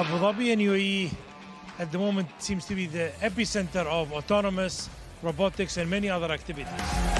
Abu Dhabi and UAE at the moment seems to be the epicenter of autonomous robotics and many other activities.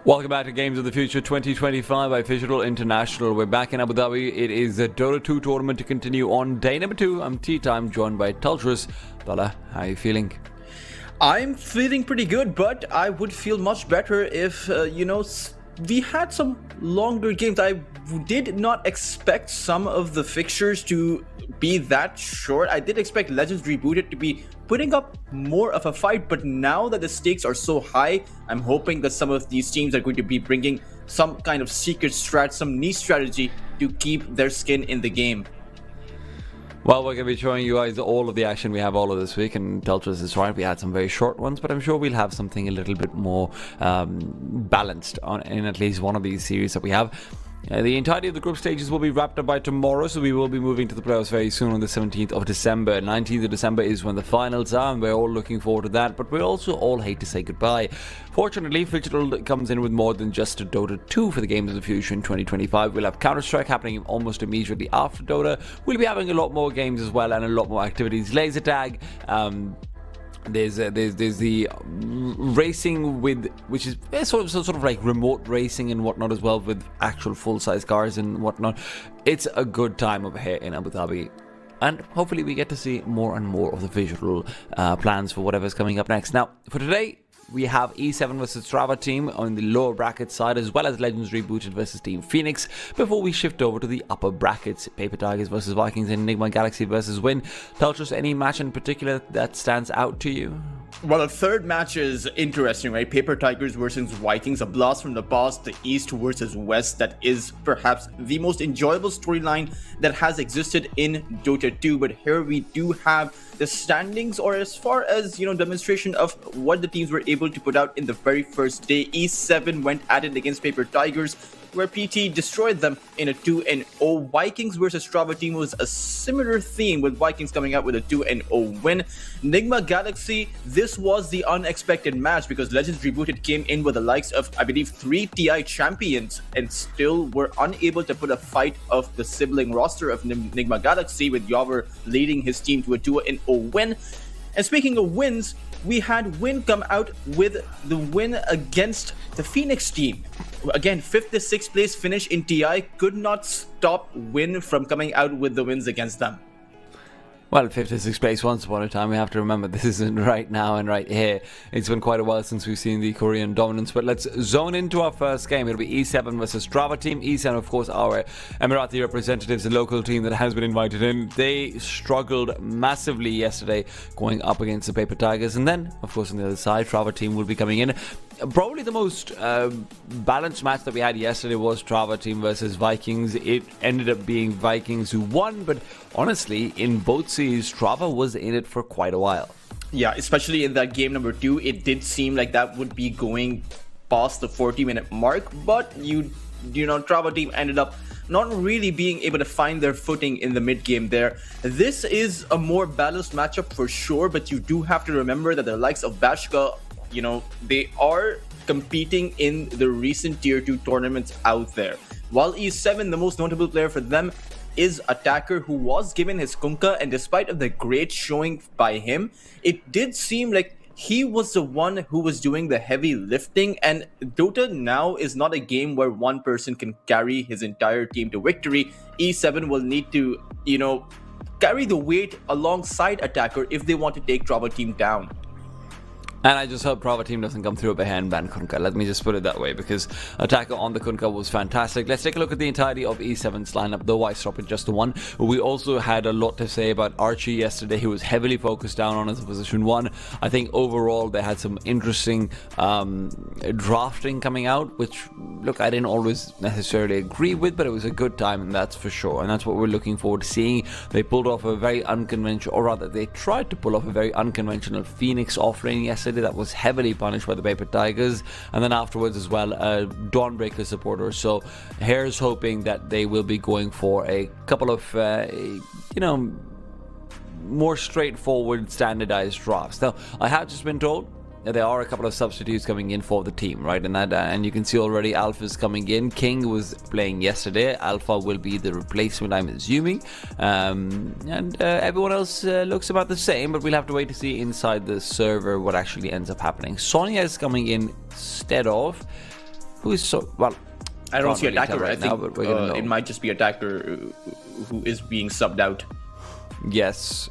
Welcome back to Games of the Future 2025 by Digital International. We're back in Abu Dhabi. It is the Dota 2 tournament to continue on day number 2. I'm T-Time, joined by Tultrus. Dala, how are you feeling? I'm feeling pretty good, but I would feel much better if, we had some longer games. I did not expect some of the fixtures to be that short. I did expect Legends Rebooted to be putting up more of a fight, but now that the stakes are so high, I'm hoping that some of these teams are going to be bringing some kind of secret strat, some niche strategy to keep their skin in the game. Well, we're going to be showing you guys all of the action we have all of this week, and Tultrus is right, we had some very short ones, but I'm sure we'll have something a little bit more balanced in at least one of these series that we have. The entirety of the group stages will be wrapped up by tomorrow, so we will be moving to the playoffs very soon on the 17th of December. 19th of December is when the finals are, and we're all looking forward to that, but we also all hate to say goodbye. Fortunately, Digital comes in with more than just a Dota 2 for the Games of the Future in 2025. We'll have Counter-Strike happening almost immediately after Dota. We'll be having a lot more games as well and a lot more activities. Laser tag, there's the racing with, which is sort of like remote racing and whatnot as well, with actual full-size cars and whatnot. It's a good time over here in Abu Dhabi, and hopefully we get to see more and more of the visual plans for whatever's coming up next. Now, for today, we have E7 versus TpaBoTeam on the lower bracket side, as well as Legends Rebooted versus Team Phoenix, before we shift over to the upper brackets, Paper Tigers versus Vikings and Nigma Galaxy versus Win. Tultrus, any match in particular that stands out to you? Well, the third match is interesting, right? Paper Tigers versus Vikings, a blast from the past, the East versus West. That is perhaps the most enjoyable storyline that has existed in Dota 2. But here we do have the standings, or as far as, demonstration of what the teams were able to put out in the very first day. E7 went at it against Paper Tigers, where PT destroyed them in a 2-0. Vikings versus TpaBoTeam was a similar theme, with Vikings coming out with a 2-0 win. Nigma Galaxy, this was the unexpected match, because Legends Rebooted came in with the likes of, I believe, 3 TI champions and still were unable to put a fight of the sibling roster of Nigma Galaxy, with Yaver leading his team to a 2-0 win. And speaking of wins, we had Win come out with the win against the Phoenix team. Again, 5th to 6th place finish in TI could not stop Win from coming out with the wins against them. Well, 56th place once upon a time. We have to remember this isn't right now and right here. It's been quite a while since we've seen the Korean dominance, but let's zone into our first game. It'll be E7 versus TpaBoTeam. E7, of course, our Emirati representatives, the local team that has been invited in. They struggled massively yesterday going up against the Paper Tigers, and then, of course, on the other side, TpaBoTeam will be coming in. Probably the most balanced match that we had yesterday was TpaBoTeam versus Vikings. It ended up being Vikings who won, but honestly, in both series, Trava was in it for quite a while. Yeah, especially in that game number 2, it did seem like that would be going past the 40-minute mark, but TpaBoTeam ended up not really being able to find their footing in the mid-game there. This is a more balanced matchup for sure, but you do have to remember that the likes of Bashka, they are competing in the recent tier 2 tournaments out there. While E7, the most notable player for them is Attacker, who was given his Kunkka, and despite of the great showing by him, it did seem like he was the one who was doing the heavy lifting. And Dota now is not a game where one person can carry his entire team to victory. E7 will need to, carry the weight alongside Attacker if they want to take TpaBoTeam down. And I just hope TpaBoTeam doesn't come through a behind ban Kunkka. Let me just put it that way, because Attacker on the Kunkka was fantastic. Let's take a look at the entirety of E7's lineup, though I stop at just the one. We also had a lot to say about Archie yesterday. He was heavily focused down on his position 1. I think overall they had some interesting drafting coming out, which, look, I didn't always necessarily agree with, but it was a good time, and that's for sure. And that's what we're looking forward to seeing. They pulled off a very unconventional, or rather, they tried to pull off a very unconventional Phoenix offlane yesterday that was heavily punished by the Paper Tigers, and then afterwards as well a Dawnbreaker supporter. So here's hoping that they will be going for a couple of more straightforward standardized drafts. Now, I have just been told there are a couple of substitutes coming in for the team, right? And you can see already Alpha's coming in. King was playing yesterday. Alpha will be the replacement, I'm assuming. And everyone else looks about the same, but we'll have to wait to see inside the server what actually ends up happening. Sonya is coming in instead of... who is so well. I don't see attacker right I think now, but we're gonna know. It might just be attacker who is being subbed out. Yes,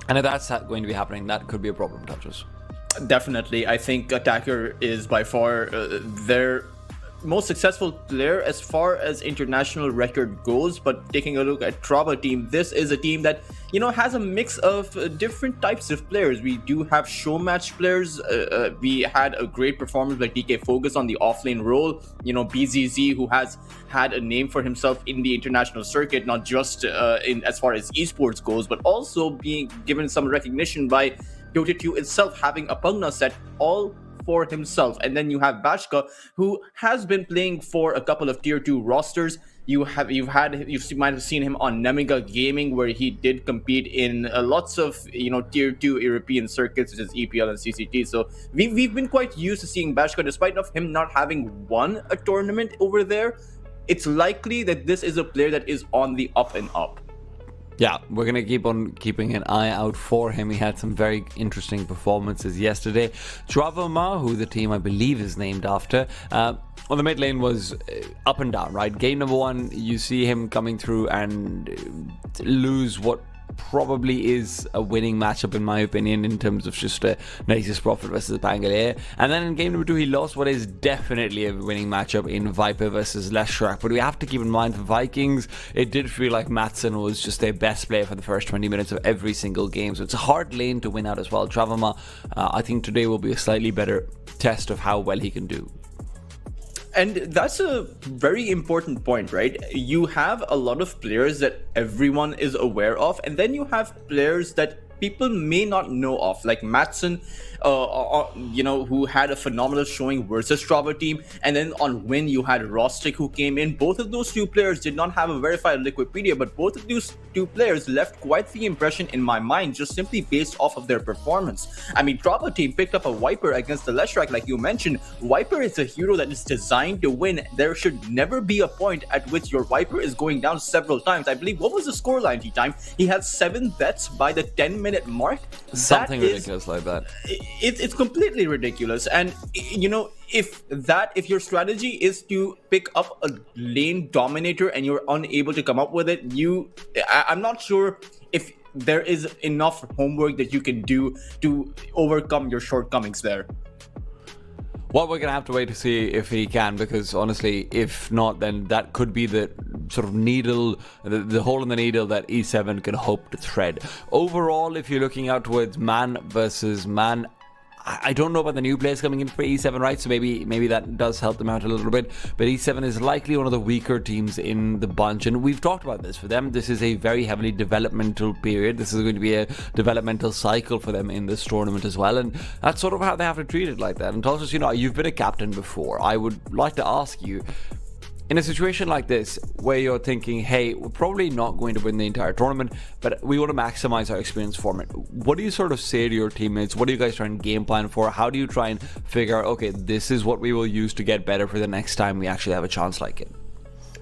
and if that's going to be happening, that could be a problem, Touches. Definitely, I think attacker is by far their most successful player as far as international record goes. But taking a look at TpaBoTeam, this is a team that has a mix of different types of players. We do have show match players. We had a great performance by TpaFocus on the offlane role. BZZ, who has had a name for himself in the international circuit, not just in as far as esports goes, but also being given some recognition by Dota 2 itself, having a Pugna set all for himself. And then you have Bashka, who has been playing for a couple of tier 2 rosters. You might have seen him on Nigma Gaming, where he did compete in lots of tier 2 European circuits such as EPL and CCT. So we've been quite used to seeing Bashka, despite of him not having won a tournament over there. It's likely that this is a player that is on the up and up. Yeah, we're going to keep on keeping an eye out for him. He had some very interesting performances yesterday. Travama, who the team I believe is named after, on the mid lane was up and down, right? Game number 1, you see him coming through and lose what probably is a winning matchup in my opinion, in terms of just a Nexus Prophet versus Pangolier. And then in game number 2 he lost what is definitely a winning matchup in Viper versus Leshrak. But we have to keep in mind, for Vikings, it did feel like Matson was just their best player for the first 20 minutes of every single game, so it's a hard lane to win out as well. Travama, I think today will be a slightly better test of how well he can do. And that's a very important point, right? You have a lot of players that everyone is aware of, and then you have players that people may not know of, like Matson, who had a phenomenal showing versus TpaBoTeam, and then on Win you had Rostic, who came in. Both of those two players did not have a verified Liquipedia, but both of those two players left quite the impression in my mind, just simply based off of their performance. I mean, TpaBoTeam picked up a Viper against the Leshrak, like you mentioned. Viper is a hero that is designed to win. There should never be a point at which your Viper is going down several times. I believe, what was the scoreline, T-Time? He had 7 deaths by the 10-minute mark. Something ridiculous like that. It's completely ridiculous. And if your strategy is to pick up a lane dominator and you're unable to come up with it, I'm not sure if there is enough homework that you can do to overcome your shortcomings there. Well, we're going to have to wait to see if he can, because honestly, if not, then that could be the sort of needle, the hole in the needle that E7 can hope to thread. Overall, if you're looking out towards man versus man, I don't know about the new players coming in for E7, right? So maybe that does help them out a little bit. But E7 is likely one of the weaker teams in the bunch. And we've talked about this. For them, this is a very heavily developmental period. This is going to be a developmental cycle for them in this tournament as well. And that's sort of how they have to treat it like that. And Tulsus, you've been a captain before. I would like to ask you, in a situation like this, where you're thinking, hey, we're probably not going to win the entire tournament, but we want to maximize our experience from it, what do you sort of say to your teammates? What do you guys try and game plan for? How do you try and figure out, okay, this is what we will use to get better for the next time we actually have a chance like it?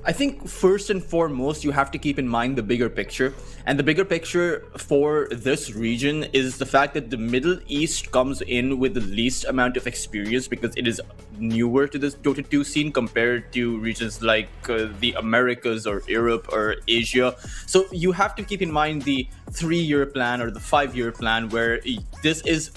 I think first and foremost, you have to keep in mind the bigger picture. And the bigger picture for this region is the fact that the Middle East comes in with the least amount of experience, because it is newer to this Dota 2 scene compared to regions like the Americas or Europe or Asia. So you have to keep in mind the 3-year plan or the 5-year plan, where this is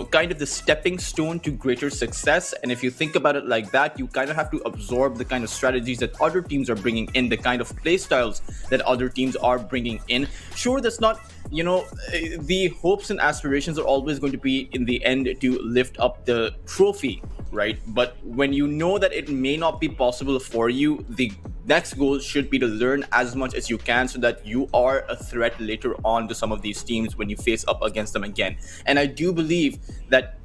kind of the stepping stone to greater success. And if you think about it like that, you kind of have to absorb the kind of strategies that other teams are bringing in, the kind of play styles that other teams are bringing in. Sure, that's not, the hopes and aspirations are always going to be in the end to lift up the trophy, right? But when you know that it may not be possible for you, the next goal should be to learn as much as you can so that you are a threat later on to some of these teams when you face up against them again. And I do believe that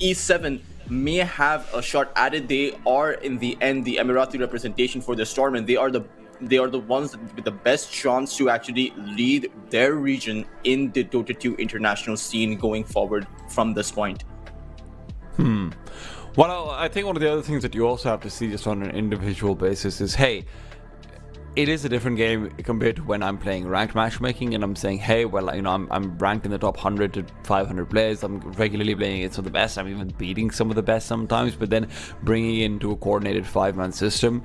E7 may have a shot at it. They are in the end the Emirati representation for this tournament. They are the ones with the best chance to actually lead their region in the Dota 2 international scene going forward from this point. Well, I think one of the other things that you also have to see just on an individual basis is, hey, it is a different game compared to when I'm playing ranked matchmaking and I'm saying, hey, well, I'm ranked in the top 100 to 500 players. I'm regularly playing against some of the best. I'm even beating some of the best sometimes. But then bringing it into a coordinated 5-man system,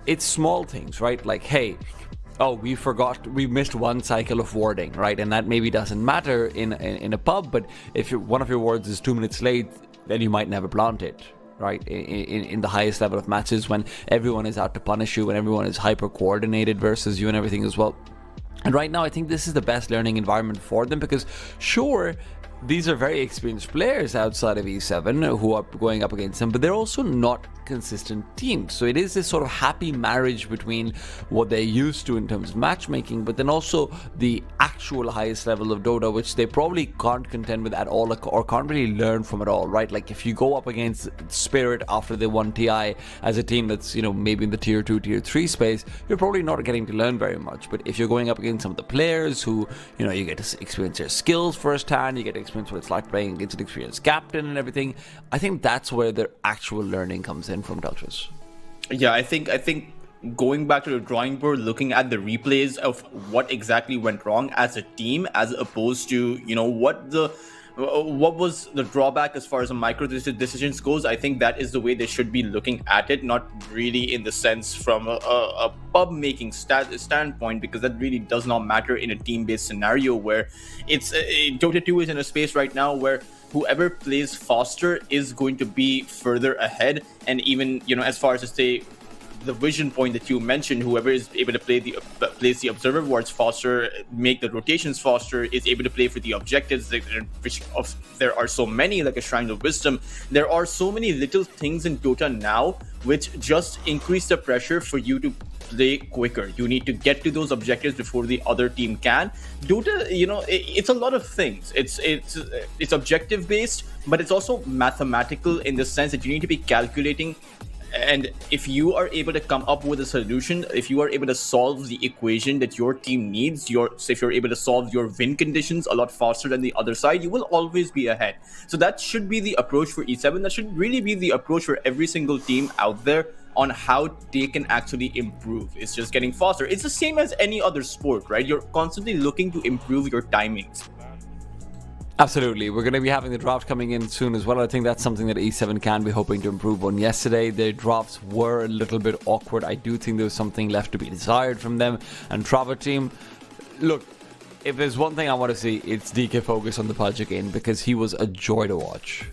it's small things, right? Like, hey, oh, we missed one cycle of warding, right? And that maybe doesn't matter in a pub, but if one of your wards is 2 minutes late, then you might never plant it, right? In the highest level of matches, when everyone is out to punish you, when everyone is hyper coordinated versus you and everything as well. And right now, I think this is the best learning environment for them, because sure, these are very experienced players outside of E7 who are going up against them, but they're also not consistent teams. So it is this sort of happy marriage between what they're used to in terms of matchmaking, but then also the actual highest level of Dota, which they probably can't contend with at all, or can't really learn from at all, right? Like if you go up against Spirit after they won TI as a team that's, maybe in the tier 2, tier 3 space, you're probably not getting to learn very much. But if you're going up against some of the players who, you get to experience their skills firsthand, you get to experience what it's like playing against an experienced captain and everything, I think that's where their actual learning comes in from Deltas. Yeah, I think going back to the drawing board, looking at the replays of what exactly went wrong as a team, as opposed to what was the drawback as far as the micro decisions goes, I think that is the way they should be looking at it, not really in the sense from a pub making standpoint, because that really does not matter in a team-based scenario where it's Dota 2 is in a space right now where whoever plays faster is going to be further ahead. And even, as far as to say the vision point that you mentioned, whoever is able to place the observer wards faster, make the rotations faster, is able to play for the objectives, which there are so many, like a Shrine of Wisdom. There are so many little things in Dota now which just increase the pressure for you to play quicker. You need to get to those objectives before the other team can. Dota, it's a lot of things. It's objective based, but it's also mathematical in the sense that you need to be calculating. And if you are able to come up with a solution, if you are able to solve the equation that your team needs, if you're able to solve your win conditions a lot faster than the other side, you will always be ahead. So that should be the approach for E7. That should really be the approach for every single team out there on how they can actually improve. It's just getting faster. It's the same as any other sport, right? You're constantly looking to improve your timings. Absolutely. We're going to be having the draft coming in soon as well. I think that's something that E7 can be hoping to improve on. Yesterday, their drafts were a little bit awkward. I do think there was something left to be desired from them. And TpaBoTeam, look, if there's one thing I want to see, it's DK focus on the Pudge again, because he was a joy to watch.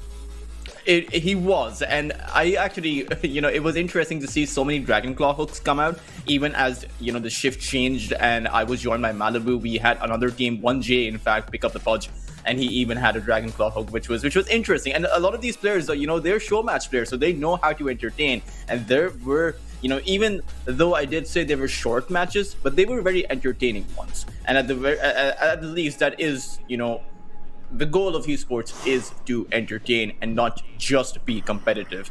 He was, and I actually, it was interesting to see so many Dragonclaw hooks come out, even as, the shift changed and I was joined by Malibu. We had another team, 1J in fact, pick up the Pudge, and he even had a Dragonclaw hook, which was interesting. And a lot of these players, they're show match players, so they know how to entertain. And there were, even though I did say they were short matches, but they were very entertaining ones. And at the least, that is, the goal of esports is to entertain and not just be competitive.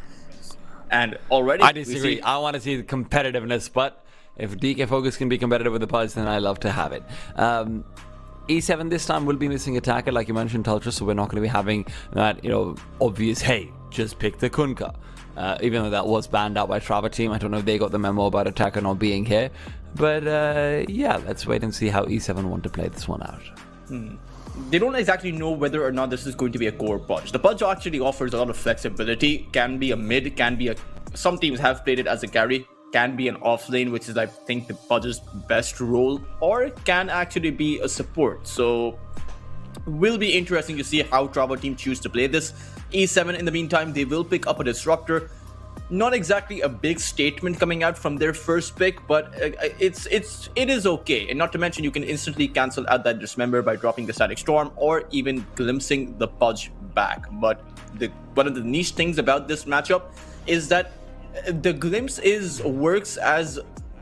And already I disagree. I want to see the competitiveness, but if DK Focus can be competitive with the Pudge, then I love to have it. E7 this time will be missing attacker, like you mentioned, Tultra, so we're not going to be having that, obvious, hey, just pick the Kunkka. Even though that was banned out by TpaBoTeam. I don't know if they got the memo about attacker not being here. But yeah, let's wait and see how E7 want to play this one out. They don't exactly know whether or not this is going to be a core Pudge. The Pudge actually offers a lot of flexibility. Can be a mid, can be some teams have played it as a carry, can be an offlane, which is I think the Pudge's best role, or it can actually be a support. So will be interesting to see how TpaBoTeam choose to play this. E7 in the meantime, they will pick up a disruptor. Not exactly a big statement coming out from their first pick, but it is okay. And not to mention, you can instantly cancel out that Dismember by dropping the Static Storm or even glimpsing the Pudge back. But one of the niche things about this matchup is that the glimpse works as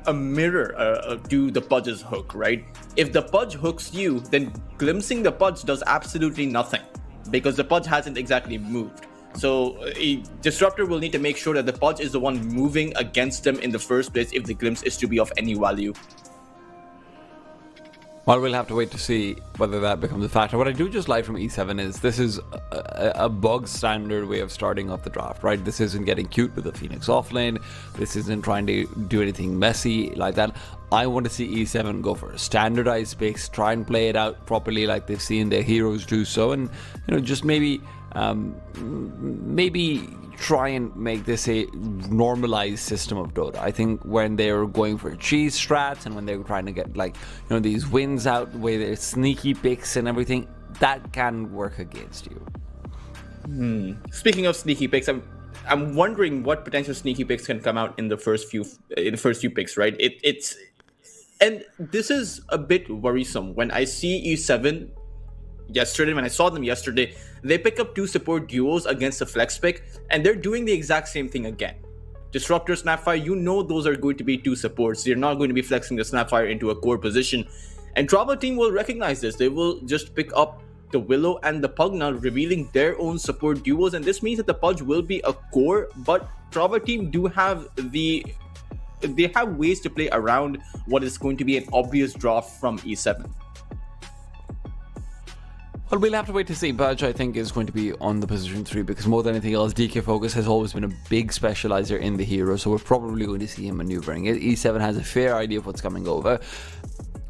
a mirror to the Pudge's hook, right? If the Pudge hooks you, then glimpsing the Pudge does absolutely nothing because the Pudge hasn't exactly moved. So a Disruptor will need to make sure that the Pudge is the one moving against them in the first place if the glimpse is to be of any value. Well, we'll have to wait to see whether that becomes a factor. What I do just like from E7 is this is a bog standard way of starting off the draft, right? This isn't getting cute with the Phoenix offlane. This isn't trying to do anything messy like that. I want to see E7 go for a standardized picks, try and play it out properly like they've seen their heroes do so, and just maybe try and make this a normalized system of Dota. I think when they're going for cheese strats and when they're trying to get these wins out where there's sneaky picks and everything, that can work against you. Speaking of sneaky picks, I'm wondering what potential sneaky picks can come out in the first few picks, right? And this is a bit worrisome. When I see E7 yesterday, when I saw them yesterday, they pick up 2 support duos against a flex pick, and they're doing the exact same thing again. Disruptor, Snapfire, those are going to be 2 supports. They're not going to be flexing the Snapfire into a core position. And TpaBoTeam will recognize this. They will just pick up the Willow and the Pugna, revealing their own support duos, and this means that the Pudge will be a core, but TpaBoTeam do have they have ways to play around what is going to be an obvious draft from E7. Well, we'll have to wait to see. Pudge, I think, is going to be on the position 3 because more than anything else, DK Focus has always been a big specializer in the hero, so we're probably going to see him maneuvering it. E7 has a fair idea of what's coming over.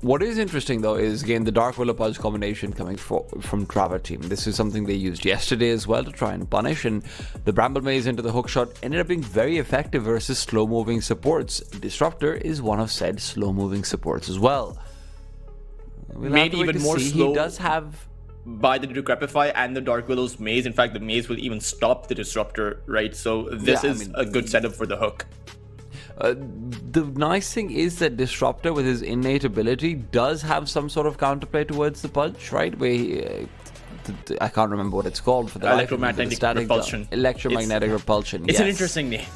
What is interesting, though, is, again, the Dark Willow Pudge combination coming from TpaBoTeam. This is something they used yesterday as well to try and punish, and the Bramble Maze into the hookshot ended up being very effective versus slow-moving supports. Disruptor is one of said slow-moving supports as well. Made even more slow. He does have... by the Decrepify and the Dark Willow's maze. In fact, the maze will even stop the Disruptor, right? So this is a good setup for the hook. The nice thing is that Disruptor, with his innate ability, does have some sort of counterplay towards the Pudge, right? Where he, I can't remember what it's called for the electromagnetic repulsion. Electromagnetic repulsion. It's an interesting name.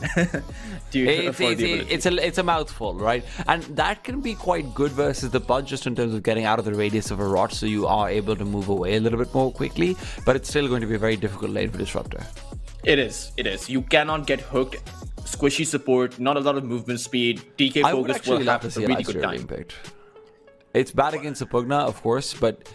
It's a mouthful, right? And that can be quite good versus the Pudge, just in terms of getting out of the radius of a rot, so you are able to move away a little bit more quickly. But it's still going to be a very difficult lane for Disruptor. It is. You cannot get hooked. Squishy support, not a lot of movement speed. DK Focus will have a really good time. It's bad against the Pugna, of course, but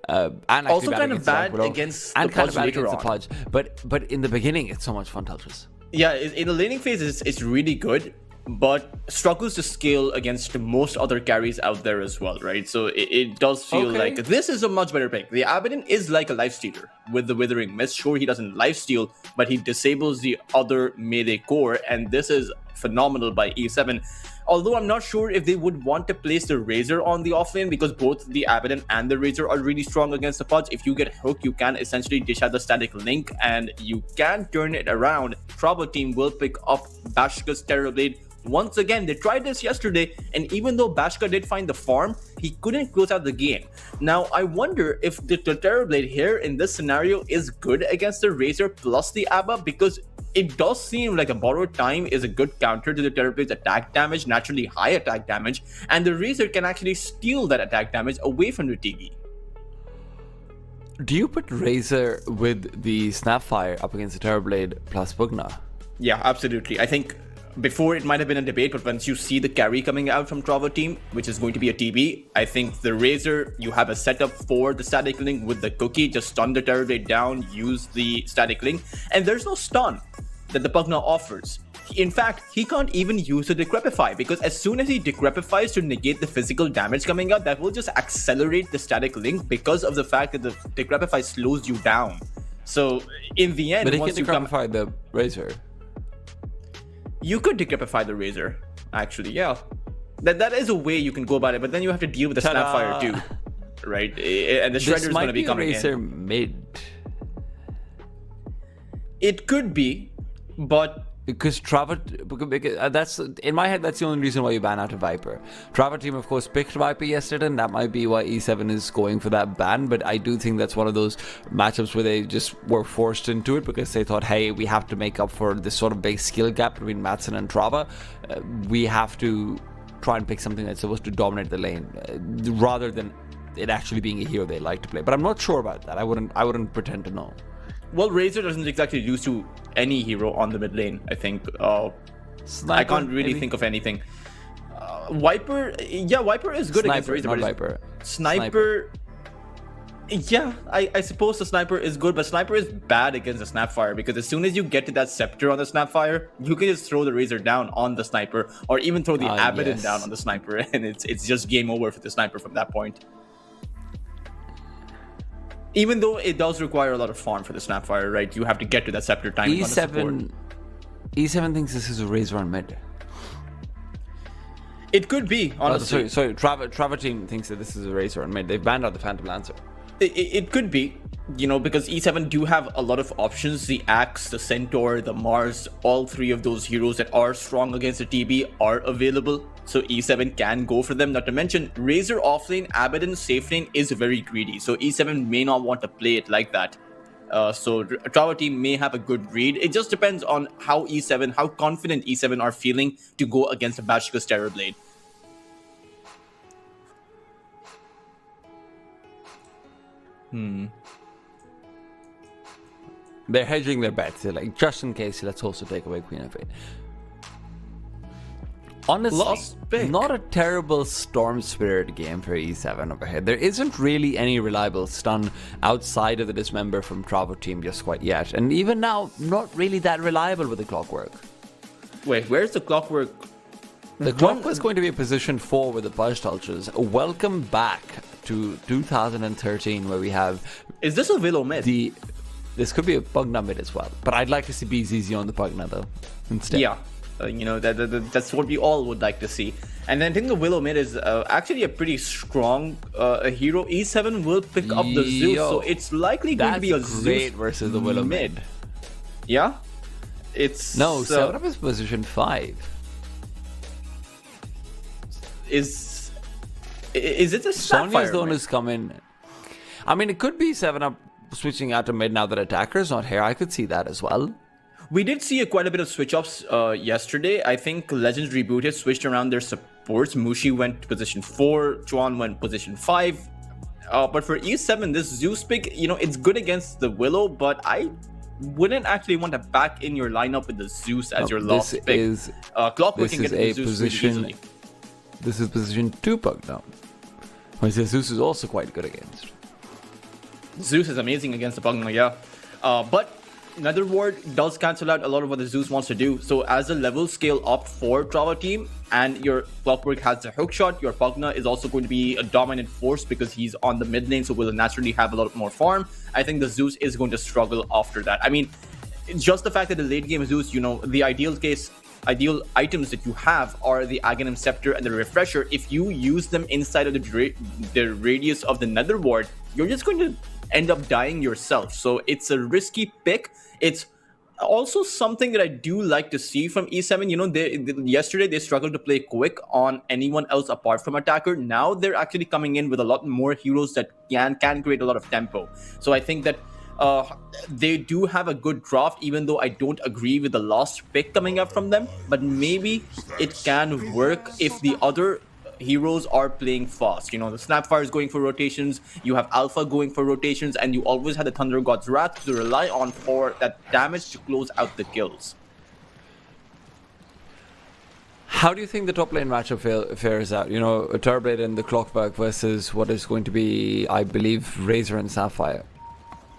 and also kind of bad against the Pudge later on. But in the beginning, it's so much fun, Tultrus. Yeah, in the laning phase, it's really good, but struggles to scale against most other carries out there as well, right? So it does feel like this is a much better pick. The Abaddon is like a lifestealer with the Withering Mist. Sure, he doesn't lifesteal, but he disables the other melee core, and this is phenomenal by E7. Although I'm not sure if they would want to place the Razor on the offlane, because both the Abaddon and the Razor are really strong against the Pudge. If you get hooked, you can essentially dish out the static link and you can turn it around. TpaBoTeam will pick up Bashka's Terrorblade. Once again, they tried this yesterday, and even though Bashka did find the farm, he couldn't close out the game. Now, I wonder if the Terrorblade here in this scenario is good against the Razor plus the Abba, because it does seem like a Borrowed Time is a good counter to the Terrorblade's attack damage, naturally high attack damage, and the Razor can actually steal that attack damage away from the Tigi. Do you put Razor with the Snapfire up against the Terrorblade plus Pugna? Yeah, absolutely. I think before it might have been a debate, but once you see the carry coming out from TpaBoTeam, which is going to be a TB, I think the Razor, you have a setup for the static link with the cookie, just stun the Terrorblade down, use the static link, and there's no stun that the Pugna offers. In fact, he can't even use the Decrepify, because as soon as he Decrepifies to negate the physical damage coming out, that will just accelerate the static link because of the fact that the Decrepify slows you down. So in the end, but he once can Decrepify the Razor. You could Decrepify the Razor, actually, yeah. That is a way you can go about it, but then you have to deal with the Snapfire too, right? And the Shredder is going to be coming in. Razor mid. It could be, but because that's in my head. That's the only reason why you ban out a Viper. TpaBoTeam, of course, picked Viper yesterday, and that might be why E7 is going for that ban. But I do think that's one of those matchups where they just were forced into it because they thought, hey, we have to make up for this sort of big skill gap between Matson and Trava. We have to try and pick something that's supposed to dominate the lane, rather than it actually being a hero they like to play. But I'm not sure about that. I wouldn't pretend to know. Well, Razor doesn't exactly lose to any hero on the mid lane, I think. I can't really think of anything. Viper, yeah, Viper is good against Razor. Not Viper. Sniper. Yeah, I suppose the sniper is good, but sniper is bad against the Snapfire because as soon as you get to that scepter on the Snapfire, you can just throw the Razor down on the sniper, or even throw the Abaddon down on the sniper, and it's just game over for the sniper from that point. Even though it does require a lot of farm for the Snapfire, right? You have to get to that scepter timing on the support. E7 thinks this is a Razor on mid. It could be, honestly. Sorry, TpaBoTeam thinks that this is a Razor on mid. They've banned out the Phantom Lancer. It could be, you know, because E7 do have a lot of options. The Axe, the Centaur, the Mars, all three of those heroes that are strong against the TB are available. So E7 can go for them. Not to mention, Razor offlane, Abaddon safe lane is very greedy. So E7 may not want to play it like that. So TpaBoTeam may have a good read. It just depends on how confident E7 are feeling to go against the Bashika's Terrorblade. They're hedging their bets. They're like, just in case, let's also take away Queen of Fate. Honestly, not a terrible Storm Spirit game for E7 over here. There isn't really any reliable stun outside of the Dismember from TpaBoTeam just quite yet. And even now, not really that reliable with the Clockwork. Wait, where's the Clockwork? The Clockwork is going to be a position 4 with the Pudge Ultras. Welcome back to 2013, where we have... Is this a Willow mid? This could be a Pugna mid as well. But I'd like to see BZZ on the Pugna, though, instead. Yeah. You know, that's what we all would like to see. And I think the Willow mid is actually a pretty strong hero. E7 will pick up the Zeus, so it's likely going to be a Zeus great versus the Willow mid. Yeah? It's... No, 7-Up is position 5. Is it a Sapphire? Sonya's the one who's coming. I mean, it could be 7-Up switching out to mid now that Attacker's not here. I could see that as well. We did see quite a bit of switch-ups yesterday. I think Legends Rebooted switched around their supports. Mushi went to position 4. Chuan went position 5. But for E7, this Zeus pick, you know, it's good against the Willow, but I wouldn't actually want to back in your lineup with the Zeus as your last pick. Clockwork can get the Zeus really easily. This is position 2 Pug now. Zeus is also quite good against. Zeus is amazing against the Pugna, yeah. But Nether Ward does cancel out a lot of what the Zeus wants to do. So as a level scale up for TpaBoTeam and your Clockwork has the hookshot, your Pugna is also going to be a dominant force because he's on the mid lane, so will naturally have a lot more farm. I think the Zeus is going to struggle after that. I mean, just the fact that the late game Zeus, you know, the ideal items that you have are the Aghanim Scepter and the Refresher. If you use them inside of the radius of the Nether Ward, you're just going to end up dying yourself. So it's a risky pick. It's also something that I do like to see from E7. You know, yesterday they struggled to play quick on anyone else apart from Attacker. Now they're actually coming in with a lot more heroes that can create a lot of tempo. So I think that they do have a good draft, even though I don't agree with the last pick coming up from them. But maybe it can work if the other heroes are playing fast. You know, the Snapfire is going for rotations, you have Alpha going for rotations, and you always had the Thunder God's Wrath to rely on for that damage to close out the kills. How do you think the top lane matchup fares out? You know, Terrorblade and the Clockwork versus what is going to be, I believe, Razor and Sapphire.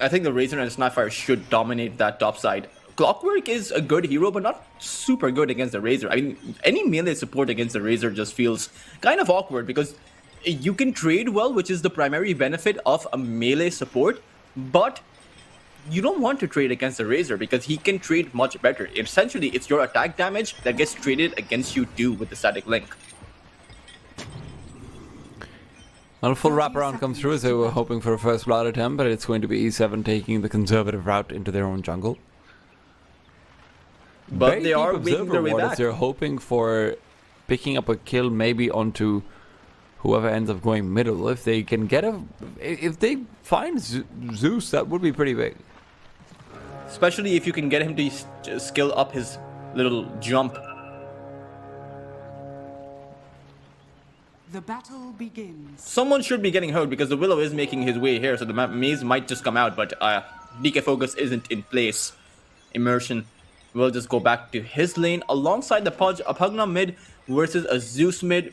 I think the Razor and Snapfire should dominate that top side. Clockwork is a good hero, but not super good against the Razor. I mean, any melee support against the Razor just feels kind of awkward because you can trade well, which is the primary benefit of a melee support, but you don't want to trade against the Razor because he can trade much better. Essentially, it's your attack damage that gets traded against you too with the static link. Well, full wraparound comes through, so we're hoping for a first blood attempt, but it's going to be E7 taking the conservative route into their own jungle. But Very they are making their way back. They're hoping for picking up a kill maybe onto whoever ends up going middle. If they can get if they find Zeus, that would be pretty big. Especially if you can get him to skill up his little jump. The battle begins. Someone should be getting hurt because the Willow is making his way here, so the maze might just come out, but DK Focus isn't in place. Immersion will just go back to his lane alongside the Pugna mid versus a Zeus mid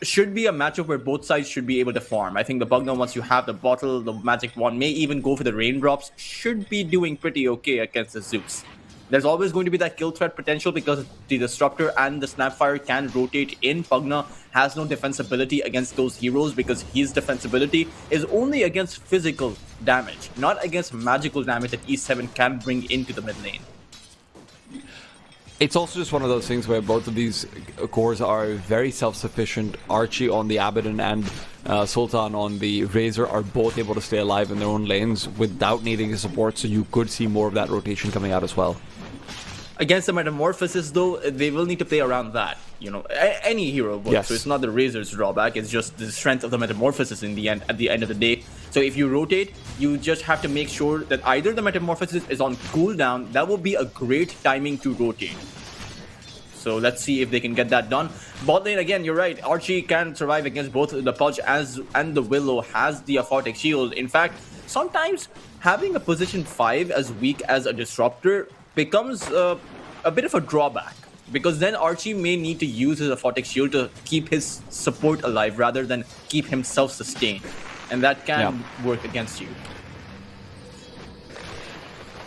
should be a matchup where both sides should be able to farm. I think the Pugna, once you have the bottle, the magic wand, may even go for the raindrops, should be doing pretty okay against the Zeus. There's always going to be that kill threat potential because the Disruptor and the Snapfire can rotate in. Pugna has no defensibility against those heroes because his defensibility is only against physical damage, not against magical damage that E7 can bring into the mid lane. It's also just one of those things where both of these cores are very self-sufficient. Archie on the Abaddon and Sultan on the Razor are both able to stay alive in their own lanes without needing a support, so you could see more of that rotation coming out as well. Against the Metamorphosis, though, they will need to play around that. You know, any hero would. Yes. So it's not the Razor's drawback, it's just the strength of the Metamorphosis in the end, at the end of the day. So if you rotate, you just have to make sure that either the Metamorphosis is on cooldown. That will be a great timing to rotate. So let's see if they can get that done. Bot lane, again, you're right. Archie can survive against both the Pudge and the Willow has the Aphotic Shield. In fact, sometimes having a position 5 as weak as a Disruptor becomes a bit of a drawback, because then Archie may need to use his Aphotic Shield to keep his support alive rather than keep himself sustained, and that can work against you.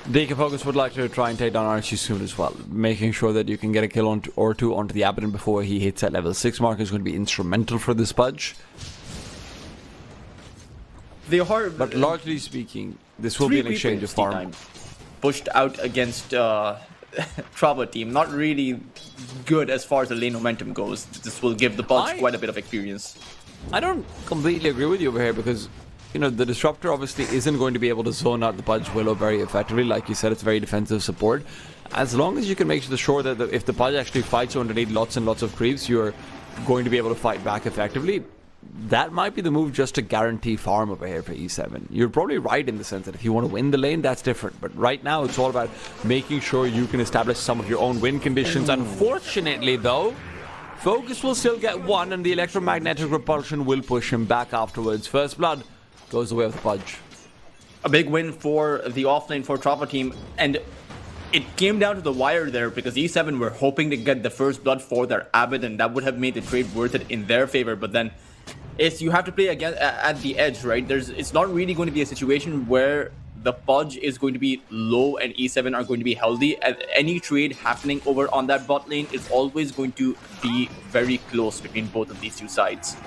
DK Focus would like to try and take down Archie soon as well. Making sure that you can get a kill or two onto the Abaddon before he hits that level 6 mark is going to be instrumental for this Pudge. But largely speaking, this will be an exchange of farm. Pushed out against TpaBoTeam. Not really good as far as the lane momentum goes. This will give the Pudge quite a bit of experience. I don't completely agree with you over here because, you know, the Disruptor obviously isn't going to be able to zone out the Pudge Willow very effectively. Like you said, it's very defensive support. As long as you can make sure that if the Pudge actually fights you underneath lots and lots of creeps, you're going to be able to fight back effectively. That might be the move just to guarantee farm over here for E7. You're probably right in the sense that if you want to win the lane, that's different. But right now, it's all about making sure you can establish some of your own win conditions. Unfortunately, though, Focus will still get one, and the electromagnetic repulsion will push him back afterwards. First Blood goes the way of the Pudge. A big win for the offlane for TpaBoTeam, and it came down to the wire there because E7 were hoping to get the first blood for their Abaddon. That would have made the trade worth it in their favor, but then you have to play again at the edge, right? It's not really going to be a situation where the Pudge is going to be low and E7 are going to be healthy. Any trade happening over on that bot lane is always going to be very close between both of these two sides.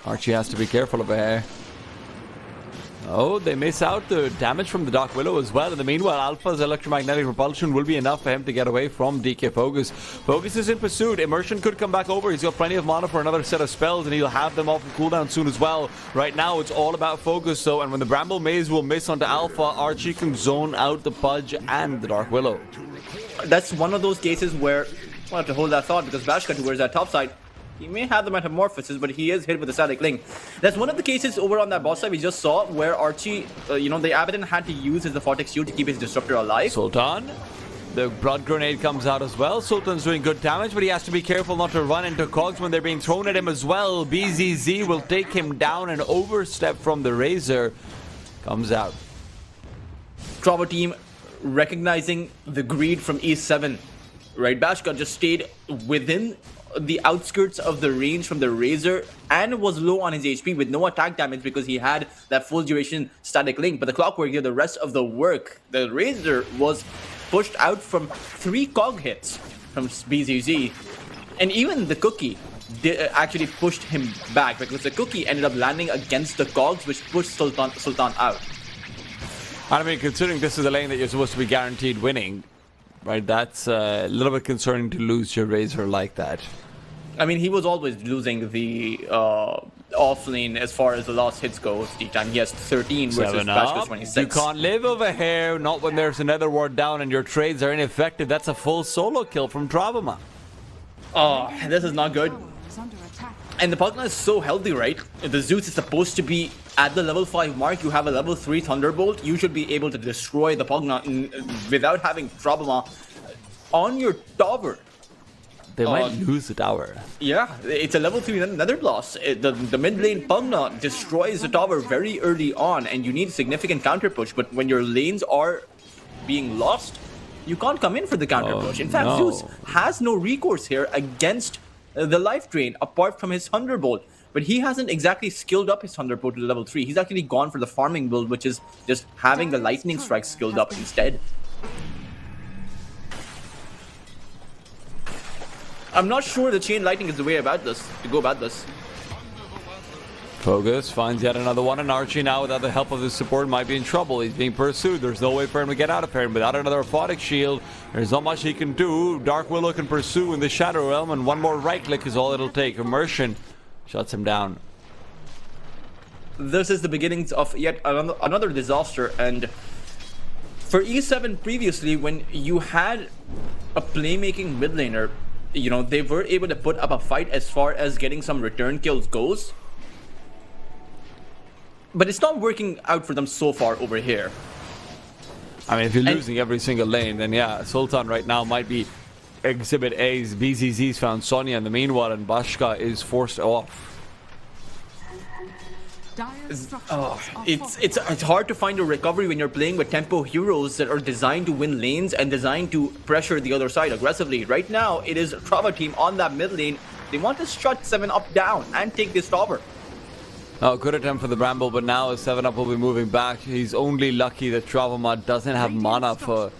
Archie has to be careful over here. Oh, they miss out the damage from the Dark Willow as well. In the meanwhile, Alpha's electromagnetic repulsion will be enough for him to get away from DK Focus. Focus is in pursuit. Immersion could come back over. He's got plenty of mana for another set of spells, and he'll have them off of cooldown soon as well. Right now, it's all about Focus, though, and when the Bramble Maze will miss onto Alpha, Archie can zone out the Pudge and the Dark Willow. That's one of those cases where I'll have to hold that thought because Bashka, who wears that top side, he may have the Metamorphosis, but he is hit with a static link. That's one of the cases over on that boss side we just saw where Archie, the Abaddon had to use his Aphotic Shield to keep his Disruptor alive. Sultan, the Blood Grenade comes out as well. Sultan's doing good damage, but he has to be careful not to run into cogs when they're being thrown at him as well. BZZ will take him down, and overstep from the Razor comes out. TpaBoTeam recognizing the greed from E7, right? Bashka just stayed within the outskirts of the range from the Razor and was low on his HP with no attack damage because he had that full duration static link. But the Clockwork did the rest of the work. The Razor was pushed out from 3 cog hits from BZZ, and even the Cookie actually pushed him back because the Cookie ended up landing against the cogs, which pushed Sultan out. I mean, considering this is a lane that you're supposed to be guaranteed winning, right, that's a little bit concerning to lose your Razor like that. I mean, he was always losing the offlane as far as the last hits go. T-time. He has 13 versus Bashka's 26. You can't live over here, not when there's another ward down and your trades are ineffective. That's a full solo kill from TpaBoTeam. Oh, this is not good. And the Pugna is so healthy, right? The Zeus is supposed to be at the level 5 mark. You have a level 3 Thunderbolt. You should be able to destroy the Pugna without having TpaBoTeam on your tower. They might lose the tower. Yeah, it's a level 3 Nether Blast. The mid lane Pugna destroys the tower very early on, and you need significant counter push. But when your lanes are being lost, You can't come in for the counter push. In fact, no. Zeus has no recourse here against the life drain apart from his Thunderbolt. But he hasn't exactly skilled up his Thunderbolt to level 3. He's actually gone for the farming build, which is just having the Lightning Strike skilled up instead. I'm not sure the Chain Lightning is the way to go about this. Fogus finds yet another one, and Archie now, without the help of his support, might be in trouble. He's being pursued. There's no way for him to get out of here. And without another Aphotic Shield, there's not much he can do. Dark Willow can pursue in the Shadow Realm, and one more right click is all it'll take. Immersion shuts him down. This is the beginnings of yet another disaster. And for E7 previously, when you had a playmaking mid laner, you know, they were able to put up a fight as far as getting some return kills goes. But it's not working out for them so far over here. I mean, if you're losing every single lane, then yeah, Sultan right now might be Exhibit A's. BZZ's found Sonya in the meanwhile, and Bashka is forced off. It's hard to find a recovery when you're playing with tempo heroes that are designed to win lanes and designed to pressure the other side aggressively. Right now, it is TpaBoTeam on that mid lane. They want to shut 7UP down and take this tower. Oh, good attempt for the Bramble, but now 7UP will be moving back. He's only lucky that Travama doesn't have mana for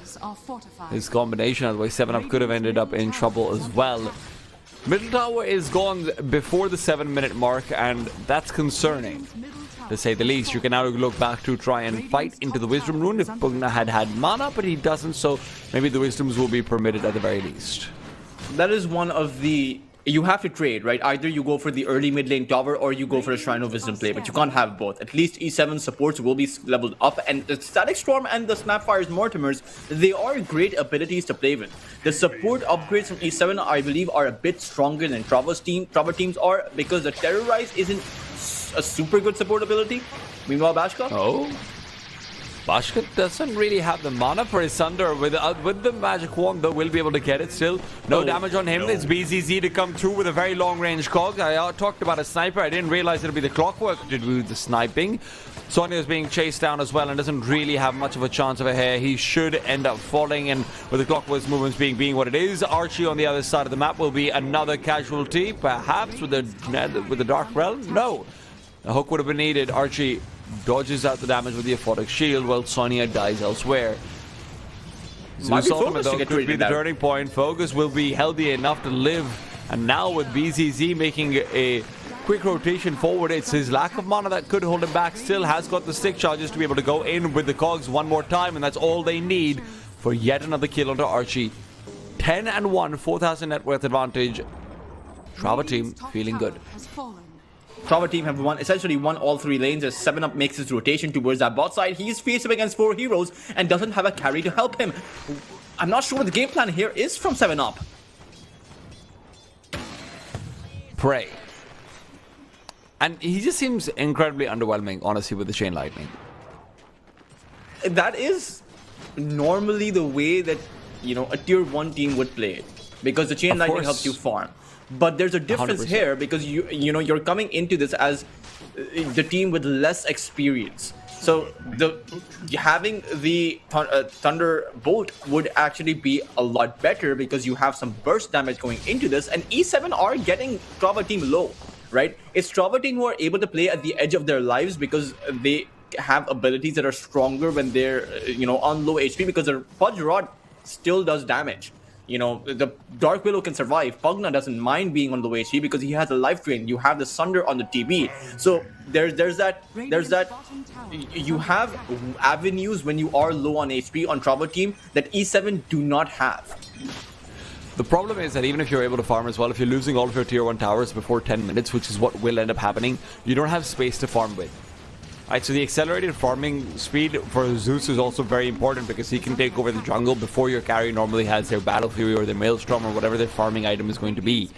his combination, otherwise 7UP could have ended up in trouble as well. Middle tower is gone before the 7-minute mark, and that's concerning, to say the least. You can now look back to try and fight into the Wisdom Rune if Pugna had mana, but he doesn't, so maybe the Wisdoms will be permitted at the very least. That is one of the... You have to trade, right? Either you go for the early mid lane tower or you go for a Shrine of Wisdom play, but you can't have both. At least E7 supports will be leveled up, and the Static Storm and the Snapfire's Mortimers, they are great abilities to play with. The support upgrades from E7, I believe, are a bit stronger than TpaBoTeam's are, because the Terrorize isn't a super good support ability. Meanwhile, Bashka? Oh. Bashka doesn't really have the mana for his Sunder. With the magic wand, though, will be able to get it still. No damage on him. It's BZZ to come through with a very long-range cog. I talked about a sniper. I didn't realize it would be the clockwork to do the sniping. Sonya is being chased down as well and doesn't really have much of a chance of a hair. He should end up falling, and with the clockwork's movements being what it is, Archie on the other side of the map will be another casualty, perhaps with the Dark Realm. No, a hook would have been needed. Archie dodges out the damage with the Aphotic Shield while Sonya dies elsewhere. Zeus Ultimate, though, could be the turning point. Focus will be healthy enough to live, and now with BZZ making a quick rotation forward, it's his lack of mana that could hold him back. Still has got the stick charges to be able to go in with the cogs one more time, and that's all they need for yet another kill onto Archie. 10-1, 4,000 net worth advantage. TpaBoTeam feeling good. TpaBoTeam have essentially won all 3 lanes as 7UP makes his rotation towards that bot side. He's faced up against 4 heroes and doesn't have a carry to help him. I'm not sure what the game plan here is from 7UP. Pray. And he just seems incredibly underwhelming, honestly, with the Chain Lightning. That is normally the way that, you know, a tier 1 team would play it, because the Chain Lightning helps you farm. But there's a difference 100%. Here, because you know, you're coming into this as the team with less experience. So having the Thunderbolt would actually be a lot better, because you have some burst damage going into this, and E7 are getting TpaBoTeam low, right? It's TpaBoTeam who are able to play at the edge of their lives because they have abilities that are stronger when they're, you know, on low HP, because their Fudge Rod still does damage. You know, the Dark Willow can survive. Pugna doesn't mind being on low HP because he has a life drain. You have the Sunder on the TB. So there's that you have avenues when you are low on HP on TpaBoTeam that E7 do not have. The problem is that even if you're able to farm as well, if you're losing all of your tier 1 towers before 10 minutes, which is what will end up happening, you don't have space to farm with. Alright, so the accelerated farming speed for Zeus is also very important, because he can take over the jungle before your carry normally has their Battle Fury or their Maelstrom or whatever their farming item is going to be.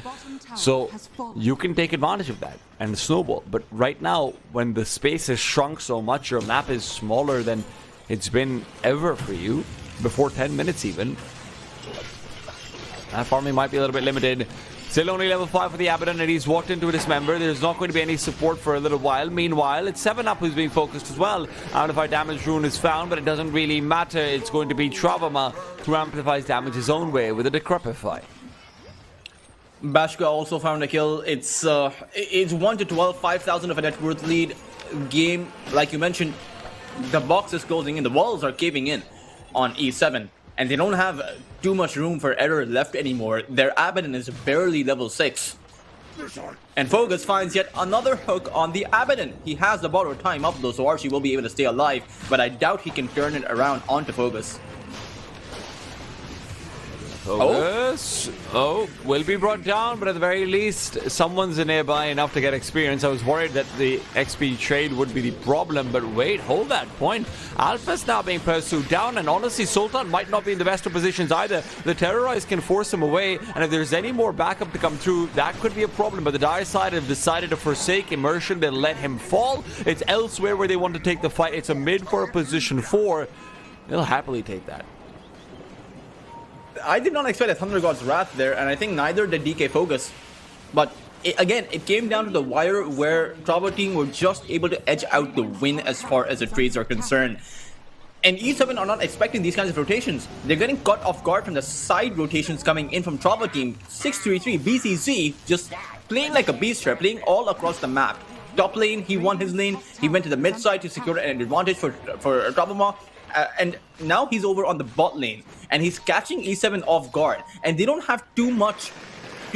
So you can take advantage of that and snowball. But right now, when the space has shrunk so much, your map is smaller than it's been ever for you, before 10 minutes even, that farming might be a little bit limited. Still only level 5 for the Abaddon, and he's walked into a Dismember. There's not going to be any support for a little while. Meanwhile, it's 7UP who's being focused as well. Amplify damage rune is found, but it doesn't really matter. It's going to be TpaBoTeam who amplifies damage his own way with a Decrepify. Bashka also found a kill. It's 1 to 12, 5,000 of a net worth lead game. Like you mentioned, the box is closing in, the walls are caving in on E7, and they don't have too much room for error left anymore. Their Abaddon is barely level 6. And Fogus finds yet another hook on the Abaddon. He has the borrowed time up though, so Archie will be able to stay alive, but I doubt he can turn it around onto Fogus. Fogus. Oh, will be brought down, but at the very least, someone's nearby enough to get experience. I was worried that the XP trade would be the problem, but wait, hold that point. Alpha's now being pursued down, and honestly, Sultan might not be in the best of positions either. The Terrorize can force him away, and if there's any more backup to come through, that could be a problem. But the Dire side have decided to forsake immersion. They'll let him fall. It's elsewhere where they want to take the fight. It's a mid for a position 4. They'll happily take that. I did not expect a Thunder God's Wrath there, and I think neither did DK Fogus. But again, it came down to the wire where TpaBoTeam were just able to edge out the win as far as the trades are concerned. And E7 are not expecting these kinds of rotations. They're getting caught off guard from the side rotations coming in from TpaBoTeam. 633 BCZ just playing like a beast here, playing all across the map. Top lane, he won his lane. He went to the mid side to secure an advantage for TpaBoTeam. And now he's over on the bot lane, and he's catching E7 off guard, and they don't have too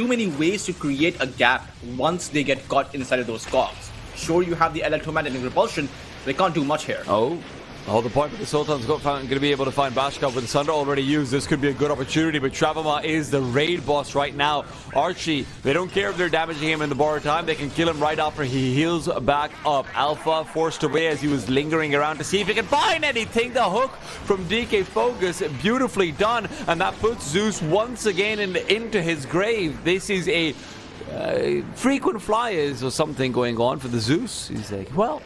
many ways to create a gap once they get caught inside of those cogs. Sure, you have the electromagnetic repulsion, they can't do much here. Oh, the point that the Sultan's going to be able to find Bashka with the Sunder already used. This could be a good opportunity, but TpaBoTeam is the raid boss right now. Archie, they don't care if they're damaging him in the borrowed time. They can kill him right after he heals back up. Alpha forced away as he was lingering around to see if he can find anything. The hook from DK Fogus, beautifully done, and that puts Zeus once again into his grave. This is a frequent flyers or something going on for the Zeus. He's like, well,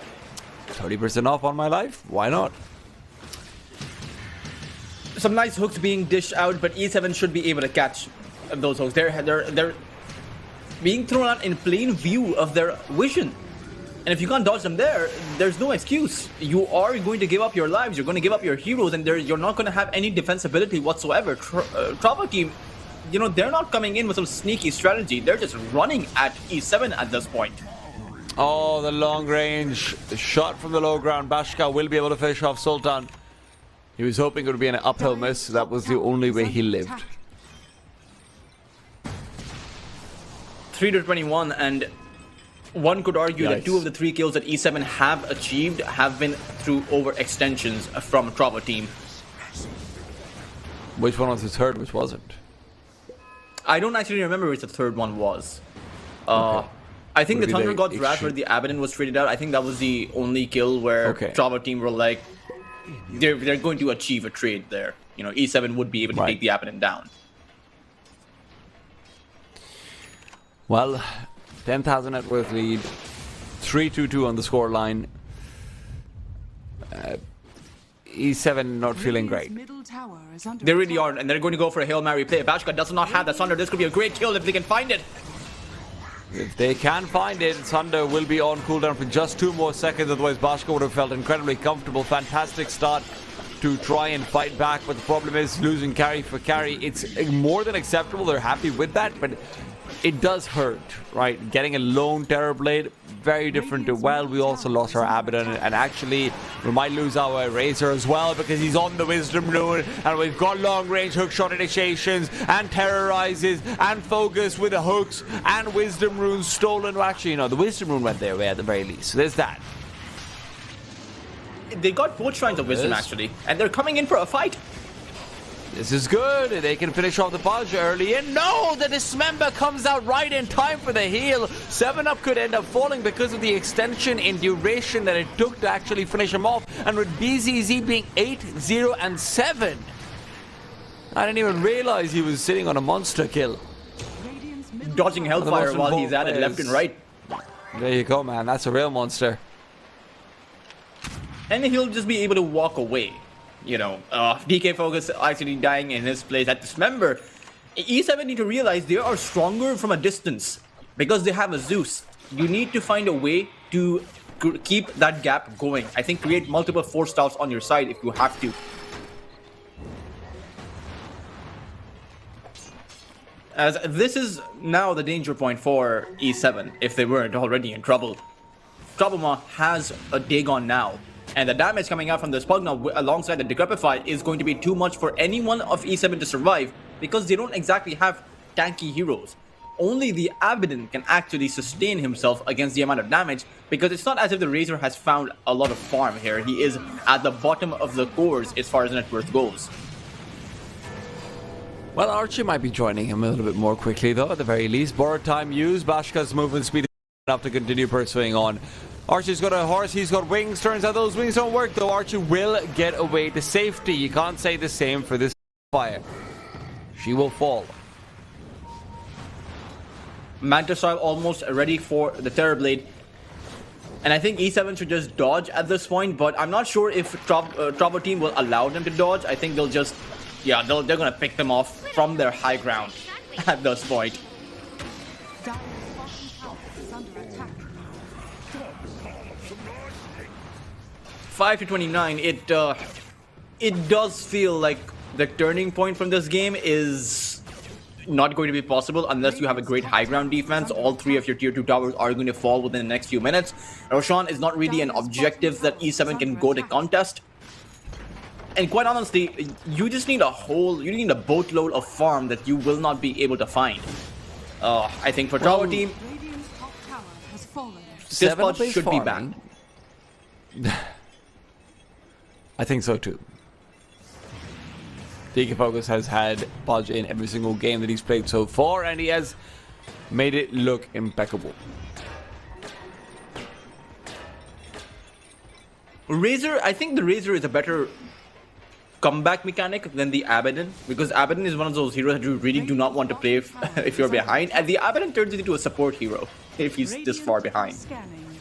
30% off on my life? Why not? Some nice hooks being dished out, but E7 should be able to catch those hooks. They're being thrown out in plain view of their vision. And if you can't dodge them there, there's no excuse. You are going to give up your lives, you're going to give up your heroes, and you're not going to have any defensibility whatsoever. TpaBoTeam, you know, they're not coming in with some sneaky strategy. They're just running at E7 at this point. Oh, the long range shot from the low ground. Bashka will be able to finish off Sultan. He was hoping it would be an uphill miss. That was the only way he lived. 3 to 21, and one could argue that 2 of the 3 kills that E7 have achieved have been through overextensions from TpaBoTeam. Which one was the third? Which wasn't? I don't actually remember which the third one was. Okay. I think the Thunder God's Wrath where the Abaddon was traded out, I think that was the only kill where TpaBoTeam were like, they're going to achieve a trade there. You know, E7 would be able to take the Abaddon down. Well, 10,000 net worth lead, 3-2-2 on the score line. E7 not feeling great. They really are, and they're going to go for a Hail Mary play. Bashka does not have the Sunder. This could be a great kill if they can find it. If they can find it, Sunder will be on cooldown for just 2 more seconds. Otherwise, Bashka would have felt incredibly comfortable. Fantastic start to try and fight back. But the problem is losing carry for carry. It's more than acceptable. They're happy with that, but it does hurt, right? Getting a lone Terror Blade, very different to, well, we also lost our Abaddon, and actually we might lose our Eraser as well because he's on the Wisdom Rune, and we've got long range hookshot initiations and Terrorizes and Focus with the hooks and Wisdom Rune stolen. Well, actually, you know, the Wisdom Rune went their way at the very least, so there's that. They got both shrines of wisdom actually, and they're coming in for a fight. This is good. They can finish off the Podge early. And no, the Dismember comes out right in time for the heal. 7UP could end up falling because of the extension in duration that it took to actually finish him off. And with BZZ being 8-0 and 7, I didn't even realize he was sitting on a monster kill. Dodging Hellfire while he's at it left and right. There you go, man. That's a real monster. And he'll just be able to walk away. You know, DK Focus actually dying in his place at Dismember. E7 need to realize they are stronger from a distance because they have a Zeus. You need to find a way to keep that gap going. I think create multiple force stops on your side if you have to. As this is now the danger point for E7 if they weren't already in trouble. TpaBoTeam has a Dagon now, and the damage coming out from the Spugna alongside the Decrepify is going to be too much for anyone of E7 to survive because they don't exactly have tanky heroes. Only the Abaddon can actually sustain himself against the amount of damage because it's not as if the Razor has found a lot of farm here. He is at the bottom of the cores as far as net worth goes. Well, Archie might be joining him a little bit more quickly, though, at the very least. Borrowed time used. Bashka's movement speed enough to continue pursuing on. Archie's got a horse, he's got wings. Turns out those wings don't work, though. Archie will get away to safety. You can't say the same for this fire. She will fall. Mantisar almost ready for the Terrorblade. And I think E7 should just dodge at this point, but I'm not sure if TpaBoTeam will allow them to dodge. I think they'll just... yeah, they're gonna pick them off from their high ground at this point. 5 to 29. It does feel like the turning point from this game is not going to be possible unless you have a great high ground defense. All three of your tier 2 towers are going to fall within the next few minutes. Roshan is not really an objective that E7 can go to contest. And quite honestly, you just need you need a boatload of farm that you will not be able to find. I think for TpaBoTeam, this part should be banned. I think so too. TpaBoTeam has had Podge in every single game that he's played so far, and he has made it look impeccable. Razor, I think the Razor is a better comeback mechanic than the Abaddon, because Abaddon is one of those heroes that you really do not want to play if you're behind, and the Abaddon turns into a support hero if he's this far behind.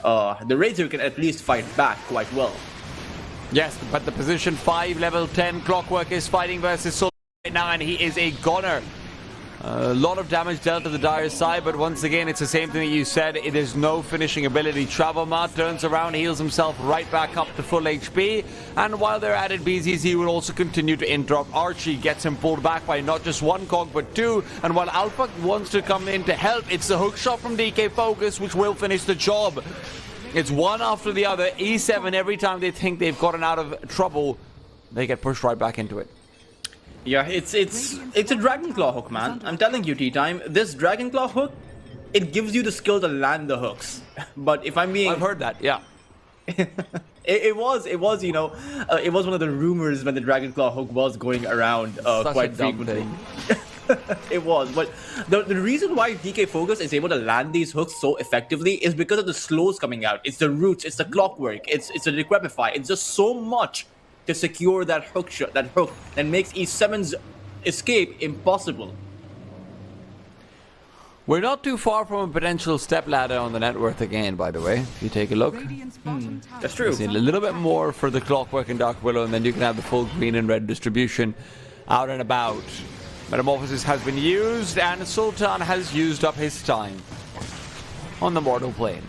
The Razor can at least fight back quite well. Yes, but the position 5 level 10 Clockwork is fighting versus Soul right now, and he is a goner. A lot of damage dealt to the Dire side, but once again, it's the same thing that you said. It is no finishing ability. TpaBoTeam turns around, heals himself right back up to full HP, and while they're at it, BZZ will also continue to interrupt. Archie gets him pulled back by not just one cog, but two, and while Alpha wants to come in to help, it's the hook shot from TpaBoTeam which will finish the job. It's one after the other. E7, every time they think they've gotten out of trouble, they get pushed right back into it. Yeah, it's a Dragonclaw hook, man. I'm telling you, T-Time, this Dragonclaw hook, it gives you the skill to land the hooks. But if I'm being... I've heard that, yeah. it was, you know, it was one of the rumors when the Dragonclaw hook was going around quite frequently. It was, but the reason why TpaBoTeam is able to land these hooks so effectively is because of the slows coming out. It's the roots, it's the clockwork, it's the Decrepify. It's just so much to secure that hook shot, that makes E7's escape impossible. We're not too far from a potential stepladder on the net worth again, by the way. If you take a look. That's true. A little bit more for the Clockwork and Dark Willow, and then you can have the full green and red distribution out and about. Metamorphosis has been used, and Sultan has used up his time on the mortal plane.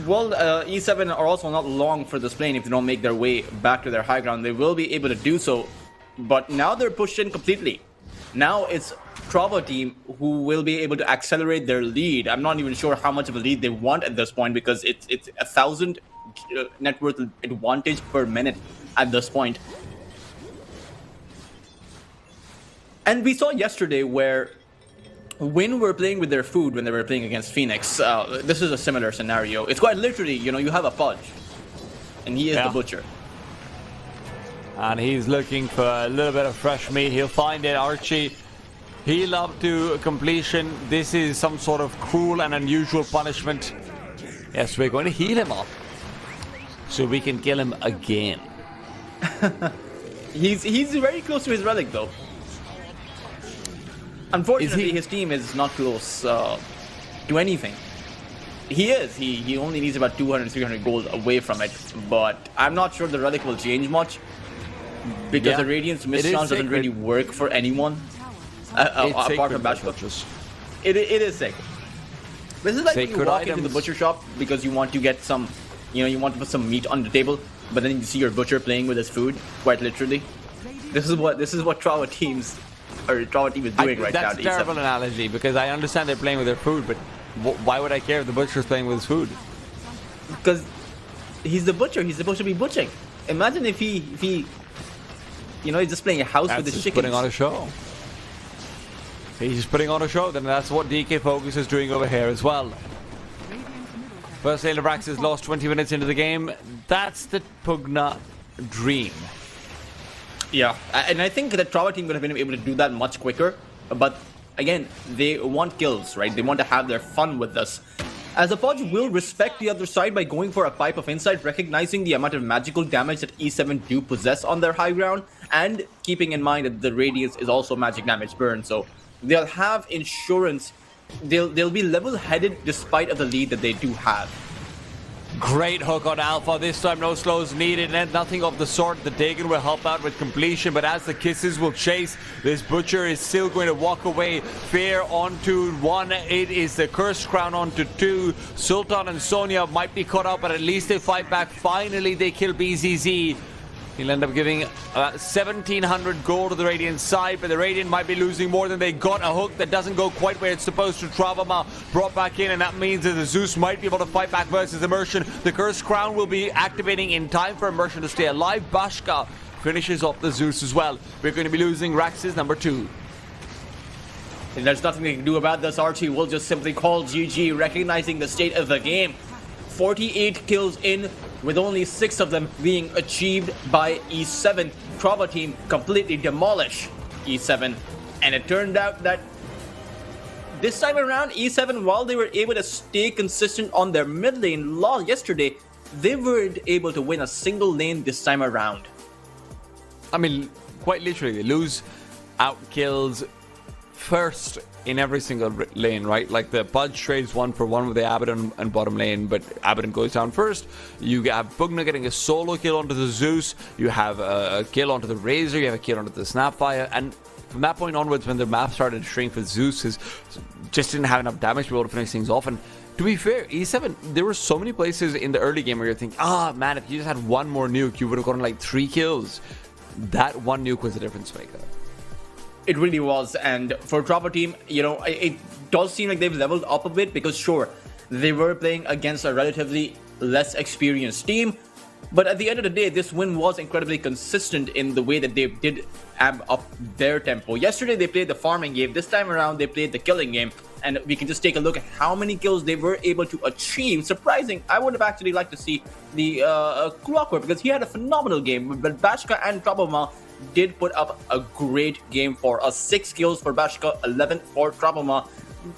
Well, E7 are also not long for this plane if they don't make their way back to their high ground. They will be able to do so, but now they're pushed in completely. Now it's TpaBoTeam who will be able to accelerate their lead. I'm not even sure how much of a lead they want at this point, because it's 1,000 net worth advantage per minute at this point. And we saw yesterday where when we're playing with their food, when they were playing against Phoenix, this is a similar scenario. It's quite literally, you know, you have a Podge, and he is the butcher. And he's looking for a little bit of fresh meat. He'll find it. Archie, heal up to completion. This is some sort of cruel and unusual punishment. Yes, we're going to heal him up so we can kill him again. He's very close to his relic, though. Unfortunately, his team is not close to anything. He is. He only needs about 200, 300 gold away from it. But I'm not sure the relic will change much, because the Radiant's Mist Chance doesn't really work for anyone. apart from Bashka. It is sick. This is like when you walk into the butcher shop because you want to get some, you want to put some meat on the table, but then you see your butcher playing with his food, quite literally. This is what TpaBoTeam is doing right now. That's a terrible analogy because I understand they're playing with their food, but why would I care if the butcher's playing with his food? Because he's the butcher. He's supposed to be butchering. Imagine if he he's just playing a house with his chickens. Putting on a show. He's just putting on a show, then that's what DK Focus is doing over here as well. First Sailor Brax has lost 20 minutes into the game. That's the Pugna dream. Yeah, and I think that TpaBoTeam would have been able to do that much quicker. But again, they want kills, right? They want to have their fun with this. As the Podge will respect the other side by going for a Pipe of Insight, recognizing the amount of magical damage that E7 do possess on their high ground, and keeping in mind that the Radiance is also magic damage burn. So they'll have insurance. They'll be level-headed despite of the lead that they do have. Great hook on Alpha. This time no slows needed, and nothing of the sort. The Dagon will help out with completion, but as the kisses will chase, this Butcher is still going to walk away. Fear onto 1. It is the Cursed Crown onto 2. Sultan and Sonia might be caught up, but at least they fight back. Finally, they kill BZZ. He'll end up giving 1,700 gold to the Radiant side, but the Radiant might be losing more than they got. A hook that doesn't go quite where it's supposed to. Travama brought back in, and that means that the Zeus might be able to fight back versus Immersion. The Cursed Crown will be activating in time for Immersion to stay alive. Bashka finishes off the Zeus as well. We're going to be losing Rax's number 2. And there's nothing they can do about this. Archie will just simply call GG, recognizing the state of the game. 48 kills in, with only 6 of them being achieved by E7. TpaBoTeam completely demolish E7. And it turned out that this time around, E7, while they were able to stay consistent on their mid lane yesterday, they weren't able to win a single lane this time around. I mean, quite literally, they lose out kills first in every single lane, right? Like the Pudge trades 1-for-1 with the Abaddon and bottom lane, but Abaddon goes down first. You have Pugna getting a solo kill onto the Zeus. You have a kill onto the Razor. You have a kill onto the Snapfire. And from that point onwards, when the map started to shrink for Zeus, just didn't have enough damage to be able to finish things off. And to be fair, E7, there were so many places in the early game where you're thinking, man, if you just had one more nuke, you would have gotten like 3 kills. That one nuke was a difference maker. It really was, and for TpaBoTeam, it does seem like they've leveled up a bit because sure, they were playing against a relatively less experienced team, but at the end of the day, this win was incredibly consistent in the way that they did amp up their tempo. Yesterday, they played the farming game. This time around, they played the killing game, and we can just take a look at how many kills they were able to achieve. Surprising, I would have actually liked to see the Clockwork because he had a phenomenal game, but Bashka and Travama did put up a great game for us. 6 kills for Bashka, 11 for Travama.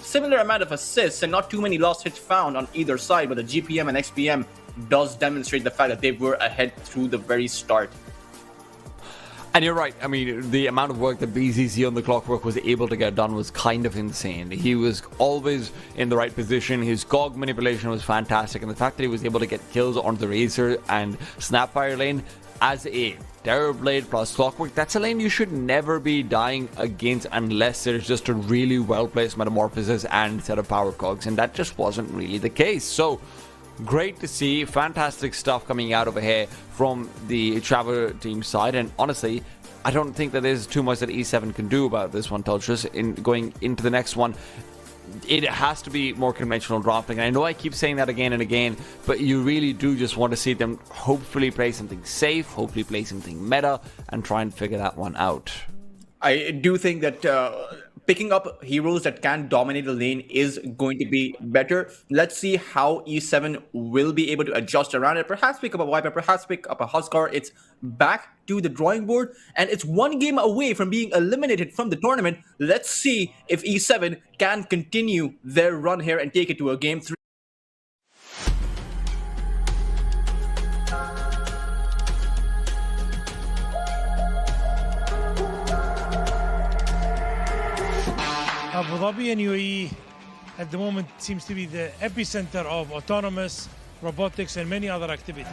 Similar amount of assists and not too many lost hits found on either side, but the GPM and XPM does demonstrate the fact that they were ahead through the very start. And you're right. I mean, the amount of work that BZZ on the Clockwork was able to get done was kind of insane. He was always in the right position. His GOG manipulation was fantastic. And the fact that he was able to get kills on the Razor and Snapfire lane as a Terrorblade plus Clockwork, that's a lane you should never be dying against unless there's just a really well-placed Metamorphosis and set of power cogs. And that just wasn't really the case. So, great to see. Fantastic stuff coming out over here from the TpaBoTeam side. And honestly, I don't think that there's too much that E7 can do about this one, Tultrus. In going into the next one, it has to be more conventional drafting. And I know I keep saying that again and again, but you really do just want to see them hopefully play something safe, hopefully play something meta, and try and figure that one out. I do think that picking up heroes that can dominate the lane is going to be better. Let's see how E7 will be able to adjust around it. Perhaps pick up a Viper, perhaps pick up a Huskar. It's back to the drawing board, and it's 1 game away from being eliminated from the tournament. Let's see if E7 can continue their run here and take it to a game 3. Abu Dhabi and UAE at the moment seems to be the epicenter of autonomous, robotics and many other activities.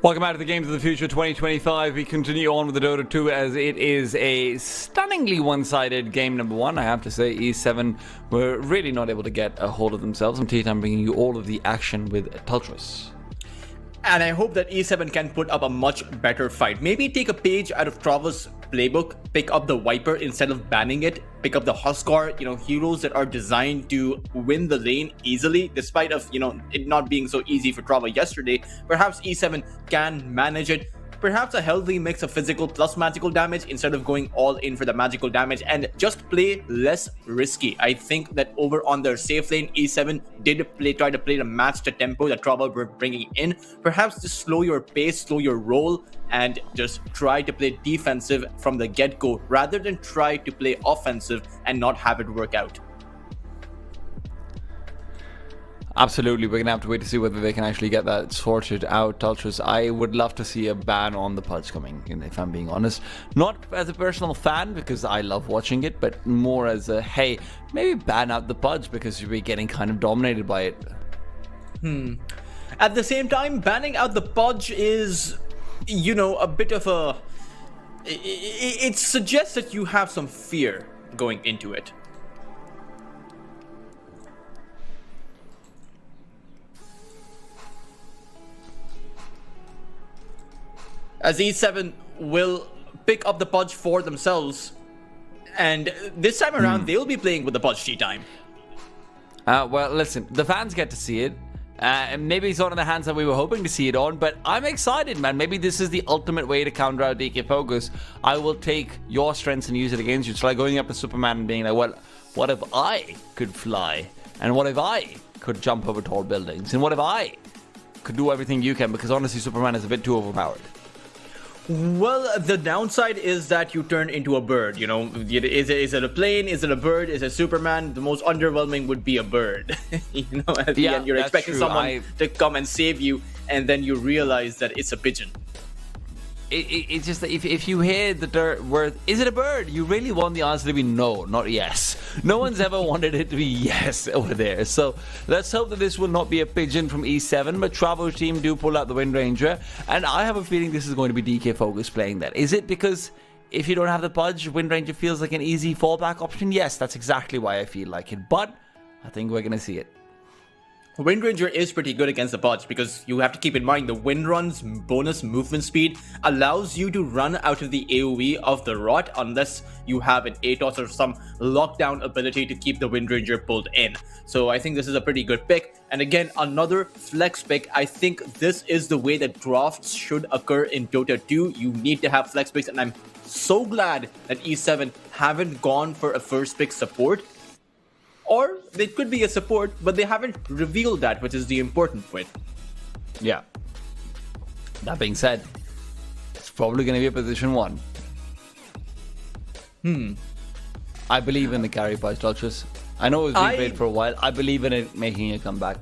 Welcome back to the Games of the Future 2025. We continue on with the Dota 2 as it is a stunningly one-sided game number one. I have to say, E7 were really not able to get a hold of themselves. I'm TpaBoTeam bringing you all of the action with Tultras. And I hope that E7 can put up a much better fight. Maybe take a page out of Trava's playbook, pick up the Viper instead of banning it, pick up the Huskar, heroes that are designed to win the lane easily, despite of, it not being so easy for Trava yesterday. Perhaps E7 can manage it. Perhaps a healthy mix of physical plus magical damage instead of going all in for the magical damage, and just play less risky. I think that over on their safe lane, E7 did try to play the match to tempo that Trava were bringing in. Perhaps just slow your pace, slow your roll, and just try to play defensive from the get-go rather than try to play offensive and not have it work out. Absolutely, we're going to have to wait to see whether they can actually get that sorted out. Tultras, I would love to see a ban on the Pudge coming, if I'm being honest. Not as a personal fan, because I love watching it, but more as a, hey, maybe ban out the Pudge because you'll be getting kind of dominated by it. At the same time, banning out the Pudge is, a bit of a... It suggests that you have some fear going into it. As E7 will pick up the Pudge for themselves, and this time around they'll be playing with the Pudge T-time. Well, listen, the fans get to see it. Maybe it's not in the hands that we were hoping to see it on, but I'm excited, man. Maybe this is the ultimate way to counter out DK Focus. I will take your strengths and use it against you. It's like going up to Superman and being like, well, what if I could fly? And what if I could jump over tall buildings? And what if I could do everything you can? Because honestly, Superman is a bit too overpowered. Well, the downside is that you turn into a bird, Is it a plane? Is it a bird? Is it Superman? The most underwhelming would be a bird. At the end, you're expecting someone to come and save you, and then you realize that it's a pigeon. It's just that if you hear the word, is it a bird? You really want the answer to be no, not yes. No one's ever wanted it to be yes over there. So let's hope that this will not be a pigeon from E7, but TpaBoTeam do pull out the Wind Ranger, and I have a feeling this is going to be DK Focus playing that. Is it because if you don't have the Pudge, Wind Ranger feels like an easy fallback option? Yes, that's exactly why I feel like it, but I think we're going to see it. Wind Ranger is pretty good against the Pudge because you have to keep in mind the Wind Run's bonus movement speed allows you to run out of the AoE of the Rot unless you have an ATOS or some lockdown ability to keep the Wind Ranger pulled in. So I think this is a pretty good pick. And again, another flex pick. I think this is the way that drafts should occur in Dota 2. You need to have flex picks, and I'm so glad that E7 haven't gone for a first pick support. Or they could be a support, but they haven't revealed that, which is the important point. Yeah. That being said, it's probably going to be a position 1. I believe in the carry by Tultras. I know it's been played for a while. I believe in it making a comeback.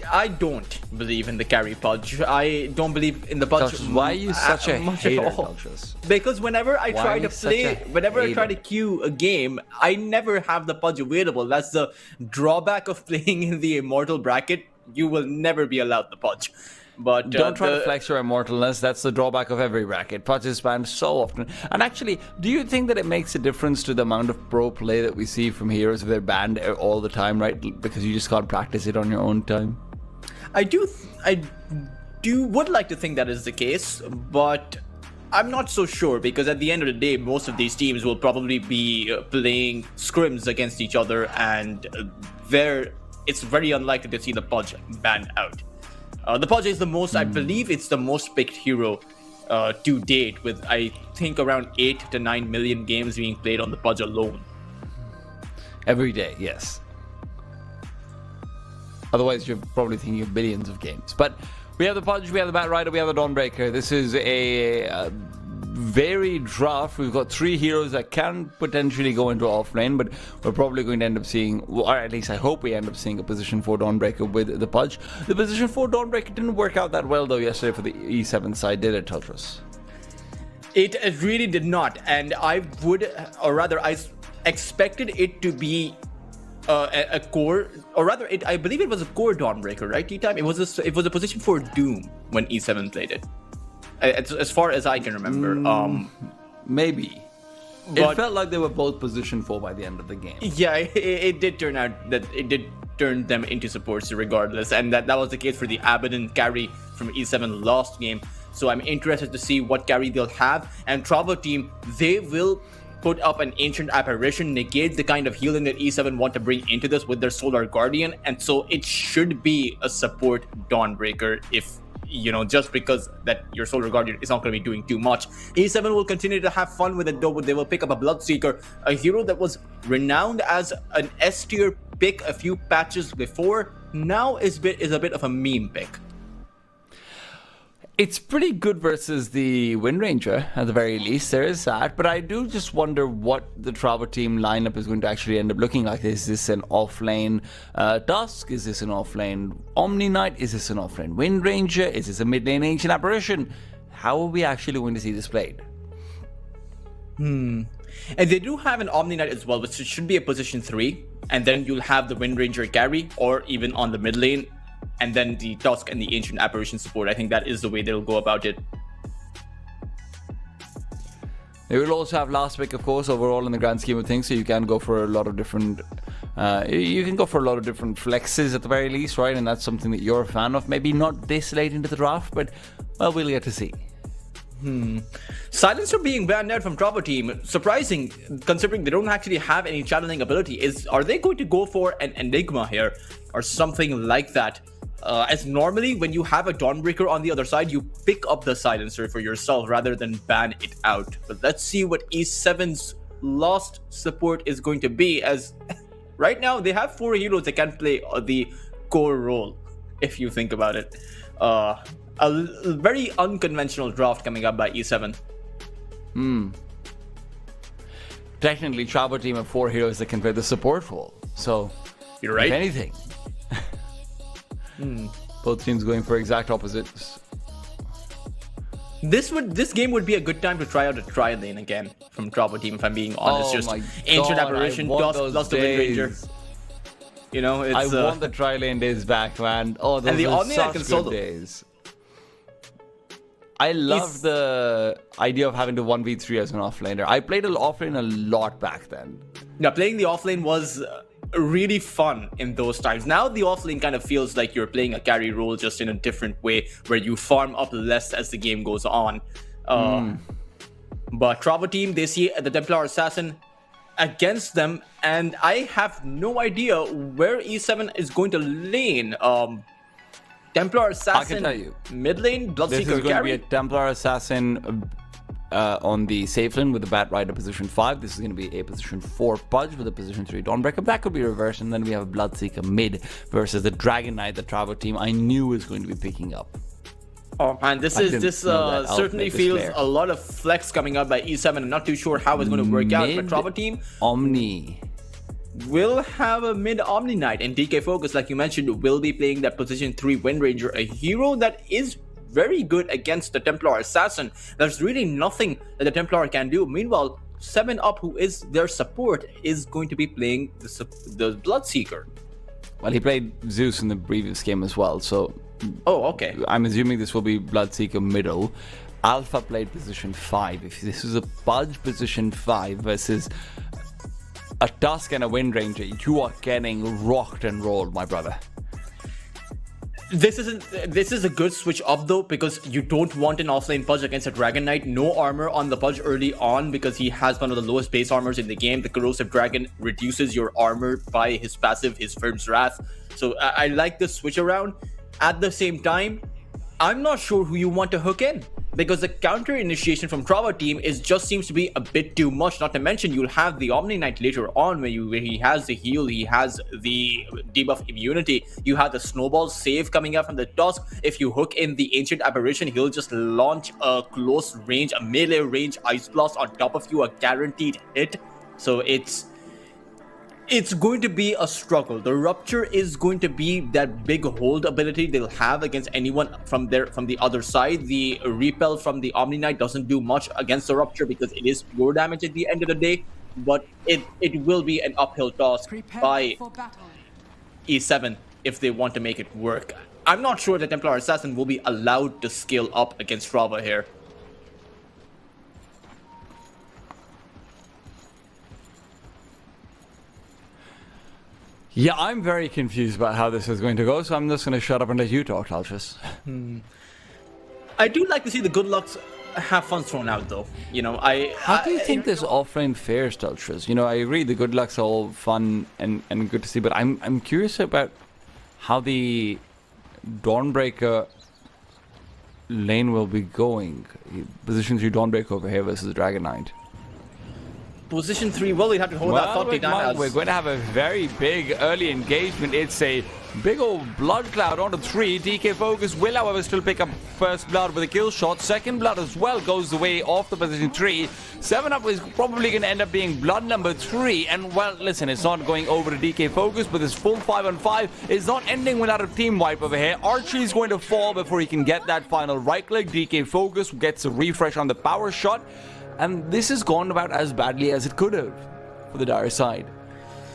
I don't believe in the carry Pudge. I don't believe in the Pudge. Tultras, why are you such a hater, Tultras? Because whenever I try to play, whenever I try to queue a game, I never have the Pudge available. That's the drawback of playing in the Immortal bracket. You will never be allowed the Pudge. But don't try to flex your immortalness. That's the drawback of every bracket. Pudge is spammed so often. And actually, do you think that it makes a difference to the amount of pro play that we see from heroes if they're banned all the time, right? Because you just can't practice it on your own time. I would like to think that is the case, but I'm not so sure, because at the end of the day, most of these teams will probably be playing scrims against each other, and it's very unlikely to see the Pudge banned out. The Pudge is the most, I believe it's the most picked hero to date, with I think around 8 to 9 million games being played on the Pudge alone. Every day, yes. Otherwise, you're probably thinking of billions of games. But we have the Pudge, we have the Bat Rider, we have the Dawnbreaker. This is a varied draft. We've got 3 heroes that can potentially go into offlane, but we're probably going to end up seeing, or at least I hope we end up seeing, a position 4 Dawnbreaker with the Pudge. The position 4 Dawnbreaker didn't work out that well, though, yesterday for the E7 side, did it, Teltras? It really did not, and I expected it to be a core, or rather, I believe it was a core Dawnbreaker, right? T-Time. It was a position 4 Doom when E7 played it, as far as I can remember. Maybe. It felt like they were both position 4 by the end of the game. Yeah, it did turn out that it did turn them into supports regardless, and that was the case for the Abaddon carry from E7 last game. So I'm interested to see what carry they'll have. And TpaBoTeam, they will put up an Ancient Apparition, negate the kind of healing that E7 want to bring into this with their Solar Guardian, and so it should be a support Dawnbreaker, if, you know, just because that your Solar Guardian is not going to be doing too much. E7 will continue to have fun with it, though. They will pick up a Bloodseeker, a hero that was renowned as an S tier pick a few patches before, now is a bit of a meme pick. It's pretty good versus the Wind Ranger, at the very least. There is that. But I do just wonder what the TpaBoTeam lineup is going to actually end up looking like. Is this an offlane Dusk? Is this an offlane Omni Knight? Is this an offlane Wind Ranger? Is this a mid lane Ancient Apparition? How are we actually going to see this played? And they do have an Omni Knight as well, which should be a position 3. And then you'll have the Wind Ranger carry, or even on the mid lane, and then the Tusk and the Ancient Apparition support. I think that is the way they'll go about it. They will also have last pick, of course, overall in the grand scheme of things, so you can go for a lot of different flexes at the very least, right? And that's something that you're a fan of. Maybe not this late into the draft, but, well, we'll get to see. Silencer being banned out from TpaBoTeam, surprising considering they don't actually have any channeling ability. Are they going to go for an Enigma here or something like that? As normally when you have a Dawnbreaker on the other side, you pick up the Silencer for yourself rather than ban it out. But let's see what E7's lost support is going to be, as right now they have 4 heroes that can play the core role, if you think about it. A very unconventional draft coming up by E7. Technically, TpaBoTeam have 4 heroes that can play the support role. So, you're right. If anything. Both teams going for exact opposites. This game would be a good time to try out a tri lane again from TpaBoTeam, if I'm being honest. Just Ancient Apparition plus the Wind Ranger. You know, it's, I want the tri lane days back, man. Oh, those are such good days. I love the idea of having to 1v3 as an offlaner. I played an offlane a lot back then. Yeah, playing the offlane was really fun in those times. Now the offlane kind of feels like you're playing a carry role, just in a different way, where you farm up less as the game goes on. But TpaBoTeam, they see the Templar Assassin against them, and I have no idea where E7 is going to lane. Templar Assassin, I can tell you, mid lane, Bloodseeker carry. This is going to be a Templar Assassin on the safe lane with the Bat Rider position 5. This is going to be a position 4 Pudge with a position 3 Dawnbreaker. That could be reversed, and then we have a Bloodseeker mid versus the Dragon Knight that TpaBoTeam I knew was going to be picking up. Oh man, this certainly feels a lot of flex coming out by E7. I'm not too sure how it's going to work out, but TpaBoTeam Omni will have a mid Omni Knight, and DK Focus, like you mentioned, will be playing that position 3 Wind Ranger, a hero that is very good against the Templar Assassin. There's really nothing that the Templar can do. Meanwhile, 7UP, who is their support, is going to be playing the Bloodseeker. Well, he played Zeus in the previous game as well, so... Oh, okay. I'm assuming this will be Bloodseeker middle. Alpha played position 5. If this is a Pudge position 5 versus a Tusk and a Wind Ranger, you are getting rocked and rolled, my brother. This is a good switch up though, because you don't want an offlane Pudge against a Dragon Knight. No armor on the Pudge early on because he has one of the lowest base armors in the game. The Corrosive Dragon reduces your armor by his passive, his Firm's Wrath. So I like this switch around. At the same time, I'm not sure who you want to hook in, because the counter initiation from TpaBoTeam just seems to be a bit too much. Not to mention you'll have the Omni Knight later on where he has the heal, he has the debuff immunity, you have the snowball save coming out from the Tusk. If you hook in the Ancient Aberration, he'll just launch a close range, a melee range Ice Blast on top of you, a guaranteed hit. So it's going to be a struggle. The Rupture is going to be that big hold ability they'll have against anyone from the other side. The Repel from the Omni Knight doesn't do much against the Rupture because it is pure damage at the end of the day, but it will be an uphill task by E7 if they want to make it work. I'm not sure the Templar Assassin will be allowed to scale up against Trava here. Yeah, I'm very confused about how this is going to go, so I'm just going to shut up and let you talk, Talchus. I do like to see the good lucks have fun thrown out, though. You know, How do you think this offlane fares, Talchus? You know, I agree the good lucks are all fun and good to see, but I'm curious about how the Dawnbreaker lane will be going. Position 3 Dawnbreaker over here versus Dragon Knight. Position 3, well, we have to hold that 40 down. We're going to have a very big early engagement. It's a big old blood cloud onto 3. TpaBoTeam will, however, still pick up first blood with a kill shot. Second blood as well goes the way off the position 3. 7-up is probably going to end up being blood number 3. And, well, listen, it's not going over to TpaBoTeam, but this full 5-on-5 is not ending without a team wipe over here. Archie is going to fall before he can get that final right click. TpaBoTeam gets a refresh on the power shot. And this has gone about as badly as it could have for the dire side.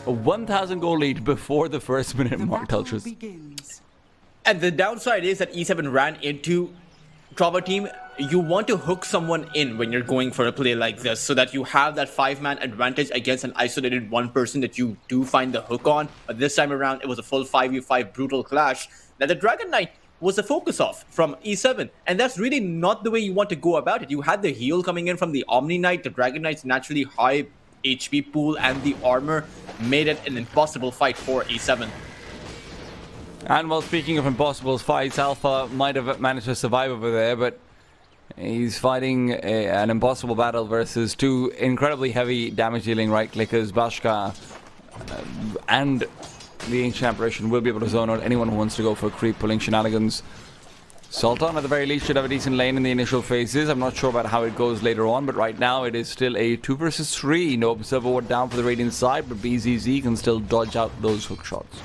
A 1,000 goal lead before the first minute mark, Talchus. And the downside is that E7 ran into TpaBoTeam. You want to hook someone in when you're going for a play like this, so that you have that 5-man advantage against an isolated one person that you do find the hook on. But this time around, it was a full 5v5 brutal clash that the Dragon Knight was the focus of from E7, and that's really not the way you want to go about it. You had the heal coming in from the Omni Knight. The Dragon Knight's naturally high HP pool and the armor made it an impossible fight for E7. And well, speaking of impossible fights, Alpha might have managed to survive over there, but he's fighting an impossible battle versus 2 incredibly heavy damage dealing right clickers, Bashka and the Ancient Apparition will be able to zone out anyone who wants to go for creep pulling shenanigans. Sultan at the very least should have a decent lane in the initial phases. I'm not sure about how it goes later on, but right now it is still a 2 versus 3. No Observer Ward down for the Radiant side, but BZZ can still dodge out those hook shots.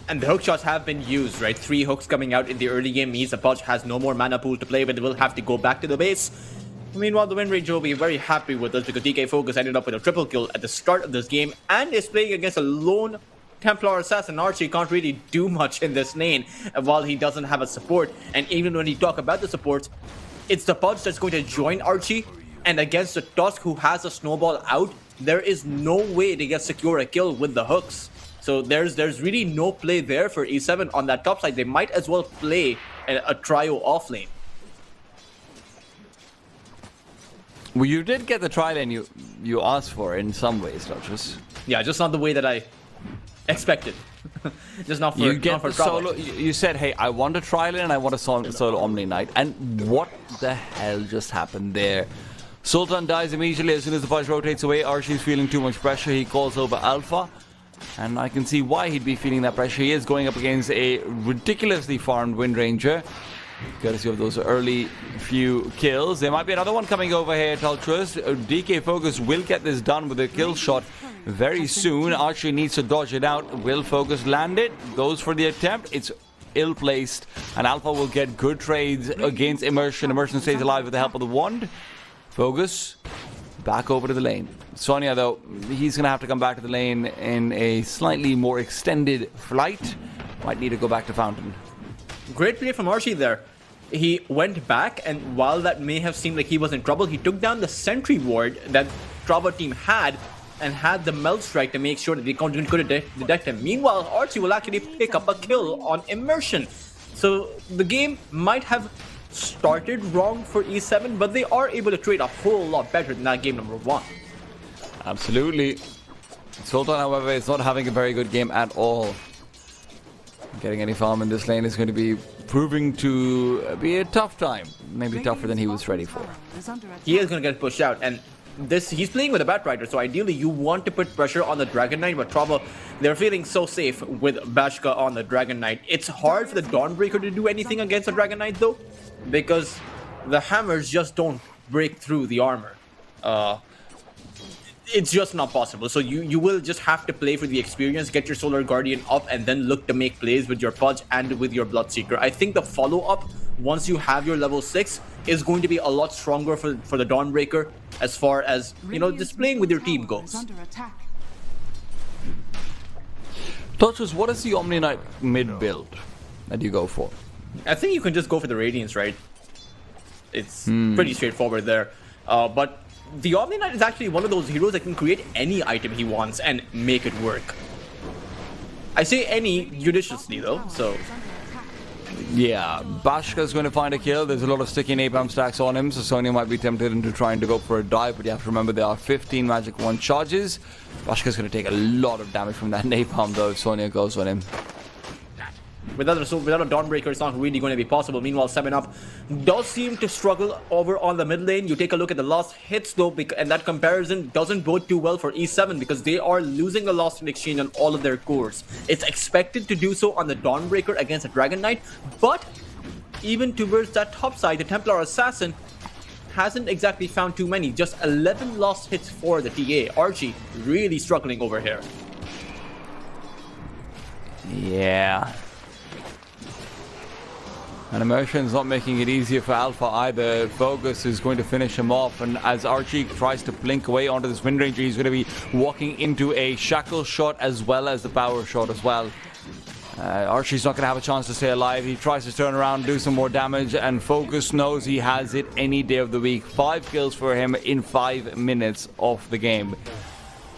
And the hook shots have been used, right? 3 hooks coming out in the early game means the Pudge has no more mana pool to play with. They will have to go back to the base. Meanwhile, the win rate will be very happy with us because TpaBoTeam ended up with a triple kill at the start of this game and is playing against a lone Templar Assassin. Archie can't really do much in this lane while he doesn't have a support. And even when you talk about the support, it's the Pudge that's going to join Archie, and against the Tusk who has a snowball out, there is no way to secure a kill with the hooks. So there's really no play there for E7 on that top side. They might as well play a trio off lane. Well, you did get the tri lane you asked for in some ways, Talchus. Yeah, just not the way that I expected. Just not for, you get not for the solo. You said, hey, I want a tri lane and I want a solo Omni Knight. And what the hell just happened there? Sultan dies immediately as soon as the Pudge rotates away. Archie's feeling too much pressure. He calls over Alpha. And I can see why he'd be feeling that pressure. He is going up against a ridiculously farmed Wind Ranger, courtesy of those early few kills. There might be another one coming over here, Talchus. TpaBoTeam will get this done with a kill shot very soon. Archie needs to dodge it out. Will Focus land it? Goes for the attempt. It's ill-placed. And Alpha will get good trades against Immersion. Immersion stays alive with the help of the wand. Focus back over to the lane. Sonya, though, he's going to have to come back to the lane in a slightly more extended flight. Might need to go back to Fountain. Great play from Archie there. He went back, and while that may have seemed like he was in trouble, he took down the sentry ward that TpaBoTeam had and had the melt strike to make sure that they couldn't detect him. Meanwhile, Archie will actually pick up a kill on immersion. So the game might have started wrong for E7, but they are able to trade a whole lot better than that game number 1. Absolutely. Sultan, however, is not having a very good game at all. Getting any farm in this lane is going to be proving to be a tough time. Maybe tougher than he was ready for. He is going to get pushed out, and he's playing with a Batrider, so ideally you want to put pressure on the Dragon Knight, but trouble, they're feeling so safe with Bashka on the Dragon Knight. It's hard for the Dawnbreaker to do anything against the Dragon Knight though, because the hammers just don't break through the armor. It's just not possible. So you will just have to play for the experience, get your Solar Guardian up, and then look to make plays with your Pudge and with your Bloodseeker. I think the follow-up, once you have your level 6, is going to be a lot stronger for the Dawnbreaker as far as, you know, just playing with your team goes. Touches, what is the Omni Knight mid build that you go for? I think you can just go for the Radiance, right? It's pretty straightforward there. But the Omni Knight is actually one of those heroes that can create any item he wants and make it work. I say any judiciously though, so... Yeah, Bashka's going to find a kill. There's a lot of sticky napalm stacks on him, so Sonya might be tempted into trying to go for a dive, but you have to remember there are 15 Magic Wand charges. Bashka's going to take a lot of damage from that napalm though if Sonya goes on him. Without a Dawnbreaker, it's not really going to be possible. Meanwhile, 7UP does seem to struggle over on the mid lane. You take a look at the last hits though, and that comparison doesn't bode too well for E7 because they are losing a Lost in Exchange on all of their cores. It's expected to do so on the Dawnbreaker against a Dragon Knight, but even towards that top side, the Templar Assassin hasn't exactly found too many. Just 11 lost hits for the TA. Archie really struggling over here. Yeah. And Immersion's not making it easier for Alpha either. Focus is going to finish him off, and as Archie tries to blink away onto this Wind Ranger, he's going to be walking into a Shackle shot as well as the Power shot as well. Archie's not going to have a chance to stay alive. He tries to turn around, do some more damage, and Focus knows he has it any day of the week. 5 kills for him in 5 minutes of the game.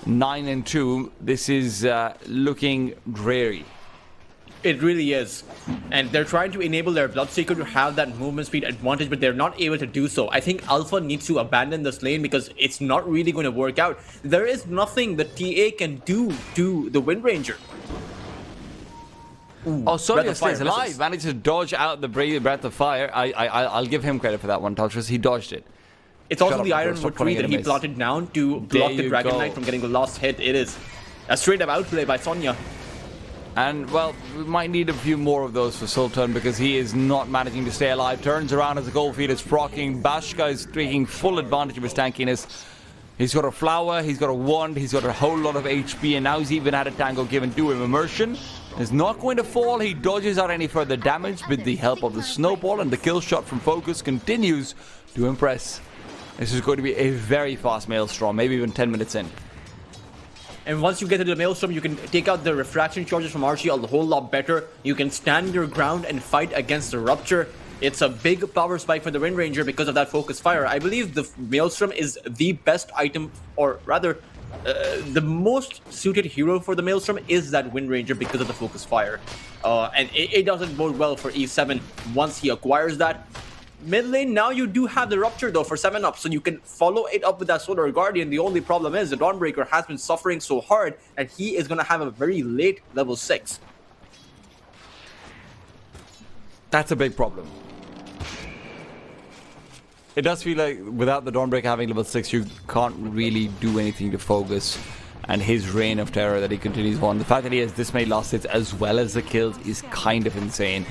9-2. This is looking dreary. It really is. And they're trying to enable their Bloodseeker to have that movement speed advantage, but they're not able to do so. I think Alpha needs to abandon this lane because it's not really going to work out. There is nothing the TA can do to the Wind Ranger. Ooh, oh, Sonya stays alive. Managed to dodge out the Breath of Fire. I'll give him credit for that one, Touches. He dodged it. It's also the Ironwood tree that he plotted down to block the Dragon Knight from getting the last hit. It is a straight up outplay by Sonya. And, well, we might need a few more of those for Sultan because he is not managing to stay alive. Turns around as the gold feed is proccing. Bashka is taking full advantage of his tankiness. He's got a flower, he's got a wand, he's got a whole lot of HP, and now he's even had a tango given to him. Immersion is not going to fall. He dodges out any further damage with the help of the snowball, and the kill shot from Focus continues to impress. This is going to be a very fast Maelstrom, maybe even 10 minutes in. And once you get to the Maelstrom, you can take out the refraction charges from Archie a whole lot better. You can stand your ground and fight against the Rupture. It's a big power spike for the Wind Ranger because of that focus fire. I believe the Maelstrom is the best item, or rather, the most suited hero for the Maelstrom is that Wind Ranger because of the focus fire. And it doesn't bode well for E7 once he acquires that. Mid lane, now you do have the Rupture though for 7UP, so you can follow it up with that Solar Guardian. The only problem is the Dawnbreaker has been suffering so hard and he is going to have a very late level 6. That's a big problem. It does feel like without the Dawnbreaker having level 6, you can't really do anything to Focus. And his reign of terror that he continues on. The fact that he has this many last hits as well as the kills is kind of insane.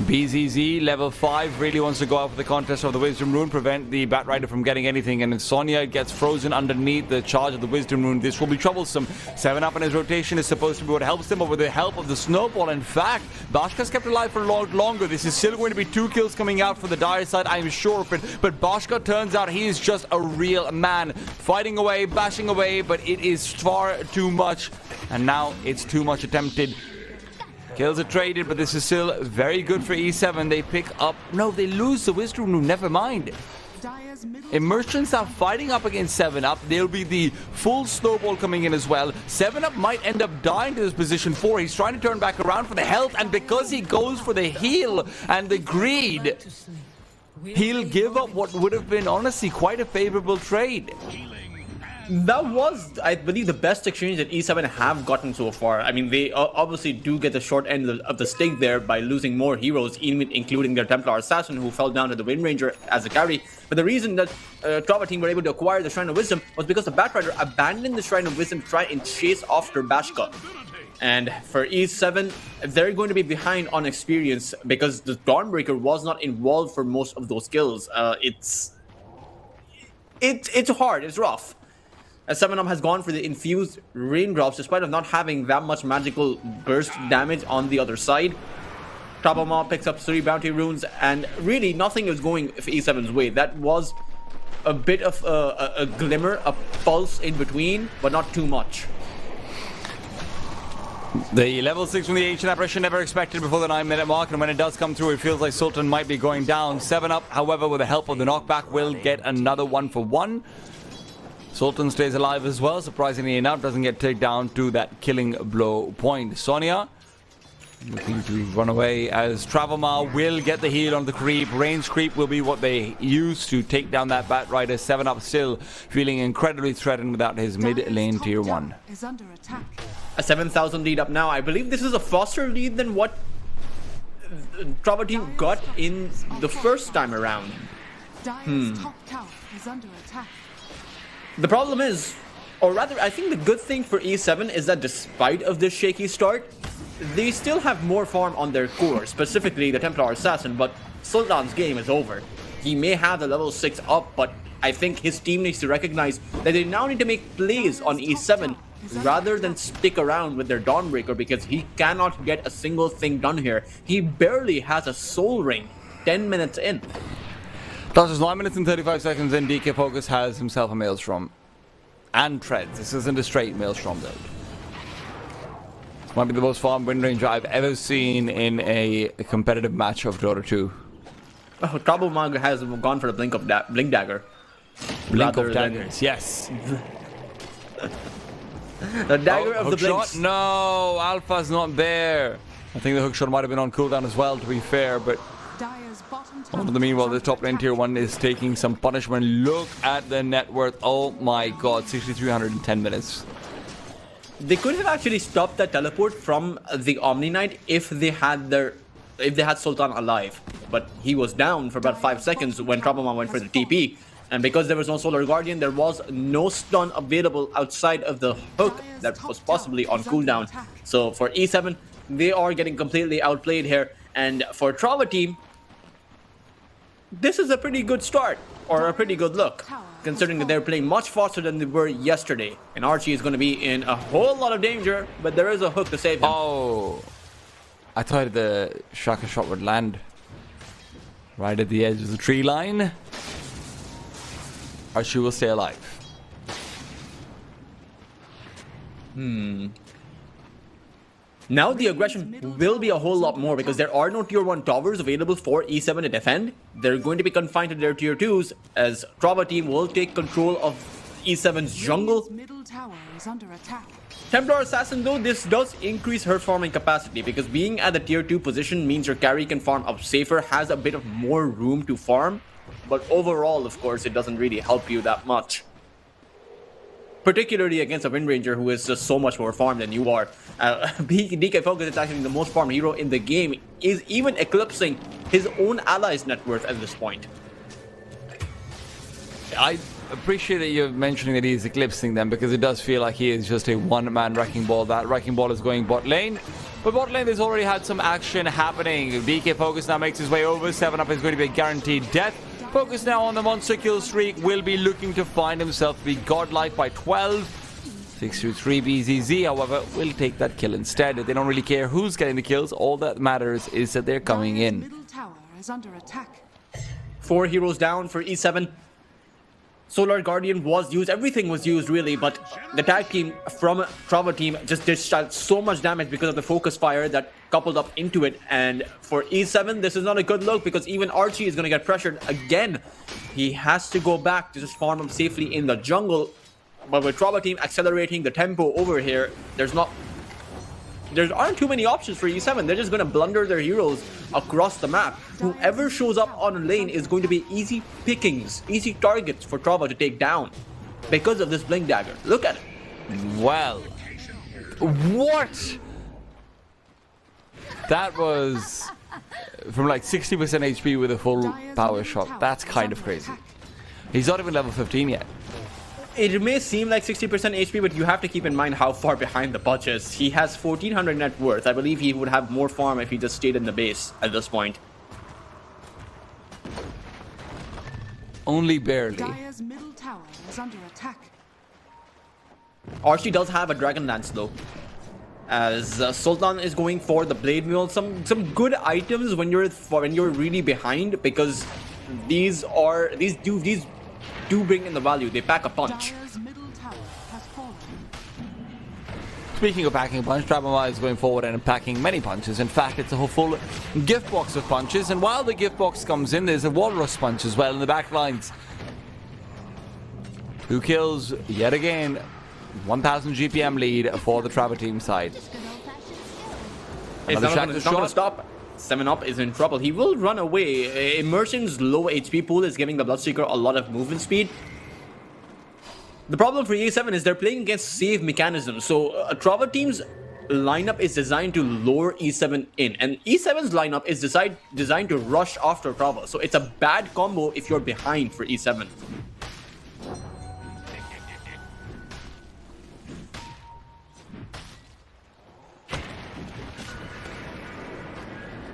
BZZ level 5 really wants to go out for the contest of the Wisdom Rune, prevent the Batrider from getting anything, and if Sonya gets frozen underneath the charge of the Wisdom Rune, this will be troublesome. 7UP in his rotation is supposed to be what helps him, but with the help of the Snowball, in fact, Bashka's kept alive for a lot longer. This is still going to be 2 kills coming out for the dire side, I'm sure of it, but Bashka turns out he is just a real man, fighting away, bashing away, but it is far too much, and now it's too much attempted. Kills are traded, but this is still very good for E7. They pick up... No, they lose the Wisdom Rune. Never mind. Immersions are fighting up against 7UP. There'll be the full snowball coming in as well. 7UP might end up dying to this position 4. He's trying to turn back around for the health, and because he goes for the heal and the greed, he'll give up what would have been honestly quite a favorable trade. That was, I believe, the best exchange that E7 have gotten so far. I mean, they obviously do get the short end of the stick there by losing more heroes, even including their Templar Assassin, who fell down to the Wind Ranger as a carry. But the reason that TpaBoTeam were able to acquire the Shrine of Wisdom was because the Batrider abandoned the Shrine of Wisdom to try and chase after Bashka. And for E7, they're going to be behind on experience because the Dawnbreaker was not involved for most of those kills. It's hard, it's rough. As 7UP has gone for the infused raindrops despite of not having that much magical burst damage on the other side. TpaBoTeam picks up 3 bounty runes, and really nothing is going E7's way. That was a bit of a glimmer, a pulse in between, but not too much. The level 6 from the ancient apparition never expected before the 9-minute mark, and when it does come through, it feels like Sultan might be going down. 7UP, however, with the help of the knockback, will get another 1-for-1. Sultan stays alive as well, surprisingly enough, doesn't get taken down to that killing blow point. Sonia looking to run away as TpaBoTeam will get the heal on the creep. Range creep will be what they use to take down that Batrider. 7UP still feeling incredibly threatened without his mid lane tier 1. A 7,000 lead up now. I believe this is a faster lead than what TpaBoTeam got in the first time around. The problem is, or rather, I think the good thing for E7 is that despite of this shaky start, they still have more farm on their core, specifically the Templar Assassin, but Sultan's game is over. He may have the level 6 up, but I think his team needs to recognize that they now need to make plays on E7 rather than stick around with their Dawnbreaker, because he cannot get a single thing done here. He barely has a soul ring 10 minutes in. That was 9 minutes and 35 seconds in. DK Focus has himself a Maelstrom. And treads. This isn't a straight Maelstrom build. This might be the most farmed Wind Ranger I've ever seen in a competitive match of Dota 2. Oh, TpaBoTeam has gone for the Blink Dagger. Blink of Daggers, yes. The Dagger of the Blinks. Shot? No, Alpha's not there. I think the hook shot might have been on cooldown as well, to be fair, but in the meanwhile, the top lane tier 1 is taking some punishment. Look at the net worth. Oh my god, 6,310 minutes. They could have actually stopped that teleport from the Omni Knight if they had Sultan alive. But he was down for about 5 seconds when TpaBoTeam went for the TP. And because there was no Solar Guardian, there was no stun available outside of the hook that was possibly on cooldown. So for E7, they are getting completely outplayed here. And for TpaBoTeam, this is a pretty good start, or a pretty good look, considering that they're playing much faster than they were yesterday. And Archie is going to be in a whole lot of danger, but there is a hook to save him. Oh, I thought the Shaka shot would land right at the edge of the tree line. Archie will stay alive. Now the aggression will be a whole lot more because there are no tier 1 towers available for E7 to defend. They're going to be confined to their tier 2s as TpaBoTeam will take control of E7's jungle. Templar Assassin, though, this does increase her farming capacity because being at the tier 2 position means your carry can farm up safer, has a bit of more room to farm. But overall, of course, it doesn't really help you that much. Particularly against a Wind Ranger who is just so much more farmed than you are. DK Focus is actually the most farmed hero in the game, is even eclipsing his own allies' net worth at this point. I appreciate that you're mentioning that he's eclipsing them because it does feel like he is just a one-man Wrecking Ball. That Wrecking Ball is going bot lane. But bot lane has already had some action happening. DK Focus now makes his way over. 7UP is going to be a guaranteed death. Focus now on the monster kill streak, will be looking to find himself to be godlike by 12. 6-3 BZZ, however, will take that kill instead. They don't really care who's getting the kills. All that matters is that they're coming in. 4 heroes down for E7. Solar Guardian was used, everything was used really, but the tag team from TpaBoTeam just discharged so much damage because of the focus fire that coupled up into it. And for E7, this is not a good look because even Archie is going to get pressured again. He has to go back to just farm him safely in the jungle. But with TpaBoTeam accelerating the tempo over here, there aren't too many options for E7. They're just going to blunder their heroes across the map. Whoever shows up on a lane is going to be easy pickings, easy targets for Trava to take down because of this Blink Dagger. Look at it. Well, what? That was from like 60% HP with a full power shot. That's kind of crazy. He's not even level 15 yet. It may seem like 60% HP, but you have to keep in mind how far behind the Butch is. He has 1400 net worth. I believe he would have more farm if he just stayed in the base at this point. Only barely. Dire's middle tower is under attack. Archie does have a Dragon Lance though, as Sultan is going for the Blade Mule. Some good items when you're really behind, because these do bring in the value. They pack a punch. Dire's middle tower has fallen. Speaking of packing a punch, TpaBoTeam is going forward and packing many punches. In fact, it's a whole full gift box of punches. And while the gift box comes in, there's a Walrus punch as well in the back lines. 2 kills yet again. 1000 GPM lead for the TpaBoTeam side. It's not going to stop. 7up is in trouble. He will run away. Immersion's low HP pool is giving the Bloodseeker a lot of movement speed. The problem for E7 is they're playing against save mechanisms. So TpaBoTeam's lineup is designed to lure E7 in, and E7's lineup is designed to rush after Trava. So it's a bad combo if you're behind for E7.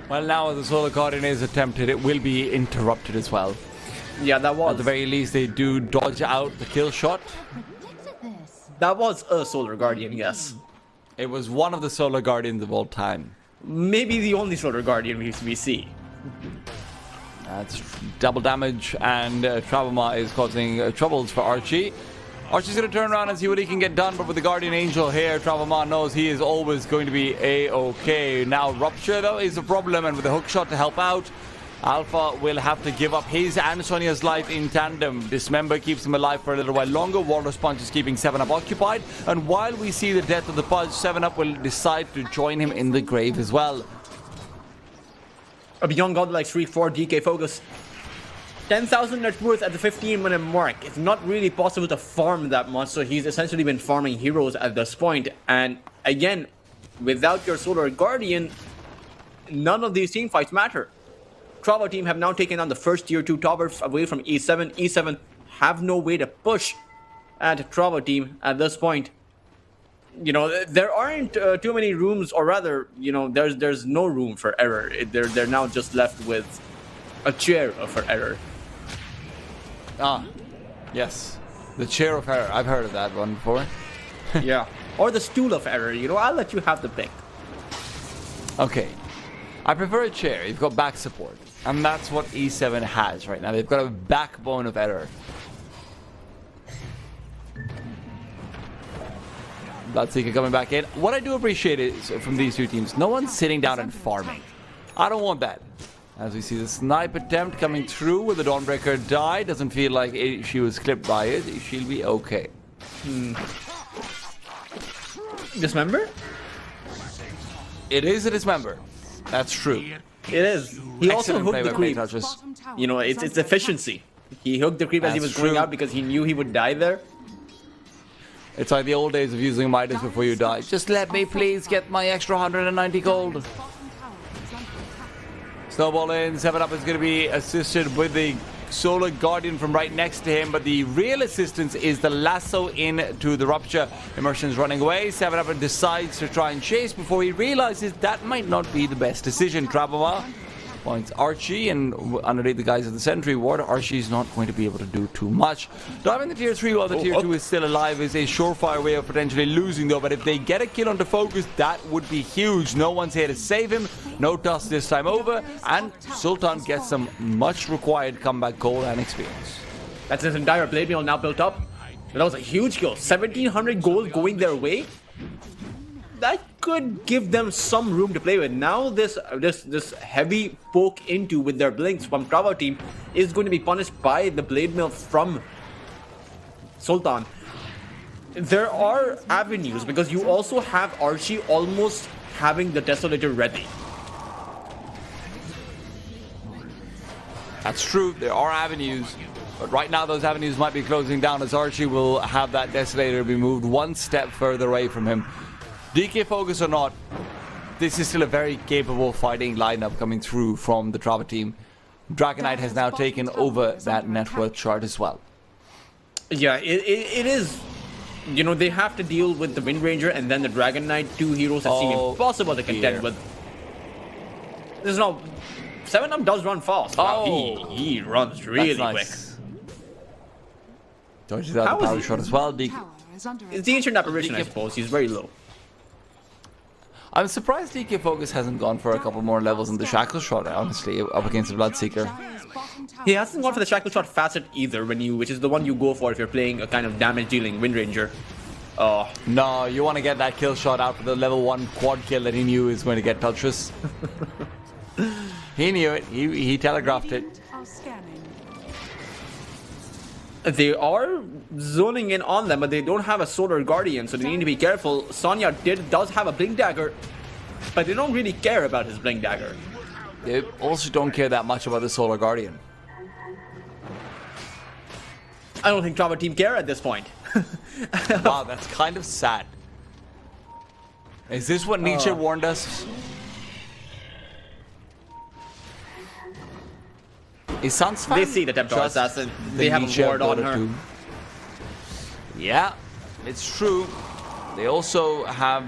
Well, now as the Solar Guardian is attempted, it will be interrupted as well. Yeah, that was. At the very least, they do dodge out the kill shot. That was a Solar Guardian, yes. It was one of the Solar Guardians of all time. Maybe the only Solar Guardian we see. That's double damage, and TpaBoTeam is causing troubles for Archie. Archie's going to turn around and see what he can get done, but with the Guardian Angel here, TpaBoTeam knows he is always going to be A-okay. Now, Rupture, though, is a problem, and with the hook shot to help out, Alpha will have to give up his and Sonya's life in tandem. Dismember keeps him alive for a little while longer. Walrus Punch is keeping 7up occupied, and while we see the death of the Pudge, 7up will decide to join him in the grave as well. A Beyond Godlike Streak for DK Focus. 10,000 net worth at the 15-minute mark. It's not really possible to farm that much, so he's essentially been farming heroes at this point. And again, without your Solar Guardian, none of these team fights matter. TpaBoTeam have now taken on the first tier 2 towers away from E7. E7 have no way to push at TpaBoTeam at this point. You know, there aren't too many rooms, or rather, you know, there's no room for error. They're now just left with a chair for error. Ah, yes. The chair of error. I've heard of that one before. Yeah. Or the stool of error. You know, I'll let you have the pick. Okay. I prefer a chair. You've got back support. And that's what E7 has right now. They've got a backbone of error. Bloodseeker coming back in. What I do appreciate is from these two teams, no one's sitting down and farming. I don't want that. As we see the snipe attempt coming through with the Dawnbreaker die. Doesn't feel like she was clipped by it. She'll be okay. Dismember? It is a dismember. That's true. It is. He also hooked the creep. Touches. You know, it's efficiency. He hooked the creep as he was going out because he knew he would die there. It's like the old days of using Midas before you die. Just let me please get my extra 190 gold. Snowball in, 7up is going to be assisted with the Solar Guardian from right next to him, but the real assistance is the lasso in to the Rupture. Immersion's running away, 7up decides to try and chase before he realizes that might not be the best decision. TpaBoTeam points Archie, and underneath the guys of the Sentry Ward, Archie's not going to be able to do too much. Diving the tier 3 while the tier 2 is still alive is a surefire way of potentially losing though, but if they get a kill onto Focus, that would be huge. No one's here to save him, no dust this time over, and Sultan gets some much required comeback goal and experience. That's his entire blade mail now built up. That was a huge kill. 1,700 gold going their way. That could give them some room to play with. Now this heavy poke into with their blinks from TpaBoTeam is going to be punished by the blade mail from Sultan. There are avenues because you also have Archie almost having the Desolator ready. That's true, there are avenues, but right now those avenues might be closing down as Archie will have that Desolator be moved one step further away from him. DK focus or not, this is still a very capable fighting lineup coming through from the TpaBoTeam. Dragon Knight has now taken over that net worth chart as well. Yeah, it is. You know, they have to deal with the Wind Ranger and then the Dragon Knight, two heroes that seem impossible to contend with. There's no... 7-Up does run fast. Wow, he runs really quick. Dodges out the power shot as well. It's the ancient apparition, I suppose. He's very low. I'm surprised DK Focus hasn't gone for a couple more levels in the Shackle shot, honestly, up against the Bloodseeker. He hasn't gone for the Shackle shot facet either, which is the one you go for if you're playing a kind of damage-dealing Wind Ranger. No, you want to get that kill shot out for the level 1 quad kill that he knew was going to get Tultress. He knew it. He telegraphed it. They are zoning in on them, but they don't have a Solar Guardian, so they need to be careful. Sonya does have a Blink Dagger, but they don't really care about his Blink Dagger. They also don't care that much about the Solar Guardian. I don't think TpaBoTeam care at this point. Wow, that's kind of sad. Is this what Nietzsche warned us? Is Sans They see the Templar Assassin. They have a ward on her. Too. Yeah, it's true. They also have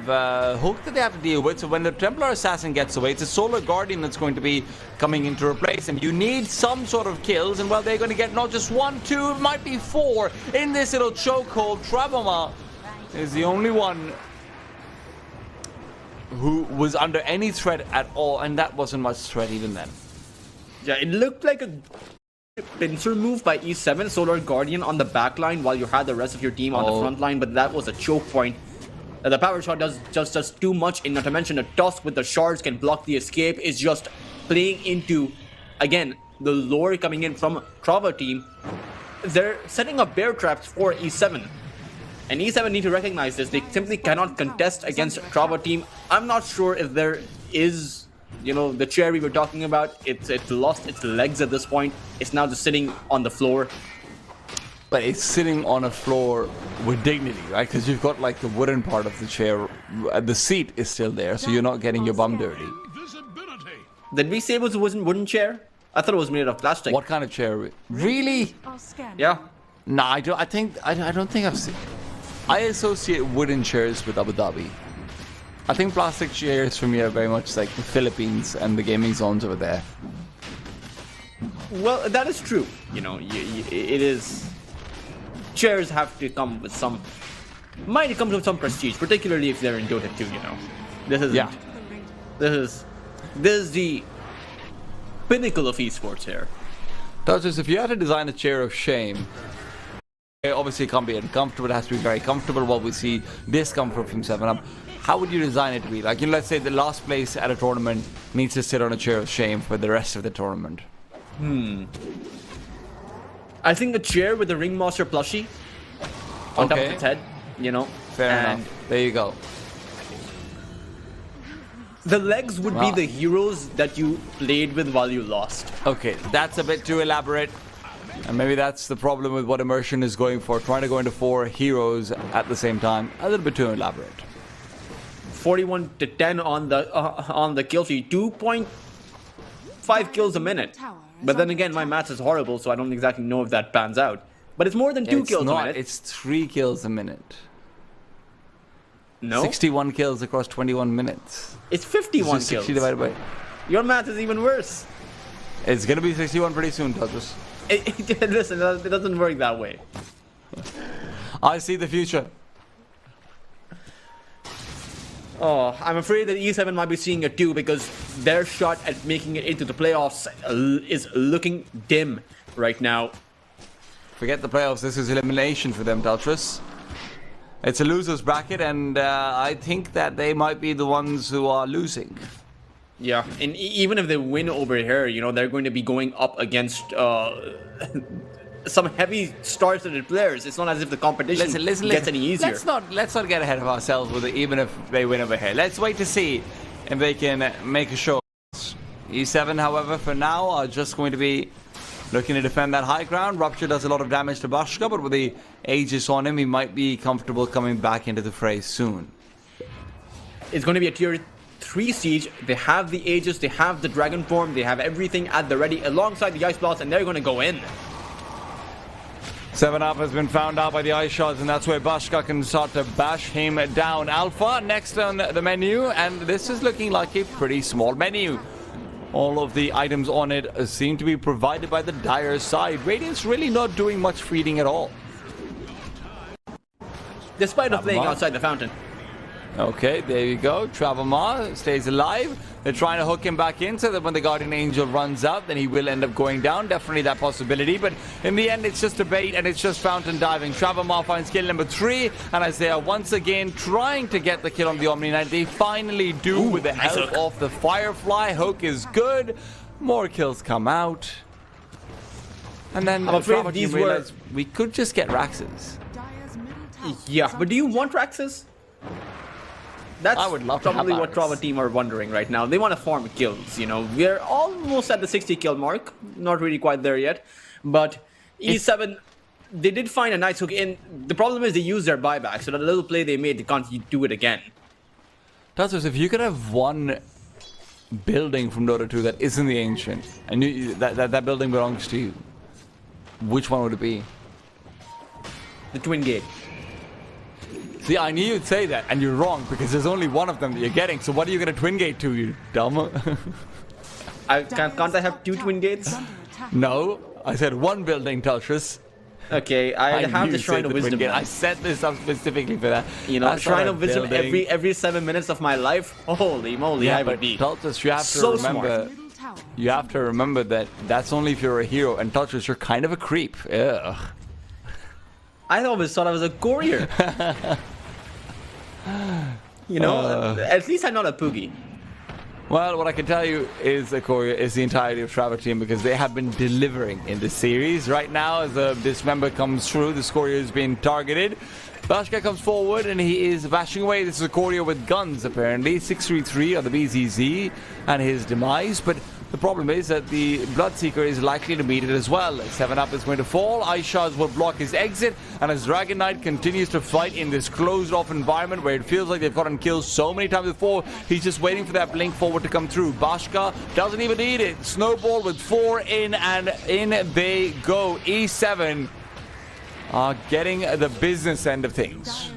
Hook that they have to deal with. So when the Templar Assassin gets away, it's a Solar Guardian that's going to be coming in to replace him. You need some sort of kills, and well, they're going to get not just 1, 2, it might be 4 in this little chokehold. Traboma is the only one who was under any threat at all, and that wasn't much threat even then. Yeah, it looked like a pincer move by E7, Solar Guardian on the back line while you had the rest of your team on the front line, but that was a choke point. The power shot does too much, and not to mention a Tusk with the shards can block the escape is just playing into, again, the lore coming in from TpaBoTeam. They're setting up bear traps for E7. And E7 need to recognize this. They simply cannot contest against TpaBoTeam. I'm not sure if there is, you know, the chair we were talking about. It's lost its legs at this point. It's now just sitting on the floor. But it's sitting on a floor with dignity, right? Because you've got like the wooden part of the chair. The seat is still there, so you're not getting your bum dirty. Did we say it was a wooden chair? I thought it was made of plastic. What kind of chair? Really? Yeah. No, I don't. I don't think I've seen. I associate wooden chairs with Abu Dhabi. I think plastic chairs for me are very much like the Philippines and the gaming zones over there. Well, that is true. You know, it is. Chairs have to come with some. Might come with some prestige, particularly if they're in Dota 2. You know, this is. Yeah. This is the pinnacle of esports here. Touches, if you had to design a chair of shame, it obviously can't be uncomfortable. It has to be very comfortable. While we see discomfort from 7-Up, how would you design it to be? Like, you know, let's say the last place at a tournament needs to sit on a chair of shame for the rest of the tournament. I think a chair with a Ringmaster plushie on top of its head, you know. Fair enough. There you go. The legs would be the heroes that you played with while you lost. Okay, that's a bit too elaborate. And maybe that's the problem with what Immersion is going for, trying to go into 4 heroes at the same time. A little bit too elaborate. 41 to 10 on the kill feed. 2.5 kills a minute. But then again, my maths is horrible, so I don't exactly know if that pans out. But it's more than 2 kills a minute. It's 3 kills a minute. No? 61 kills across 21 minutes. It's 51 kills. 60 divided by... Your math is even worse. It's gonna be 61 pretty soon, Douglas. Listen, it doesn't work that way. I see the future. Oh, I'm afraid that E7 might be seeing it too, because their shot at making it into the playoffs is looking dim right now. Forget the playoffs. This is elimination for them, Daltris. It's a loser's bracket, and I think that they might be the ones who are losing. Yeah, and even if they win over here, you know, they're going to be going up against some heavy star-studded players. It's not as if the competition gets any easier. Let's not get ahead of ourselves with it, even if they win over here. Let's wait to see if they can make a show. E7, however, for now, are just going to be looking to defend that high ground. Rupture does a lot of damage to Bashka, but with the Aegis on him, he might be comfortable coming back into the fray soon. It's going to be a tier 3 siege. They have the Aegis, they have the Dragon Form, they have everything at the ready alongside the Ice Blast, and they're going to go in. 7-Up has been found out by the Ice Shards, and that's where Bashka can start to bash him down. Alpha next on the menu, and this is looking like a pretty small menu. All of the items on it seem to be provided by the Dire side. Radiant's really not doing much feeding at all. Despite of playing outside the fountain. Okay, there you go. Travama stays alive. They're trying to hook him back in so that when the Guardian Angel runs out, then he will end up going down. Definitely that possibility. But in the end, it's just a bait and it's just fountain diving. Travama finds kill number 3. And as they are once again trying to get the kill on the Omni Knight, they finally do with the help of the Firefly. Hook is good. More kills come out. And then I'm afraid these were... we could just get Raxes. Yeah, but do you want Raxes? That's I would love probably to what TpaBoTeam are wondering right now. They want to farm kills, you know. We're almost at the 60 kill mark. Not really quite there yet. But E7, they did find a nice hook in. The problem is they use their buyback. So that little play they made, they can't do it again. Tasos, if you could have one building from Dota 2 that isn't the Ancient, and that building belongs to you, which one would it be? The Twin Gate. See, I knew you'd say that, and you're wrong, because there's only one of them that you're getting, so what are you going to Twin Gate to, you dumb? Can't I have 2 Twin Gates? No, I said one building, Teltris. Okay, I have the Shrine of Wisdom. I set this up specifically for that. You know, Shrine of Wisdom every 7 minutes of my life. Holy moly, yeah, I would be Teltris, you have to remember... You have to remember that that's only if you're a hero, and Teltris, you're kind of a creep. Ugh. I always thought I was a courier. You know, at least I'm not a Poogie. Well, what I can tell you is the courier is the entirety of TpaBoTeam, because they have been delivering in this series. Right now, as this member comes through, this courier is being targeted. Bashka comes forward and he is bashing away. This is a courier with guns, apparently. 633 on the BZZ and his demise. But the problem is that the Bloodseeker is likely to meet it as well. 7-Up is going to fall. Ice Shards will block his exit. And as Dragon Knight continues to fight in this closed-off environment where it feels like they've gotten kills so many times before, he's just waiting for that blink forward to come through. Bashka doesn't even need it. Snowball with 4 in, and in they go. E7 are getting the business end of things.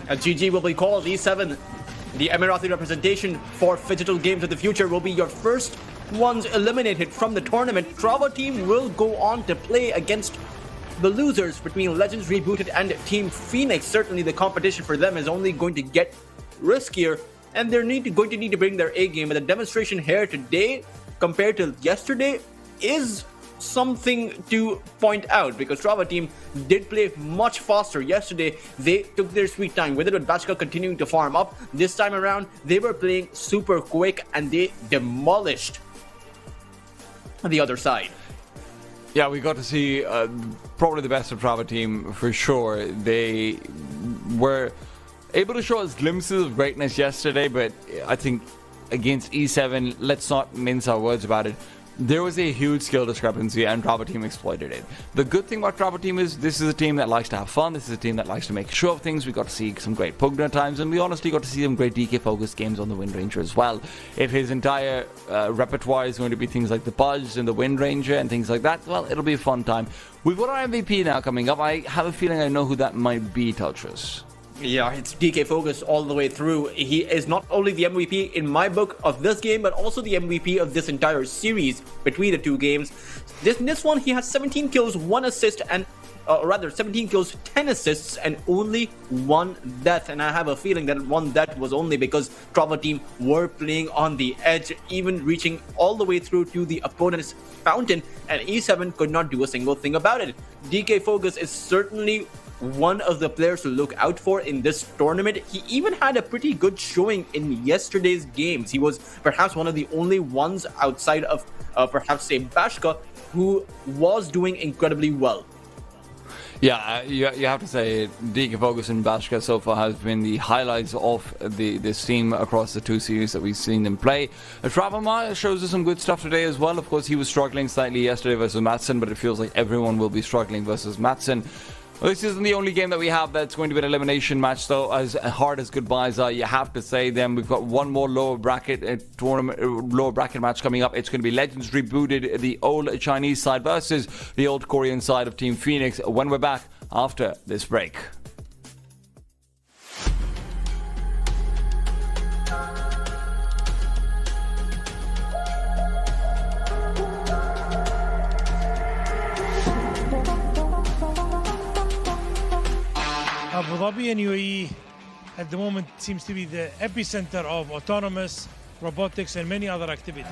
A GG will be called. E7, the Emirati representation for Phygital Games of the future, will be your first ones eliminated from the tournament. TpaBoTeam will go on to play against the losers between Legends Rebooted and Team Phoenix. Certainly the competition for them is only going to get riskier, and they're going to need to bring their A game. But the demonstration here today compared to yesterday is something to point out, because TpaBoTeam did play much faster yesterday. They took their sweet time with it, with Bashka continuing to farm up. This time around, they were playing super quick and they demolished the other side. Yeah, we got to see probably the best of TpaBoTeam for sure. They were able to show us glimpses of greatness yesterday, but I think against E7, let's not mince our words about it. There was a huge skill discrepancy, and TpaBoTeam exploited it. The good thing about TpaBoTeam is this is a team that likes to have fun. This is a team that likes to make show of things. We got to see some great Pugna times, and we honestly got to see some great DK-focused games on the Wind Ranger as well. If his entire repertoire is going to be things like the Pudge and the Wind Ranger and things like that, well, it'll be a fun time. We've got our MVP now coming up. I have a feeling I know who that might be, Teltris. Yeah, it's DK Focus all the way through. He is not only the MVP in my book of this game, but also the MVP of this entire series between the two games. This one, he has 17 kills, 1 assist, and 17 kills, 10 assists, and only 1 death. And I have a feeling that 1 death was only because TpaBoTeam were playing on the edge, even reaching all the way through to the opponent's fountain, and E7 could not do a single thing about it. DK Focus is certainly one of the players to look out for in this tournament. He even had a pretty good showing in yesterday's games. He was perhaps one of the only ones outside of perhaps say Bashka who was doing incredibly well. Yeah, you have to say DK Focus and Bashka so far has been the highlights of this team across the 2 series that we've seen them play. Travelmar shows us some good stuff today as well. Of course, he was struggling slightly yesterday versus Madsen, but it feels like everyone will be struggling versus Madsen. Well, this isn't the only game that we have that's going to be an elimination match, though. As hard as goodbyes are, you have to say them. We've got one more lower bracket tournament, lower bracket match coming up. It's going to be Legends Rebooted, the old Chinese side versus the old Korean side of Team Phoenix. When we're back after this break. Abu Dhabi and UAE at the moment seems to be the epicenter of autonomous, robotics, and many other activities.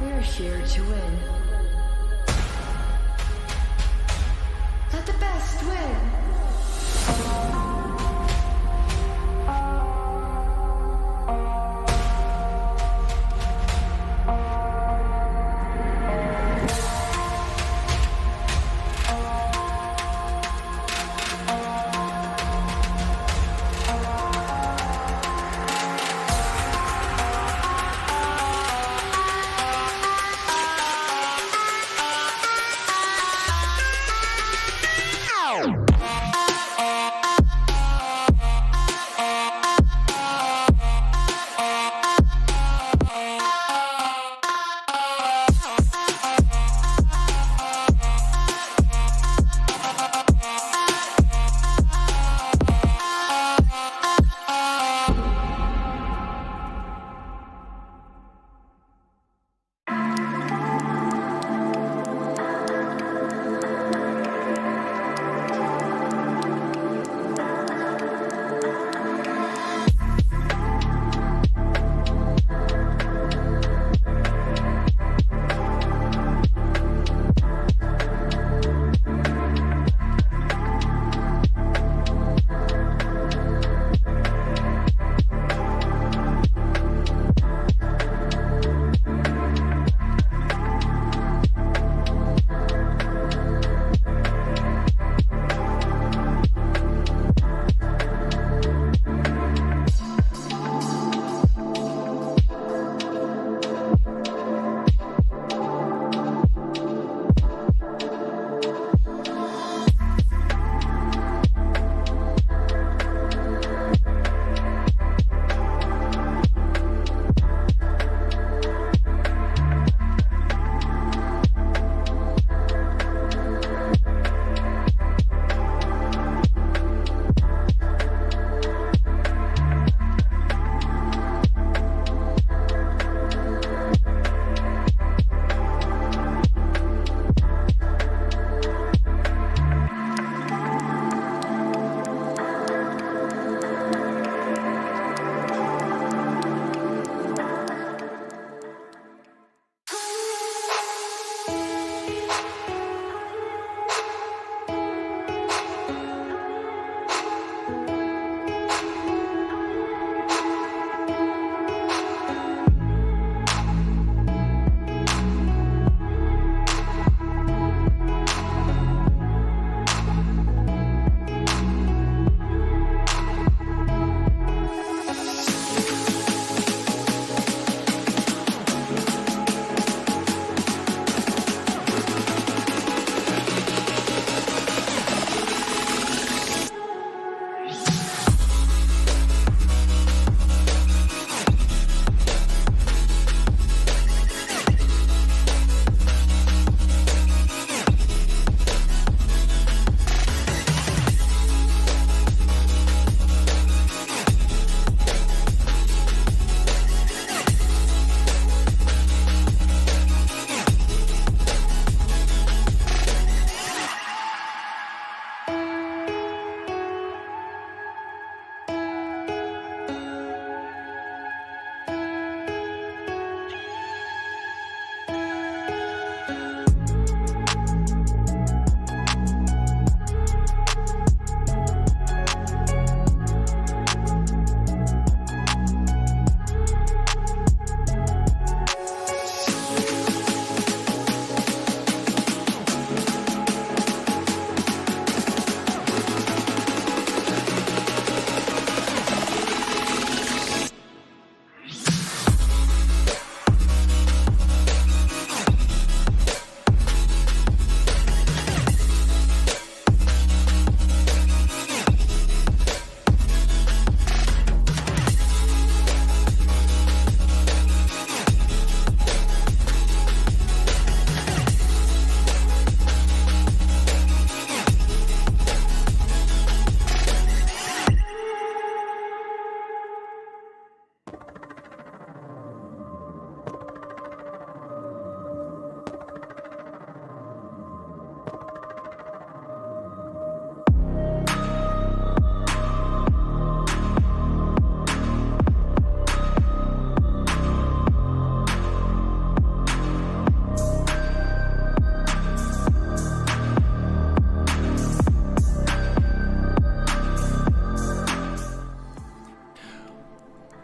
We're here to win. Let the best win.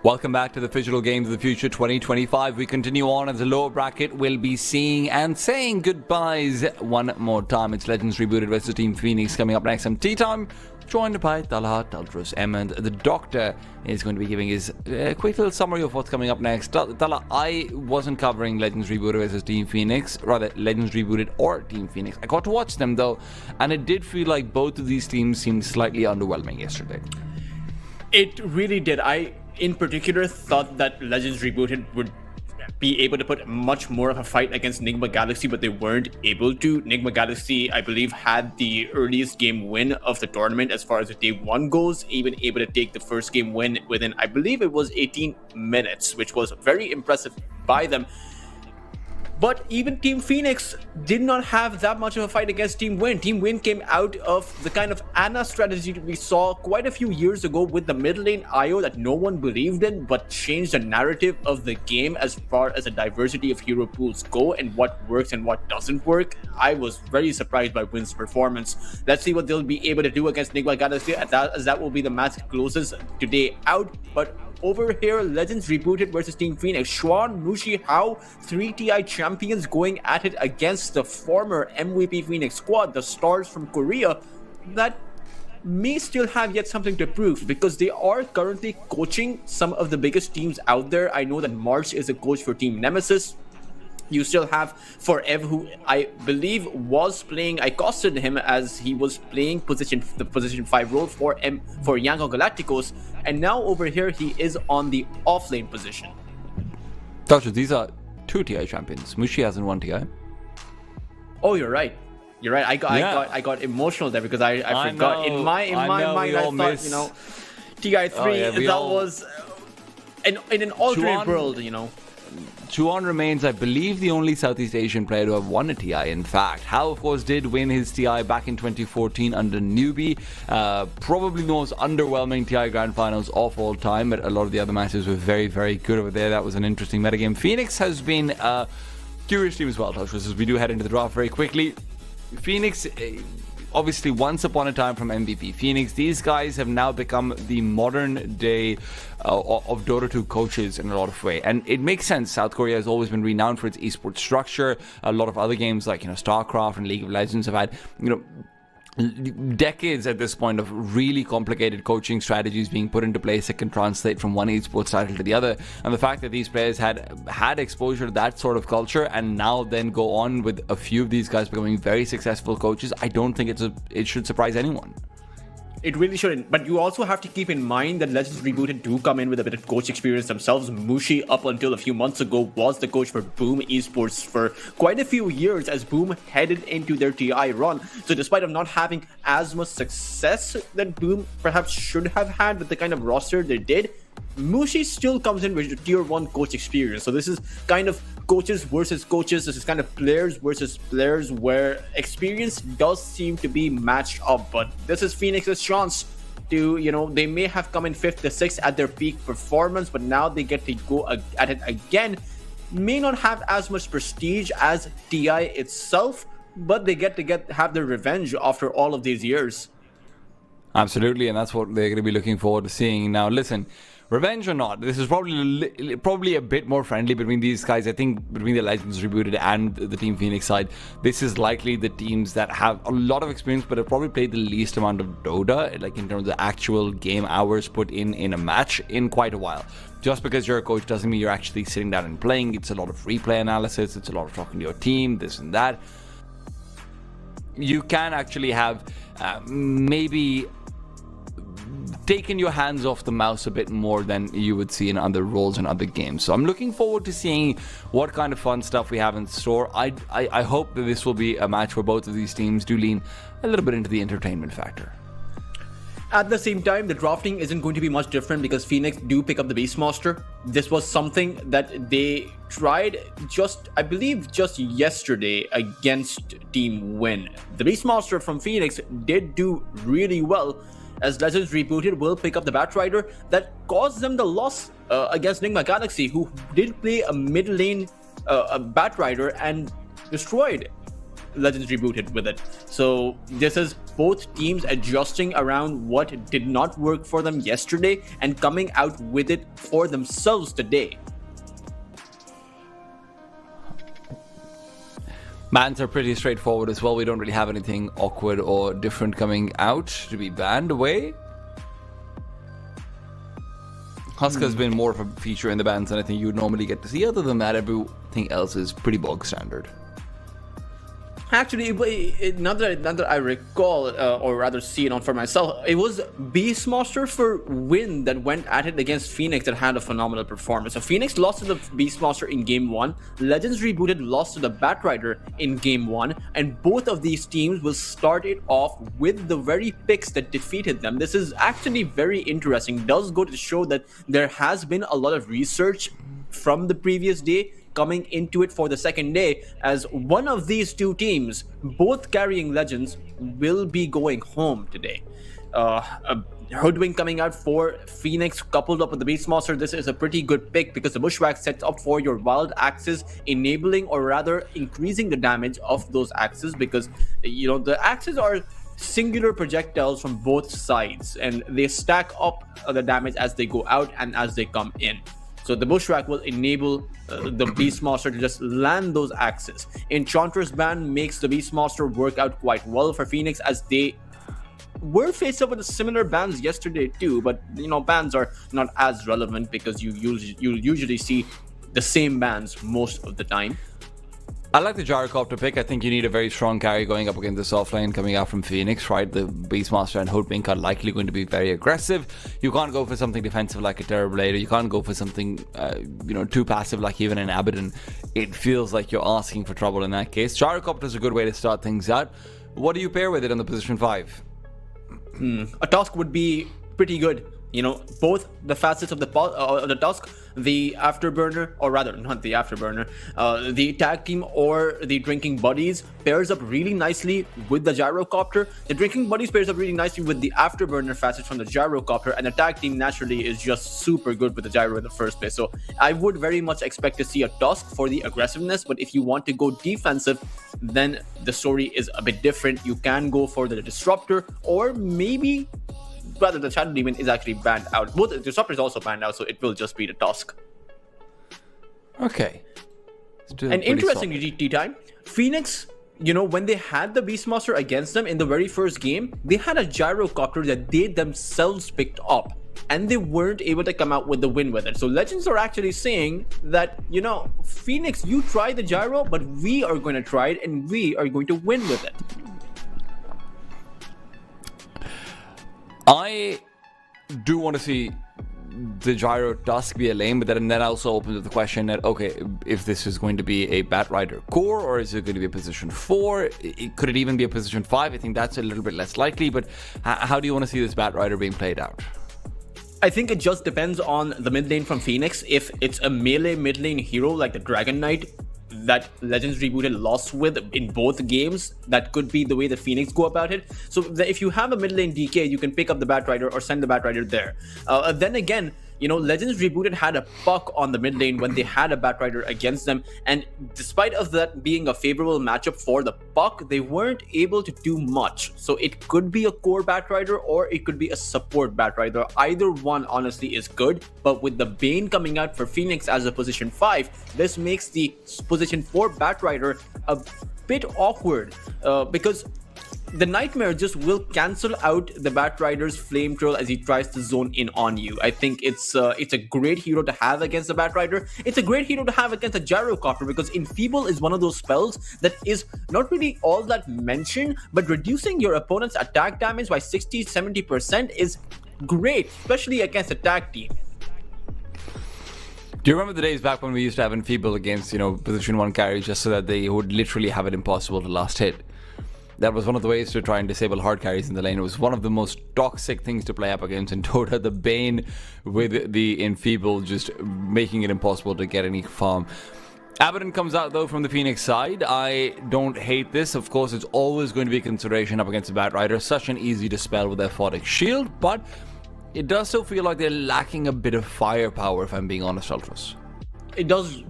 Welcome back to the Phygital Games of the Future 2025. We continue on as the lower bracket. We'll be seeing and saying goodbyes one more time. It's Legends Rebooted versus Team Phoenix coming up next. Some tea time, joined by Talha, Taltros, and the Doctor is going to be giving his quick little summary of what's coming up next. Talha, I wasn't covering Legends Rebooted versus Team Phoenix, rather Legends Rebooted or Team Phoenix. I got to watch them though, and it did feel like both of these teams seemed slightly underwhelming yesterday. It really did. I, in particular, thought that Legends Rebooted would be able to put much more of a fight against Nigma Galaxy, but they weren't able to. Nigma Galaxy, I believe, had the earliest game win of the tournament as far as the day one goes, even able to take the first game win within, I believe it was 18 minutes, which was very impressive by them. But even Team Phoenix did not have that much of a fight against Team Win. Team Win came out of the kind of Ana strategy we saw quite a few years ago with the mid lane IO that no one believed in, but changed the narrative of the game as far as the diversity of hero pools go and what works and what doesn't work. I was very surprised by Win's performance. Let's see what they'll be able to do against Nigma Galaxy, as that will be the match that closes today out. But over here, Legends Rebooted versus Team Phoenix. Xuan, Mushi, Hao, 3 TI champions going at it against the former MVP Phoenix squad, the Stars from Korea, that may still have yet something to prove because they are currently coaching some of the biggest teams out there. I know that March is a coach for Team Nemesis. You still have Forever, who I believe was playing. I costed him as he was playing the position 5 role for Yango Galacticos, and now over here he is on the offlane position. Doctor, these are 2 TI champions. Mushi hasn't won TI. Oh, you're right. You're right. I got emotional there because I forgot. In my mind, I thought, you know, TI3 was in an alternate world, you know. Chuan remains, I believe, the only Southeast Asian player to have won a TI, in fact. Hao, of course, did win his TI back in 2014 under Newbie. Probably the most underwhelming TI Grand Finals of all time, but a lot of the other matches were very, very good over there. That was an interesting metagame. Phoenix has been a curious team as well, Touchers, as we do head into the draft very quickly. Phoenix, obviously, once upon a time from MVP Phoenix, these guys have now become the modern day of Dota 2 coaches in a lot of way, and it makes sense. South Korea has always been renowned for its esports structure. A lot of other games like, you know, StarCraft and League of Legends have had, you know, decades at this point of really complicated coaching strategies being put into place that can translate from one esports title to the other. And the fact that these players had exposure to that sort of culture and now then go on with a few of these guys becoming very successful coaches, I don't think it should surprise anyone. It really shouldn't, but you also have to keep in mind that Legends Rebooted do come in with a bit of coach experience themselves. Mushi, up until a few months ago, was the coach for Boom Esports for quite a few years as Boom headed into their TI run. So despite of not having as much success that Boom perhaps should have had with the kind of roster they did, Mushi still comes in with tier 1 coach experience. So this is kind of coaches versus coaches. This is kind of players versus players where experience does seem to be matched up. But this is Phoenix's chance to, you know, they may have come in 5th to 6th at their peak performance, but now they get to go at it again. May not have as much prestige as TI itself, but they get to have their revenge after all of these years. Absolutely, and that's what they're going to be looking forward to seeing. Now, listen, revenge or not, this is probably a bit more friendly between these guys. I think between the Legends Rebooted and the Team Phoenix side, this is likely the teams that have a lot of experience but have probably played the least amount of Dota, like in terms of actual game hours put in a match in quite a while. Just because you're a coach doesn't mean you're actually sitting down and playing. It's a lot of replay analysis, it's a lot of talking to your team, this and that. You can actually have maybe taken your hands off the mouse a bit more than you would see in other roles and other games. So I'm looking forward to seeing what kind of fun stuff we have in store. I hope that this will be a match where both of these teams do lean a little bit into the entertainment factor. At the same time, the drafting isn't going to be much different because Phoenix do pick up the Beastmaster. This was something that they tried I believe just yesterday against Team Win. The Beastmaster from Phoenix did do really well, as Legends Rebooted will pick up the Batrider that caused them the loss against Nigma Galaxy, who did play a mid lane Batrider and destroyed Legends Rebooted with it. So this is both teams adjusting around what did not work for them yesterday and coming out with it for themselves today. Bans are pretty straightforward as well. We don't really have anything awkward or different coming out to be banned away. Husk has been more of a feature in the bans than I think you would normally get to see. Other than that, everything else is pretty bog standard. Actually, now that I recall, or rather see it on for myself, it was Beastmaster for Win that went at it against Phoenix that had a phenomenal performance. So Phoenix lost to the Beastmaster in Game 1, Legends Rebooted lost to the Batrider in Game 1, and both of these teams will start it off with the very picks that defeated them. This is actually very interesting. It does go to show that there has been a lot of research from the previous day coming into it for the second day, as one of these two teams, both carrying Legends, will be going home today. Hoodwink coming out for Phoenix coupled up with the Beastmaster. This is a pretty good pick because the Bushwhack sets up for your wild axes, enabling or rather increasing the damage of those axes, because you know the axes are singular projectiles from both sides and they stack up the damage as they go out and as they come in. So the Bushwhack will enable the Beastmaster to just land those axes. Enchantress ban makes the Beastmaster work out quite well for Phoenix, as they were faced up with similar bans yesterday too, but you know, bans are not as relevant because you usually see the same bans most of the time. I like the Gyrocopter pick. I think you need a very strong carry going up against this offlane coming out from Phoenix, right? The Beastmaster and Hoodwink are likely going to be very aggressive. You can't go for something defensive like a Terrorblade, or you can't go for something, too passive like even an Abaddon. It feels like you're asking for trouble in that case. Gyrocopter is a good way to start things out. What do you pair with it on the position 5? A Tusk would be pretty good. You know, both the facets of the Tusk, the Afterburner, or rather, not the Afterburner, the Tag Team or the Drinking Buddies pairs up really nicely with the Gyrocopter. The Drinking Buddies pairs up really nicely with the Afterburner facets from the Gyrocopter, and the Tag Team naturally is just super good with the Gyro in the first place. So I would very much expect to see a Tusk for the aggressiveness, but if you want to go defensive, then the story is a bit different. You can go for the Disruptor, or maybe rather the Shadow Demon is actually banned out. Both the Disruptor is also banned out, so it will just be the Tusk. Okay. And interestingly, T-Time, Phoenix, you know, when they had the Beastmaster against them in the very first game, they had a Gyrocopter that they themselves picked up, and they weren't able to come out with the win with it. So Legends are actually saying that, you know, Phoenix, you try the Gyro, but we are going to try it, and we are going to win with it. I do want to see the Gyro Tusk be a lane, but then that also opens up the question that, okay, if this is going to be a Batrider core, or is it going to be a position 4? Could it even be a position 5? I think that's a little bit less likely, but how do you want to see this Batrider being played out? I think it just depends on the mid lane from Phoenix. If it's a melee mid lane hero like the Dragon Knight that Legends Rebooted lost with in both games, that could be the way that Phoenix go about it. So if you have a mid lane DK, you can pick up the Batrider or send the Batrider there. Then again, you know, Legends Rebooted had a Puck on the mid lane when they had a Batrider against them, and despite of that being a favorable matchup for the Puck, they weren't able to do much. So it could be a core Batrider or it could be a support Batrider. Either one honestly is good, but with the Bane coming out for Phoenix as a position 5, this makes the position 4 Batrider a bit awkward because the Nightmare just will cancel out the Batrider's Flame Trail as he tries to zone in on you. I think it's a great hero to have against the Batrider. It's a great hero to have against a Gyrocopter, because Enfeeble is one of those spells that is not really all that mentioned, but reducing your opponent's attack damage by 60-70% is great, especially against a tag team. Do you remember the days back when we used to have Enfeeble against, you know, position 1 carries just so that they would literally have it impossible to last hit? That was one of the ways to try and disable hard carries in the lane. It was one of the most toxic things to play up against in Dota. The Bane with the Enfeeble just making it impossible to get any farm. Abaddon comes out though from the Phoenix side. I don't hate this. Of course, it's always going to be a consideration up against a Batrider. Such an easy dispel with their Photic Shield, but it does still feel like they're lacking a bit of firepower, if I'm being honest, Ultras. It does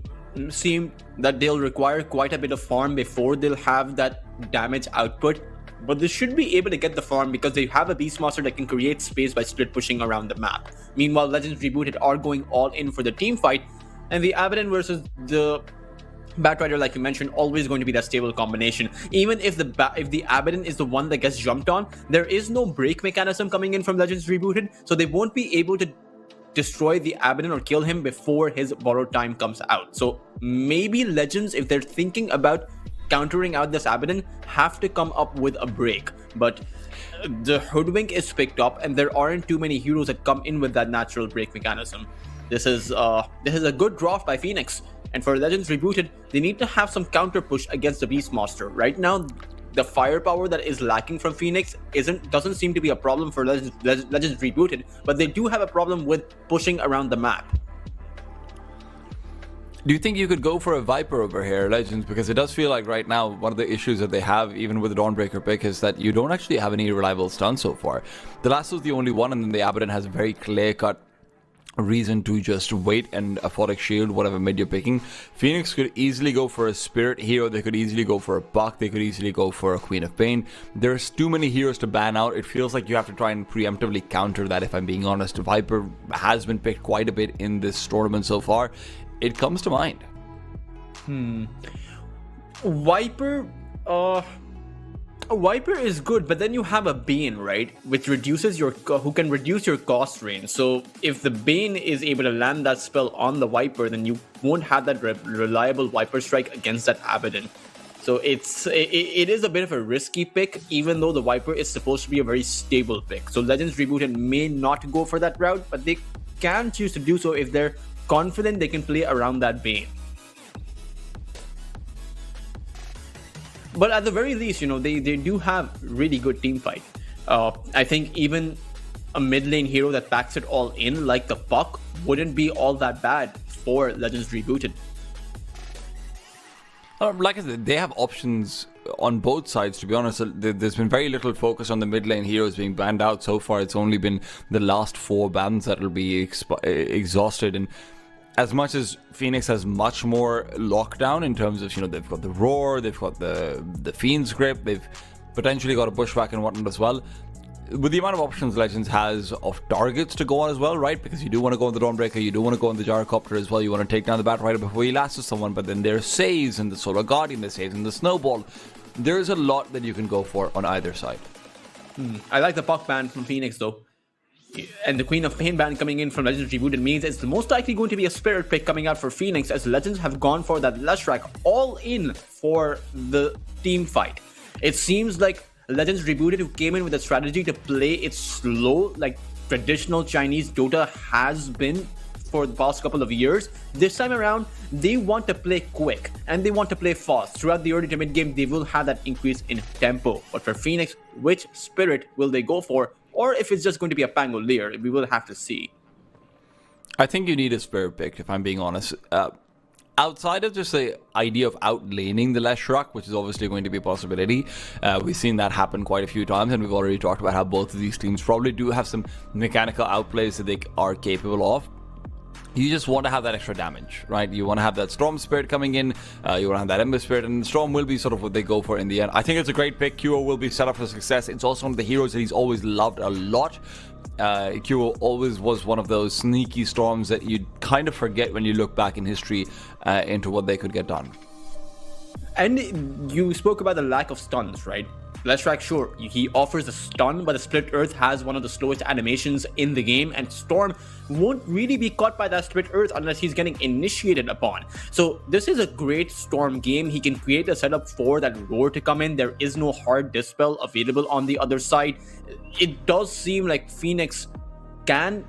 seem that they'll require quite a bit of farm before they'll have that damage output but they should be able to get the farm because they have a Beastmaster that can create space by split pushing around the map. Meanwhile, Legends Rebooted are going all in for the team fight, and the Abaddon versus the Batrider, like you mentioned, always going to be that stable combination. Even if the Abaddon is the one that gets jumped on, there is no break mechanism coming in from Legends Rebooted, so they won't be able to destroy the Abaddon or kill him before his borrowed time comes out. So maybe Legends, if they're thinking about countering out this Abaddon, have to come up with a break. But the Hoodwink is picked up, and there aren't too many heroes that come in with that natural break mechanism. This is a good draft by Phoenix. And for Legends Rebooted, they need to have some counter push against the Beastmaster. Right now, the firepower that is lacking from Phoenix doesn't seem to be a problem for Legends Rebooted, but they do have a problem with pushing around the map. Do you think you could go for a Viper over here, Legends? Because it does feel like right now, one of the issues that they have, even with the Dawnbreaker pick, is that you don't actually have any reliable stuns so far. The last was the only one, and then the Abaddon has a very clear-cut reason to just wait and Aphotic Shield, whatever mid you're picking. Phoenix could easily go for a Spirit hero, they could easily go for a Buck, they could easily go for a Queen of Pain. There's too many heroes to ban out. It feels like you have to try and preemptively counter that, if I'm being honest. Viper has been picked quite a bit in this tournament so far. It comes to mind. Viper is good, but then you have a Bane, right? Which reduces who can reduce your cost range. So if the Bane is able to land that spell on the Viper, then you won't have that reliable Viper strike against that Abaddon. So it is a bit of a risky pick, even though the Viper is supposed to be a very stable pick. So Legends Rebooted may not go for that route, but they can choose to do so if they're confident they can play around that Bane. But at the very least, they do have really good team fight. I think even a mid lane hero that packs it all in, like the Puck, wouldn't be all that bad for Legends Rebooted. Like I said, they have options on both sides, to be honest. There's been very little focus on the mid lane heroes being banned out so far. It's only been the last 4 bans that will be exhausted. And as much as Phoenix has much more lockdown in terms of, they've got the Roar, they've got the Fiend's Grip, they've potentially got a Bushwhack and whatnot as well. With the amount of options Legends has of targets to go on as well, right? Because you do want to go on the Dawnbreaker, you do want to go on the Gyrocopter as well, you want to take down the Batrider before you lasso someone, but then there's saves and the Solar Guardian, there's saves and the Snowball. There's a lot that you can go for on either side. I like the Puck ban from Phoenix though. And the Queen of Pain ban coming in from Legends Rebooted means it's most likely going to be a Spirit pick coming out for Phoenix, as Legends have gone for that Leshrac all in for the team fight. It seems like Legends Rebooted, who came in with a strategy to play it slow like traditional Chinese Dota has been for the past couple of years, this time around they want to play quick and they want to play fast. Throughout the early to mid game, they will have that increase in tempo. But for Phoenix, which Spirit will they go for? Or if it's just going to be a Pangolier, we will have to see. I think you need a Spirit pick, if I'm being honest. Outside of just the idea of outlaning the Leshrac, which is obviously going to be a possibility, we've seen that happen quite a few times, and we've already talked about how both of these teams probably do have some mechanical outplays that they are capable of. You just want to have that extra damage, right? You want to have that Storm Spirit coming in, you want to have that Ember Spirit, and Storm will be sort of what they go for in the end. I think it's a great pick. Kyo will be set up for success. It's also one of the heroes that he's always loved a lot. Kyo always was one of those sneaky Storms that you kind of forget when you look back in history into what they could get done. And you spoke about the lack of stuns, right? Leshrac, sure, he offers a stun, but the Split Earth has one of the slowest animations in the game, and Storm won't really be caught by that Split Earth unless he's getting initiated upon. So this is a great Storm game. He can create a setup for that Roar to come in. There is no hard Dispel available on the other side. It does seem like Phoenix can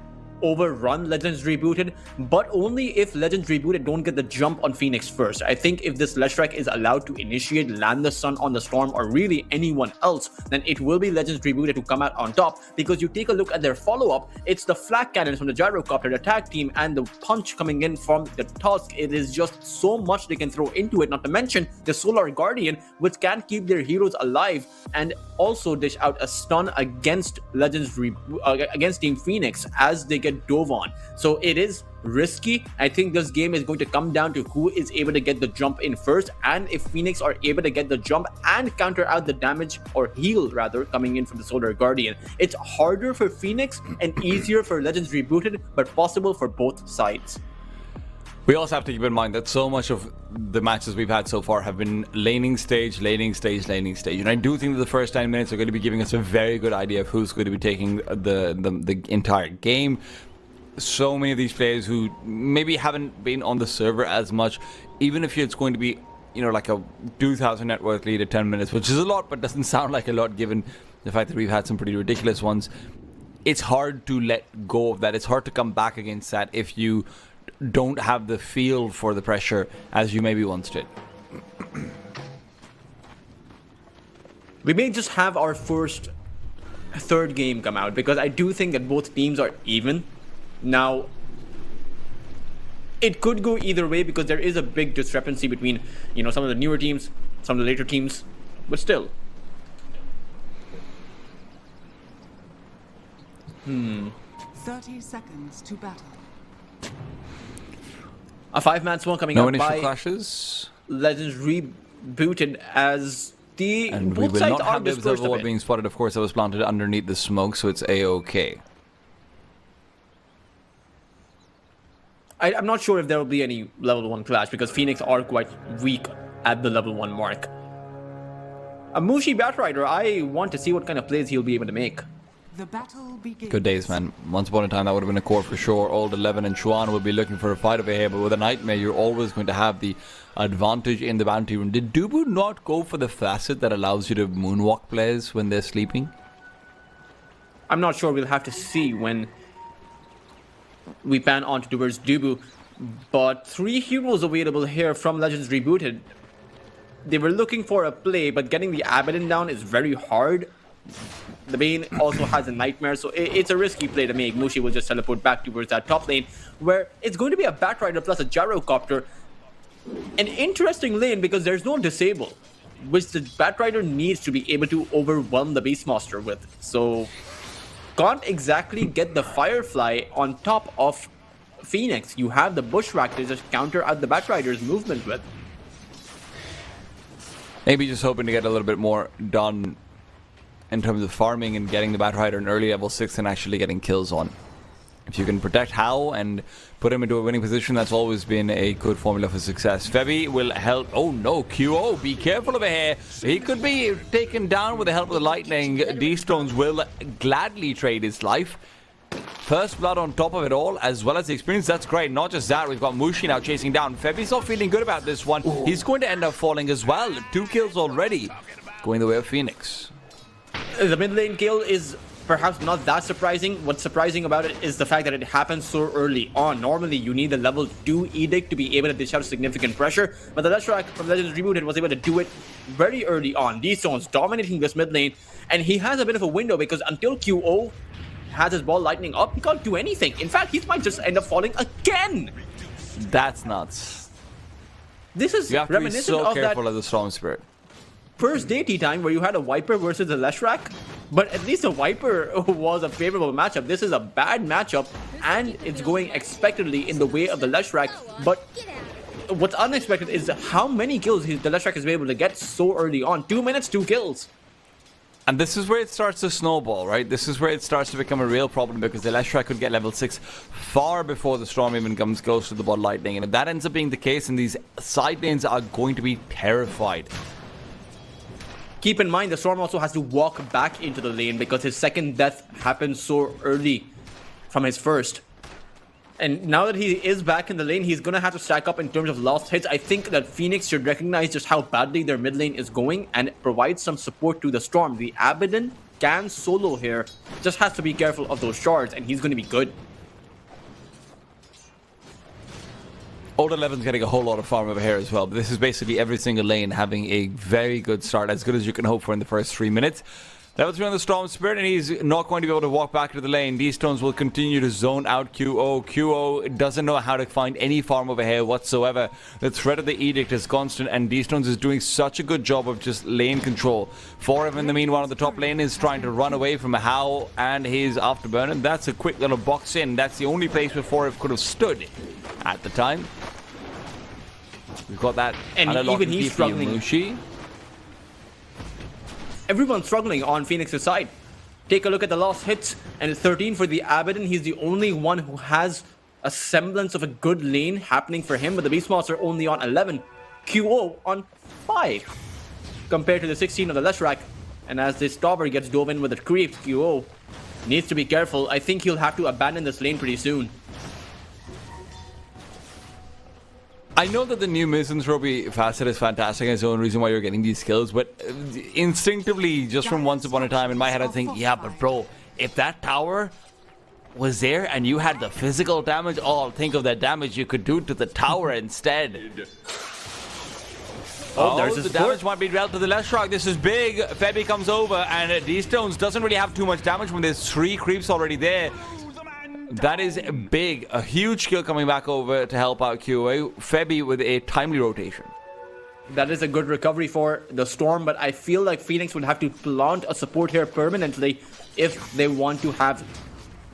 overrun Legends Rebooted, but only if Legends Rebooted don't get the jump on Phoenix first. I think if this Leshrac is allowed to initiate, land the stun on the Storm, or really anyone else, then it will be Legends Rebooted to come out on top, because you take a look at their follow-up, it's the flak cannons from the Gyrocopter, the tag team, and the punch coming in from the Tusk. It is just so much they can throw into it, not to mention the Solar Guardian, which can keep their heroes alive and also dish out a stun against against Team Phoenix as they get get dove on. So it is risky. I think this game is going to come down to who is able to get the jump in first, and if Phoenix are able to get the jump and counter out the damage, or heal rather, coming in from the Solar Guardian. It's harder for Phoenix and easier for Legends Rebooted, but possible for both sides. We also have to keep in mind that so much of the matches we've had so far have been laning stage. And I do think that the first 10 minutes are going to be giving us a very good idea of who's going to be taking the entire game. So many of these players who maybe haven't been on the server as much, even if it's going to be, you know, like a 2,000 net worth lead at 10 minutes, which is a lot, but doesn't sound like a lot given the fact that we've had some pretty ridiculous ones. It's hard to let go of that. It's hard to come back against that if you don't have the feel for the pressure as you maybe once did. We may just have our third game come out, because I do think that both teams are even. Now, it could go either way because there is a big discrepancy between, you know, some of the newer teams, some of the later teams, but still. 30 seconds to battle. A 5-man swarm coming no out initial by clashes. Legends Rebooted, as the And we both will sides not are have the dispersed a observer bit. being spotted. Of course, that was planted underneath the smoke, so it's A-OK. I'm not sure if there will be any level 1 clash, because Phoenix are quite weak at the level 1 mark. A Mushi Batrider, I want to see what kind of plays he'll be able to make. The battle begins. Good days, man. Once upon a time, that would have been a core for sure. Old 11 and Chuan will be looking for a fight over here, but with a Nightmare, you're always going to have the advantage in the bounty room. Did Dubu not go for the facet that allows you to moonwalk players when they're sleeping? I'm not sure. We'll have to see when we pan on towards Dubu. But 3 heroes available here from Legends Rebooted. They were looking for a play, but getting the Abaddon down is very hard. The Bane also has a Nightmare, so it's a risky play to make. Mushi will just teleport back towards that top lane, where it's going to be a Batrider plus a Gyrocopter. An interesting lane because there's no disable, which the Batrider needs to be able to overwhelm the Beastmaster with. So, can't exactly get the Firefly on top of Phoenix. You have the Bushwhack to just counter out the Batrider's movement with. Maybe just hoping to get a little bit more done in terms of farming and getting the Batrider in early level 6 and actually getting kills on. If you can protect Hao and put him into a winning position, that's always been a good formula for success. Febby will help. Oh no, QO, be careful over here. He could be taken down with the help of the lightning. D-Stones will gladly trade his life. First blood on top of it all, as well as the experience. That's great. Not just that, we've got Mushi now chasing down. Febby's not feeling good about this one. He's going to end up falling as well. 2 kills already, going the way of Phoenix. The mid lane kill is perhaps not that surprising. What's surprising about it is the fact that it happens so early on. Normally, you need the level 2 edict to be able to dish out significant pressure, but the Leshrac from Legends Rebooted was able to do it very early on. D-Stones dominating this mid lane, and he has a bit of a window because until QO has his ball lightning up, he can't do anything. In fact, he might just end up falling again. That's nuts. This is You have to be reminiscent so of that careful of the Storm Spirit. first day tea time where you had a Viper versus a Leshrac, but at least the Viper was a favorable matchup. This is a bad matchup, and it's going expectedly in the way of the Leshrac. But what's unexpected is how many kills the Leshrac is able to get so early on. 2 minutes, 2 kills. And this is where it starts to snowball, right? This is where it starts to become a real problem because the Leshrac could get level 6 far before the Storm even comes close to the bot lightning. And if that ends up being the case, then these side lanes are going to be terrified. Keep in mind, the Storm also has to walk back into the lane because his second death happened so early from his first. And now that he is back in the lane, he's going to have to stack up in terms of lost hits. I think that Phoenix should recognize just how badly their mid lane is going and provide some support to the Storm. The Abaddon can solo here, just has to be careful of those shards, and he's going to be good. Old 11's getting a whole lot of farm over here as well, but this is basically every single lane having a very good start, as good as you can hope for in the first 3 minutes. Level 3 on the Storm Spirit, and he's not going to be able to walk back to the lane. These stones will continue to zone out QO. QO doesn't know how to find any farm over here whatsoever. The threat of the Edict is constant, and D-Stones is doing such a good job of just lane control. Forever, in the meanwhile, on the top lane is trying to run away from How and his Afterburn, and that's a quick little box in. That's the only place where Forever could have stood at the time. We've got that. And even he's struggling. Mushi. Everyone's struggling on Phoenix's side. Take a look at the lost hits, and 13 for the Abaddon. He's the only one who has a semblance of a good lane happening for him, but the Beastmaster only on 11. QO on 5 compared to the 16 of the Leshrac. And as this Stopper gets dove in with a creep, QO needs to be careful. I think he'll have to abandon this lane pretty soon. I know that the new Misanthropy facet is fantastic and it's the only reason why you're getting these skills, but instinctively, just from once upon a time in my head, I think, yeah, but bro, if that tower was there and you had the physical damage, oh, think of the damage you could do to the tower instead. There's the damage might be dealt to the Leshrac. This is big. Febby comes over, and D-Stones doesn't really have too much damage when there's 3 creeps already there. That is big. A huge kill coming back over to help out QA. Febby with a timely rotation. That is a good recovery for the Storm, but I feel like Phoenix would have to plant a support here permanently if they want to have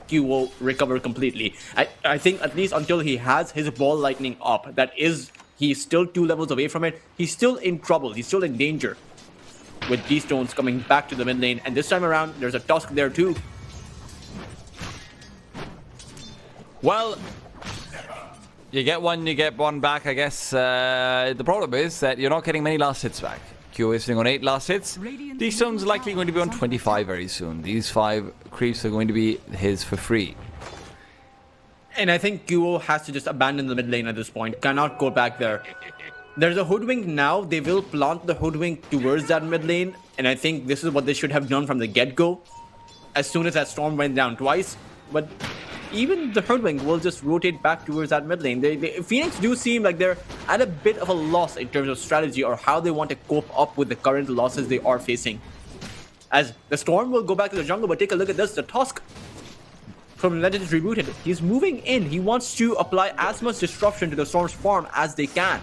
QO recover completely. I think at least until he has his ball lightning up, that is, he's still 2 levels away from it. He's still in trouble. He's still in danger with D-Stones coming back to the mid lane. And this time around, there's a Tusk there too. Well, you get one back, I guess. The problem is that you're not getting many last hits back. Q is sitting on 8 last hits. D-Stone's likely going to be on 25 very soon. These 5 creeps are going to be his for free. And I think QO has to just abandon the mid lane at this point. Cannot go back there. There's a Hoodwink now. They will plant the Hoodwink towards that mid lane. And I think this is what they should have done from the get-go. As soon as that Storm went down twice. But even the Hoodwink will just rotate back towards that mid lane. Phoenix do seem like they're at a bit of a loss in terms of strategy or how they want to cope up with the current losses they are facing. As the Storm will go back to the jungle, but take a look at this. The Tusk from Legends Rebooted. He's moving in. He wants to apply as much disruption to the Storm's farm as they can.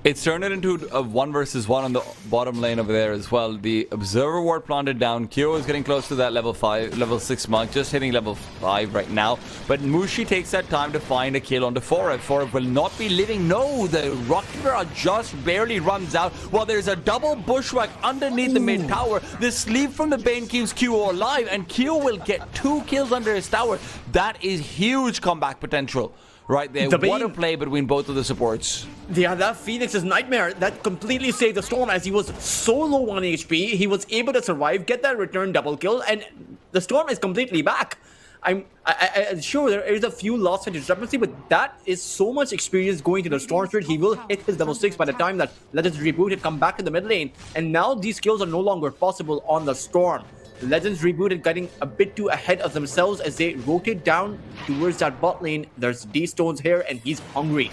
It's turned it into a 1 versus 1 on the bottom lane over there as well. The Observer Ward planted down. Kyo is getting close to that level 6 mark, just hitting level 5 right now. But Mushi takes that time to find a kill onto Forev. Forev will not be living. No, the Rocket Barrage just barely runs out while there's a double bushwhack underneath the mid tower. The sleep from the Bane keeps Kyo alive, and Kyo will get 2 kills under his tower. That is huge comeback potential. Right there, what a play between both of the supports. Yeah, that Phoenix's nightmare, that completely saved the Storm as he was so low on HP. He was able to survive, get that return double kill, and the Storm is completely back. I'm sure there is a few lost in discrepancy, but that is so much experience going to the Storm Spirit. He will hit his level 6 by the time that Legends Rebooted come back to the mid lane. And now these kills are no longer possible on the Storm. Legends Rebooted getting a bit too ahead of themselves as they rotate down towards that bot lane. There's D-Stones here and he's hungry.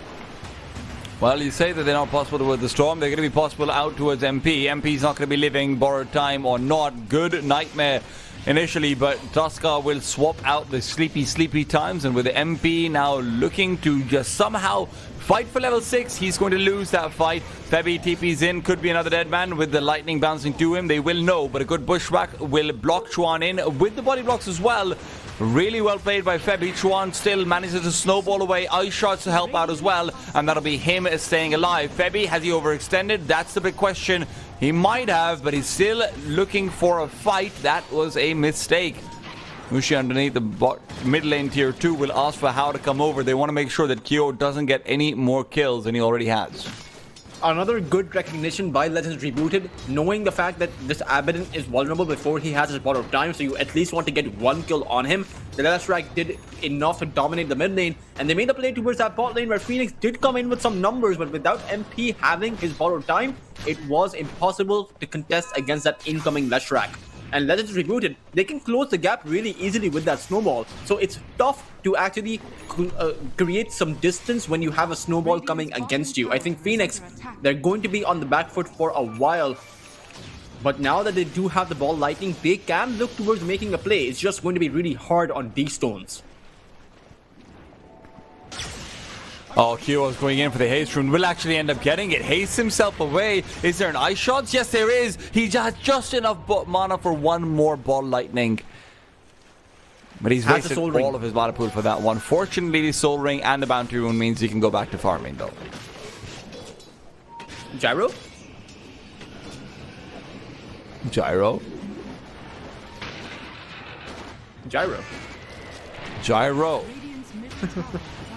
Well, you say that they're not possible towards the Storm. They're going to be possible out towards MP. MP's not going to be living borrowed time or not. Good Nightmare initially, but Tuska will swap out the sleepy times, and with the MP now looking to just somehow fight for level 6, he's going to lose that fight. Febby TP's in, could be another dead man with the lightning bouncing to him. They will know, but a good bushwhack will block Chuan in with the body blocks as well. Really well played by Febby. Chuan still manages to snowball away ice shots to help out as well, and that'll be him staying alive. Febby, has he overextended? That's the big question. He might have, but he's still looking for a fight. That was a mistake. Mushi underneath the mid lane tier 2 will ask for how to come over. They want to make sure that Kyo doesn't get any more kills than he already has. Another good recognition by Legends Rebooted, knowing the fact that this Abaddon is vulnerable before he has his borrowed time, so you at least want to get 1 kill on him. The Leshrac did enough to dominate the mid lane, and they made a play towards that bot lane where Phoenix did come in with some numbers, but without MP having his borrowed time, it was impossible to contest against that incoming Leshrac. And Legends Rebooted, they can close the gap really easily with that snowball. So it's tough to actually create some distance when you have a snowball coming against you. I think Phoenix, they're going to be on the back foot for a while. But now that they do have the ball lightning, they can look towards making a play. It's just going to be really hard on these stones. Oh, Kyo's going in for the haste rune. Will actually end up getting it. Haste himself away. Is there an ice shot? Yes, there is. He has just enough mana for one more ball lightning. But he's wasted all of his mana pool for that one. Fortunately, the soul ring and the bounty rune means he can go back to farming though. Gyro? Gyro? Gyro. Gyro.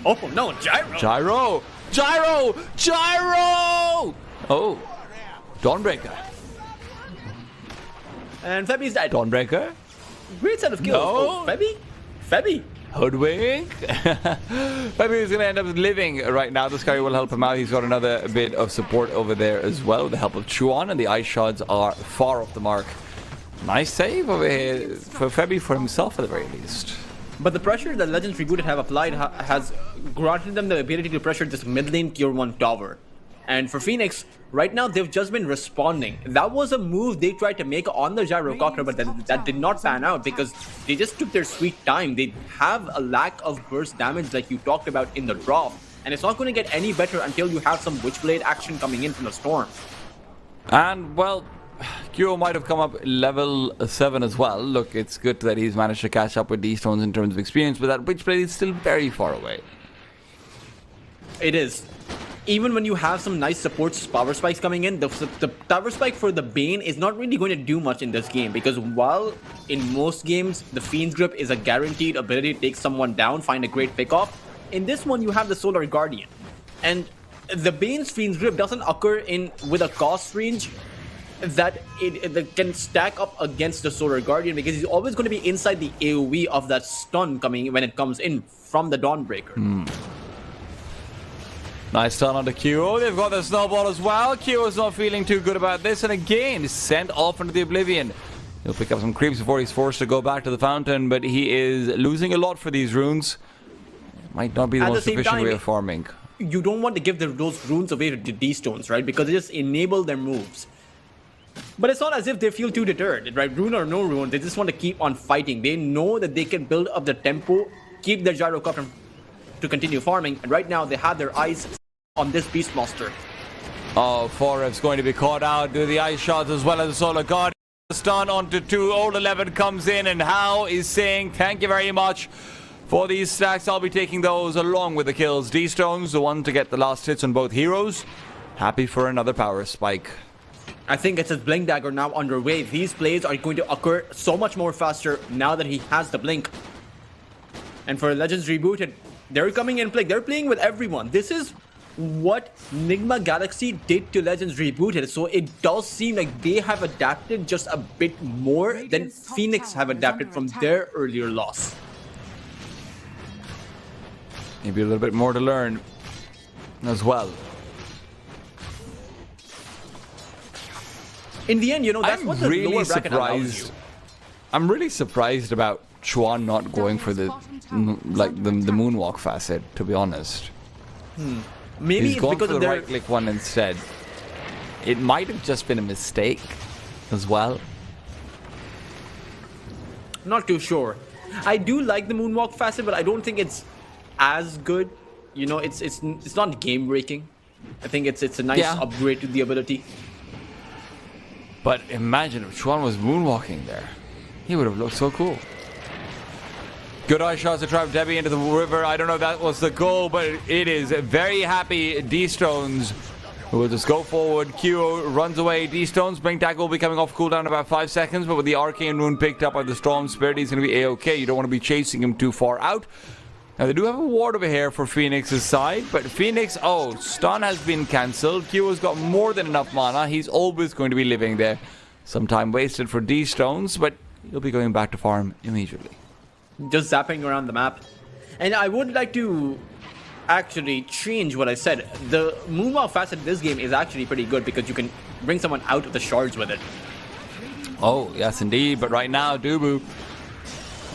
Oh no, Gyro! Gyro! Gyro! Gyro! Oh. Dawnbreaker. And Febi's dead. Dawnbreaker? Great set of kills. No. Oh, Febi? Febi? Hoodwink. Febi is going to end up living right now. This guy will help him out. He's got another bit of support over there as well with the help of Chuan, and the ice shards are far off the mark. Nice save over here for Febi for himself at the very least. But the pressure that Legends Rebooted have applied has granted them the ability to pressure this mid lane tier 1 tower. And for Phoenix, right now they've just been responding. That was a move they tried to make on the Gyrocopter, but that did not pan out because they just took their sweet time. They have a lack of burst damage like you talked about in the draw. And it's not going to get any better until you have some Witchblade action coming in from the Storm. And, well, Kyo might have come up level 7 as well. Look, it's good that he's managed to catch up with D-Stones in terms of experience, but that Witchblade is still very far away. It is. Even when you have some nice supports, power spikes coming in, the power spike for the Bane is not really going to do much in this game, because while in most games the Fiend's Grip is a guaranteed ability to take someone down, find a great pickoff, in this one you have the Solar Guardian. And the Bane's Fiend's Grip doesn't occur with a cost range that it can stack up against the Solar Guardian, because he's always going to be inside the AoE of that stun coming when it comes in from the Dawnbreaker. Nice stun onto Q. They've got the snowball as well. Q is not feeling too good about this, and again is sent off into the Oblivion. He'll pick up some creeps before he's forced to go back to the fountain, but he is losing a lot for these runes. Might not be the most efficient way of farming. You don't want to give those runes away to D-Stones, right? Because they just enable their moves. But it's not as if they feel too deterred, right? Rune or no rune, they just want to keep on fighting. They know that they can build up the tempo, keep their Gyrocopter to continue farming, and right now they have their eyes on this Beastmaster. Oh, Forev's going to be caught out. Do the ice shots as well as the Solar Guardian. Stun onto 2. Old 11 comes in, and How is saying thank you very much for these stacks. I'll be taking those along with the kills. D-Stones, the one to get the last hits on both heroes. Happy for another power spike. I think it's his Blink Dagger now underway. These plays are going to occur so much more faster now that he has the Blink. And for Legends Rebooted, they're coming in play. They're playing with everyone. This is what Nigma Galaxy did to Legends Rebooted. So it does seem like they have adapted just a bit more than Phoenix have adapted from their earlier loss. Maybe a little bit more to learn as well. In the end, you know, that's what the lower bracket allows you. I'm really surprised about Chuan not going for the moonwalk facet, to be honest. Maybe he's gone because for the right click one instead. It might have just been a mistake as well. Not too sure. I do like the moonwalk facet, but I don't think it's as good. You know, it's not game breaking. I think it's a nice upgrade to the ability. But imagine if Chuan was moonwalking there. He would have looked so cool. Good eye shots to trap Debbie into the river. I don't know if that was the goal, but it is very happy D-Stones who will just go forward. Q runs away. D-Stones, Blink Dagger will be coming off cooldown in about 5 seconds, but with the Arcane Rune picked up by the Storm Spirit, he's going to be A-okay. You don't want to be chasing him too far out. Now, they do have a ward over here for Phoenix's side, but Phoenix, stun has been cancelled. Q has got more than enough mana. He's always going to be living there. Some time wasted for D-Stones, but he'll be going back to farm immediately. Just zapping around the map. And I would like to actually change what I said. The moonwalk facet in this game is actually pretty good because you can bring someone out of the shards with it. Oh, yes indeed. But right now, Dubu,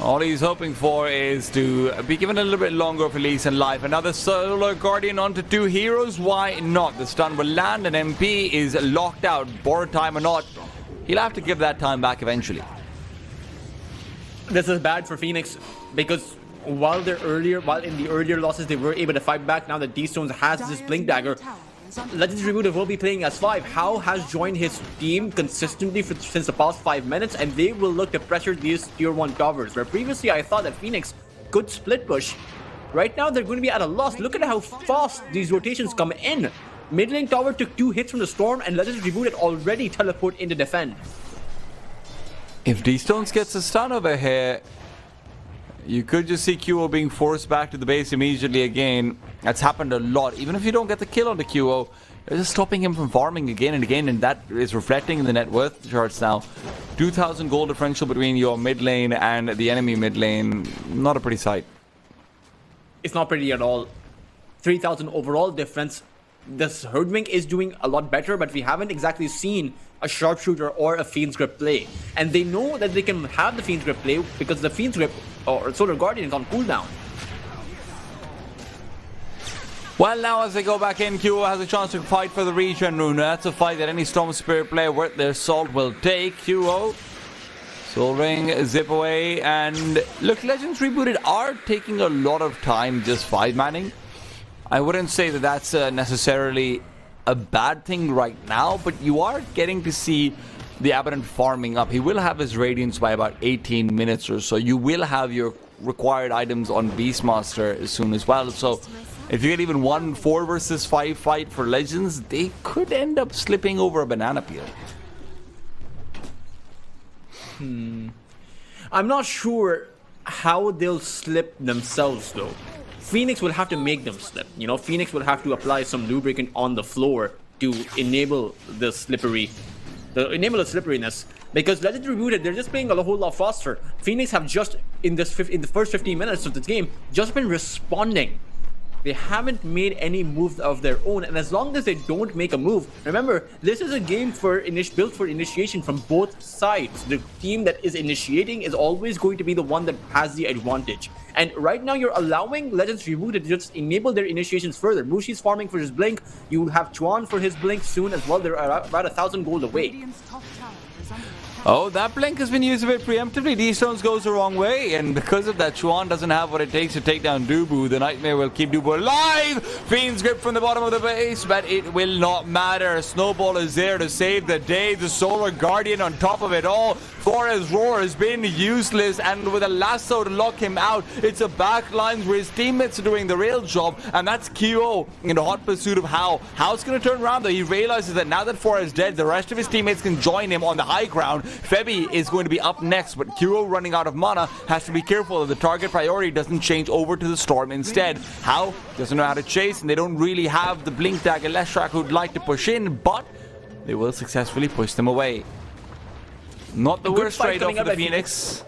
all he's hoping for is to be given a little bit longer of release in life. Another Solar Guardian onto 2 heroes. Why not? The stun will land and MP is locked out. Board time or not. he'll have to give that time back eventually. This is bad for Phoenix because while in the earlier losses they were able to fight back, now that D-Stones has this Blink Dagger, Legends Rebooted will be playing as 5. How has joined his team consistently since the past 5 minutes, and they will look to pressure these tier 1 towers, where previously I thought that Phoenix could split push. Right now they're going to be at a loss. Look at how fast these rotations come in. Mid lane tower took 2 hits from the Storm, and Legends Rebooted already teleport into defend. If D-Stones gets a stun over here, you could just see QO being forced back to the base immediately again. That's happened a lot. Even if you don't get the kill on the QO, you're just stopping him from farming again and again, and that is reflecting in the net worth charts now. 2,000 gold differential between your mid lane and the enemy mid lane. Not a pretty sight. It's not pretty at all. 3,000 overall difference. This Herdwing is doing a lot better, but we haven't exactly seen a Sharpshooter or a Fiend's Grip play. And they know that they can have the Fiend's Grip play because the Fiend's Grip or Solar Guardian is on cooldown. Well, now as they go back in, QO has a chance to fight for the regen rune. That's a fight that any Storm Spirit player worth their salt will take. QO, Soul Ring, zip away, and look, Legends Rebooted are taking a lot of time just 5-manning. I wouldn't say that that's necessarily a bad thing right now, but you are getting to see the Abaddon farming up. He will have his Radiance by about 18 minutes or so. You will have your required items on Beastmaster as soon as well. So if you get even 1 4 versus 5 fight for Legends, they could end up slipping over a banana peel. I'm not sure how they'll slip themselves though. Phoenix will have to make them slip. You know, Phoenix will have to apply some lubricant on the floor to enable the slipperiness. Because Legends Rebooted, they're just playing a whole lot faster. Phoenix have just in the first 15 minutes of this game just been responding. They haven't made any moves of their own, and as long as they don't make a move, remember, this is a game built for initiation from both sides. The team that is initiating is always going to be the one that has the advantage. And right now, you're allowing Legends Rebooted to just enable their initiations further. Mushi's farming for his Blink. You have Chuan for his Blink soon as well. They're about 1,000 gold away. Oh, that Blink has been used a bit preemptively. D-Stones goes the wrong way, and because of that, Chuan doesn't have what it takes to take down Dubu. The Nightmare will keep Dubu alive! Fiend's Grip from the bottom of the base, but it will not matter. Snowball is there to save the day. The Solar Guardian on top of it all. Forest Roar has been useless, and with a lasso to lock him out, it's a backline where his teammates are doing the real job, and that's QO in the hot pursuit of How. How's going to turn around though? He realizes that now that Forest is dead, the rest of his teammates can join him on the high ground. Febby is going to be up next, but QO running out of mana has to be careful that the target priority doesn't change over to the Storm instead. How doesn't know how to chase, and they don't really have the Blink Dagger Leshrac who'd like to push in, but they will successfully push them away. Not the worst trade-off for the Phoenix.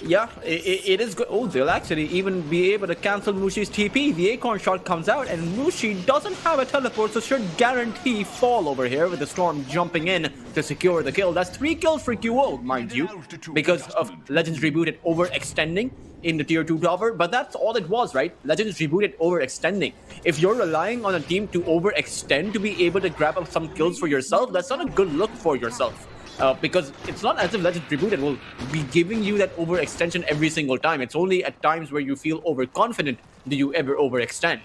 Yeah, it is good. Oh, they'll actually even be able to cancel Mushi's TP. The Acorn shot comes out, and Mushi doesn't have a teleport, so should guarantee fall over here with the Storm jumping in to secure the kill. That's 3 kills for QO, mind you, because of Legends Rebooted overextending in the tier 2 tower, but that's all it was, right? Legends Rebooted overextending. If you're relying on a team to overextend to be able to grab up some kills for yourself, that's not a good look for yourself. Because it's not as if Legends Rebooted will be giving you that overextension every single time. It's only at times where you feel overconfident do you ever overextend.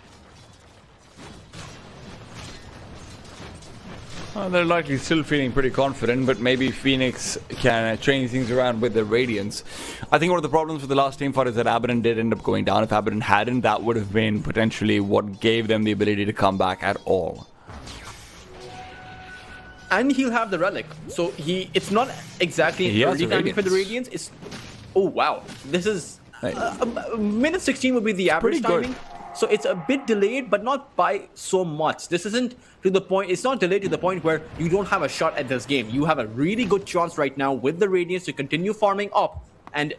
They're likely still feeling pretty confident, but maybe Phoenix can change things around with their Radiance. I think one of the problems with the last team fight is that Abaddon did end up going down. If Abaddon hadn't, that would have been potentially what gave them the ability to come back at all. And he'll have the relic, so it's not exactly early timing for the Radiance. It's wow, this is minute 16 would be the average timing, so it's a bit delayed, but not by so much. This isn't to the point. It's not delayed to the point where you don't have a shot at this game. You have a really good chance right now with the Radiance to continue farming up, and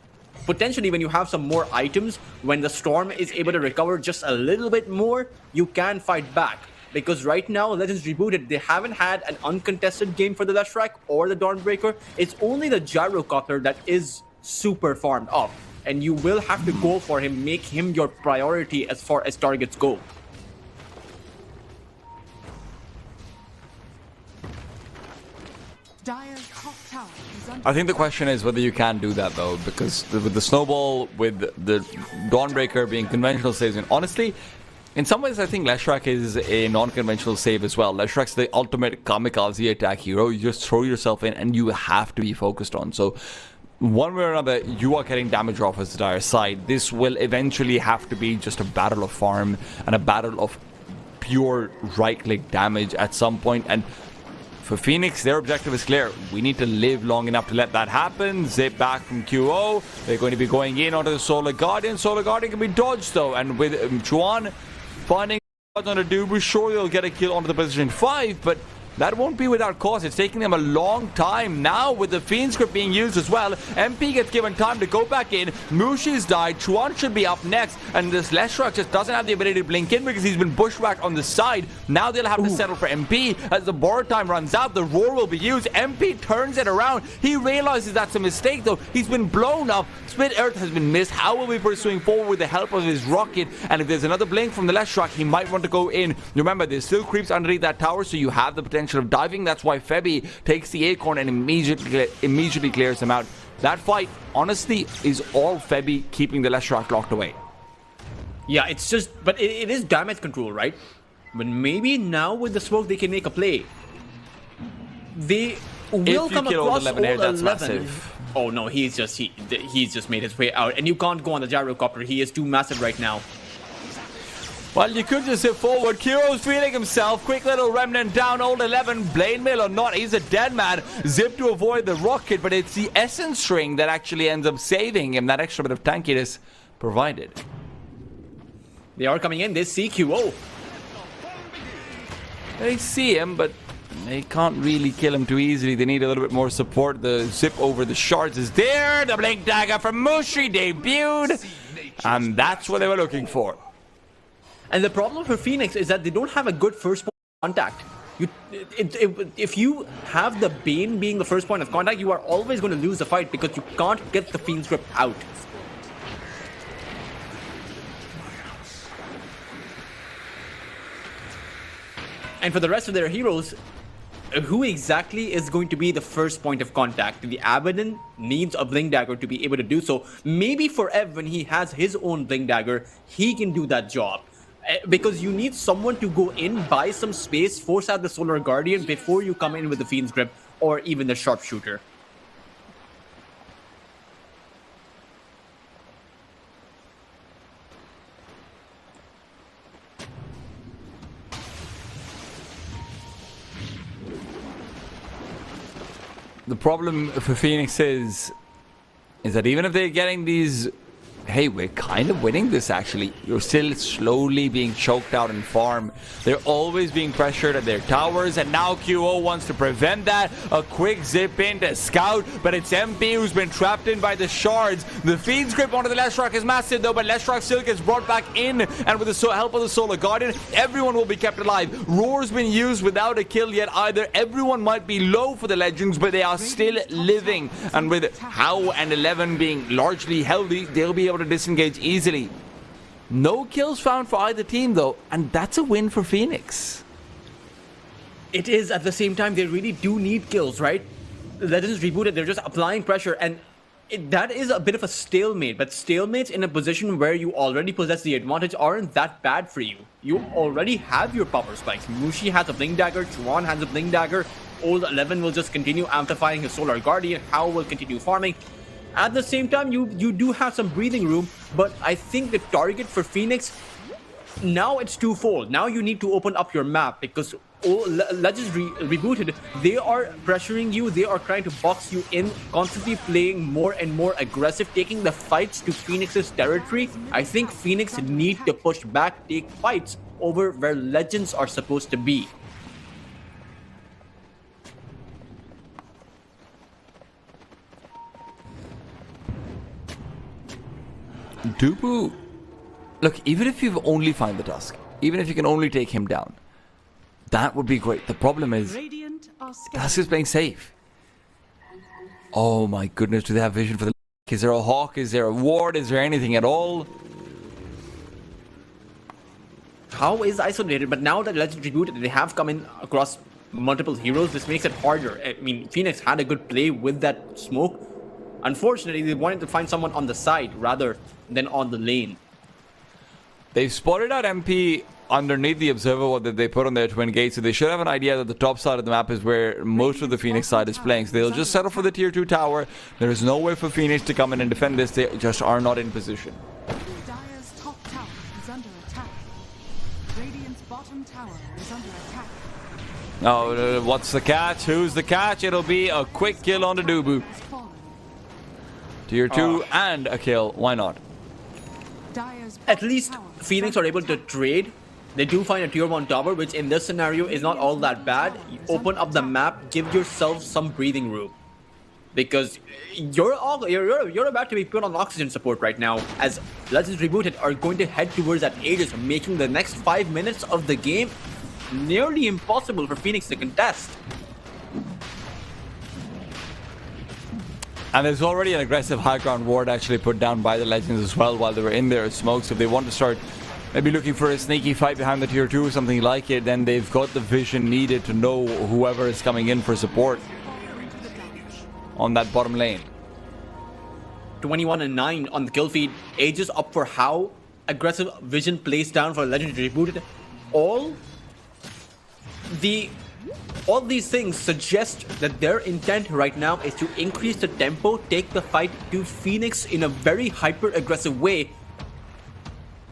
potentially when you have some more items, when the Storm is able to recover just a little bit more, you can fight back. Because right now, Legends Rebooted, they haven't had an uncontested game for the Leshrac or the Dawnbreaker. It's only the Gyrocopter that is super farmed up. And you will have to go for him, make him your priority as far as targets go. Dire's top tower tower is under I think the question is whether you can do that though, because with the snowball, with the Dawnbreaker being conventional saves, and honestly, in some ways I think Leshrac is a non-conventional save as well. Leshrac's the ultimate kamikaze attack hero. You just throw yourself in and you have to be focused on. So one way or another, you are getting damage off as the dire side. This will eventually have to be just a battle of farm and a battle of pure right-click damage at some point. And for Phoenix, their objective is clear. We need to live long enough to let that happen. Zip back from QO. They're going to be going in onto the Solar Guardian. Solar Guardian can be dodged though. And with Chuan finding on a Dubu, sure they'll get a kill onto the position 5, but that won't be without cause. It's taking them a long time. Now, with the Fiend script being used as well, MP gets given time to go back in. Mushi's died. Chuan should be up next. And this Leshrac just doesn't have the ability to blink in because he's been bushwhacked on the side. Now they'll have to settle for MP. As the borrow time runs out, the roar will be used. MP turns it around. He realizes that's a mistake, though. He's been blown up. Split Earth has been missed. How will we be pursuing forward with the help of his rocket? And if there's another blink from the Leshrac, he might want to go in. Remember, there's still creeps underneath that tower, so you have the potential of diving. That's why Febby takes the acorn and immediately clears him out. That fight, honestly, is all Febby keeping the Leshrac locked away. Yeah, it's just, but it is damage control, right? But maybe now with the smoke they can make a play. They will come across all 11 here, that's massive. Oh no, he's just made his way out, and you can't go on the gyrocopter. He is too massive right now. Well, you could just zip forward. Kiro's feeling himself. Quick little remnant down. Old 11. Blade mail or not, he's a dead man. Zip to avoid the rocket, but it's the essence string that actually ends up saving him. That extra bit of tankiness provided. They are coming in. They see QO. They see him, but they can't really kill him too easily. They need a little bit more support. The zip over the shards is there. The blink dagger from Mushi debuted. And that's what they were looking for. And the problem for Phoenix is that they don't have a good first point of contact. If you have the Bane being the first point of contact, you are always going to lose the fight because you can't get the Fiend script out. And for the rest of their heroes, who exactly is going to be the first point of contact? The Abaddon needs a Blink Dagger to be able to do so. Maybe for Ev, when he has his own Blink Dagger, he can do that job. Because you need someone to go in, buy some space, force out the Solar Guardian before you come in with the Fiend's Grip or even the Sharpshooter. The problem for Phoenix is that even if they're getting these, hey, we're kind of winning this actually, you're still slowly being choked out in farm. They're always being pressured at their towers, and now QO wants to prevent that. A quick zip in to scout, but it's MP who's been trapped in by the shards. The Fiend's grip onto the Leshrac is massive though, but Leshrac still gets brought back in, and with the help of the Solar Guardian, everyone will be kept alive. Roar's been used without a kill yet either. Everyone might be low for the Legends, but they are still living, and with How and 11 being largely healthy, they'll be able to disengage easily. No kills found for either team though, and that's a win for Phoenix. It is. At the same time, they really do need kills, right? Legends Rebooted, they're just applying pressure, and that is a bit of a stalemate, but stalemates in a position where you already possess the advantage aren't that bad for you. You already have your power spikes. Mushi has a Blink Dagger, Chuan has a Blink Dagger, Old 11 will just continue amplifying his Solar Guardian, How will continue farming. At the same time, you do have some breathing room, but I think the target for Phoenix, now it's twofold. Now you need to open up your map because Legends Rebooted, they are pressuring you, they are trying to box you in, constantly playing more and more aggressive, taking the fights to Phoenix's territory. I think Phoenix need to push back, take fights over where Legends are supposed to be. Dubu, look, even if you've only found the Tusk, even if you can only take him down, that would be great. The problem is, Tusk is playing safe. Oh my goodness, do they have vision for the... Is there a Hawk? Is there a Ward? Is there anything at all? How is isolated, but now that Legends Rebooted, they have come in across multiple heroes, this makes it harder. I mean, Phoenix had a good play with that smoke. Unfortunately, they wanted to find someone on the side rather than on the lane. They've spotted out MP underneath the observer that they put on their twin gates, so they should have an idea that the top side of the map is where most of the Phoenix side is playing. So they'll just settle for the tier 2 tower. There is no way for Phoenix to come in and defend this. They just are not in position. Dire's top tower is under attack. Radiant's bottom tower is under attack. Oh, what's the catch? Who's the catch? It'll be a quick kill on the Dubu. Has fallen. Tier 2 and a kill. Why not? Dire's At bottom least tower is Phoenix under are able to attack. trade. They do find a tier 1 tower, which in this scenario is not all that bad. You open up the map, give yourself some breathing room. Because you're about to be put on oxygen support right now, as Legends Rebooted are going to head towards that Aegis, making the next 5 minutes of the game nearly impossible for Phoenix to contest. And there's already an aggressive high ground ward actually put down by the Legends as well while they were in their smoke. So if they want to start maybe looking for a sneaky fight behind the tier 2 or something like it, then they've got the vision needed to know whoever is coming in for support on that bottom lane. 21 and 9 on the kill feed. Aegis up for how? Aggressive vision placed down for Legends Rebooted. All these things suggest that their intent right now is to increase the tempo, take the fight to Phoenix in a very hyper-aggressive way.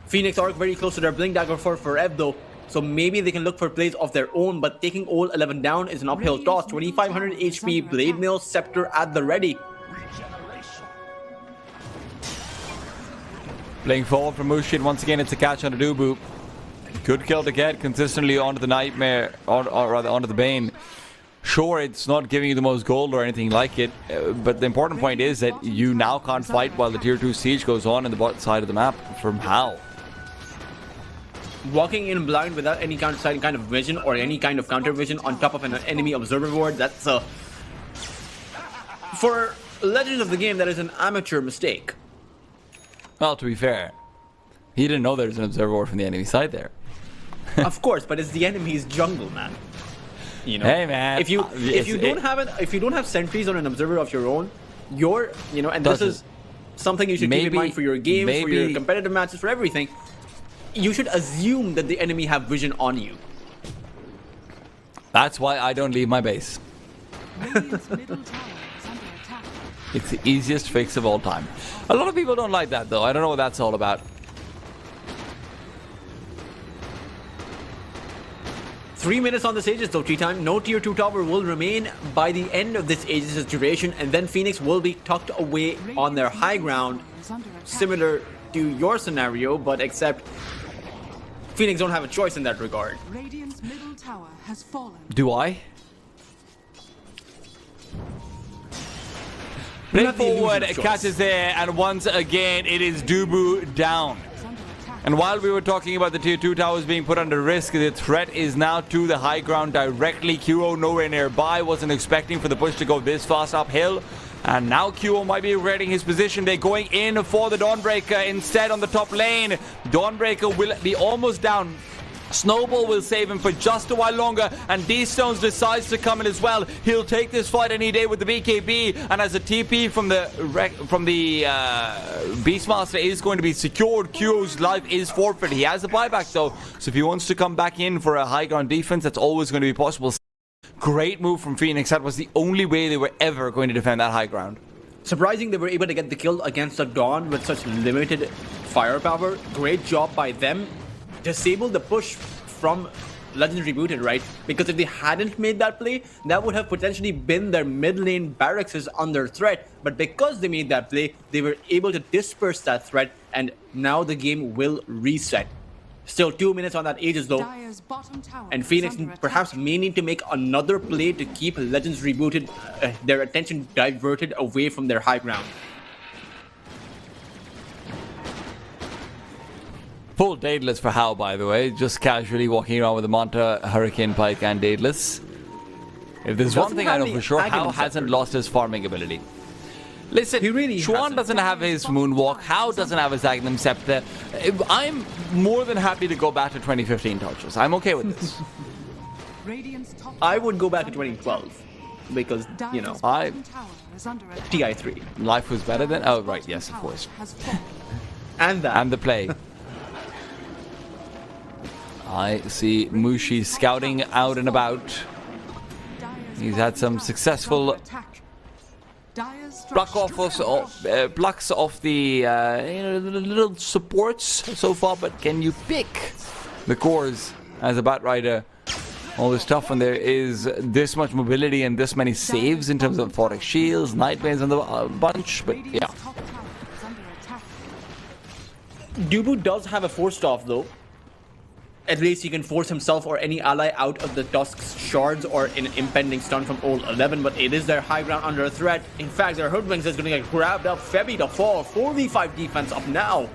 Phoenix are very close to their Blink Dagger for Ev though, so maybe they can look for plays of their own, but taking all 11 down is an uphill toss. 2500 HP, Blade Mail, Scepter at the ready. Playing forward from Mushid. Once again, it's a catch on the Dubu. Good kill to get consistently onto the Nightmare, or rather onto the Bane. Sure, it's not giving you the most gold or anything like it, but the important point is that you now can't fight while the tier 2 siege goes on in the bottom side of the map. From how? Walking in blind without any kind of vision or any kind of counter vision on top of an enemy observer ward, that's for Legends of the game, that is an amateur mistake. Well, to be fair, he didn't know there's an observer ward from the enemy side there. Of course, but it's the enemy's jungle, man. You know, hey man, if you don't have sentries on an observer of your own, and this is something you should keep in mind for your games, for your competitive matches, for everything. You should assume that the enemy have vision on you. That's why I don't leave my base. Radiant's middle tower is under attack. It's the easiest fix of all time. A lot of people don't like that though. I don't know what that's all about. 3 minutes on this Aegis though, tea time. No tier 2 tower will remain by the end of this Aegis' duration, and then Phoenix will be tucked away on their high ground, similar to your scenario, but except Phoenix don't have a choice in that regard. Radiant's middle tower has fallen. Do I? Play forward, catches there, and once again it is Dubu down. And while we were talking about the tier 2 towers being put under risk, the threat is now to the high ground directly. QO nowhere nearby, wasn't expecting for the push to go this fast uphill. And now QO might be regretting his position. They're going in for the Dawnbreaker instead on the top lane. Dawnbreaker will be almost down. Snowball will save him for just a while longer, and D-Stones decides to come in as well. He'll take this fight any day with the BKB, and as a TP from the Beastmaster is going to be secured, QO's life is forfeit. He has a buyback though, so if he wants to come back in for a high ground defense, that's always going to be possible. Great move from Phoenix. That was the only way they were ever going to defend that high ground. Surprising they were able to get the kill against the Dawn with such limited firepower. Great job by them. Disable the push from Legends Rebooted, right? Because if they hadn't made that play, that would have potentially been their mid lane barracks under threat. But because they made that play, they were able to disperse that threat, and now the game will reset. Still 2 minutes on that Aegis though, and Phoenix perhaps may need to make another play to keep Legends Rebooted, their attention diverted away from their high ground. Full Daedalus for How, by the way, just casually walking around with a Manta, Hurricane Pike and Daedalus. If there's one thing I know for sure, How hasn't lost his farming ability. Listen, Chuan doesn't have his Moonwalk, How doesn't have his Agnum Scepter. I'm more than happy to go back to 2015 touches. I'm okay with this. Radiant's top I tower would go is back to under 2012 because, you know, Dire's I- bottom tower is under attack. TI3 Life was better then. Dire's Oh, right. bottom Yes, of tower course. has fallen. and that. And the play. I see Mushi scouting out and about. Dire's He's bottom had some tower is successful under attack. Dire's Plucks off the the little supports so far, but can you pick the cores as a Batrider? Always tough when there is this much mobility and this many saves in terms of Forex shields, nightmares and the bunch, but yeah. Radiant's top tower is under attack. Dubu does have a force staff though. At least he can force himself or any ally out of the Tusk's shards or an impending stun from old 11, but it is their high ground under a threat. In fact, their Hoodwings is going to get grabbed up. Febby to fall. 4v5 defense up now.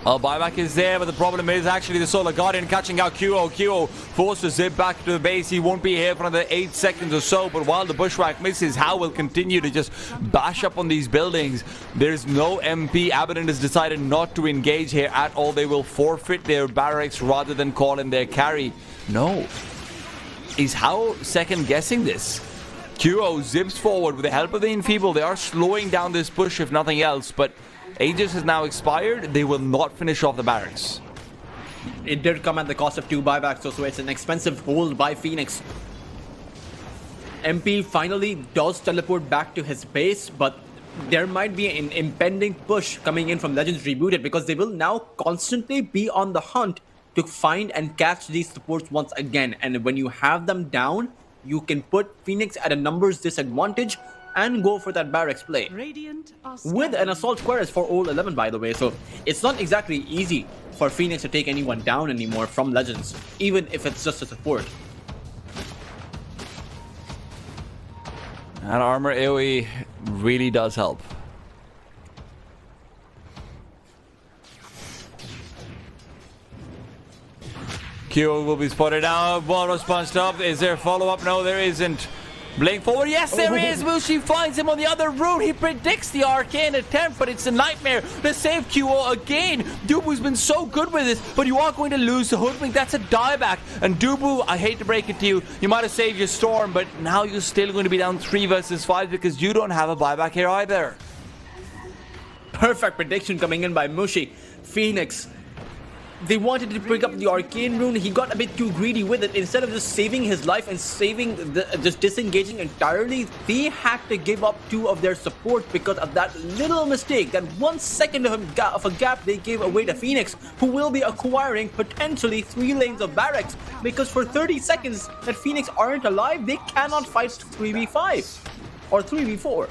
Well, buyback is there, but the problem is actually the Solar Guardian catching out QO. QO forced to zip back to the base. He won't be here for another 8 seconds or so, but while the Bushwhack misses, How will continue to just bash up on these buildings. There's no MP. Abaddon has decided not to engage here at all. They will forfeit their barracks rather than call in their carry. No. Is How second guessing this? QO zips forward with the help of the Enfeeble. They are slowing down this push if nothing else, but Aegis has now expired. They will not finish off the barracks. It did come at the cost of 2 buybacks, so it's an expensive hold by Phoenix. MP finally does teleport back to his base, but there might be an impending push coming in from Legends Rebooted because they will now constantly be on the hunt to find and catch these supports once again. And when you have them down, you can put Phoenix at a numbers disadvantage and go for that barracks play. Radiant are With an scanning. assault squares for old 11, by the way, so it's not exactly easy for Phoenix to take anyone down anymore from Legends, even if it's just a support. And armor AoE really does help. Q will be spotted out. Ball was punched up. Is there follow-up? No, there isn't. Blink forward. Yes, there is. Mushi finds him on the other route. He predicts the arcane attempt, but it's a nightmare to save QO again. Dubu's been so good with this, but you are going to lose the Hoodwink. That's a dieback. And Dubu, I hate to break it to you, you might have saved your storm, but now you're still going to be down 3 versus 5 because you don't have a buyback here either. Perfect prediction coming in by Mushi. Phoenix, they wanted to pick up the arcane rune. He got a bit too greedy with it. Instead of just saving his life and just disengaging entirely, they had to give up 2 of their support because of that little mistake. That 1 second of a gap they gave away to Phoenix, who will be acquiring potentially 3 lanes of barracks. Because for 30 seconds that Phoenix aren't alive, they cannot fight 3v5 or 3v4.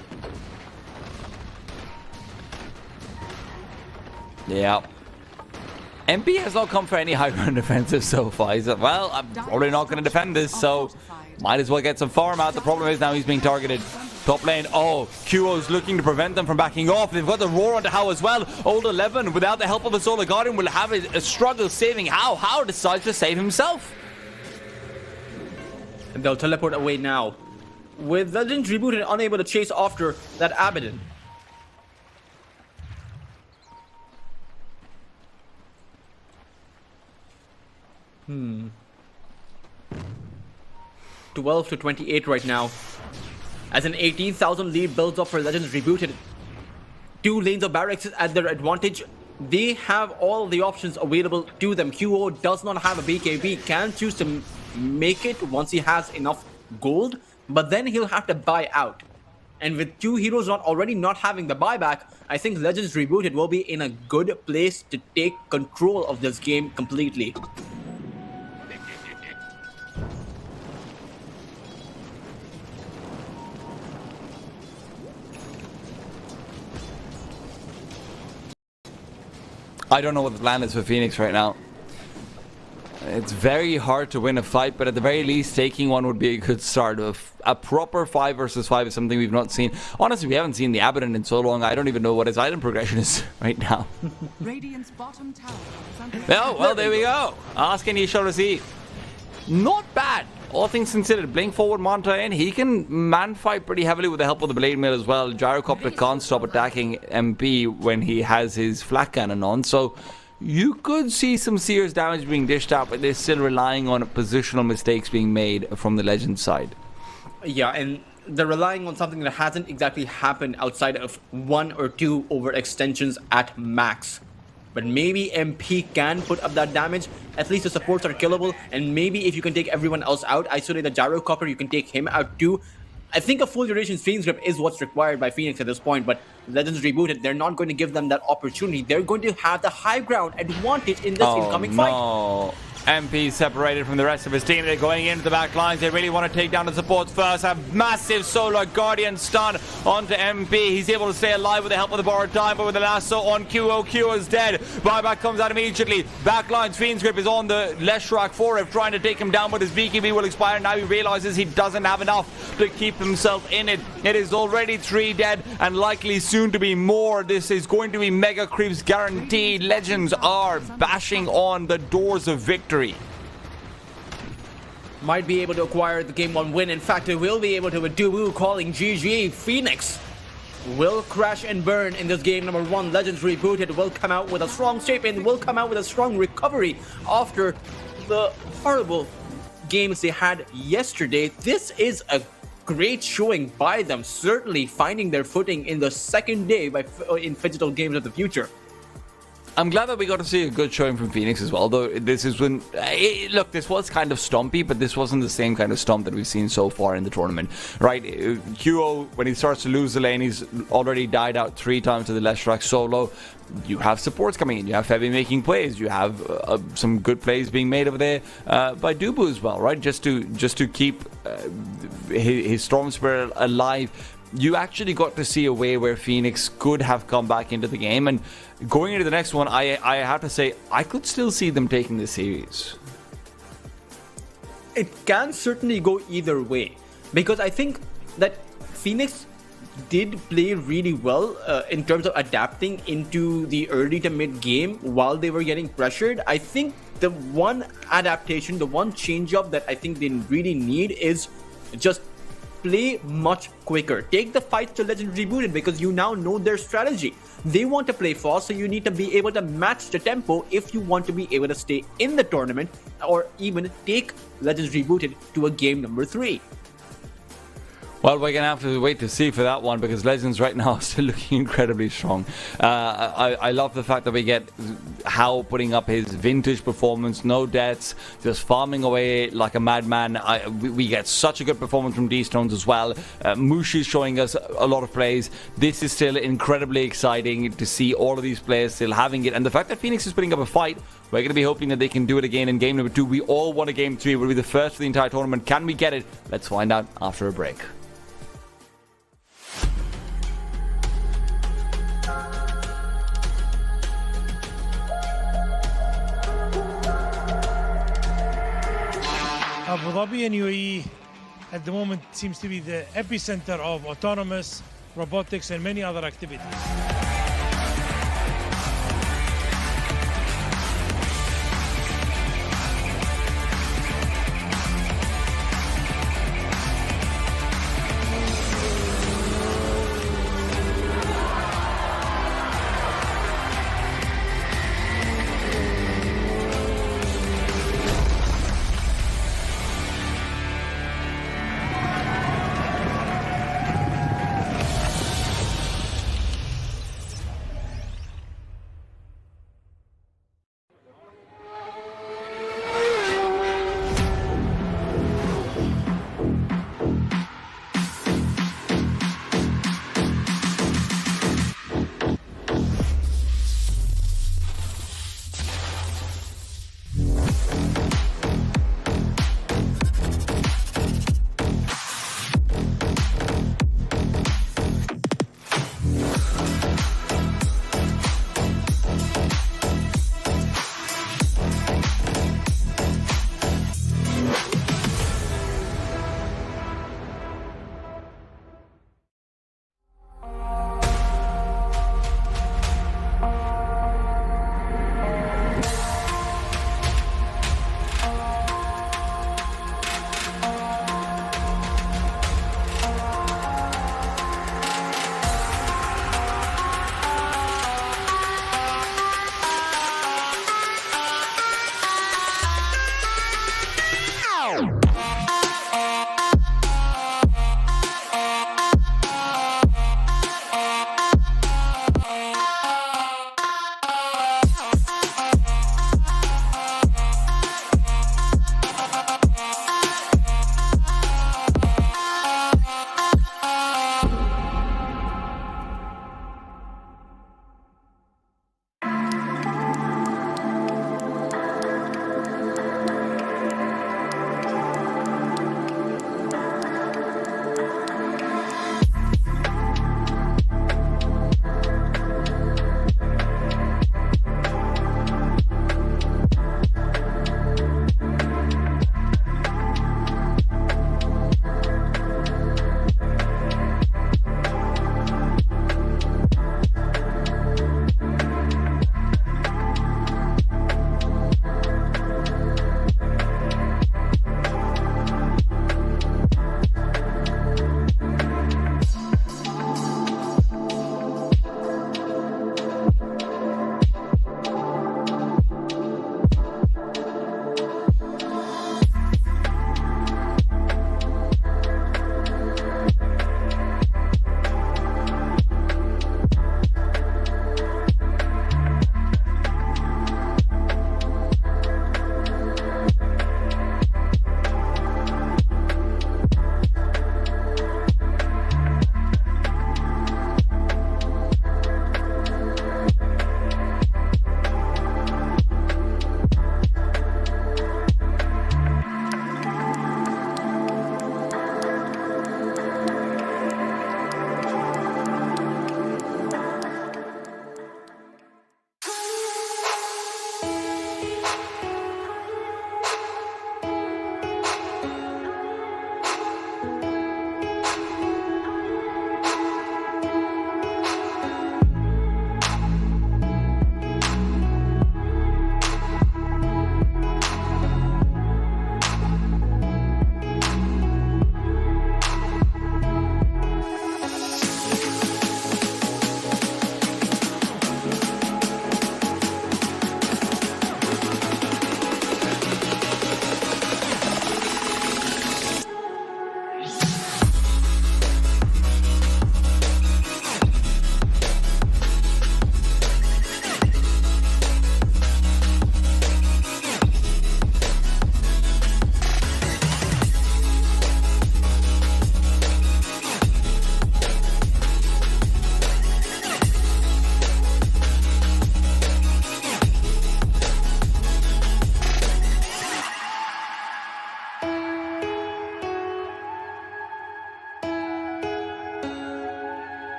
Yeah. MP has not come for any high ground defensive so far. He said, well, I'm probably not going to defend this, so might as well get some farm out. The problem is now he's being targeted. Top lane, oh, QO's looking to prevent them from backing off. They've got the roar onto How as well. Old 11, without the help of a Solar Guardian, will have a struggle saving How. How decides to save himself. And they'll teleport away now. With Legends Rebooted unable to chase after that Abaddon. 12 to 28 right now. As an 18,000 lead builds up for Legends Rebooted. 2 lanes of barracks at their advantage. They have all the options available to them. QO does not have a BKB. Can choose to make it once he has enough gold. But then he'll have to buy out. And with 2 heroes already not having the buyback, I think Legends Rebooted will be in a good place to take control of this game completely. I don't know what the plan is for Phoenix right now. It's very hard to win a fight, but at the very least, taking one would be a good start. A proper 5 versus 5 is something we've not seen. Honestly, we haven't seen the Abaddon in so long. I don't even know what his item progression is right now. Radiant's bottom tower is under Oh, well, there we go. Ask and ye shall receive. Not bad. All things considered, blink forward Monta in. He can man fight pretty heavily with the help of the Blade Mail as well. Gyrocopter can't stop attacking MP when he has his flak cannon on. So you could see some serious damage being dished out, but they're still relying on positional mistakes being made from the Legends side. Yeah, and they're relying on something that hasn't exactly happened outside of 1 or 2 overextensions at max. But maybe MP can put up that damage. At least the supports are killable, and maybe if you can take everyone else out, isolate the Gyrocopter, you can take him out too. I think a full duration Fiend's Grip is what's required by Phoenix at this point, but Legends Rebooted, they're not going to give them that opportunity. They're going to have the high ground advantage in this incoming fight. MP separated from the rest of his team. They're going into the back lines. They really want to take down the supports first. A massive Solar Guardian stun onto MP. He's able to stay alive with the help of the borrowed time, but with the lasso on QO, QO is dead. Buyback comes out immediately. Back lines, Fiend's Grip is on the Leshrak 4F trying to take him down, but his BKB will expire. Now he realizes he doesn't have enough to keep himself in it. It is already 3 dead and likely soon to be more. This is going to be mega creeps guaranteed. Legends are bashing on the doors of victory. Might be able to acquire the game 1 win. In fact, they will be able to with Dubu calling GG. Phoenix will crash and burn in this game number 1. Legends Rebooted will come out with a strong statement, will come out with a strong recovery after the horrible games they had yesterday. This is a great showing by them, certainly finding their footing in the second day in Phygital Games of the Future. I'm glad that we got to see a good showing from Phoenix as well, though this is when... look, this was kind of stompy, but this wasn't the same kind of stomp that we've seen so far in the tournament, right? QO, when he starts to lose the lane, he's already died out 3 times to the Leshrak solo. You have supports coming in, you have Febby making plays, you have some good plays being made over there by Dubu as well, right? Just to keep his Storm Spirit alive. You actually got to see a way where Phoenix could have come back into the game, and going into the next one, I have to say, I could still see them taking this series. It can certainly go either way, because I think that Phoenix did play really well in terms of adapting into the early to mid game while they were getting pressured. I think the one adaptation, the one change up that I think they really need is just play much quicker. Take the fight to Legends Rebooted, because you now know their strategy. They want to play fast, so you need to be able to match the tempo if you want to be able to stay in the tournament or even take Legends Rebooted to a game number 3. Well, we're going to have to wait to see for that one, because Legends right now are still looking incredibly strong. I love the fact that we get How putting up his vintage performance, no deaths, just farming away like a madman. We get such a good performance from D-Stones as well. Mushi's showing us a lot of plays. This is still incredibly exciting to see all of these players still having it. And the fact that Phoenix is putting up a fight, we're going to be hoping that they can do it again in game number 2. We all want a game 3. We'll be the first for the entire tournament. Can we get it? Let's find out after a break. Abu Dhabi and UAE at the moment seems to be the epicenter of autonomous, robotics and many other activities.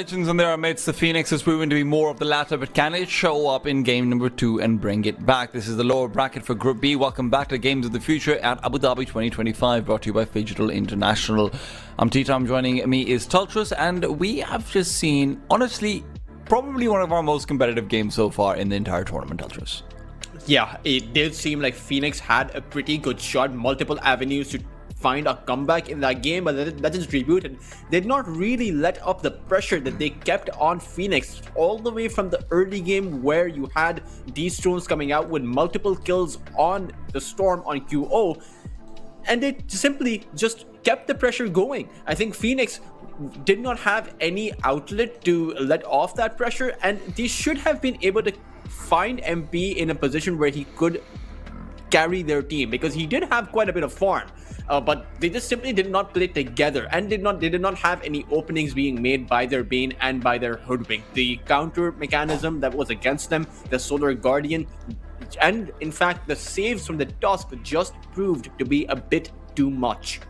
Legends in their midst. The Phoenix has proven to be more of the latter, but can it show up in game number 2 and bring it back? This is the lower bracket for Group B. Welcome back to Games of the Future at Abu Dhabi 2025, brought to you by Digital International. I'm T-Tom, joining me is Tultrus, and we have just seen, honestly, probably one of our most competitive games so far in the entire tournament, Tultrus. Yeah, it did seem like Phoenix had a pretty good shot, multiple avenues to find a comeback in that game, but Legends Rebooted did not really let up the pressure that they kept on Phoenix all the way from the early game, where you had D-Stones coming out with multiple kills on the Storm on QO, and they simply just kept the pressure going. I think Phoenix did not have any outlet to let off that pressure, and they should have been able to find MP in a position where he could carry their team, because he did have quite a bit of farm. But they just simply did not play together, and they did not have any openings being made by their Bane and by their Hoodwink. The counter mechanism that was against them, the Solar Guardian, and in fact the saves from the Tusk just proved to be a bit too much.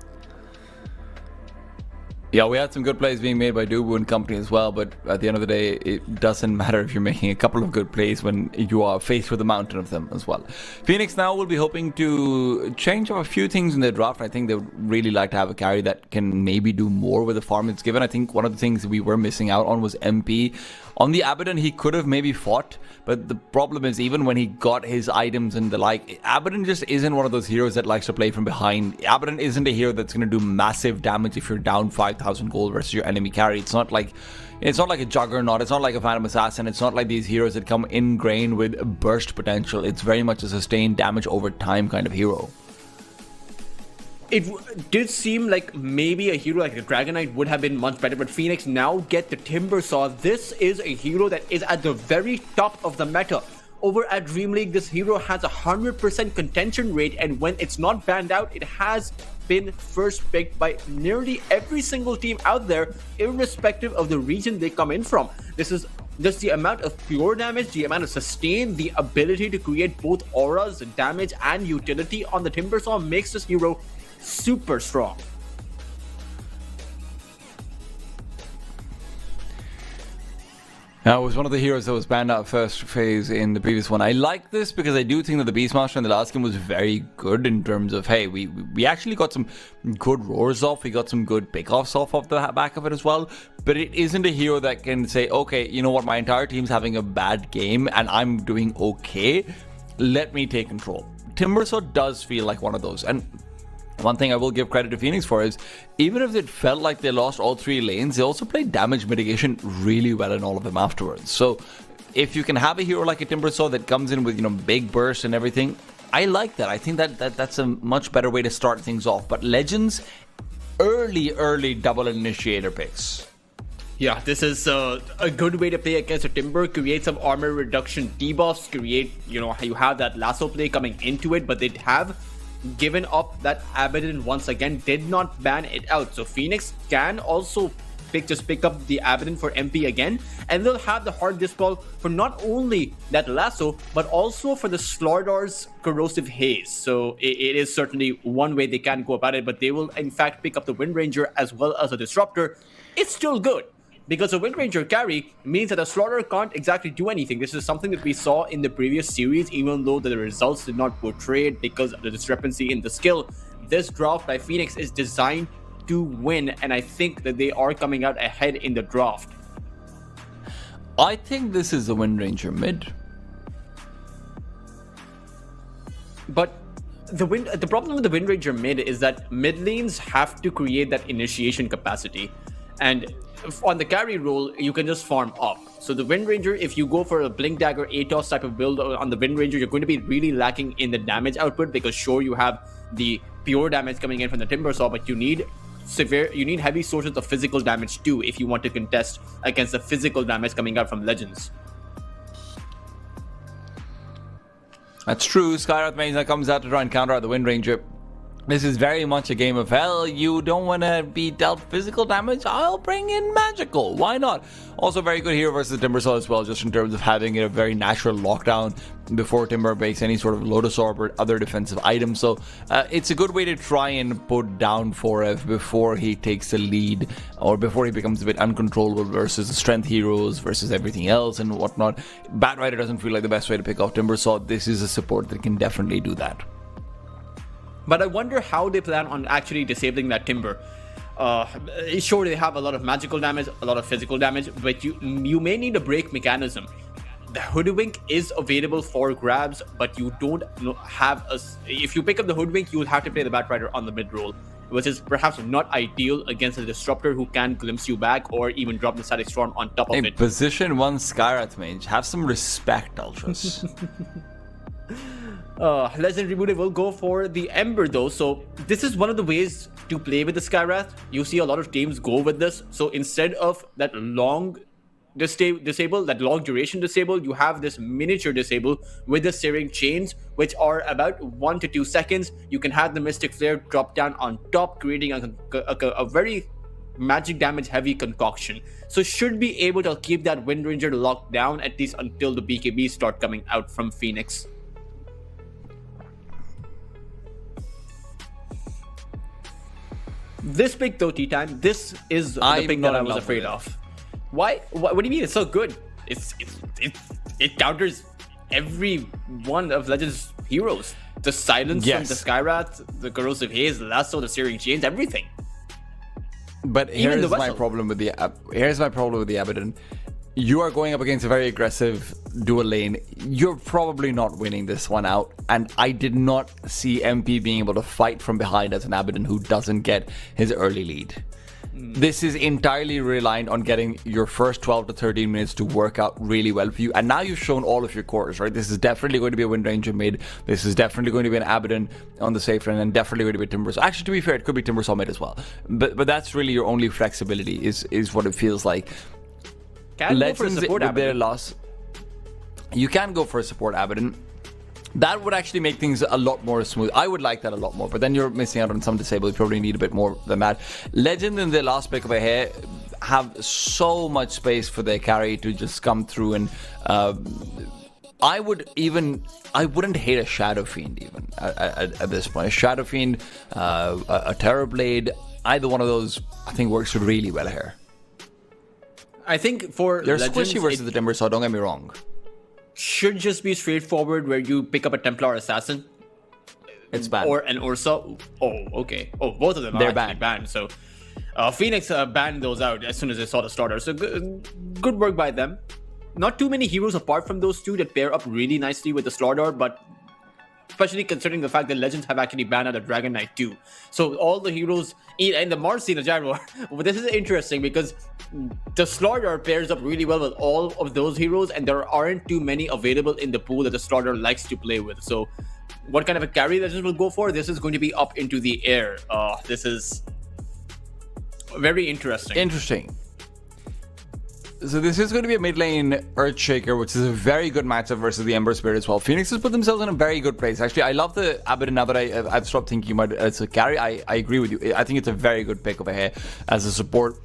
Yeah, we had some good plays being made by Dubu and company as well, but at the end of the day, it doesn't matter if you're making a couple of good plays when you are faced with a mountain of them as well. Phoenix now will be hoping to change up a few things in their draft. I think they would really like to have a carry that can maybe do more with the farm it's given. I think one of the things we were missing out on was MP. On the Abaddon, he could have maybe fought, but the problem is, even when he got his items and the like, Abaddon just isn't one of those heroes that likes to play from behind. Abaddon isn't a hero that's going to do massive damage if you're down 5,000 gold versus your enemy carry. It's not like a Juggernaut, it's not like a Phantom Assassin, it's not like these heroes that come ingrained with burst potential. It's very much a sustained damage over time kind of hero. It did seem like maybe a hero like the Dragon Knight would have been much better, but Phoenix now get the Timbersaw. This is a hero that is at the very top of the meta. Over at Dream League, this hero has a 100% contention rate, and when it's not banned out, it has been first picked by nearly every single team out there, irrespective of the region they come in from. This is just the amount of pure damage, the amount of sustain, the ability to create both auras, damage, and utility on the Timbersaw makes this hero super strong. Now, it was one of the heroes that was banned out first phase in the previous one. I like this because I do think that the Beastmaster in the last game was very good in terms of, hey, we actually got some good roars off, we got some good pickoffs off of the back of it as well, but it isn't a hero that can say, okay, you know what, my entire team's having a bad game and I'm doing okay, let me take control. Timbersaw does feel like one of those, and one thing I will give credit to Phoenix for is, even if it felt like they lost all 3 lanes, they also played damage mitigation really well in all of them afterwards. So if you can have a hero like a Timbersaw that comes in with, you know, big burst and everything, I like that. I think that's a much better way to start things off. But Legends, early double initiator picks. Yeah, this is a good way to play against a Timber, create some armor reduction debuffs, create, you have that lasso play coming into it, but they have given up that Abaddon once again, did not ban it out. So Phoenix can also pick up the Abaddon for MP again, and they'll have the hard dispel for not only that lasso, but also for the Slardar's corrosive haze. So it is certainly one way they can go about it, but they will in fact pick up the Wind Ranger as well as a Disruptor. It's still good, because a Wind Ranger carry means that a Slaughter can't exactly do anything. This is something that we saw in the previous series, even though the results did not portray it because of the discrepancy in the skill. This draft by Phoenix is designed to win, and I think that they are coming out ahead in the draft. I think this is the Wind Ranger mid. But the problem with the Wind Ranger mid is that mid lanes have to create that initiation capacity. And on the carry role, you can just farm up. So the Wind Ranger, if you go for a Blink Dagger ATOS type of build on the Wind Ranger, you're going to be really lacking in the damage output, because sure, you have the pure damage coming in from the Timbersaw, but you need heavy sources of physical damage too if you want to contest against the physical damage coming out from Legends. That's true. Skywrath Mesa comes out to try and counter out the Wind Ranger. This is very much a game of hell. You don't want to be dealt physical damage? I'll bring in magical. Why not? Also very good here versus Timbersaw as well, just in terms of having a very natural lockdown before Timber makes any sort of Lotus Orb or other defensive items. So it's a good way to try and put down 4F before he takes the lead or before he becomes a bit uncontrollable versus the strength heroes versus everything else and whatnot. Batrider doesn't feel like the best way to pick off Timbersaw. This is a support that can definitely do that. But I wonder how they plan on actually disabling that Timber. Sure, they have a lot of magical damage, a lot of physical damage, but you may need a break mechanism. The Hoodwink is available for grabs, but you don't have a... If you pick up the Hoodwink, you will have to play the Batrider on the mid-roll, which is perhaps not ideal against a Disruptor who can glimpse you back or even drop the Static Storm on top of it. Position 1 Skywrath mage. Have some respect, Ultras. Legend Rebooted will go for the Ember though, so this is one of the ways to play with the Skywrath. You see a lot of teams go with this, so instead of that long disable, that long duration disable, you have this miniature disable with the Searing Chains, which are about 1 to 2 seconds. You can have the Mystic Flare drop down on top, creating a very magic damage heavy concoction. So should be able to keep that Wind Ranger locked down at least until the BKBs start coming out from Phoenix. This pick though, T-Time, this is the pick that I was afraid of. Why? What do you mean? It's so good. It counters every one of Legends' heroes. The Silence from the Skywrath, the Corrosive Haze, the Lasso, the Searing Chains, everything. But here's my problem with the Abaddon. You are going up against a very aggressive dual lane. You're probably not winning this one out. And I did not see MP being able to fight from behind as an Abaddon who doesn't get his early lead. This is entirely reliant on getting your first 12 to 13 minutes to work out really well for you. And now you've shown all of your cores, right? This is definitely going to be a Wind Ranger mid. This is definitely going to be an Abaddon on the safe run, and definitely going to be Timbersaw. Actually, to be fair, it could be Timbersaw mid as well. But that's really your only flexibility is what it feels like. Legends with their loss, you can go for a support Abaddon. That would actually make things a lot more smooth. I would like that a lot more, but then you're missing out on some disable. You probably need a bit more than that. Legend in their last pick of a hair have so much space for their carry to just come through, and I wouldn't hate a Shadow Fiend even at this point. A Shadow Fiend, a Terrorblade, either one of those I think works really well here. I think for they're Legends, squishy versus the Timbersaw, don't get me wrong. Should just be straightforward where you pick up a Templar Assassin. It's banned. Or an Ursa. Oh, okay. Oh, both of them are actually banned. So Phoenix banned those out as soon as they saw the starter. So good work by them. Not too many heroes apart from those two that pair up really nicely with the Slaughter, but especially considering the fact that Legends have actually banned out a Dragon Knight too. So all the heroes in the Marcy and the Gyro. This is interesting because the Slaughter pairs up really well with all of those heroes, and there aren't too many available in the pool that the Slaughter likes to play with. So what kind of a carry Legends will go for? This is going to be up into the air. This is very interesting. So this is going to be a mid lane Earthshaker, which is a very good matchup versus the Ember Spirit as well. Phoenix has put themselves in a very good place. Actually, I love the Abaddon now that I've stopped thinking about it as a carry. I agree with you. I think it's a very good pick over here as a support.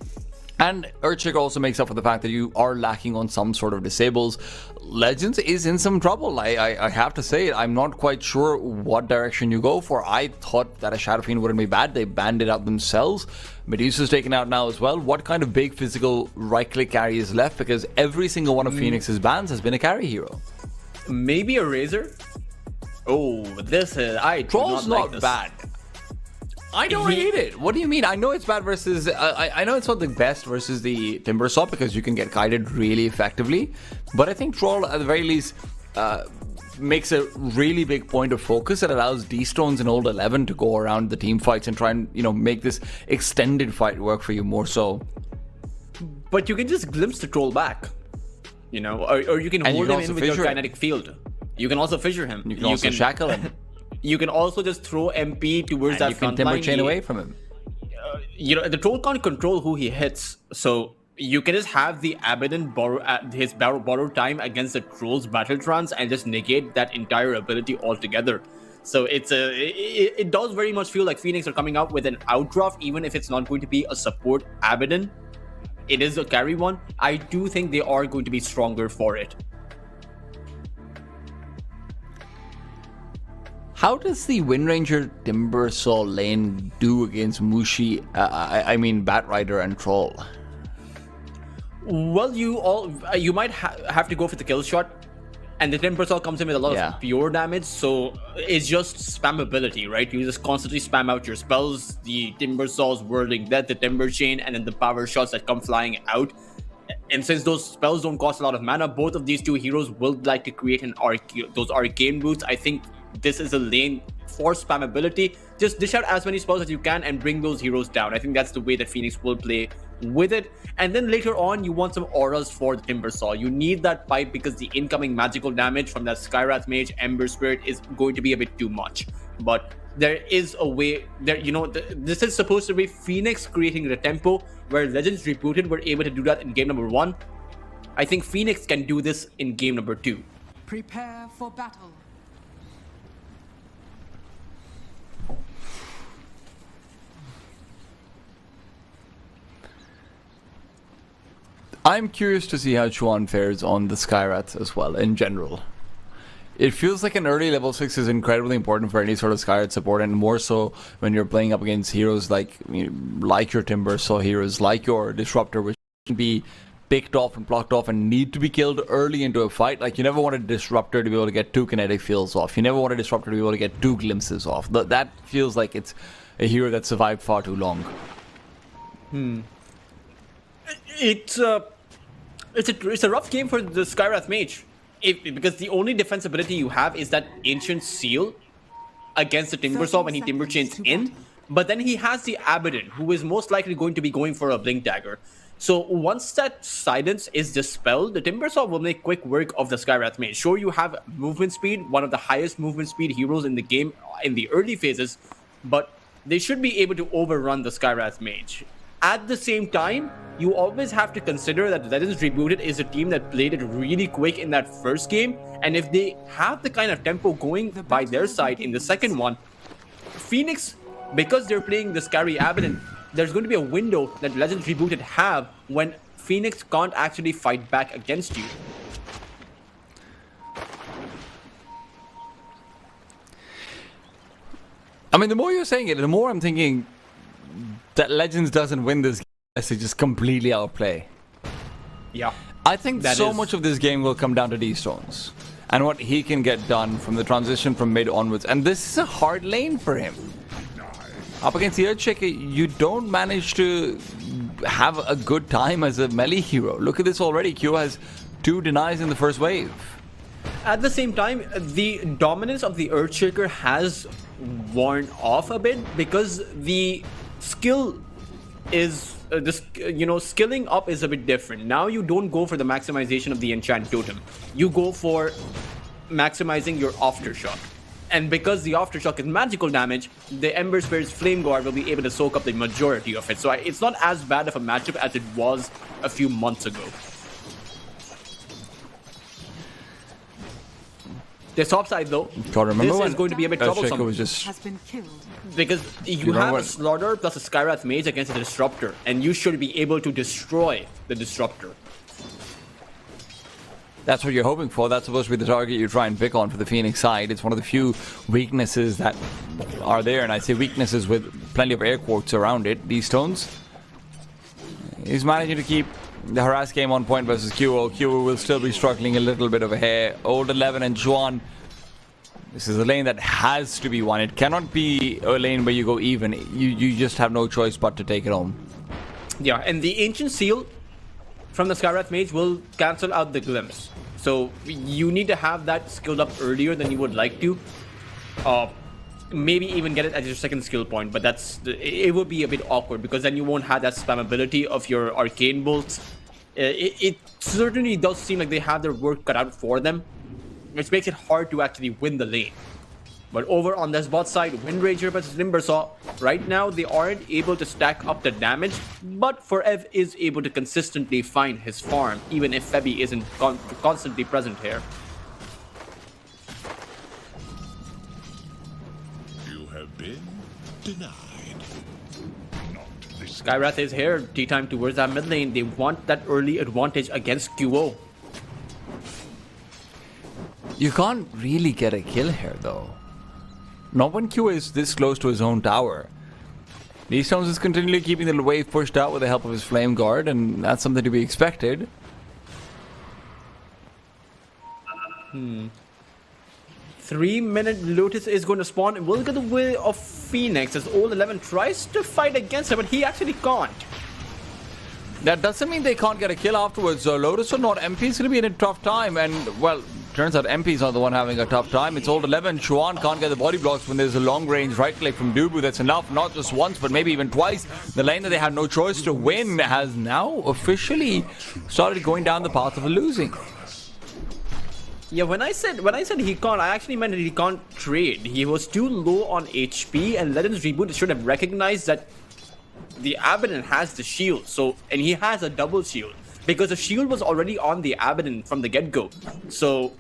And Earthshaker also makes up for the fact that you are lacking on some sort of disables. Legends is in some trouble. I have to say it. I'm not quite sure what direction you go for. I thought that a Shadow Fiend wouldn't be bad. They banned it out themselves. Medusa's taken out now as well. What kind of big physical right-click carry is left? Because every single one of Phoenix's bans has been a carry hero. Maybe a Razor? Oh, this is... Troll's not bad. I don't hate it. What do you mean? I know it's bad versus... I know it's not the best versus the Timbersaw because you can get guided really effectively. But I think Troll, at the very least, makes a really big point of focus. It allows D-Stones and Old 11 to go around the team fights and try and, make this extended fight work for you more so. But you can just glimpse the Troll back. Or you can hold him in with your kinetic field. You can also fissure him. You can also shackle him. You can also just throw MP towards that front line. You can Timber Chain away from him. The Troll can't control who he hits, so you can just have the Abaddon borrow time against the Troll's battle trance and just negate that entire ability altogether. So it does very much feel like Phoenix are coming out with an outdraft, even if it's not going to be a support Abaddon. It is a carry one. I do think they are going to be stronger for it. How does the Windranger Timbersaw lane do against Mushi, I mean Batrider and Troll? Well, you might have to go for the kill shot. And the Timbersaw comes in with a lot of pure damage, so it's just spammability, right? You just constantly spam out your spells, the Timbersaw's Whirling Death, the Timber Chain, and then the power shots that come flying out. And since those spells don't cost a lot of mana, both of these two heroes will like to create those arcane boots. I think this is a lane for spammability. Just dish out as many spells as you can and bring those heroes down. I think that's the way that Phoenix will play with it. And then later on, you want some auras for the Timbersaw. You need that pipe because the incoming magical damage from that Skywrath Mage, Ember Spirit is going to be a bit too much. But there is a way there, this is supposed to be Phoenix creating the tempo where Legends Rebooted were able to do that in game number 1. I think Phoenix can do this in game number 2. Prepare for battle. I'm curious to see how Chuan fares on the Skywrath as well, in general. It feels like an early level 6 is incredibly important for any sort of Skywrath support, and more so when you're playing up against heroes like your Timbersaw heroes, like your Disruptor, which can be picked off and blocked off and need to be killed early into a fight. Like, you never want a Disruptor to be able to get 2 kinetic fields off. You never want a Disruptor to be able to get 2 glimpses off. That feels like it's a hero that survived far too long. It's a rough game for the Skywrath Mage, because the only defensibility you have is that Ancient Seal against the Timbersaw when he Timber Chains in, but then he has the Abaddon, who is most likely going to be going for a Blink Dagger. So once that silence is dispelled, the Timbersaw will make quick work of the Skywrath Mage. Sure, you have movement speed, one of the highest movement speed heroes in the game in the early phases, but they should be able to overrun the Skywrath Mage. At the same time, you always have to consider that Legends Rebooted is a team that played it really quick in that first game, and if they have the kind of tempo going by their side in the second one, Phoenix, because they're playing the Scary Abaddon, there's going to be a window that Legends Rebooted have when Phoenix can't actually fight back against you. I mean, the more you're saying it, the more I'm thinking that Legends doesn't win this game unless they just completely outplay. Yeah. I think so much of this game will come down to D-Stones and what he can get done from the transition from mid onwards. And this is a hard lane for him. Up against the Earthshaker, you don't manage to have a good time as a melee hero. Look at this already. Q has 2 denies in the first wave. At the same time, the dominance of the Earthshaker has worn off a bit because the skill is skilling up is a bit different. Now you don't go for the maximization of the enchant totem, you go for maximizing your aftershock, and because the aftershock is magical damage, the Ember Spirit's Flame Guard will be able to soak up the majority of it. So it's not as bad of a matchup as it was a few months ago. The top side though, this is going to be a bit troublesome. Has been killed. Because you have a Slaughter plus a Skywrath Mage against a Disruptor, and you should be able to destroy the Disruptor. That's what you're hoping for. That's supposed to be the target you try and pick on for the Phoenix side. It's one of the few weaknesses that are there, and I say weaknesses with plenty of air quotes around it. These stones. He's managing to keep the harass game on point versus QO. QO will still be struggling a little bit over here. Old 11 and Juan. This is a lane that has to be won. It cannot be a lane where you go even. You just have no choice but to take it home. Yeah, and the Ancient Seal from the Skywrath Mage will cancel out the Glimpse. So you need to have that skilled up earlier than you would like to. Maybe even get it at your second skill point, but it would be a bit awkward because then you won't have that spammability of your Arcane Bolts. It certainly does seem like they have their work cut out for them, which makes it hard to actually win the lane. But over on this bot side, Windranger versus Timbersaw, right now they aren't able to stack up the damage, but Forev is able to consistently find his farm, even if Febi isn't constantly present here. Skywrath is here. T-time towards that mid lane. They want that early advantage against QO. You can't really get a kill here, though. Not when QO is this close to his own tower. D-Stones is continually keeping the wave pushed out with the help of his Flame Guard, and that's something to be expected. 3-minute Lotus is going to spawn and will get the way of Phoenix as Old 11 tries to fight against her, but he actually can't. That doesn't mean they can't get a kill afterwards. Lotus or not, MP is going to be in a tough time, and, well, turns out MP's not the one having a tough time. It's Old 11. Chuan can't get the body blocks when there's a long-range right-click from Dubu. That's enough, not just once, but maybe even twice. The lane that they had no choice to win has now officially started going down the path of losing. Yeah, when I said he can't, I actually meant that he can't trade. He was too low on HP, and Legends Reboot should have recognized that the Abaddon has the shield, and he has a double shield because the shield was already on the Abaddon from the get-go. So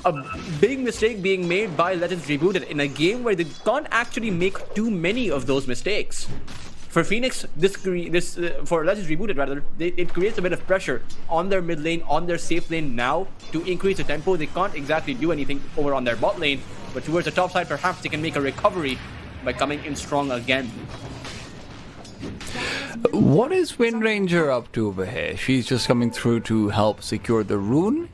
a big mistake being made by Legends Rebooted in a game where they can't actually make too many of those mistakes. For Phoenix, for Legends Rebooted rather, it creates a bit of pressure on their mid lane, on their safe lane now to increase the tempo. They can't exactly do anything over on their bot lane, but towards the top side, perhaps they can make a recovery by coming in strong again. What is Wind Ranger up to over here? She's just coming through to help secure the rune.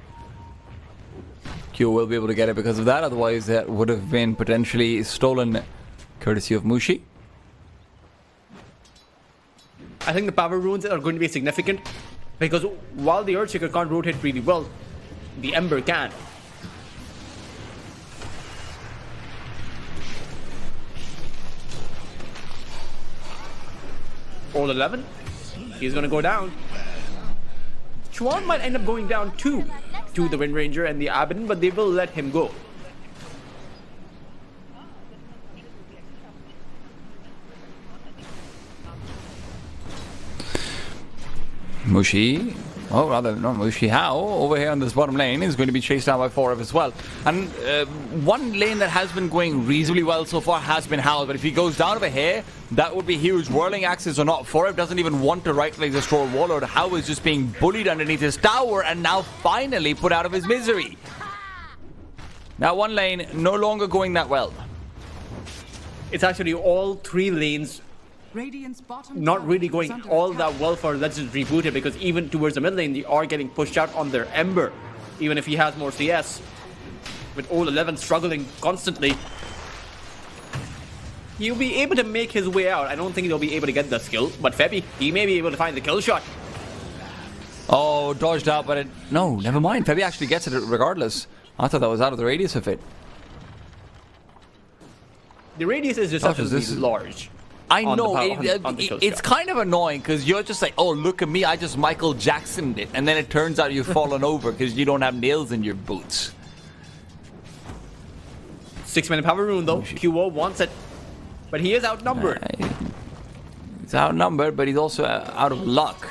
Q will be able to get it because of that, otherwise that would have been potentially stolen courtesy of Mushi. I think the power runes are going to be significant because while the Earthshaker can't rotate really well, the Ember can. Old 11, he's going to go down. Chuan might end up going down too to the Wind Ranger and the Abaddon, but they will let him go. Mushi, oh rather not Mushi, How over here on this bottom lane is going to be chased down by 4F as well. And one lane that has been going reasonably well so far has been How, but if he goes down over here, that would be huge. Whirling Axes or not, 4F doesn't even want to right-click the Stroll Warlord. How is just being bullied underneath his tower and now finally put out of his misery. Now one lane no longer going that well. It's actually all three lanes not really going all that well for Legends Rebooted, because even towards the mid lane, they are getting pushed out on their Ember, even if he has more CS. With Old 11 struggling constantly, he'll be able to make his way out. I don't think he'll be able to get the skill, but Febby, he may be able to find the kill shot. Oh, dodged out, but no, never mind. Febby actually gets it regardless. I thought that was out of the radius of it. The radius is deceptively large. I know, it's kind of annoying because you're just like, oh, look at me, I just Michael Jacksoned it. And then it turns out you've fallen over because you don't have nails in your boots. 6-minute power rune though. QO wants it. But he is outnumbered. He's outnumbered, but he's also out of luck.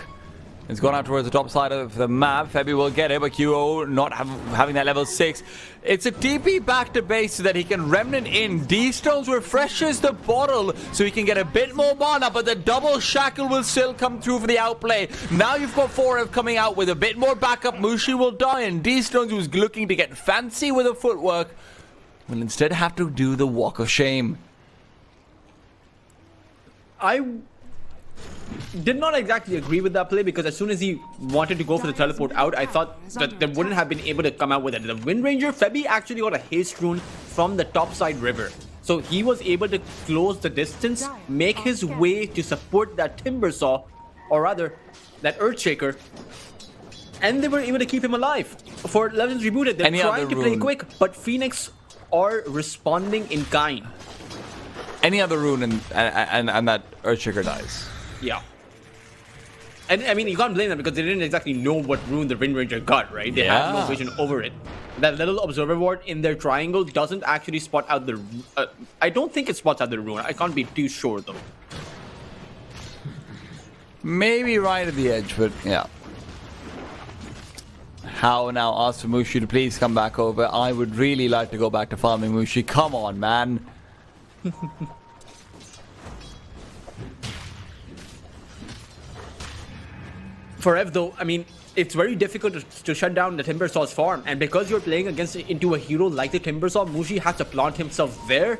It's gone out towards the top side of the map. Febby will get it, but QO not having that level 6. It's a TP back to base so that he can remnant in. D-Stones refreshes the bottle so he can get a bit more mana, but the double shackle will still come through for the outplay. Now you've got 4F coming out with a bit more backup. Mushi will die, and D-Stones, who's looking to get fancy with the footwork, will instead have to do the walk of shame. I did not exactly agree with that play, because as soon as he wanted to go for the teleport out, I thought that they wouldn't have been able to come out with it. The Wind Ranger, Febby actually got a haste rune from the topside river. So he was able to close the distance, make his way to support that Timber Saw, or rather, that Earthshaker. And they were able to keep him alive. For Legends Rebooted, they're trying to play quick, but Phoenix are responding in kind. Any other rune and that Earthshaker dies. Yeah. And I mean, you can't blame them because they didn't exactly know what rune the Wind Ranger got, right? They had no vision over it. That little observer ward in their triangle doesn't actually spot out the... I don't think it spots out the rune. I can't be too sure, though. Maybe right at the edge, but yeah. How now asks for Mushi to please come back over. I would really like to go back to farming Mushi. Come on, man. For Ev though, I mean, it's very difficult to shut down the Timbersaw's farm, and because you're playing into a hero like the Timbersaw, Mushi has to plant himself there.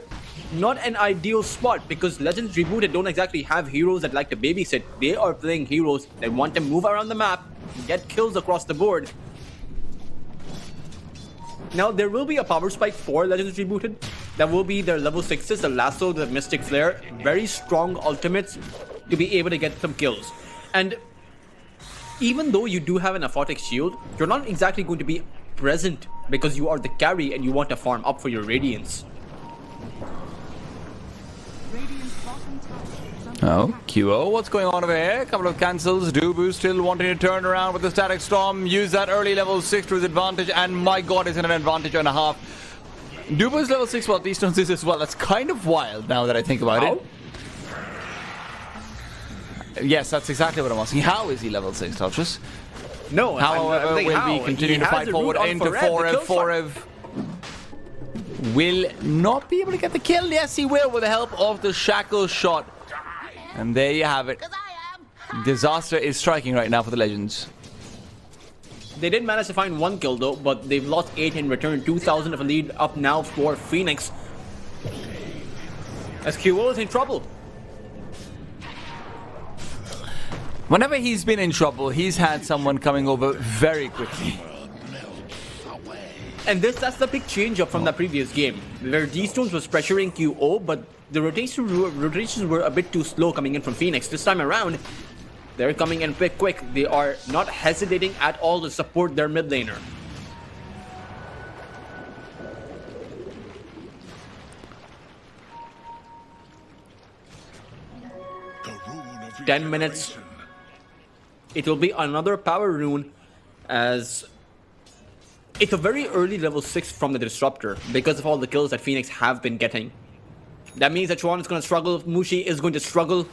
Not an ideal spot, because Legends Rebooted don't exactly have heroes that like to babysit. They are playing heroes that want to move around the map, get kills across the board. Now, there will be a power spike for Legends Rebooted. That will be their level 6s, the Lasso, the Mystic Flare. Very strong ultimates to be able to get some kills. And even though you do have an Aphotic Shield, you're not exactly going to be present because you are the carry and you want to farm up for your Radiance. Oh, QO, what's going on over here? A couple of cancels. Dubu still wanting to turn around with the Static Storm. Use that early level 6 to his advantage. And my god, is in an advantage and a half. Dubu's level 6 while these stones is as well. That's kind of wild now that I think about it. Yes, that's exactly what I'm asking. How is he level 6, Touches? No, however, will be continuing to fight forward into 4F. 4F will not be able to get the kill. Yes, he will with the help of the Shackle shot. And there you have it. Disaster is striking right now for the Legends. They did manage to find 1 kill though, but they've lost 8 in return. 2,000 of a lead up now for Phoenix. As QO is in trouble. Whenever he's been in trouble, he's had someone coming over very quickly. And that's the big change up from the previous game, where D-Stones was pressuring QO, but the rotations were a bit too slow coming in from Phoenix. This time around, they're coming in quick. They are not hesitating at all to support their mid laner. The 10 minutes. It will be another power rune, as it's a very early level 6 from the Disruptor because of all the kills that Phoenix have been getting. That means that Chuan is going to struggle, Mushi is going to struggle.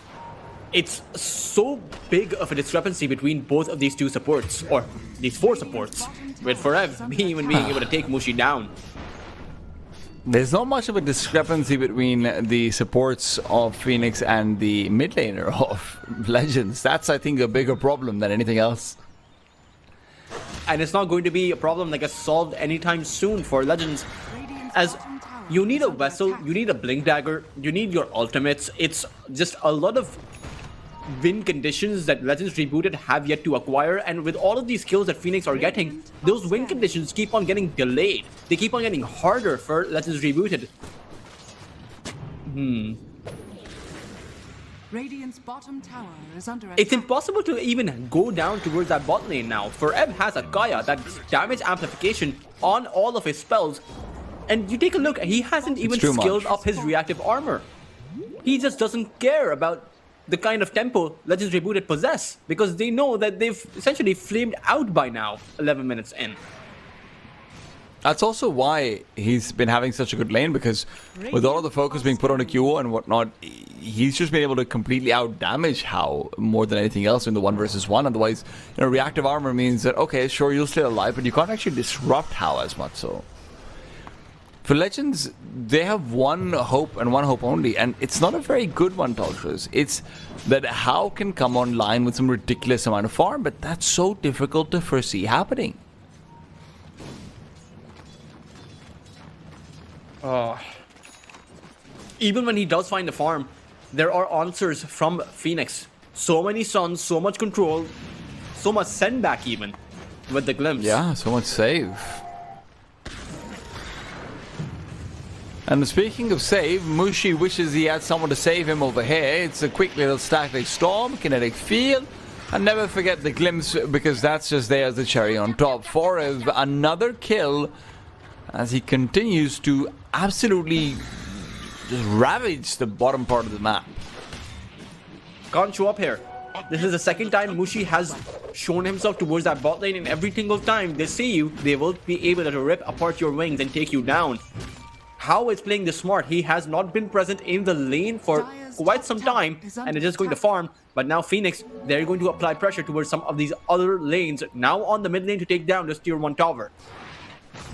It's so big of a discrepancy between both of these two supports, or these 4 supports, with Forev even being able to take Mushi down. There's not much of a discrepancy between the supports of Phoenix and the mid laner of Legends. That's, I think, a bigger problem than anything else. And it's not going to be a problem that gets solved anytime soon for Legends, as you need a Vessel, you need a Blink Dagger, you need your ultimates. It's just a lot of win conditions that Legends Rebooted have yet to acquire, and with all of these kills that Phoenix are getting, those win conditions keep on getting delayed. They keep on getting harder for Legends Rebooted. Radiant's bottom tower is under attack. It's impossible to even go down towards that bot lane now. Forev has a Kaya, that's damage amplification on all of his spells. And you take a look, he hasn't even skilled up his reactive armor. He just doesn't care about the kind of tempo Legends Rebooted possess, because they know that they've essentially flamed out by now, 11 minutes in. That's also why he's been having such a good lane, because with all of the focus being put on a QO and whatnot, he's just been able to completely outdamage How more than anything else in the 1 versus 1. Otherwise, you know, reactive armor means that, okay, sure, you'll stay alive, but you can't actually disrupt How as much so. For Legends, they have one hope and one hope only, and it's not a very good one, Toltras. It's that How can come online with some ridiculous amount of farm, but that's so difficult to foresee happening. Even when he does find the farm, there are answers from Phoenix. So many suns, so much control, so much send back even with the glimpse. Yeah, so much save. And speaking of save, Mushi wishes he had someone to save him over here. It's a quick little static storm, kinetic field, and never forget the glimpse, because that's just there as the cherry on top. Forev, another kill as he continues to absolutely just ravage the bottom part of the map. Can't show up here. This is the second time Mushi has shown himself towards that bot lane, and every single time they see you, they will be able to rip apart your wings and take you down. How is playing this smart? He has not been present in the lane for quite some time, and is just going to farm. But now Phoenix, they're going to apply pressure towards some of these other lanes, now on the mid lane to take down this tier 1 tower.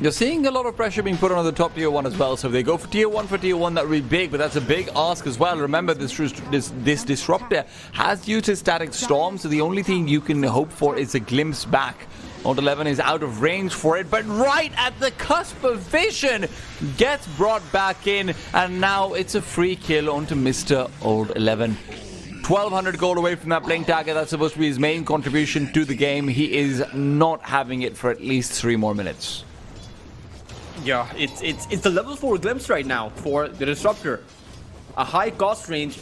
You're seeing a lot of pressure being put on the top tier 1 as well. So if they go for tier 1, that would be big, but that's a big ask as well. Remember, this disruptor has used his static storm, so the only thing you can hope for is a glimpse back. Old 11 is out of range for it, but right at the cusp of vision, gets brought back in, and now it's a free kill onto Mr. Old 11. 1200 gold away from that blink dagger. That's supposed to be his main contribution to the game. He is not having it for at least 3 more minutes. Yeah, it's the level 4 glimpse right now for the disruptor. A high cost range,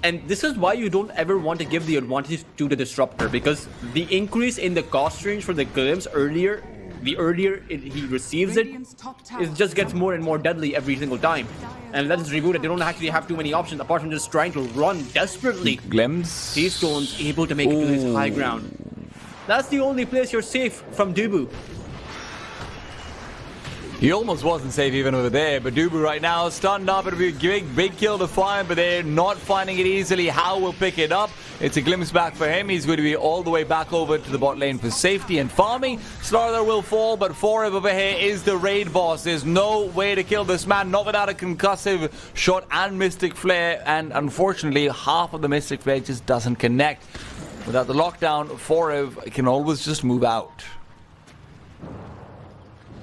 and this is why you don't ever want to give the advantage to the disruptor, because the increase in the cost range for the glimpse the earlier he receives it, it just gets more and more deadly every single time. And Legends Rebooted, they don't actually have too many options apart from just trying to run desperately. Glimpse. T-Stone's able to make it to his high ground. That's the only place you're safe from Dubu. He almost wasn't safe even over there, but Dubu right now stunned up. It'll be a big kill to find, but they're not finding it easily. How will pick it up? It's a glimpse back for him. He's going to be all the way back over to the bot lane for safety and farming. Slardar will fall, but Forev over here is the raid boss. There's no way to kill this man, not without a concussive shot and Mystic Flare, and unfortunately, half of the Mystic Flare just doesn't connect. Without the lockdown, Forev can always just move out.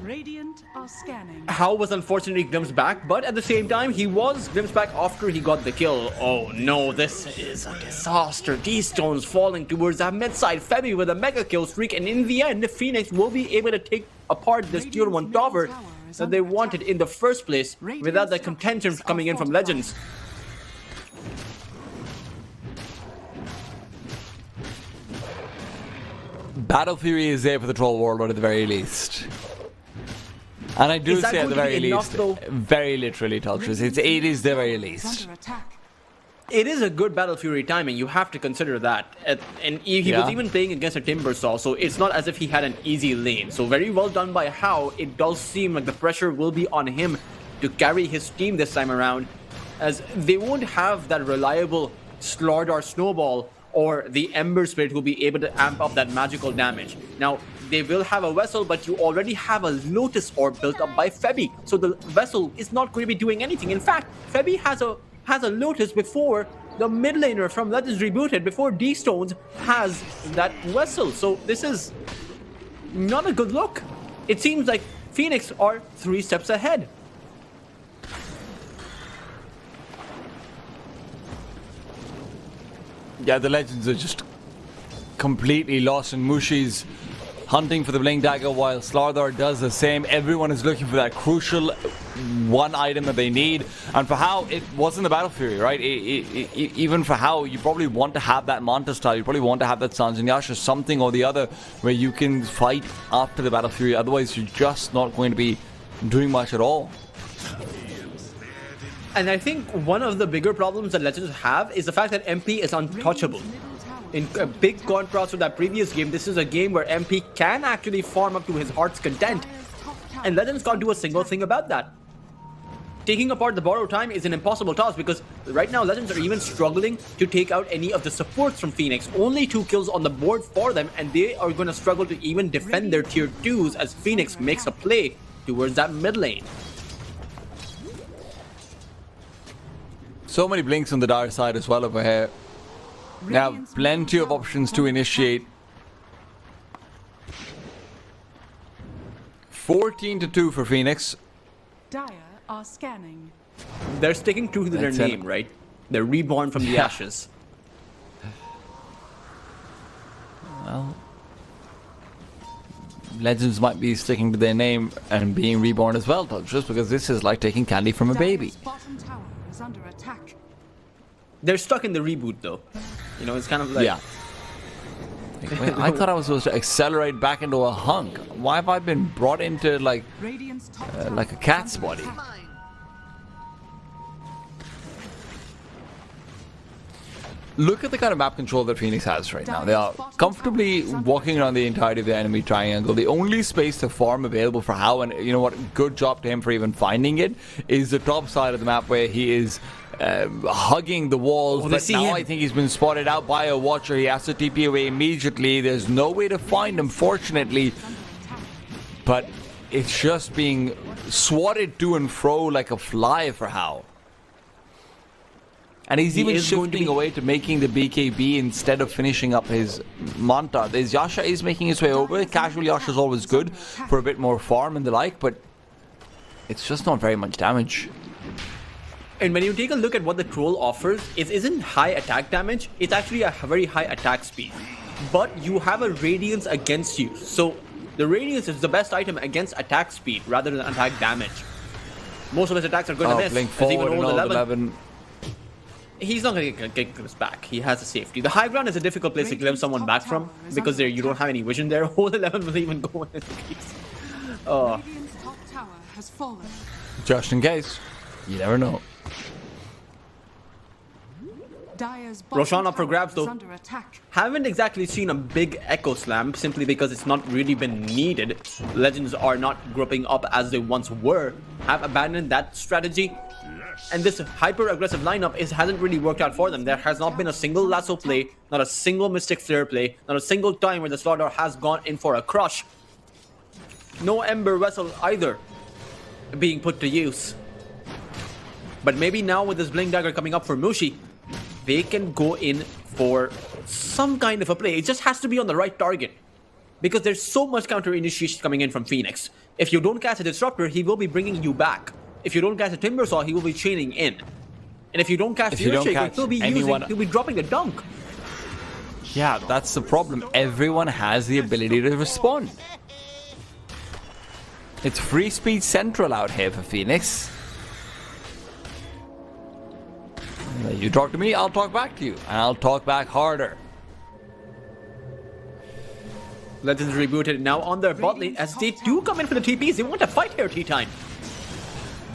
Radiant are scanning. How was unfortunately glimpsed back, but at the same time, he was glimpsed back after he got the kill. Oh no, this is a disaster. D-Stone's falling towards that mid-side. Femi with a mega kill streak, and in the end, Phoenix will be able to take apart this tier 1 tower that they wanted in the first place without the contention coming in from Legends. Battle Fury is there for the Troll Warlord at the very least. And I do say at the very least, very literally, Tultrus, it is the very least. It is a good Battle Fury timing, you have to consider that. And he was even playing against a Timbersaw, so it's not as if he had an easy lane. So very well done by How. It does seem like the pressure will be on him to carry his team this time around, as they won't have that reliable Slardar Snowball or the Ember Spirit who will be able to amp up that magical damage. Now, they will have a Vessel, but you already have a Lotus Orb built up by Febi, so the Vessel is not going to be doing anything. In fact, Febi has a Lotus before the mid laner from Legends Rebooted, before D-Stones has that Vessel. So this is not a good look. It seems like Phoenix are 3 steps ahead. Yeah, the Legends are just completely lost, and Mushi's hunting for the Blink Dagger while Slardar does the same. Everyone is looking for that crucial one item that they need. And for How, it wasn't the Battle Fury, right? Even for How, you probably want to have that Manta style. You probably want to have that Sanjin Yasha, something or the other, where you can fight after the Battle Fury. Otherwise, you're just not going to be doing much at all. And I think one of the bigger problems that Legends have is the fact that MP is untouchable. In a big contrast to that previous game, this is a game where MP can actually farm up to his heart's content. And Legends can't do a single thing about that. Taking apart the borrow time is an impossible task, because right now Legends are even struggling to take out any of the supports from Phoenix. Only 2 kills on the board for them, and they are going to struggle to even defend their tier 2s as Phoenix makes a play towards that mid lane. So many blinks on the dire side as well over here. Now, plenty of options to initiate. 14-2 for Phoenix. Dire are scanning. They're sticking true to their name, right? They're reborn from the ashes. Well, Legends might be sticking to their name and being reborn as well, just because this is like taking candy from a baby. Bottom tower is under attack. They're stuck in the reboot, though. You know, it's kind of like... Yeah. Wait, I thought I was supposed to accelerate back into a hunk. Why have I been brought into, like a cat's body? Look at the kind of map control that Phoenix has right now. They are comfortably walking around the entirety of the enemy triangle. The only space to farm available for How, and you know what, good job to him for even finding it, is the top side of the map where he is hugging the walls. But now I think he's been spotted out by a Watcher. He has to TP away immediately. There's no way to find him, fortunately. But it's just being swatted to and fro like a fly for How. And he's even shifting away to making the BKB instead of finishing up his Manta. There's Yasha is making his way over. Casual Yasha is always good for a bit more farm and the like, but it's just not very much damage. And when you take a look at what the troll offers, it isn't high attack damage, it's actually a very high attack speed. But you have a Radiance against you, so the Radiance is the best item against attack speed rather than attack damage. Most of his attacks are going to miss. Blink forward and 11. He's not going to get glimpsed back. He has a safety. The high ground is a difficult place to glimpse someone back from because there you don't have any vision there. Whole 11 will even go in his face. Radiant's top tower has fallen. Just in case. You never know. Dire's Roshan up for bottom grabs tower is though. under attack. Haven't exactly seen a big echo slam simply because it's not really been needed. Legends are not grouping up as they once were. Have abandoned that strategy. And this hyper-aggressive lineup hasn't really worked out for them. There has not been a single lasso play, not a single Mystic Flare play, not a single time where the Slaughter has gone in for a crush. No Ember Vessel either being put to use. But maybe now with this Blink Dagger coming up for Mushi, they can go in for some kind of a play. It just has to be on the right target. Because there's so much counter initiation coming in from Phoenix. If you don't catch a Disruptor, he will be bringing you back. If you don't catch a Timbersaw, he will be chaining in. And if you don't catch the Earthshaker, he'll be dropping the dunk. Yeah, that's the problem. Everyone has the ability to respond. It's free speed central out here for Phoenix. You talk to me, I'll talk back to you. And I'll talk back harder. Legends Rebooted now on their bot lane as they do come in for the TPs. They want to fight here, T-Time.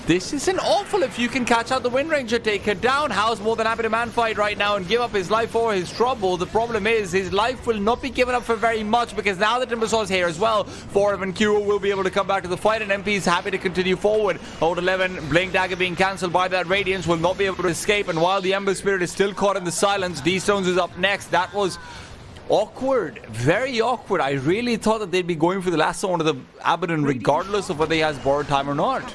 This isn't awful if you can catch out the Wind Ranger, take her down. How's more than happy to man fight right now and give up his life for his trouble. The problem is his life will not be given up for very much because now the Timbersaw is here as well. Forv and Kuro will be able to come back to the fight and MP is happy to continue forward. Old 11, Blink Dagger being cancelled by that Radiance, will not be able to escape. And while the Ember Spirit is still caught in the silence, D-Stones is up next. That was awkward, very awkward. I really thought that they'd be going for the lasso onto the Abaddon regardless of whether he has borrowed time or not.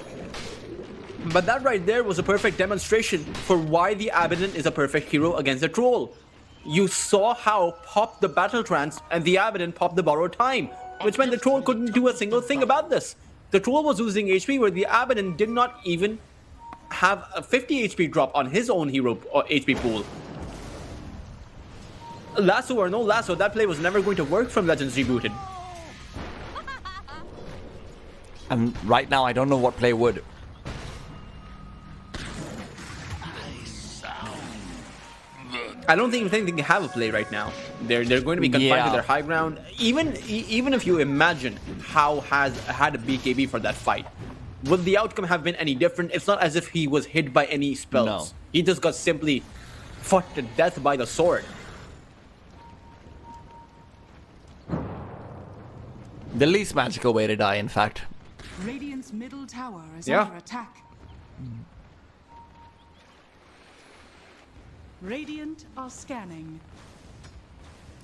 But that right there was a perfect demonstration for why the Abaddon is a perfect hero against the Troll. You saw how popped the Battle Trance and the Abaddon popped the borrowed time, which meant the Troll couldn't do a single thing about this. The Troll was losing HP where the Abaddon did not even have a 50 HP drop on his own hero HP pool. Lasso or no lasso, that play was never going to work from Legends Rebooted. And right now I don't know what play would. I don't think they can have a play right now. They're going to be confined to their high ground. Even if you imagine how has had a BKB for that fight, would the outcome have been any different? It's not as if he was hit by any spells. No. He just got simply fought to death by the sword. The least magical way to die, in fact. Radiant's middle tower is under attack. Radiant are scanning.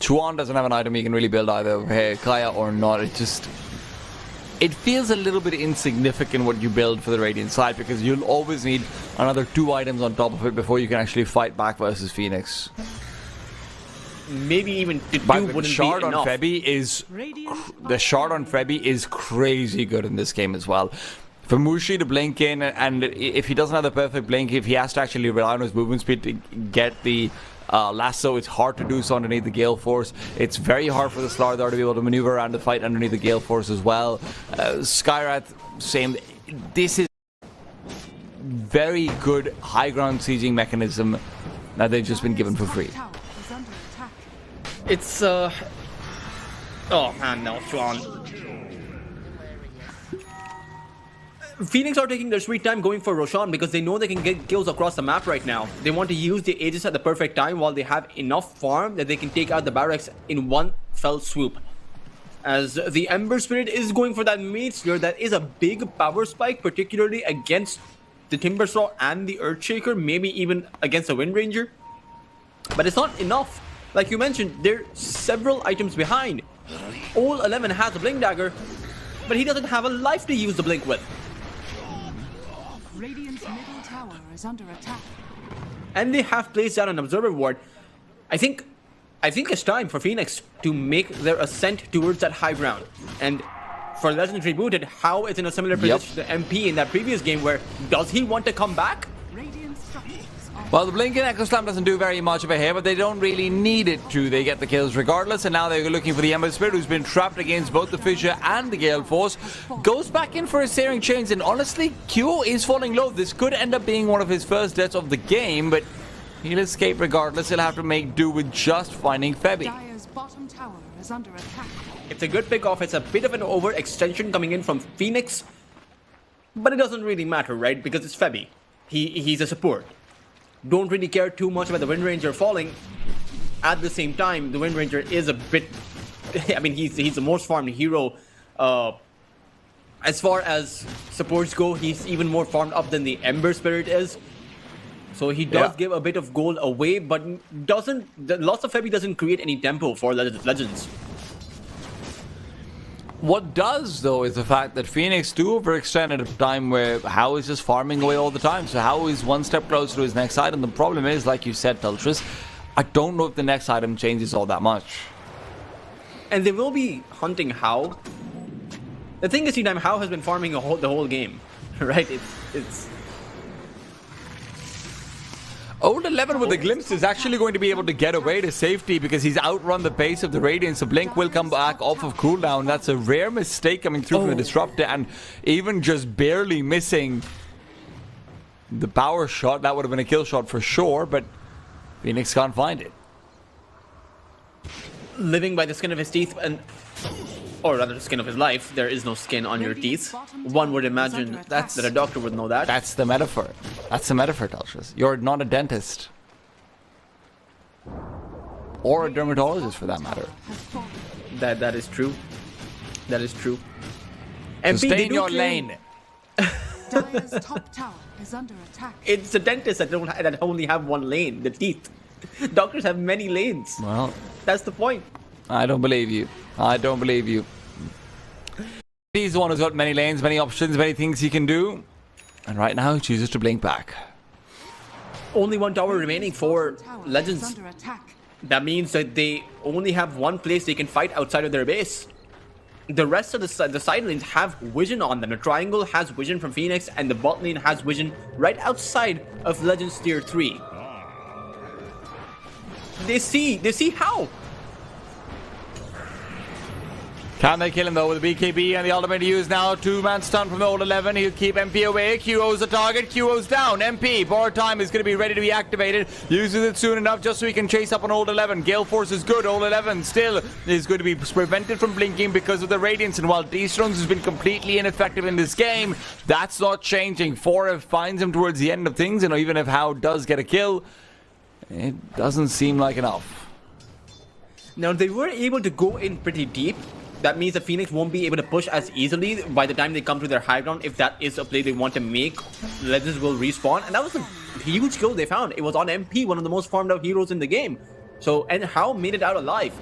Chuan doesn't have an item he can really build either, hey, Kaya or not. It feels a little bit insignificant what you build for the Radiant side because you'll always need another 2 items on top of it before you can actually fight back versus Phoenix. Maybe even to do wouldn't the shard be on enough. Febby is the shard on Febby is crazy good in this game as well. For Mushi to blink in, and if he doesn't have the perfect blink, if he has to actually rely on his movement speed to get the lasso, it's hard to do so underneath the Gale Force. It's very hard for the Slardar to be able to maneuver around the fight underneath the Gale Force as well. Skyrath, same. This is very good high ground sieging mechanism that they've just been given for free. Tower is under attack. It's oh man, no, Chuan. Phoenix are taking their sweet time going for Roshan because they know they can get kills across the map right now. They want to use the Aegis at the perfect time while they have enough farm that they can take out the barracks in one fell swoop. As the Ember Spirit is going for that Meteor, that is a big power spike, particularly against the Timbersaw and the Earthshaker, maybe even against the Wind Ranger. But it's not enough. Like you mentioned, they're several items behind. All 11 has a Blink Dagger. but he doesn't have a life to use the blink with. Radiant's middle tower is under attack. And they have placed down an observer ward. I think it's time for Phoenix to make their ascent towards that high ground. And for Legends Rebooted, How is in a similar position to MP in that previous game where does he want to come back? Radiant structures are Well, the Blinking Echo Slam doesn't do very much of a hit, but they don't really need it to. They get the kills regardless, and now they're looking for the Ember Spirit, who's been trapped against both the Fissure and the Gale Force. Goes back in for a Searing Chains, and honestly, Q is falling low. This could end up being one of his first deaths of the game, but he'll escape regardless. He'll have to make do with just finding Febby. Dire's bottom tower is under attack. It's a good pick off. It's a bit of an overextension coming in from Phoenix, but it doesn't really matter, right? Because it's Febby. He's a support. Don't really care too much about the Wind Ranger falling. At the same time, the Wind Ranger is a bit... I mean, he's the most farmed hero. As far as supports go, he's even more farmed up than the Ember Spirit is. So he does give a bit of gold away, but doesn't... The loss of Febby doesn't create any tempo for Legends. What does, though, is the fact that Phoenix do overextend at a time where How is just farming away all the time. So How is one step closer to his next item. The problem is, like you said, Tultris, I don't know if the next item changes all that much. And they will be hunting How. The thing is, T-Time, How has been farming the whole game, right? It's... Old 11 with the glimpse is actually going to be able to get away to safety because he's outrun the pace of the Radiance. The Blink will come back off of cooldown. That's a rare mistake coming through from the Disruptor, and even just barely missing the power shot. That would have been a kill shot for sure, but Phoenix can't find it. Living by the skin of his teeth, and... or rather the skin of his life. There is no skin on your teeth. One would imagine that a doctor would know that. That's the metaphor. That's the metaphor, Teltris. You're not a dentist. Or a dermatologist, for that matter. That is true. That is true. So MP, stay in your lane. Dire's top tower is under attack. It's the dentists that only have one lane, the teeth. Doctors have many lanes. Well, That's the point. I don't believe you. I don't believe you. He's the one who's got many lanes, many options, many things he can do. And right now he chooses to blink back. Only one tower remaining for Legends. Under attack. That means that they only have one place they can fight outside of their base. The rest of the side lanes have vision on them. The triangle has vision from Phoenix, and the bot lane has vision right outside of Legends Tier 3. They see How. Can they kill him though with the BKB and the ultimate used now? Two-man stun from the old 11. He'll keep MP away. QO's the target. QO's down. MP, bar time is going to be ready to be activated. Uses it soon enough just so he can chase up on old 11. Gale Force is good. Old 11 still is going to be prevented from blinking because of the Radiance. And while D-Stones has been completely ineffective in this game, that's not changing. 4F finds him towards the end of things. And even if How does get a kill, it doesn't seem like enough. Now, they were able to go in pretty deep. That means that Phoenix won't be able to push as easily by the time they come to their high ground. If that is a play they want to make, Legends will respawn. And that was a huge kill they found. It was on MP, one of the most farmed out heroes in the game. So, and How made it out alive.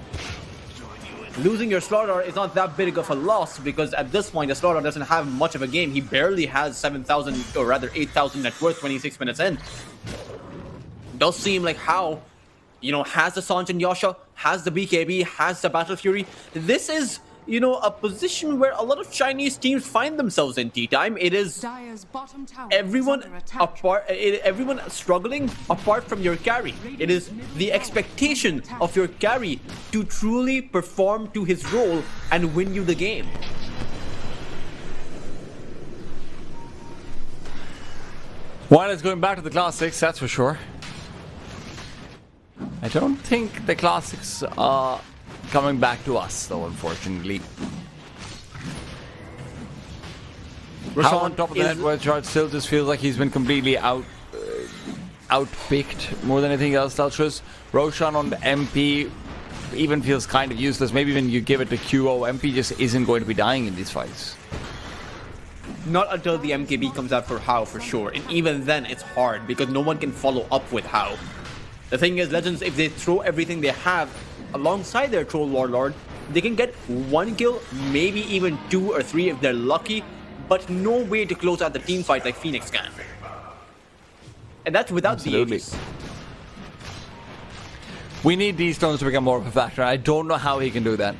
Losing your Slaughter is not that big of a loss because at this point, the Slaughter doesn't have much of a game. He barely has 7,000 or rather 8,000 net worth 26 minutes in. Does seem like How, you know, has the Sanj and Yasha, has the BKB, has the Battle Fury. This is, you know, a position where a lot of Chinese teams find themselves in T-Time. It is Dire's bottom tower everyone is under attack. everyone struggling apart from your carry. It is the expectation of your carry to truly perform to his role and win you the game. While it's going back to the classics, that's for sure. I don't think the classics are coming back to us, though, unfortunately. How on top of the net worth chart still just feels like he's been completely outpicked more than anything else. Teltris. Roshan on the MP even feels kind of useless. Maybe when you give it to QO, MP just isn't going to be dying in these fights. Not until the MKB comes out for How, for sure. And even then, it's hard because no one can follow up with How. The thing is, Legends, if they throw everything they have alongside their Troll Warlord, They can get 1 kill, maybe even 2 or 3 if they're lucky, but no way to close out the team fight like Phoenix can. And that's without the Aegis. We need these stones to become more of a factor. I don't know how he can do that.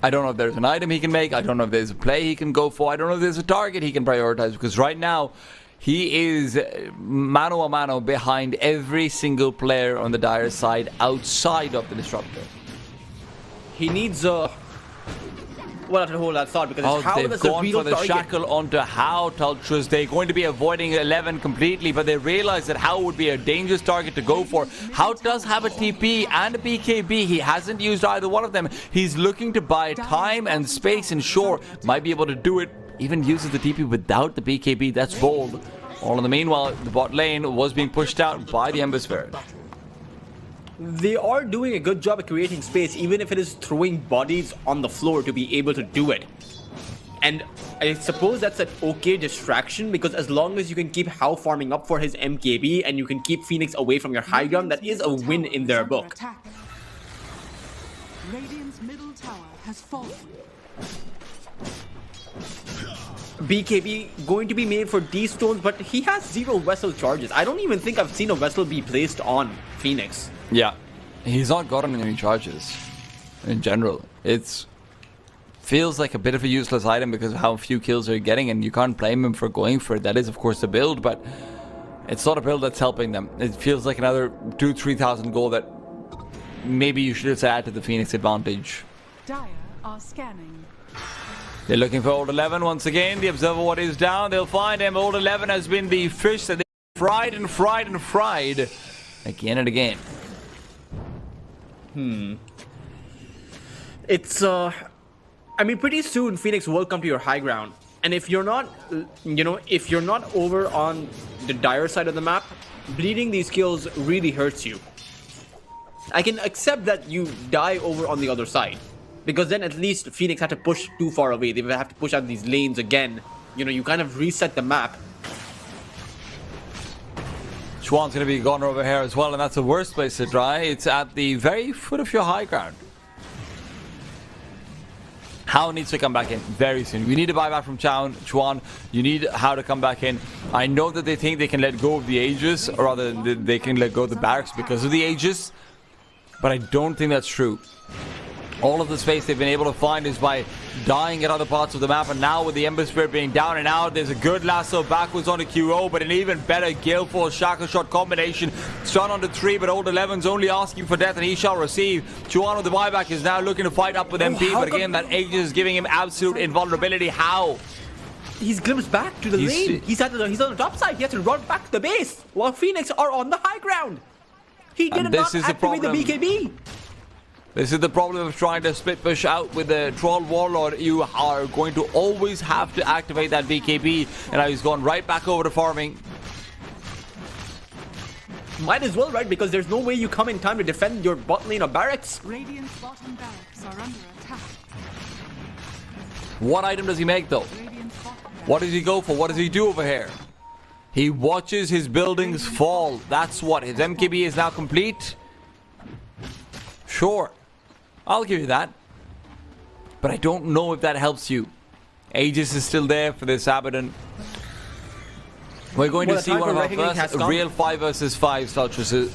I don't know if there's an item he can make. I don't know if there's a play he can go for. I don't know if there's a target he can prioritize, because right now he is mano a mano behind every single player on the Dire side outside of the Disruptor. He needs a... Well, not to hold that thought, because how they've does gone the real for the target... shackle onto How, Tultrus. They're going to be avoiding 11 completely, but they realize that How would be a dangerous target to go for. How does have a TP and a BKB. He hasn't used either one of them. He's looking to buy time and space, and sure, might be able to do it. Even uses the TP without the BKB. That's bold. All in the meanwhile, the bot lane was being pushed out by the Ember Spirit. They are doing a good job at creating space, even if it is throwing bodies on the floor to be able to do it. And I suppose that's an okay distraction, because as long as you can keep How farming up for his MKB and you can keep Phoenix away from your high ground, that is a win in their book. Radiant's middle tower has fallen. BKB going to be made for these stones, but he has 0 vessel charges. I don't even think I've seen a vessel be placed on Phoenix. Yeah, he's not gotten any charges in general. It's feels like a bit of a useless item because of how few kills they're getting, and you can't blame him for going for it. That is, of course, the build, but it's not a build that's helping them. It feels like another 2,000-3,000 gold that maybe you should add to the Phoenix advantage. Dire are scanning. They're looking for Old 11 once again. The Observer is down. They'll find him. Old 11 has been the fish that they fried and fried and fried again and again. It's I mean, pretty soon Phoenix will come to your high ground, and if you're not, if you're not over on the Dire side of the map, bleeding these kills really hurts you. I can accept that you die over on the other side, because then at least Phoenix had to push too far away. They will have to push out these lanes again. You kind of reset the map. Schwann's going to be gone over here as well, and that's the worst place to try. It's at the very foot of your high ground. How needs to come back in very soon. We need to buy back from Chuan. You need How to come back in. I know that they think they can let go of the Aegis, or rather they can let go of the barracks because of the Aegis, but I don't think that's true. All of the space they've been able to find is by dying at other parts of the map, and now with the Ember Spirit being down and out, there's a good lasso backwards onto QO, but an even better Gale Force Shackle Shot combination. Stun onto 3, but Old 11's only asking for death, and he shall receive. Chuan with the buyback is now looking to fight up with MP, but again, that Aegis is giving him absolute invulnerability. How? He's glimpsed back to the lane. He's on the top side. He has to run back to the base, while Phoenix are on the high ground. He did not activate the BKB. This is the problem of trying to split push out with the Troll Warlord. You are going to always have to activate that BKB, and now he's gone right back over to farming. Might as well, right? Because there's no way you come in time to defend your bot lane or barracks. Radiant's bottom barracks are under attack. What item does he make, though? What does he go for? What does he do over here? He watches his buildings fall. That's what. His MKB is now complete. Sure. I'll give you that. But I don't know if that helps you. Aegis is still there for this Abaddon. We're going to see one of our first real 5 versus 5 Staltruses.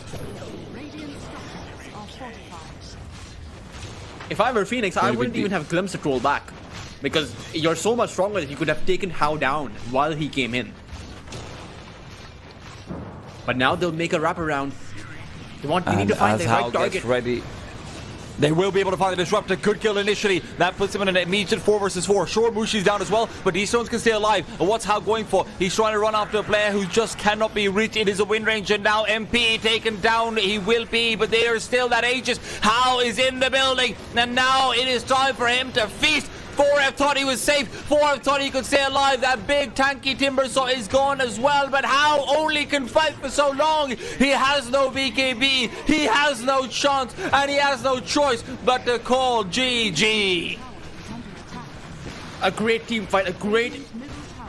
If I were Phoenix, I wouldn't even have glimpsed the troll back. Because you're so much stronger that you could have taken How down while he came in. But now they'll make a wraparound. They need to find the right target. Ready. They will be able to find the Disruptor. Good kill initially. That puts him in an immediate 4 versus 4. Sure, Mushi's down as well, but these stones can stay alive. And what's How going for? He's trying to run after a player who just cannot be reached. It is a win range, and now MP taken down. He will be, but there is still that Aegis. How is in the building, and now it is time for him to feast. 4F thought he was safe. 4F thought he could stay alive. That big tanky timber saw is gone as well. But How only can fight for so long. He has no BKB. He has no chance. And he has no choice but to call GG. A great team fight. A great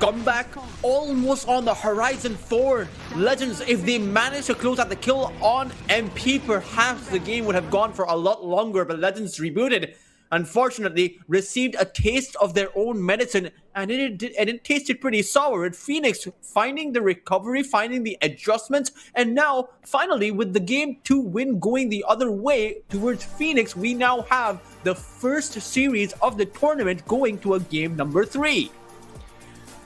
comeback almost on the horizon for Legends. If they manage to close out the kill on MP, perhaps the game would have gone for a lot longer, but Legends Rebooted unfortunately received a taste of their own medicine, and it tasted pretty sour. At Phoenix finding the recovery, finding the adjustments, and now finally with the game 2 win going the other way towards Phoenix, we now have the first series of the tournament going to a game number 3.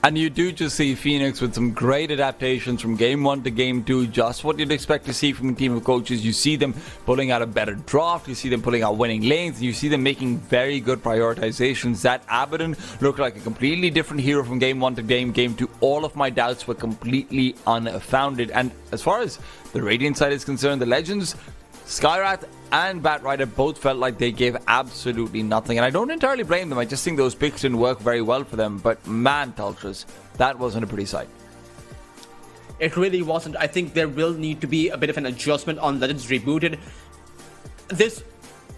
And you do just see Phoenix with some great adaptations from game 1 to game 2, just what you'd expect to see from a team of coaches. You see them pulling out a better draft, you see them pulling out winning lanes, you see them making very good prioritizations. That Abaddon looked like a completely different hero from game 1 to game 2. All of my doubts were completely unfounded. And as far as the Radiant side is concerned, the Legends, Skyrath and Batrider both felt like they gave absolutely nothing, and I don't entirely blame them. I just think those picks didn't work very well for them. But man, Tultras, that wasn't a pretty sight. It really wasn't. I think there will need to be a bit of an adjustment on Legends Rebooted.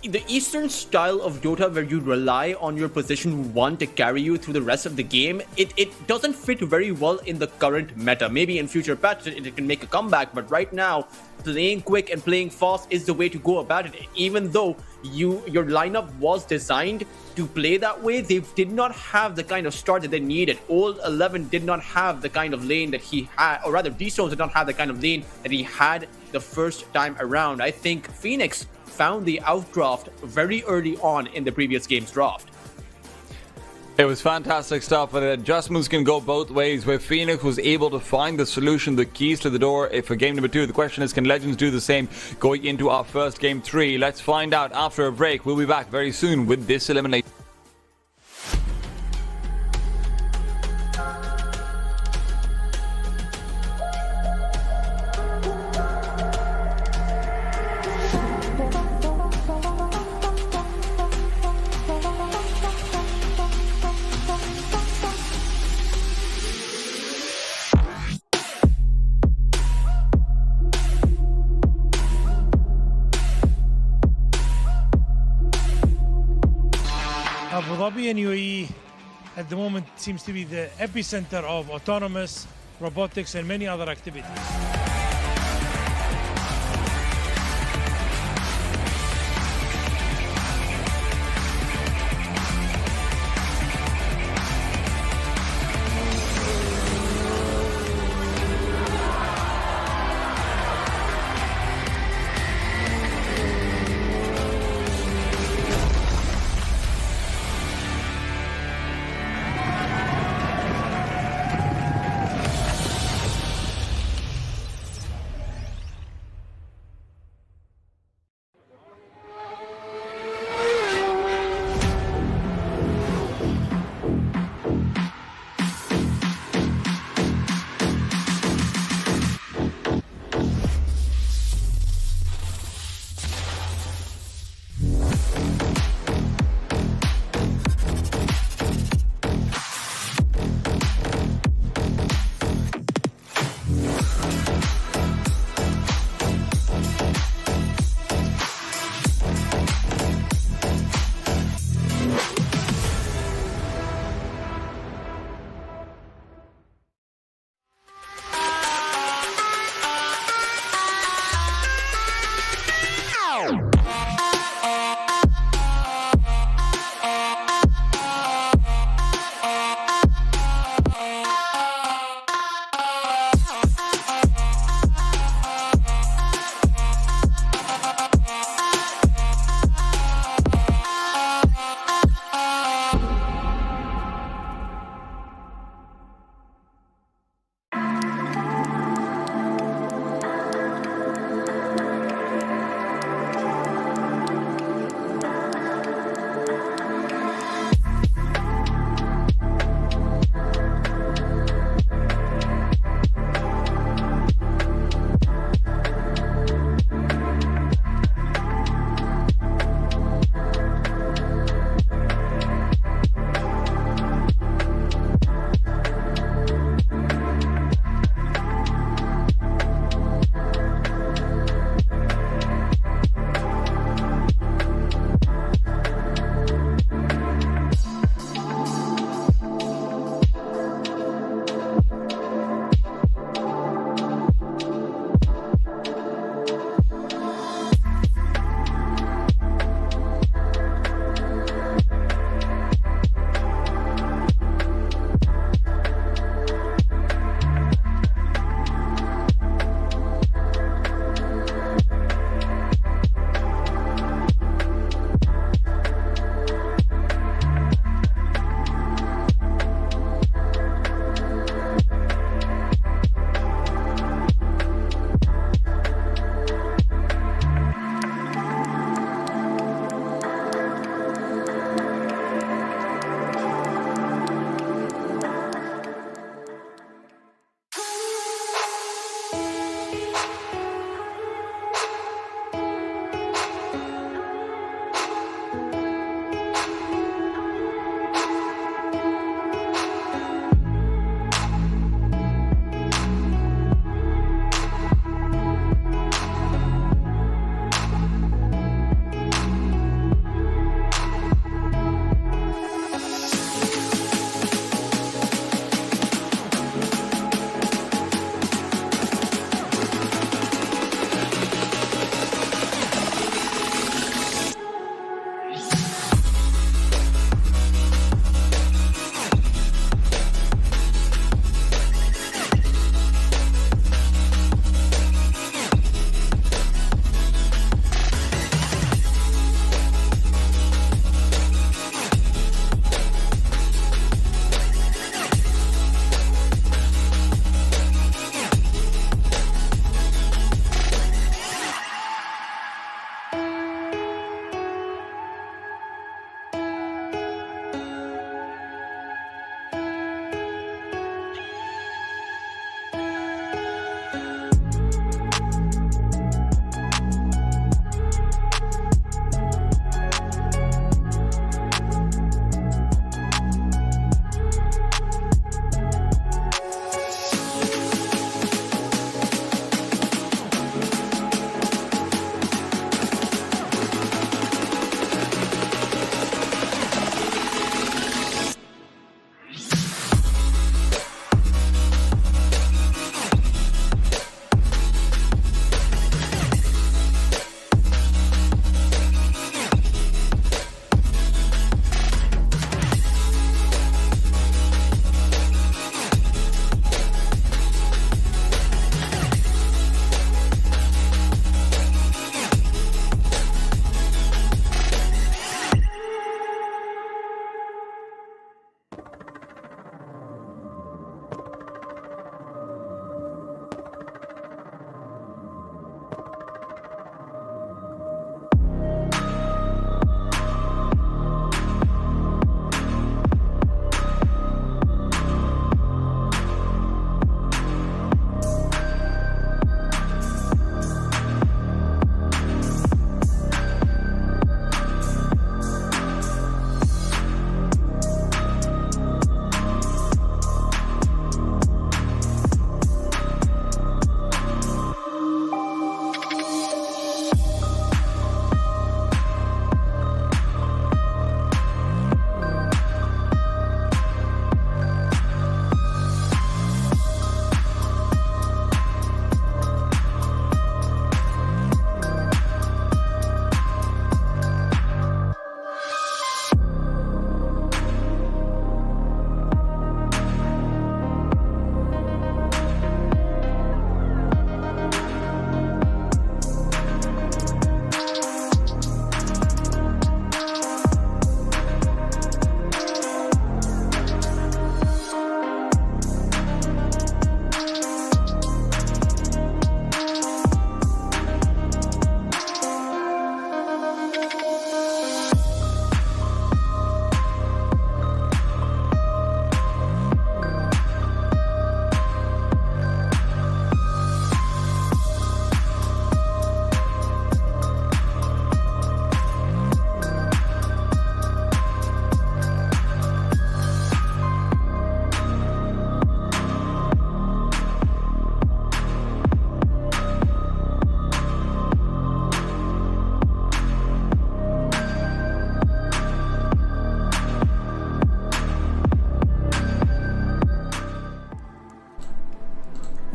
The Eastern style of Dota, where you rely on your position 1 to carry you through the rest of the game, it doesn't fit very well in the current meta. Maybe in future patches it can make a comeback, but right now playing quick and playing fast is the way to go about it. Even though your lineup was designed to play that way, they did not have the kind of start that they needed. Old 11 did not have the kind of lane that he had, or rather D-Stones did not have the kind of lane that he had the first time around. I think Phoenix found the outdraft very early on in the previous game's draft. It was fantastic stuff, and adjustments can go both ways, where Phoenix was able to find the solution, the keys to the door for game number 2. The question is, can Legends do the same going into our first game 3? Let's find out after a break. We'll be back very soon with this elimination. Abu Dhabi and UAE at the moment seems to be the epicenter of autonomous, robotics and many other activities.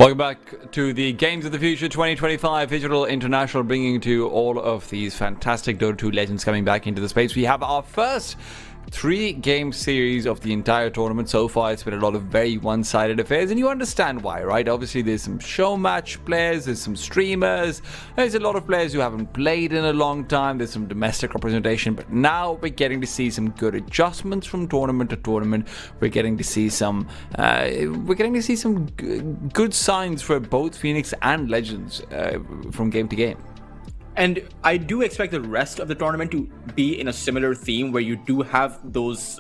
Welcome back to the Games of the Future 2025 Digital International, bringing to all of these fantastic Dota 2 legends coming back into the space. We have our first 3-game series of the entire tournament. So far, it's been a lot of very one-sided affairs, and you understand why, right? Obviously, there's some show match players, there's some streamers, there's a lot of players who haven't played in a long time, there's some domestic representation, but now we're getting to see some good adjustments from tournament to tournament. We're getting to see some good signs for both Phoenix and Legends from game to game. And I do expect the rest of the tournament to be in a similar theme where you do have those,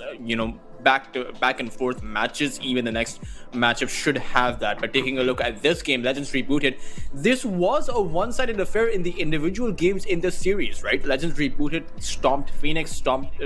back and forth matches. Even the next matchup should have that. But taking a look at this game, Legends Rebooted, this was a one-sided affair in the individual games in this series, right? Legends Rebooted stomped Phoenix,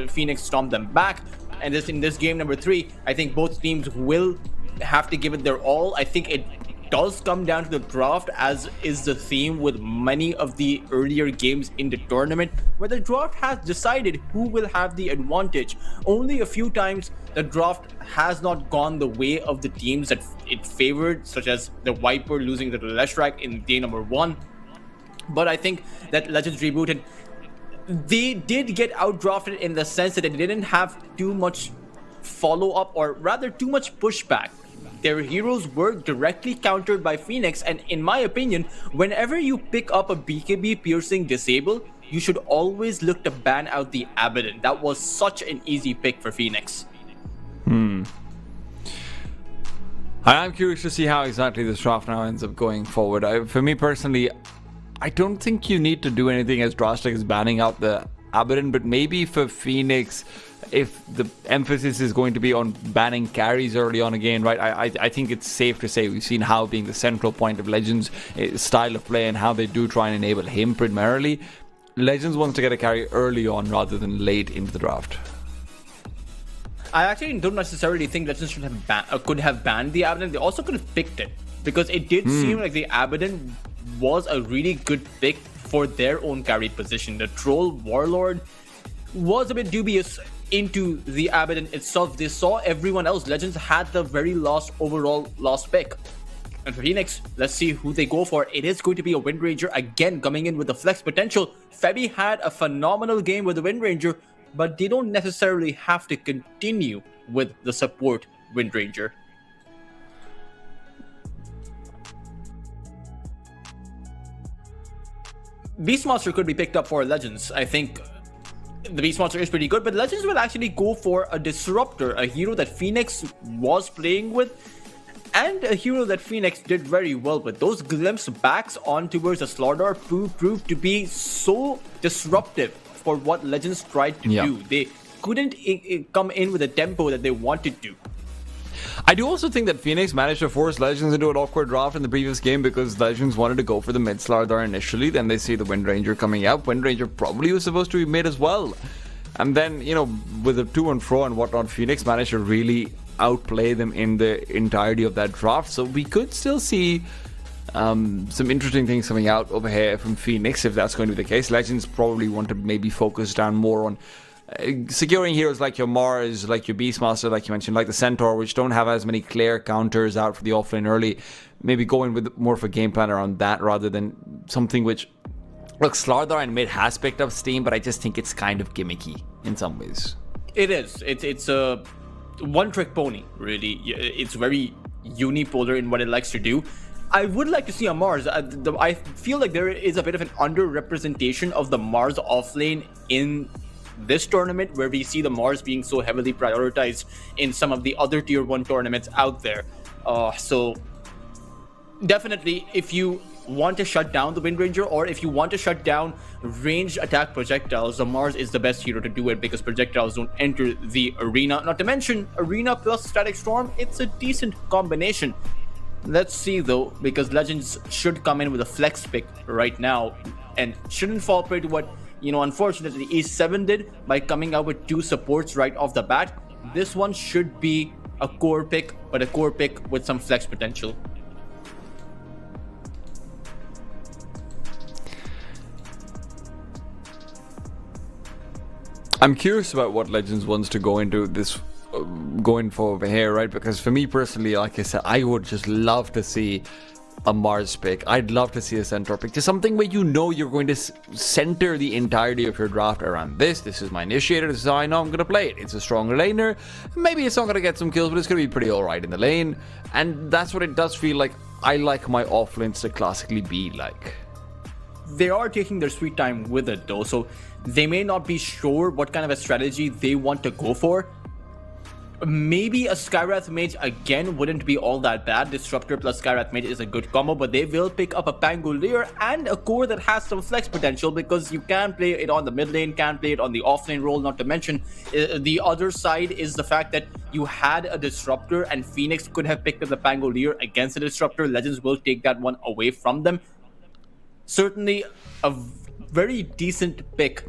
Phoenix stomped them back. And in this game number 3, I think both teams will have to give it their all. I think it does come down to the draft, as is the theme with many of the earlier games in the tournament, where the draft has decided who will have the advantage. Only a few times the draft has not gone the way of the teams that it favored, such as the Viper losing to the Leshrac in day number 1. But I think that Legends Rebooted, they did get outdrafted in the sense that they didn't have too much follow-up, or rather too much pushback. Their heroes were directly countered by Phoenix, and in my opinion, whenever you pick up a BKB piercing disable, you should always look to ban out the Abaddon. That was such an easy pick for Phoenix. I'm curious to see how exactly this draft now ends up going forward. For me personally, I don't think you need to do anything as drastic as banning out the Abaddon, but maybe for Phoenix, if the emphasis is going to be on banning carries early on again, right? I think it's safe to say we've seen how being the central point of Legends' style of play and how they do try and enable him primarily. Legends wants to get a carry early on rather than late into the draft. I actually don't necessarily think Legends should have could have banned the Abaddon. They also could have picked it, because it did seem like the Abaddon was a really good pick for their own carry position. The Troll Warlord was a bit dubious into the Abaddon itself. They saw everyone else. Legends had the very overall last pick. And for Phoenix, let's see who they go for. It is going to be a Wind Ranger again, coming in with the flex potential. Febby had a phenomenal game with the Wind Ranger, but they don't necessarily have to continue with the support Wind Ranger. Beastmaster could be picked up for Legends. I think the Beastmaster is pretty good, but Legends will actually go for a Disruptor, a hero that Phoenix was playing with, and a hero that Phoenix did very well with. Those glimpse backs on towards the Slardar proved to be so disruptive for what Legends tried to do. They couldn't come in with the tempo that they wanted to. I do also think that Phoenix managed to force Legends into an awkward draft in the previous game, because Legends wanted to go for the mid Slardar initially, then they see the Wind Ranger coming out. Wind Ranger probably was supposed to be mid as well. And then, with the to and fro and whatnot, Phoenix managed to really outplay them in the entirety of that draft. So we could still see some interesting things coming out over here from Phoenix, if that's going to be the case. Legends probably want to maybe focus down more on securing heroes like your Mars, like your Beastmaster, like you mentioned, like the Centaur, which don't have as many clear counters out for the offlane early. Maybe going with more of a game plan around that rather than something which... Look, Slardar and mid has picked up steam, but I just think it's kind of gimmicky in some ways. It is. It's a one-trick pony, really. It's very unipolar in what it likes to do. I would like to see a Mars. I feel like there is a bit of an under-representation of the Mars offlane in this tournament, where we see the Mars being so heavily prioritized in some of the other tier 1 tournaments out there. So definitely, if you want to shut down the Wind Ranger, or if you want to shut down ranged attack projectiles, the Mars is the best hero to do it, because projectiles don't enter the arena. Not to mention, arena plus static storm, it's a decent combination. Let's see though, because Legends should come in with a flex pick right now and shouldn't fall prey to what, unfortunately E7 did by coming out with 2 supports right off the bat. This one should be a core pick, but a core pick with some flex potential. I'm curious about what Legends wants to go into this, going for over here, right? Because for me personally, like I said, I would just love to see a Mars pick. I'd love to see a centaur pick. Just something where you know you're going to center the entirety of your draft around this. This is my initiator. This is how I know I'm going to play it. It's a stronger laner. Maybe it's not going to get some kills, but it's going to be pretty alright in the lane. And that's what it does feel like. I like my offlanes to classically be like. They are taking their sweet time with it though, so they may not be sure what kind of a strategy they want to go for. Maybe a Skywrath Mage again wouldn't be all that bad. Disruptor plus Skywrath Mage is a good combo, but they will pick up a Pangolier and a core that has some flex potential, because you can play it on the mid lane, can play it on the off lane role. Not to mention, the other side is the fact that you had a Disruptor and Phoenix could have picked up the Pangolier against the Disruptor. Legends will take that one away from them. Certainly a very decent pick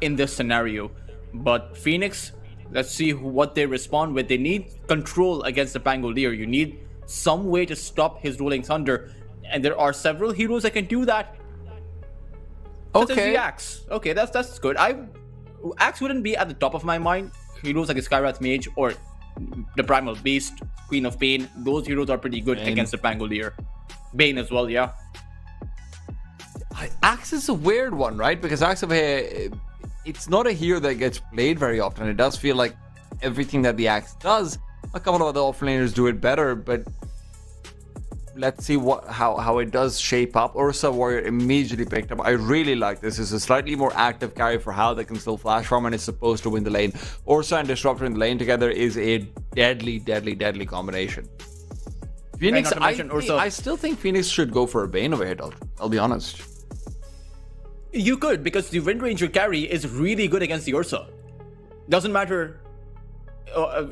in this scenario, but Phoenix, let's see what they respond with. They need control against the Pangolier. You need some way to stop his Rolling Thunder, and there are several heroes that can do that. Such as the Axe. Okay, that's good. Axe wouldn't be at the top of my mind. Heroes like the Skywrath Mage or the Primal Beast, Queen of Pain, those heroes are pretty good against the Pangolier. Bane as well, yeah. Axe is a weird one, right? Because Axe of it's not a hero that gets played very often. It does feel like everything that the Axe does, a couple of other offlaners do it better, but let's see how it does shape up. Ursa Warrior immediately picked up. I really like this. It's a slightly more active carry for how they can still flash from, and is supposed to win the lane. Ursa and Disruptor in the lane together is a deadly combination. Phoenix, I still think Phoenix should go for a Bane over here, I'll be honest. You could, because the Wind Ranger carry is really good against the Ursa. Doesn't matter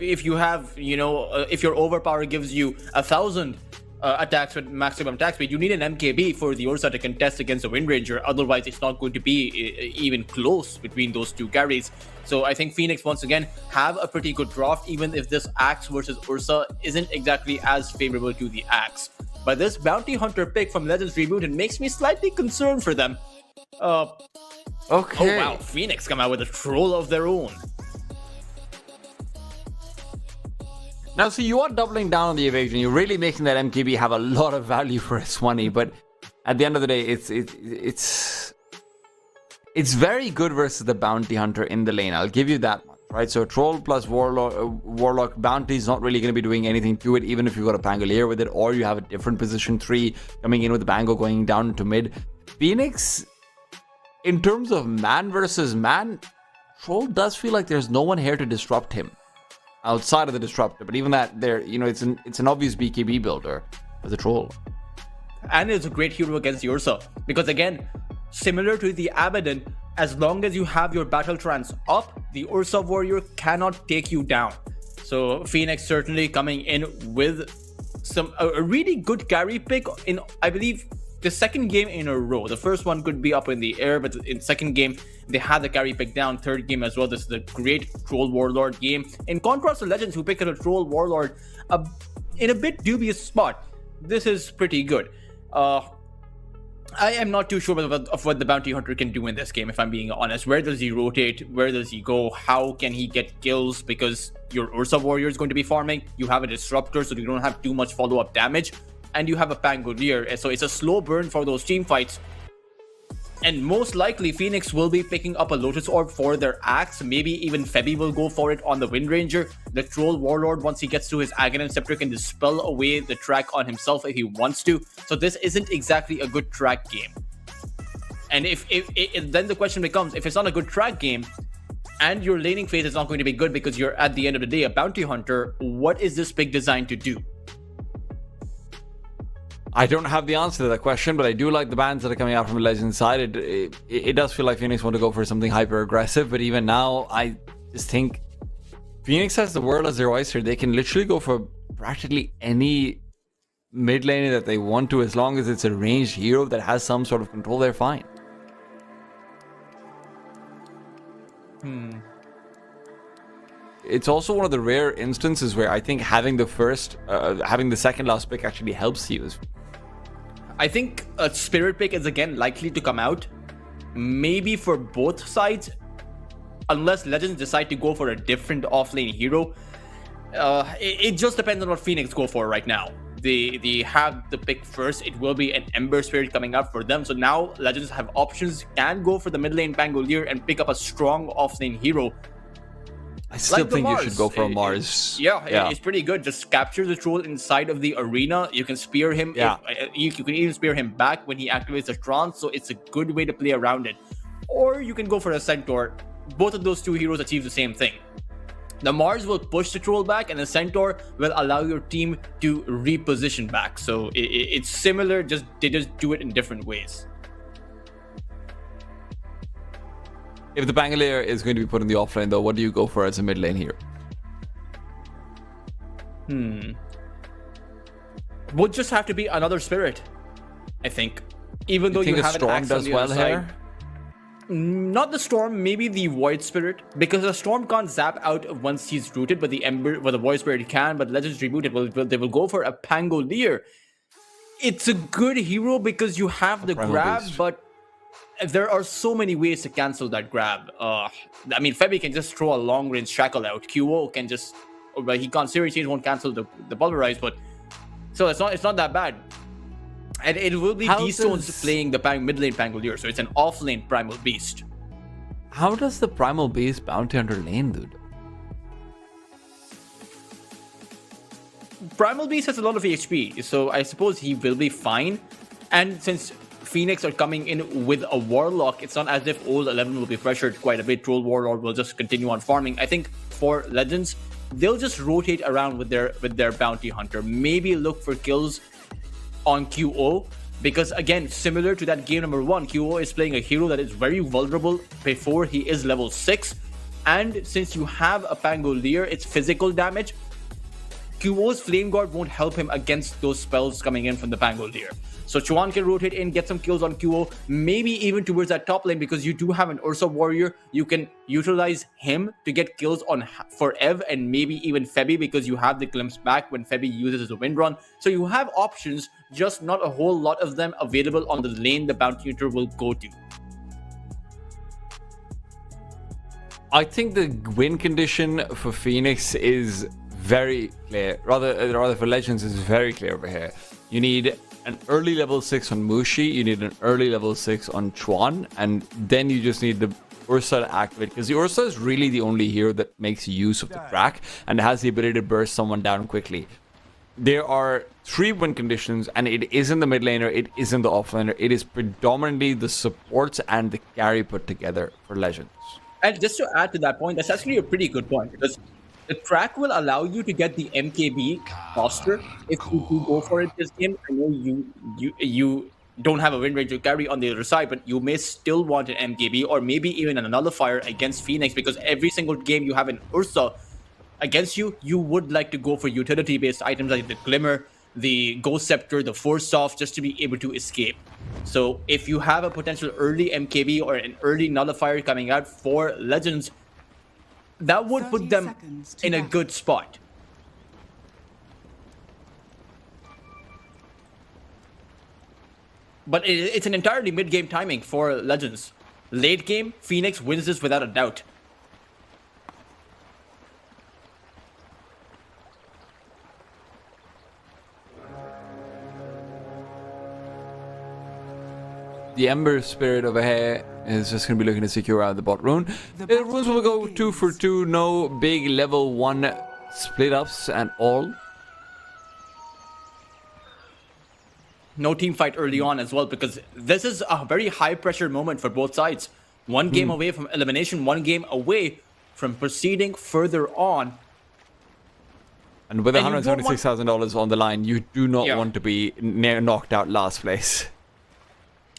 if you have, if your overpower gives you 1,000 attacks with maximum attack speed, you need an MKB for the Ursa to contest against the Wind Ranger. Otherwise, it's not going to be even close between those two carries. So I think Phoenix, once again, have a pretty good draft, even if this Axe versus Ursa isn't exactly as favorable to the Axe. But this Bounty Hunter pick from Legends Rebooted makes me slightly concerned for them. Okay. Oh wow, Phoenix come out with a troll of their own. Now, so you are doubling down on the evasion. You're really making that MKB have a lot of value for its money. But at the end of the day, it's very good versus the Bounty Hunter in the lane. I'll give you that much, right? So Troll plus Warlock Bounty is not really going to be doing anything to it, even if you've got a Pangolier with it, or you have a different position 3 coming in with the Bango going down to mid. Phoenix, in terms of man versus man, Troll does feel like there's no one here to disrupt him outside of the Disruptor. But even that, it's an obvious BKB builder as a Troll. And it's a great hero against the Ursa, because again, similar to the Abaddon, as long as you have your battle trance up, the Ursa Warrior cannot take you down. So Phoenix certainly coming in with a really good carry pick in, I believe, the second game in a row. The first one could be up in the air, but in second game, they had the carry pick down. Third game as well. This is a great Troll Warlord game. In contrast to Legends, who picked up a Troll Warlord in a bit dubious spot, this is pretty good. I am not too sure of what the Bounty Hunter can do in this game, if I'm being honest. Where does he rotate? Where does he go? How can he get kills? Because your Ursa Warrior is going to be farming. You have a Disruptor, so you don't have too much follow-up damage. And you have a Pangolier, so it's a slow burn for those team fights. And most likely, Phoenix will be picking up a Lotus Orb for their Axe. Maybe even Febby will go for it on the Wind Ranger. The Troll Warlord, once he gets to his Aghanim Scepter, can dispel away the track on himself if he wants to. So this isn't exactly a good track game. And then the question becomes, if it's not a good track game, and your laning phase is not going to be good because you're, at the end of the day, a Bounty Hunter, what is this pick designed to do? I don't have the answer to that question, but I do like the bans that are coming out from the Legends side. It does feel like Phoenix want to go for something hyper aggressive, but even now, I just think Phoenix has the world as their oyster. They can literally go for practically any mid lane that they want to, as long as it's a ranged hero that has some sort of control. They're fine. It's also one of the rare instances where I think having the second last pick actually helps you. I think a Spirit pick is again likely to come out, maybe for both sides, unless Legends decide to go for a different offlane hero. It just depends on what Phoenix go for right now. they have the pick first, it will be an Ember Spirit coming up for them. So now Legends have options, can go for the mid lane Pangolier and pick up a strong off-lane hero. I still Like the think you Mars. should go for a Mars. It's pretty good. Just capture the troll inside of the arena. You can spear him. Yeah. You can even spear him back when he activates the trance. So it's a good way to play around it. Or you can go for a Centaur. Both of those two heroes achieve the same thing. The Mars will push the troll back, and the Centaur will allow your team to reposition back. So it's similar. They just do it in different ways. If the Pangolier is going to be put in the offlane, though, what do you go for as a mid lane hero? Would just have to be another spirit, I think. Even though you have an axe on the other side. Not the Storm, maybe the Void Spirit, because the Storm can't zap out once he's rooted, but the Void Spirit can. But Legends Rebooted, they will go for a Pangolier. It's a good hero because you have the grab, but there are so many ways to cancel that grab. I mean, Febby can just throw a long-range shackle out. QO can just, well, he can't Series Change, won't cancel the pulverize, but so it's not that bad. And it will be D-Stones playing the mid lane Pangolier, so it's an off-lane Primal Beast. How does the Primal Beast bounty hunter lane, dude? Primal Beast has a lot of HP, so I suppose he will be fine. And since Phoenix are coming in with a Warlock, it's not as if old 11 will be pressured quite a bit. Troll Warlord will just continue on farming. I think for Legends, they'll just rotate around with their bounty hunter. Maybe look for kills on QO, because again, similar to that game number 1, QO is playing a hero that is very vulnerable before he is level 6, and since you have a Pangolier, it's physical damage. QO's Flame Guard won't help him against those spells coming in from the Pangolier. So Chuan can rotate in, get some kills on QO, maybe even towards that top lane, because you do have an Ursa Warrior. You can utilize him to get kills for Ev and maybe even Febby, because you have the glimpse back when Febby uses a wind run. So you have options, just not a whole lot of them available on the lane the bounty hunter will go to. I think the win condition for Phoenix is very clear. Rather for Legends is very clear over here. You need an early level 6 on Mushi, you need an early level 6 on Chuan, and then you just need the Ursa to activate, because the Ursa is really the only hero that makes use of the crack and has the ability to burst someone down quickly. There are 3 win conditions, and it isn't the mid laner, it isn't the offlaner, it is predominantly the supports and the carry put together for Legends. And just to add to that point, that's actually a pretty good point, because the track will allow you to get the MKB faster if you do go for it this game. I know you don't have a win rate to carry on the other side, but you may still want an MKB or maybe even an nullifier against Phoenix, because every single game you have an Ursa against you, you would like to go for utility-based items like the Glimmer, the Ghost Scepter, the Force Off, just to be able to escape. So if you have a potential early MKB or an early nullifier coming out for Legends, that would put them in a good spot. But it's an entirely mid-game timing for Legends. Late game, Phoenix wins this without a doubt. The Ember Spirit over here is just going to be looking to secure out the bot rune. The runes will go 2 for 2, no big level 1 split ups and all. No team fight early on as well, because this is a very high pressure moment for both sides. One game away from elimination, one game away from proceeding further on. And with $176,000 on the line, you do not want to be knocked out last place.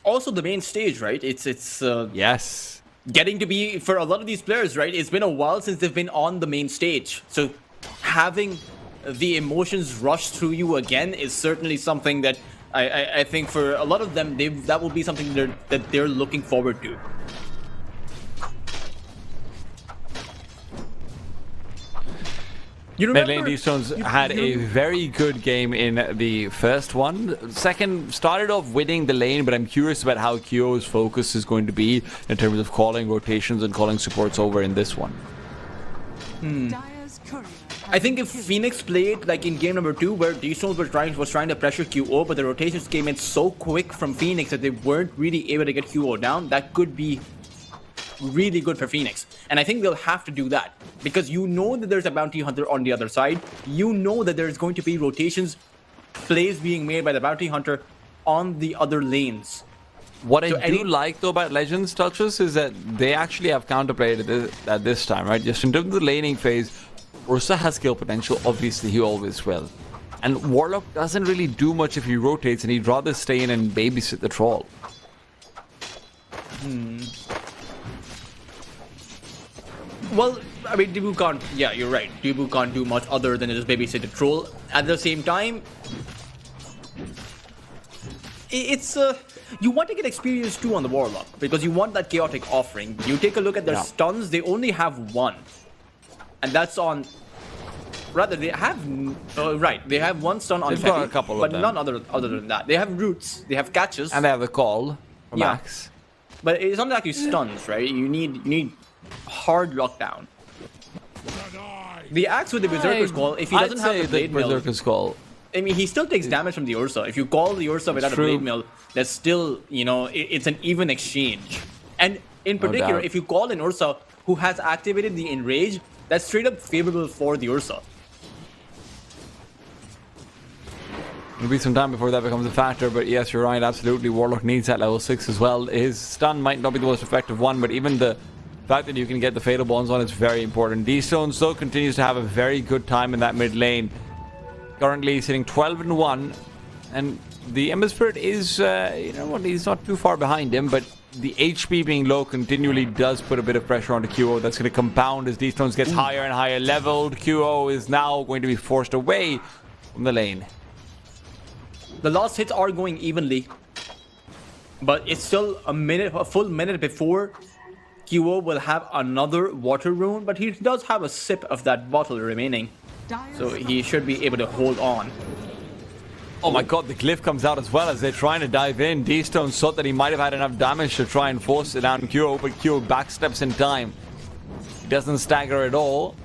Also the main stage, right? It's yes, getting to be, for a lot of these players, right? It's been a while since they've been on the main stage. So having the emotions rush through you again is certainly something that I think for a lot of them, that will be something that they're looking forward to. You remember, Mid lane D-Stones had a very good game in the first one. Second, started off winning the lane, but I'm curious about how Kyo's focus is going to be in terms of calling rotations and calling supports over in this one. Dire's courier I think if Phoenix played like in game number 2, where D-Stones was trying to pressure QO, but the rotations came in so quick from Phoenix that they weren't really able to get QO down, that could be really good for Phoenix. And I think they'll have to do that, because you know that there's a bounty hunter on the other side. You know that there's going to be rotations, plays being made by the bounty hunter on the other lanes. What I do like though about Legends touches is that they actually have counterplayed at this time, right? Just in terms of the laning phase, Ursa has skill potential, obviously he always will. And Warlock doesn't really do much if he rotates, and he'd rather stay in and babysit the troll. Well, I mean, Debu can't, yeah, you're right. Debu can't do much other than just babysit the troll. At the same time, it's you want to get experience too on the Warlock, because you want that chaotic offering. You take a look at their stuns, they only have one. And that's on, rather they have, right, they have one stun on got a couple but of them. none other than that. They have roots, they have catches. And they have the call for Max. But it's not like you stuns, right? You need hard lockdown. The Axe with the Berserker's Call, if he doesn't have the Blade Mill, Berserker's Call, I mean, he still takes damage from the Ursa. If you call the Ursa without a Blade Mill, that's still, you know, it's an even exchange. And in particular, if you call an Ursa who has activated the Enrage, that's straight up favorable for the Ursa. It'll be some time before that becomes a factor, but yes, you're right, absolutely. Warlock needs that level 6 as well. His stun might not be the most effective one, but even the fact that you can get the Fatal Bonds on is very important. D-Stone still continues to have a very good time in that mid lane. Currently sitting 12-1, and the Ember Spirit is, you know what, he's not too far behind him, but the HP being low continually does put a bit of pressure onto QO. That's going to compound as D-Stones gets higher and higher leveled. QO is now going to be forced away from the lane. The last hits are going evenly, but it's still a full minute before QO will have another water rune, but he does have a sip of that bottle remaining, so he should be able to hold on. Oh my god, the glyph comes out as well as they're trying to dive in. D-Stone thought that he might have had enough damage to try and force it down QO, but QO backsteps in time. He doesn't stagger at all.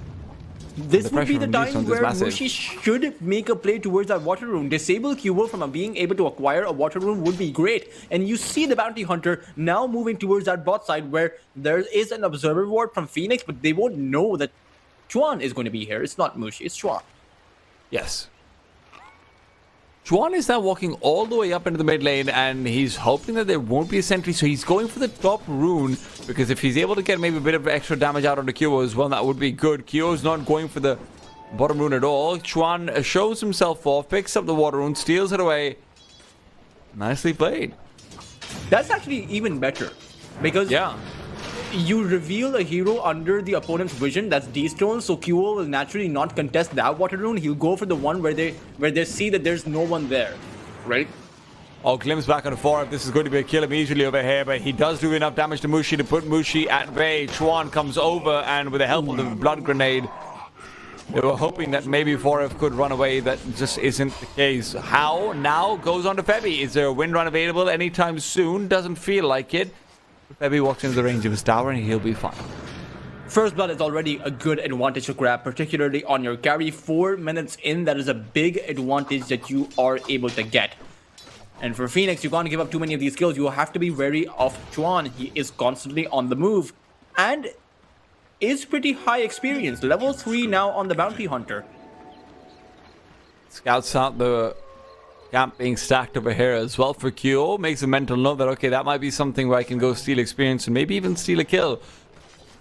This would be the time where Mushi should make a play towards that water rune. Disable QO from being able to acquire a water rune would be great. And you see the bounty hunter now moving towards that bot side where there is an observer ward from Phoenix, but they won't know that Chuan is going to be here. It's not Mushi, it's Chuan. Yes. Chuan is now walking all the way up into the mid lane, and he's hoping that there won't be a sentry, so he's going for the top rune, because if he's able to get maybe a bit of extra damage out onto QO as well, that would be good. QO's not going for the bottom rune at all. Chuan shows himself off, picks up the water rune, steals it away. Nicely played. That's actually even better, because you reveal a hero under the opponent's vision, that's D-Stone, so QO will naturally not contest that water rune. He'll go for the one where they see that there's no one there, right? Oh, Glimpse back on the 4. This is going to be a kill immediately over here, but he does do enough damage to Mushi to put Mushi at bay. Chuan comes over, and with the help of the blood grenade, they were hoping that maybe 4F could run away. That just isn't the case. How? Now goes on to Febby. Is there a wind run available anytime soon? Doesn't feel like it. Febby walks into the range of his tower and he'll be fine. First blood is already a good advantage to grab, particularly on your carry. 4 minutes in, that is a big advantage that you are able to get. And for Phoenix, you can't give up too many of these kills. You have to be wary of Chuan. He is constantly on the move and is pretty high experience. Level 3 now on the bounty hunter. Scouts out the camp being stacked over here as well for QO. Makes a mental note that, okay, that might be something where I can go steal experience and maybe even steal a kill.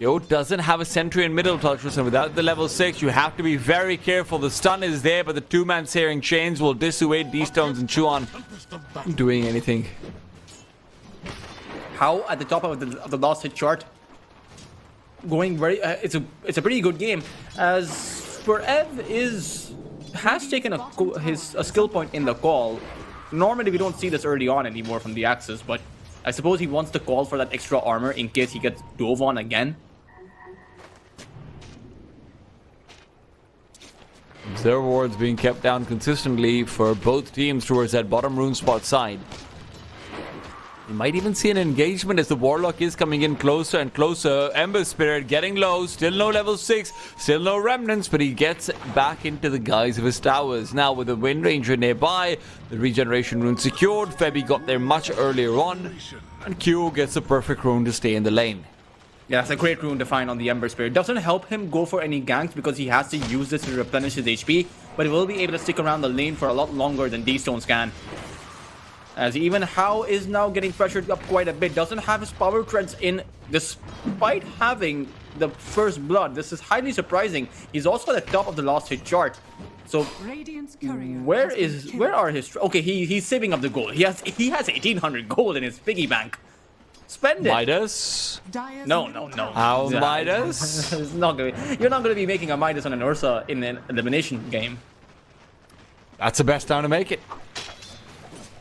QO doesn't have a sentry in middle, Tultrus, and without the level 6, you have to be very careful. The stun is there, but the two-man searing chains will dissuade D-Stones and Chuan from doing anything. How at the top of the last hit chart, going very, it's a pretty good game, as for Ev has taken a skill point in the call. Normally we don't see this early on anymore from the Axis, but I suppose he wants to call for that extra armor in case he gets dove on again. Observer wards being kept down consistently for both teams towards that bottom rune spot side. You might even see an engagement as the Warlock is coming in closer and closer. Ember Spirit getting low, still no level 6, still no remnants, but he gets back into the guise of his towers. Now with the Wind Ranger nearby, the regeneration rune secured. Febby got there much earlier on, and Q gets a perfect rune to stay in the lane. Yeah, it's a great rune to find on the Ember Spirit. Doesn't help him go for any ganks because he has to use this to replenish his HP, but he will be able to stick around the lane for a lot longer than D-Stones can. As even How is now getting pressured up quite a bit. Doesn't have his power treads in despite having the first blood. This is highly surprising. He's also at the top of the last hit chart. So where are his... Okay, he's saving up the gold. He has 1800 gold in his piggy bank. Spend it. Midas? No. How's Midas? It's not gonna be, you're not going to be making a Midas on an Ursa in an elimination game. That's the best time to make it.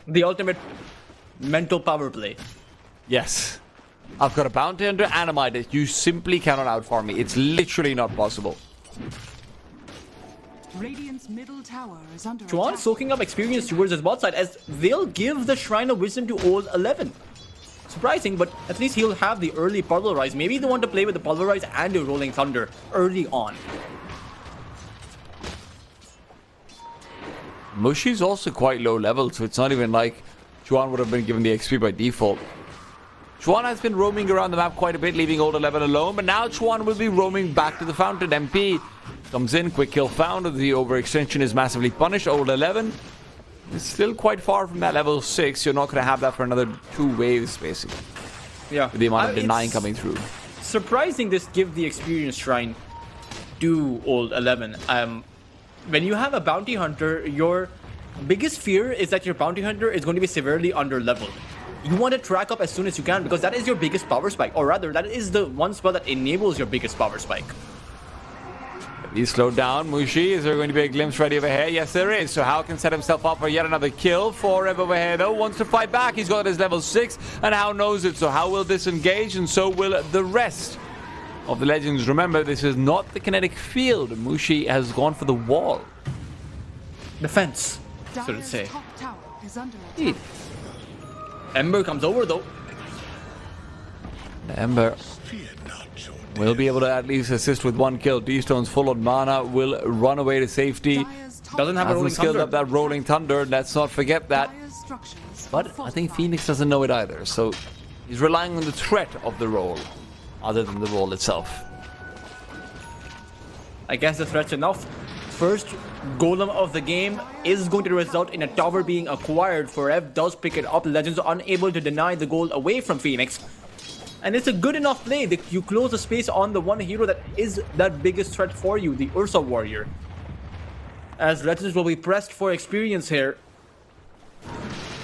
The ultimate mental power play. Yes. I've got a Bounty Hunter and a Midas. You simply cannot outfarm me. It's literally not possible. Radiant's middle tower is under Chuan attack. soaking up experience towards his bot side as they'll give the Shrine of Wisdom to old 11. Surprising, but at least he'll have the early Pulverize. Maybe they want to play with the Pulverize and the Rolling Thunder early on. Mushi's also quite low level, so it's not even like Chuan would have been given the XP by default. Chuan has been roaming around the map quite a bit, leaving Old 11 alone, but now Chuan will be roaming back to the fountain. MP comes in, quick kill found, the overextension is massively punished. Old 11 is still quite far from that level 6. You're not going to have that for another 2 waves, basically. Yeah. With the amount of denying coming through. Surprising this give the experience shrine to old 11. When you have a bounty hunter, your biggest fear is that your bounty hunter is going to be severely under leveled. You want to track up as soon as you can because that is your biggest power spike, or rather that is the one spell that enables your biggest power spike. He's slowed down. Mushi, is there going to be a glimpse ready over here? Yes, there is. So How can set himself up for yet another kill. Forever over here, though, wants to fight back. He's got his level 6, and How knows it. So How will disengage, and so will the rest of the Legends. Remember, this is not the kinetic field. Mushi has gone for the wall. Defense, so to Dire's say. top tower is under attack. Indeed. Ember comes over, though. Ember Fear not your will be able to at least assist with 1 kill. D-Stone's full on mana, will run away to safety. Dire's top Doesn't have a Hasn't rolling skilled thunder. up that rolling thunder. Let's not forget that. Dire's structures But are I think fortified. Phoenix doesn't know it either, so he's relying on the threat of the roll, other than the roll itself. I guess the threat's enough. First golem of the game is going to result in a tower being acquired. Forev does pick it up. Legends are unable to deny the goal away from Phoenix. And it's a good enough play that you close the space on the one hero that is that biggest threat for you, the Ursa Warrior. As Legends will be pressed for experience here.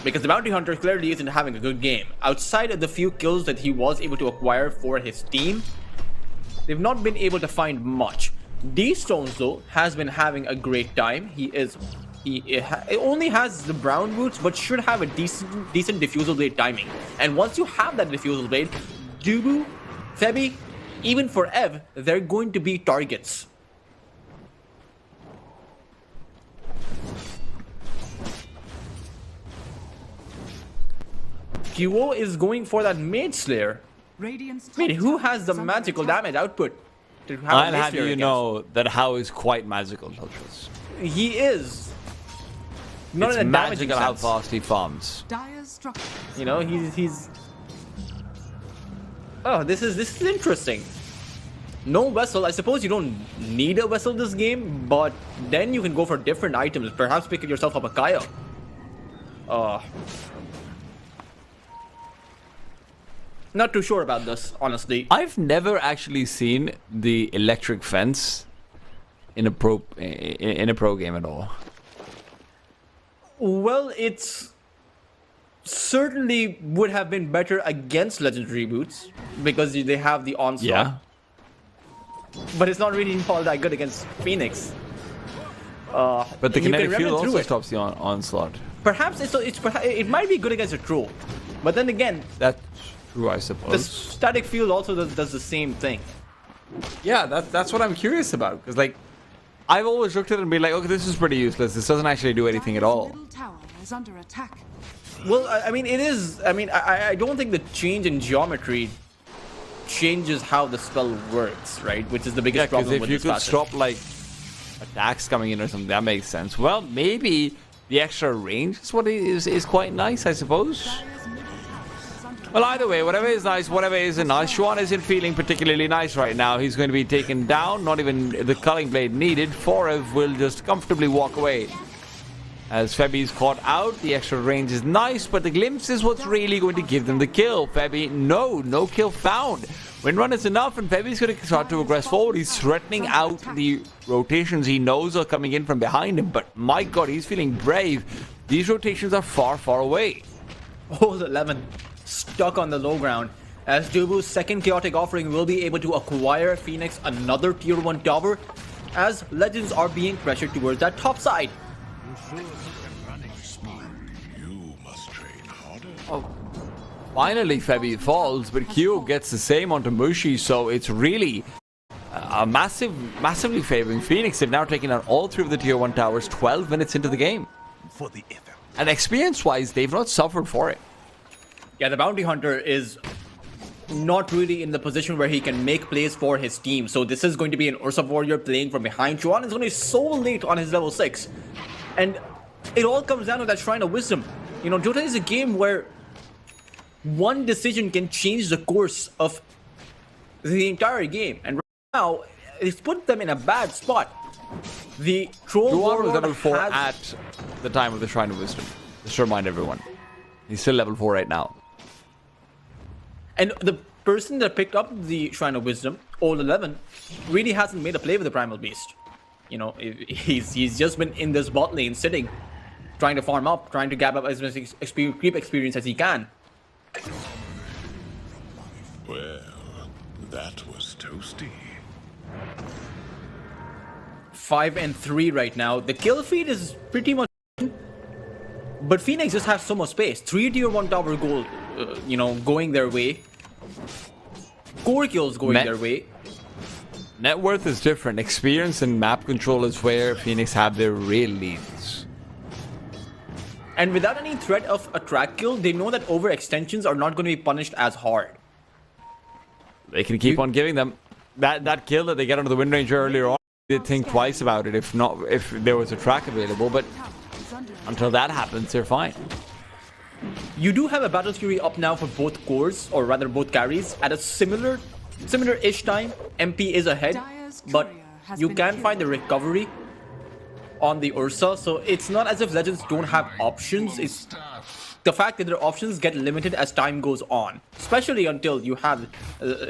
Because the Bounty Hunter clearly isn't having a good game. Outside of the few kills that he was able to acquire for his team, they've not been able to find much. D-Stones, though, has been having a great time. He only has the brown boots, but should have a decent diffusal blade timing. And once you have that diffusal blade, Dubu, Febby, even for Ev, they're going to be targets. Duo is going for that Maid Slayer. Radiant's top Wait, who tower has the is under magical attack. damage output to have a I'll Maid have Slayer you against? know that How is quite magical, Ultras. He is. Not It's in a damaging magical how sense. fast he farms. Dire's structures You know, he's. Oh, this is interesting. No vessel. I suppose you don't need a vessel this game, but then you can go for different items. Perhaps pick yourself up a Kaya. Not too sure about this, honestly. I've never actually seen the electric fence in a pro game at all. Well, it's certainly would have been better against Legendary Boots because they have the onslaught. Yeah. But it's not really all that good against Phoenix. But the you can kinetic remnant field through also it. stops the onslaught. Perhaps it might be good against a troll, but then again, That's true, I the suppose. static field also does the same thing. Yeah, that's what I'm curious about. Because, like, I've always looked at it and been like, okay, this is pretty useless. This doesn't actually do anything at Dire's all. middle tower is under attack. Well, I mean, it is. I mean, I don't think the change in geometry changes how the spell works, right? Which is the biggest problem with this if you could stop like attacks coming in or something, that makes sense. Well, maybe the extra range is what is quite nice, I suppose. Well, either way, whatever is nice, whatever isn't nice, Xuan isn't feeling particularly nice right now. He's going to be taken down, not even the culling blade needed. Forev will just comfortably walk away. As Febi's caught out, the extra range is nice, but the glimpse is what's really going to give them the kill. Febi, no kill found. Windrun is enough, and Febi's going to start to progress forward. He's threatening out the rotations he knows are coming in from behind him, but my god, he's feeling brave. These rotations are far away. Oh, the 11 stuck on the low ground. As Dubu's second chaotic offering will be able to acquire Phoenix another tier 1 tower, as Legends are being pressured towards that top side. You must train harder. Oh, finally Febi falls, but Q gets the same onto Mushi, so it's really a massively favoring Phoenix. They've now taken out all 3 of the tier 1 towers 12 minutes into the game. For the effort. And experience-wise, they've not suffered for it. Yeah, the Bounty Hunter is not really in the position where he can make plays for his team. So this is going to be an Ursa Warrior playing from behind. Xuan is going to be so late on his level 6. And it all comes down to that Shrine of Wisdom. You know, Dota is a game where one decision can change the course of the entire game. And right now, it's put them in a bad spot. The Troll Xuan was Warlord level 4 has... at the time of the Shrine of Wisdom. Just to remind everyone. He's still level 4 right now. And the person that picked up the Shrine of Wisdom, Old 11, really hasn't made a play with the Primal Beast. You know, he's just been in this bot lane sitting, trying to farm up, trying to gab up as much creep experience as he can. Well, that was toasty. 5 and 3 right now. The kill feed is pretty much... But Phoenix just has so much space. 3 tier 1 tower gold, you know, going their way. Core kills going their way. Net worth is different. Experience and map control is where Phoenix have their real leads. And without any threat of a track kill, they know that overextensions are not going to be punished as hard. They can keep on giving them that kill that they get under the wind range earlier on. They think twice about it if there was a track available, but until that happens, they're fine. You do have a Battle Fury up now for both cores, or rather both carries, at a similar-ish time. MP is ahead, but you can find the recovery on the Ursa, so it's not as if Legends don't have options. It's the fact that their options get limited as time goes on, especially until you have,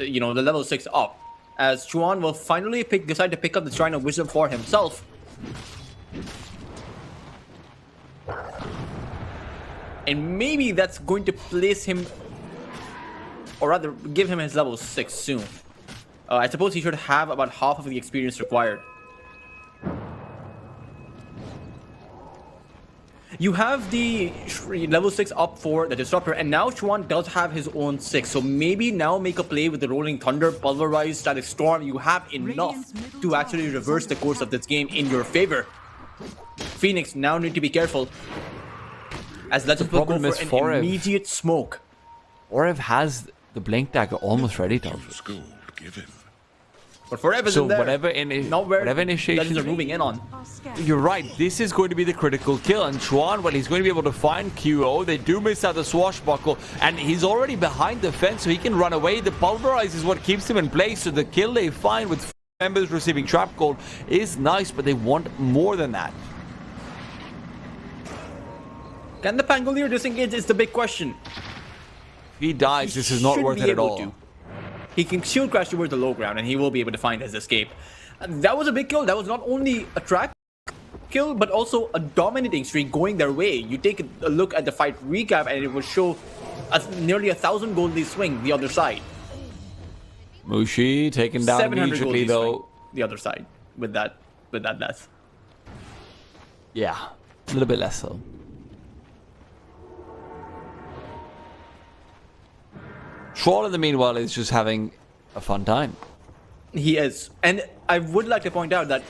you know, the level 6 up. As Xuan will finally decide to pick up the Shrine of Wisdom for himself. And maybe that's going to place him, or rather give him his level 6 soon. I suppose he should have about half of the experience required. You have the level 6 up for the Disruptor, and now Xuan does have his own 6. So maybe now make a play with the Rolling Thunder, Pulverize, Static Storm. You have enough to actually reverse the course of this game in your favor. Phoenix now need to be careful, as Legends will go for an immediate smoke. Forev has the Blink Dagger almost ready, Douglas. Gold given. But Forev isn't there. Whatever initiation Legends are moving in on. You're right, this is going to be the critical kill, and Xuan, well, he's going to be able to find QO. They do miss out the Swashbuckle, and he's already behind the fence, so he can run away. The Pulverize is what keeps him in place, so the kill they find with members receiving Trap Gold is nice, but they want more than that. Can the Pangolier disengage is the big question. If he dies, this is not worth it at all. He can shield crash towards the low ground, and he will be able to find his escape. That was a big kill. That was not only a track kill, but also a dominating streak going their way. You take a look at the fight recap, and it will show nearly 1,000 gold they swing the other side. Mushi taken down immediately, though. The other side with that death. Yeah, a little bit less so. Troll, in the meanwhile, is just having a fun time. He is. And I would like to point out that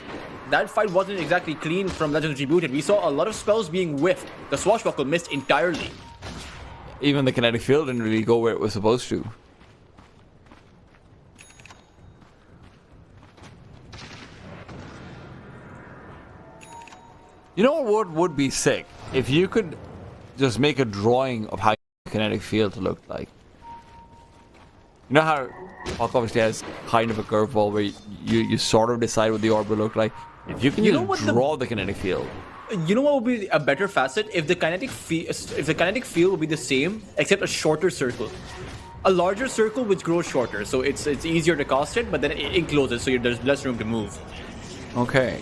that fight wasn't exactly clean from Legends Rebooted. We saw a lot of spells being whiffed. The Swashbuckle missed entirely. even the kinetic field didn't really go where it was supposed to. You know what would be sick? If you could just make a drawing of how the kinetic field looked like. You know how Hawk obviously has kind of a curveball where you sort of decide what the orb will look like? If you can draw the kinetic field. You know what would be a better facet? If the kinetic field would be the same, except a shorter circle. A larger circle which grows shorter, so it's easier to cast it, but then it encloses, so there's less room to move. Okay.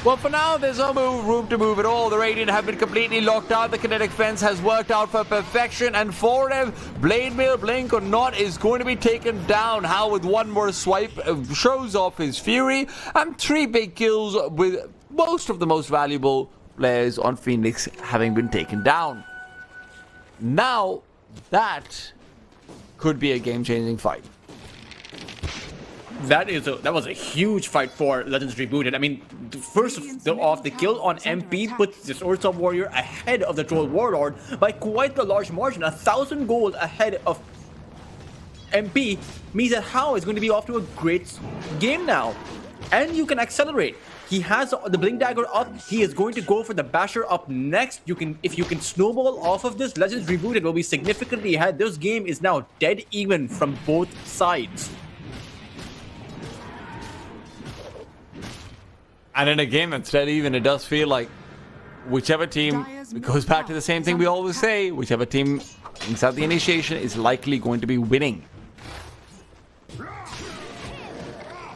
Well, for now, there's no room to move at all. The Radiant have been completely locked out. The kinetic fence has worked out for perfection. And Forev, Blade Mail, blink or not, is going to be taken down. How with one more swipe shows off his fury. And 3 big kills with most of the most valuable players on Phoenix having been taken down. Now, that could be a game-changing fight. That was a huge fight for Legends Rebooted. I mean, first off, the kill on MP puts this Ursa Warrior ahead of the Troll Warlord by quite a large margin. 1,000 gold ahead of MP means that Hao is going to be off to a great game now. And you can accelerate. He has the Blink Dagger up. He is going to go for the Basher up next. If you can snowball off of this, Legends Rebooted will be significantly ahead. This game is now dead even from both sides. And in a game that's dead even, it does feel like whichever team, it goes back to the same thing we always say, whichever team brings out the initiation is likely going to be winning.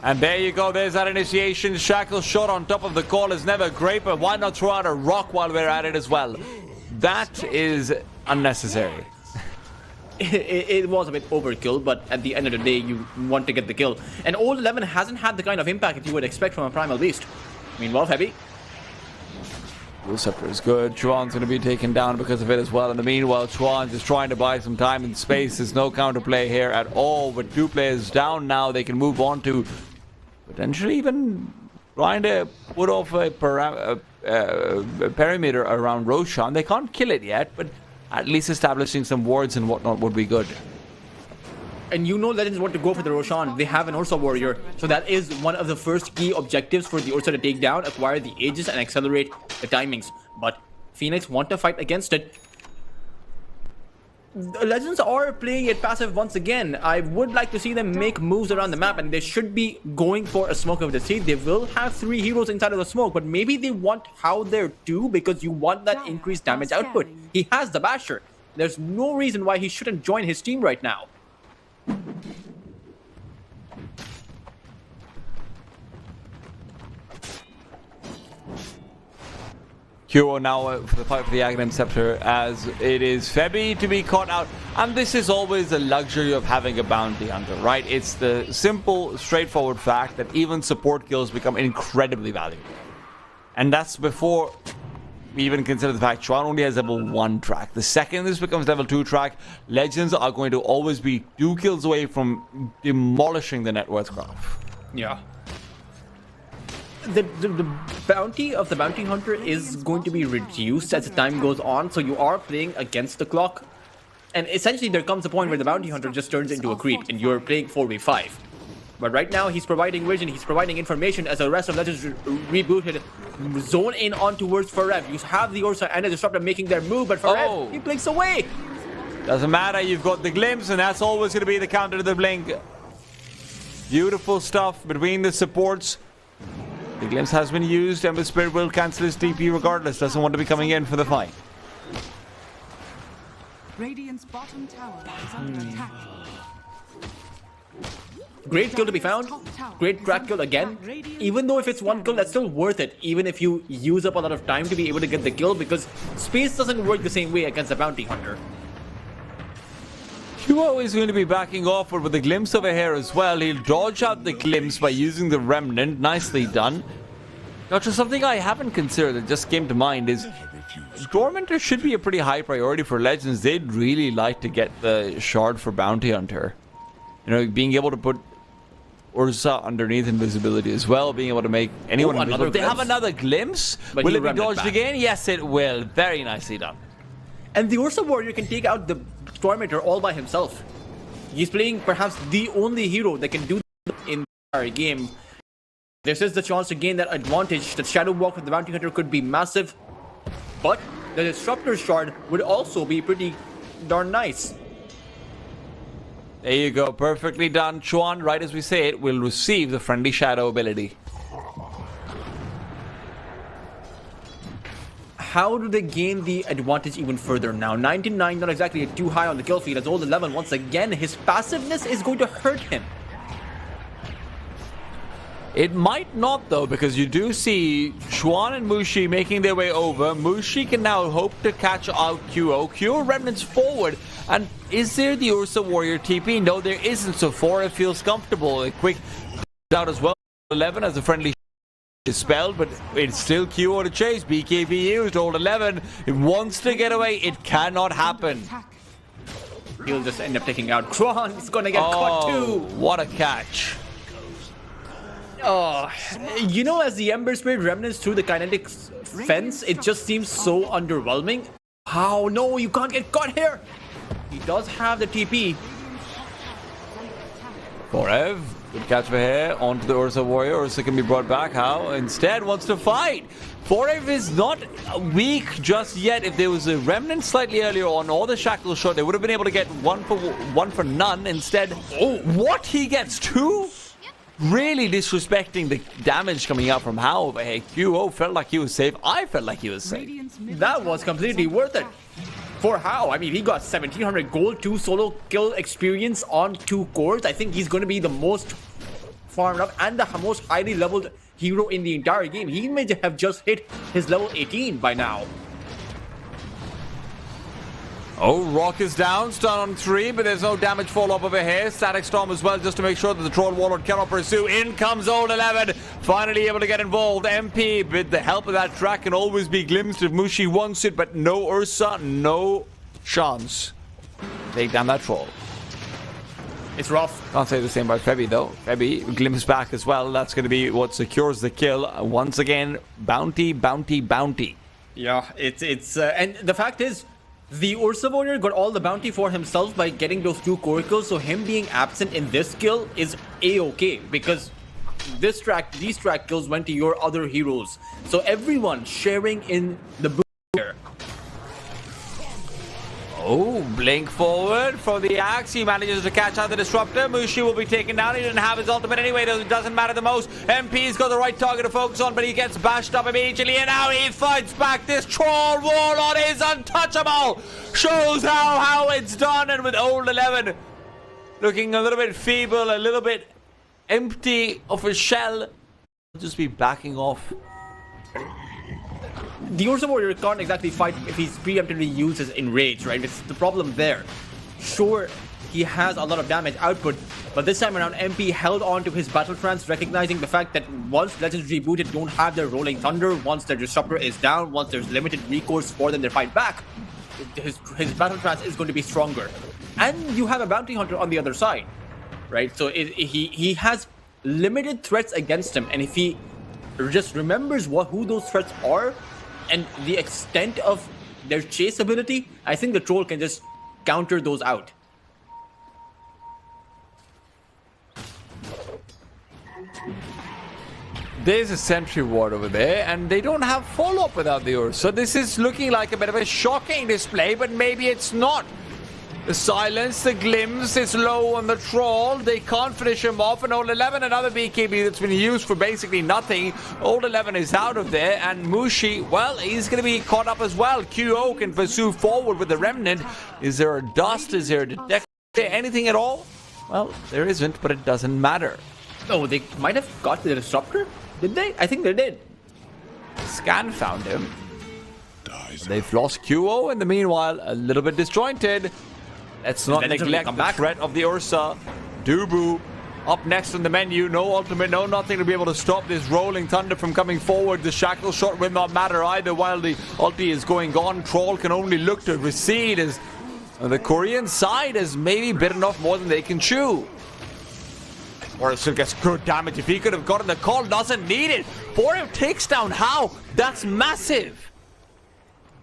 And there you go, there's that initiation. Shackle's shot on top of the call is never great, but why not throw out a rock while we're at it as well? That is unnecessary. It was a bit overkill, but at the end of the day, you want to get the kill. And Old 11 hasn't had the kind of impact that you would expect from a Primal Beast. Meanwhile, Heavy. Blue Scepter is good. Chuan's going to be taken down because of it as well. In the meanwhile, Chuan is trying to buy some time and space. There's no counterplay here at all. With 2 players down now, they can move on to potentially even trying to put off a perimeter around Roshan. They can't kill it yet, but at least establishing some wards and whatnot would be good. And you know Legends want to go for the Roshan. They have an Ursa Warrior. So that is one of the first key objectives for the Ursa to take down, acquire the Aegis and accelerate the timings. But Phoenix want to fight against it. The Legends are playing it passive once again. I would like to see them make moves around the map, and they should be going for a Smoke of the Sea. They will have 3 heroes inside of the smoke, but maybe they want Hao there too, because you want that increased damage output. He has the Basher. There's no reason why he shouldn't join his team right now. Hero now for the fight for the Aghanim Scepter, as it is Febby to be caught out. And this is always the luxury of having a bounty hunter, right? It's the simple, straightforward fact that even support kills become incredibly valuable. And that's before we even consider the fact Chuan only has level 1 track. The second this becomes level 2 track, Legends are going to always be 2 kills away from demolishing the net worth graph. Yeah. The bounty of the bounty hunter is going to be reduced as the time goes on, so you are playing against the clock. And essentially there comes a point where the bounty hunter just turns into a creep and you're playing 4v5. But right now he's providing vision, he's providing information as the rest of Legends Rebooted zone in on towards Forev. You have the Ursa and the Disruptor making their move, but Forev, he blinks away. Doesn't matter, you've got the glimpse, and that's always going to be the counter to the blink. Beautiful stuff between the supports. The glimpse has been used, and the Spirit will cancel his TP regardless. Doesn't want to be coming in for the fight. Radiant's bottom tower is under attack. Great kill to be found. Great crack kill again. Even though if it's 1 kill, that's still worth it. Even if you use up a lot of time to be able to get the kill, because space doesn't work the same way against a bounty hunter. Huo is going to be backing off, but with the glimpse over here as well, he'll dodge out the glimpse by using the remnant. Nicely done. Now, just something I haven't considered that just came to mind is Tormentor should be a pretty high priority for Legends. They'd really like to get the shard for Bounty Hunter. You know, being able to put Ursa underneath invisibility as well, being able to make anyone invisible. They have another glimpse. But will it be dodged again? Yes, it will. Very nicely done. And the Ursa Warrior can take out the Tormentor all by himself. He's playing perhaps the only hero that can do that in the entire game. This is the chance to gain that advantage. The Shadow Walk with the Bounty Hunter could be massive, but the Disruptor Shard would also be pretty darn nice. There you go, perfectly done. Chuan, right as we say it, will receive the Friendly Shadow ability. How do they gain the advantage even further now? 99, not exactly too high on the kill feed, as old 11 once again, his passiveness is going to hurt him. It might not though, because you do see Chuan and Mushi making their way over. Mushi can now hope to catch out QO. QO remnants forward. And is there the Ursa Warrior TP? No, there isn't. So 4F feels comfortable. A quick out as well. 11 as a friendly dispelled, but it's still QO to chase. BKB used. Old 11. It wants to get away. It cannot happen. He'll just end up taking out Kron. He's gonna get caught too. What a catch. Oh, you know, as the Ember Spirit remnants through the kinetic fence, it just seems so underwhelming. How? No, you can't get caught here. He does have the TP. Forev, good catch for here. Onto the Ursa Warrior. Ursa can be brought back. How? Instead wants to fight. Forev is not weak just yet. If there was a remnant slightly earlier on, or the shackle shot, they would have been able to get one for none. Instead, oh, what? He gets two? Really disrespecting the damage coming out from How over here. QO felt like he was safe. I felt like he was safe. That was completely worth it. For How, I mean, he got 1700 gold, 2 solo kill experience on 2 cores. I think he's going to be the most farmed up and the most highly leveled hero in the entire game. He may have just hit his level 18 by now. Oh, Rock is down, stun on 3, but there's no damage fall up over here. Static Storm as well, just to make sure that the Troll Warlord cannot pursue. In comes Old 11, finally able to get involved. MP, with the help of that track, can always be glimpsed if Mushi wants it, but no Ursa, no chance. Take down that Troll. It's rough. Can't say the same about Febi though. Febi glimpse back as well. That's going to be what secures the kill. Once again, bounty, bounty, bounty. Yeah, it's and the fact is, the Ursa Warrior got all the bounty for himself by getting those 2 core kills, so him being absent in this kill is a-okay, because these track kills went to your other heroes. So everyone sharing in the boot here. Oh, blink forward for the axe. He manages to catch out the Disruptor. Mushi will be taken down. He didn't have his ultimate anyway. It doesn't matter the most. MP's got the right target to focus on, but he gets bashed up immediately. And now he fights back. This Troll Warlord is untouchable. Shows how it's done. And with Old 11 looking a little bit feeble, a little bit empty of his shell, he'll just be backing off. The Ursa Warrior can't exactly fight if he's preemptively used his Enrage, right? It's the problem there. Sure, he has a lot of damage output, but this time around, MP held on to his Battle Trance, recognizing the fact that once Legends Rebooted don't have their Rolling Thunder, once their Disruptor is down, once there's limited recourse for them to fight back, his Battle Trance is going to be stronger. And you have a Bounty Hunter on the other side, right? So he has limited threats against him, and if he just remembers who those threats are, and the extent of their chase ability, I think the Troll can just counter those out. There's a Sentry Ward over there, and they don't have follow-up without the Ursa. So this is looking like a bit of a shocking display, but maybe it's not. The silence, the glimpse, it's low on the Troll. They can't finish him off. And Old 11, another BKB that's been used for basically nothing. Old 11 is out of there. And Mushi, well, he's going to be caught up as well. QO can pursue forward with the Remnant. Is there a dust? Is there a detect? Anything at all? Well, there isn't, but it doesn't matter. Oh, they might have got the Disruptor? Did they? I think they did. Scan found him. They've lost QO in the meanwhile, a little bit disjointed. Let's not neglect the threat of the Ursa. Dubu up next on the menu. No ultimate, no nothing to be able to stop this Rolling Thunder from coming forward. The shackle shot will not matter either while the ulti is going on. Troll can only look to recede as the Korean side has maybe bitten off more than they can chew. Or it still gets good damage. If he could have gotten the call, doesn't need it. 4M takes down How. That's massive.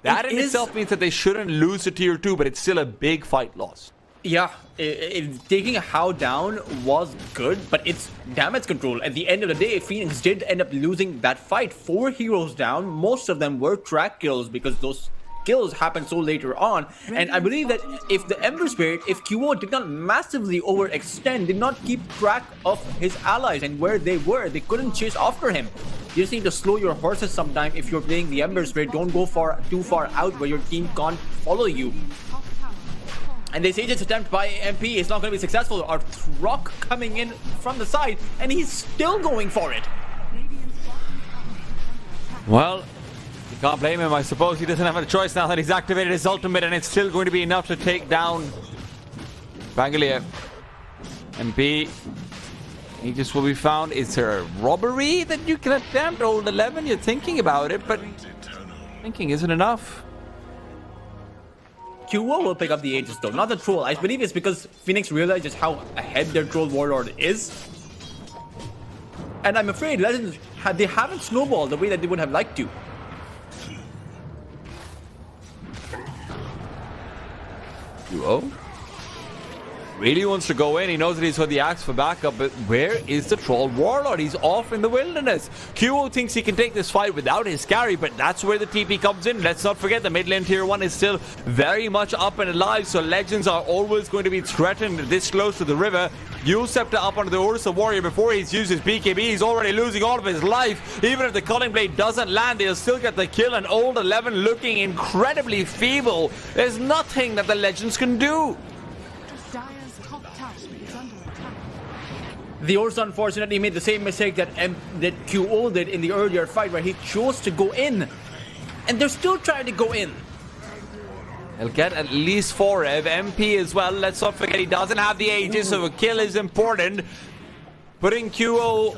That in itself means that they shouldn't lose to tier 2, but it's still a big fight loss. Yeah, taking a How down was good, but it's damage control. At the end of the day, Phoenix did end up losing that fight. 4 heroes down, most of them were track kills because those kills happened so later on. And I believe that if the Ember Spirit, if QO did not massively overextend, did not keep track of his allies and where they were, they couldn't chase after him. You just need to slow your horses sometime if you're playing the Ember Spirit. Don't go too far out where your team can't follow you. And they say this attempt by MP is not going to be successful. Our Rock coming in from the side, and he's still going for it. Well, you can't blame him. I suppose he doesn't have a choice now that he's activated his ultimate, and it's still going to be enough to take down Bangalore. MP, he just will be found. Is there a robbery that you can attempt? Old 11, you're thinking about it, but thinking isn't enough. QO will pick up the Aegis though, not the Troll. I believe it's because Phoenix realized just how ahead their Troll Warlord is. And I'm afraid Legends, they haven't snowballed the way that they would have liked to. QO really wants to go in. He knows that he's got the axe for backup, but where is the Troll Warlord? He's off in the wilderness. QO thinks he can take this fight without his carry, but that's where the TP comes in. Let's not forget the mid lane tier 1 is still very much up and alive, so Legends are always going to be threatened this close to the river. Yule Scepter up onto the Ursa Warrior before he's used his BKB. He's already losing all of his life. Even if the Culling Blade doesn't land, they'll still get the kill, and Old 11 looking incredibly feeble. There's nothing that the Legends can do. The Ursa unfortunately made the same mistake that QO did in the earlier fight, where he chose to go in. And they're still trying to go in. He'll get at least 4 Rev. MP as well. Let's not forget he doesn't have the Aegis, so a kill is important. Putting QO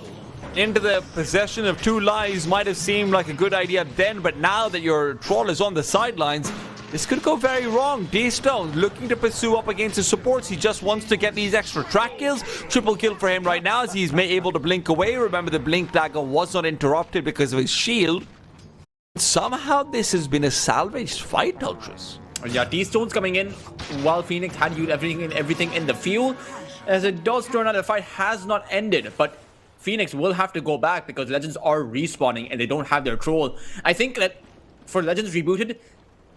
into the possession of 2 lives might have seemed like a good idea then, but now that your Troll is on the sidelines, this could go very wrong. D-Stone looking to pursue up against his supports. He just wants to get these extra track kills. Triple kill for him right now as he's able to blink away. Remember, the blink dagger was not interrupted because of his shield. Somehow this has been a salvaged fight, Ultras. Yeah, D-Stone's coming in while Phoenix had used everything in the field. As it does turn out, the fight has not ended, but Phoenix will have to go back because Legends are respawning and they don't have their Troll. I think that for Legends Rebooted,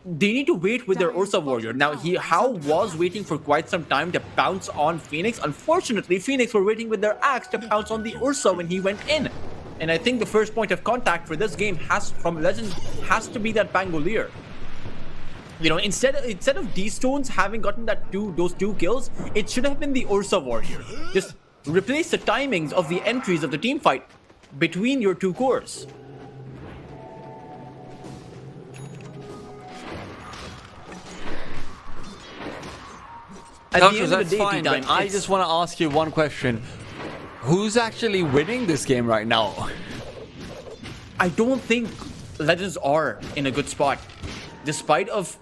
they need to wait with their Ursa Warrior. Now, How was waiting for quite some time to pounce on Phoenix. Unfortunately, Phoenix were waiting with their axe to pounce on the Ursa when he went in. And I think the first point of contact for this game from Legends has to be that Bangalore. You know, instead of D-Stones having gotten those 2 kills, it should have been the Ursa Warrior. Just replace the timings of the entries of the team fight between your 2 cores. Doctors, that's fine, but I just want to ask you one question. Who's actually winning this game right now? I don't think Legends are in a good spot. Despite of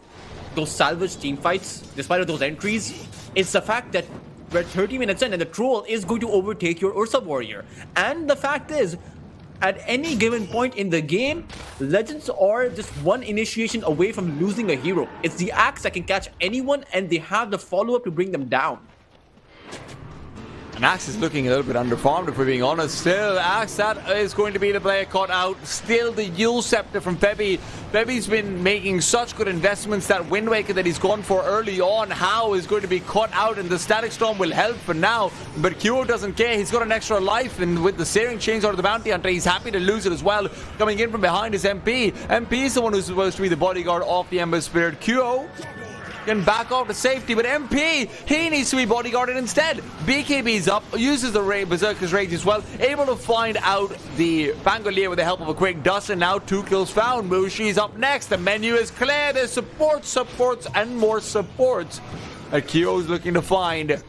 those salvage team fights, despite of those entries, it's the fact that we're 30 minutes in and the Troll is going to overtake your Ursa Warrior. And the fact is, at any given point in the game, Legends are just 1 initiation away from losing a hero. It's the axe that can catch anyone, and they have the follow-up to bring them down. And Axe is looking a little bit underfarmed, if we're being honest. Still, Axe, that is going to be the player caught out. Still, the Yule Scepter from Peppy. Peppy's been making such good investments. That Wind Waker that he's gone for early on, How is going to be caught out, and the Static Storm will help for now. But QO doesn't care. He's got an extra life, and with the Searing Chains out of the Bounty Hunter, he's happy to lose it as well. Coming in from behind is MP. MP is the one who's supposed to be the bodyguard of the Ember Spirit. QO can back off to safety, but MP, he needs to be bodyguarded instead. BKB's up, uses the Berserker's Rage as well, able to find out the Bangalore with the help of a quick dust, and now 2 kills found. Mushi's up next. The menu is clear. There's supports, and more supports. QO's looking to find.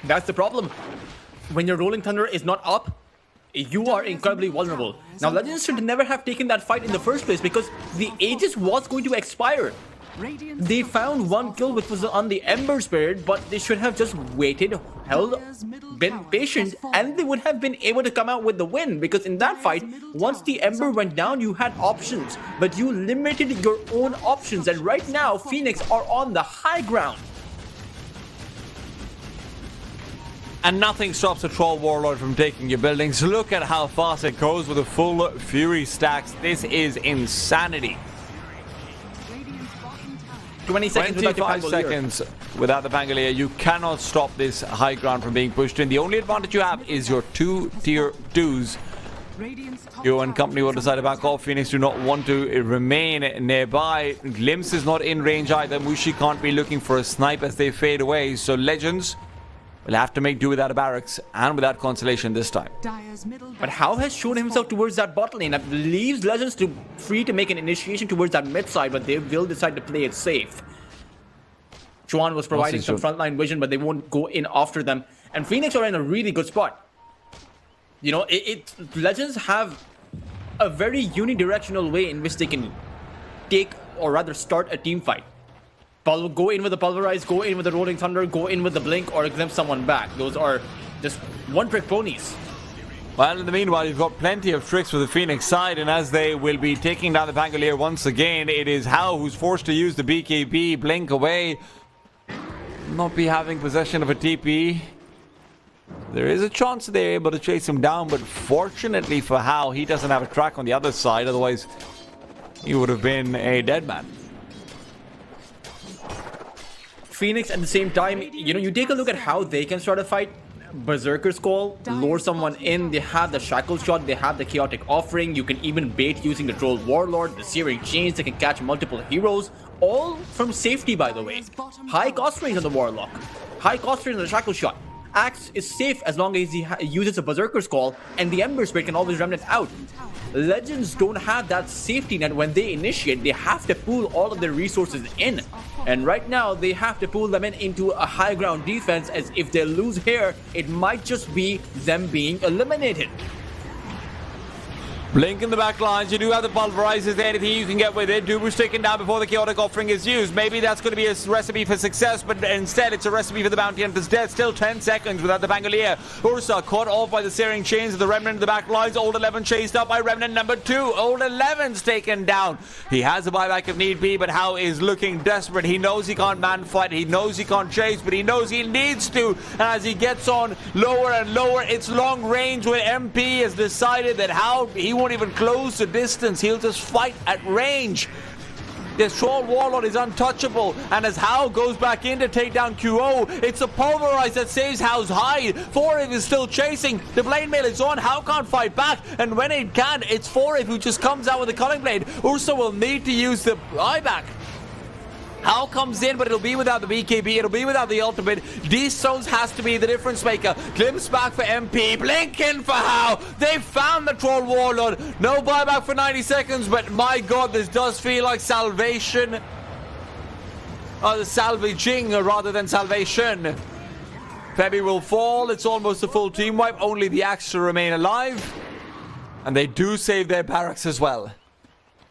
That's the problem. When your Rolling Thunder is not up, you are incredibly vulnerable. Now, Legends should never have taken that fight in the first place because the Aegis was going to expire. Radiant's They top found tower one is kill which was on the Ember Spirit, but they should have just waited, held, been patient, and they would have been able to come out with the win. Because in that fight, once the Ember went down, you had options, but you limited your own options. And right now, Phoenix are on the high ground. And nothing stops a Troll Warlord from taking your buildings. Look at how fast it goes with the full Fury stacks. This is insanity. Radiant's bottom tower 20 seconds without your 25 Pangolier. seconds without the Pangolier. You cannot stop this high ground from being pushed in. The only advantage you have is your 2 tier 2s. Radiant's top You and tower company is will decide to under back off. Phoenix do not want to remain nearby. Glimpse is not in range either. Mushi can't be looking for a snipe as they fade away. So Legends will have to make do without a barracks and without consolation this time. Dire's middle But How has shown himself towards that bot lane. That leaves Legends to free to make an initiation towards that mid side, but they will decide to play it safe. Chuan was providing some frontline vision, but they won't go in after them. And Phoenix are in a really good spot. You know, Legends have a very unidirectional way in which they can take, or rather start, a team fight. Go in with the Pulverize, go in with the Rolling Thunder, go in with the Blink, or exempt someone back. Those are just one-trick ponies. Well, in the meanwhile, you've got plenty of tricks for the Phoenix side, and as they will be taking down the Pangolier once again, it is How who's forced to use the BKB, blink away, not be having possession of a TP. There is a chance they're able to chase him down, but fortunately for How, he doesn't have a track on the other side, otherwise he would have been a dead man. Phoenix at the same time, you know, you take a look at how they can start a fight. Berserker's Call, lure someone in, they have the Shackle Shot, they have the Chaotic Offering, you can even bait using the Troll Warlord, the Searing Chains, they can catch multiple heroes, all from safety by the way. High cost range on the Warlock, high cost range on the Shackle Shot. Axe is safe as long as he uses a Berserker's Call, and the Ember Spirit can always remnant out. Legends don't have that safety net when they initiate. They have to pool all of their resources in. And right now, they have to pool them into a high ground defense, as if they lose here, it might just be them being eliminated. Blink in the back lines. You do have the Pulverize. Is there anything you can get with it? Dubu's taken down before the Chaotic Offering is used. Maybe that's going to be a recipe for success, but instead it's a recipe for the Bounty Hunter's death. Still 10 seconds without the Pangolier. Ursa caught off by the Searing Chains of the Remnant in the back lines. Old 11 chased up by Remnant number 2. Old 11's taken down. He has a buyback if need be, but How is looking desperate. He knows he can't man fight. He knows he can't chase, but he knows he needs to. And as he gets on lower and lower, it's long range when MP has decided that How he won't even close the distance. He'll just fight at range. This Troll Warlord is untouchable, and as How goes back in to take down QO, it's a Pulverize that saves How's hide. 4if is still chasing. The Blade Mail is on. How can't fight back, and when it can, it's 4if who just comes out with the Culling Blade. Ursa will need to use the buyback. How comes in, but it'll be without the BKB, it'll be without the ultimate. These zones has to be the difference maker. Glimpse back for MP, blink in for How. They found the Troll Warlord. No buyback for 90 seconds, but my god, this does feel like salvation. The salvaging rather than salvation. Febby will fall, it's almost a full team wipe, only the Axe to remain alive. And they do save their barracks as well.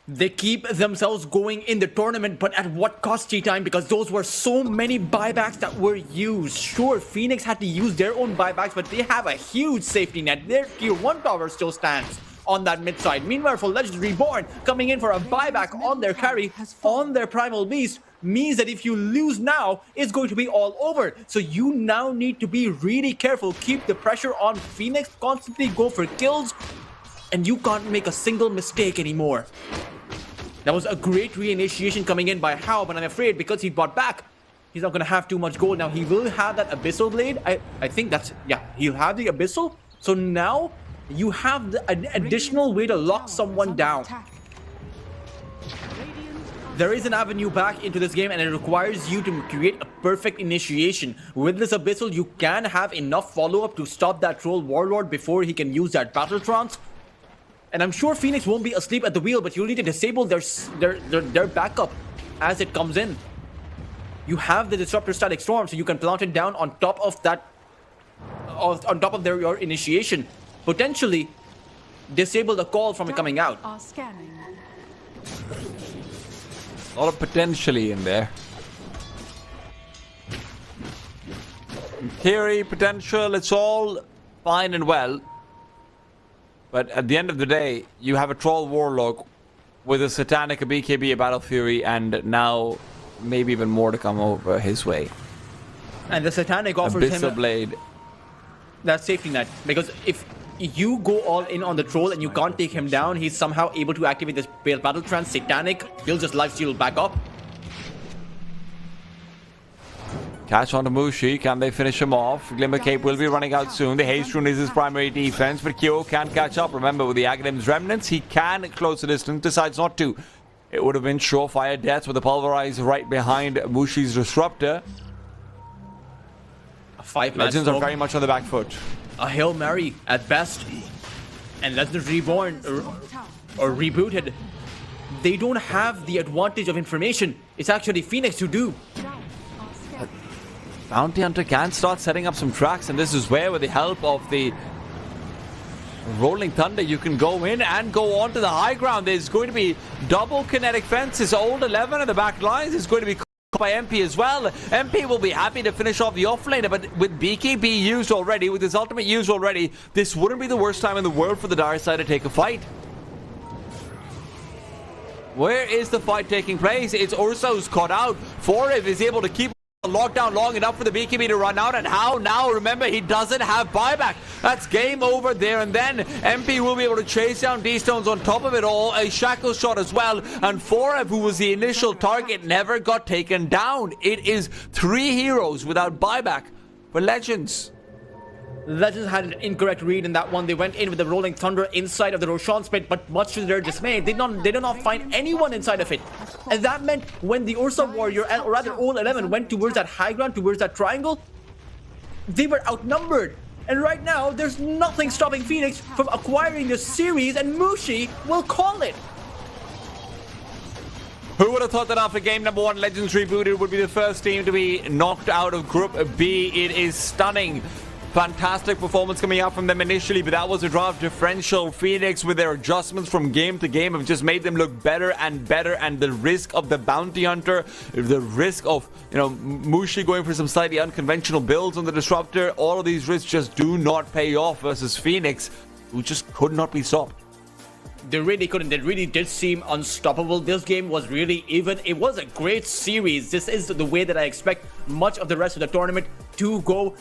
They keep themselves going in the tournament, but at what cost, T-Time? Because those were so many buybacks that were used. Sure, Phoenix had to use their own buybacks, but they have a huge safety net. Their tier 1 tower still stands on that mid side. Meanwhile, for Legends Reborn, coming in for a buyback on their carry, on their Primal Beast, means that if you lose now, it's going to be all over. So you now need to be really careful. Keep the pressure on Phoenix, constantly go for kills, and you can't make a single mistake anymore. That was a great reinitiation coming in by How, but I'm afraid because he bought back, he's not going to have too much gold. Now, he will have that Abyssal Blade. I think that's, yeah, he'll have the Abyssal. So now you have an additional way to lock someone down. There is an avenue back into this game, and it requires you to create a perfect initiation. With this Abyssal, you can have enough follow-up to stop that Troll Warlord before he can use that Battle Trance. And I'm sure Phoenix won't be asleep at the wheel, but you'll need to disable their backup as it comes in. You have the Disruptor Static Storm, so you can plant it down on top of that, on top of your initiation. Potentially disable the call from it coming out. Are scanning. A lot of potentially in there. In theory, potential, it's all fine and well. But at the end of the day, you have a Troll Warlock with a Satanic, a BKB, a Battle Fury, and now maybe even more to come over his way. And the Satanic offers Abyssal him Blade. that safety net. Because if you go all in on the Troll and you can't take him down, he's somehow able to activate this Battle Trance Satanic. He'll just lifesteal back up. Catch onto Mushi. Can they finish him off? Glimmer Cape will be running out soon. The Haste Rune is his primary defense, but Kyo can't catch up. Remember, with the Aghanim's Remnants, he can close the distance, decides not to. It would have been surefire death with the Pulverize right behind Mushi's Disruptor. A 5-man Legends are very much on the back foot. A Hail Mary at best. And Legends Reborn or Rebooted. They don't have the advantage of information. It's actually Phoenix who do. Bounty Hunter can start setting up some tracks, and this is where, with the help of the Rolling Thunder, you can go in and go on to the high ground. There's going to be double kinetic fences. Old 11 in the back lines is going to be caught by MP as well. MP will be happy to finish off the offlaner, but with BKB used already, with his ultimate used already, this wouldn't be the worst time in the world for the Dire side to take a fight. Where is the fight taking place? It's Ursa who's caught out. Forev is able to keep lockdown long enough for the BKB to run out, and how now? Remember, he doesn't have buyback. That's game over there, and then MP will be able to chase down D-Stones on top of it all. A shackle shot as well, and Forev, who was the initial target, never got taken down. It is 3 heroes without buyback for Legends. Legends had an incorrect read in that one. They went in with the Rolling Thunder inside of the Roshan's pit, but much to their dismay, they did not find anyone inside of it. And that meant when the Ursa Warrior, or rather Old 11, went towards that high ground, towards that triangle, they were outnumbered. And right now, there's nothing stopping Phoenix from acquiring this series, and Mushi will call it. Who would have thought that after game number 1, Legends Rebooted would be the first team to be knocked out of Group B? It is stunning. Fantastic performance coming out from them initially, but that was a draft differential. Phoenix, with their adjustments from game to game, have just made them look better and better, and the risk of the Bounty Hunter, the risk of, Mushi going for some slightly unconventional builds on the Disruptor, all of these risks just do not pay off versus Phoenix, who just could not be stopped. They really couldn't. They really did seem unstoppable. This game was really even. It was a great series. This is the way that I expect much of the rest of the tournament to go.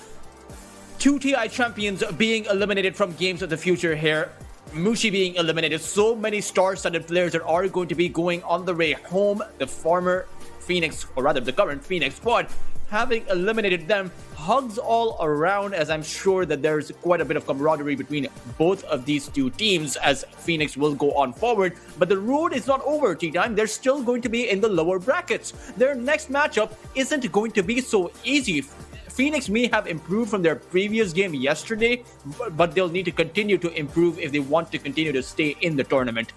2 TI champions being eliminated from games of the future here. Mushi being eliminated. So many star-studded players that are going to be going on the way home. The former Phoenix, or rather the current Phoenix squad, having eliminated them. Hugs all around, as I'm sure that there's quite a bit of camaraderie between both of these two teams as Phoenix will go on forward. But the road is not over, T-Time. They're still going to be in the lower brackets. Their next matchup isn't going to be so easy. Phoenix may have improved from their previous game yesterday, but they'll need to continue to improve if they want to continue to stay in the tournament.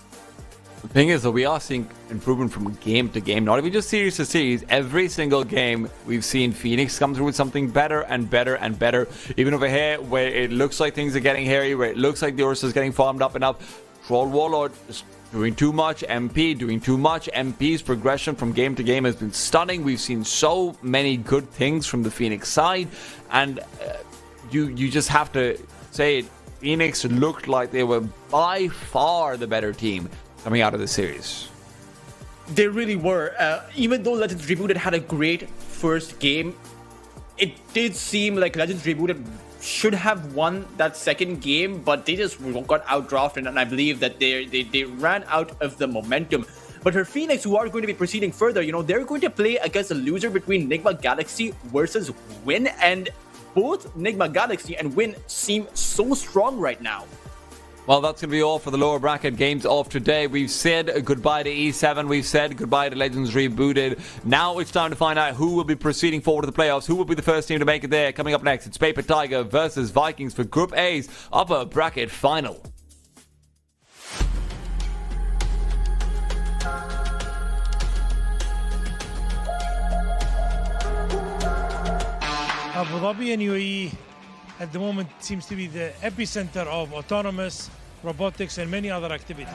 The thing is that we are seeing improvement from game to game, not even just series to series. Every single game we've seen Phoenix come through with something better and better and better. Even over here, where it looks like things are getting hairy, where it looks like the Ursa is getting farmed up and up, Troll Warlord is doing too much, MP doing too much. MP's progression from game to game has been stunning. We've seen so many good things from the Phoenix side, and you just have to say it. Phoenix looked like they were by far the better team coming out of the series. They really were. Even though Legends Rebooted had a great first game, it did seem like Legends Rebooted should have won that second game, but they just got outdrafted, and I believe that they ran out of the momentum. But for Phoenix, who are going to be proceeding further, they're going to play against a loser between Nigma Galaxy versus Win, and both Nigma Galaxy and Win seem so strong right now. Well, that's going to be all for the lower bracket games of today. We've said goodbye to E7. We've said goodbye to Legends Rebooted. Now it's time to find out who will be proceeding forward to the playoffs. Who will be the first team to make it there? Coming up next, it's Paper Tiger versus Vikings for Group A's upper bracket final. Abu Dhabi and UAE at the moment seems to be the epicenter of autonomous, robotics and many other activities.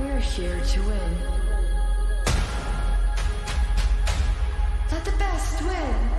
We're here to win. Let the best win.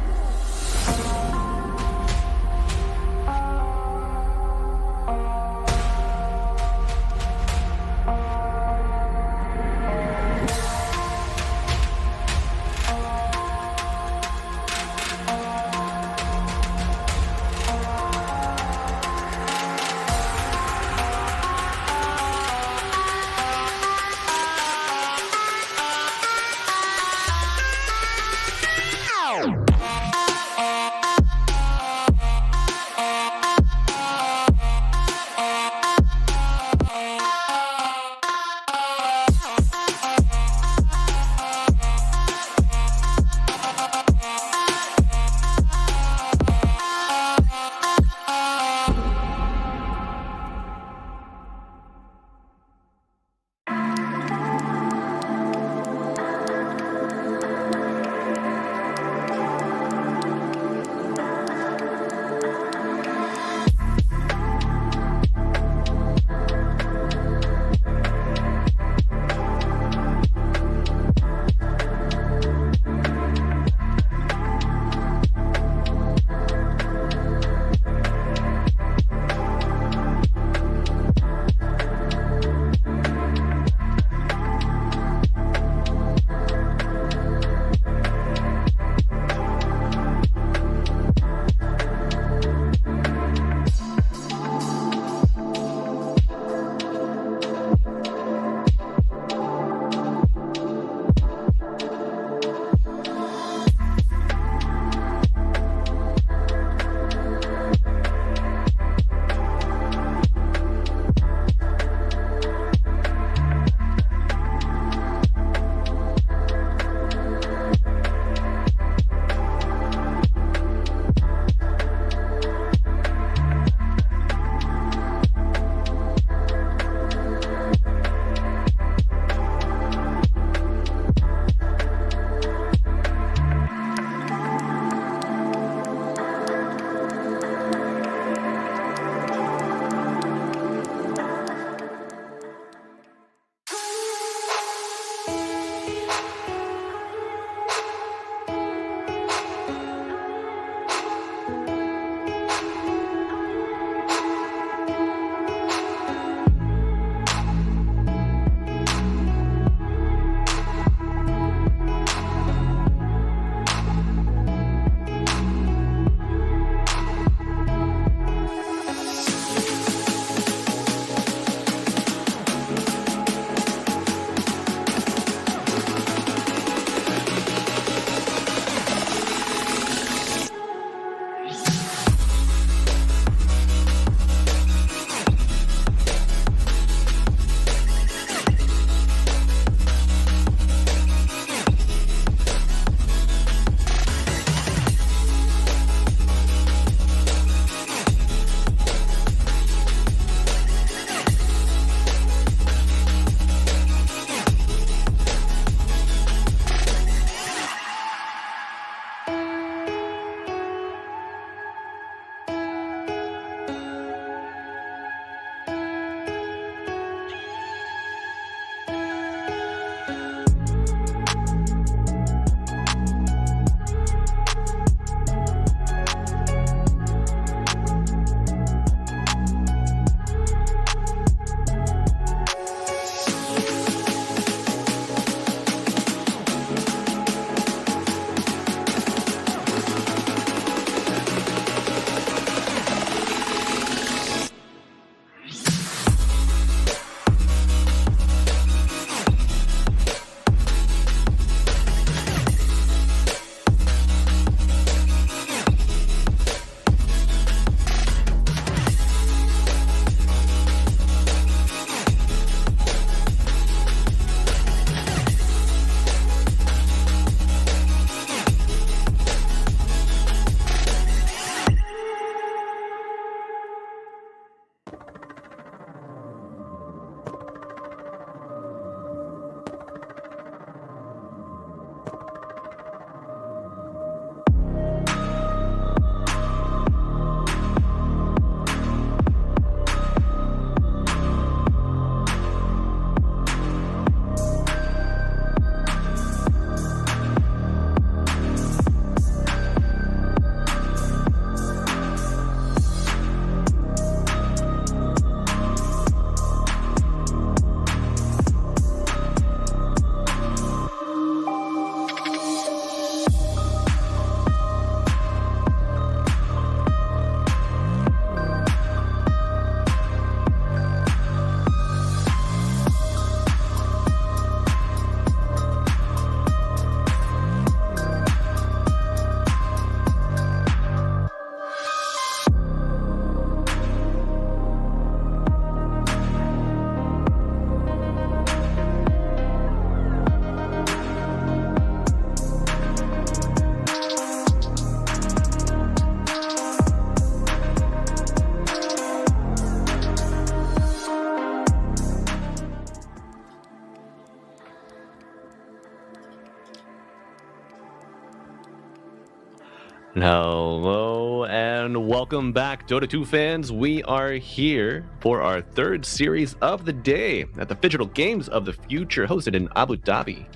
Hello and welcome back, Dota 2 fans. We are here for our third series of the day at the Digital Games of the Future hosted in Abu Dhabi.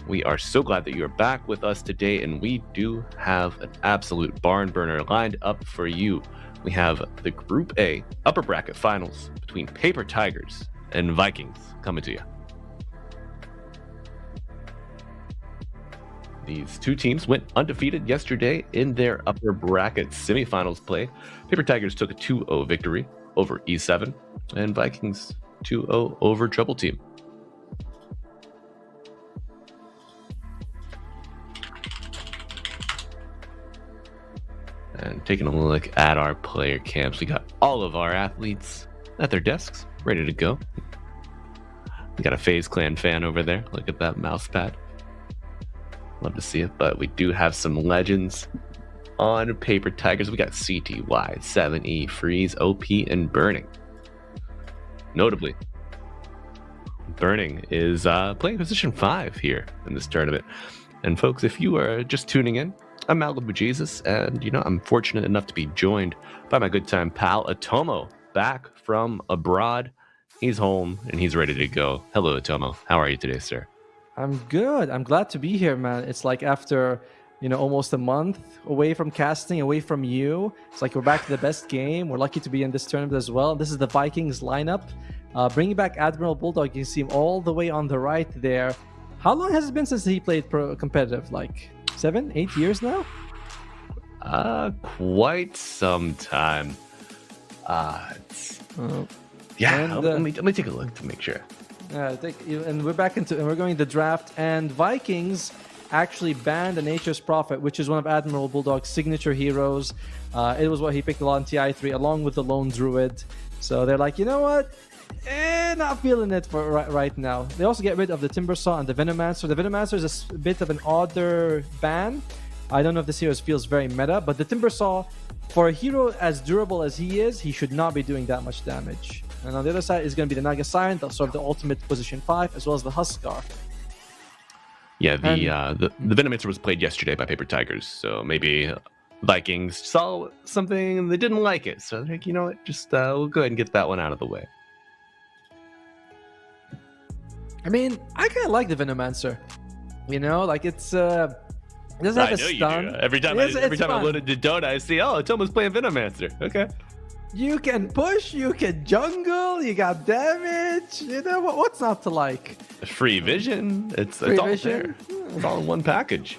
We are so glad that you are back with us today, and we do have an absolute barn burner lined up for you. We have the Group A upper bracket finals between Paper Tigers and Vikings coming to you. These two teams went undefeated yesterday in their upper bracket semifinals play. Paper Tigers took a 2-0 victory over E7, and Vikings 2-0 over TpaBoTeam. And taking a look at our player camps, we got all of our athletes at their desks, ready to go. We got a FaZe Clan fan over there. Look at that mouse pad. Love to see it, but we do have some legends on Paper Tigers. We got CTY, 7E, Freeze, OP, and Burning. Notably, Burning is playing position 5 here in this tournament. And folks, if you are just tuning in, I'm Malibu Jesus, and I'm fortunate enough to be joined by my good time pal Atomo, back from abroad. He's home and he's ready to go. Hello, Atomo. How are you today, sir? I'm good. I'm glad to be here, man. It's like after, almost a month away from casting, away from you. It's like we're back to the best game. We're lucky to be in this tournament as well. This is the Vikings lineup. Bringing back Admiral Bulldog. You can see him all the way on the right there. How long has it been since he played pro competitive? Like 7, 8 years now? Quite some time. Let me take a look to make sure. And we're back and we're going to the draft, and Vikings actually banned a Nature's Prophet, which is one of Admiral Bulldog's signature heroes. It was what he picked a lot in TI3 along with the Lone Druid. So they're like, you know what? Not feeling it for right now. They also get rid of the Timbersaw and the Venomancer. The Venomancer is a bit of an odder ban. I don't know if this hero feels very meta, but the Timbersaw, for a hero as durable as he is, he should not be doing that much damage. And on the other side is going to be the Naga Siren, sort of the ultimate position 5, as well as the Huskar. Yeah, the Venomancer was played yesterday by Paper Tigers, so maybe Vikings saw something and they didn't like it. So they're like, you know what, just we'll go ahead and get that one out of the way. I mean, I kind of like the Venomancer. Like it's... it doesn't have a stun. Every time I load into Dota, I see, Tomo's playing Venomancer. Okay. You can push, you can jungle, you got damage. What's not to like? Free vision. It's all there. It's all in one package.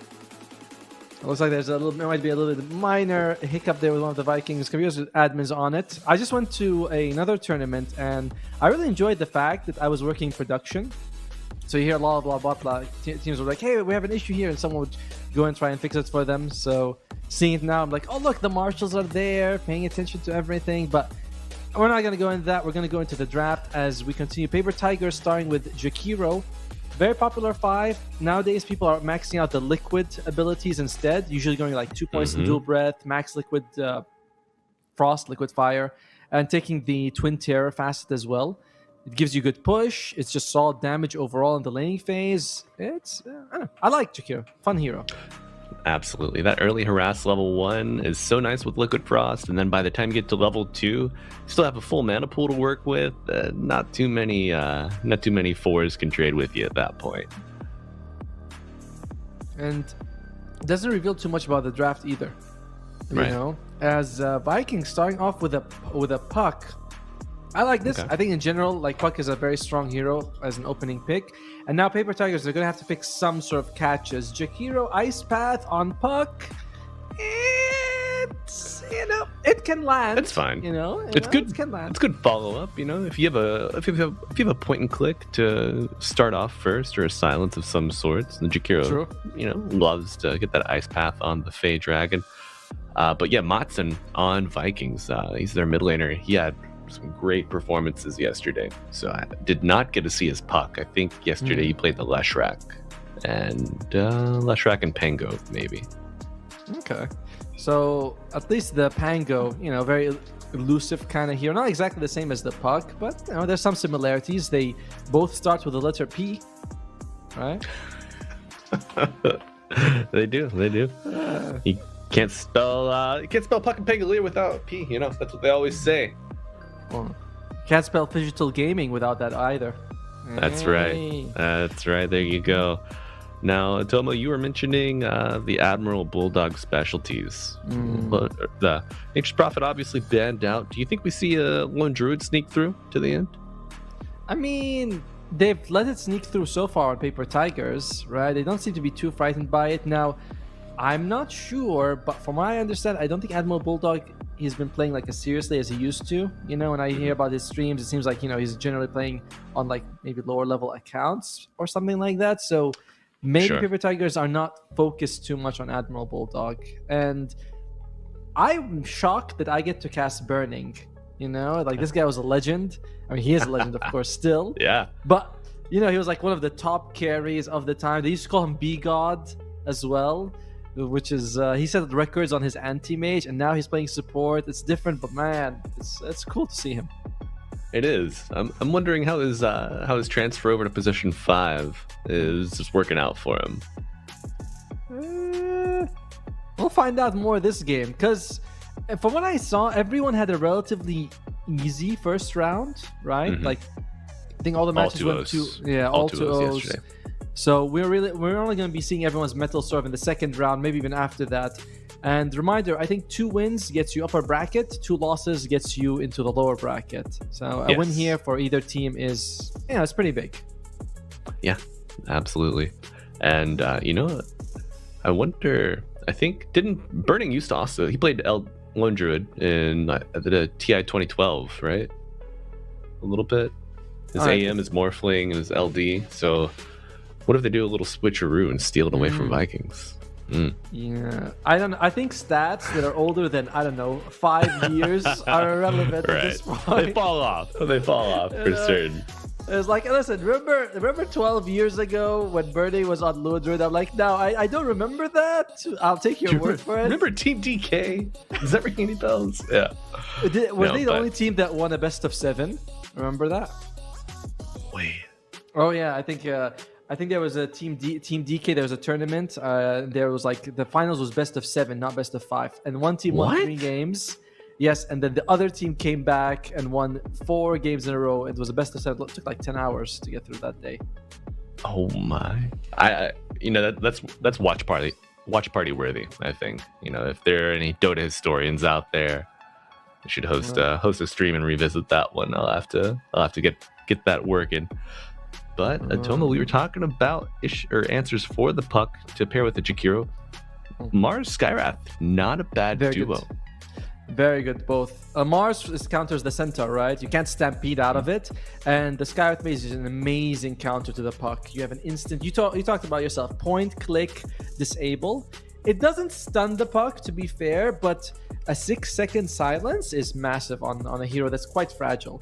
It looks like there might be a little bit minor hiccup there with one of the Vikings computer admins on it. I just went to another tournament and I really enjoyed the fact that I was working production. So you hear a lot of blah blah. Teams were like, "Hey, we have an issue here," and someone would go and try and fix it for them. So seeing it now, I'm like, "Oh look, the marshals are there, paying attention to everything." But we're not gonna go into that. We're gonna go into the draft as we continue. Paper Tigers starting with Jakiro, very popular 5. Nowadays, people are maxing out the liquid abilities instead. Usually going like 2 points in dual breath, max liquid frost, liquid fire, and taking the twin terror facet as well. It gives you good push. It's just solid damage overall in the laning phase. I like Jakiro. Fun hero. Absolutely. That early harass level 1 is so nice with Liquid Frost, and then by the time you get to level 2, you still have a full mana pool to work with. Not too many 4s can trade with you at that point. And it doesn't reveal too much about the draft either. Right. As Vikings starting off with a Puck. I like this. Okay. I think in general, Puck is a very strong hero as an opening pick. And now Paper Tigers, they're going to have to pick some sort of catches. Jakiro, Ice Path on Puck. It can land. It's fine. It's good. It can land. It's good follow up. If you have a point and click to start off first, or a silence of some sorts, the Jakiro, loves to get that Ice Path on the Fey Dragon. But yeah, Matson on Vikings. He's their mid laner. He had some great performances yesterday, so I did not get to see his Puck. I think yesterday he played the Leshrac and Pango maybe. Okay, so at least the Pango, very elusive kind of hero, not exactly the same as the Puck, but there's some similarities. They both start with the letter P, right? They do. You can't spell Puck and Pangolier without a P. You know, that's what they always say. Well, can't spell digital gaming without that either. That's right. That's right. There you go. Now, Tomo, you were mentioning the Admiral Bulldog specialties. The Nature's Prophet obviously banned out. Do you think we see a Lone Druid sneak through to the end? I mean, they've let it sneak through so far on Paper Tigers, right? They don't seem to be too frightened by it. Now, I'm not sure, but from what I understand, I don't think Admiral Bulldog, he's been playing like as seriously as he used to. You know, when I hear about his streams, it seems like, you know, he's generally playing on like maybe lower level accounts or something like that. So maybe Paper Tigers are not focused too much on Admiral Bulldog. And I'm shocked that I get to cast Burning. You know, like this guy was a legend. I mean, he is a legend, of course, still. Yeah. But, you know, he was like one of the top carries of the time. They used to call him B-God as well, which is, he set records on his anti-mage, and now he's playing support. It's different, but man, it's cool to see him. It is. I'm wondering how his transfer over to position 5 is just working out for him. We'll find out more this game, because from what I saw, everyone had a relatively easy first round, right? Like, I think all the matches went to all 2-0s yesterday. So we're only going to be seeing everyone's metal serve in the second round, maybe even after that. And reminder, I think 2 wins gets you upper bracket, 2 losses gets you into the lower bracket. So a win here for either team is, it's pretty big. Yeah, absolutely. And you know, I wonder. I think didn't Burning used to also, he played Lone Druid in the TI 2012, right? A little bit. His AM is Morphling and his LD. So what if they do a little switcheroo and steal it away from Vikings? Yeah, I don't know. I think stats that are older than, I don't know, 5 years are irrelevant at this point. They fall off for certain. It's like, listen, remember 12 years ago when Birdie was on Ludred? I'm like, no, I don't remember that. I'll take your word for it. Remember Team DK? Does that ring any bells? Yeah. Were they the only team that won a best of 7? Remember that? Wait. Oh yeah, I think there was a Team DK. There was a tournament. There was like the finals was best of 7, not best of 5, and one team won 3 games. Yes, and then the other team came back and won 4 games in a row. It was a best of 7. It took like 10 hours to get through that day. Oh my! I you know that's watch party worthy. I think, you know, if there are any Dota historians out there, I should host a stream and revisit that one. I'll have to get that working. But Atoma, we were talking about answers for the puck to pair with the Jakiro. Mars Skyrath, not a bad duo. Good. Very good, both. Mars counters the centaur, right? You can't stampede out of it, and the Skyrath Maze is an amazing counter to the puck. You have an instant. You talked about yourself. Point, click, disable. It doesn't stun the puck, to be fair, but a 6-second silence is massive on a hero that's quite fragile.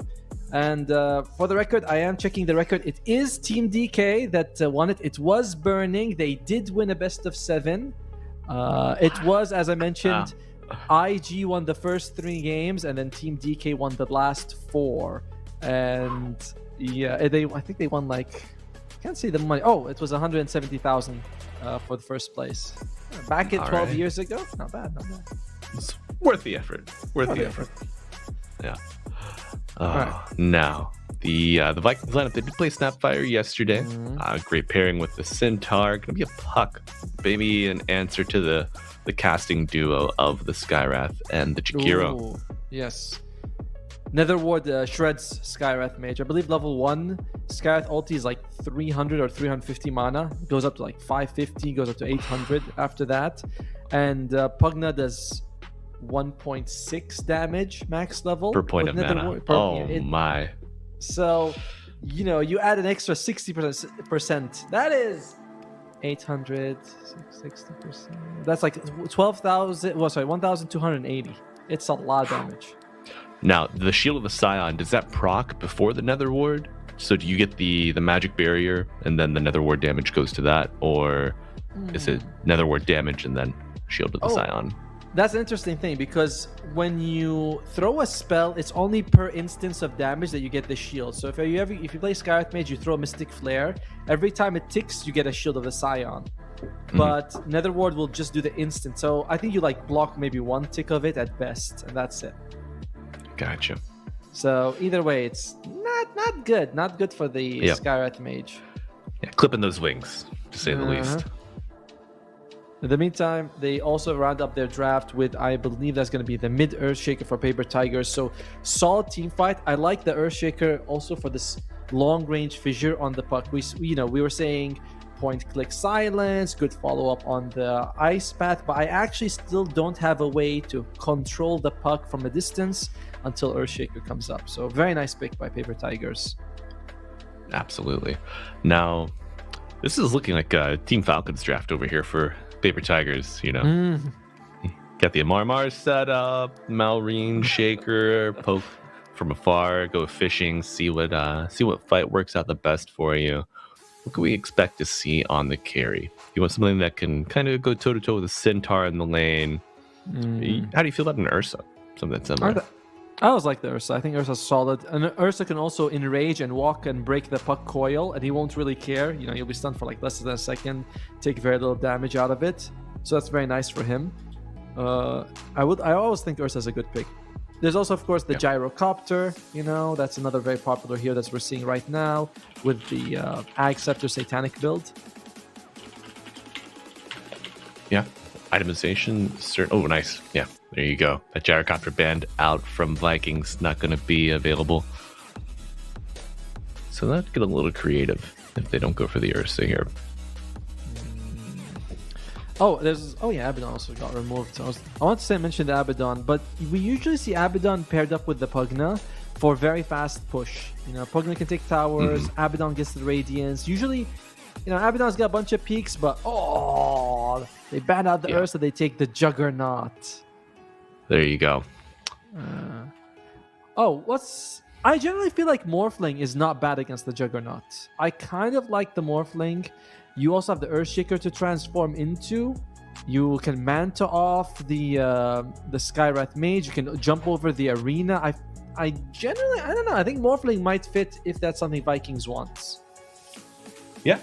And for the record, I am checking the record. It is Team DK that won it. It was Burning. They did win a best of 7. It was, as I mentioned, IG won the first 3 games, and then Team DK won the last 4. And yeah, I think they won like, I can't say the money. Oh, it was 170,000 for the first place. Back at 12 years ago. Not bad. It's worth the effort. Yeah. Now, the Vikings lineup, they did play Snapfire yesterday. Great pairing with the Centaur. Gonna be a puck. Maybe an answer to the casting duo of the Skyrath and the Jakiro. Ooh, yes. Netherward shreds Skyrath Mage. I believe level 1 Skyrath ulti is like 300 or 350 mana. Goes up to like 550, goes up to 800 after that. And Pugna does 1.6 damage max level per point of mana. My. So, you know, you add an extra 60%. That is 800, 60%. That's like 12,000. Well, sorry, 1,280. It's a lot of damage. Now, the Shield of the Scion, does that proc before the Nether Ward? So do you get the magic barrier and then the Nether Ward damage goes to that? Or is it Nether Ward damage and then Shield of the Scion? That's an interesting thing, because when you throw a spell, it's only per instance of damage that you get the shield. So if you play Skyrath Mage, you throw a Mystic Flare. Every time it ticks, you get a Shield of the Scion. but Nether Ward will just do the instant. So I think you like block maybe one tick of it at best, and that's it. Gotcha. So either way, it's not good. Not good for the Skywrath Mage. Yeah, clipping those wings, to say the least. In the meantime, they also round up their draft with, I believe that's going to be the mid Earthshaker for Paper Tigers. So solid team fight. I like the Earthshaker also for this long range fissure on the puck. We were saying point click silence, good follow up on the ice path, but I actually still don't have a way to control the puck from a distance until Earthshaker comes up. So very nice pick by Paper Tigers. Absolutely. Now, this is looking like a Team Falcons draft over here for Paper Tigers, you know. Got the Amarmar set up, Malrine, Shaker, poke from afar, go fishing, see what fight works out the best for you. What can we expect to see on the carry? You want something that can kind of go toe-to-toe with a Centaur in the lane. How do you feel about an Ursa? Something similar. I always like the Ursa. I think Ursa's solid. And Ursa can also enrage and walk and break the puck coil, and he won't really care. You know, you'll be stunned for like less than a second, take very little damage out of it. So that's very nice for him. I always think Ursa's a good pick. There's also, of course, the Gyrocopter. You know, that's another very popular hero that we're seeing right now with the Ag Scepter Satanic build. Yeah. Itemization. Oh, nice. Yeah. There you go. That Gyrocopter band out from Vikings, not going to be available. So let's get a little creative if they don't go for the Ursa here. Abaddon also got removed. I want to mention the Abaddon, but we usually see Abaddon paired up with the Pugna for very fast push. You know, Pugna can take towers, Abaddon gets the Radiance. Usually, you know, Abaddon's got a bunch of peaks, but they ban out the Ursa, they take the Juggernaut. There you go. I generally feel like Morphling is not bad against the Juggernaut. I kind of like the Morphling. You also have the Earthshaker to transform into. You can Manta off the Skywrath Mage. You can jump over the arena. I don't know. I think Morphling might fit if that's something Vikings wants. Yeah.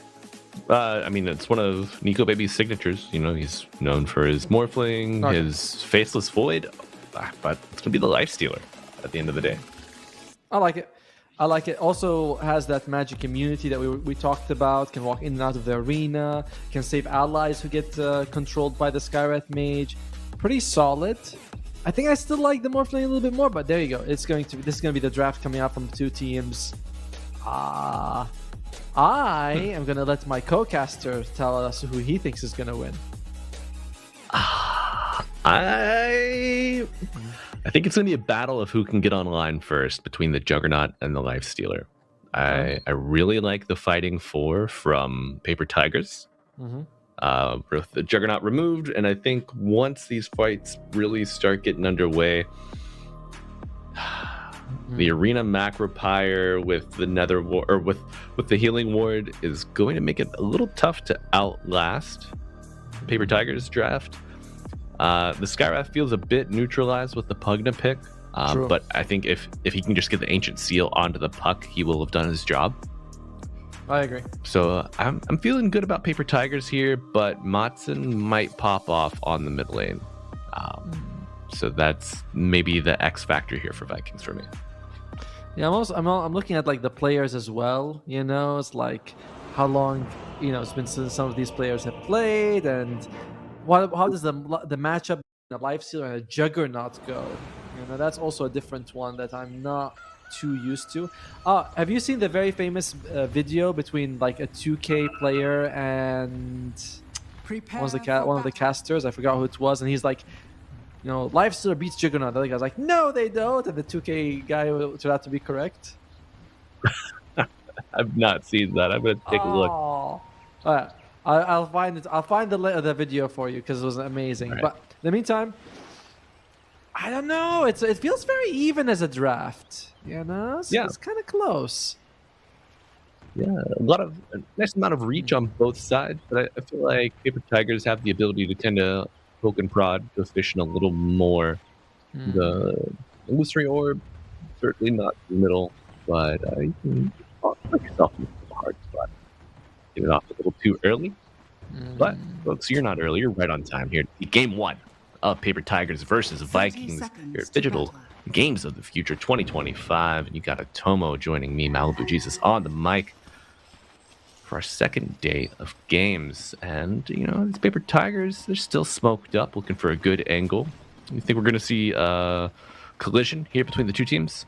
I mean, it's one of Nico Baby's signatures. You know, he's known for his Morphling, his Faceless Void, but it's going to be the Lifestealer at the end of the day. I like it. Also has that magic immunity that we talked about. Can walk in and out of the arena. Can save allies who get controlled by the Skywrath Mage. Pretty solid. I think I still like the Morphling a little bit more, but there you go. This is going to be the draft coming out from the two teams. I am going to let my co-caster tell us who he thinks is going to win. I think it's going to be a battle of who can get online first between the Juggernaut and the Lifestealer. I really like the Fighting Four from Paper Tigers. With the Juggernaut removed, and I think once these fights really start getting underway, the Arena Macropyre with the Nether Ward, or with the Healing Ward, is going to make it a little tough to outlast Paper Tigers draft. The Skywrath feels a bit neutralized with the Pugna pick, but I think if he can just get the Ancient Seal onto the puck, he will have done his job. I agree. So I'm feeling good about Paper Tigers here, but Matson might pop off on the mid lane. So that's maybe the X factor here for Vikings for me. Yeah, I'm looking at like the players as well. You know, it's like how long it's been since some of these players have played, and how does the matchup a Lifestealer and a Juggernaut go? You know, that's also a different one that I'm not too used to. Have you seen the very famous video between like a 2K player and one of the casters? I forgot who it was, and he's like, Lifestealer beats Juggernaut. The other guy's like, no, they don't, and the 2K guy turned out to be correct. I've not seen that. I'm gonna take a look. All right. I'll find it. I'll find the video for you because it was amazing. Right. But in the meantime, I don't know. It feels very even as a draft. It's kind of close. Yeah, a nice amount of reach on both sides, but I feel like Paper Tigers have the ability to tend to poke and prod, go fishing a little more. The Illusory Orb, certainly not the middle, but you can put yourself in a hard spot. Get it off a little too early. But, folks, you're not early. You're right on time here. Game 1 of Paper Tigers versus Vikings here at Digital Games of the Future 2025. And you got a Tomo joining me, Malibu Jesus, on the mic for our second day of games. And, you know, these Paper Tigers, they're still smoked up, looking for a good angle. You think we're going to see a collision here between the two teams?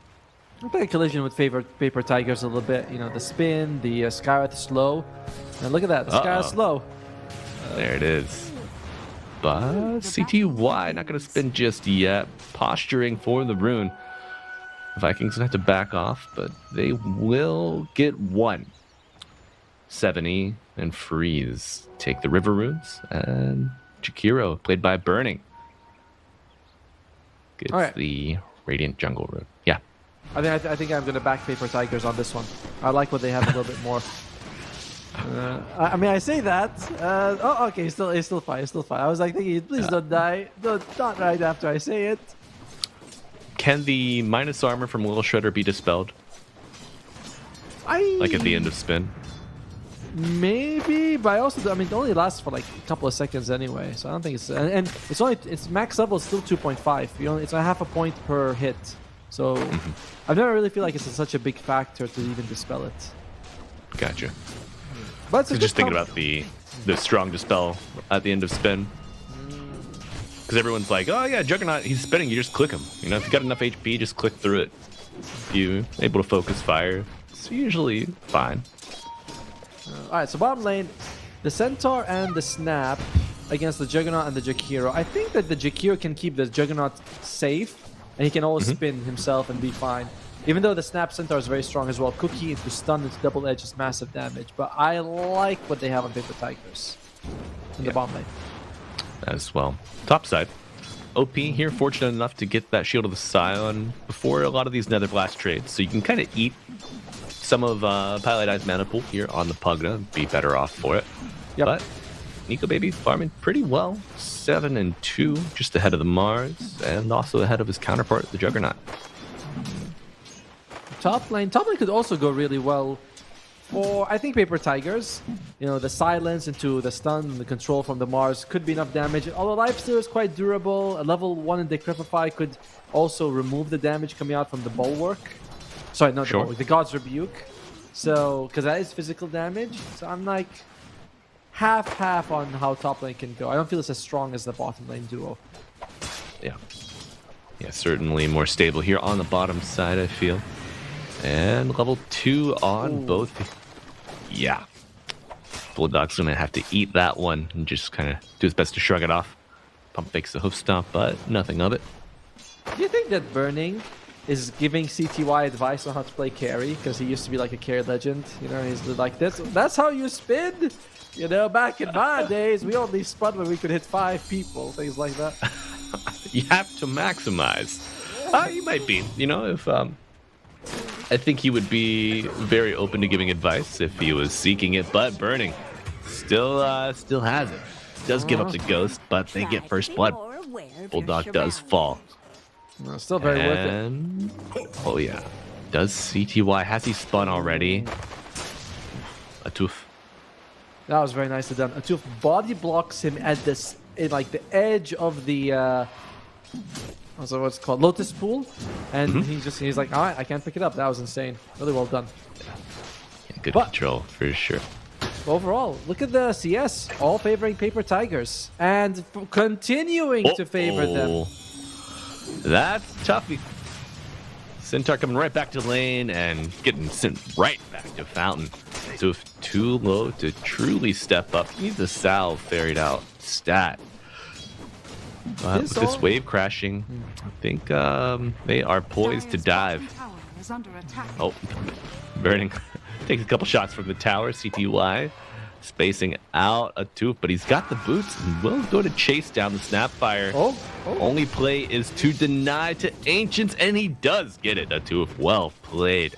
I think a collision would favor Paper Tigers a little bit. You know, the spin, the Skywrath slow. And look at that, the Skywrath slow. There it is. But CTY not going to spin just yet. Posturing for the rune. Vikings going to have to back off, but they will get one. 70 and Freeze take the river runes, and Jakiro, played by Burning, gets the Radiant Jungle rune. Yeah. I think I'm going to back Paper Tigers on this one. I like what they have a little bit more. I mean, I say that. Oh, okay, it's still fine. It's still fine. I was like thinking, please don't die. Not right after I say it. Can the minus armor from Little Shredder be dispelled? Like at the end of spin? Maybe, but I mean, it only lasts for like a couple of seconds anyway, so I don't think it's... And it's max level is still 2.5. It's a half a point per hit. So I've never really feel like it's such a big factor to even dispel it. Gotcha. But so just thinking about the strong dispel at the end of spin. Because everyone's like, oh yeah, Juggernaut, he's spinning, you just click him. You know, if you got enough HP, just click through it. If you're able to focus fire, it's usually fine. Alright, so bottom lane, the Centaur and the Snap against the Juggernaut and the Jakiro. I think that the Jakiro can keep the Juggernaut safe, and he can always spin himself and be fine. Even though the Snap Centaur is very strong as well. Cookie into stun into double edge is massive damage. But I like what they have on Paper Tigers in the bottom lane. As well. Top side. OP here, fortunate enough to get that Shield of the Scion before a lot of these Nether Blast trades. So you can kind of eat some of Pilot Eye's mana pool here on the Pugna and be better off for it. Yep. But Nico Baby farming pretty well. 7 and 2, just ahead of the Mars, and also ahead of his counterpart, the Juggernaut. Top lane could also go really well for, I think, Paper Tigers. You know, the silence into the stun and the control from the Mars could be enough damage. Although Lifesteal is quite durable, a level 1 in Decryptify could also remove the damage coming out from the Bulwark. Sorry, not the Bulwark, the God's Rebuke. So, because that is physical damage. So I'm like half on how top lane can go. I don't feel it's as strong as the bottom lane duo. Yeah. Yeah, certainly more stable here on the bottom side, I feel. And level 2 on both. Yeah. Bulldog's going to have to eat that one and just kind of do his best to shrug it off. Pump fakes the hoof stomp, but nothing of it. Do you think that Burning is giving CTY advice on how to play carry? Because he used to be like a carry legend. You know, he's like, that's how you spin? You know, back in my days, we only spun when we could hit 5 people. Things like that. You have to maximize. You might be. You know, if... I think he would be very open to giving advice if he was seeking it, but Burning still has it. Does give up the ghost, but they get first blood. Bulldog does fall. Still very worth it. Oh yeah. Does CTY, has he spun already? Atuf. That was very nicely done. Atuf body blocks him at this, like the edge of the what's it called, Lotus Pool, and he's like, all right, I can't pick it up. That was insane. Really well done. Yeah, good control for sure. Overall, look at the CS, all favoring Paper Tigers and continuing to favor them. That's toughy. Centaur coming right back to lane and getting sent right back to Fountain. So if too low to truly step up, needs a Sal ferried out stat. With this wave crashing, I think they are poised to dive. Oh, Burning takes a couple shots from the tower. CTY spacing out a Tooth, but he's got the boots and will go to chase down the Snapfire. Only play is to deny to Ancients, and he does get it. A Tooth, well played.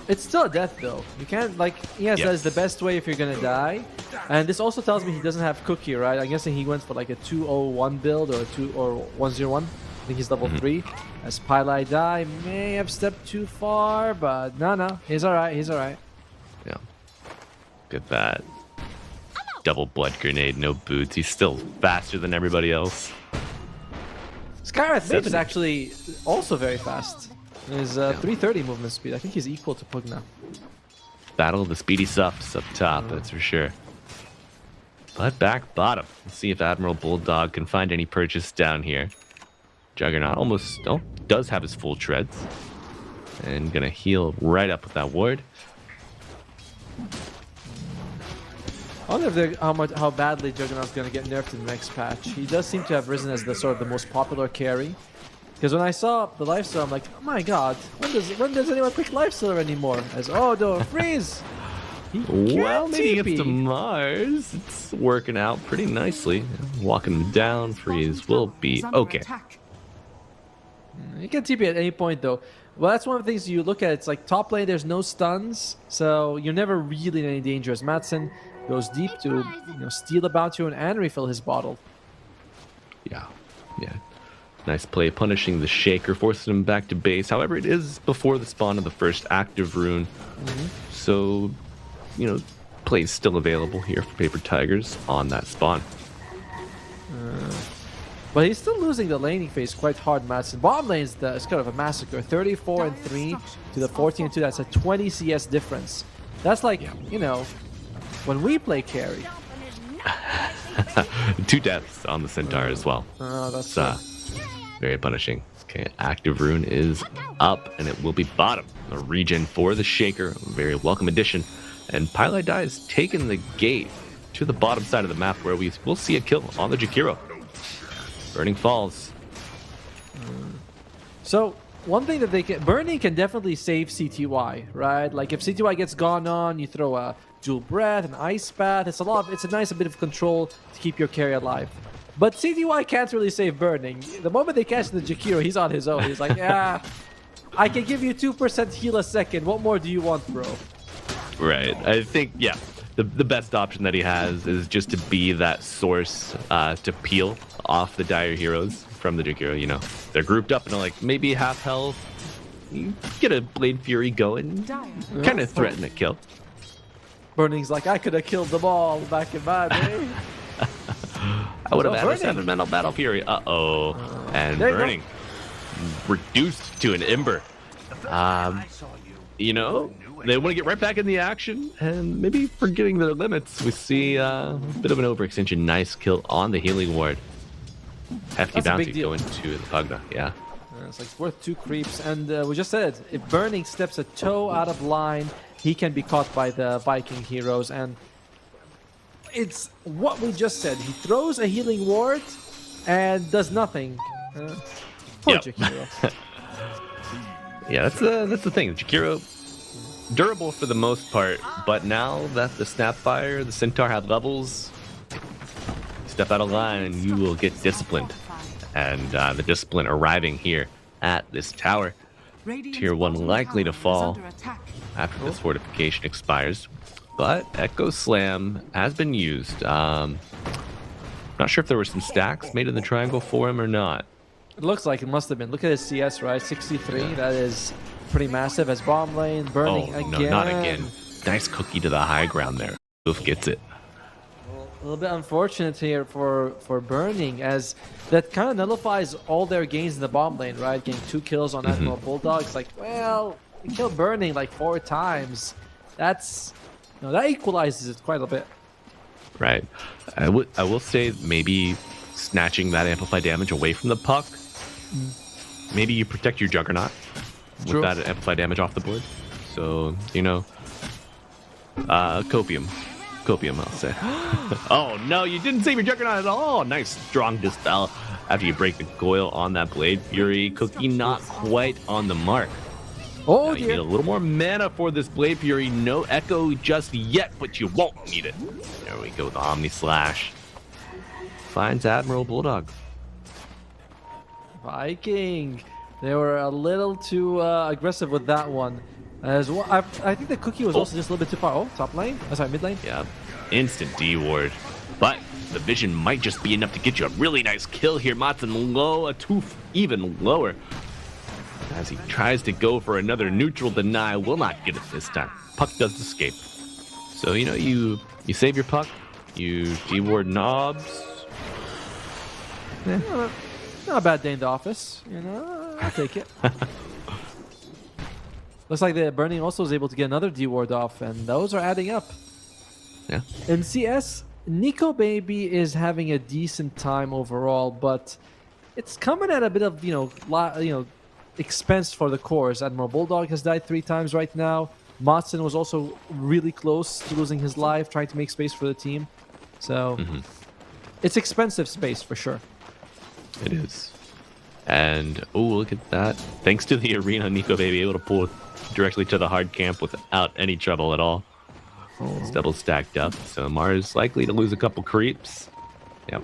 It's still a death though. You can't, like, yes, that's the best way if you're gonna die. And this also tells me he doesn't have Cookie, right? I'm guessing he went for like a 201 build or a 101. I think he's level 3. As Pylai die, may have stepped too far, but no, he's alright, he's alright. Yeah. Get that. double blood grenade, no boots. He's still faster than everybody else. Skywrath Babe is actually also very fast. His 330 movement speed. I think he's equal to Pugna. Battle of the speedy sups up top, that's for sure. But back bottom. Let's see if Admiral Bulldog can find any purchase down here. Juggernaut almost does have his full treads. And gonna heal right up with that ward. I wonder if how badly Juggernaut's going to get nerfed in the next patch. He does seem to have risen as the sort of the most popular carry. Because when I saw the lifesteal, I'm like, oh my god, when does anyone pick lifesteal anymore? As don't freeze. Well, maybe it's to Mars. It's working out pretty nicely. Walking him down, freeze will be okay. You can TP at any point though. Well, that's one of the things you look at. It's like top lane, there's no stuns, so you're never really in any danger. As Madsen goes deep to steal a bounty and refill his bottle. Yeah. Nice play, punishing the Shaker, forcing him back to base. However, it is before the spawn of the first active rune. So, play is still available here for Paper Tigers on that spawn. But he's still losing the laning phase quite hard, Madsen. Bottom lane is kind of a massacre. 34-3 to the 14-2. That's a 20 CS difference. That's like, when we play carry. 2 deaths on the Centaur as well. That's very punishing. Okay, active rune is up, and it will be bottom. A regen for the Shaker, a very welcome addition. And Pylai Dai has taken the gate to the bottom side of the map, where we will see a kill on the Jakiro. Burning falls. So one thing that Burning can definitely save CTY, right? Like if CTY gets gone on, you throw a Dual Breath, an Ice Bath. It's a nice bit of control to keep your carry alive. But CTY can't really save Burning. The moment they catch the Jakiro, he's on his own. He's like, I can give you 2% heal a second. What more do you want, bro? Right. I think, the best option that he has is just to be that source to peel off the dire heroes from the Jakiro. They're grouped up and like maybe half health. You get a Blade Fury going, kind of threaten a kill. Burning's like, I could have killed them all back in my day. I would have had a 7-mental Battle Fury. And Burning reduced to an Ember. They want to get right back in the action, and maybe forgetting their limits. We see a bit of an overextension. Nice kill on the healing ward. Hefty bounty going to the Pugna. Yeah. It's like worth 2 creeps, and we just said it. If Burning steps a toe out of line, he can be caught by the Viking heroes, and it's what we just said. He throws a healing ward and does nothing. Poor Jakiro. Yeah, that's the thing. Jakiro, durable for the most part, but now that the Snapfire, the Centaur have levels, step out of line and you will get disciplined. And the discipline arriving here at this tower. Tier 1 likely to fall after this fortification expires. But Echo Slam has been used. Not sure if there were some stacks made in the triangle for him or not. It looks like it must have been. Look at his CS, right? 63. That is pretty massive. As bottom lane, Burning again. No, not again. Nice cookie to the high ground there. Oof gets it. A little bit unfortunate here for Burning, as that kind of nullifies all their gains in the bottom lane, right? Getting 2 kills on Admiral Bulldog. It's like, well, you killed Burning like 4 times. That equalizes it quite a bit. Right. I will say maybe snatching that amplified damage away from the puck. Maybe you protect your Juggernaut with that amplified damage off the board. So, Copium, I'll say. Oh, no, you didn't save your Juggernaut at all. Nice strong dispel after you break the coil on that Blade Fury. Cookie not quite on the mark. Oh, you need a little more mana for this Blade Fury. No Echo just yet, but you won't need it. There we go, the Omni Slash. Finds Admiral Bulldog. Viking. They were a little too aggressive with that one. As well, I think the cookie was also just a little bit too far. Oh, top lane? Oh, sorry, mid lane? Yeah, instant D-ward. But the vision might just be enough to get you a really nice kill here. Matson low, a tooth even lower. As he tries to go for another neutral deny, will not get it this time. Puck does escape. So, you save your puck, You D-ward knobs. Not a bad day in the office. You know, I'll take it. Looks like the Burning also was able to get another D-ward off, and those are adding up. Yeah. In CS, Nico Baby is having a decent time overall, but it's coming at a bit of expense for the cores. Admiral Bulldog has died 3 times right now. Matson was also really close to losing his life, trying to make space for the team. So it's expensive space for sure. It is. And oh, look at that! Thanks to the arena, Nico Baby able to pull directly to the hard camp without any trouble at all. It's double stacked up, so Mars likely to lose a couple creeps. Yep.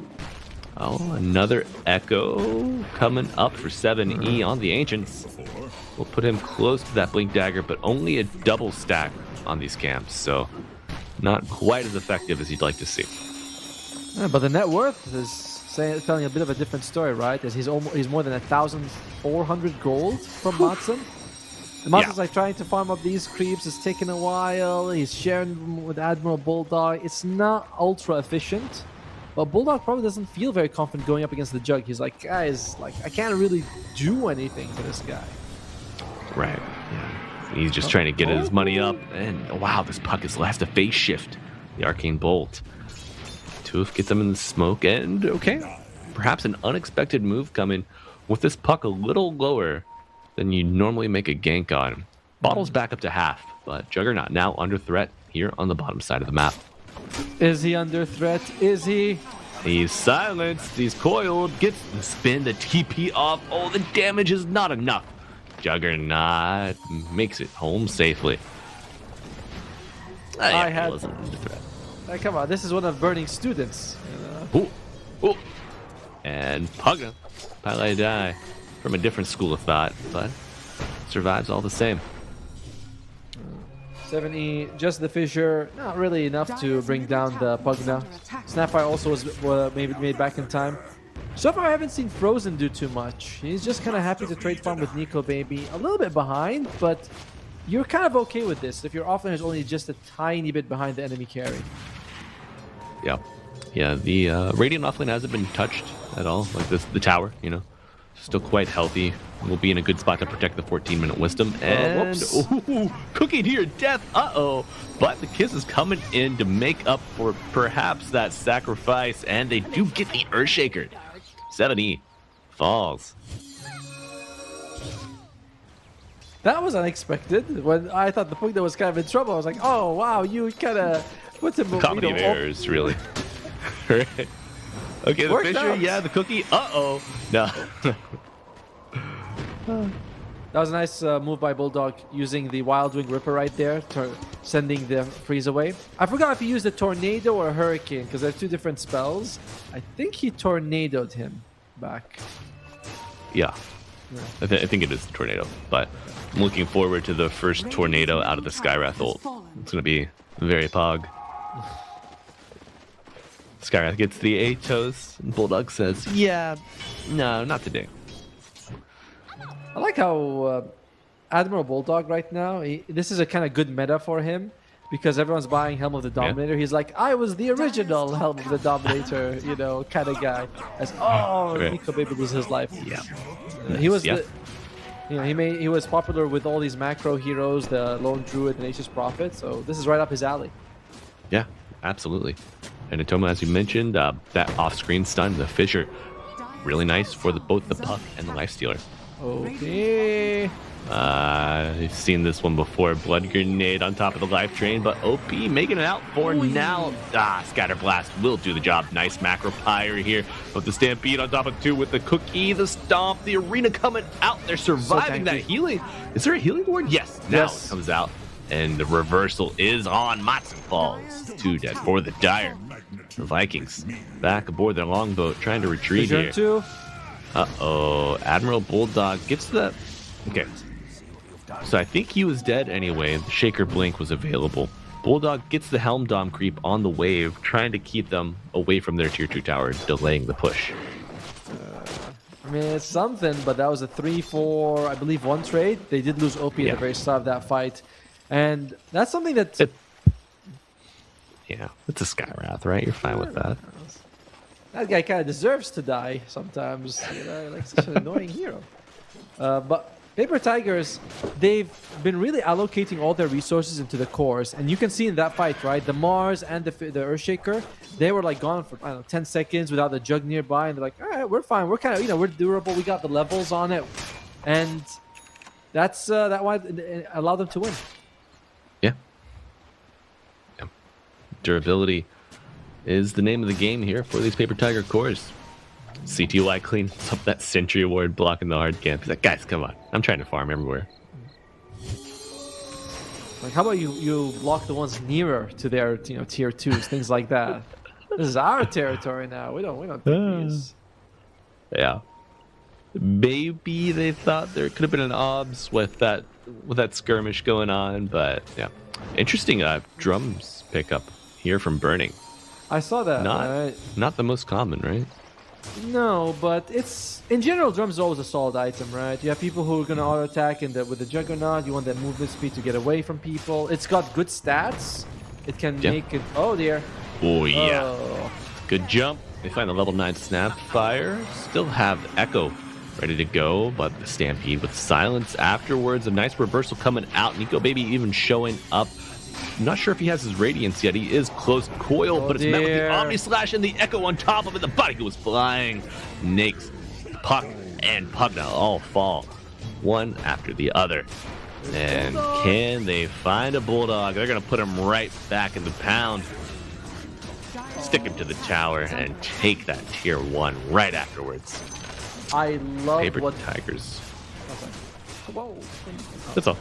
Oh, another Echo coming up for 7E on the Ancients. We'll put him close to that Blink Dagger, but only a double stack on these camps, so not quite as effective as you'd like to see. Yeah, but the net worth is telling a bit of a different story, right? As he's more than 1,400 gold from Matson. Matson's like trying to farm up these creeps. It's taking a while. He's sharing with Admiral Bulldog. It's not ultra efficient, but Bulldog probably doesn't feel very confident going up against the Jug. He's like, guys, I can't really do anything to this guy. Right. Yeah. He's just trying to get his money up, and wow, this puck has last a phase shift. The Arcane Bolt. Toof gets him in the smoke, and okay, perhaps an unexpected move coming with this puck a little lower than you normally make a gank on. Bottle's back up to half, but Juggernaut now under threat here on the bottom side of the map. Is he under threat? Is he? He's silenced. He's coiled. Gets the spin, the TP off. Oh, the damage is not enough. Juggernaut makes it home safely. I wasn't under threat. Come on, this is one of Burning's students. You know? Ooh. And Pugga, Pele die from a different school of thought, but survives all the same. 7E, just the fissure, not really enough to bring down the Pugna. Snapfire also was maybe made back in time. So far, I haven't seen Frozen do too much. He's just kind of happy to trade farm with Nico Baby. A little bit behind, but you're kind of okay with this if your offlane is only just a tiny bit behind the enemy carry. Yeah, the Radiant offlane hasn't been touched at all. Like the tower, still quite healthy. We'll be in a good spot to protect the 14-minute wisdom. And Cookie to your death. But the Kiss is coming in to make up for perhaps that sacrifice, and they do get the Earthshaker. 7E falls. That was unexpected. When I thought the Pugna was kind of in trouble, I was like, oh wow, you kind of put him. Comedy of errors, really. Right. Okay, the Worked Fisher, out. yeah, the Cookie. No. That was a nice move by Bulldog, using the Wild Wing Ripper right there, sending the freeze away. I forgot if he used a Tornado or a Hurricane, because they're 2 different spells. I think he Tornadoed him back. Yeah. I think it is the Tornado, but I'm looking forward to the first Tornado out of the Skywrath ult. It's going to be very pog. Skywrath gets the Atos, and Bulldog says, yeah, no, not today. I like how Admiral Bulldog right now, this is a kind of good meta for him, because everyone's buying Helm of the Dominator. He's like, I was the original Helm of the Dominator, kind of guy. Nico Baby loses his life. Yeah. He was he was popular with all these macro heroes, the Lone Druid and Nature's Prophet, so this is right up his alley. Yeah, absolutely. And Atoma, as you mentioned, that off-screen stun, the Fissure, really nice for both the Puck and the Lifestealer. Okay. I've seen this one before. Blood Grenade on top of the Life Drain, but OP making it out for now. Scatter Blast will do the job. Nice Macro Pyre here. But the Stampede on top of 2 with the Cookie, the Stomp, the Arena coming out. They're surviving that healing. Is there a healing ward? Yes. Now it comes out. And the reversal is on. Matson falls. 2 dead for the Dire. The Vikings back aboard their longboat, trying to retreat here. Admiral Bulldog gets the... Okay. So I think he was dead anyway. The Shaker Blink was available. Bulldog gets the Helm Dom creep on the wave, trying to keep them away from their tier 2 tower, delaying the push. I mean, it's something, but that was a 3-4, I believe, 1 trade. They did lose OP at the very start of that fight. And that's something that... Yeah, it's a Skywrath, right? You're fine with that. That guy kind of deserves to die sometimes. You know, like such an annoying hero. But Paper Tigers, they've been really allocating all their resources into the cores, and you can see in that fight, right? The Mars and the Earthshaker, they were like gone for, I don't know, 10 seconds without the Jug nearby, and they're like, all right, we're fine. We're kind of, you know, we're durable. We got the levels on it, and that's that why it allowed them to win. Yeah. Durability is the name of the game here for these Paper Tiger cores. CTY cleans up that Sentry Award blocking the hard camp. He's like, guys, come on. I'm trying to farm everywhere. Like, how about you block the ones nearer to their, you know, tier 2s, things like that. This is our territory now. We don't take these. Yeah. Maybe they thought there could have been an obs with that skirmish going on, but yeah. Interesting drums pickup here from Burning. I saw that. Not the most common, right? No, but it's in general, drums is always a solid item, right? You have people who are going to auto attack with the Juggernaut. You want that movement speed to get away from people. It's got good stats. It can make it. Oh dear. Oh yeah. Good jump. They find the level 9 Snapfire. Still have Echo ready to go, but the Stampede with silence afterwards. A nice reversal coming out. Nico Baby even showing up. I'm not sure if he has his Radiance yet. He is close coil, but it's met with the Omni Slash and the Echo on top of it. The body goes flying. Nakes, Puck, and Pugna all fall one after the other. And can they find a Bulldog? They're going to put him right back in the pound. Stick him to the tower and take that tier 1 right afterwards. I love Paper Tigers. Whoa. That's all.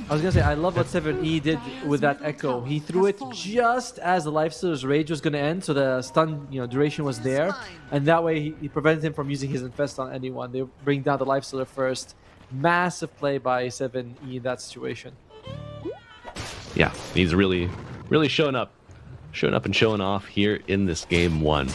I was gonna say, I love what 7E did with that Echo. He threw it just as the Lifestealer's Rage was gonna end, so the stun, you know, duration was there, and that way he prevented him from using his Infest on anyone. They bring down the Lifestealer first. Massive play by 7E in that situation. Yeah, he's really showing up and showing off here in this game 1.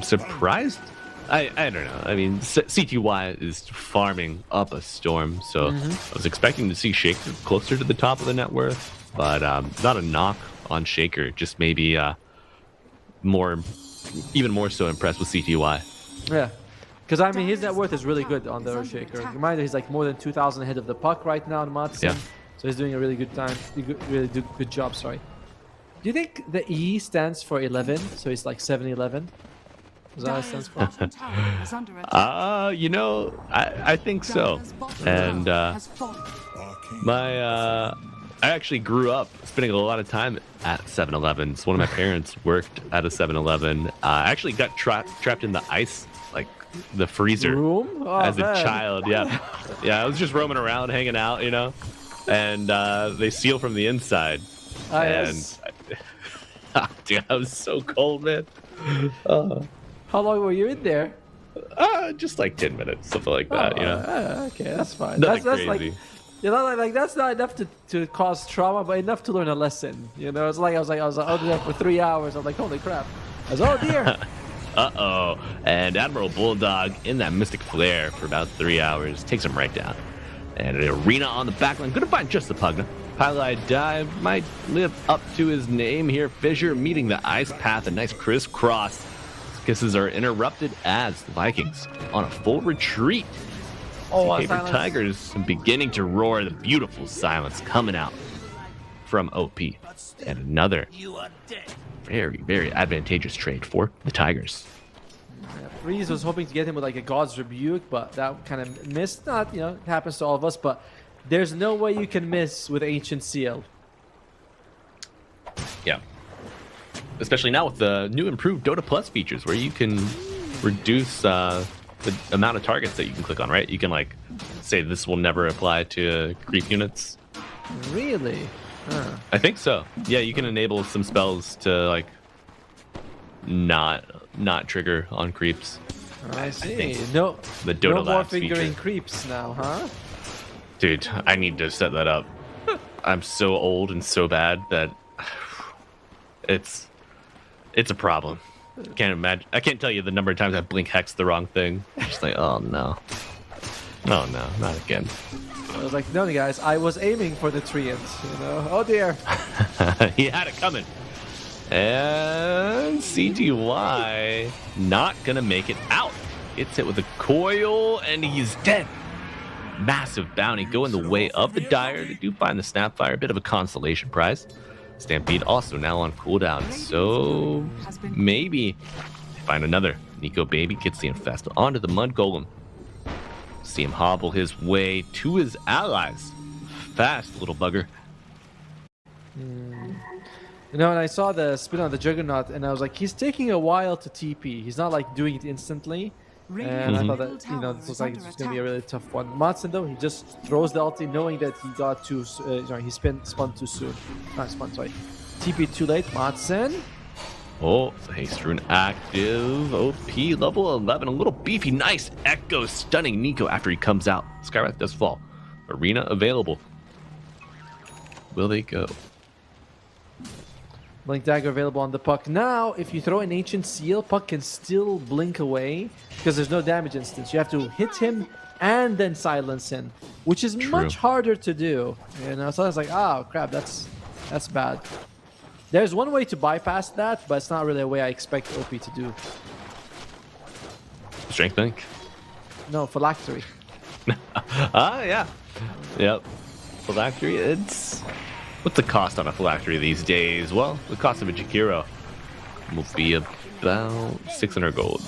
Surprised. I don't know. I mean, CTY is farming up a storm, so I was expecting to see Shaker closer to the top of the net worth, but not a knock on Shaker. Just maybe even more so impressed with CTY. Yeah, because I mean his net worth is really good on the Earthshaker. Reminder, he's like more than 2,000 ahead of the Puck right now in Matsu. Yeah. So he's doing a really good time. Really good job. Sorry. Do you think the E stands for 11? So he's like 7-11. Is that what it stands for? You know, I think so. And I actually grew up spending a lot of time at 7-Elevens. One of my parents worked at a 7-Eleven. I actually got trapped in the ice, like the freezer, as a child. Yeah, I was just roaming around, hanging out, you know, and they seal from the inside. Yes. Dude, I was so cold, man. How long were you in there? Just like 10 minutes, something like that, you know. Okay, that's fine. Nothing That's crazy. like, you know, like that's not enough to cause trauma, but enough to learn a lesson. You know, it's like I was out there for 3 hours. I'm like, holy crap! I was, oh dear. And Admiral Bulldog in that Mystic Flare for about 3 hours takes him right down. And an Arena on the backline, gonna find just the Pugna. Highlight Dive might live up to his name here. Fissure meeting the Ice Path, a nice crisscross. Kisses are interrupted as the Vikings on a full retreat. Paper Tigers beginning to roar, the beautiful silence coming out from OP. And another very, very advantageous trade for the Tigers. Freeze was hoping to get him with like a God's Rebuke, but that kind of missed. Not, you know, it happens to all of us, but there's no way you can miss with Ancient Seal. Yeah. Especially now with the new improved Dota Plus features where you can reduce the amount of targets that you can click on, right? You can like say this will never apply to creep units. Really? Huh. I think so. Yeah, you can enable some spells to like not trigger on creeps. I see. think No, the Dota no more Labs fingering feature. creeps now, huh? Dude, I need to set that up. I'm so old and so bad that it's a problem. Can't imagine. I can't tell you the number of times I blink hex the wrong thing. Just like, oh no, not again. I was like, no, guys, I was aiming for the treant, you know. Oh dear. He had it coming. And CTY not gonna make it out. Gets hit with a coil, and he's dead. Massive bounty going the way of the Dire. They do find the Snapfire, a bit of a consolation prize. Stampede also now on cooldown, so maybe find another. Nico Baby gets the Infest onto the Mud Golem. See him hobble his way to his allies. Fast little bugger. You know, and I saw the spin on the Juggernaut, and I was like, he's taking a while to TP. He's not like doing it instantly. And I thought that, you know, this looks like it's going to be a really tough one. Matson, though, he just throws the ulti knowing that he got too, sorry, he spun too soon. Not spun, sorry. TP too late. Matson. Oh, Haste Rune active. OP level 11. A little beefy. Nice Echo stunning Nico after he comes out. Skywrath does fall. Arena available. Will they go? Blink Dagger available on the Puck. Now, if you throw an Ancient Seal, Puck can still blink away because there's no damage instance. You have to hit him and then silence him, which is much harder to do. You know, so I was like, oh crap, that's bad. There's one way to bypass that, but it's not really a way I expect OP to do. Strength Bank? No, Phylactery. Yeah. Yep. Phylactery, it's... What's the cost on a Phylactery these days? Well, the cost of a Jakiro will be about 600 gold.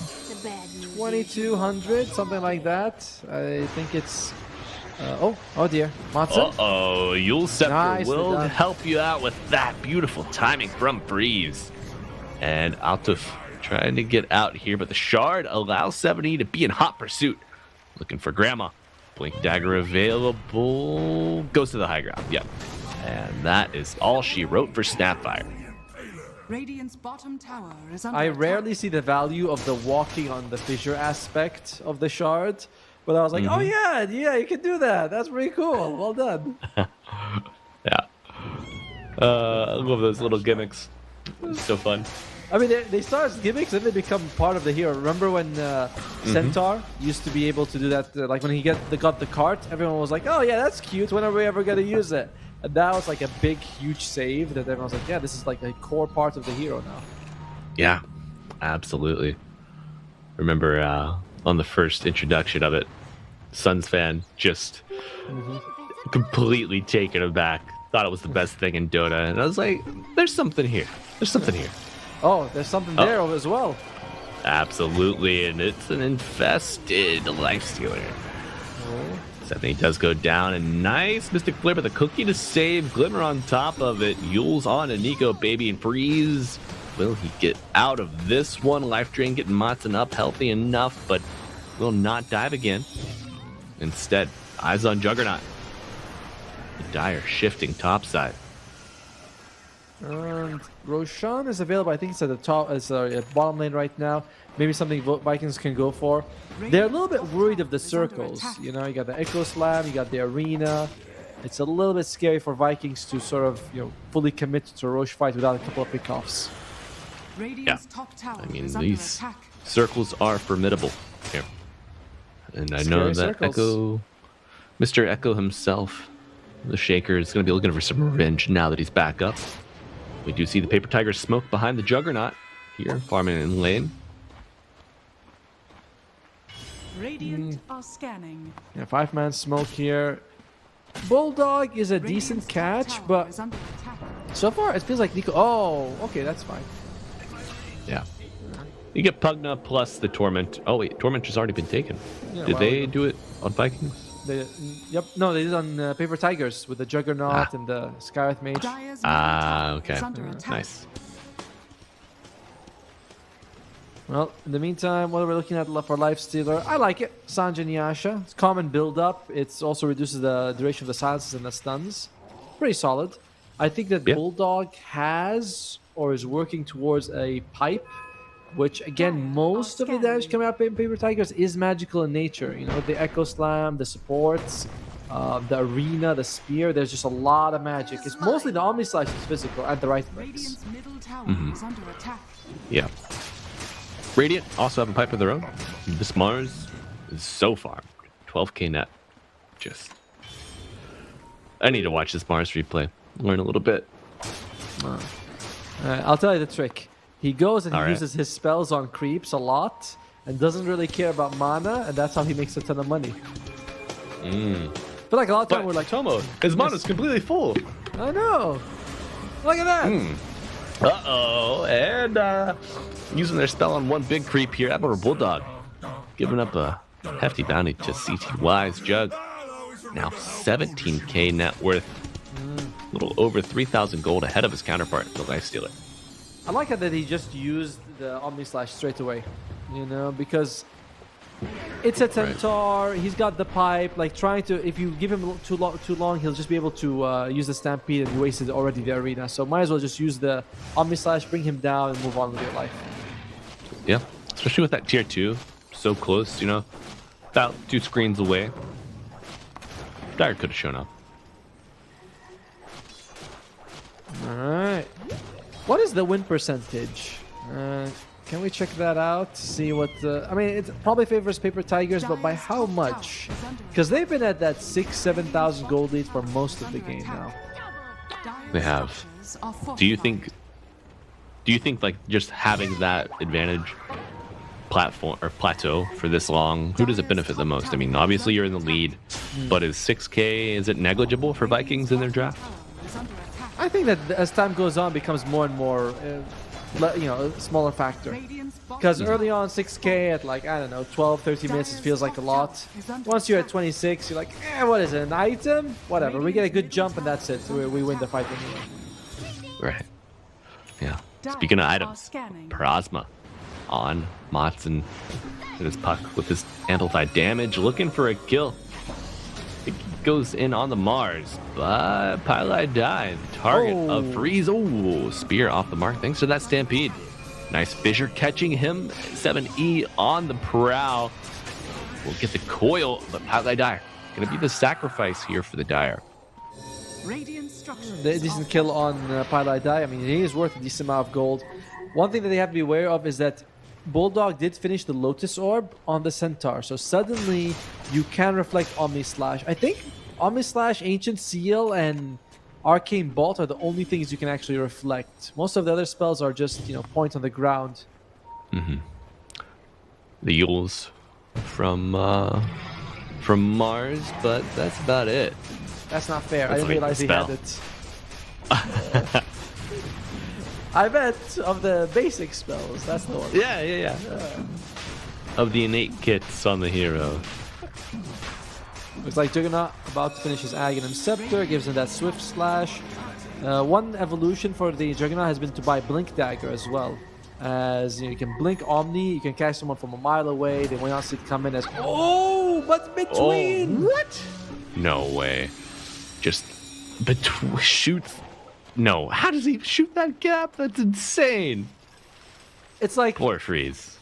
2,200, something like that. I think it's... oh dear. Matson? Uh-oh, Yule Scepter Nicely will done. help you out with that beautiful timing from Breeze. And Altuf trying to get out here, but the Shard allows 70 to be in hot pursuit. Looking for Grandma. Blink Dagger available. Goes to the high ground. Yep. And that is all she wrote for Snapfire. Radiant's bottom tower is under I attack. rarely see the value of the walking on the fissure aspect of the shard, but I was like, oh yeah, you can do that. That's pretty cool. Well done. Yeah. I love those little gimmicks. It's so fun. I mean, they start as gimmicks and they become part of the hero. Remember when Centaur used to be able to do that? Like when he got the cart, everyone was like, oh yeah, that's cute. When are we ever going to use it? And that was like a big, huge save that everyone was like, yeah, this is like a core part of the hero now. Yeah, absolutely. Remember on the first introduction of it, Suns fan just completely taken aback. Thought it was the best thing in Dota. And I was like, there's something here. There's something here. Oh, there's something there as well. Absolutely, and it's an infested Lifestealer. Stephanie does go down, and nice Mystic Flare, but the cookie to save. Glimmer on top of it. Yule's on to Nico Baby and Freeze. Will he get out of this one? Life Drain getting Matson up healthy enough, but will not dive again. Instead, eyes on Juggernaut. The Dire shifting topside. And Roshan is available. I think it's at the top, at bottom lane right now. Maybe something Vikings can go for. They're a little bit worried of the circles. You know, you got the Echo Slam, you got the Arena. It's a little bit scary for Vikings to sort of, fully commit to a Roche fight without a couple of pickoffs. Radiant's top tower I mean, is under these attack. circles are formidable here. And I know Scary that circles. Mr. Echo himself, the Shaker, is going to be looking for some revenge now that he's back up. We do see the Paper Tiger smoke behind the Juggernaut here, farming in lane. Radiant are scanning. Yeah, 5-man smoke here. Bulldog is a decent Radiant's top catch, tower but is under attack. so far it feels like Nico... Oh, okay, that's fine. Yeah. You get Pugna plus the Torment. Oh, wait, Torment has already been taken. Yeah, Did well, they do it on Vikings? Yep, no, they did on Paper Tigers with the Juggernaut and the Skywrath Mage. Dire's middle Ah, tower okay. is under attack. Nice. Well, in the meantime, what are we looking at for Lifestealer? I like it. Sanjin Yasha. It's common build-up. It also reduces the duration of the silences and the stuns. Pretty solid. I think that Bulldog has or is working towards a pipe, which, again, most of the damage coming out in Paper Tigers is magical in nature. You know, the Echo Slam, the supports, the Arena, the Spear. There's just a lot of magic. It's mostly the Omni Slash is physical and the right mix. Radiant's middle tower is under attack. Yeah. Radiant also have a pipe of their own. This Mars is so farmed. 12k net. Just... I need to watch this Mars replay. Learn a little bit. I'll tell you the trick. He goes and he All right. uses his spells on creeps a lot and doesn't really care about mana, and that's how he makes a ton of money. But like a lot of time But we're like, Tomo, his mana's completely full. I know. Look at that. Uh-oh, and using their spell on one big creep here, Admiral Bulldog, giving up a hefty bounty to CTY's Jug. Now 17k net worth, a little over 3,000 gold ahead of his counterpart, the Life Stealer. I like how that he just used the Omni Slash straight away, you know, because it's a Centaur. He's got the pipe. Like trying to, if you give him too long, he'll just be able to use the Stampede, and you wasted already the arena. So might as well just use the Omni Slash, bring him down, and move on with your life. Yeah, especially with that tier 2, so close, you know, about 2 screens away. Dire could have shown up. All right. What is the win percentage? Can we check that out? See what I mean, it probably favors Paper Tigers, but by how much? Because they've been at that 6,000-7,000 gold lead for most of the game now. They have. Do you think like just having that advantage platform or plateau for this long, who does it benefit the most? I mean, obviously you're in the lead, but is 6k, is it negligible for Vikings in their draft? I think that as time goes on, it becomes more and more, a smaller factor. Because early on, 6k at like, I don't know, 12, 13 minutes, it feels like a lot. Once you're at 26, you're like, what is it, an item? Whatever, we get a good jump and that's it. We win the fight anyway. Right. Yeah. Speaking of items, Parasma on Matson and his puck with his amplified damage, looking for a kill. It goes in on the Mars, but Pylai died. Target of Freeze. Oh, spear off the mark. Thanks to that Stampede. Nice Fissure catching him. 7E on the prow. We'll get the coil, but Pylai Dire gonna be the sacrifice here for the Dire. The decent kill on Pylai Die. I mean, he is worth a decent amount of gold. One thing that they have to be aware of is that Bulldog did finish the Lotus Orb on the Centaur, so suddenly you can reflect Omni Slash. I think Omni Slash, Ancient Seal, and Arcane Bolt are the only things you can actually reflect. Most of the other spells are just, point on the ground. The Yules from Mars, but that's about it. That's not fair. That's I didn't realize he had it. I bet of the basic spells, that's the one. Yeah. Of the innate kits on the hero. Looks like Juggernaut about to finish his Aghanim Scepter, gives him that Swift Slash. One evolution for the Juggernaut has been to buy Blink Dagger as well. As you can blink Omni, you can catch someone from a mile away, they will not see it come in as, but between! What? No way. Just shoots. No, how does he shoot that gap? That's insane. It's like Poor Freeze.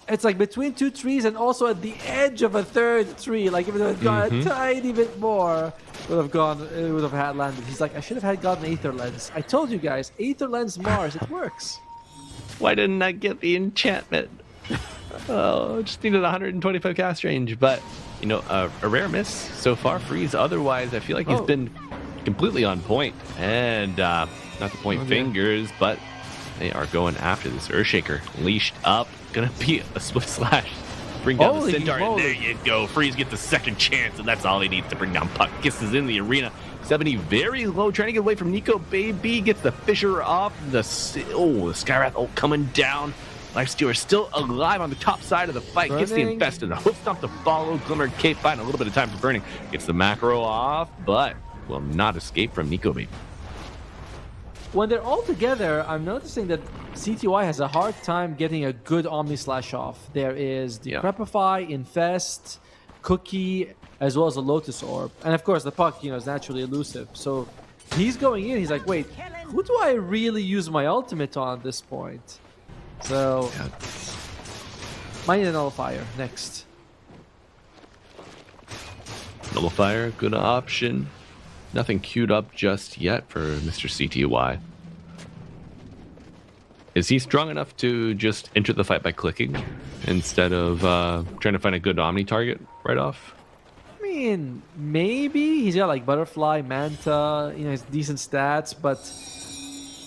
It's like between two trees and also at the edge of a third tree. Like if it had gone a tiny bit more, it would have had landed. He's like, I should have had gotten Aether Lens. I told you guys, Aether Lens Mars, it works. Why didn't I get the enchantment? Oh, just needed 125 cast range, but a rare miss so far. Freeze. Otherwise, I feel like he's been completely on point, and not to point fingers, but they are going after this Earthshaker. Leashed up, gonna be a Swift Slash. Bring down the Centaur, and there you go. Freeze gets the second chance, and that's all he needs to bring down Puck. Kisses in the arena. 70 very low, trying to get away from Nico. Baby gets the Fissure off. The Skywrath coming down. Lifestealer still alive on the top side of the fight. Gets the Infested. The Hoof Stomp to follow. Glimmer Cape fighting a little bit of time for burning. Gets the macro off, but will not escape from Nico Baby. When they're all together, I'm noticing that CTY has a hard time getting a good Omni Slash off. There is the Prepify, Infest, Cookie, as well as a Lotus Orb. And of course, the Puck, is naturally elusive. So he's going in, he's like, wait, who do I really use my ultimate on at this point? So, might need a Nullifier next. Nullifier, good option. Nothing queued up just yet for Mr. CTY. Is he strong enough to just enter the fight by clicking instead of trying to find a good Omni target right off? I mean, maybe. He's got like Butterfly, Manta, he has decent stats, but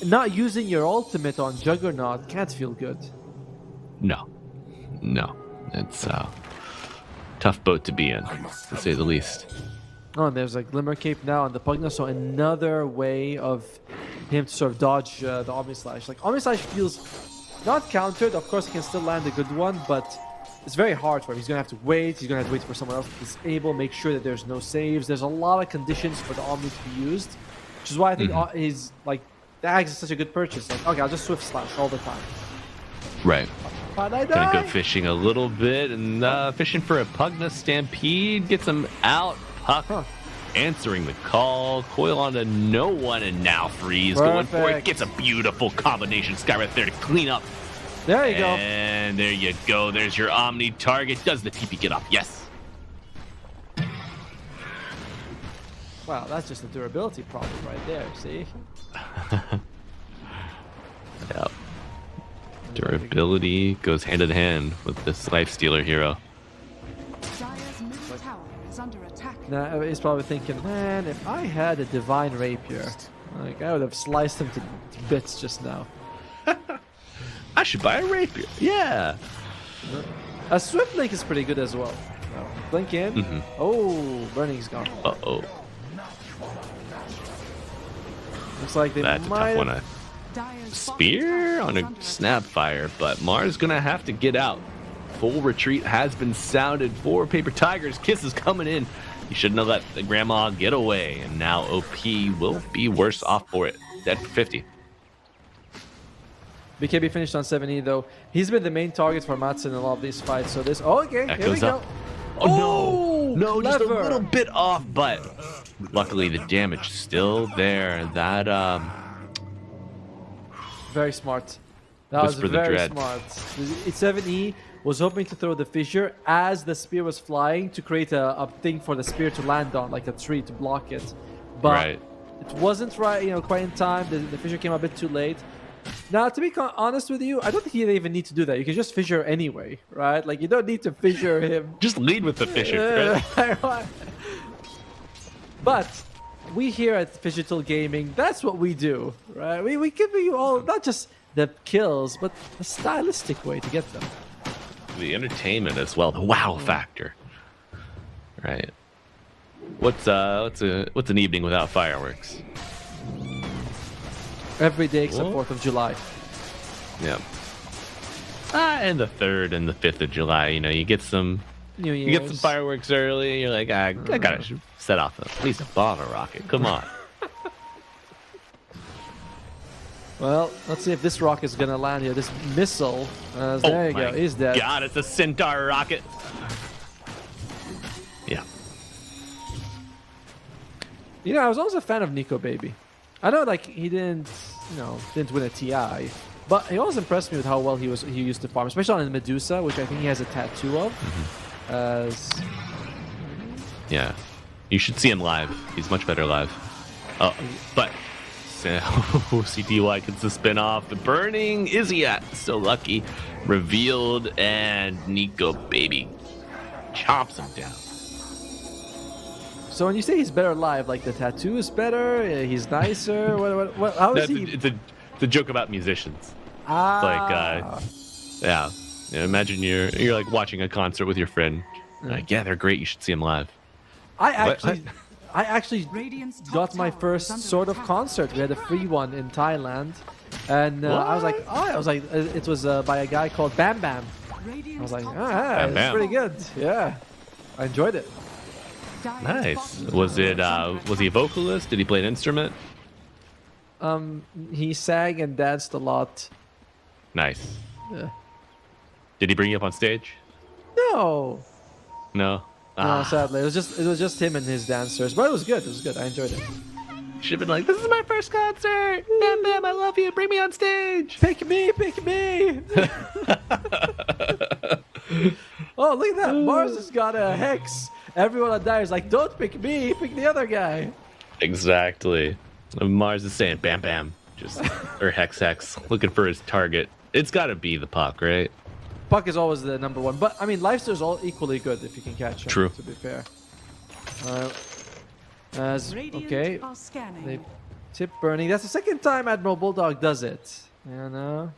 not using your ultimate on Juggernaut can't feel good. No. It's tough boat to be in, to say the least. Oh, and there's a Glimmer Cape now on the Pugna, so another way of him to sort of dodge the Omni Slash. Like, Omni Slash feels not countered. Of course, he can still land a good one, but it's very hard for him. He's going to have to wait. He's going to have to wait for someone else to disable, make sure that there's no saves. There's a lot of conditions for the Omni to be used, which is why I think he's like, the Axe is such a good purchase. Like, okay, I'll just Swift Slash all the time. Right. Gonna go fishing a little bit and fishing for a Pugna Stampede. Gets him out. Puck answering the call. Coil onto no one and now Freeze going for it. Gets a beautiful combination Skywrath there to clean up. There you go. And there you go. There's your Omni target. Does the TP get off? Yes. Wow, that's just a durability problem right there, see? Yep. Durability goes hand in hand with this Life Stealer hero. Dire's middle tower is under attack. Now he's probably thinking, man, if I had a Divine Rapier, like I would have sliced him to bits just now. I should buy a Rapier. Yeah. A Swift Link is pretty good as well. Blink in. Oh, Burning's gone. Uh-oh. Looks like they That's might a tough one. have... Spear on a Snapfire, but Mars gonna have to get out. Full retreat has been sounded for Paper Tigers. Kisses coming in. He shouldn't have let the grandma get away, and now OP will be worse off for it. Dead for 50. BKB finished on 70 though. He's been the main target for Matsu in a lot of these fights. So this, oh, okay, here we go. Oh no, clever. Just a little bit off, but luckily the damage still there. That very smart. That was very smart. 7E was hoping to throw the fissure as the spear was flying to create a thing for the spear to land on, like a tree to block it. But it wasn't right, quite in time. The fissure came a bit too late. Now, to be honest with you, I don't think you even need to do that. You can just fissure anyway, right? Like, you don't need to fissure him. Just lead with the fissure. Right? But we here at Digital Gaming, that's what we do, right? We give you all, not just the kills, but a stylistic way to get them. The entertainment as well, the wow factor. Right. What's an evening without fireworks? Every day except 4th of July. Yeah. And the 3rd and the 5th of July, you get some New Year's. You get some fireworks early, you're like, I gotta set off at least a bottle rocket. Come on. Well, let's see if this rocket is gonna land here. This missile. There you go. He's dead. God, it's a Centaur rocket. Yeah. I was always a fan of Nico Baby. I know, like, he didn't win a TI, but he always impressed me with how well he used to farm, especially on Medusa, which I think he has a tattoo of. Yeah, you should see him live. He's much better live. Oh, but CTY gets the spin off. The burning Iziat, so lucky, revealed, and Nico Baby chops him down. So when you say he's better live, like the tattoo is better, he's nicer. What? How is he? It's a joke about musicians. Ah. It's like, imagine you're like watching a concert with your friend. Like, yeah, they're great. You should see them live. I actually got my first sort of concert. We had a free one in Thailand, and I was like, it was by a guy called Bam Bam. I was like, it's pretty good. Yeah, I enjoyed it. Nice. Was he a vocalist? Did he play an instrument? He sang and danced a lot. Nice. Yeah. Did he bring you up on stage? No. No. No, sadly, it was just him and his dancers, but it was good. It was good. I enjoyed it. Should have been like, this is my first concert. Bam Bam, I love you. Bring me on stage. Pick me, pick me. Oh, look at that. Mars has got a hex. Everyone on Dire is like, don't pick me, pick the other guy. Exactly. Mars is saying, bam, bam. Or hex, looking for his target. It's got to be the puck, right? Puck is always the number one. But, I mean, Lifesteal's all equally good if you can catch him. True. To be fair. Tip burning. That's the second time Admiral Bulldog does it. You know?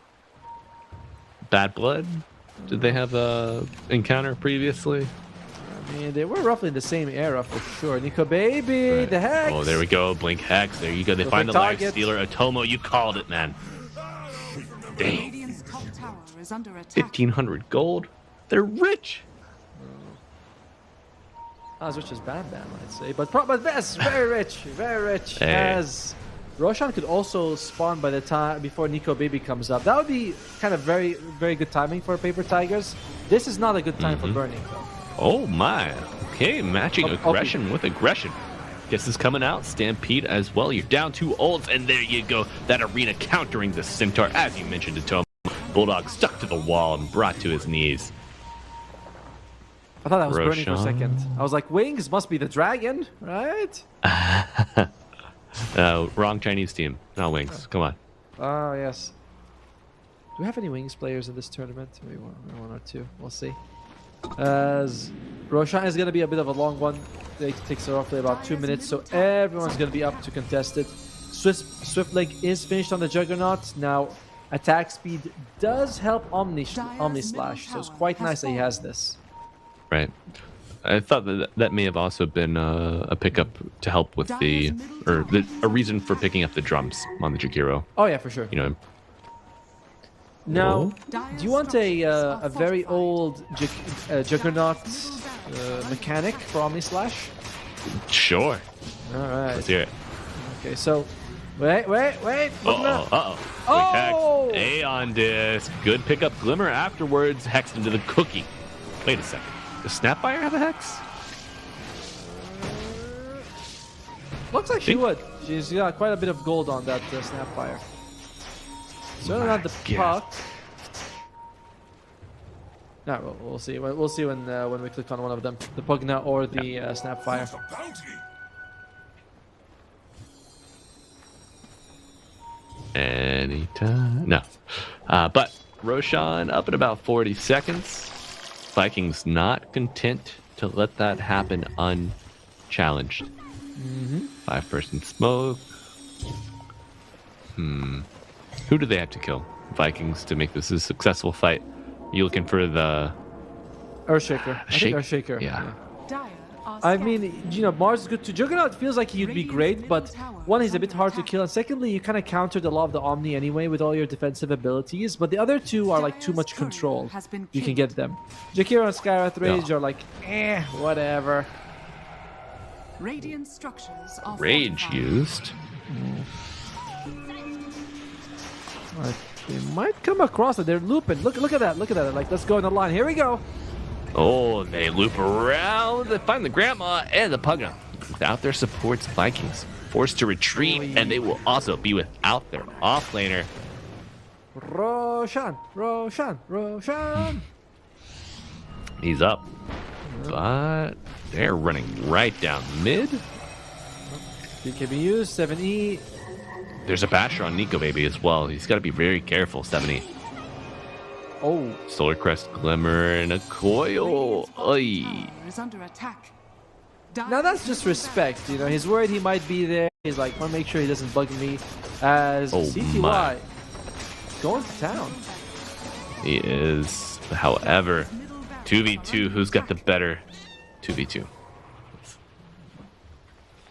Bad blood? Did they have a encounter previously? I mean, they were roughly in the same era for sure. Nico Baby, Right. the Hex. Oh, there we go. Blink Hex. There you go. They find the Perfect life target. stealer. Atomo, you called it, man. Dang. Radiant's top tower is under attack. 1,500 gold. They're rich. Not as rich as Bam Bam, I'd say. But best, very rich, very rich. Hey. As Roshan could also spawn by the time before Nico Baby comes up. That would be kind of very, very good timing for Paper Tigers. This is not a good time for burning, though. Oh my. Okay, matching Oh, aggression with aggression. Guess is coming out. Stampede as well. You're down 2 ults, and there you go. That arena countering the Centaur, as you mentioned, Atomo. Bulldog stuck to the wall and brought to his knees. I thought that was burning for a Roshan. second. I was like, Wings must be the dragon, right? Wrong Chinese team. Not Wings. Come on. Oh, yes. Do we have any Wings players in this tournament? Maybe one or two. We'll see. As Roshan is going to be a bit of a long one. It takes roughly about 2 minutes, so everyone's going to be up to contest it. Swift Link is finished on the Juggernaut. Now, attack speed does help Omni Slash, so it's quite nice that he has this. Right. I thought that may have also been a pickup to help with a reason for picking up the drums on the Jakiro. Oh, yeah, for sure. You know. Now, do you want a very old Juggernaut mechanic for Omni Slash? Sure. All right. Let's hear it. Okay, so wait. Uh-oh. Oh! Hex. Aeon Disc. Good pickup. Glimmer afterwards. Hexed into the cookie. Wait a second. Does Snapfire have a Hex? Looks like she would. She's got quite a bit of gold on that Snapfire. Certainly not the guess. puck. No, we'll see. We'll see when we click on one of them, the Pugna or the Snapfire. Anytime. No. But Roshan up in about 40 seconds. Vikings not content to let that happen unchallenged. 5-person smoke. Who do they have to kill? Vikings to make this a successful fight. You looking for the Earthshaker. I think Earthshaker. Yeah. Dire are I scattered. mean, you know, Mars is good too. Juggernaut feels like he'd be great, but one, he's a bit hard to kill, and secondly, you kind of countered a lot of the Omni anyway with all your defensive abilities, but the other two are like too much control. You can get them. Jakiro and Skywrath Rage are like, whatever. Radiant structures are Rage fortified. used. They might come across it. They're looping. Look at that. Look at that. Like, let's go in the line. Here we go. Oh, they loop around. They find the grandma and the Pugna. Without their supports, Vikings forced to retreat, and they will also be without their offlaner. Roshan. He's up, but they're running right down mid. BKB 7E. There's a basher on Nico Baby as well. He's got to be very careful, 70. Oh, Solar Crest Glimmer and a coil. Oy. Is under attack. now that's just respect. You know, he's worried he might be there. He's like, want to make sure he doesn't bug me. As CTY my. going to town. He is. However, 2v2, who's got the better 2v2?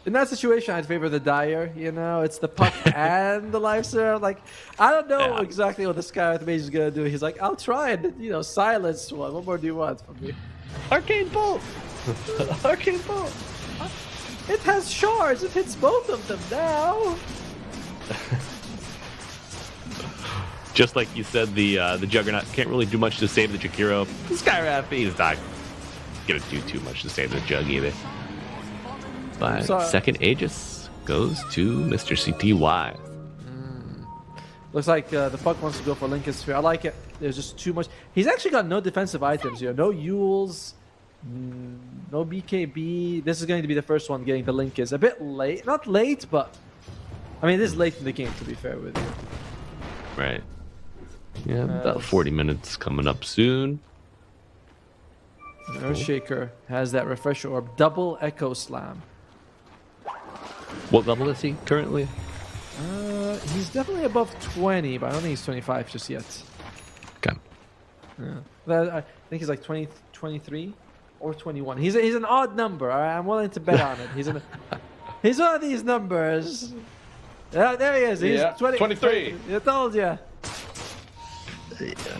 In that situation, I'd favor the Dire. You know, it's the puck and the life serve. Like, I don't know exactly what the Skywrath Mage is gonna do. He's like, I'll try and silence one. What more do you want from me? Arcane Bolt! Arcane Bolt! It has shards. It hits both of them now. Just like you said, the Juggernaut can't really do much to save the Jakiro. The Skywrath, he's not gonna do too much to save the Jug either. But second Aegis goes to Mr. CTY. Looks like the puck wants to go for Lincoln Sphere. I like it. There's just too much. He's actually got no defensive items here. No Yules, no BKB. This is going to be the first one getting the Link. Is a bit late. Not late, but I mean, this is late in the game, to be fair with you. Right. Yeah, about 40 minutes coming up soon. Earthshaker has that Refresher Orb. Double Echo Slam. What level is he currently? He's definitely above 20, but I don't think he's 25 just yet. Okay. Yeah. I think he's like 20, 23 or 21. He's an odd number. I'm willing to bet on it. He's one of these numbers. Yeah, there he is. He's 23. I told you.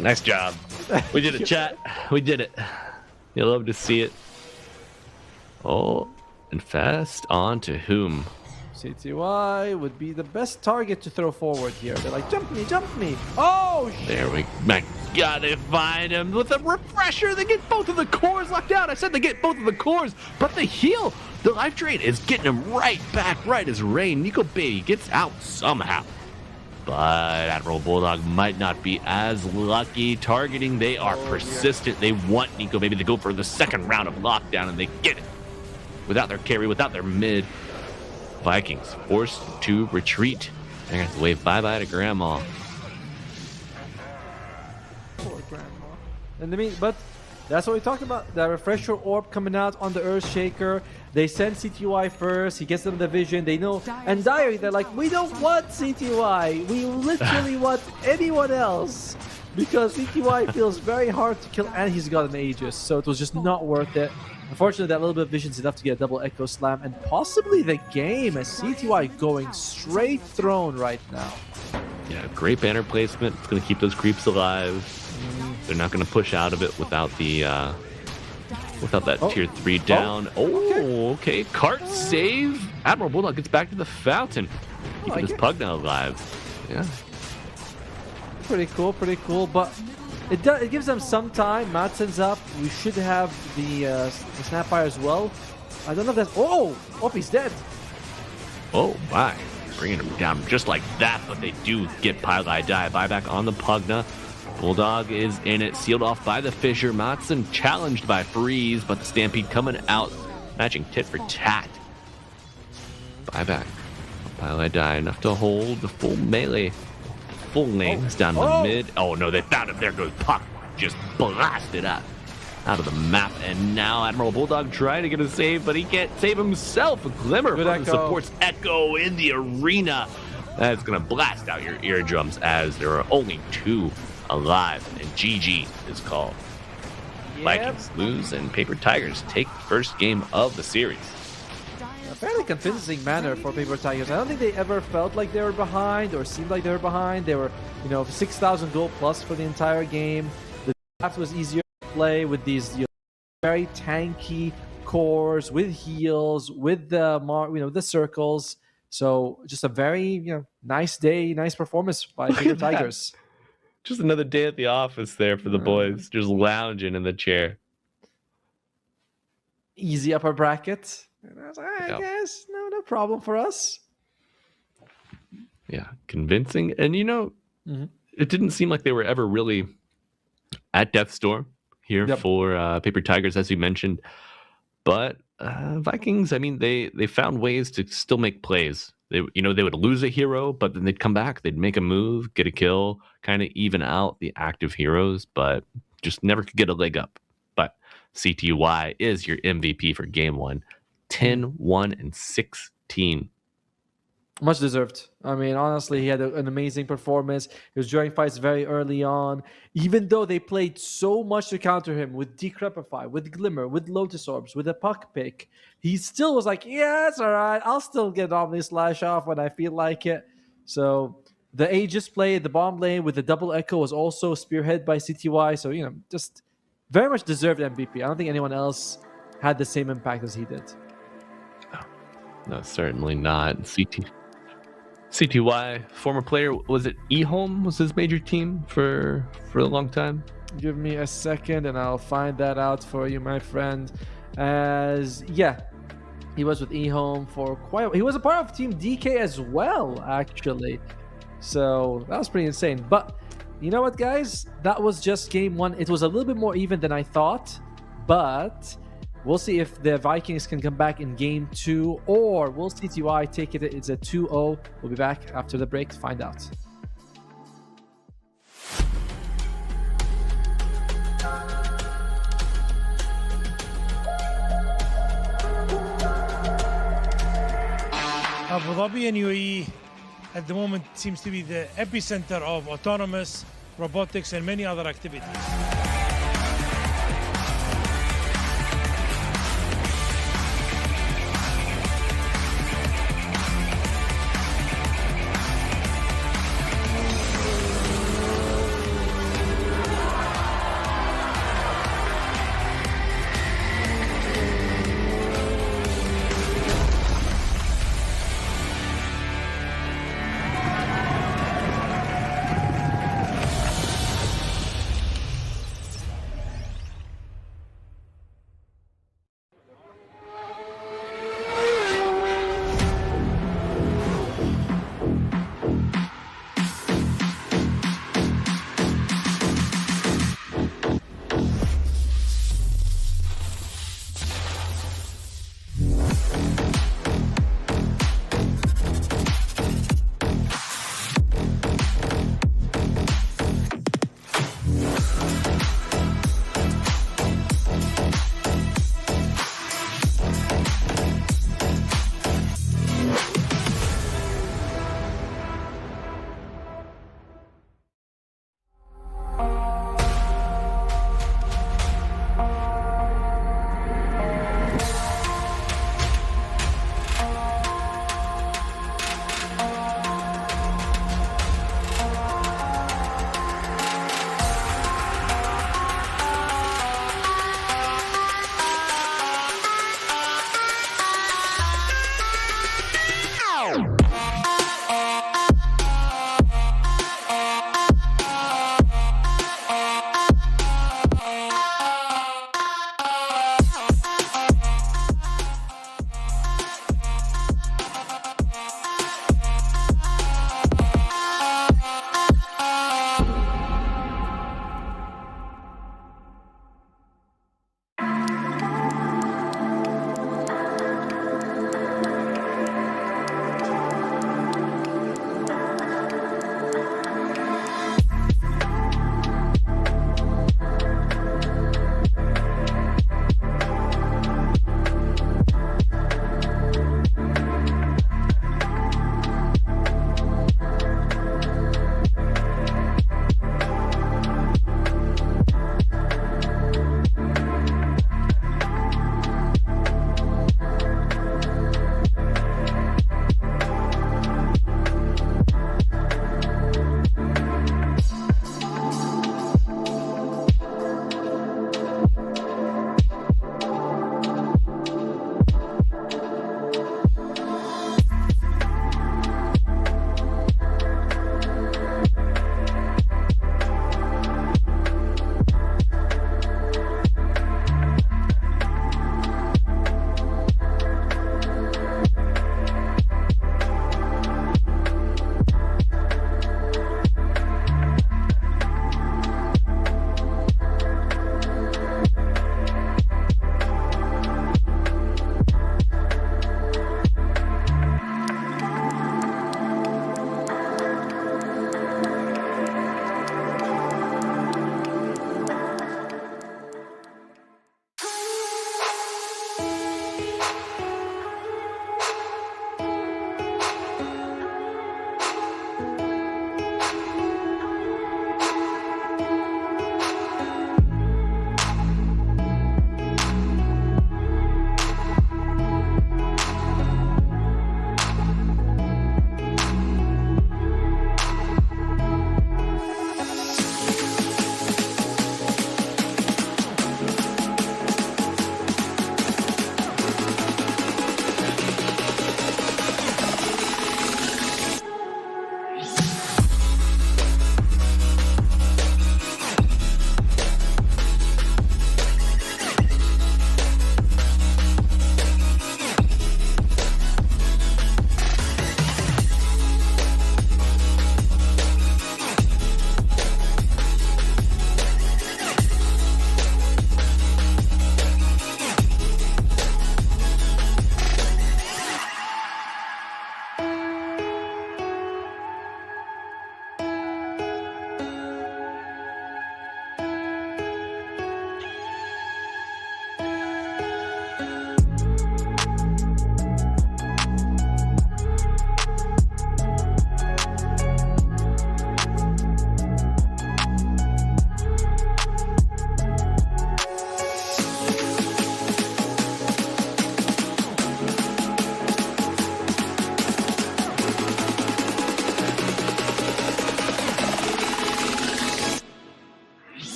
Nice job. We did it, chat. We did it. You'll love to see it. Oh, and fast on to whom? CTY would be the best target to throw forward here. They're like, jump me, jump me. Oh, There we My God, they find him with a refresher. They get both of the cores locked out. I said they get both of the cores, but the heal, the life drain is getting him right back, right as rain. Nico Baby gets out somehow. But Admiral Bulldog might not be as lucky targeting. They are persistent. They want Nico Baby to go for the second round of lockdown, and they get it. Without their carry, without their mid, Vikings forced to retreat. They're going to have to wave bye-bye to Grandma. poor grandma. And I mean, but that's what we talked about. The refresher orb coming out on the Earthshaker. They send CTY first. He gets them the vision. They know. And Dire, they're like, we don't want CTY. We literally want anyone else. Because CTY feels very hard to kill, and he's got an Aegis. So it was just not worth it. Unfortunately, that little bit of vision is enough to get a double Echo Slam. And possibly the game, as CTY going straight throne right now. Yeah, great banner placement. It's going to keep those creeps alive. They're not going to push out of it without the without that tier 3 down. Okay. Cart save. Admiral Bulldog gets back to the fountain. Keeping his Pugna alive. Yeah. Pretty cool. But it gives them some time. Madsen's up. We should have the Snapfire as well. I don't know if that's... Oh, he's dead. Oh my. Bringing him down just like that, but they do get Pylai Die. Buyback on the Pugna. Bulldog is in it, sealed off by the Fissure. Matson challenged by Freeze, but the Stampede coming out, matching tit for tat. Buyback. Pylai Die, enough to hold the full melee. Full names down the mid. Oh no, they found him. There goes Puck. Just blasted out of the map. And now Admiral Bulldog trying to get a save, but he can't save himself. A Glimmer from the supports Echo in the arena. That's going to blast out your eardrums as there are only 2 alive, and GG is called. Yep. Vikings lose, and Paper Tigers take the first game of the series. A fairly convincing manner for Paper Tigers. I don't think they ever felt like they were behind or seemed like they were behind. They were, 6,000 gold plus for the entire game. The draft was easier to play with these very tanky cores, with heals, with the circles. So just a very, nice day, nice performance by Paper Tigers. Just another day at the office there for the boys, just lounging in the chair. Easy upper bracket. And I was like, I guess, no problem for us. Yeah, convincing. And, it didn't seem like they were ever really at Death's Door here for Paper Tigers, as you mentioned. But Vikings, I mean, they found ways to still make plays. They would lose a hero, but then they'd come back. They'd make a move, get a kill, kind of even out the active heroes, but just never could get a leg up. But CTY is your MVP for game 1. 10-1-16. Much deserved. I mean, honestly, he had an amazing performance. He was drawing fights very early on. Even though they played so much to counter him with Decrepify, with Glimmer, with Lotus Orbs, with a Puck pick, he still was like, yeah, it's all right. I'll still get Omni Slash off when I feel like it. So the Aegis play, the bomb lane with the double Echo was also spearheaded by CTY. So, just very much deserved MVP. I don't think anyone else had the same impact as he did. No, certainly not. CTY, former player, was it eHome was his major team for a long time? Give me a second and I'll find that out for you, my friend. He was with eHome for quite a while. He was a part of Team DK as well, actually. So that was pretty insane. But you know what, guys? That was just game 1. It was a little bit more even than I thought, but we'll see if the Vikings can come back in game 2, or will CTY take it? It's a 2-0. We'll be back after the break to find out. Abu Dhabi and UAE at the moment seems to be the epicenter of autonomous, robotics, and many other activities.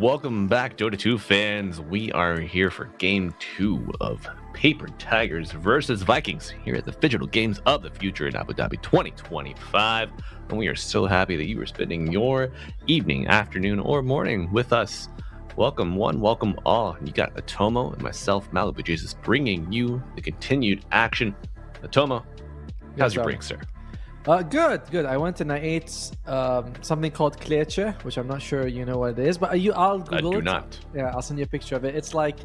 welcome back, Dota 2 fans. We are here for Game 2 of Paper Tigers versus Vikings here at the Digital Games of the Future in Abu Dhabi 2025. And we are so happy that you are spending your evening, afternoon, or morning with us. Welcome one, welcome all. You got Atomo and myself, Malibu Jesus, bringing you the continued action. Atomo, how's your break, sir? Good. I went and I ate something called kleche, which I'm not sure you know what it is, but I'll Google it. I do not. Yeah, I'll send you a picture of it. It's like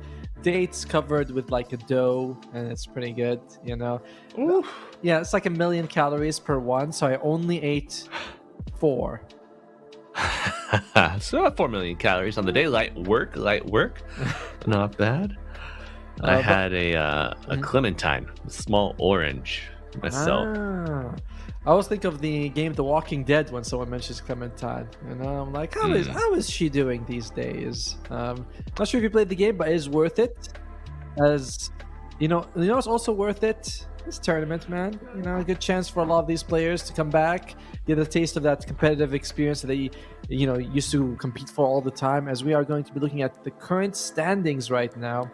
dates covered with like a dough, and it's pretty good, you know. Oof. Yeah, it's like 1 million calories per one, so I only ate 4. So 4 million calories on the day. Light work. Not bad. I had a clementine, a small orange myself. I always think of the game The Walking Dead when someone mentions Clementine. You know, I'm like, how is she doing these days? Not sure if you played the game, but it is worth it. As you know, it's also worth it. This tournament, man. You know, a good chance for a lot of these players to come back, get a taste of that competitive experience that they, used to compete for all the time. As we are going to be looking at the current standings right now.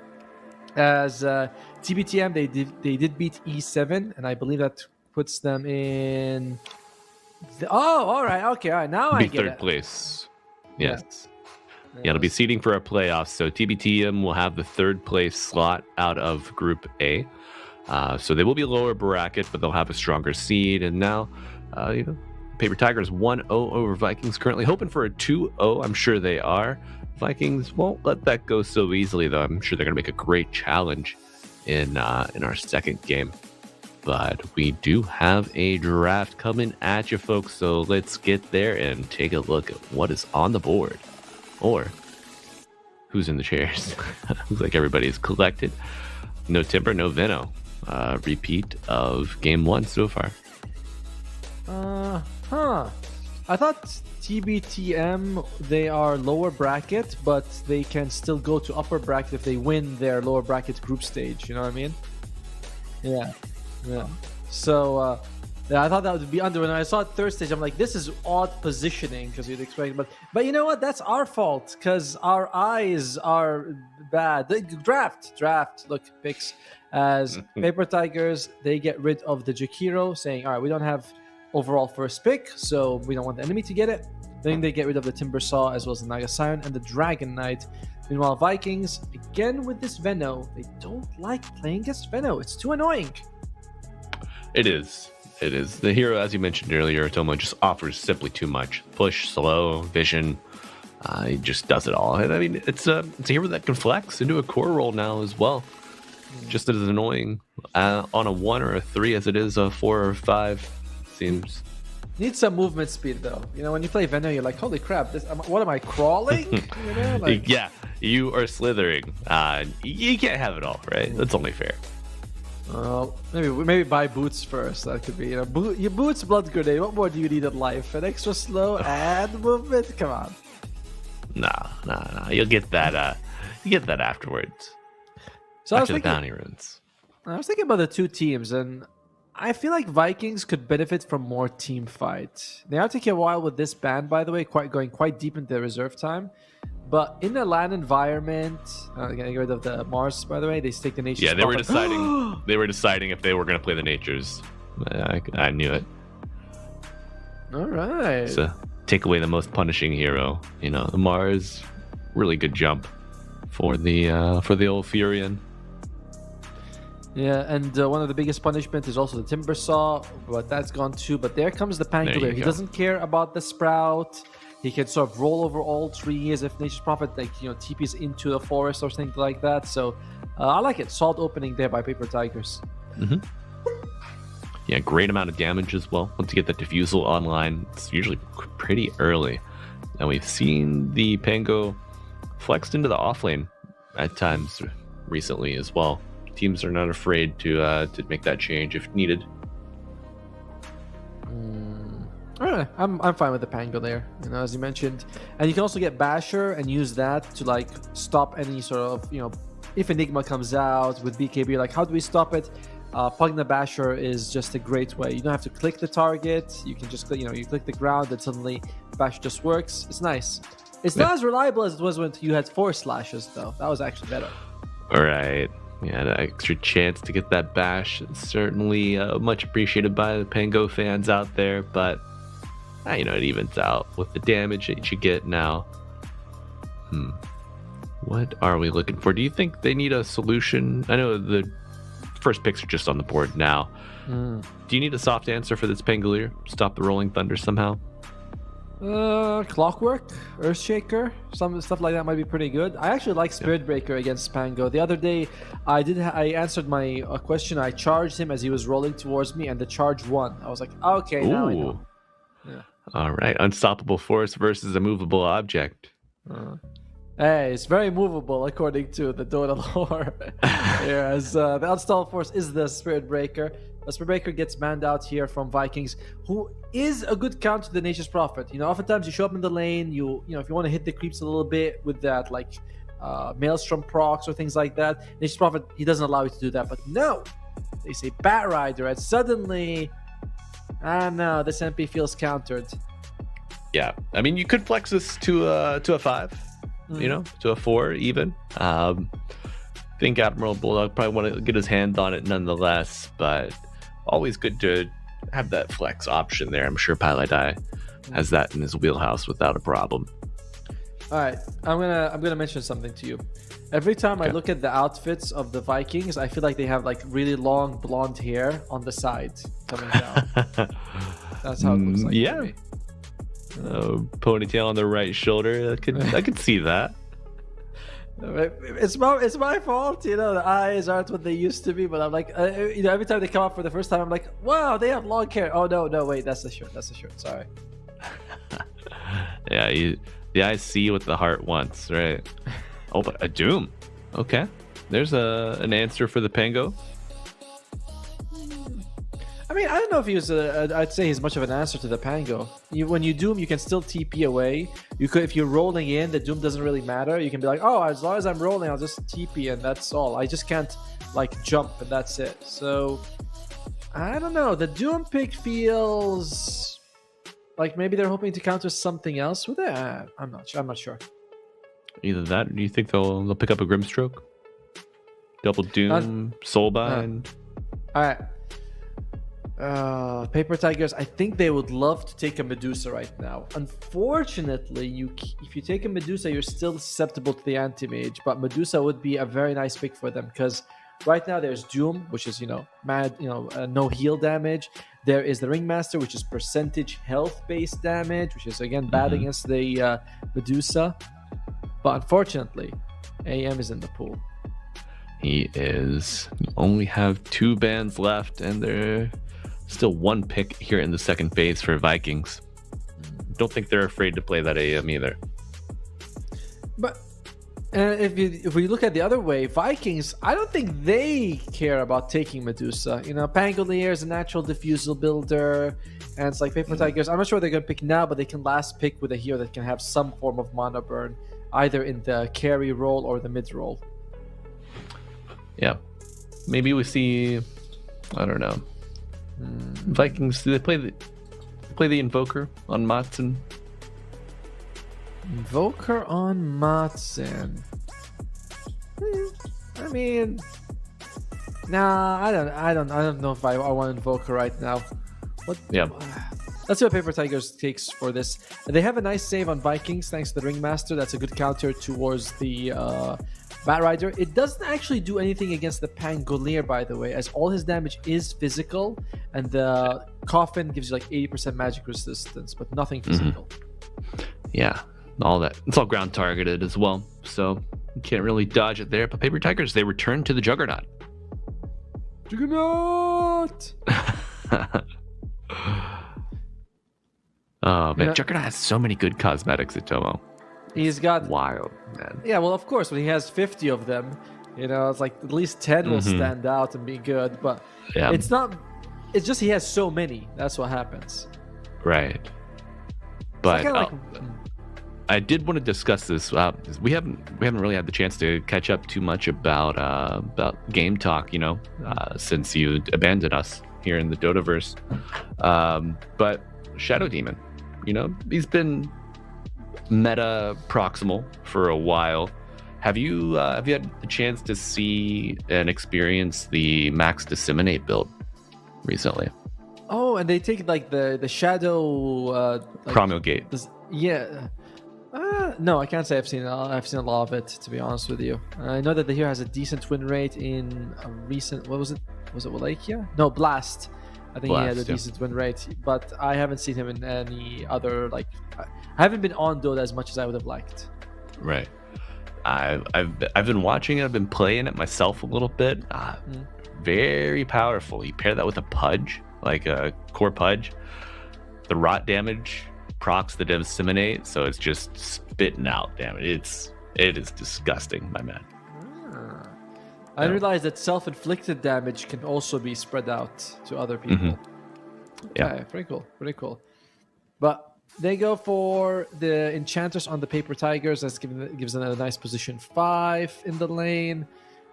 As TpaBoTeam, they did beat E7, and I believe that puts them in. All right. Now I get it. Third place. Yes. Yeah, it'll be seeding for our playoffs. So TpaBoTeam will have the third place slot out of Group A. So they will be a lower bracket, but they'll have a stronger seed. And now, Paper Tigers 1-0 over Vikings. Currently hoping for a 2-0. I'm sure they are. Vikings won't let that go so easily, though. I'm sure they're going to make a great challenge in our second game. But we do have a draft coming at you, folks. So let's get there and take a look at what is on the board. Or who's in the chairs. Looks like everybody's collected. No Timber, no Veno. Repeat of game 1 so far. I thought TpaBoTeam, they are lower bracket, but they can still go to upper bracket if they win their lower bracket group stage. You know what I mean? Yeah. So I thought that would be under. When I saw it third stage, I'm like, this is odd positioning because you'd expect. But you know what? That's our fault because our eyes are bad. The draft. Look, picks as Paper Tigers. They get rid of the Jakiro, saying, all right, we don't have overall first pick, so we don't want the enemy to get it. Then they get rid of the Timber Saw as well as the Naga Siren and the Dragon Knight. Meanwhile, Vikings, again with this Veno, they don't like playing against Veno. It's too annoying. It is. The hero, as you mentioned earlier, Tomo, just offers simply too much. Push, slow, vision. He just does it all. And I mean, it's a hero that can flex into a core role now as well. Just as annoying on a 1 or a 3 as it is a 4 or 5. Seems. Needs some movement speed though. You know, when you play Veno, you're like, holy crap, what am I crawling? Yeah, you are slithering. You can't have it all, right? That's only fair. Maybe buy boots first. That could be, your boots, blood grenade. What more do you need in life? An extra slow and movement? Come on. Nah. You'll get that. You get that afterwards. So after the bounty runes. I was thinking about the two teams, and I feel like Vikings could benefit from more team fight. They are taking a while with this ban, by the way, going quite deep into the reserve time. But in the LAN environment, getting rid of the Mars, by the way, they take the Natures. Yeah, they were deciding. They were deciding if they were going to play the Natures. I knew it. All right. So take away the most punishing hero. You know, the Mars, really good jump for the old Furion. Yeah, and one of the biggest punishment is also the Timber Saw, but that's gone too. But there comes the Pangolier. He doesn't care about the Sprout. He can sort of roll over all trees if Nature's Prophet, TPs into the forest or something like that. So I like it. Solid opening there by Paper Tigers. Mm-hmm. Yeah, great amount of damage as well. Once you get that Diffusal online, it's usually pretty early. And we've seen the Pango flexed into the offlane at times recently as well. Teams are not afraid to make that change if needed. All right, I'm fine with the Pango there, as you mentioned, and you can also get Basher and use that to stop any sort of if Enigma comes out with BKB, how do we stop it? Plugging the Basher is just a great way. You don't have to click the target. You can just you click the ground and suddenly Basher just works. It's nice. It's not as reliable as it was when you had 4 slashes, though. That was actually better. All right. Yeah, the extra chance to get that bash is certainly much appreciated by the Pango fans out there, but you know, it evens out with the damage that you get now. What are we looking for? Do you think they need a solution? I know the first picks are just on the board now. Do you need a soft answer for this Pangolier? Stop the Rolling Thunder somehow? Clockwork, Earthshaker, some stuff like that might be pretty good. I actually like Spirit Breaker against Pango. The other day, I answered my question. I charged him as he was rolling towards me, and the charge won. I was like, okay, now I know. Yeah. All right, Unstoppable Force versus a movable object. Hey, it's very movable according to the Dota lore. Whereas the Unstoppable Force is the Spirit Breaker. The Spirit Breaker gets banned out here from Vikings, who is a good counter to the Nature's Prophet. You know, oftentimes you show up in the lane, you know, if you want to hit the creeps a little bit with that, like Maelstrom procs or things like that, Nature's Prophet, he doesn't allow you to do that. But no, they say Bat Rider, and suddenly, no, this MP feels countered. Yeah, I mean, you could flex this to a 5, you know, to a 4 even. I think Admiral Bulldog probably want to get his hand on it nonetheless, but always good to have that flex option there. I'm sure Paladai has that in his wheelhouse without a problem. All right, I'm gonna mention something to you. Every time I look at the outfits of the Vikings, I feel like they have like really long blonde hair on the side coming down. That's how it looks like to me. Ponytail on the right shoulder. I could see that. It's my fault, you know. The eyes aren't what they used to be, but I'm like, you know, every time they come up for the first time, I'm like, wow, they have long hair. Oh no, wait, that's the shirt. Sorry. Yeah, the eyes see what the heart wants, right? Oh, but a Doom. Okay, there's an answer for the Pango. I mean, I don't know if he was. I'd say he's much of an answer to the Pango. When you Doom, you can still TP away. You could, if you're rolling in, the Doom doesn't really matter. You can be like, oh, as long as I'm rolling, I'll just TP, and that's all. I just can't like jump, and that's it. So I don't know. The Doom pick feels like maybe they're hoping to counter something else with it. I'm not sure. Either that, or do you think they'll pick up a Grimstroke, double Doom, Soulbind? All right. Paper Tigers, I think they would love to take a Medusa right now. Unfortunately, if you take a Medusa, you're still susceptible to the anti-mage, but Medusa would be a very nice pick for them because right now there's Doom, which is, no heal damage. There is the Ringmaster, which is percentage health based damage, which is again bad against the Medusa. But unfortunately, AM is in the pool. He is. You only have 2 bans left, and they're still 1 pick here in the second phase for Vikings. Don't think they're afraid to play that AM either. But if we look at the other way, Vikings, I don't think they care about taking Medusa. You know, Pangolier is a natural diffusal builder, and it's like Paper Tigers. I'm not sure what they're going to pick now, but they can last pick with a hero that can have some form of mana burn, either in the carry role or the mid role. Yeah, maybe we see. I don't know. Vikings. Do they play the Invoker on Matson? Invoker on Matson. I mean, nah. I don't know if I want Invoker right now. What? Yeah. Let's see what Paper Tigers takes for this. They have a nice save on Vikings thanks to the Ringmaster. That's a good counter towards the Bat Rider. It doesn't actually do anything against the Pangolier, by the way, as all his damage is physical, and the Coffin gives you like 80% magic resistance, but nothing physical. Yeah, all that. It's all ground targeted as well, so you can't really dodge it there. But Paper Tigers, they return to the Juggernaut. Juggernaut! Oh man, Juggernaut has so many good cosmetics at Tomo. He's got wild, man. Yeah, well, of course, when he has 50 of them, you know, it's like at least 10 will stand out and be good. But it's not. It's just he has so many. That's what happens. Right. But I did want to discuss this. We haven't really had the chance to catch up too much about game talk, you know, since you abandoned us here in the Dotaverse. But Shadow Demon, you know, he's been meta proximal for a while. Have you had the chance to see and experience the Max Disseminate build recently? Oh, and they take like the shadow Promulgate. Yeah. No, I can't say I've seen it. I've seen a lot of it, to be honest with you. I know that the hero has a decent win rate in a recent. What was it? Was it Wallachia? No, Blast. I think he had a decent win rate, but I haven't seen him in any other I haven't been on Dota as much as I would have liked. Right. I've been watching it. I've been playing it myself a little bit. Very powerful. You pair that with a Pudge, like a core Pudge. The rot damage procs the Disseminate, so it's just spitting out damage. It is disgusting, my man. I realized that self-inflicted damage can also be spread out to other people. Yeah, pretty cool. But they go for the Enchanters on the Paper Tigers. That gives them a nice position 5 in the lane.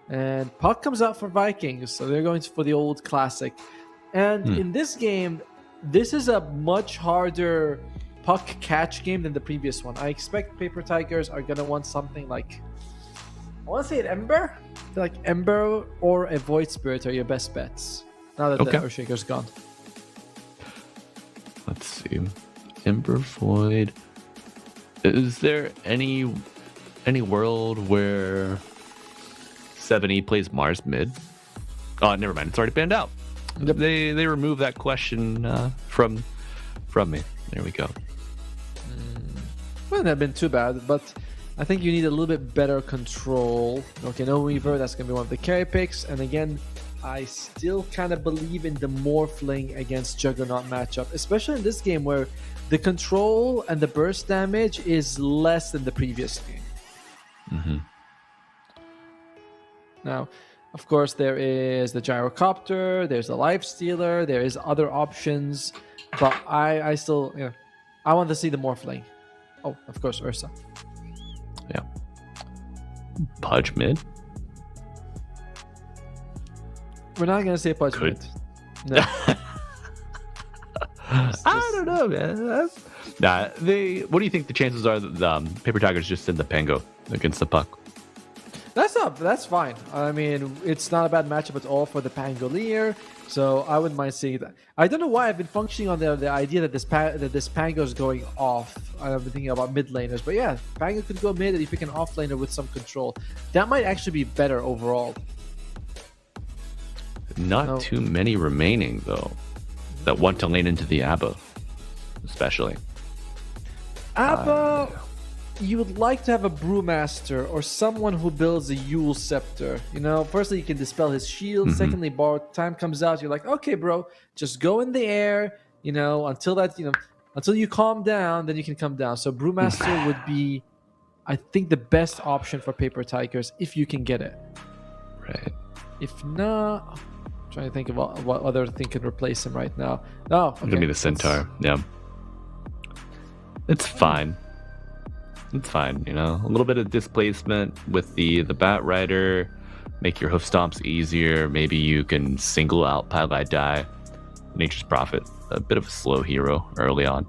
And Puck comes out for Vikings, so they're going for the old classic. And in this game, this is a much harder Puck catch game than the previous one. I expect Paper Tigers are going to want something like, I want to say an Ember? Like Ember or a Void Spirit are your best bets. Now that the Earthshaker's gone. Let's see. Ember, Void. Is there any world where 7E plays Mars mid? Oh, never mind. It's already banned out. Yep. They removed that question from me. There we go. Wouldn't have been too bad, but I think you need a little bit better control. Okay, no Weaver. That's going to be one of the carry picks. And again, I still kind of believe in the Morphling against Juggernaut matchup, especially in this game where the control and the burst damage is less than the previous game. Now, of course, there is the Gyrocopter, there's the Lifestealer, there is other options, but I still, I want to see the Morphling. Oh, of course, Ursa. Yeah. Pudge mid? We're not going to say Pudge mid. No. I don't know, man. What do you think the chances are that the Paper Tigers just send the Pango against the Puck? That's fine. I mean, it's not a bad matchup at all for the Pangolier, so I wouldn't mind seeing that. I don't know why I've been functioning on the idea that this Pango is going off. I've been thinking about mid laners, but yeah, Pango could go mid and you pick an off laner with some control. That might actually be better overall. Not too many remaining though that want to lane into the Abba, especially. Abba. You would like to have a Brewmaster or someone who builds a Yule Scepter. Firstly, you can dispel his shield. Secondly, borrowed time comes out. You're like, okay, bro, just go in the air, until you calm down, then you can come down. So Brewmaster would be, I think, the best option for Paper Tigers if you can get it. Right. If not, I'm trying to think of what other thing can replace him right now. Oh, okay. It's gonna be the Centaur. Yeah. It's fine. It's fine, a little bit of displacement with the Bat Rider, make your hoof stomps easier. Maybe you can single out Pylai Die, Nature's Prophet, a bit of a slow hero early on.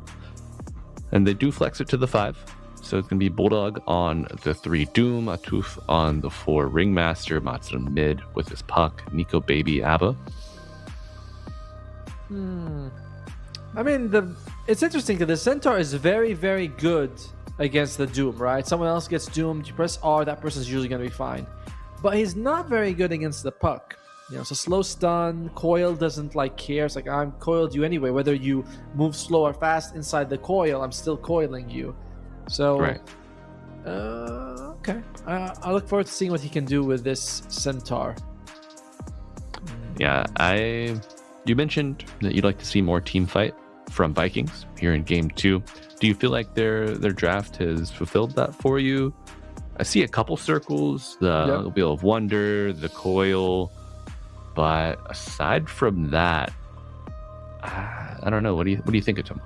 And they do flex it to the 5, so it's going to be Bulldog on the 3 Doom, Atuf on the 4 Ringmaster, Matsu mid with his Puck, Nico Baby Abba. I mean, it's interesting that the Centaur is very, very good against the Doom, right? Someone else gets doomed, you press R, that person's usually going to be fine. But he's not very good against the Puck. So slow stun, coil doesn't care. It's like, I'm coiled you anyway. Whether you move slow or fast inside the coil, I'm still coiling you. So, right. Okay. I look forward to seeing what he can do with this Centaur. Yeah, you mentioned that you'd like to see more team fight from Vikings here in Game 2. Do you feel like their draft has fulfilled that for you? I see a couple circles, the Wheel of Wonder, the Coil, but aside from that, I don't know. What do you think of them?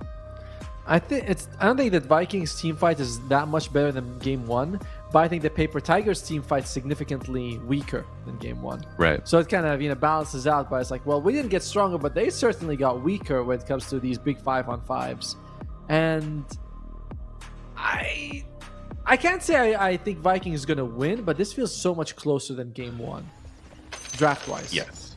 I don't think that Vikings team fight is that much better than Game 1, but I think the Paper Tigers team fight is significantly weaker than Game 1. Right. So it kind of balances out, but it's like, well, we didn't get stronger, but they certainly got weaker when it comes to these big 5-on-5s. And I can't say I think Vikings is gonna win, but this feels so much closer than game 1, draft-wise. Yes.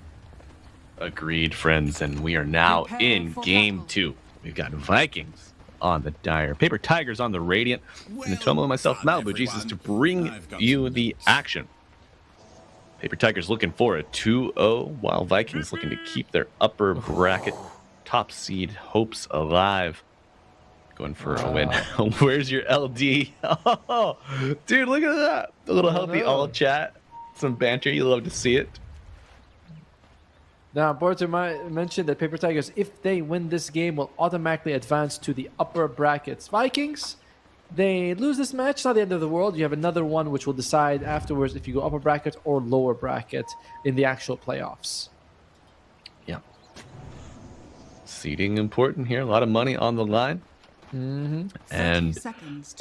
Agreed, friends. And we are now in game 2. We've got Vikings on the Dire, Paper Tigers on the Radiant, and Tomo and myself, Malibu Jesus, to bring you the action. Paper Tigers looking for a 2-0, while Vikings looking to keep their upper bracket top seed hopes alive. Going for a win. Where's your LD? Oh, dude, look at that. A little healthy all chat. Some banter. You love to see it. Now, Borter mentioned that Paper Tigers, if they win this game, will automatically advance to the upper brackets. Vikings, they lose this match. It's not the end of the world. You have another one which will decide afterwards if you go upper bracket or lower bracket in the actual playoffs. Yeah. Seeding important here. A lot of money on the line. And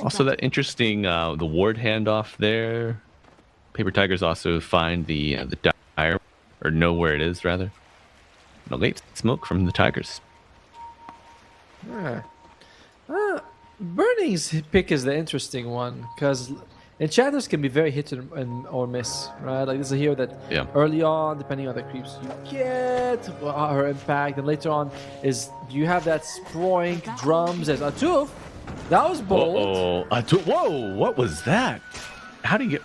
also that interesting the ward handoff there. Paper Tigers also find the Dire, or know where it is rather. No late smoke from the Tigers. Burning's pick is the interesting one because enchanters can be very hit or miss, right? Like this is a hero that early on, depending on the creeps you get, her impact, and later on is you have that Sproink drums as Atuf. That was bold. Whoa, what was that? How do you get...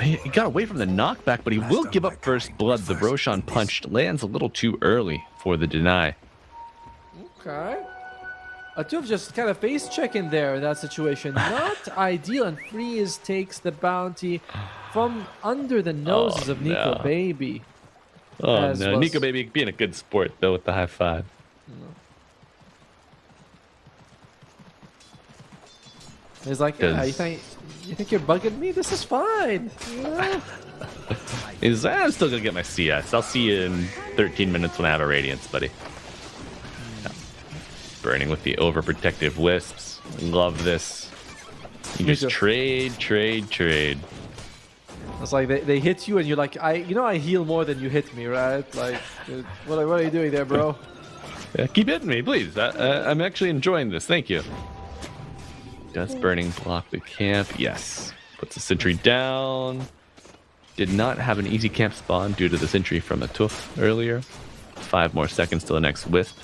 He got away from the knockback, but he will give up first blood. The Roshan punch lands a little too early for the deny. Okay. Atuf just kind of face checking there in that situation. Not ideal, and Freeze takes the bounty from under the noses of Nico Baby. Oh no, Nico Baby being a good sport though with the high five. He's like, yeah, you think you're bugging me? This is fine. Yeah. He's like, I'm still gonna get my CS. I'll see you in 13 minutes when I have a Radiance, buddy. Burning with the overprotective wisps. Love this. You just trade. It's like they hit you and you're like, I heal more than you hit me, right? Like, what are you doing there, bro? Yeah, keep hitting me, please. I'm actually enjoying this. Thank you. Does Burning block the camp? Yes. Puts the sentry down. Did not have an easy camp spawn due to the sentry from Atuf earlier. 5 more seconds till the next wisp.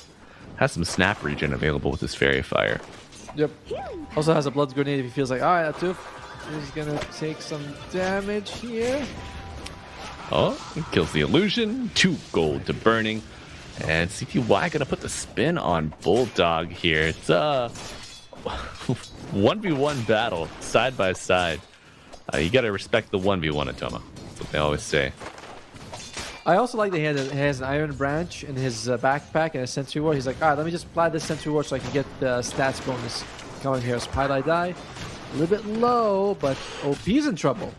Has some snap regen available with his Fairy Fire. Yep. Also has a blood grenade if he feels like, alright, Atuf is gonna take some damage here. Oh, he kills the illusion. 2 gold to Burning. And CTY gonna put the spin on Bulldog here. It's a 1v1 battle, side by side. You gotta respect the 1v1, Atoma. That's what they always say. I also like that he has an Iron Branch in his backpack and a Sentry Ward. He's like, alright, let me just apply this Sentry Ward so I can get the stats bonus coming here. Spotlight die. A little bit low, but OP's in trouble.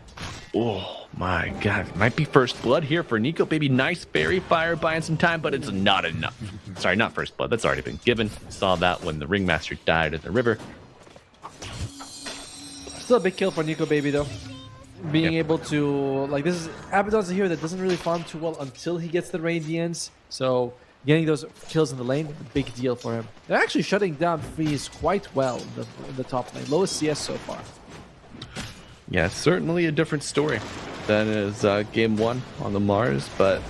Oh my god. Might be first blood here for Nico Baby. Nice Fairy Fire buying some time, but it's not enough. Sorry, not first blood. That's already been given. Saw that when the Ringmaster died in the river. Still a big kill for Nico Baby though. Being able to, like, this is Abaddon's a hero that doesn't really farm too well until he gets the Radiance. So getting those kills in the lane, a big deal for him. They're actually shutting down Freeze quite well in the top lane. Lowest CS so far. Yeah, certainly a different story than is game 1 on the Mars, but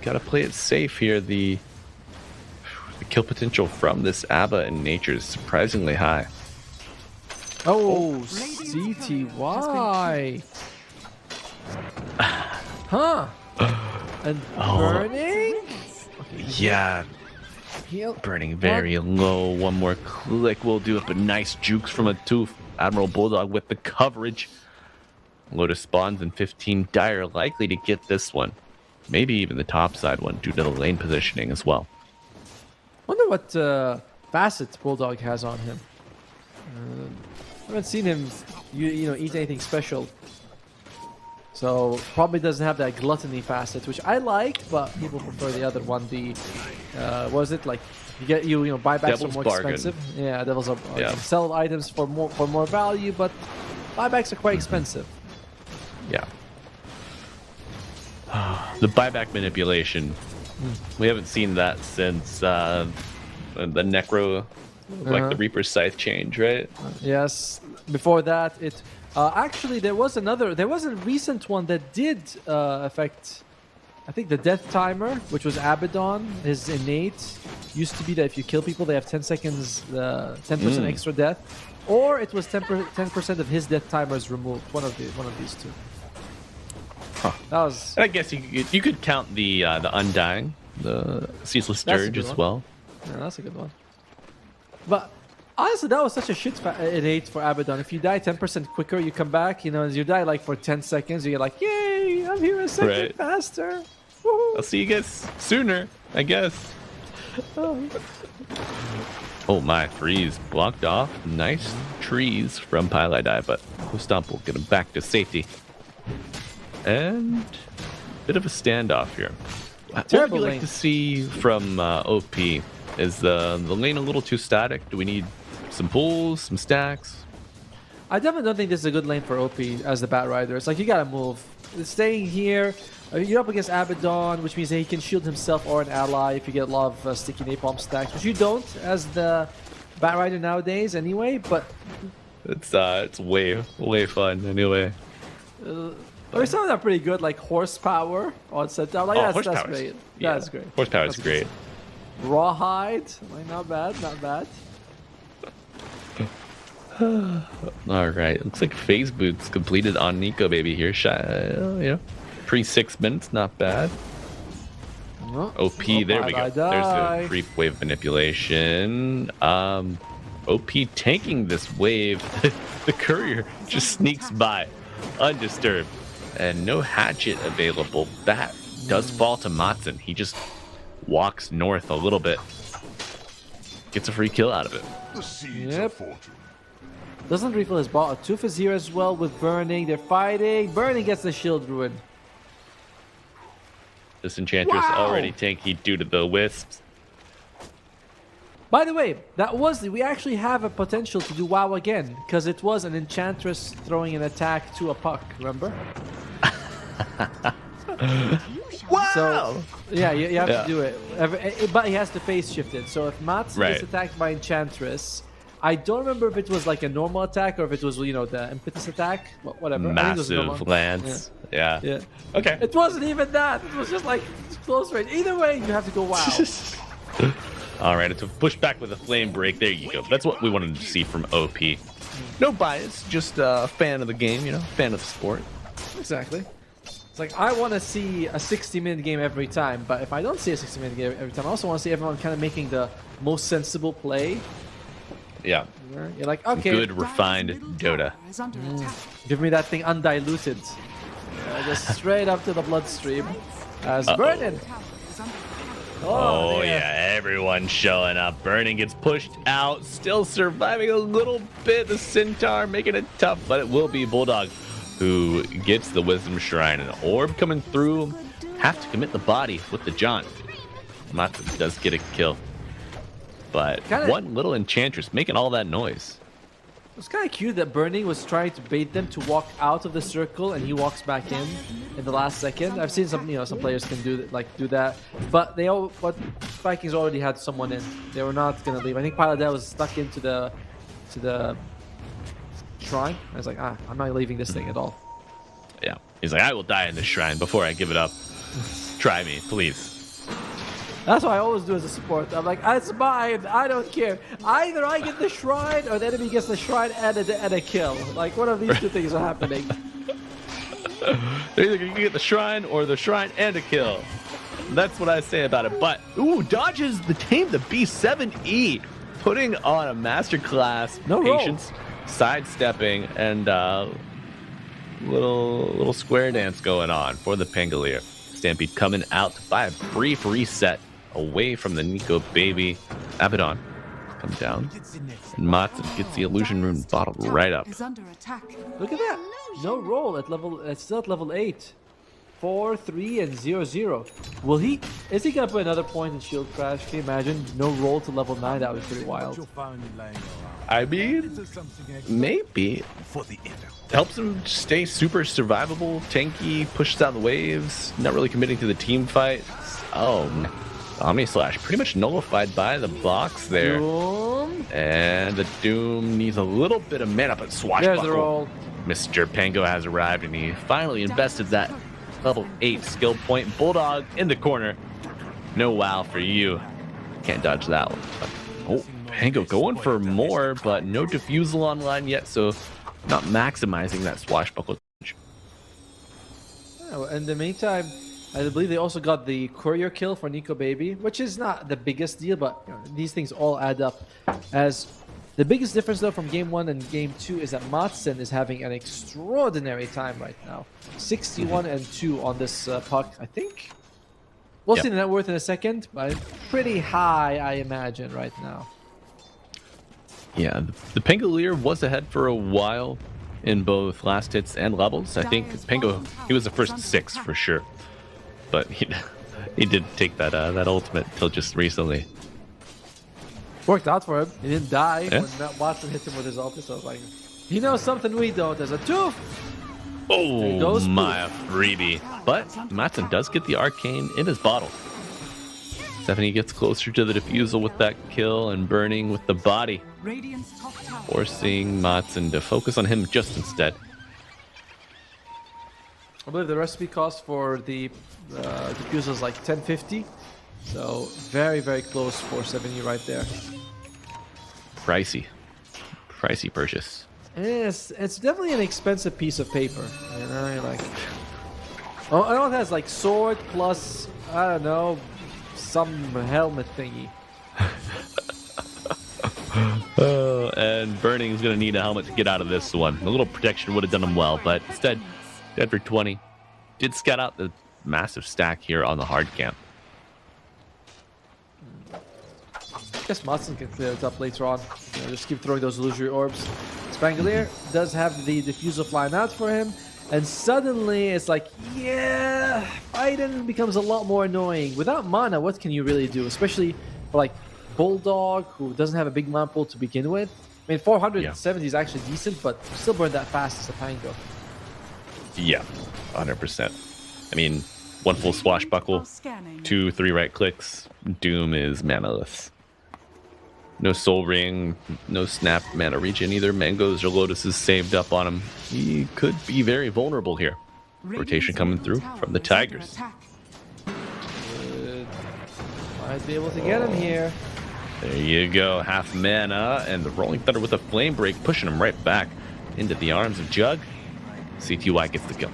gotta play it safe here. The kill potential from this Abba in nature is surprisingly high. Oh, CTY. Huh. And Burning? Yeah. Burning very low. One more click will do it, but nice jukes from Atuf. Admiral Bulldog with the coverage. Lotus spawns in 15. Dire likely to get this one. Maybe even the top side one due to the lane positioning as well. Wonder what facets Bulldog has on him. I haven't seen him eat anything special. So probably doesn't have that gluttony facet, which I liked, but people prefer the other one. The what is it like? You buybacks are more expensive. Yeah, Devil's Bargain. Sell items for more value, but buybacks are quite expensive. Yeah. The buyback manipulation. We haven't seen that since the Necro Like the Reaper's Scythe change, right? Yes. Before that, it actually there was a recent one that did affect. I think the death timer, which was Abaddon, his innate, used to be that if you kill people, they have 10 seconds, 10% extra death, or it was 10% of his death timer is removed. One of these two. Huh. That was. And I guess you could count the Undying, the Ceaseless Dirge as well. Yeah, that's a good one. But honestly, that was such a shit innate for Abaddon. If you die 10% quicker, you come back. You know, as you die like for 10 seconds, you get like, yay, I'm here a second faster. Woo-hoo. I'll see you guys sooner, I guess. Oh my, freeze blocked off. Nice trees from Pylai, but Stomp will get him back to safety. And bit of a standoff here. What would you like to see from OP? Is the lane a little too static? Do we need some pulls, some stacks? I definitely don't think this is a good lane for OP as the Bat Rider. It's like you gotta move. Staying here, you're up against Abaddon, which means that he can shield himself or an ally if you get a lot of sticky napalm stacks, which you don't as the Bat Rider nowadays anyway. But it's way fun anyway. Some of them are pretty good, like horsepower on Centaur. Like that's great. Yeah. That's great. Horsepower is great. Rawhide, like not bad, not bad. All right, looks like phase boots completed on Nico baby here. Pre 6 minutes, not bad. OP, there we go. There's the creep wave manipulation. OP tanking this wave. The courier just sneaks by, undisturbed, and no hatchet available. That does fall to Matson. He just walks north a little bit, gets a free kill out of it. The seeds of fortune. Doesn't refill his bot. Tooth is here as well with Burning. They're fighting. Burning gets the shield ruin. This Enchantress already tanky due to the wisps. By the way, we actually have a potential to do WoW again, because it was an Enchantress throwing an attack to a puck, remember? Wow! So, yeah, you have to do it. But he has to phase shift it. So if Mats gets attacked by Enchantress, I don't remember if it was like a normal attack or if it was, you know, the impetus attack. Whatever. Massive lance. Yeah. Okay. It wasn't even that. It was just like close range. Either way, you have to go WoW. All right, it's a pushback with a flame break. There you go. That's what we wanted to see from OP. No bias, just a fan of the game, you know, fan of the sport. Exactly. It's like, I want to see a 60-minute game every time, but if I don't see a 60-minute game every time, I also want to see everyone kind of making the most sensible play. Yeah. You're like, okay. Good, refined Dota. Give me that thing undiluted. Just straight up to the bloodstream. As Burning. Oh yeah, everyone's showing up. Burning gets pushed out, still surviving a little bit. The Centaur making it tough, but it will be Bulldog who gets the Wisdom Shrine. An orb coming through. Have to commit the body with the Jaunt. Matsu does get a kill. But one little Enchantress making all that noise. It was kind of cute that Burning was trying to bait them to walk out of the circle, and he walks back in the last second. I've seen some, some players can do that, but Vikings already had someone in. They were not gonna leave. I think Paladin was stuck into the shrine. I was like, I'm not leaving this thing at all. Yeah, he's like, I will die in this shrine before I give it up. Try me, please. That's what I always do as a support. I'm like, it's mine. I don't care. Either I get the shrine or the enemy gets the shrine and a kill. Like, one of these two things are happening. Either you get the shrine or the shrine and a kill. That's what I say about it. But, dodges the team, the B7E, putting on a masterclass. No patience, sidestepping, and little square dance going on for the Pangolier. Stampede coming out to buy a brief reset away from the Nico baby. Abaddon come down, and Matson gets the illusion rune bottled right up. Look at that! No roll at level. It's still at level 8. 4, 3, and 0, 0. Is he gonna put another point in shield crash? Can you imagine? No roll to level 9. That would be pretty wild. I mean, maybe. Helps him stay super survivable, tanky, pushes out the waves, not really committing to the team fight. Oh, Omni Slash pretty much nullified by the box there. Doom. And the Doom needs a little bit of mana, but swashbuckle. There's the roll. Mr. Pango has arrived, and he finally invested that level 8 skill point. Bulldog in the corner. No wow for you. Can't dodge that one. Oh, Pango going for more, but no defusal online yet, so not maximizing that swashbuckle. Yeah, well, in the meantime, I believe they also got the courier kill for Nico Baby, which is not the biggest deal, but you know, these things all add up. As the biggest difference though from game 1 and game 2 is that Matsen is having an extraordinary time right now. 61 and 2 on this puck, I think. We'll see the net worth in a second, but pretty high, I imagine, right now. Yeah, the Pangolier was ahead for a while in both last hits and levels. I think Pango, he was the first 6 for sure, but he did take that that ultimate till just recently. Worked out for him. He didn't die when Matt Watson hit him with his ulti, so I was like, he knows something we don't. There's a tooth. Oh my freebie. But Matson does get the arcane in his bottle. Stephanie gets closer to the defusal with that kill and burning with the body, forcing Matson to focus on him just instead. I believe the recipe cost for the defusal is like 1050. So very, very close for 70 right there. Pricey purchase. It's definitely an expensive piece of paper. You know, you're like, oh, I know it has like sword plus, I don't know, some helmet thingy. And Burning is going to need a helmet to get out of this one. A little protection would have done him well, but instead, dead for 20. Did scout out the massive stack here on the hard camp. I guess Matson can clear it up later on. You know, just keep throwing those illusory orbs. Spangolier does have the diffusal flying out for him, and suddenly it's like, yeah, Biden becomes a lot more annoying. Without mana, what can you really do? Especially for like Bulldog, who doesn't have a big mana pool to begin with. I mean, 470 is actually decent, but still burn that fast as a Pango. Yeah, 100%. I mean, one full swashbuckle, 2-3 right clicks. Doom is manaless. No Soul Ring, no Snap mana regen either. Mangoes or Lotus is saved up on him. He could be very vulnerable here. Rotation coming through from the Tigers. Might be able to get him here. There you go, half mana, and the Rolling Thunder with a Flame Break, pushing him right back into the arms of Jug. CTY gets the kill.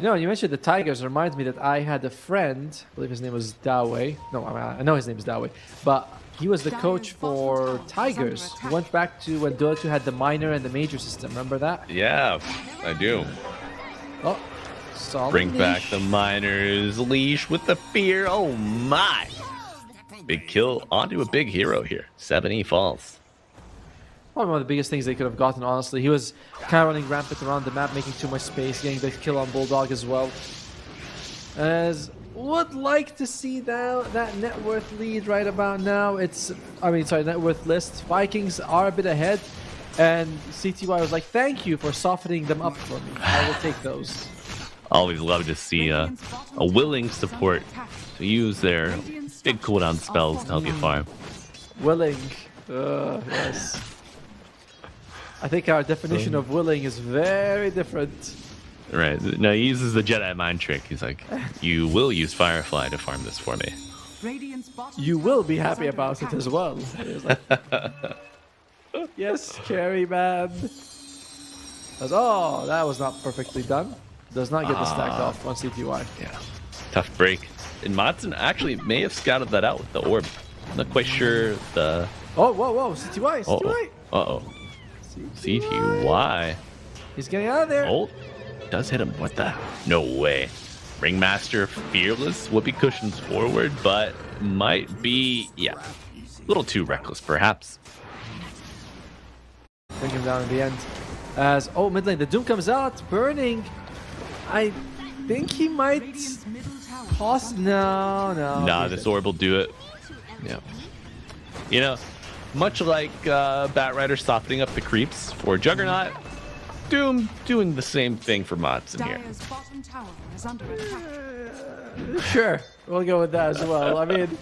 You know, you mentioned the Tigers. Reminds me that I had a friend, I believe his name was Dawei. No, I know his name is Dawei, but he was the coach for Tigers. He went back to when Dota 2 had the minor and the major system. Remember that? Yeah, I do. Oh, solid Bring leash. back the Miners. Leash with the fear. Oh my! Big kill onto a big hero here. 70 falls. Probably one of the biggest things they could have gotten, honestly. He was kind of running rampant around the map, making too much space, getting the kill on Bulldog as well. As would like to see that net worth lead right about now. Net worth list. Vikings are a bit ahead, and CTY was like, thank you for softening them up for me. I will take those. Always love to see a willing support to use their big cooldown spells to help you farm. Willing. Yes. I think our definition of willing is very different. Right. No, he uses the Jedi mind trick. He's like, you will use Firefly to farm this for me. You will be happy about it as well. Like, yes, carry man. Oh, that was not perfectly done. Does not get the stack off on CTY. Yeah. Tough break. And Matson actually may have scouted that out with the orb. I'm not quite sure the... Oh, whoa, CTY, CTY. Uh-oh. CTY. He's getting out of there. Oh, does hit him. What the? No way. Ringmaster Fearless. Whoopee cushions forward, but might be, a little too reckless, perhaps. Bring him down in the end. As, mid lane, the Doom comes out, burning. I think he might toss. No. Nah, this orb will do it. Yeah. You know, much like Batrider softening up the creeps for Juggernaut, Doom doing the same thing for Matson here. Sure, we'll go with that as well. I mean,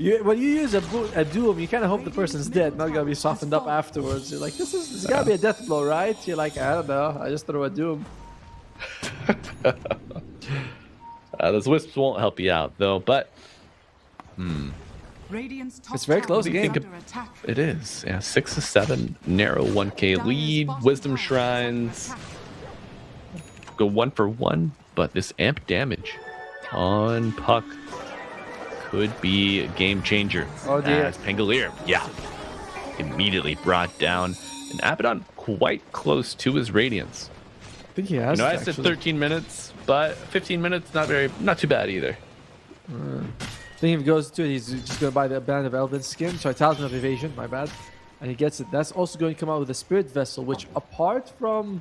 When you use a Doom, you kind of hope the person's dead, not gonna be softened up afterwards. You're like, this gotta be a death blow, right? You're like, I don't know, I just throw a Doom. Those wisps won't help you out though, but It's very close again. it is. Yeah, 6-7, narrow 1k lead, wisdom shrines. Go 1 for 1, but this amp damage on Puck could be a game changer. Oh dear. As Pangolier, yeah, immediately brought down an Abaddon quite close to his Radiance. I think he has. I said 13 minutes, but 15 minutes, not too bad either. I think if he goes to it, he's just going to buy the Band of Elven Skin. Sorry, Talisman of Evasion, my bad. And he gets it. That's also going to come out with a Spirit Vessel, which apart from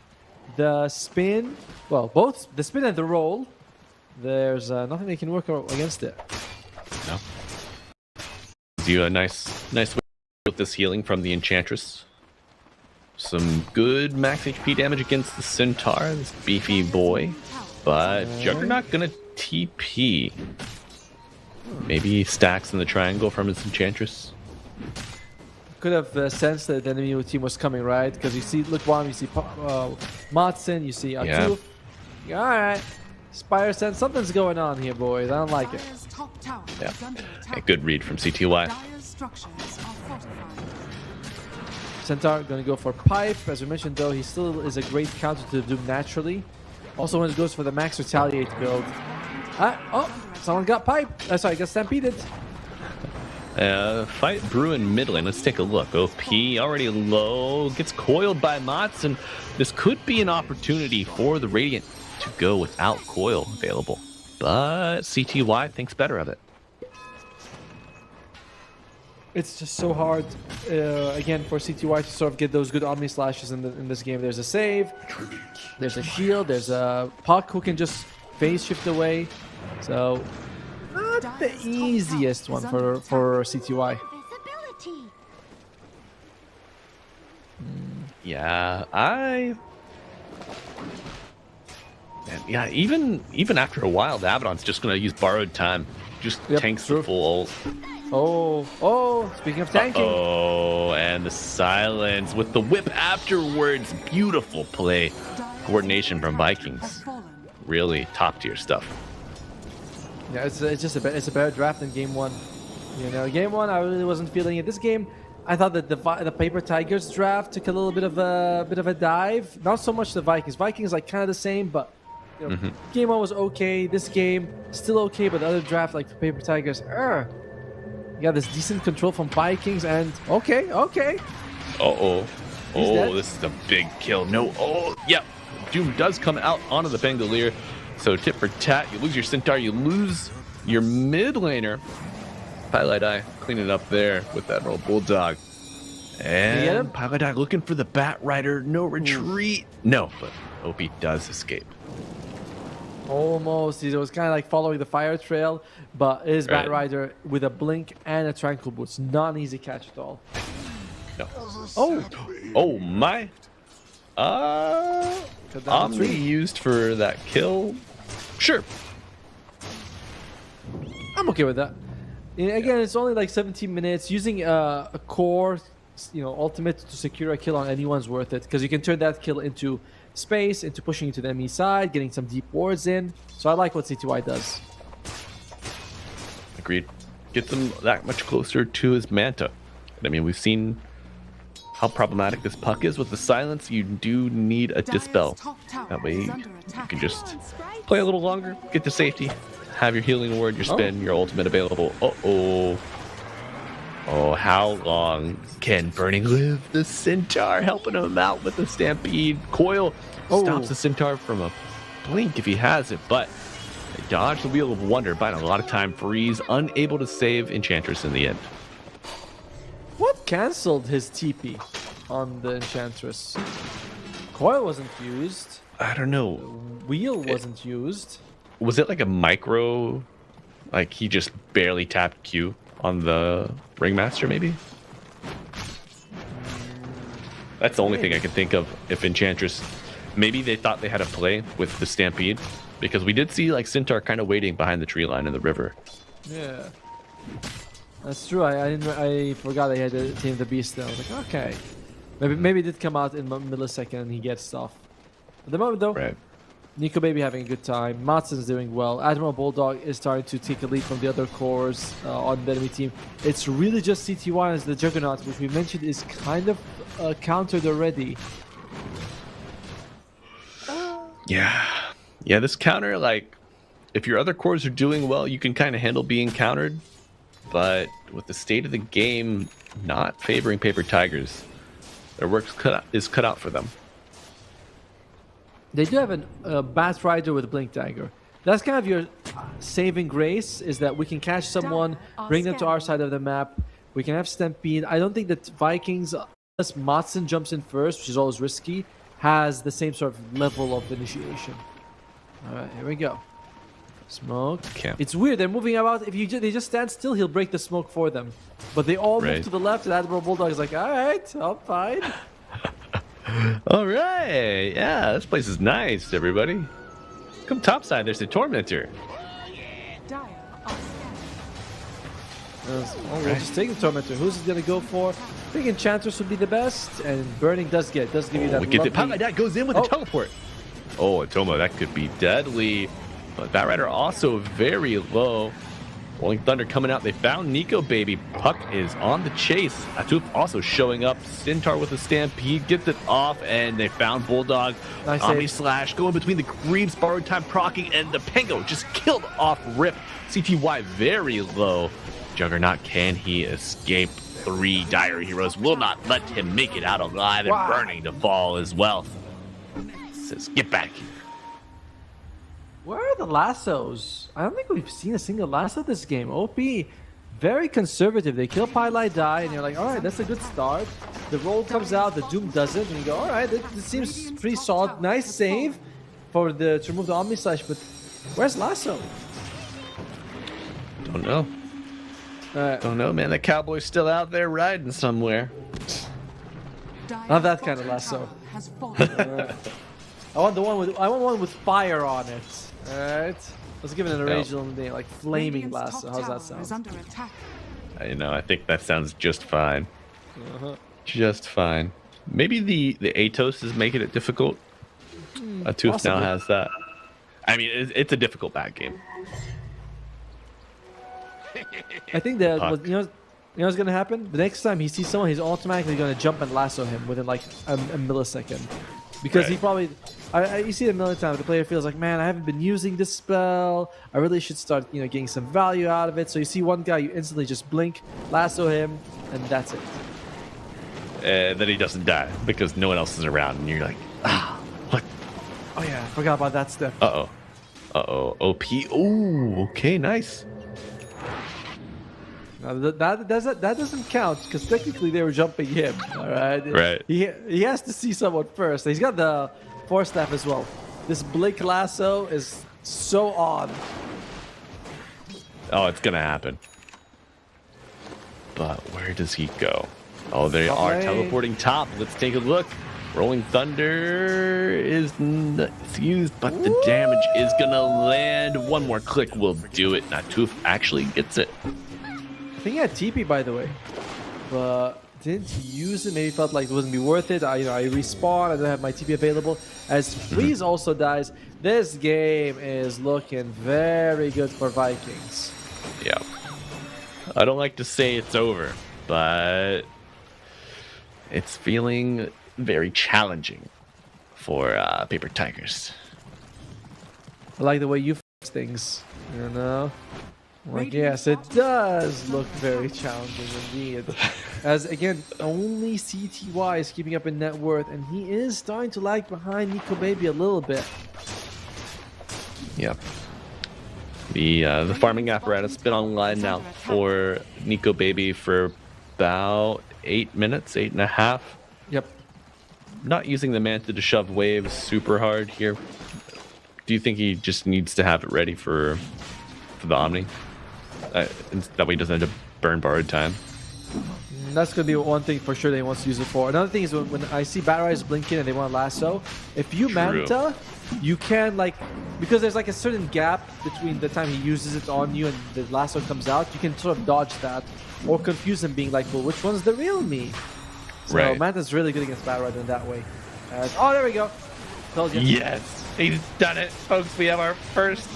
the spin, well, both the spin and the roll, there's nothing they can work against it. No. Do a nice way with this healing from the Enchantress. Some good max HP damage against the Centaur, this beefy boy. But Juggernaut gonna TP. Maybe stacks in the triangle from his Enchantress. Could have sensed that the enemy team was coming, right? Because you see Lukwam, you see Matson, you see Atuf. Yeah. Alright. Spire Sense, something's going on here, boys. I don't like it. Yeah. A good read from CTY. Centaur going to go for Pipe. As we mentioned, though, he still is a great counter to Doom naturally. Also, when it goes for the Max Retaliate build. Oh, someone got Pipe. Sorry, got Stampeded. Fight Bruin mid lane. Let's take a look. OP already low. Gets coiled by Mots, and this could be an opportunity for the Radiant to go without coil available. But CTY thinks better of it. It's just so hard, again, for CTY to sort of get those good Omni Slashes in this game. There's a save, there's a shield, there's a Puck who can just phase shift away. So, not the easiest one for CTY. Yeah, even after a while, the Abaddon's just going to use borrowed time. Just tanks the full ult. Oh, speaking of tanking. Oh, and the silence with the whip afterwards. Beautiful play. Coordination from Vikings. Really top tier stuff. Yeah, it's just a better draft than game one. You know, game one I really wasn't feeling it. This game, I thought that the Paper Tigers draft took a little bit of a dive. Not so much the Vikings. Vikings like kind of the same, but you know, game one was okay. This game still okay, but the other draft like the Paper Tigers, you got this decent control from Vikings, and okay. Oh, this is a big kill. No, yep. Doom does come out onto the Pangolier. So tit for tat, you lose your Centaur, you lose your mid laner. Pilot Eye, clean it up there with that old Bulldog. And Pilot Eye looking for the Bat Rider, no retreat. No, but OP does escape. Almost. He was kind of like following the fire trail, but his Bat Rider with a blink and a Tranquil Boots. Not an easy catch at all. No. Oh my. Omni used for that kill. Sure. I'm okay with that. And again, it's only like 17 minutes. Using a core, ultimate to secure a kill on anyone's worth it, because you can turn that kill into space, into pushing into the enemy side, getting some deep wards in. So I like what CTY does. Agreed. Gets him that much closer to his Manta. I mean, we've seen how problematic this Puck is. With the silence, you do need a Dispel. That way you can just play a little longer, get to safety, have your healing word, your spin, your ultimate available. Oh, how long can Burning live? The Centaur helping him out with the Stampede. Coil stops the Centaur from a blink if he has it, but they dodge the Wheel of Wonder, buying a lot of time. Freeze, unable to save Enchantress in the end. What canceled his TP on the Enchantress? Coil wasn't used. I don't know. Wheel wasn't used. Was it like a micro, like he just barely tapped Q on the Ringmaster maybe? That's the only thing I can think of. If Enchantress, maybe they thought they had a play with the Stampede, because we did see like Centaur kind of waiting behind the tree line in the river. Yeah. That's true. I forgot I had to tame the beast there. I was like, okay. Maybe it did come out in a millisecond and he gets stuff. At the moment though, Right. Nico Baby having a good time. Matson's doing well. Admiral Bulldog is starting to take a lead from the other cores on the enemy team. It's really just CTY as the Juggernaut, which we mentioned is kind of countered already. Yeah. Yeah, this counter, like, if your other cores are doing well, you can kind of handle being countered. But with the state of the game not favoring Paper Tigers, their work is cut out for them. They do have a Bat Rider with a Blink Dagger. That's kind of your saving grace, is that we can catch someone, bring them to our side of the map. We can have Stampede. I don't think that Vikings, unless Matson jumps in first, which is always risky, has the same sort of level of initiation. All right, here we go. Smoke. Okay. It's weird. They're moving about. If they just stand still, he'll break the smoke for them. But they all move to the left, and Admiral Bulldog is like, all right, I'm fine. All right. Yeah, this place is nice, everybody. Come topside. There's the Tormentor. Dire are scanning. We'll just take the Tormentor. Who's it going to go for? I think Enchantress would be the best, and Burning does give you that. We get the power. That goes in with the teleport. Oh, Atoma, that could be deadly. But Bat Rider also very low. Rolling Thunder coming out. They found Nico Baby. Puck is on the chase. Atuf also showing up. Centaur with a Stampede gets it off, and they found Bulldog. Nice Omni save. Slash going between the creeps, borrowed time procking, and the Pengo just killed off Rip. CTY very low. Juggernaut, can he escape? 3 Dire Heroes will not let him make it out alive, and Burning to fall as well. Says, get back here. Where are the lassos? I don't think we've seen a single lasso this game. OP, very conservative. They kill Pylai, die, and you're like, all right, that's a good start. The roll comes out, the Doom does it, and you go, all right, this seems pretty solid. Nice save to remove the Omni Slash, but where's Lasso? Don't know. Don't know, man. The cowboy's still out there riding somewhere. Not that kind of lasso. Has fallen. I want one with fire on it. All right, let's give it an original name, like flaming Radiant's lasso. top How's that tower is sound? under attack. I think that sounds just fine. Just fine. Maybe the Atos is making it difficult. Atuf now has that. I mean, it's a difficult back game. I think that you know what's gonna happen. The next time he sees someone, he's automatically gonna jump and lasso him within like a millisecond, because he probably. You see it a million times. The player feels like, man, I haven't been using this spell. I really should start, getting some value out of it. So you see one guy, you instantly just blink, lasso him, and that's it. And then he doesn't die because no one else is around, and you're like, what? Oh yeah, I forgot about that step. OP. Ooh, okay, nice. Now, that doesn't count because technically they were jumping him. All right. Right. He has to see someone first. He's got the Force Staff as well. This blink lasso is so odd. Oh, it's gonna happen. But where does he go? Oh, they are teleporting top. Let's take a look. Rolling Thunder is used, but the damage is gonna land. One more click will do it. Natuf actually gets it. I think he had TP, by the way, but didn't use it. Maybe felt like it wouldn't be worth it. I respawn. I don't have my TP available. As Freeze also dies, this game is looking very good for Vikings. Yeah. I don't like to say it's over, but it's feeling very challenging for Paper Tigers. I like the way you fix things, Like, yes, it does look very challenging indeed. As, again, only CTY is keeping up in net worth, and he is starting to lag behind Nico Baby a little bit. Yep. The farming apparatus has been online now for Nico Baby for about 8 minutes, 8.5. Yep. Not using the Manta to shove waves super hard here. Do you think he just needs to have it ready for the Omni? That way he doesn't have to burn borrowed time. That's going to be one thing for sure that he wants to use it for. Another thing is when I see Bat Riders blinking and they want lasso, if you Manta, you can like, because there's like a certain gap between the time he uses it on you and the lasso comes out, you can sort of dodge that or confuse him being like, well, which one's the real me? So Right. Manta's really good against Bad Rider in that way. Oh, there we go. Told you. Yes, he's done it, folks. We have our first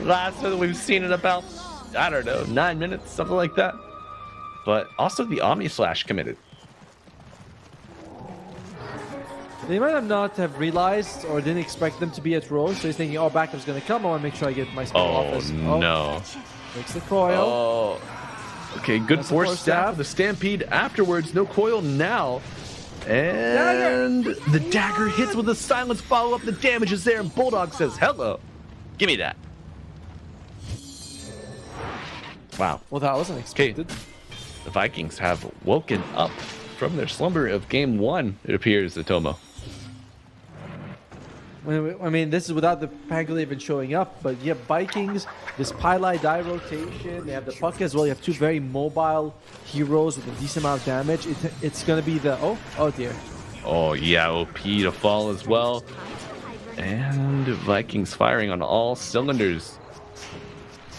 lasso that we've seen in about, I don't know, 9 minutes, something like that. But also the Omni Slash committed. They might not have realized or didn't expect them to be at row, so he's thinking, oh, backup's going to come. I want to make sure I get my spell off. No. Takes the coil. Oh. Okay, good That's a force force staff. staff. The Stampede afterwards. No coil now. And the dagger hits with a silence follow-up. The damage is there, and Bulldog says, hello. Give me that. Wow. Well, that wasn't expected. The Vikings have woken up from their slumber of game 1, it appears, Atomo. I mean, this is without the Pangolin even showing up, but you have Vikings, this Pili die rotation, they have the Puck as well. You have two very mobile heroes with a decent amount of damage. It's going to be the... Oh dear. Oh, yeah, OP to fall as well. And Vikings firing on all cylinders.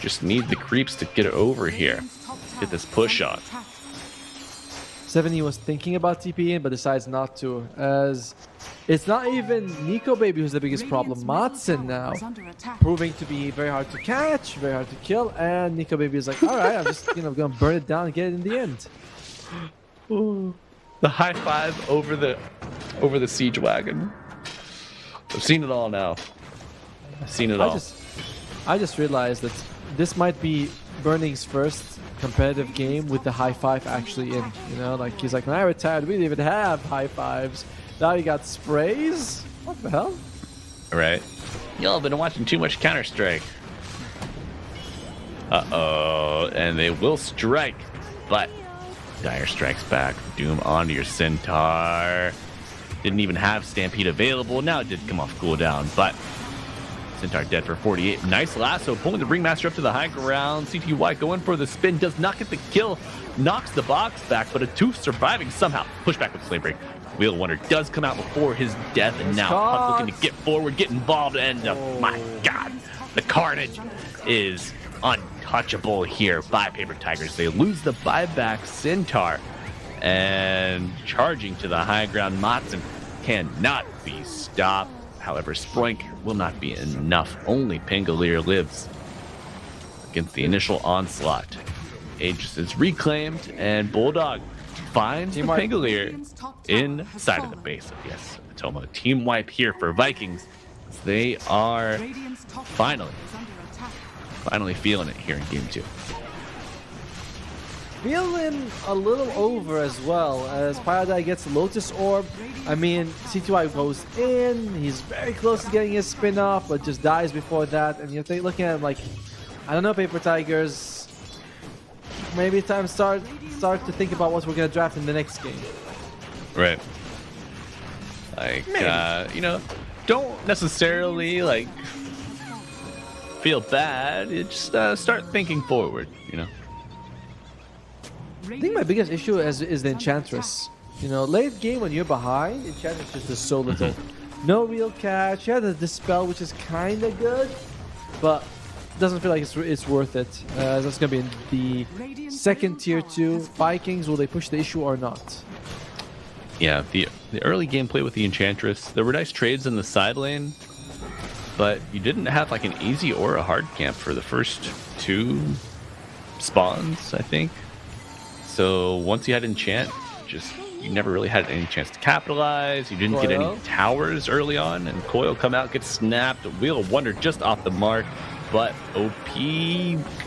Just need the creeps to get over here. Get this push on. 70 was thinking about TPing, but decides not to, as it's not even Nico Baby who's the biggest problem. Matson now proving to be very hard to catch, very hard to kill, and Nico Baby is like, all right, I'm just gonna burn it down and get it in the end. Ooh. The high five over the siege wagon. I've seen it all now. I've seen it all. I just realized that this might be Burning's first competitive game with the high five actually in. You know, like he's like, when I retired, we didn't even have high fives. Now you got sprays? What the hell? Right. Y'all have been watching too much Counter-Strike. Uh-oh. And they will strike. But Dire strikes back. Doom onto your Centaur. Didn't even have Stampede available. Now it did come off cooldown, but Centaur dead for 48. Nice lasso, pulling the Ringmaster up to the high ground. CTY going for the spin, does not get the kill. Knocks the box back, but a tooth surviving somehow. Pushback with Flame Break. Wheel Wonder does come out before his death, and now Puck looking to get forward, get involved, and my God, the carnage is untouchable here by Paper Tigers. They lose the buyback Centaur, and charging to the high ground, Matson cannot be stopped. However, Sproink will not be enough. Only Pangolier lives against the initial onslaught. Aegis is reclaimed, and Bulldog finds the Pangolier inside of the base. Yes, Tomo. Team wipe here for Vikings. They are finally feeling it here in Game 2. Feeling a little over as well, as Paradise gets Lotus Orb. I mean, C2I goes in, he's very close to getting his spin off, but just dies before that. And you're looking at him like, I don't know, Paper Tigers, maybe it's time to start to think about what we're going to draft in the next game. Right. Like, you know, don't necessarily, like, feel bad. It's just start thinking forward, you know. I think my biggest issue is the Enchantress. You know, late game when you're behind, Enchantress just does so little. No real catch. Yeah, the Dispel, which is kind of good, but doesn't feel like it's worth it. That's going to be in the second tier 2. Vikings, will they push the issue or not? Yeah, the early gameplay with the Enchantress, there were nice trades in the side lane, but you didn't have like an easy or a hard camp for the first 2 spawns, I think. So once you had Enchant, you never really had any chance to capitalize. You didn't get any towers early on, and Coil come out, gets snapped. Wheel of Wonder just off the mark, but OP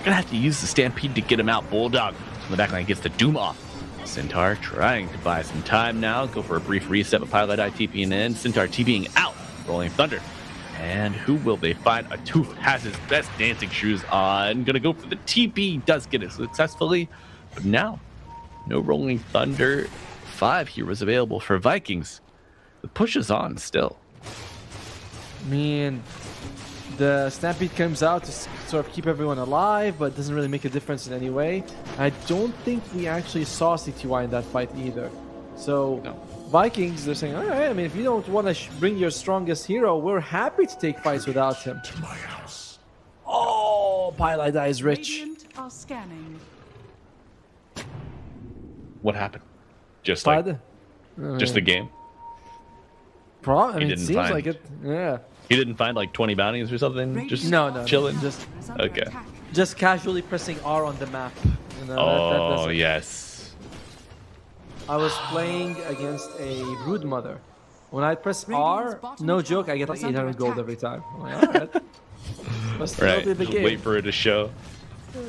gonna have to use the Stampede to get him out. Bulldog from the backline gets the Doom off. Centaur trying to buy some time now, go for a brief reset, but Pilot Eye TPing in. Centaur TPing out, Rolling Thunder. And who will they find? A Tooth has his best dancing shoes on. Gonna go for the TP, does get it successfully, but now no Rolling Thunder. 5 heroes available for Vikings. The push is on still. I mean, the Stampede comes out to sort of keep everyone alive, but doesn't really make a difference in any way. I don't think we actually saw CTY in that fight either. So No. Vikings, they're saying, all right, I mean, if you don't want to bring your strongest hero, we're happy to take fights without him. To my house. Oh, Pylai dies rich. Radiant are scanning. What happened? Just like Pylai- just the game. I mean, it didn't seems find- like it. Yeah. He didn't find like 20 bounties or something. Just No, chilling. just Is under Okay. attack. just casually pressing R on the map. You know, Oh doesn't- yes. I was playing against a brood mother. When I press R, no joke, I get like 800 gold every time. I'm like, all right. Must still Right. be the Just game. wait for it to show.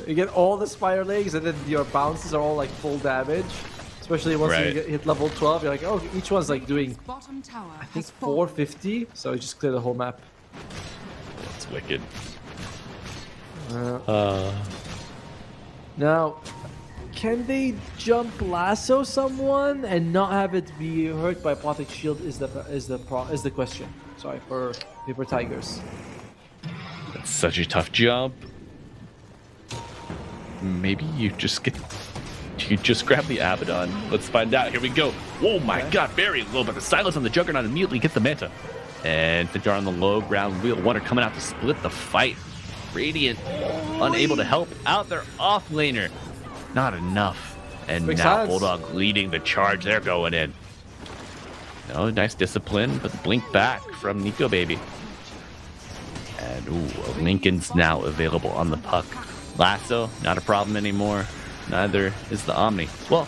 You get all the spire legs, and then your bounces are all like full damage. Especially once you Right. hit level 12, you're like, oh, each one's like doing, Bottom tower I think, has fallen. 450. So you just clear the whole map. It's wicked. Now, can they jump lasso someone and not have it be hurt by Apothic Shield? Is the question. Sorry for Paper Tigers. It's such a tough jump. Maybe you just grab the Abaddon. Let's find out. Here we go. Oh my god, very low, but the silence on the Juggernaut immediately gets the manta. And Finjar on the low ground. Wheel Wonder coming out to split the fight. Radiant unable to help out their off laner. Not enough. And Big now silence. Bulldog leading the charge. They're going in. No, nice discipline, but blink back from Nico Baby. And ooh, Lincoln's now available on the puck. Lasso, not a problem anymore. Neither is the Omni. Well,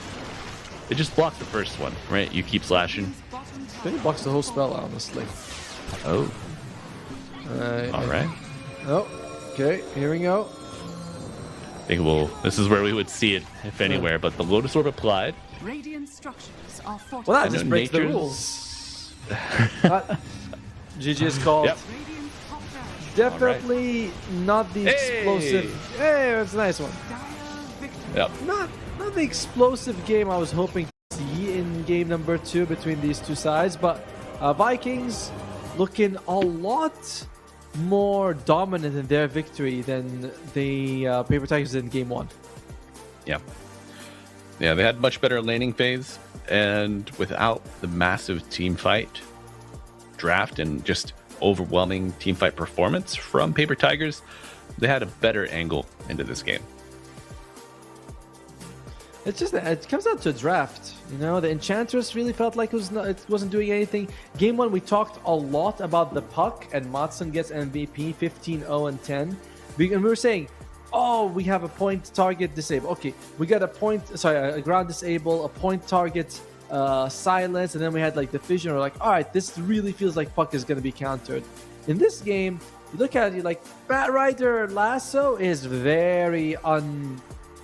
it just blocks the first one, right? You keep slashing. I think it blocks the whole spell, honestly. Oh, all right. Oh, okay, here we go. I think this is where we would see it, if anywhere, but the Lotus Orb applied. Radiant structures are fortified. Well, that I just know breaks the nature's- rules. GG is called. Yep. Radiant top tower. Definitely not the explosive. Hey, that's a nice one. Dire victory. Yep. Not the explosive game I was hoping to see in game number 2 between these two sides, but Vikings looking a lot more dominant in their victory than the Paper Tigers in game 1. Yeah. Yeah, they had much better laning phase, and without the massive team fight draft and just overwhelming team fight performance from Paper Tigers, they had a better angle into this game. It's just it comes down to a draft. You know, the Enchantress really felt like it wasn't doing anything. Game 1, we talked a lot about the puck, and Matson gets MVP 15-0 and 10. And we were saying, oh, we have a point target disable. Okay, we got a ground disable, a point target silence, and then we had like the fission. We're like, all right, this really feels like puck is going to be countered. In this game, you look at it, you're like, Bat Rider Lasso is very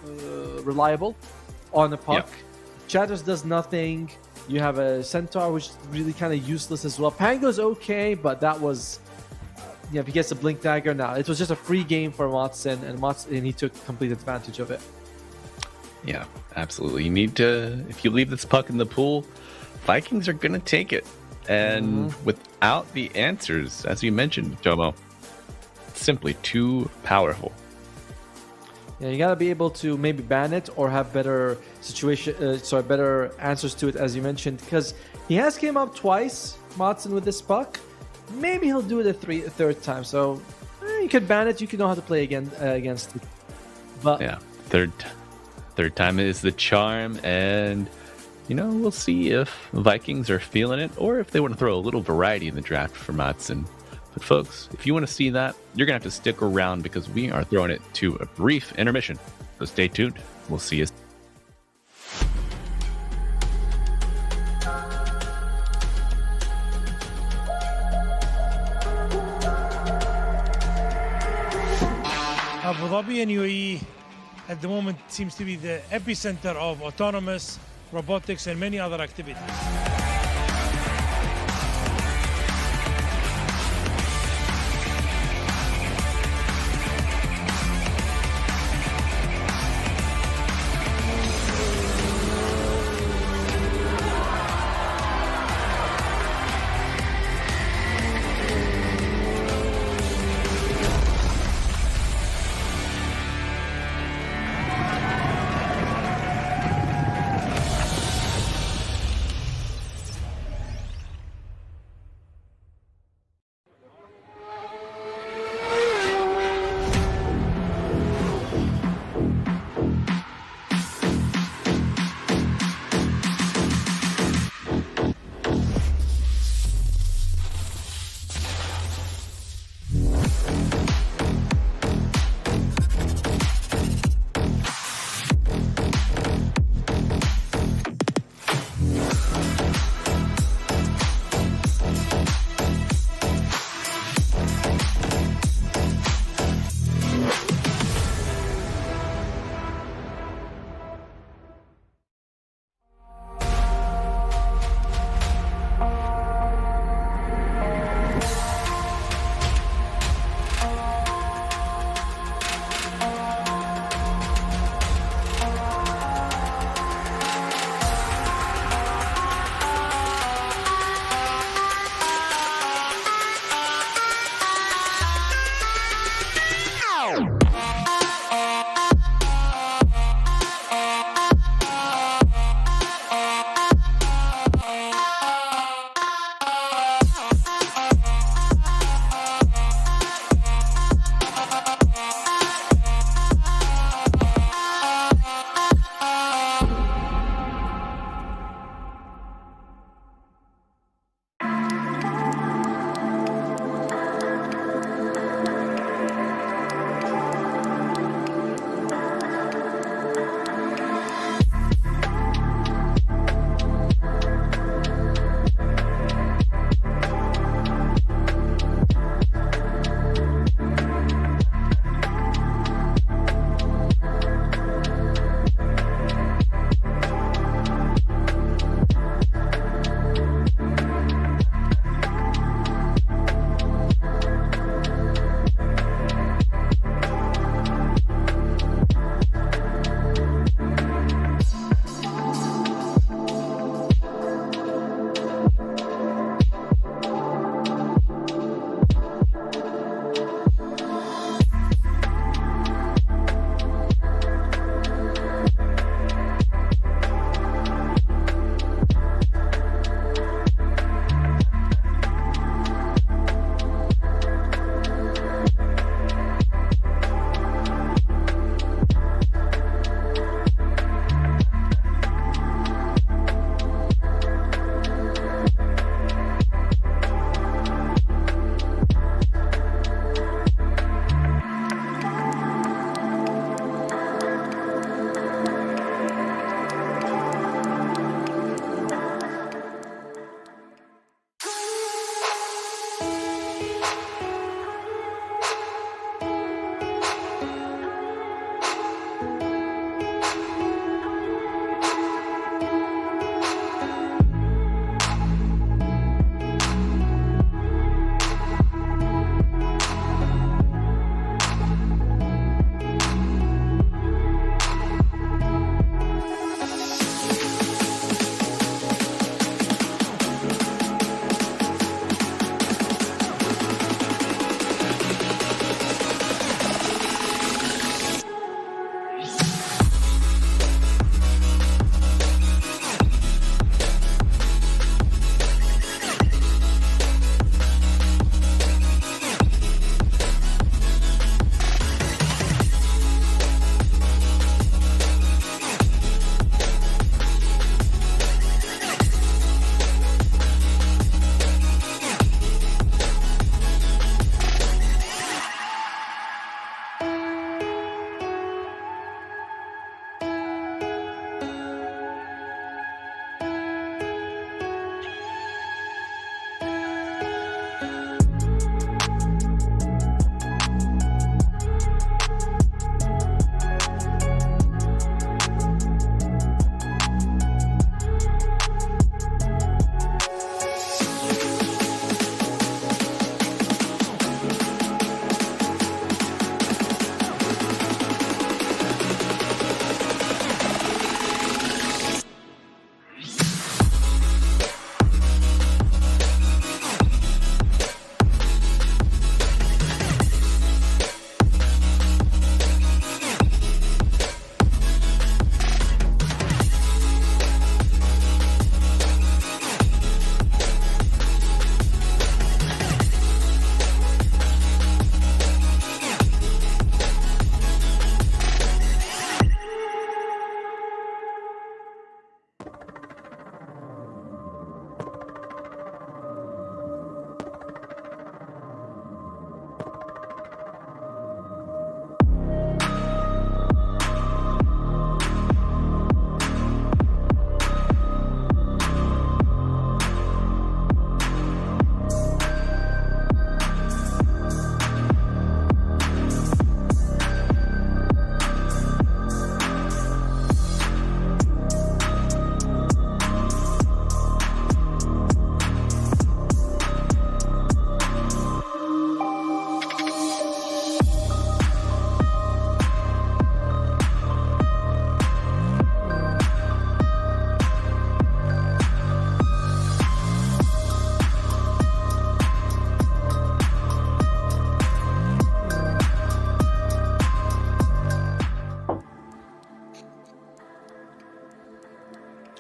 unreliable on the puck. Yeah. Chatters does nothing. You have a Centaur, which is really kind of useless as well. Pango's okay, but that was, if he gets a Blink Dagger, now it was just a free game for Watson, and he took complete advantage of it. Yeah, absolutely. You need to, if you leave this puck in the pool, Vikings are going to take it. And without the answers, as you mentioned, Tomo, it's simply too powerful. Yeah, you gotta be able to maybe ban it or have better better answers to it, as you mentioned, because he has came up twice, Matson, with this puck. Maybe he'll do it a third time. So you could ban it. You can know how to play again against it. But Yeah, third time is the charm, and we'll see if Vikings are feeling it or if they want to throw a little variety in the draft for Matson. But folks, if you want to see that, you're going to have to stick around because we are throwing it to a brief intermission. So stay tuned. We'll see you. Abu Dhabi and UAE at the moment seems to be the epicenter of autonomous, robotics, and many other activities.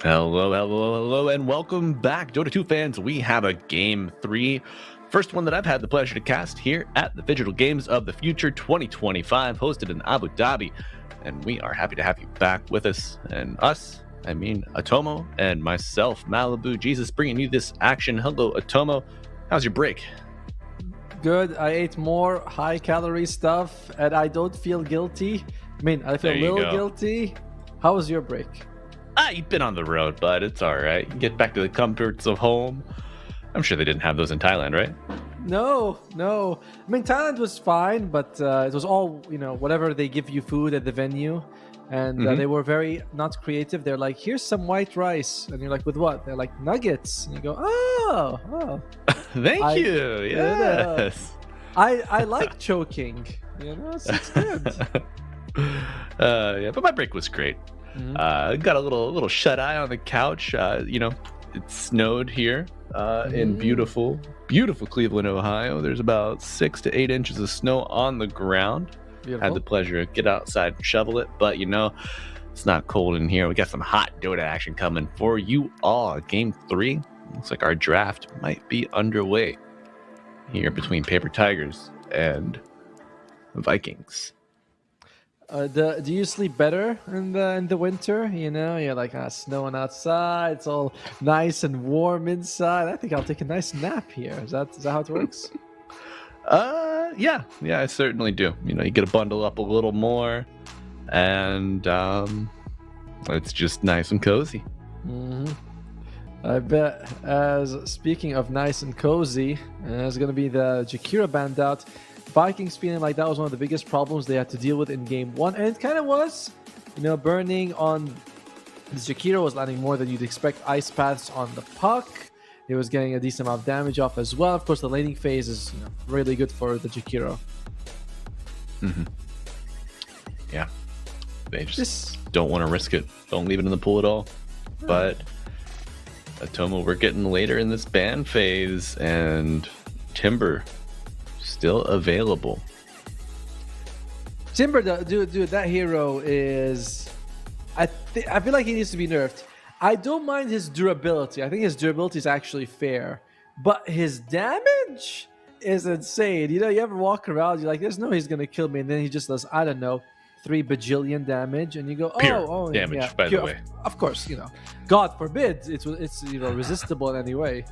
Hello, and welcome back, Dota 2 fans. We have a Game 3. First one that I've had the pleasure to cast here at the Digital Games of the Future 2025, hosted in Abu Dhabi. And we are happy to have you back with us. And us, I mean Atomo, and myself, Malibu Jesus, bringing you this action. Hello, Atomo. How's your break? Good. I ate more high-calorie stuff, and I don't feel guilty. I mean, I feel a little guilty. How was your break? You've been on the road, but it's all right. You get back to the comforts of home. I'm sure they didn't have those in Thailand, right? No. I mean, Thailand was fine, but it was all, whatever they give you food at the venue. And they were very not creative. They're like, here's some white rice. And you're like, with what? They're like, nuggets. And you go, oh. Thank you. Yes. I like choking. It's good. Yeah, but my break was great. Got a little shut eye on the couch. It snowed here in beautiful Cleveland, Ohio. There's about 6 to 8 inches of snow on the ground. Beautiful. Had the pleasure to get outside and shovel it, but it's not cold in here. We got some hot Dota action coming for you all. Game 3. Looks like our draft might be underway here between Paper Tigers and Vikings. Do you sleep better in the winter? You're like snowing outside. It's all nice and warm inside. I think I'll take a nice nap here. Is that how it works? Yeah, I certainly do. You get to bundle up a little more, and it's just nice and cozy. I bet. Speaking of nice and cozy, there's gonna be the Jakira band out. Vikings feeling like that was one of the biggest problems they had to deal with in Game 1, and it kind of was. Burning on the Jakira was landing more than you'd expect. Ice paths on the puck. It was getting a decent amount of damage off as well. Of course, the laning phase is really good for the Jakiro. Yeah. They just don't want to risk it. Don't leave it in the pool at all. But Atomo, we're getting later in this ban phase, and Timber still available. Timber, dude, that hero is... I feel like he needs to be nerfed. I don't mind his durability. I think his durability is actually fair. But his damage is insane. You ever walk around, you're like, there's no way he's going to kill me. And then he just does, 3 bajillion damage. And you go, pure damage, by the way. Of course, God forbid it's resistible in any way.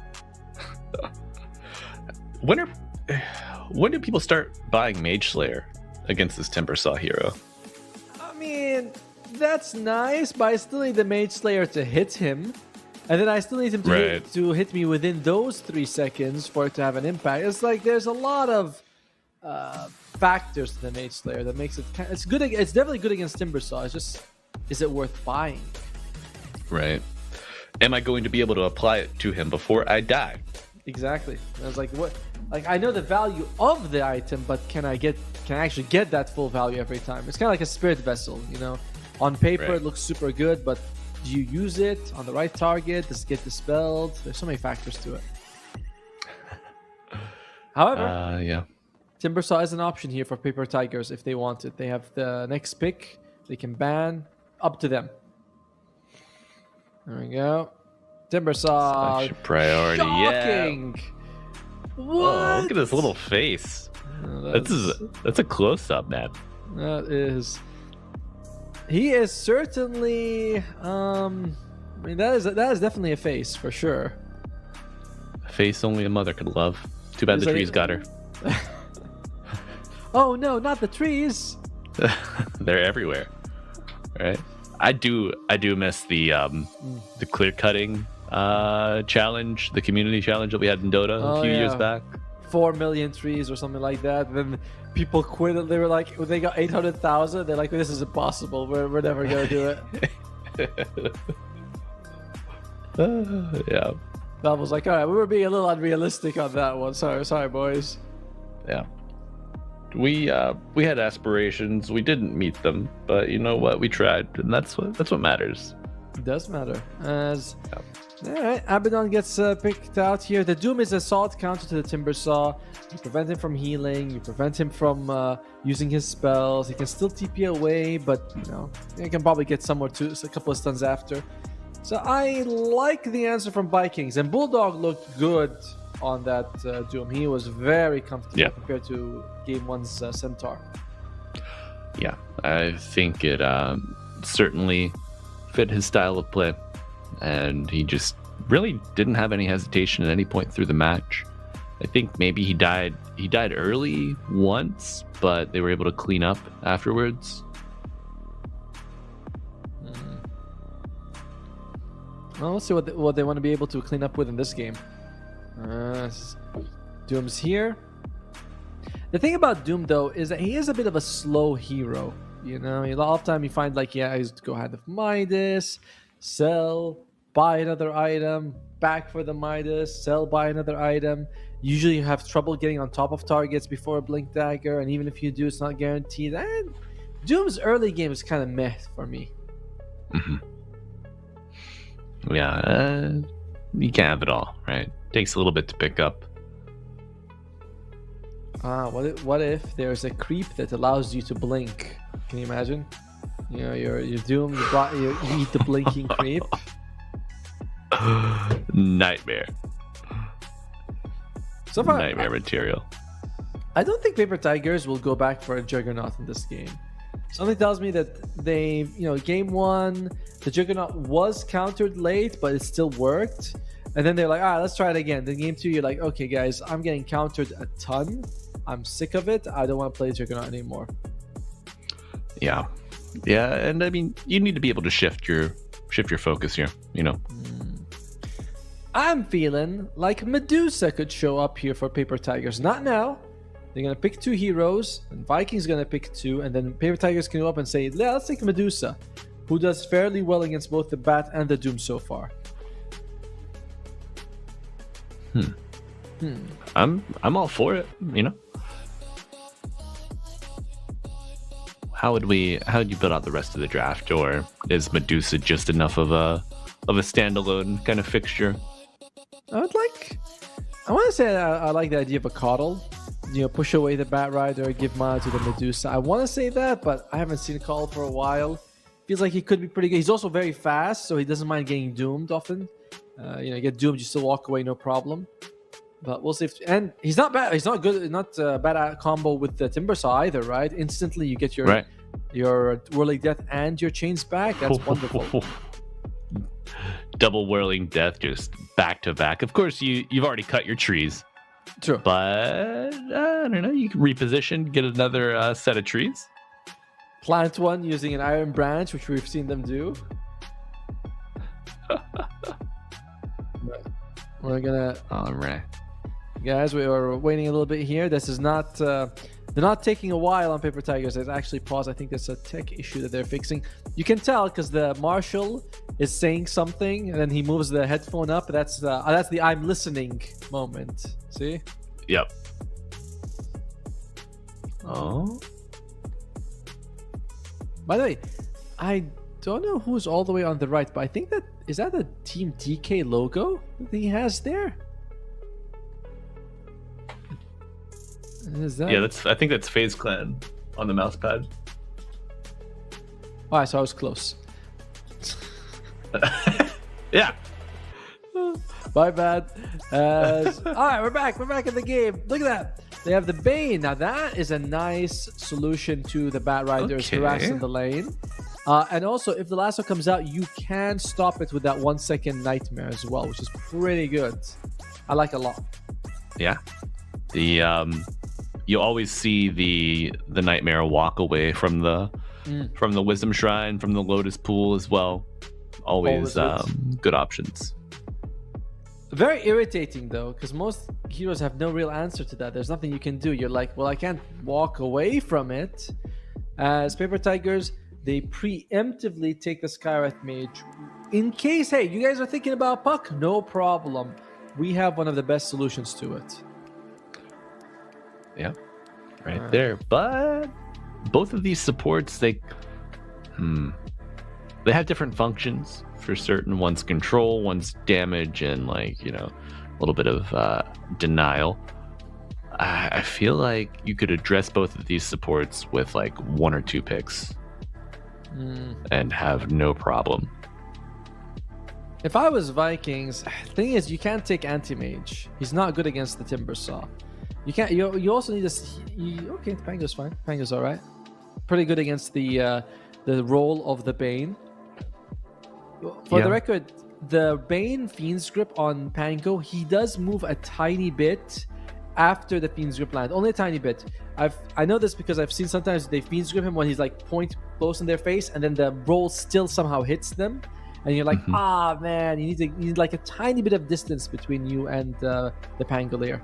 When do people start buying Mage Slayer against this Timber Saw hero? I mean, that's nice, but I still need the Mage Slayer to hit him. And then I still need him to hit me within those 3 seconds for it to have an impact. It's like there's a lot of factors to the Mage Slayer that makes it... It's good. It's definitely good against Timber Saw. It's just, is it worth buying? Right. Am I going to be able to apply it to him before I die? Exactly. I was like, what? Like, I know the value of the item, but can I actually get that full value every time? It's kind of like a spirit vessel, On paper, It looks super good, but do you use it on the right target? Does it get dispelled? There's so many factors to it. However, Timber Saw is an option here for Paper Tigers if they want it. They have the next pick. They can ban. Up to them. There we go. Timber Saw. Such a priority. Shocking. Yeah. What? Oh, look at this little face. That's a close-up, man. That is. He is certainly. That is definitely a face for sure. A face only a mother could love. Too bad the trees got her. Oh no, not the trees. They're everywhere. Right? I do miss the clear cutting challenge, the community challenge that we had in Dota a few years back. 4 million trees or something like that. And then people quit. They were like, they got 800,000. They're like, this is impossible. We're never gonna do it. Yeah. That was like, all right, we were being a little unrealistic on that one. Sorry, boys. Yeah. We had aspirations. We didn't meet them, but you know what? We tried, and that's what matters. It does matter. All right, Abaddon gets picked out here. The Doom is a solid counter to the Timber Saw. You prevent him from healing. You prevent him from using his spells. He can still TP away, but you can probably get somewhere to a couple of stuns after. So I like the answer from Vikings, and Bulldog looked good on that Doom. He was very comfortable compared to Game 1's Centaur. Yeah, I think it certainly fit his style of play, and he just really didn't have any hesitation at any point through the match. I think maybe he died early once, but they were able to clean up afterwards. Well, let's see what they want to be able to clean up with in this game. Doom's here. The thing about Doom, though, is that he is a bit of a slow hero. You know, a lot of time you find like, yeah, he's go ahead of Midas, sell, buy another item, back for the Midas, sell, buy another item. Usually you have trouble getting on top of targets before a Blink Dagger, and even if you do, it's not guaranteed. And Doom's early game is kind of meh for me. Mm-hmm. Yeah, you can't have it all, right? Takes a little bit to pick up. What if there's a creep that allows you to blink? Can you imagine? You know, you're Doom, you eat the blinking creep. Nightmare. So far, nightmare material. I don't think Paper Tigers will go back for a Juggernaut in this game. Something tells me that they, game 1, the Juggernaut was countered late, but it still worked. And then they're like, let's try it again. Then game 2, you're like, okay, guys, I'm getting countered a ton. I'm sick of it. I don't want to play Juggernaut anymore. Yeah, and I mean, you need to be able to shift your focus here. I'm feeling like Medusa could show up here for Paper Tigers. Not now. They're going to pick 2 heroes, and Vikings going to pick 2, and then Paper Tigers can go up and say, yeah, let's take Medusa, who does fairly well against both the Bat and the Doom so far. I'm all for it, How would you build out the rest of the draft, or is Medusa just enough of a standalone kind of fixture? I want to say I like the idea of a coddle. Push away the Bat Rider, give mana to the Medusa. I want to say that, but I haven't seen a call for a while. Feels like he could be pretty good. He's also very fast, so he doesn't mind getting doomed often. You get doomed, you still walk away, no problem. But we'll see. And he's not bad. He's not good. Not bad at combo with the Timbersaw either, right? Instantly, you get your Whirling Death and your chains back. That's wonderful. Double Whirling Death, just back to back. Of course, you've already cut your trees. True. But I don't know. You can reposition, get another set of trees. Plant one using an Iron Branch, which we've seen them do. We're gonna. All right. Guys, we are waiting a little bit here. This is not... they're not taking a while on Paper Tigers. It's actually paused. I think there's a tech issue that they're fixing. You can tell because the Marshal is saying something, and then he moves the headphone up. That's the I'm listening moment. See? Yep. Oh. By the way, I don't know who's all the way on the right, but I think is that the Team DK logo that he has there? Is that? Yeah, I think that's FaZe Clan on the mouse pad. Alright, so I was close. Yeah. My bad. Alright, we're back in the game. Look at that. They have the Bane. Now that is a nice solution to the Bat Riders harassing the lane. And also, if the lasso comes out, you can stop it with that 1 second Nightmare as well, which is pretty good. I like it a lot. Yeah. You always see the Nightmare walk away from the Wisdom Shrine, from the Lotus Pool as well. Always good options. Very irritating though, because most heroes have no real answer to that. There's nothing you can do. You're like, well, I can't walk away from it. As Paper Tigers, they preemptively take the Skywrath Mage. In case, hey, you guys are thinking about Puck? No problem. We have one of the best solutions to it. Yeah, right there. But both of these supports, they have different functions for certain. One's control, one's damage, and a little bit of denial. I feel like you could address both of these supports with 1 or 2 picks and have no problem. If I was Vikings, thing is, you can't take Anti-Mage. He's not good against the Timbersaw. You can't. You also need okay, Pango's fine. Pango's all right. Pretty good against the role of the Bane. For the record, the Bane Fiend's Grip on Pango, he does move a tiny bit after the Fiend's Grip land. Only a tiny bit. I know this because I've seen sometimes they Fiend's Grip him when he's like point close in their face, and then the roll still somehow hits them. And you're like, man, you need like a tiny bit of distance between you and the Pangolier.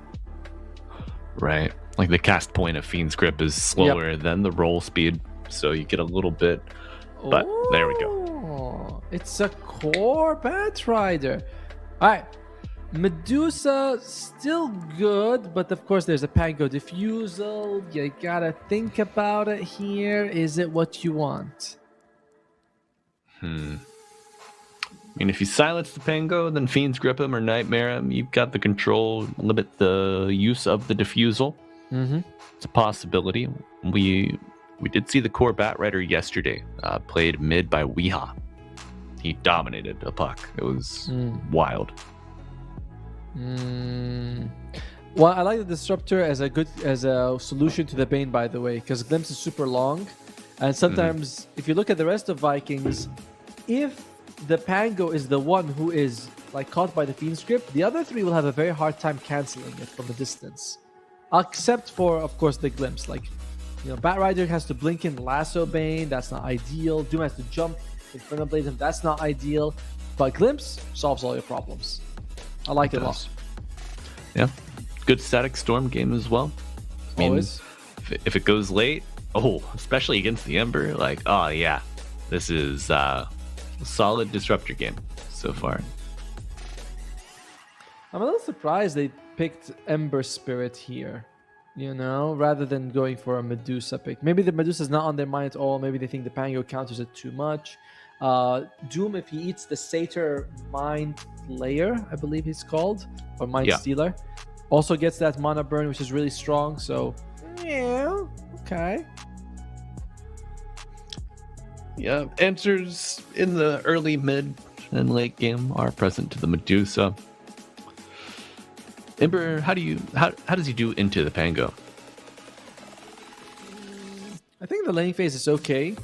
Right. Like the cast point of Fiend's Grip is slower than the roll speed, so you get a little bit. But there we go. It's a core Batrider. All right. Medusa, still good, but of course there's a Pango Diffusal. You gotta think about it here. Is it what you want? I mean, if you silence the Pango, then Fiend's Grip him or Nightmare him, you've got the control, limit the use of the Diffusal. It's a possibility. We did see the core Batrider yesterday, played mid by Weeha. He dominated a puck. It was wild. Well, I like the Disruptor as a solution to the Bane, by the way, because Glimpse is super long, and sometimes if you look at the rest of Vikings, if the Pango is the one who is like caught by the Fiend's Grip, the other three will have a very hard time canceling it from a distance, except for, of course, the Glimpse. Like, Batrider has to blink in Lasso Bane. That's not ideal. Doom has to jump Inferno Blade him. That's not ideal. But Glimpse solves all your problems. I like it a lot. Yeah. Good static Storm game as well. I mean, if it goes late, especially against the Ember, like, this is a solid Disruptor game so far. I'm a little surprised they picked Ember Spirit here, rather than going for a Medusa pick. Maybe the Medusa's not on their mind at all. Maybe they think the Pango counters it too much. Doom, if he eats the Satyr Mind Layer, I believe he's called, or Mind Stealer, also gets that mana burn, which is really strong. So, okay. Yeah, answers in the early, mid, and late game are present to the Medusa. Ember, how does he do into the Pango? I think the laning phase is okay.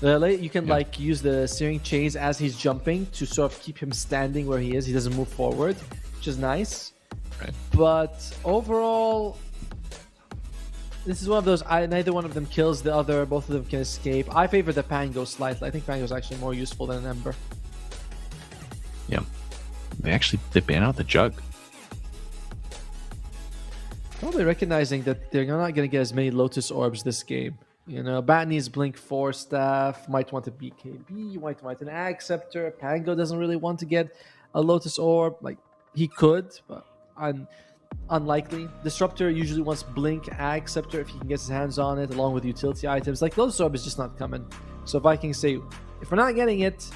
You can use the Searing Chains as he's jumping to sort of keep him standing where he is. He doesn't move forward, which is nice. Right. But overall, this is one of those, neither one of them kills the other. Both of them can escape. I favor the Pango slightly. I think Pango is actually more useful than an Ember. Yeah. They ban out the Jug. Probably recognizing that they're not going to get as many Lotus Orbs this game. Bat needs Blink 4 staff, might want a BKB, might want an Ag Scepter. Pango doesn't really want to get a Lotus Orb. Like, he could, but unlikely. Disruptor usually wants Blink, Ag Scepter if he can get his hands on it, along with utility items. Like, Lotus Orb is just not coming. So Vikings say, if we're not getting it,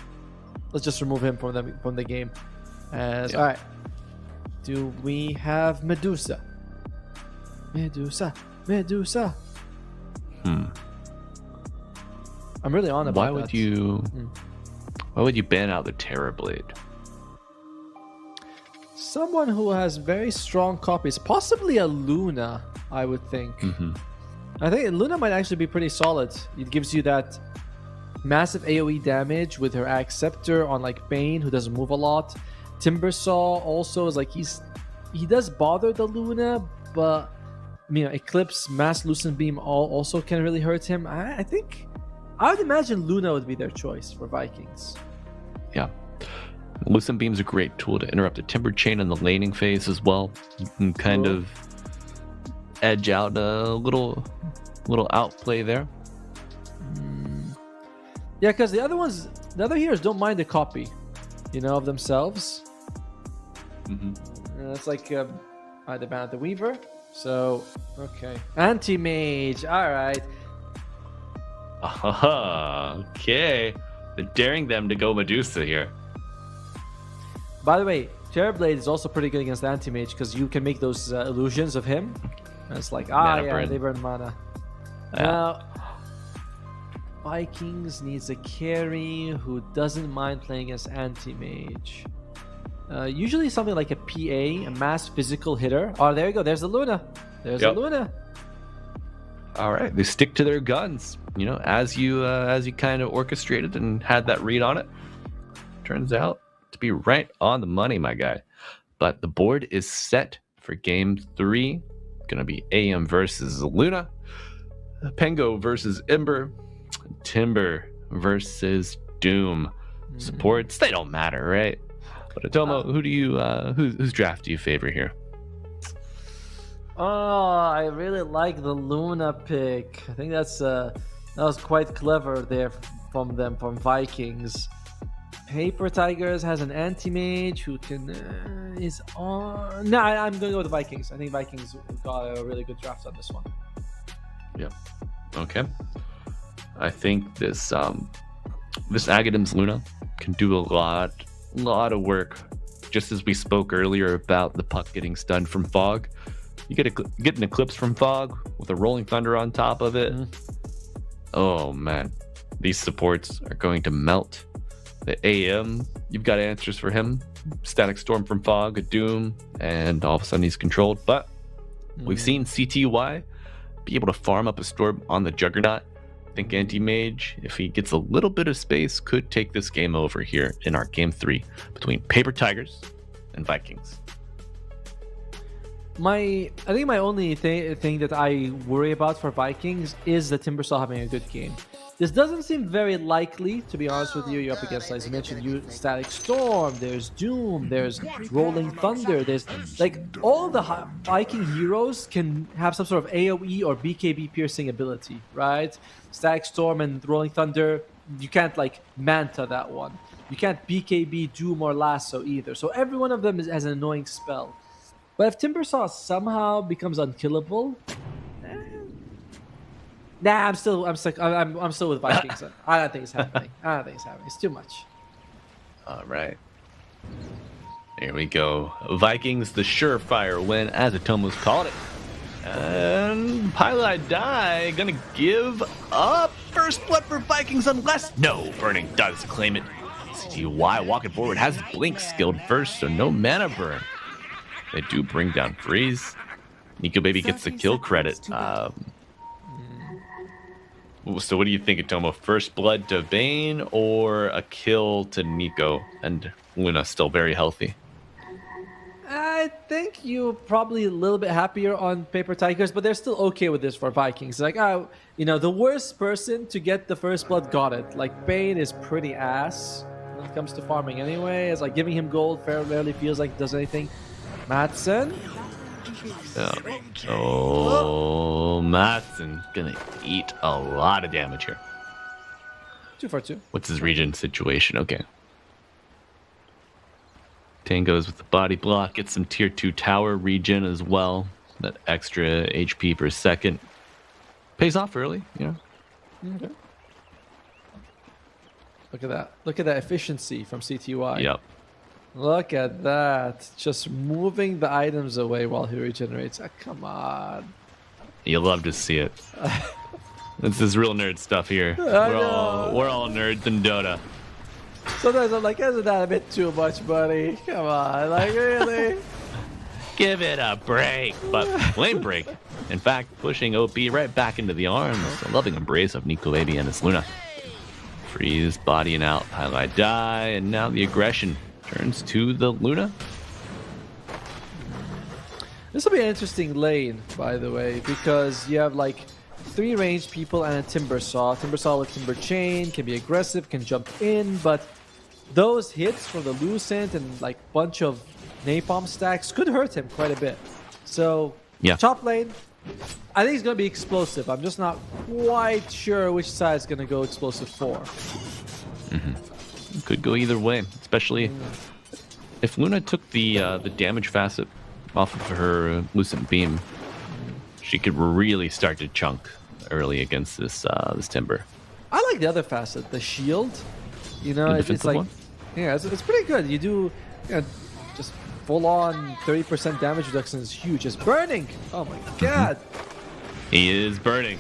let's just remove him from the game. All right. Do we have Medusa? Medusa. I'm really on about that. Why would you ban out the Terror Blade? Someone who has very strong copies, possibly a Luna, I would think. I think Luna might actually be pretty solid. It gives you that massive AoE damage with her Axe Scepter on like Bane, who doesn't move a lot. Timbersaw also is like he does bother the Luna, but Eclipse, Mass Lucent Beam also can really hurt him. I think I would imagine Luna would be their choice for Vikings. Yeah. Lucent Beam's a great tool to interrupt the Timber Chain in the laning phase as well. You can kind of edge out a little outplay there. Yeah, because the other heroes don't mind a copy, of themselves. It's like they ban out the Weaver. So, okay. Anti-Mage, alright. Okay. They're daring them to go Medusa here. By the way, Terrorblade is also pretty good against Anti-Mage because you can make those illusions of him. And it's like, they burn mana. Yeah. Now, Vikings needs a carry who doesn't mind playing against Anti-Mage. Usually something like a PA, a mass physical hitter. Oh, there you go. There's the Luna. There's the Luna. All right, they stick to their guns. You know, as you kind of orchestrated and had that read on it, turns out to be right on the money, my guy. But the board is set for game 3. Gonna be AM versus Luna, Pengo versus Ember, Timber versus Doom. Supports, they don't matter, right? But Atomo, who do you whose draft do you favor here? Oh, I really like the Luna pick. I think that was quite clever there from Vikings. Paper Tigers has an anti-mage who can is on. No, I'm gonna go with the Vikings. I think Vikings got a really good draft on this one. Yeah. Okay. I think this Agadam's Luna can do a lot of work. Just as we spoke earlier about the puck getting stunned from fog, you get an eclipse from fog with a rolling thunder on top of it. Oh man, these supports are going to melt. The AM, you've got answers for him. Static Storm from Fog, a Doom, and all of a sudden he's controlled. But we've seen CTY be able to farm up a Storm on the Juggernaut. I think Anti-Mage, if he gets a little bit of space, could take this game over here in our game 3 between Paper Tigers and Vikings. I think my only thing that I worry about for Vikings is the Timbersaw having a good game. This doesn't seem very likely, to be honest with you. You're up against, as you mentioned, Static Storm, there's Doom, there's Rolling Thunder, there's like all the Viking heroes can have some sort of AoE or BKB piercing ability, right? Static Storm and Rolling Thunder, you can't like Manta that one. You can't BKB Doom or Lasso either. So every one of them has an annoying spell. But if Timbersaw somehow becomes unkillable, nah, I'm still with Vikings. I don't think it's happening. It's too much. All right. Here we go. Vikings, the surefire win, as Atomo's called it. And Pylai Die gonna give up first blood for Vikings unless no, Burning does claim it. CTY walking forward has Blink skilled first, so no mana burn. They do bring down Freeze. Nico Baby gets the kill credit. So what do you think, Atomo? First blood to Bane or a kill to Nico? And Luna still very healthy. I think you're probably a little bit happier on Paper Tigers, but they're still okay with this for Vikings. Like, the worst person to get the first blood got it. Like, Bane is pretty ass when it comes to farming anyway. It's like giving him gold rarely feels like it does anything. Madsen. Oh, Madsen gonna eat a lot of damage here. 2 for 2. What's his regen situation? Okay. Tango's with the body block. Gets some tier 2 tower regen as well. That extra HP per second. Pays off early, you know. Okay. Look at that. Look at that efficiency from CTY. Yep. Look at that. Just moving the items away while he regenerates. Come on. You love to see it. This is real nerd stuff here. We're all nerds in Dota. Sometimes I'm like, isn't that a bit too much, buddy? Come on. Like, really? Give it a break. But lane break. In fact, pushing OP right back into the arms. A loving embrace of Nico Baby and his Luna. Freeze, bodying out, highlight die, and now the aggression turns to the Luna. This will be an interesting lane, by the way, because you have like 3 ranged people and a Timbersaw. Timbersaw with Timber Chain can be aggressive, can jump in, but those hits from the Lucent and like bunch of napalm stacks could hurt him quite a bit. So yeah, top lane, I think it's going to be explosive. I'm just not quite sure which side is going to go explosive for. Could go either way, especially if Luna took the damage facet off of her Lucent Beam. She could really start to chunk early against this Timber. I like the other facet, the shield. You know, The it's defensive like, one? yeah, it's pretty good. You do, just full on 30% damage reduction is huge. It's burning. Oh my god. He is burning.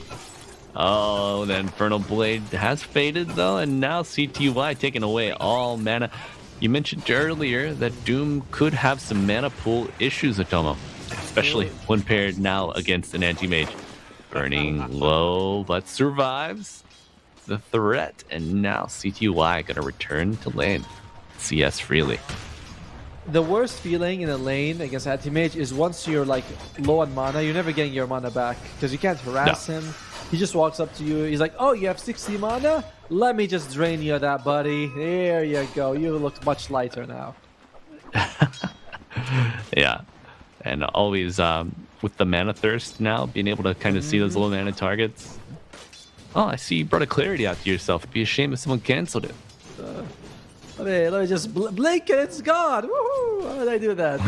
Oh, the Infernal Blade has faded though, and now CTY taking away all mana. You mentioned earlier that Doom could have some mana pool issues, Atomo, especially when paired now against an anti-mage. Burning low, but survives the threat, and now CTY gonna return to lane CS freely. The worst feeling in a lane against anti-mage is once you're like low on mana, you're never getting your mana back because you can't harass him. He just walks up to you. He's like, "Oh, you have 60 mana? Let me just drain you of that, buddy. There you go. You look much lighter now." Yeah, and always with the mana thirst now, being able to kind of see those low mana targets. Oh, I see you brought a clarity out to yourself. It'd be a shame if someone canceled it. Let me just blink and it's gone. Woohoo! Why did I do that?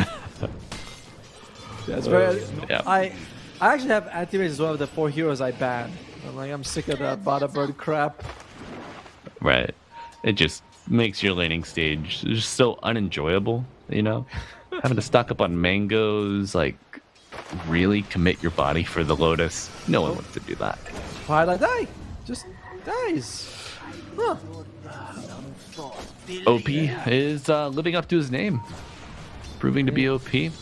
That's very. Yeah. I actually have anti-mage as one of the 4 heroes I banned. I'm sick of that bada bird crap. Right. It just makes your laning stage just so unenjoyable, you know? Having to stock up on mangoes, like, really commit your body for the Lotus. No one wants to do that. Why did I die? Just dies. Huh. OP is living up to his name. Proving to be OP.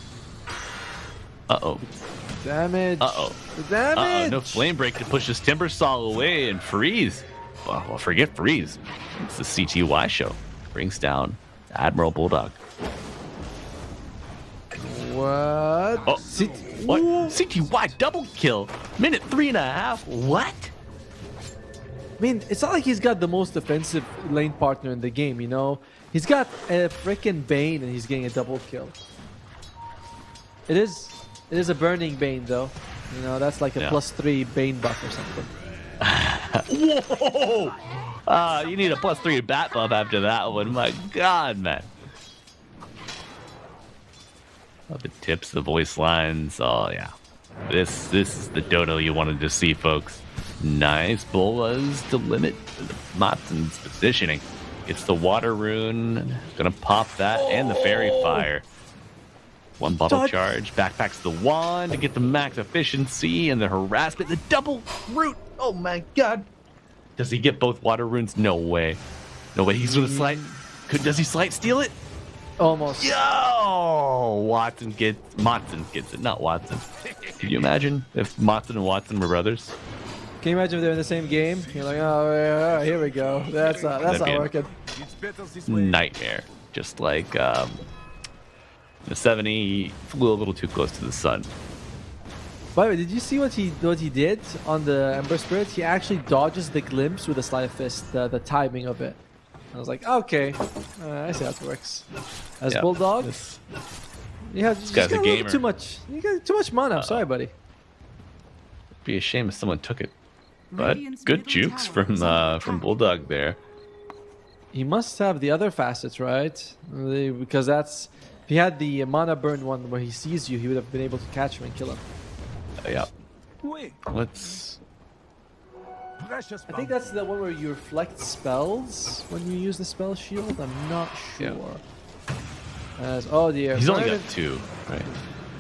Uh-oh. Damage. Uh-oh. The damage. No flame break to push his Timbersaw away and freeze. Well, forget freeze. It's the CTY show. Brings down Admiral Bulldog. What? Oh, what? CTY double kill. Minute 3.5. What? I mean, it's not like he's got the most offensive lane partner in the game, you know? He's got a freaking Bane and he's getting a double kill. It is a burning Bane though. You know, that's like a +3 Bane buff or something. Whoa! You need a +3 bat buff after that one. My God, man. Oh, the tips, the voice lines. Oh, yeah. This is the Dodo you wanted to see, folks. Nice bolas to limit Matsen's positioning. It's the water rune. Gonna pop that and the fairy fire. One bottle charge. Backpacks the wand to get the max efficiency and the harassment. The double root. Oh my God. Does he get both water runes? No way. No way. He's gonna slide. Does he slide steal it? Almost. Yo! Matson gets it, not Watson. Could you imagine if Matson and Watson were brothers? Can you imagine if they're in the same game? You're like, oh, here we go. That's not working. Nightmare. Just like the 70 flew a little too close to the sun. By the way, did you see what he did on the Ember Spirit? He actually dodges the glimpse with a sleight of fist, the timing of it. I was like, okay, I see how it works. As Bulldog, you got a gamer. Too much. You got too much mana. I'm sorry, buddy. It'd be a shame if someone took it. But good jukes from Bulldog there. He must have the other facets, right? Because that's if he had the mana burn one where he sees you, he would have been able to catch him and kill him. Yeah. Let's. I think that's the one where you reflect spells when you use the spell shield. I'm not sure. Oh dear. He's only got 2, right?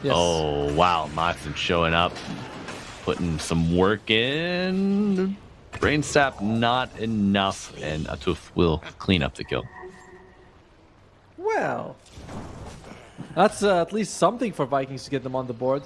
Yes. Oh wow, Matson showing up, putting some work in. Brain sap not enough, and Atuf will clean up the kill. Well, that's at least something for Vikings to get them on the board.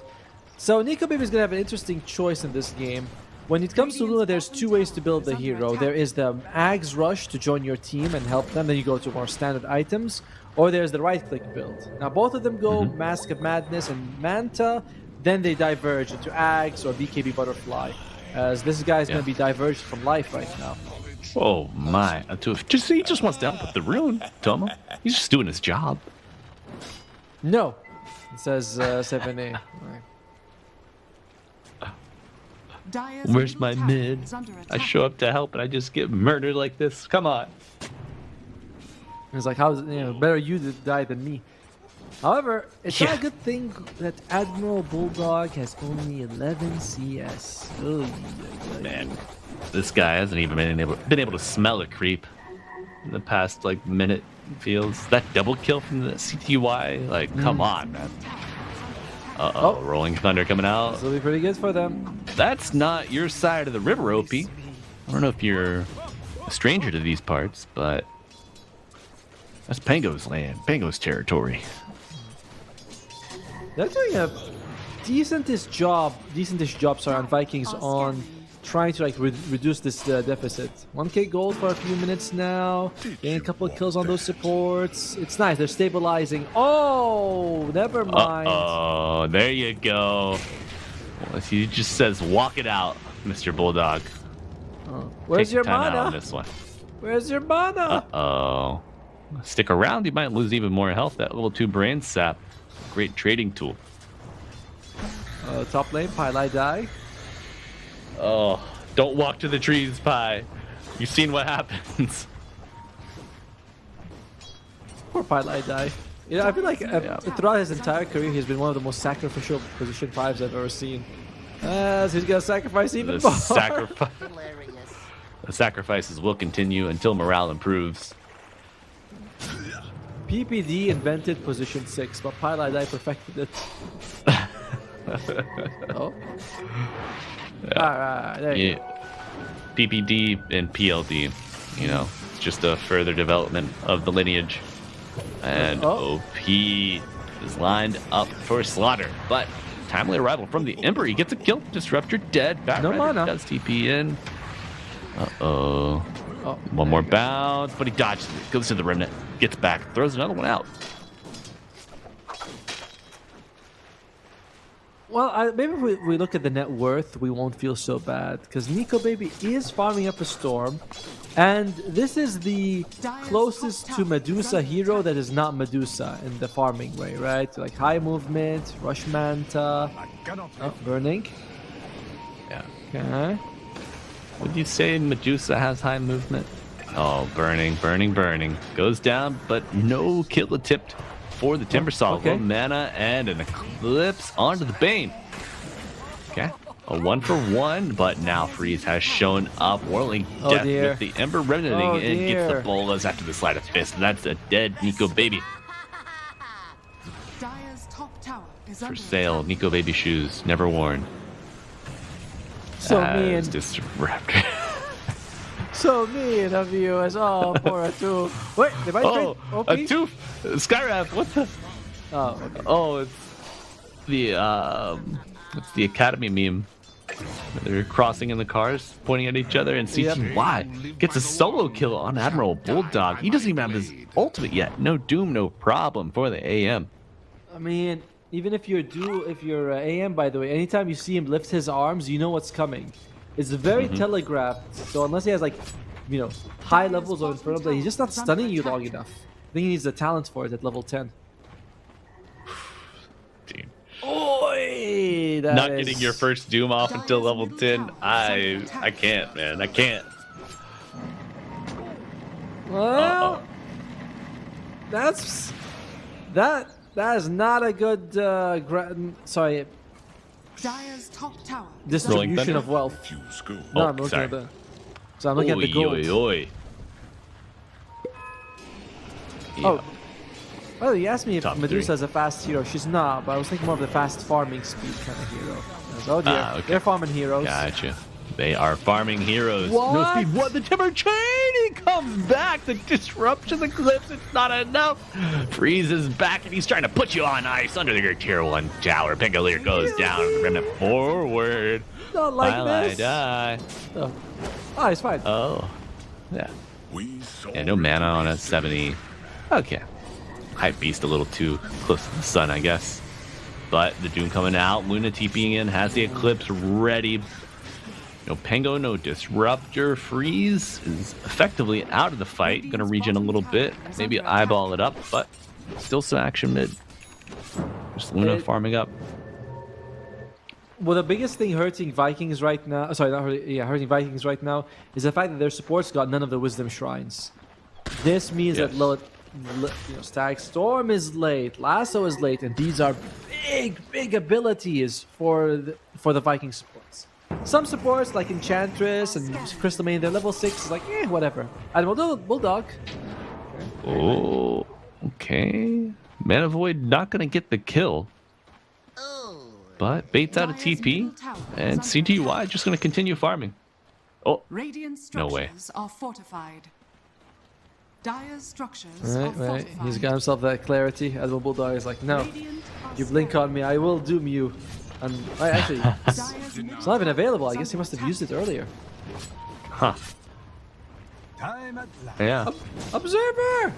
So Nico Baby is gonna have an interesting choice in this game. When it comes to Luna, there's 2 ways to build the hero. There is the Ags Rush to join your team and help them, then you go to more standard items, or there's the right-click build. Now both of them go Mask of Madness and Manta, then they diverge into Ags or BKB Butterfly, as this guy is going to be diverged from life right now. Oh my, he just wants to help with the rune, Tomo. He's just doing his job. No, it says 7A. Where's my mid? I show up to help and I just get murdered like this. Come on. It's like, better you to die than me. However, it's not a good thing that Admiral Bulldog has only 11 CS. Man, this guy hasn't even been able to smell a creep in the past minute. Feels that double kill from the CTY. Come on, man. Rolling Thunder coming out. This will be pretty good for them. That's not your side of the river, OP. I don't know if you're a stranger to these parts, but That's Pango's land, Pango's territory. They're doing a decentish job, sorry, on Vikings on trying to like reduce this deficit. 1k gold for a few minutes now. Getting a couple of kills on those supports. It's nice. They're stabilizing. Oh, never mind. Oh, there you go. Well, he just says, "Walk it out, Mr. Bulldog." Oh. Where's Take your time out mana? on this one. Where's your mana? Oh, stick around. You might lose even more health. That level 2 brain sap, great trading tool. Top lane, Pylai die. Oh, don't walk to the trees, Pi. You've seen what happens. Poor Pylai die. You know, I feel like throughout his entire career, he's been one of the most sacrificial position 5s I've ever seen. So he's gonna sacrifice even more. The sacrifices will continue until morale improves. PPD invented position 6, but Pylai die perfected it. Oh. Yeah. Alright, there you go. PPD and PLD, you know, it's just a further development of the lineage. And OP is lined up for slaughter, but timely arrival from the Emperor. He gets a kill. Disruptor dead. No mana. Does TP in. Uh-oh. One more bounce, but he dodges it. Goes to the Remnant. Gets back. Throws another one out. Well, maybe if we look at the net worth, we won't feel so bad. Because Nico Baby is farming up a Storm. And this is the closest to Medusa hero that is not Medusa in the farming way, right? Like high movement, Rush Manta, Burning. Yeah. Okay. Would you say Medusa has high movement? Oh, burning. Goes down, but no kill attempted for the Timbersaw. Okay. Low mana and an Eclipse onto the Bane. Okay. A 1-for-1, but now Freeze has shown up, whirling death with the Ember Remnanting and gets the bolas after the Sleight of Fist. That's a dead Nico Baby. Dire's top tower is For under sale, attack. Nico Baby shoes, never worn. So mean. Disruptor. So mean of you as all for a two. Wait, they might trade OP? A tooth! Skyrap, what the? Oh, okay. Oh, it's the Academy meme. They're crossing in the cars, pointing at each other, and CTY gets a solo kill on Admiral Bulldog. He doesn't even have his ultimate yet. No doom, no problem for the AM. I mean, even if you're AM, by the way, anytime you see him lift his arms, you know what's coming. It's very telegraphed. So unless he has like, you know, high levels of Infernal Blade, he's just not stunning you long enough. I think he needs the talent for it at level 10. Dude. Oi, Not getting your first Doom off until level 10. I can't, man. I can't. Well, that is not a good sorry. Dire's top tower. Distribution of wealth. No, I'm looking at the. So I'm looking at the gold. Oh, well, you asked me if Medusa is a fast hero. She's not, but I was thinking more of the fast farming speed kind of hero. Oh dear, okay. They're farming heroes. Gotcha. They are farming heroes. What? No speed. What? The Timber Chain! He comes back. The disruption, Eclipse. It's not enough. Freeze is back, and he's trying to put you on ice under your tier 1 tower. Pangolier goes down. Remnant forward. Not like this. Die. Oh, it's fine. Oh, yeah. Yeah, no mana on a 70. Okay. Hype Beast a little too close to the sun, I guess. But the Doom coming out. Luna TPing in. Has the Eclipse ready. No Pango, no Disruptor. Freeze is effectively out of the fight. Gonna regen a little bit. Maybe eyeball it up, but still some action mid. Just Luna farming up. Well, the biggest thing hurting Vikings right now, hurting Vikings right now is the fact that their supports got none of the Wisdom Shrines. This means that Stag Storm is late, Lasso is late, and these are big abilities for the Viking supports. Some supports like Enchantress and Crystal Main, they're level 6, like whatever. Admiral Bulldog. Oh, okay. Mana Void not gonna get the kill. But baits out a TP, and CTY just gonna continue farming. Oh, Radiant no way. structures are fortified. Dire's structures Right, are right. fortified. He's got himself that clarity. Admiral Bulldog is like, no, Radiant are you blink spared. on me, I will doom you. And actually, Dire's it's not even available. I guess he must have used it earlier. Huh. Yeah. Observer!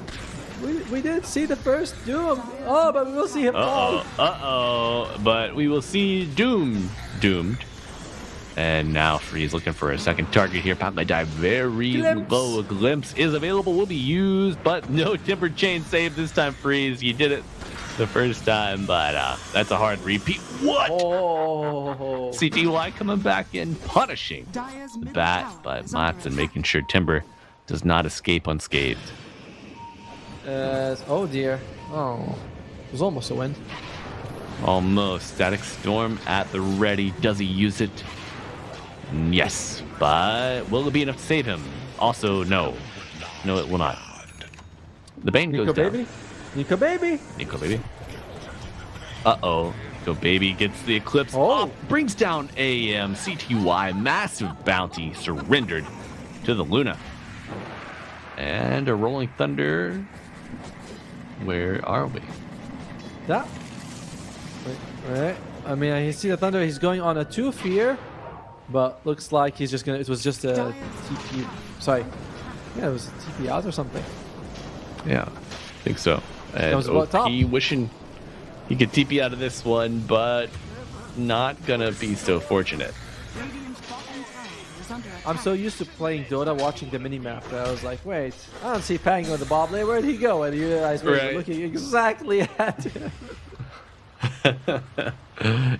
We didn't see the first doom. Oh, but we will see him. Uh-oh. But we will see Doomed. And now Freeze looking for a second target here. Pop dive very Glimpse. low. A glimpse is available. Will be used, but no Timber Chain save this time, Freeze. You did it the first time, but that's a hard repeat. What? Oh. CTY coming back in, punishing Dire's the middle bat, tower but is under Matson attack. making sure Timber does not escape unscathed. Oh dear. Oh. It was almost a win. Almost. Static Storm at the ready. Does he use it? Yes. But will it be enough to save him? Also, no. No, it will not. The Bane Nico goes down. baby. Nico baby. Nico baby. Uh-oh. Nico baby gets the Eclipse Oh. off. Brings down AM. CTY. Massive bounty surrendered to the Luna. And a Rolling Thunder. Where are we? That. Right. I mean, I see the Thunder. He's going on a 2 fear, but looks like he's just gonna. It was just a TP. Sorry. Yeah, it was a TP out or something. Yeah, I think so. And was what, top? OP wishing he could TP out of this one, but not gonna be so fortunate. Radiant's bottom tower is under attack. I'm so used to playing Dota, watching the minimap, that I was like, wait, I don't see Pang on the bobbler. Where'd he go? And you realize we're Right. looking exactly at him.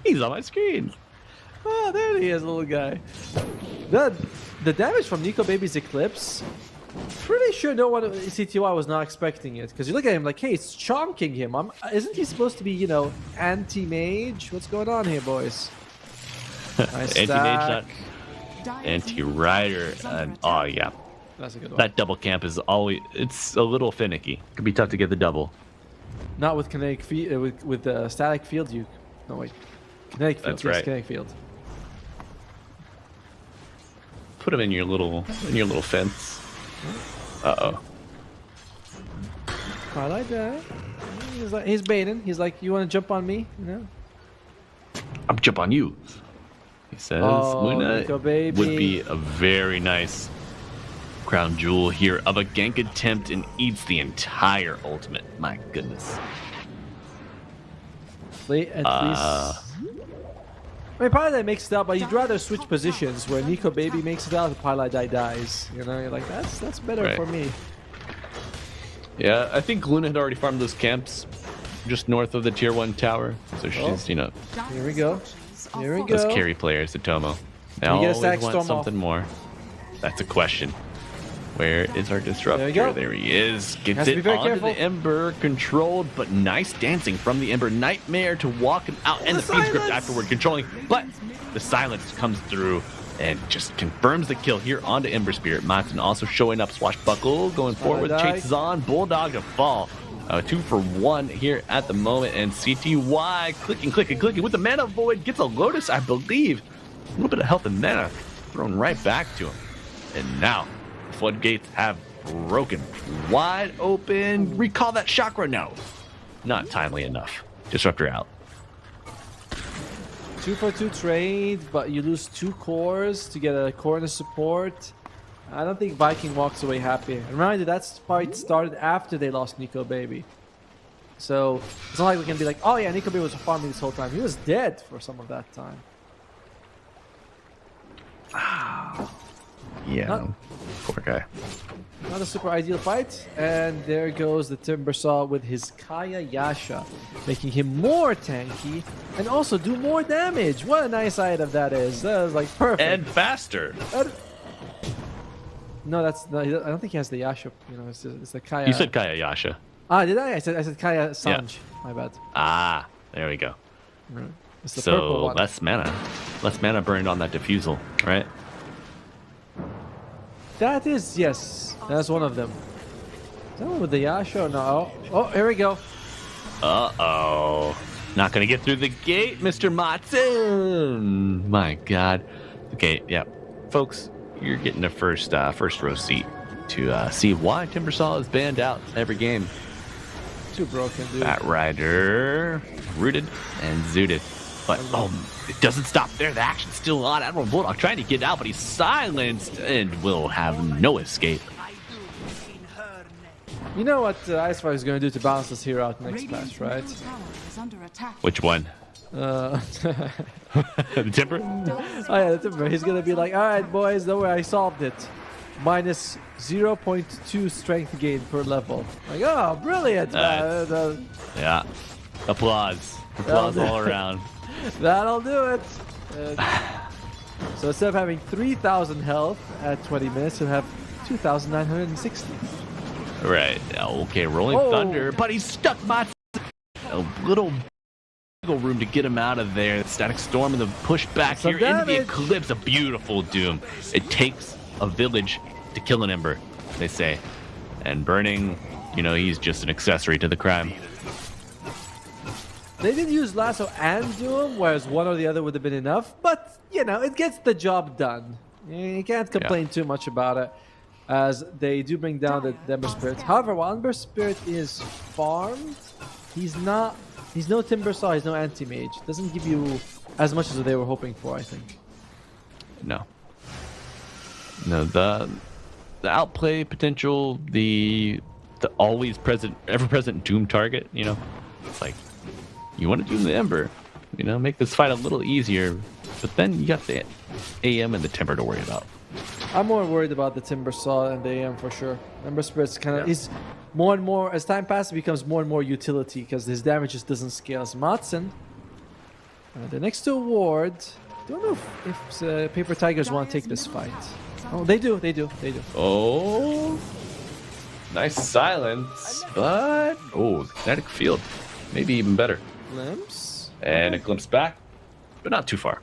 He's on my screen. Oh, there he is, little guy. The damage from Nico Baby's Eclipse, pretty sure no one CTY was not expecting it. Because you look at him like, hey, it's chonking him. Isn't he supposed to be, you know, anti-mage? What's going on here, boys? Nice Anti-mage, not Dire's anti-rider. middle tower is under And, attack. oh, yeah. That's a good one. That double camp is always, it's a little finicky. Could be tough to get the double. Not with kinetic field, with the static field. No wait, kinetic field. That's yes, right. kinetic field. Put him in your little fence. Uh-oh. I like that. He's baiting. He's like, you want to jump on me? You know. I'm jump on you. He says Oh, Luna Nico baby. would be a very nice crown jewel here of a gank attempt and eats the entire ultimate. My goodness. At least. I mean, Pilot makes it out, but you'd rather switch positions where Nico Baby makes it out, the Pilot dies. You know, you're like, that's better Right. for me. Yeah, I think Luna had already farmed those camps just north of the tier 1 tower. So she's, you know, Dire's Here we go. structures are Here we fortified. go. those carry players at Tomo. They Can you get a always stack want storm something off? more. That's a question. Where is our disruptor? There we go. There he is. Gets Has to be it very onto careful. the Ember, controlled, but nice dancing from the Ember. Nightmare to walk him out, and the feed script silence! afterward controlling. But the silence comes through and just confirms the kill here onto Ember Spirit. Matson also showing up. Swashbuckle going forward. die. Chases on. Bulldog to fall. 2 for 1 here at the moment. And CTY clicking with the Mana Void. Gets a Lotus, I believe. A little bit of health and mana thrown right back to him. And now the floodgates have broken. Wide open. Recall that chakra. No. Not timely enough. Disruptor out. 2 for 2 trade, but you lose 2 cores to get a corner support. I don't think Viking walks away happy. And reminder, that fight started after they lost Nico Baby. So it's not like we can be like, oh yeah, Nico Baby was farming this whole time. He was dead for some of that time. Yeah. Not- Poor guy. Not a super ideal fight. And there goes the Timbersaw with his Kaya Yasha, making him more tanky and also do more damage. What a nice item that is. That is like perfect. And faster. No, that's no, I don't think he has the Yasha. You know, it's the Kaya. You said Kaya Yasha. Ah, did I? I said Kaya Sanj. My bad. Ah, there we go. It's the purple So one. less mana burned on that diffusal, right? That is, yes. That's one of them. Is that one with the Yasha? No. Oh, here we go. Uh-oh. Not gonna get through the gate, Mr. Matson. My God. Okay, yeah. Folks, you're getting a first row seat to see why Timbersaw is banned out every game. Too broken, dude. Bat Rider, rooted and zooted. But it doesn't stop there. The action's still on. Admiral Bulldog trying to get out, but he's silenced and will have no escape. You know what Icefire is going to do to balance this hero out next patch, right? Which one? The Timber? Oh yeah, the Timber. He's going to be like, all right, boys, don't worry, I solved it. Minus 0.2 strength gain per level. Like, oh, brilliant. Yeah. Applause. Applause all around. That'll do it. So instead of having 3,000 health at 20 minutes, you'll have 2,960. Right. Okay, Rolling Thunder, but he's stuck by a little room to get him out of there. The Static Storm and the push back here into the Eclipse. A beautiful Doom. It takes a village to kill an Ember, they say. And Burning, you know, he's just an accessory to the crime. They did use Lasso and Doom, whereas one or the other would have been enough. But, you know, it gets the job done. You can't complain too much about it, as they do bring down the Ember Spirit. However, while Ember Spirit is farmed, he's no Timbersaw, he's no Anti-Mage. Doesn't give you as much as they were hoping for, I think. No, the outplay potential, the always present, ever present Doom target, you know, it's like, you want to Doom the Ember, you know, make this fight a little easier, but then you got the AM and the Timber to worry about. I'm more worried about the Timbersaw and the AM for sure. Ember Spirit's kind of is more and more, as time passes, it becomes more and more utility because his damage just doesn't scale. As Matson, the next to Ward, don't know if Paper Tigers want to take this fight. Oh, they do. Oh, nice silence, but Kinetic Field, maybe even better. Glimpse. And a glimpse back, but not too far.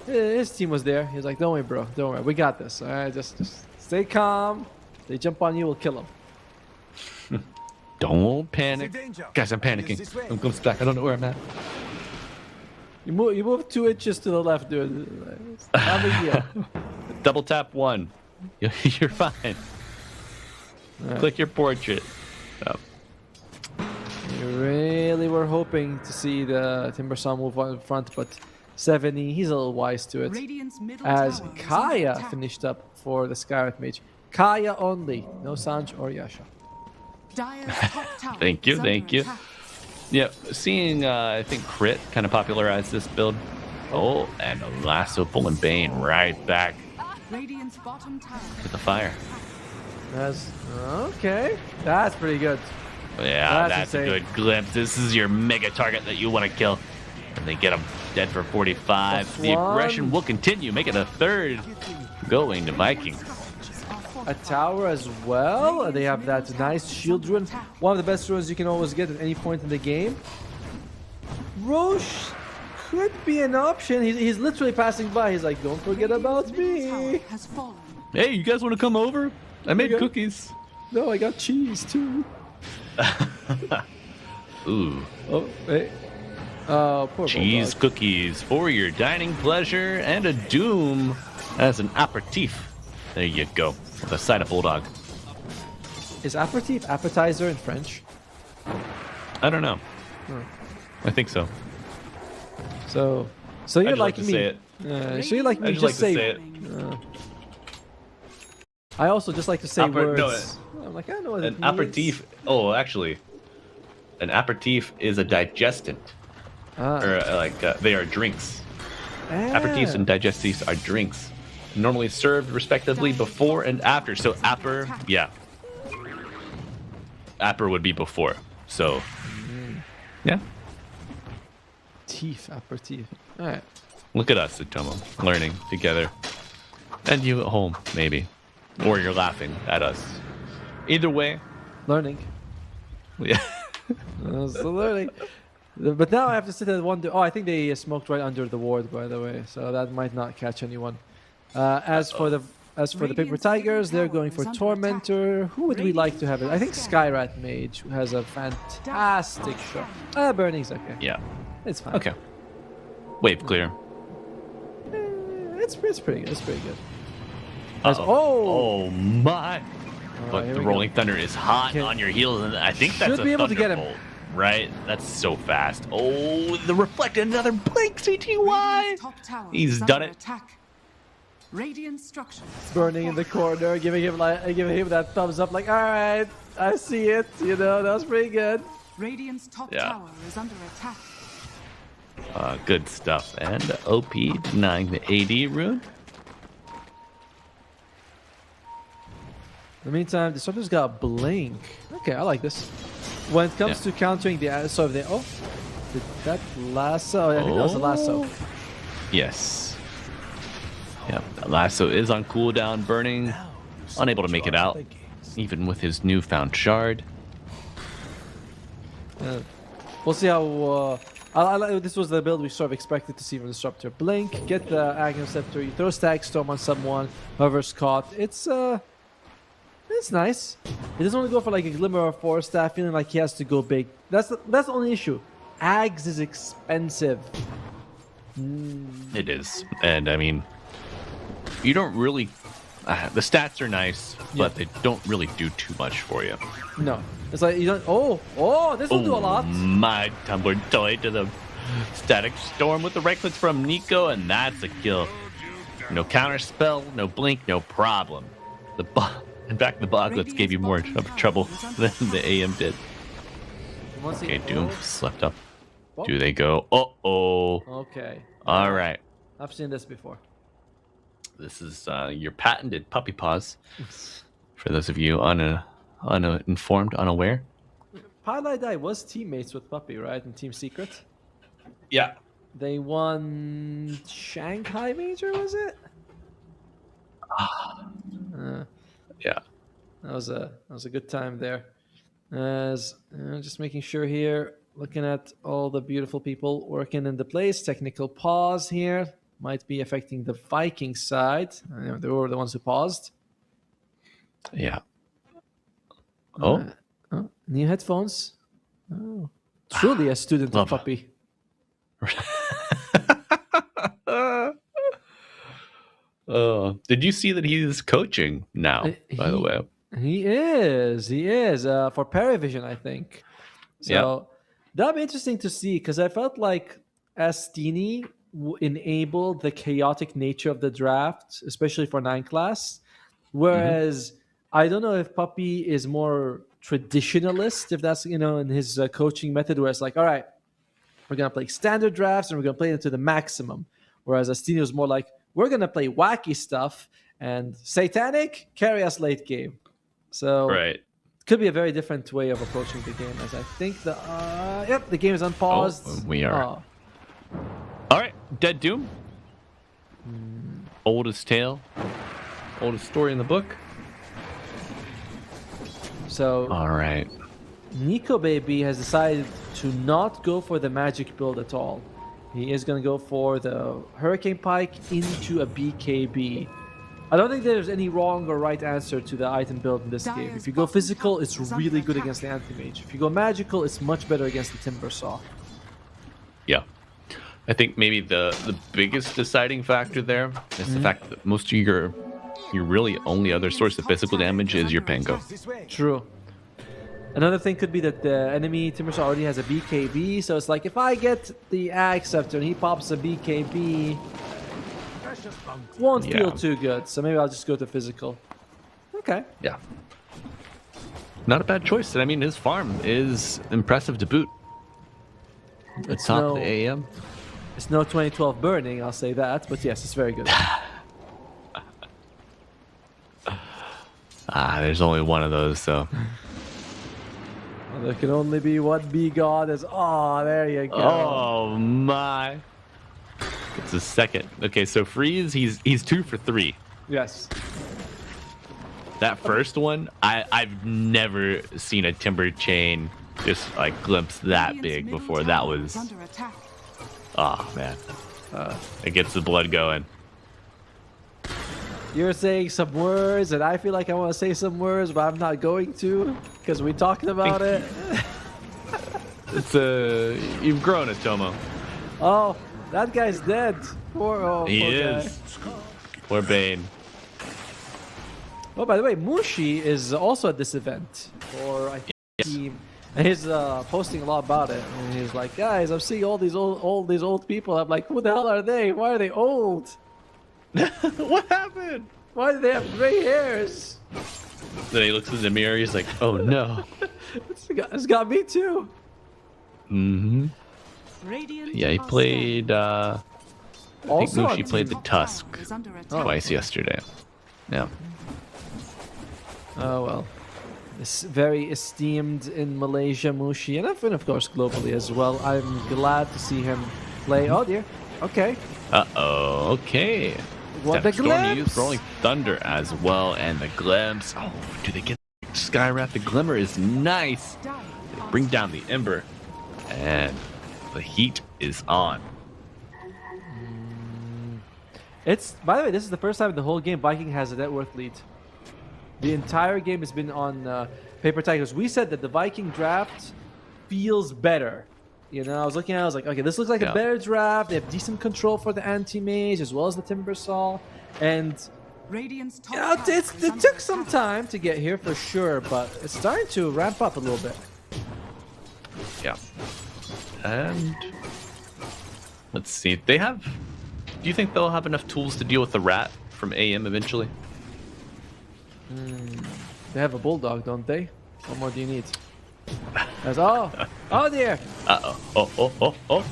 His team was there. He was like, don't worry, bro. Don't worry. We got this. All right, just stay calm. They jump on you, we'll kill them. Don't panic. Guys, I'm panicking. I'm glimpse back. I don't know where I'm at. You move 2 inches to the left, dude. Not a big deal. Double tap 1. You're fine. Right. Click your portrait. Oh. We really were hoping to see the Timbersaw move on in front, but 70, he's a little wise to it. As Kaya finished up for the Skywrath Mage. Kaya only, no Sanj or Yasha. Thank you. Yeah, seeing, I think Crit kind of popularized this build. Oh, and a Lasso pulling Bane right back to the fire. Okay, that's pretty good. Yeah, that's a good glimpse. This is your mega target that you want to kill. And they get him dead for 45. The aggression will continue, make it a third going to Vikings. A tower as well. They have that nice shield rune. One of the best runes you can always get at any point in the game. Roche could be an option. He's literally passing by. He's like, don't forget about me. Hey, you guys want to come over? I made cookies. No, I got cheese too. Ooh. Oh, hey. Poor cheese Bulldog. Cookies for your dining pleasure and a Doom as an aperitif. There you go. With a side of Bulldog. Is aperitif appetizer in French? I don't know. I think so. So you're like me. Say it. So you're like me. Just like say it. I also just like to say words. I'm like, I know what an it means. aperitif. Oh, actually, an aperitif is a digestant. Or they are drinks. Aperitifs and digestifs are drinks, normally served respectively before and after. So aper would be before. So yeah. Teeth aperitif. All right. Look at us, Atomo, learning together, and you at home maybe, or you're laughing at us. Either way, learning. Yeah. Still learning. But now I have to sit and wonder. Oh, I think they smoked right under the ward, by the way, so that might not catch anyone. As for the Paper Tigers, they're going for Tormentor. Who would we like to have it? I think Skyrat Mage, who has a fantastic shot. Burning's okay. Yeah, it's fine. Okay. Wave clear. It's pretty good. It's pretty good. Nice. Oh my! But here the we Rolling go. Thunder is hot Okay. on your heels, and I think that's Should a be able to get him. Thunderbolt, right? That's so fast. Oh, the reflected, another blink, CTY. Radiant's top tower He's is done under it. Attack. Radiant structures. Burning in the corner, giving him that thumbs up, like, all right, I see it. You know, that was pretty good. Radiant's top Yeah. tower is under attack. Good stuff. And OP denying the AD rune. In the meantime, the Disruptor's got blink. Okay, I like this. When it comes to countering the did that lasso? I think that was the lasso. Yes. Yeah, that lasso is on cooldown, burning. Unable to make it out, even with his newfound shard. We'll see how. This was the build we sort of expected to see from Disruptor. Blink, get the Aghanim Scepter, you throw Stag Storm on someone, whoever's caught. It's nice. He doesn't want to go for like a Glimmer or Force Staff, feeling like he has to go big. That's the only issue. Ags is expensive. It is. And I mean, you don't really. The stats are nice, but they don't really do too much for you. No. It's like you don't. Oh, this will do a lot. My Tumbler toy to the Static Storm with the right clicks from Nico, and that's a kill. No counter spell, no blink, no problem. In fact, the Boglets gave you more trouble than the AM did. Okay, Doom slept up. Do they go? Uh-oh. Okay. All right. I've seen this before. This is your patented puppy paws. For those of you uninformed, unaware. Pilot was teammates with Puppy, right? In Team Secret. Yeah. They won Shanghai Major, was it? Yeah. That was a good time there. As just making sure here, looking at all the beautiful people working in the place. Technical pause here might be affecting the Viking side. They were the ones who paused. Yeah. Oh. New headphones. Oh, truly a student of Puppy. Did you see that he's coaching now? By the way, He is for Paravision, I think. So that'd be interesting to see, because I felt like Astini enabled the chaotic nature of the draft, especially for 9 class. Whereas I don't know if Puppy is more traditionalist, if that's in his coaching method, where it's like, all right, we're gonna play standard drafts and we're gonna play it to the maximum. Whereas Astini was more like, we're gonna play wacky stuff and Satanic carry us late game. So could be a very different way of approaching the game. As I think the game is unpaused. We are. All right, Dead Doom. Oldest tale, oldest story in the book. So all right, Nico Baby has decided to not go for the magic build at all. He is going to go for the Hurricane Pike into a BKB. I don't think there's any wrong or right answer to the item build in this game. If you go physical, it's really good against the Anti-Mage. If you go magical, it's much better against the Timber Saw. Yeah. I think maybe the biggest deciding factor there is the fact that most of your really only other source of physical damage is your Pango. True. Another thing could be that the enemy Timber Saw already has a BKB, so it's like, if I get the Axe Scepter and he pops a BKB, won't feel too good, so maybe I'll just go to physical. Okay. Yeah. Not a bad choice. I mean, his farm is impressive to boot. It's top of the AM. It's no 2012 burning, I'll say that, but yes, it's very good. There's only one of those, so. Well, there can only be one B-God as... Oh, there you go. Oh, my. It's a second. Okay, so Freeze, he's 2 for 3. Yes. That first one, I've never seen a Timber Chain just like glimpse that big before. That was... Oh, man. It gets the blood going. You're saying some words, and I feel like I want to say some words, but I'm not going to, because we talked about it. It's you've grown it, Tomo. Oh, that guy's dead. He is. Poor Bane. Oh, by the way, Mushi is also at this event. Or I think and he's posting a lot about it. And he's like, guys, I'm seeing all these old people. I'm like, who the hell are they? Why are they old? What happened? Why do they have gray hairs? Then he looks in the mirror. He's like, oh no. It's got me too. Mm-hmm. Radiant Yeah, he are played. I think Also Mushi on played the Top Tusk tower is under attack. twice yesterday. Yeah. Oh well. It's very esteemed in Malaysia, Mushi, and of course globally as well. I'm glad to see him play. Oh dear. Okay. Uh-oh, okay. What the Storm glimpse? used Rolling Thunder as well, and the glimpse. Oh, do they get Skywrath? The Glimmer is nice. They bring down the Ember, and the heat is on. It's, by the way, this is the first time in the whole game Viking has a net worth lead. The entire game has been on Paper Tigers. We said that the Viking draft feels better. You know, I was looking at it, I was like, okay, this looks like a better draft. They have decent control for the anti-mage as well as the Timbersaw. And Radiant's top you know, tower is it under took some attack. time to get here for sure, but it's starting to ramp up a little bit. Yeah. And let's see. They have. Do you think they'll have enough tools to deal with the rat from AM eventually? They have a bulldog, don't they? What more do you need? Oh dear. Oh.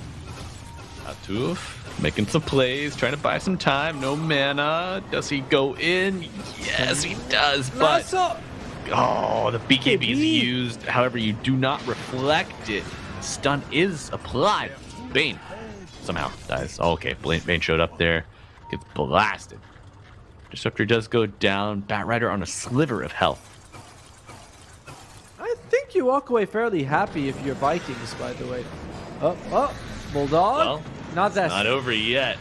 Atuf making some plays, trying to buy some time. No mana. Does he go in? Yes, he does. But oh, the BKB is used. However, you do not reflect it. Stun is applied. Bane somehow dies. Oh, okay, Bane showed up there. Gets blasted. Disruptor does go down. Batrider on a sliver of health. I think you walk away fairly happy if you're Vikings, by the way. Oh, bulldog. Well, not that. Not over yet.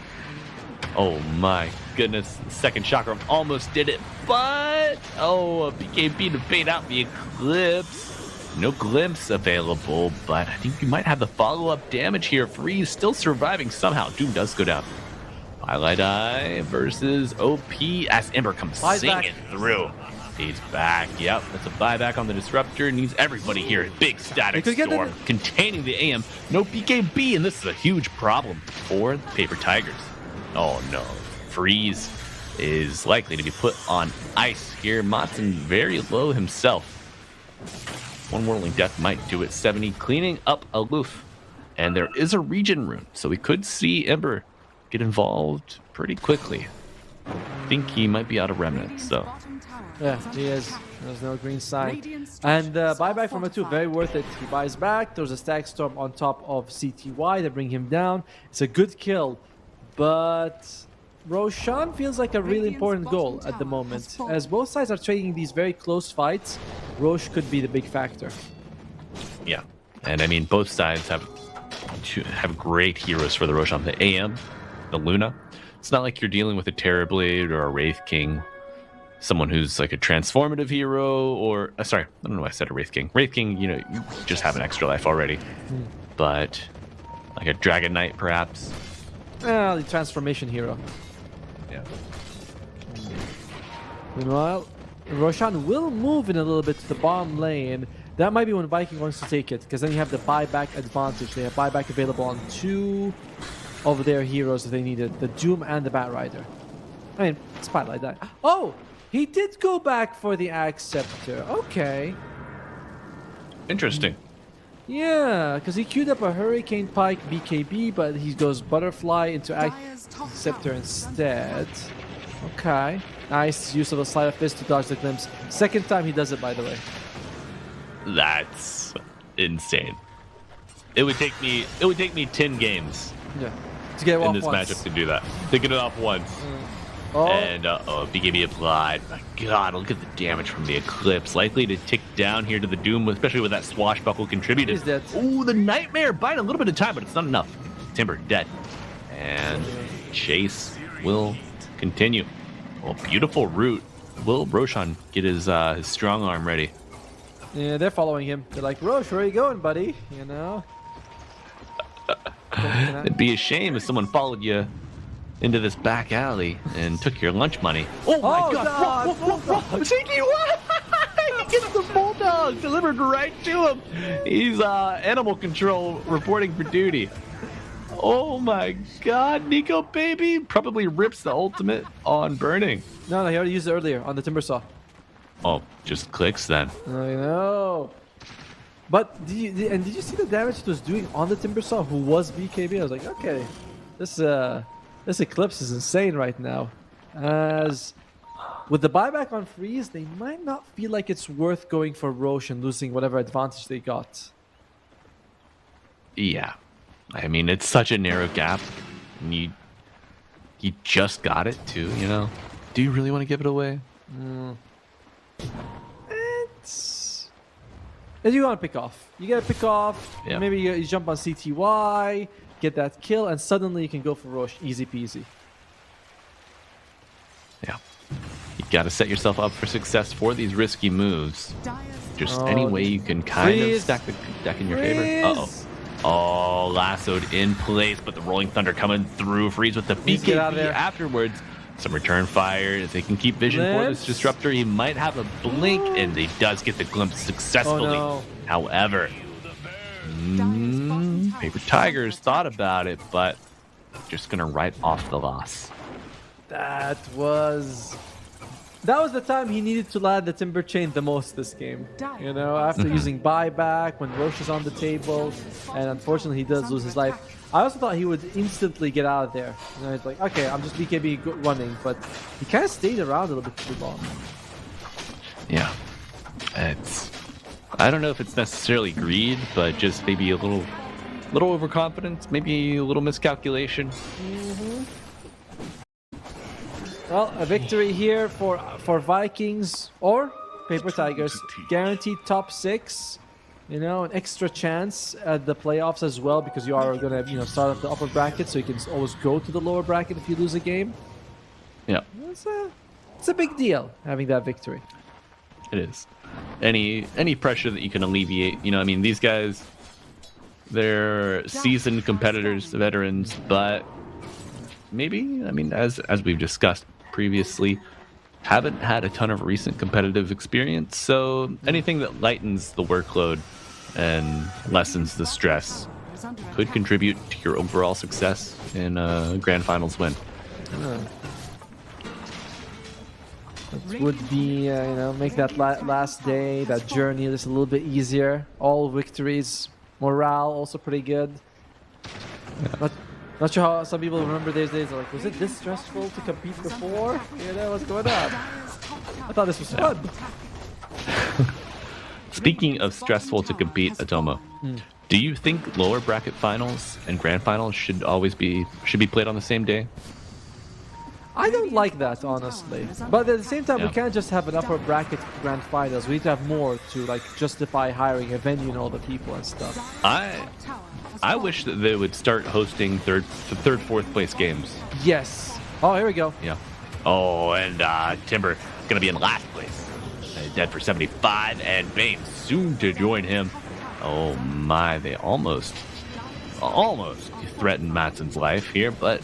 Oh my goodness. Second chakra almost did it, but a BKB to bait out the Eclipse. No glimpse available, but I think you might have the follow-up damage here. Freeze still surviving somehow. Doom does go down. Highlight Eye versus OP as Ember comes singing through. He's back. Yep, that's a buyback on the Disruptor. Needs everybody here. Big static storm containing the AM. No BKB, and this is a huge problem for the Paper Tigers. Oh no. Freeze is likely to be put on ice here. Matson very low himself. One Whirling Death might do it. 70 cleaning up aloof. And there is a region rune, so we could see Ember get involved pretty quickly. I think he might be out of remnants, so. Yeah, he is. There's no green side. And buyback from a 2, very worth it. He buys back. There's a stack storm on top of CTY to bring him down. It's a good kill, but Roshan feels like a really important goal at the moment. As both sides are trading these very close fights, Rosh could be the big factor. Yeah, and I mean both sides have great heroes for the Roshan. The AM, the Luna. It's not like you're dealing with a Terrorblade or a Wraith King, someone who's like a transformative hero, or sorry, I don't know why I said a Wraith King. Wraith King, you know, you just have an extra life already, but like a Dragon Knight perhaps. The transformation hero. Yeah. Meanwhile, Roshan will move in a little bit to the bottom lane. That might be when Viking wants to take it, because then you have the buyback advantage. They have buyback available on 2 of their heroes if they need it. The Doom and the Batrider. I mean, Spotlight that. Oh! He did go back for the Axe Scepter. Okay. Interesting. Yeah, because he queued up a Hurricane Pike BKB, but he goes Butterfly into Axe Scepter instead. Okay. Nice use of a Sleight of Fist to dodge the glimpse. Second time he does it, by the way. That's insane. It would take me 10 games Yeah. To get it in off this once. matchup to do that. To get it off once. Oh. And BKB applied. My god, look at the damage from the Eclipse. Likely to tick down here to the Doom, especially with that Swashbuckle contributed. He's dead. Ooh, the Nightmare buying a little bit of time, but it's not enough. Timber dead. And chase will continue. Oh, beautiful route. Will Roshan get his strong arm ready? Yeah, they're following him. They're like, Rosh, where are you going, buddy? You know? It'd be a shame if someone followed you into this back alley and took your lunch money. Oh my God! Whoa. Cheeky, what? He gets the bulldog delivered right to him. He's animal control reporting for duty. Oh my God, Nico baby probably rips the ultimate on burning. No, he already used it earlier on the timber saw. Oh, just clicks then. I know. But did you see the damage it was doing on the timber saw? Who was BKB? I was like, okay, this Eclipse is insane right now. As with the buyback on freeze, they might not feel like it's worth going for Roche and losing whatever advantage they got. Yeah. I mean, it's such a narrow gap. And you just got it too, you know? Do you really want to give it away? And you want to pick off. You gotta pick off. Yeah. Maybe you jump on CTY, get that kill, and suddenly you can go for Roche. Easy peasy. Yeah. You got to set yourself up for success for these risky moves. Just any way you can kind of stack the deck in your favor. Uh-oh. Oh, lassoed in place, but the Rolling Thunder coming through. Freeze with the BKB afterwards. Some return fire. If they can keep vision for this Disruptor, he might have a blink, and he does get the glimpse successfully. Oh, no. However, Paper Tigers thought about it, but just going to write off the loss. That was the time he needed to land the Timber Chain the most this game. You know, after using buyback, when Roche is on the table, and unfortunately he does lose his life. I also thought he would instantly get out of there. You know, it's like, okay, I'm just BKB running, but he kind of stayed around a little bit too long. Yeah. I don't know if it's necessarily greed, but just maybe a little overconfidence, maybe a little miscalculation. Well, a victory here for Vikings or Paper Tigers. Guaranteed top 6. You know, an extra chance at the playoffs as well, because you are going to, start at the upper bracket, so you can always go to the lower bracket if you lose a game. Yeah. It's a big deal having that victory. It is. Any pressure that you can alleviate. You know, I mean, these guys, they're seasoned competitors, veterans, but maybe, I mean, as we've discussed previously, haven't had a ton of recent competitive experience. So anything that lightens the workload and lessens the stress could contribute to your overall success in a grand finals win. It would be, make that last day, that journey, just a little bit easier. All victories, morale also pretty good. Not sure how some people remember these days. Like, was it this stressful to compete before? You know, what's going on? I thought this was fun. Speaking of stressful to compete, Atomo, do you think lower bracket finals and grand finals should be played on the same day? I don't like that, honestly. But at the same time, we can't just have an upper bracket grand finals. We need to have more to justify hiring a venue and all the people and stuff. I wish that they would start hosting third, fourth place games. Yes. Oh, here we go. Yeah. Oh, and Timber is gonna be in last place. Dead for 75, and Bane soon to join him. Oh my, they almost threatened Matson's life here, but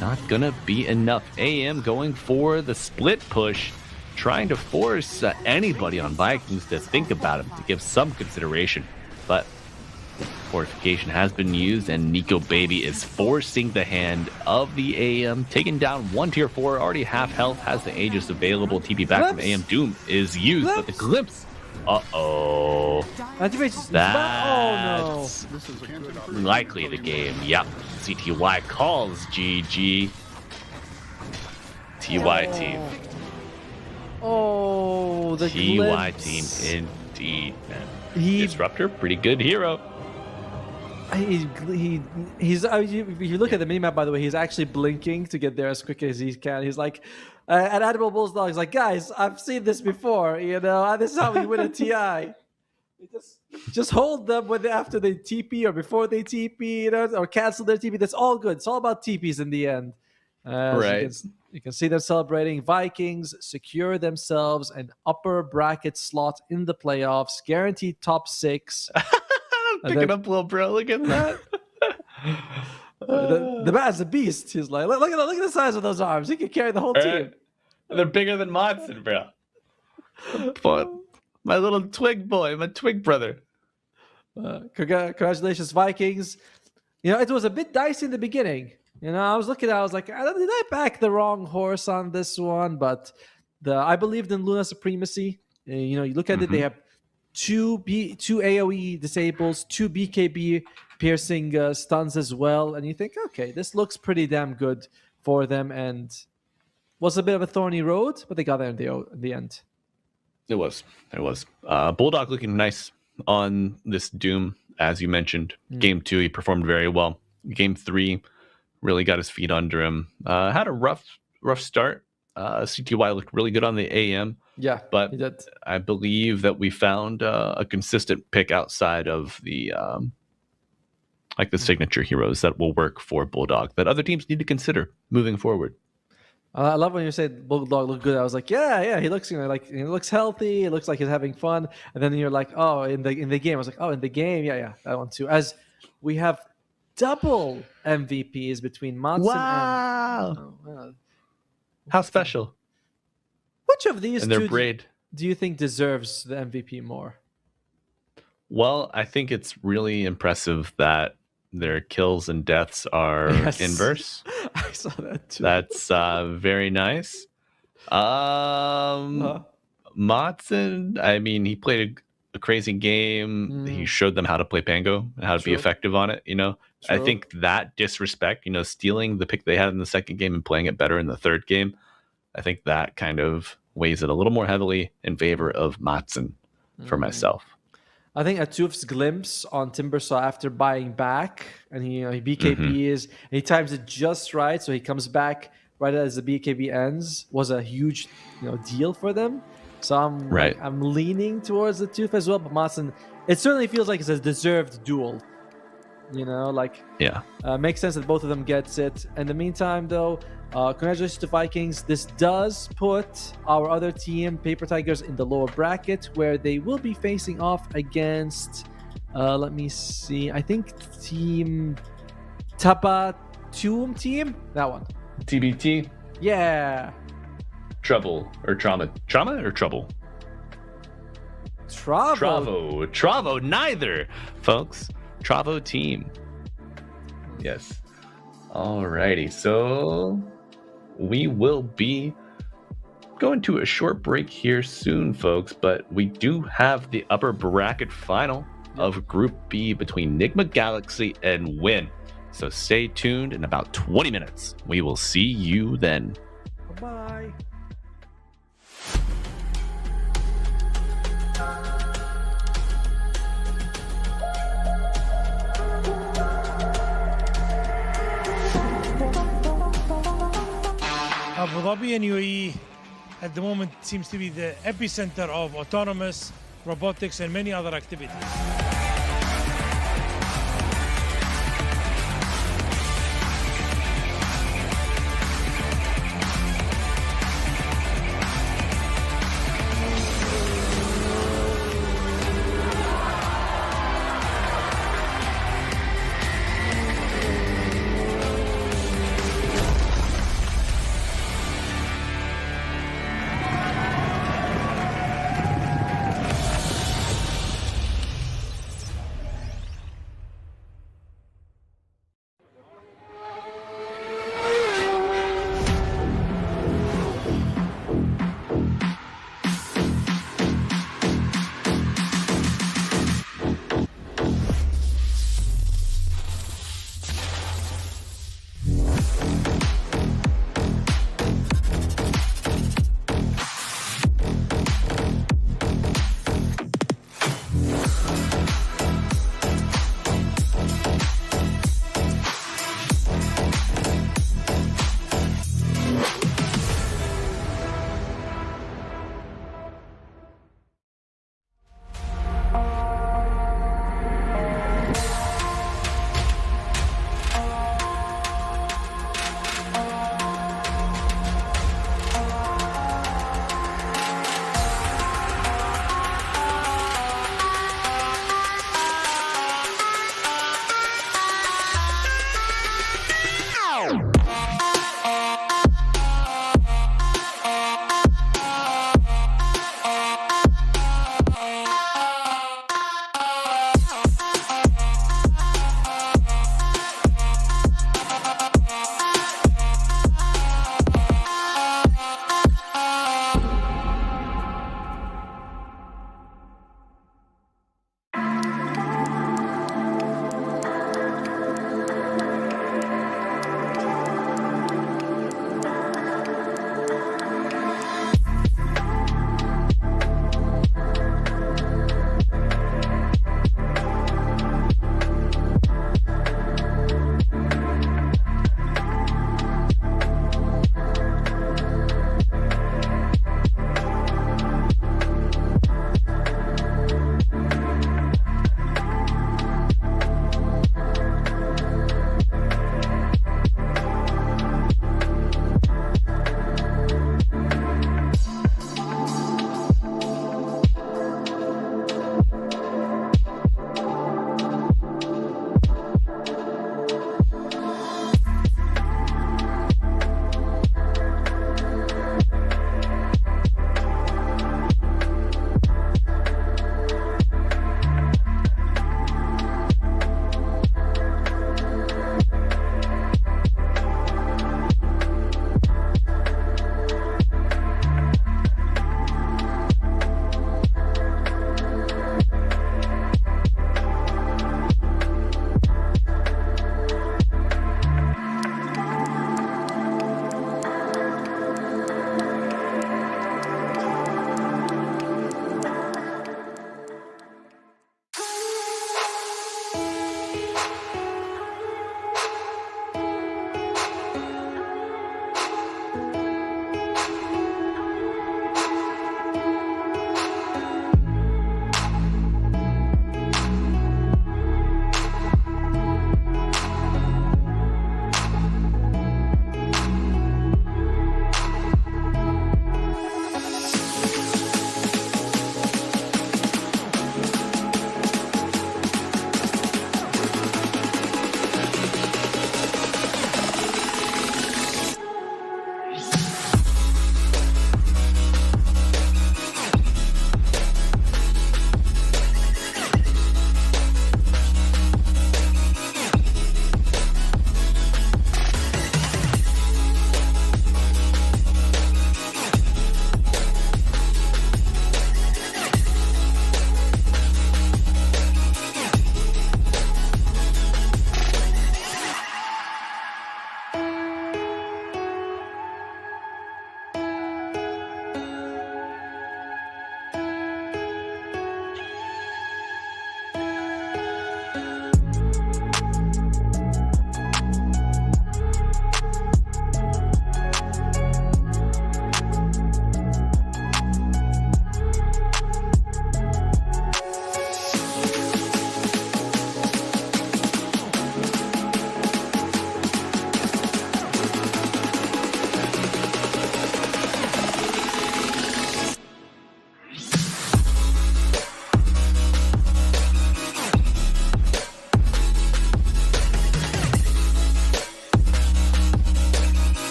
not gonna be enough. AM going for the split push, trying to force anybody on Vikings to think about him, to give some consideration. But fortification has been used, and Nico Baby is forcing the hand of the AM, taking down one tier 4, already half health, has the Aegis available. TP back from AM. Doom is used, but the glimpse. Uh-oh. That's likely the game. Yep. CTY calls GG. TY team. Oh, the TY team indeed. Disruptor, pretty good hero. He's if you look at the minimap, by the way, he's actually blinking to get there as quick as he can. He's like, at Admiral Bulldog, he's like, guys, I've seen this before, this is how we win a TI. Just hold them after they TP or before they TP, or cancel their TP. That's all good. It's all about TPs in the end. Right. You can see them celebrating. Vikings secure themselves an upper bracket slot in the playoffs, guaranteed top 6. Picking up little bro, look at that. The man's a beast. He's like, look at the size of those arms. He can carry the whole team. They're bigger than Monson, bro. But my little twig boy, my twig brother. Congratulations, Vikings. You know, it was a bit dicey in the beginning. You know, I was looking at it, I was like, did I back the wrong horse on this one? But I believed in Luna supremacy. You know, you look at it, they have two AoE disables, 2 BKB piercing stuns as well. And you think, okay, this looks pretty damn good for them. And was a bit of a thorny road, but they got there in the end. It was. Bulldog looking nice on this Doom, as you mentioned. Game 2, he performed very well. Game 3, really got his feet under him. Had a rough start. CTY looked really good on the AM. Yeah, but he did. I believe that we found a consistent pick outside of the like the signature heroes that will work for Bulldog that other teams need to consider moving forward. I love when you said Bulldog looked good. I was like, yeah, he looks, he looks healthy. It looks like he's having fun. And then you're like, oh, in the game. I was like, oh, in the game, yeah, that one too. As we have double MVPs between Matsun and how special. Which of these and two braid. do you think deserves the MVP more? Well, I think it's really impressive that their kills and deaths are inverse. I saw that too. That's very nice. Matsun, I mean, he played a crazy game. He showed them how to play Pango and how to be effective on it. You know, I think that disrespect, stealing the pick they had in the second game and playing it better in the third game, I think that kind of weighs it a little more heavily in favor of Matsun for myself. I think Atuf's glimpse on Timbersaw after buying back, and he BKB he times it just right, so he comes back right as the BKB ends, was a huge deal for them. So I'm leaning towards Atuf as well, but Matsun, it certainly feels like it's a deserved duel. Makes sense that both of them gets it. In the meantime, though, congratulations to Vikings. This does put our other team, Paper Tigers, in the lower bracket where they will be facing off against, let me see, I think team TpaBoTeam team? That one. TBT? Yeah. Trouble or trauma? Trauma or trouble? Travo, neither, folks. TpaBoTeam. Yes. Alrighty, so we will be going to a short break here soon, folks, but we do have the upper bracket final of Group B between Nigma Galaxy and Win. So stay tuned. In about 20 minutes, we will see you then. Bye-bye. Abu Dhabi and UAE at the moment seems to be the epicenter of autonomous, robotics, and many other activities.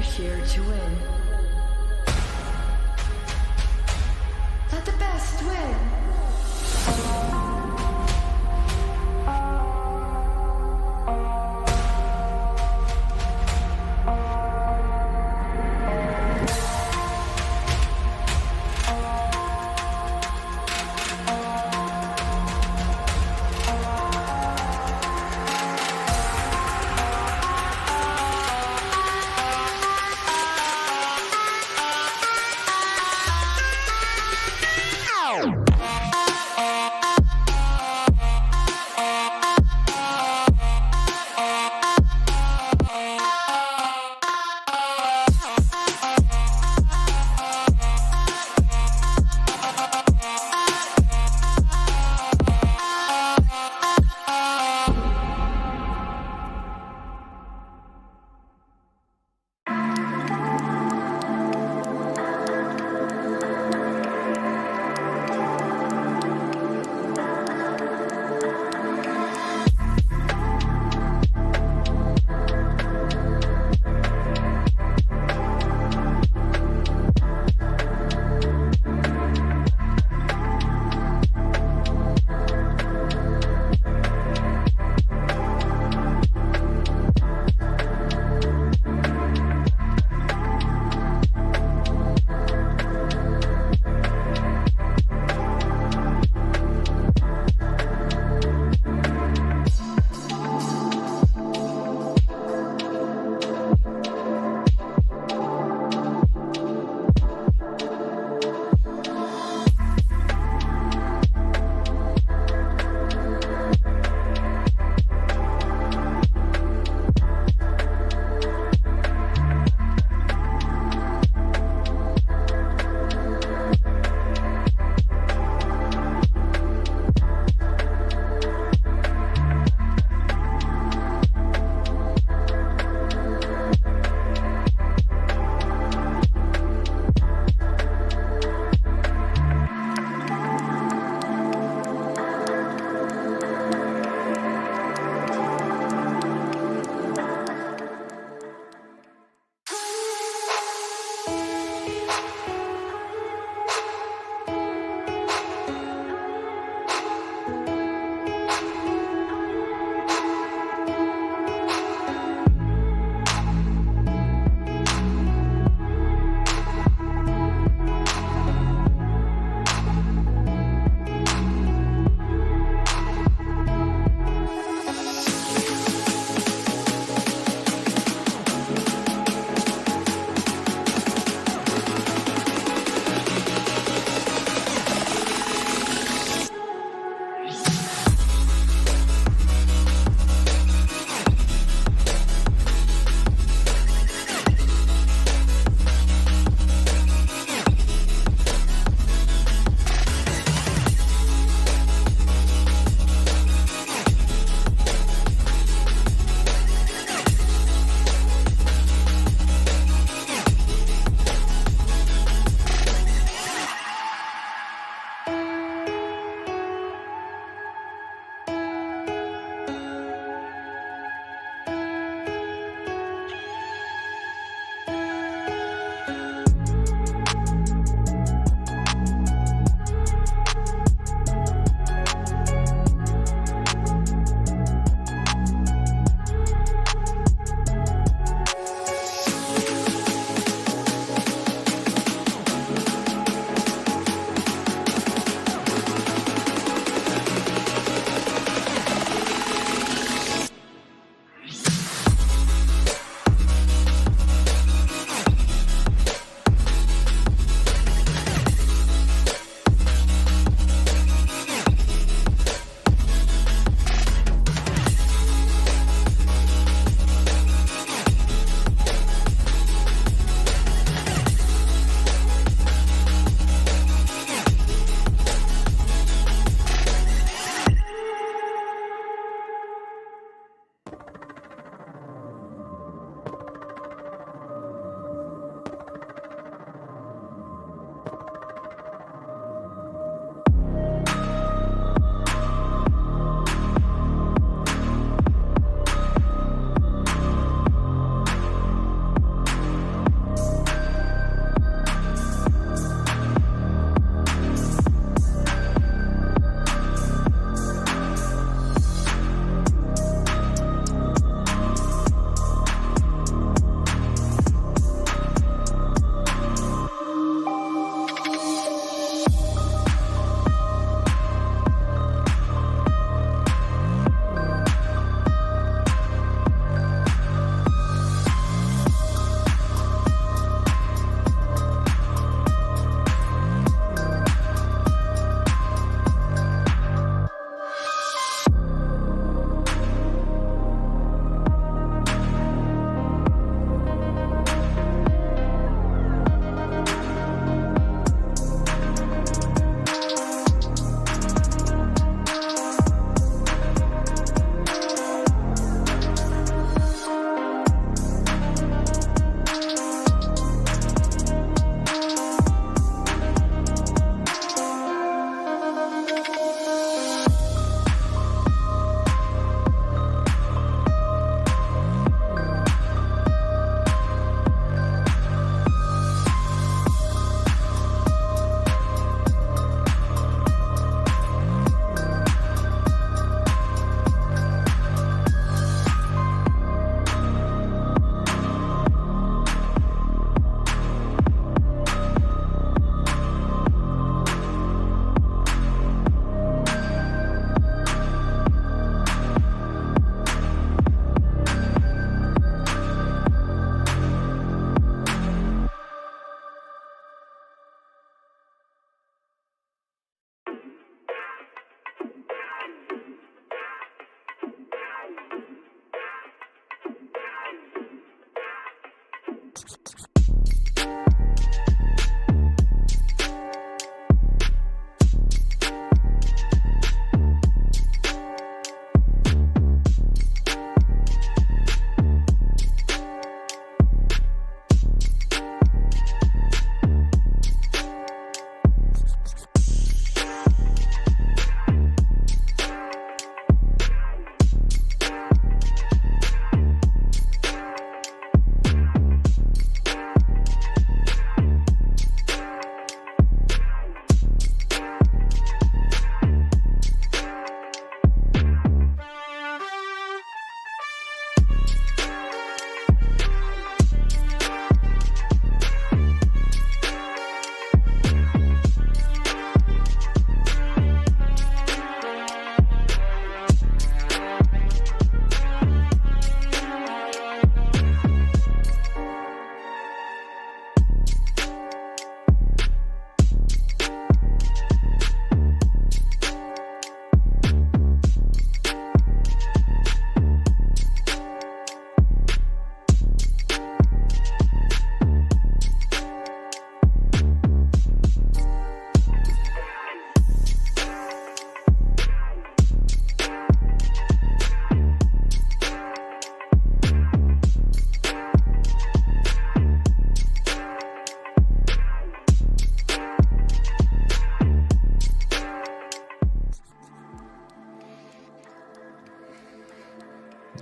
We're here to win. Let the best win.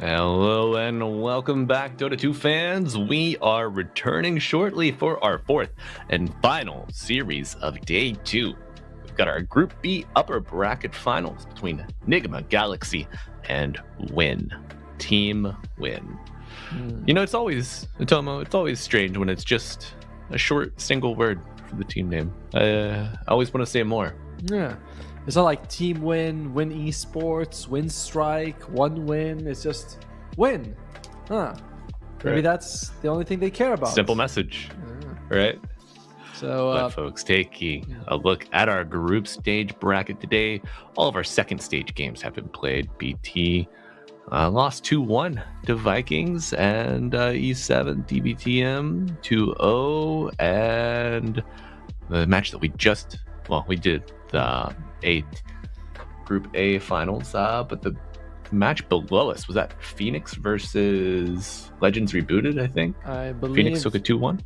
Hello and welcome back, Dota 2 fans. We are returning shortly for our fourth and final series of Day 2. We've got our Group B upper bracket finals between Nigma Galaxy and Win. Team Win. You know, it's always, Tomo, it's always strange when it's just a short single word for the team name. I always want to say more. Yeah. It's not like Team Win, Win Esports, Win Strike, One Win. It's just Win. Huh. Maybe Right. that's the only thing they care about. Simple message, right? So, But folks, taking a look at our group stage bracket today, all of our second stage games have been played. BT lost 2-1 to Vikings, and E7 TpaBoTeam 2-0, and the match that we did the Group A finals, but the match below us was that Phoenix versus Legends Rebooted, I think. I believe Phoenix took a 2-1.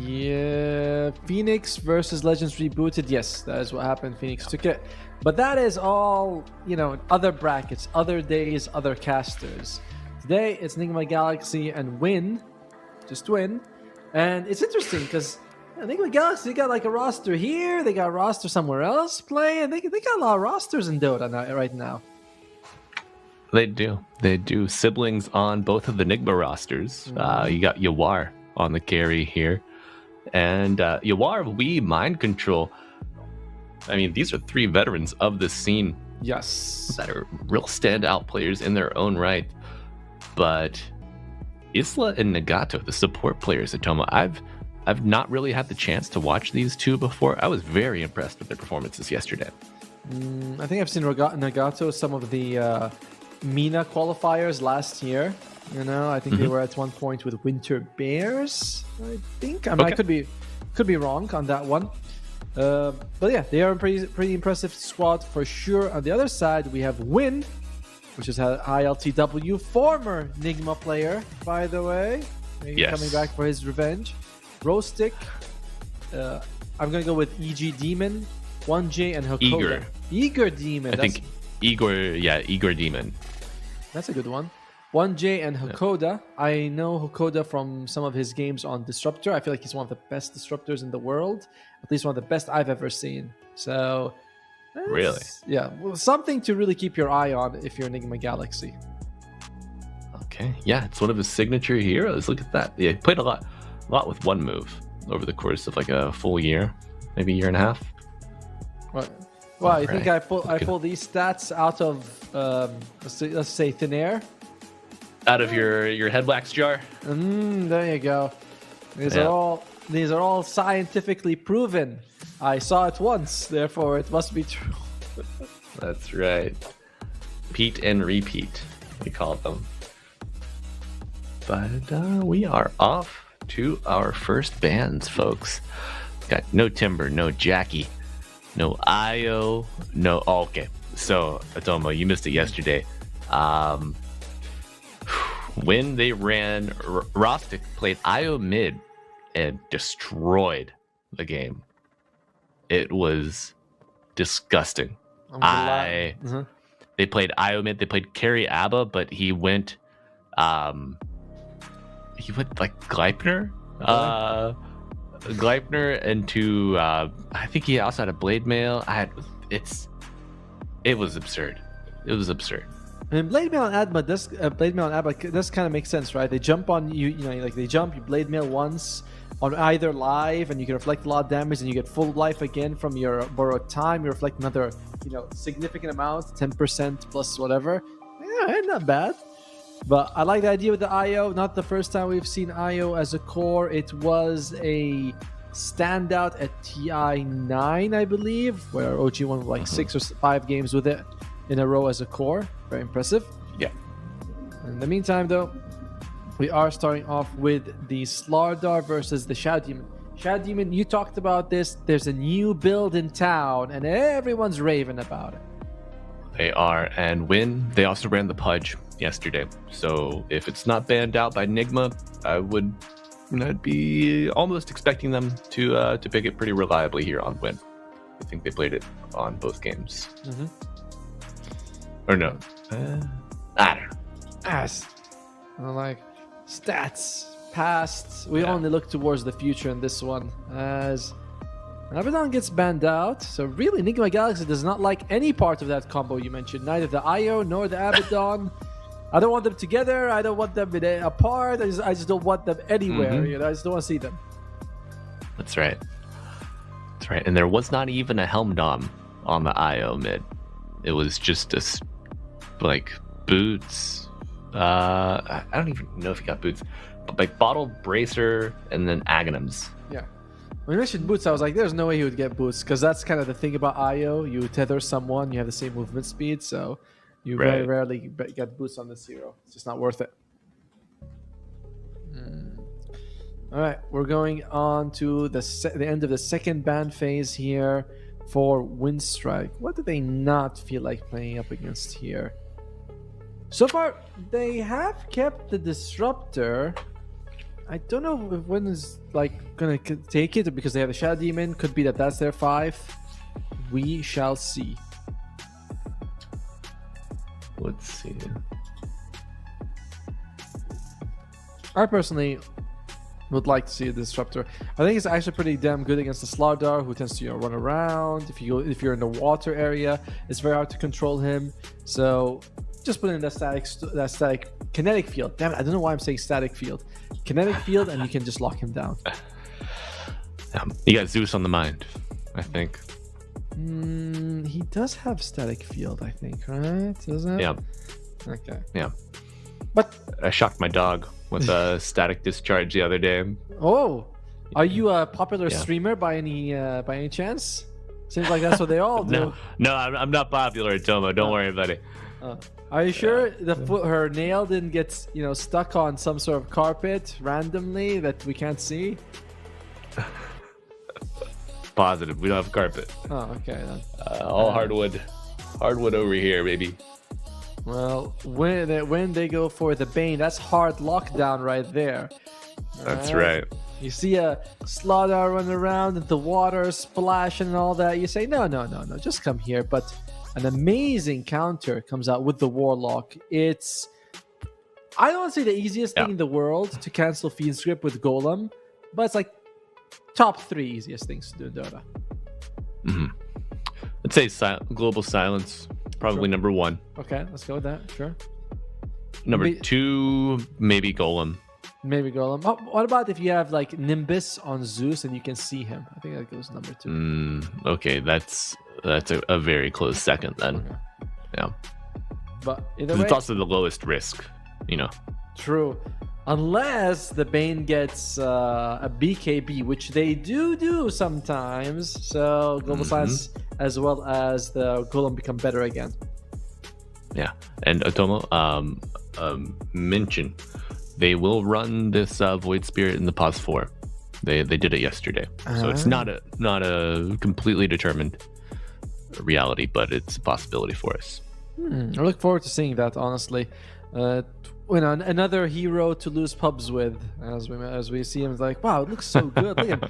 Yeah, Phoenix versus Legends Rebooted. Yes, that is what happened. Phoenix took it. But that is all, you know, other brackets, other days, other casters. Today, it's Nigma Galaxy and Win. Just Win. And it's interesting because Nigma Galaxy, they got like a roster here. They got a roster somewhere else playing. They got a lot of rosters in Dota right now. They do. Siblings on both of the Nigma rosters. You got Yawar on the carry here. And Yawar, we Mind Control. I mean, these are three veterans of the scene. Yes. That are real standout players in their own right. But Isla and Nagato, the support players at Toma, I've not really had the chance to watch these two before. I was very impressed with their performances yesterday. I think I've seen Nagato some of the MENA qualifiers last year. You know, I think they were at one point with Winter Bears. I think I could be wrong on that one. But yeah, they are a pretty impressive squad for sure. On the other side, we have Win, which is ILTW, former Nigma player, by the way. Maybe coming back for his revenge. Rostick. I'm gonna go with EG Demon, 1J, and Hakoda. Eager Demon. I think Igor Demon. That's a good one. 1J and Hakoda. I know Hakoda from some of his games on Disruptor. I feel like he's one of the best disruptors in the world. At least one of the best I've ever seen. So, really? Yeah, well, something to really keep your eye on if you're Nigma Galaxy. Okay, yeah, it's one of his signature heroes. Look at that. Yeah, he played a lot with one move over the course of like a full year, maybe a year and a half. What? Well, I think I pull these stats out of let's say thin air. Out of your head wax jar. There you go. These are all scientifically proven. I saw it once, therefore it must be true. That's right. Pete and repeat, we call them. But we are off to our first bans, folks. Got no Timber, no Jackie, no Io, no. Oh, okay, so Atomo, you missed it yesterday. When they ran, Rostic played Io mid and destroyed the game. It was disgusting. They played Io mid. They played carry Abba, but he went like Gleipnir. Gleipnir into I think he also had a Blade Mail. It was absurd. It was absurd. And Blade Mail and Abba does kind of make sense, right? They jump on you, like they jump, you Blade Mail once on either live, and you can reflect a lot of damage, and you get full life again from your borrowed time. You reflect another, significant amount, 10% plus whatever. Yeah, not bad. But I like the idea with the IO. Not the first time we've seen IO as a core. It was a standout at TI9, I believe, where OG won like 6 or 5 games with it in a row as a core. Very impressive. Yeah. In the meantime, though, we are starting off with the Slardar versus the Shadow Demon. Shadow Demon, you talked about this. There's a new build in town, and everyone's raving about it. They are, and they also ran the Pudge yesterday. So if it's not banned out by Nigma, I'd be almost expecting them to pick it pretty reliably here on Win. I think they played it on both games. Or no, I don't know. Like stats past, we only look towards the future in this one as Abaddon gets banned out. So really, Nigma Galaxy does not like any part of that combo you mentioned, neither the IO nor the Abaddon. I don't want them together. I don't want them apart. I just don't want them anywhere. I just don't want to see them. That's right. And there was not even a Helm Dom on the IO mid. It was just boots. I don't even know if he got boots, but like Bottle, Bracer, and then Aghanims. Yeah. When you mentioned boots, I was like, there's no way he would get boots, because that's kind of the thing about IO. You tether someone, you have the same movement speed, so you very rarely get boots on this hero. It's just not worth it. All right, we're going on to the end of the second ban phase here for Windstrike. What do they not feel like playing up against here? So far, they have kept the Disruptor. I don't know if Win is gonna take it because they have a Shadow Demon. Could be that's their 5. We shall see. Let's see. I personally would like to see a Disruptor. I think it's actually pretty damn good against the Slardar, who tends to run around. If you're in the water area, it's very hard to control him. So just put in that static kinetic field. Damn it, I don't know why I'm saying static field. Kinetic field, and you can just lock him down. You got Zeus on the mind, I think. He does have static field, I think, right? Doesn't it? Yeah. Okay. Yeah. But I shocked my dog with a static discharge the other day. Oh, are you a popular streamer by any chance? Seems like that's what they all do. No, I'm not popular, Tomo. Don't worry about it. Are you sure her nail didn't get stuck on some sort of carpet randomly that we can't see? Positive. We don't have carpet. Oh, okay then. All hardwood over here, baby. Well, when they go for the Bane, that's hard lockdown right there. That's right. You see a Slardar run around in the water, splashing and all that. You say, no, just come here. But an amazing counter comes out with the Warlock. I don't want to say the easiest thing in the world to cancel Fiend's Grip with Golem, but it's like top 3 easiest things to do in Dota. I'd say Global Silence, probably number 1. Okay, let's go with that. Sure. Number 2, maybe Golem. Maybe Golem. Oh, what about if you have Nimbus on Zeus and you can see him? I think that goes number 2. Okay, that's a very close second then. Okay. Yeah. But either way, it's also the lowest risk, True. Unless the Bane gets a BKB, which they do sometimes. So Global Silence as well as the Golem become better again. Yeah. And Otomo, mention they will run this Void Spirit in the Pause 4. They did it yesterday, so it's not a completely determined reality, but it's a possibility for us. I look forward to seeing that, honestly. Another hero to lose pubs with, as we see him, like, wow, it looks so good. Look at him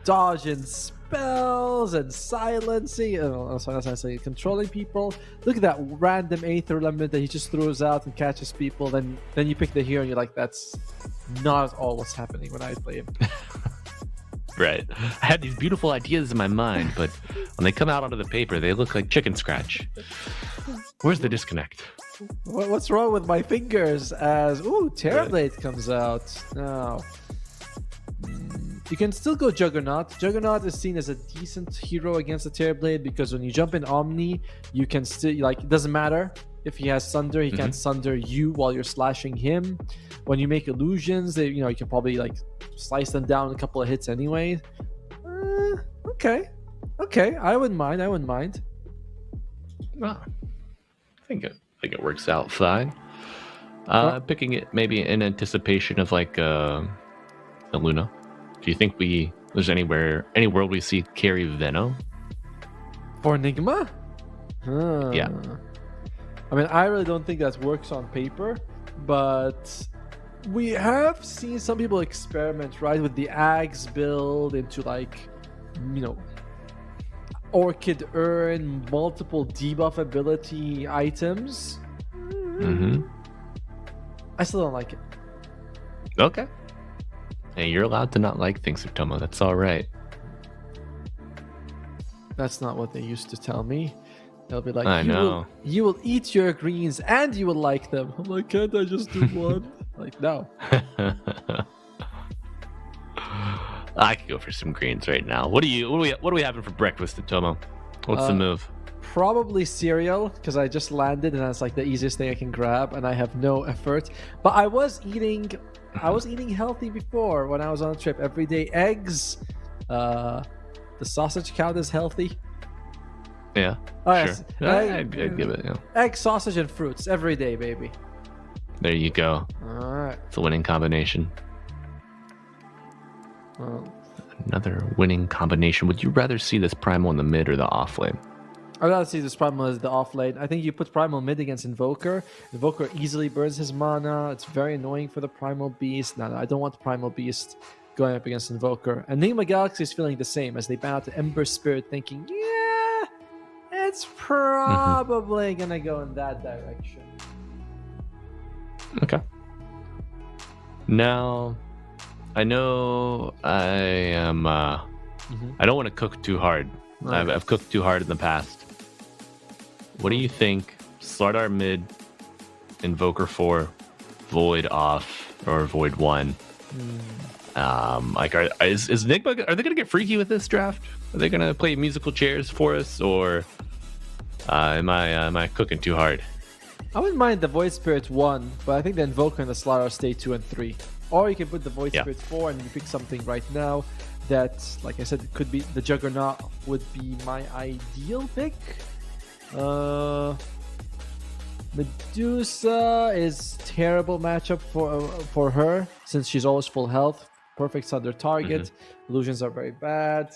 dodging spells and silencing. Sorry, that's not saying controlling people. Look at that random Aether element that he just throws out and catches people. Then you pick the hero and you're like, that's not at all what's happening when I play him. Right. I had these beautiful ideas in my mind, but when they come out onto the paper, they look like chicken scratch. Where's the disconnect? What's wrong with my fingers? As Terrorblade comes out. No. You can still go Juggernaut. Juggernaut is seen as a decent hero against the Terrorblade because when you jump in Omni, you can still, like, it doesn't matter if he has Sunder, he can't Sunder you while you're slashing him. When you make illusions, you can probably like slice them down a couple of hits anyway. Okay, I wouldn't mind. Well, I think it works out fine. Picking it maybe in anticipation of like a Luna. Do you think there's any world we see carry Venom for Nigma? Yeah. I mean, I really don't think that works on paper, but we have seen some people experiment, right, with the Ags build into like, Orchid Urn, multiple debuff ability items. I still don't like it. Okay. Hey, you're allowed to not like things, Tomo. That's all right. That's not what they used to tell me. They'll be like, I know. You will eat your greens and you will like them. I'm like, can't I just do one? Like, no. I could go for some greens right now. What are we having for breakfast, Tomo? What's the move? Probably cereal, because I just landed and that's like the easiest thing I can grab, and I have no effort. But I was eating healthy before when I was on a trip. Every day, eggs. The sausage count as healthy. Yeah, oh, sure. Yes. I'd give it. Egg, sausage, and fruits every day, baby. There you go. All right. It's a winning combination. Well, another winning combination. Would you rather see this Primal in the mid or the off lane? I'd rather see this Primal as the off lane. I think you put Primal mid against Invoker. Invoker easily burns his mana. It's very annoying for the Primal Beast. No, I don't want the Primal Beast going up against Invoker. And Nigma Galaxy is feeling the same as they ban out the Ember Spirit, thinking, yeah, it's probably going to go in that direction. Okay. Now, I know I am... I don't want to cook too hard. Right. I've cooked too hard in the past. What do you think? Slardar mid, Invoker 4, Void off, or Void 1. Is Nigma? Are they gonna get freaky with this draft? Are they gonna play musical chairs for us, or am I cooking too hard? I wouldn't mind the Void Spirit 1, but I think the Invoker and the Slardar stay 2 and 3. Or you can put the Void Spirit 4 and you pick something right now that, like I said, it could be the Juggernaut would be my ideal pick. Medusa is terrible matchup for her since she's always full health. Perfect under target. Illusions are very bad.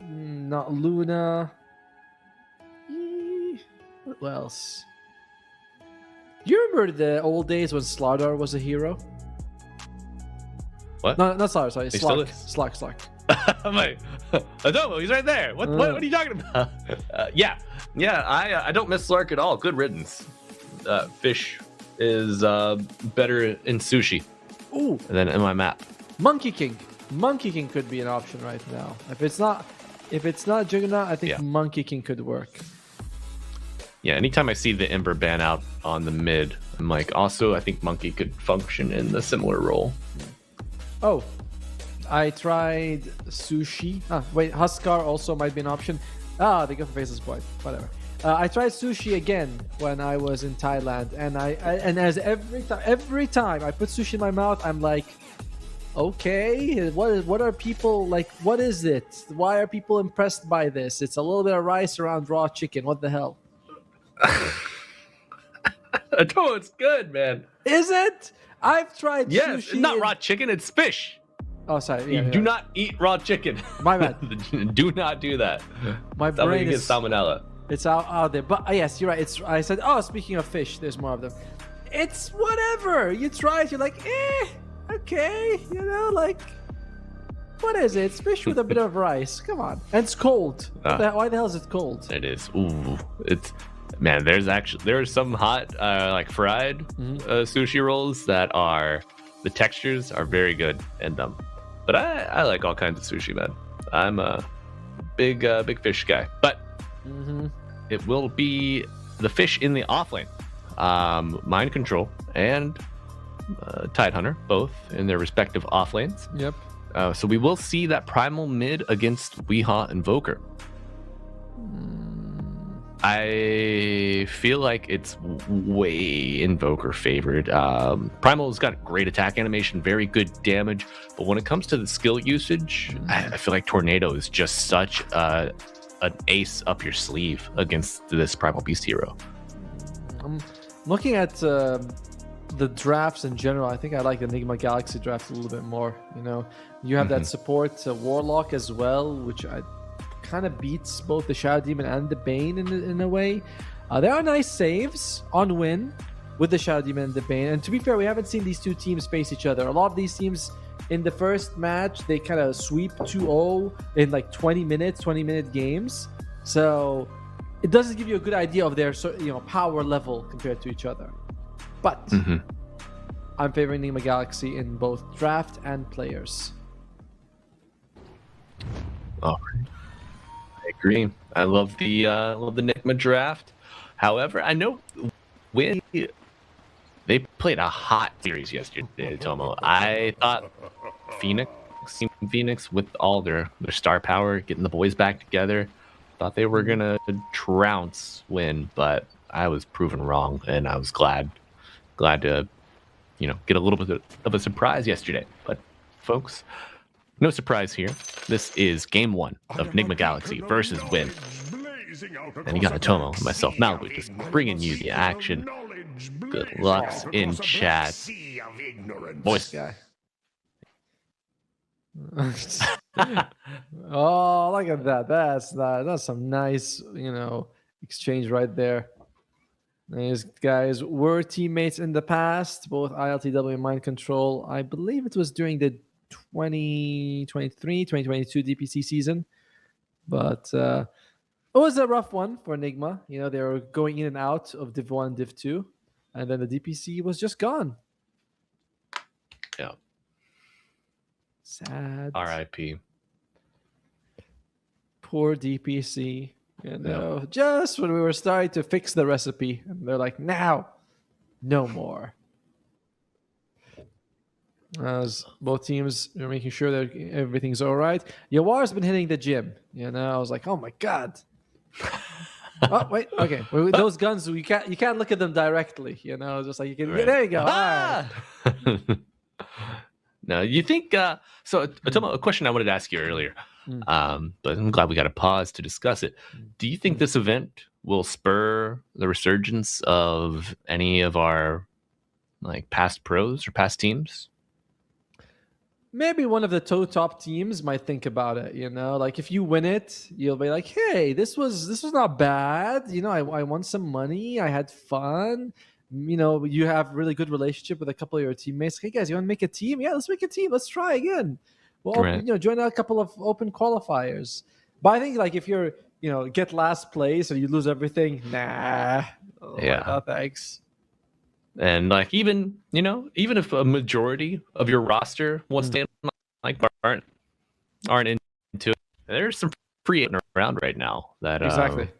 Not Luna. What else? Do you remember the old days when Slardar was a hero? What? No, not Slardar, sorry. Slark. I'm like, Adobo, he's right there. What are you talking about? Yeah, I don't miss Slark at all. Good riddance. Fish is better in sushi than in my map. Monkey King could be an option right now. If it's not Juggernaut, I think Monkey King could work. Yeah, anytime I see the Ember ban out on the mid, I'm like, also, I think Monkey could function in the similar role. Oh, I tried Sushi. Wait, Huskar also might be an option. They go for Faceless Void. Whatever. I tried Sushi again when I was in Thailand, and every time I put Sushi in my mouth, I'm like, okay, what are people like? What is it? Why are people impressed by this? It's a little bit of rice around raw chicken. What the hell? No, it's good, man. Is it? I've tried Yes, sushi. it's not raw chicken, it's fish. Oh, sorry. You do not eat raw chicken. My bad. Do not do that. My That way brain you get is salmonella. It's out there. But yes, you're right. I said, oh, speaking of fish, there's more of them. It's whatever. You try it, you're like, okay. You know, like, what is it? It's fish with a bit of rice. Come on. And it's cold. Why the hell is it cold? It is. Ooh, it's man. There's some hot like fried sushi rolls that are the textures are very good in them. But I like all kinds of sushi, man. I'm a big fish guy. But it will be the fish in the offlane, Mind Control and Tidehunter, both in their respective offlanes. Yep. So we will see that primal mid against Weehaw Invoker. I feel like it's way Invoker favored. Primal's got great attack animation, very good damage, but when it comes to the skill usage, I feel like Tornado is just such an ace up your sleeve against this Primal Beast hero. I'm looking at the drafts in general. I think I like the Nigma Galaxy draft a little bit more. You know, you have that support Warlock as well, which I kind of beats both the Shadow Demon and the Bane in a way. There are nice saves on win with the Shadow Demon and the Bane. And to be fair, we haven't seen these two teams face each other. A lot of these teams in the first match, they kind of sweep 2-0 in like 20-minute games. So it doesn't give you a good idea of their power level compared to each other. But I'm favoring Nigma Galaxy in both draft and players. All right. I agree. I love the Nigma draft. However, I know when they played a hot series yesterday, Tomo. I thought Phoenix with all their star power, getting the boys back together, thought they were gonna trounce win, but I was proven wrong, and I was glad to get a little bit of a surprise yesterday. But folks, no surprise here. This is game 1 of Nigma Galaxy versus Win. And you got Atomo and myself, Malibu, just bringing you the action. Good luck in chat. Voice Guy. Oh, look at that. That's some nice, exchange right there. These guys were teammates in the past, both ILTW and Mind Control. I believe it was during the 2022 DPC season. But it was a rough one for Nigma. They were going in and out of Div 1, Div 2. And then the DPC was just gone. Yeah. Sad. R.I.P. Poor DPC. Just when we were starting to fix the recipe, and they're like, now, no more. As both teams are making sure that everything's all right. Yawar's been hitting the gym. I was like, oh my god. Oh wait, okay. Those guns, you can't look at them directly. Just like you can. Right. There you go. Ah! No, you think? So, a question I wanted to ask you earlier. But I'm glad we got a pause to discuss it. Do you think this event will spur the resurgence of any of our past pros or past teams? Maybe one of the top teams might think about it. If you win it, you'll be like, hey, this was not bad. I won some money. I had fun. You have really good relationship with a couple of your teammates. Hey guys, you want to make a team? Yeah, let's make a team. Let's try again. Well, right. Join a couple of open qualifiers. But I think if you're, get last place or you lose everything, nah. No, thanks. And even if a majority of your roster won't stand aren't into it, there's some free agent around right now that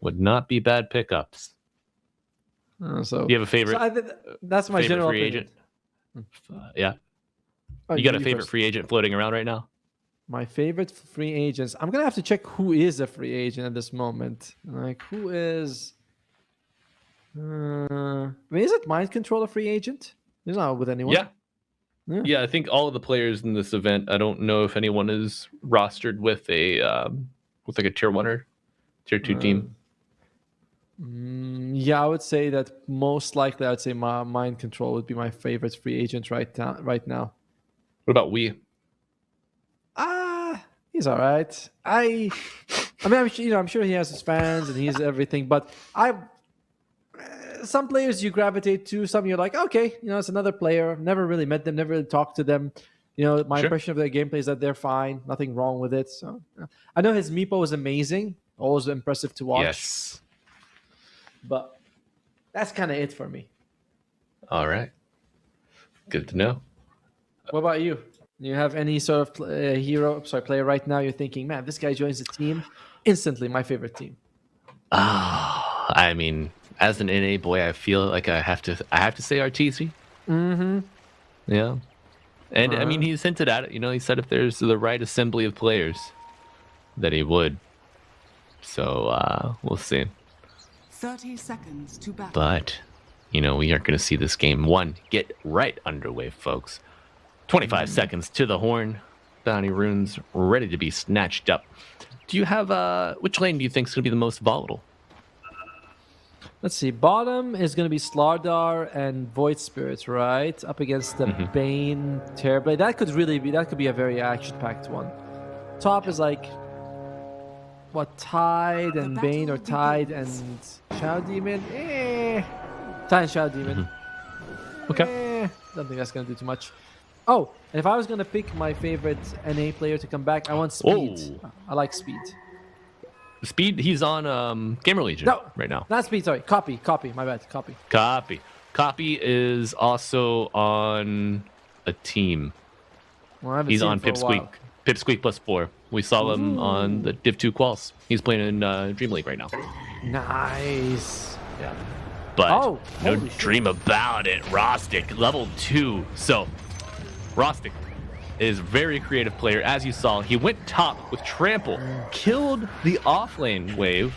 would not be bad pickups. So you have a favorite? That's my general free opinion. Agent. Yeah. You got a favorite free agent floating around right now? My favorite free agents. I'm gonna have to check who is a free agent at this moment. Who is? Is it Mind Control a free agent? He's not with anyone. Yeah. I think all of the players in this event. I don't know if anyone is rostered with a tier 1 or tier 2 team. Yeah, I would say that most likely I would say Mind Control would be my favorite free agent right now. What about we? He's all right. I mean, I'm sure he has his fans and he's everything, but some players you gravitate to, some you're like, okay, it's another player. Never really met them, never really talked to them. My impression of their gameplay is that they're fine, nothing wrong with it. So I know his Meepo was amazing, always impressive to watch. Yes. But that's kind of it for me. All right. Good to know. What about you? Do you have any sort of player right now you're thinking, man, this guy joins the team, instantly my favorite team? I mean, as an NA boy, I feel like I have to say RTC. Mm-hmm. Yeah. And I mean, he's hinted at it. He said if there's the right assembly of players, that he would. So we'll see. 30 seconds to battle. But, we aren't going to see this game one get right underway, folks. 25 seconds to the horn. Bounty runes ready to be snatched up. Do you have which lane do you think is going to be the most volatile? Let's see. Bottom is going to be Slardar and Void Spirit, right? Up against the Bane, Terrorblade. That could be a very action-packed one. Top is like Tide and Bane, or Tide and Shadow Demon? Tide and Shadow Demon. Okay. Don't think that's going to do too much. Oh, and if I was going to pick my favorite NA player to come back, I want Speed. I like Speed. Speed, he's on Gamer Legion right now. Not Speed, sorry. Copy, my bad. Copy is also on a team. Well, he's on Pipsqueak. Pipsqueak +4. We saw him on the Div 2 quals. He's playing in Dream League right now. Nice. Yeah. But no dream about it. Rostic, level 2. So, Rostic is a very creative player. As you saw, he went top with Trample, killed the offlane wave,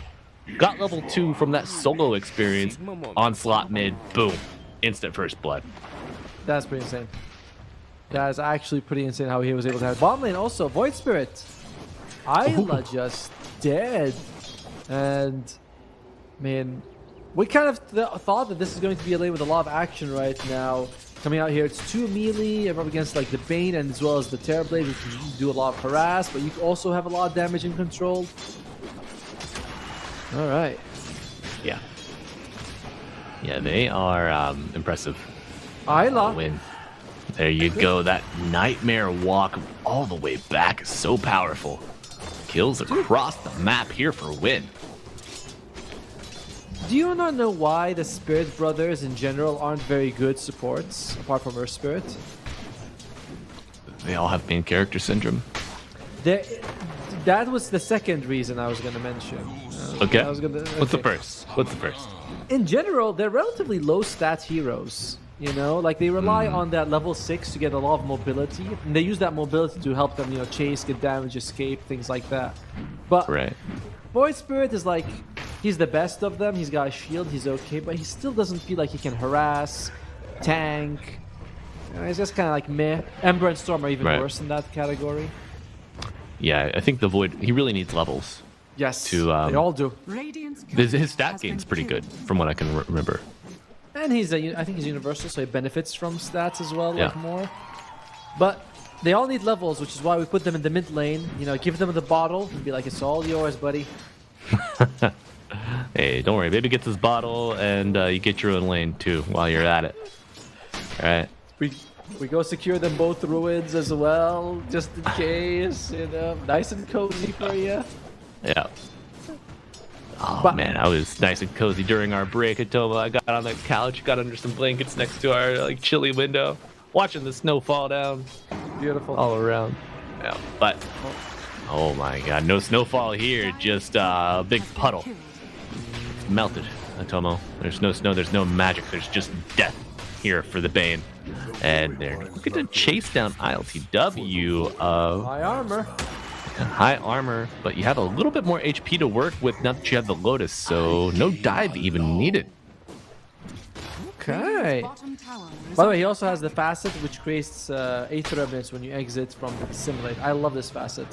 got level 2 from that solo experience, onslaught mid, boom, instant first blood. That's pretty insane. That is actually pretty insane how he was able to have bottom lane. Also, Void Spirit. Isla just dead. And, man, we kind of thought that this is going to be a lane with a lot of action right now. Coming out here, it's 2 melee up against like the Bane and as well as the Terrorblade, which can do a lot of harass, but you also have a lot of damage and control. All right. Yeah. Yeah, they are impressive. Isla. Win. There you go. That Nightmare Walk all the way back is so powerful. Kills across the map here for win. Do you not know why the Spirit Brothers in general aren't very good supports, apart from Earth Spirit? They all have main character syndrome. That was the second reason I was going to mention. Okay. What's the first? In general, they're relatively low stat heroes. Like they rely on that level 6 to get a lot of mobility, and they use that mobility to help them, chase, get damage, escape, things like that. But Void Spirit is like, he's the best of them. He's got a shield, he's okay, but he still doesn't feel like he can harass, tank. He's just kind of like meh. Ember and Storm are even worse in that category. Yeah, I think the Void, he really needs levels. Yes, they all do. His stat gain's pretty good, from what I can remember. And I think he's universal, so he benefits from stats as well, like more. But they all need levels, which is why we put them in the mid lane. Give them the bottle and be like, it's all yours, buddy. Hey, don't worry. Baby gets his bottle, and you get your own lane, too, while you're at it. All right. We go secure them both ruins as well, just in case, Nice and cozy for you. Yeah. Oh, man, I was nice and cozy during our break at Toma. I got on the couch, got under some blankets next to our chilly window, watching the snow fall down. Beautiful. All around. Yeah, but, oh my god, no snowfall here, just a big puddle. It's melted, Atomo. There's no snow, there's no magic, there's just death here for the Bane. And they're looking to chase down ILTW. High armor. High armor, but you have a little bit more HP to work with now that you have the Lotus, so no dive even needed. Okay. Bottom tower is By the way, he under also has the attack. facet which creates 8 remnants when you exit from the simulate. I love this facet.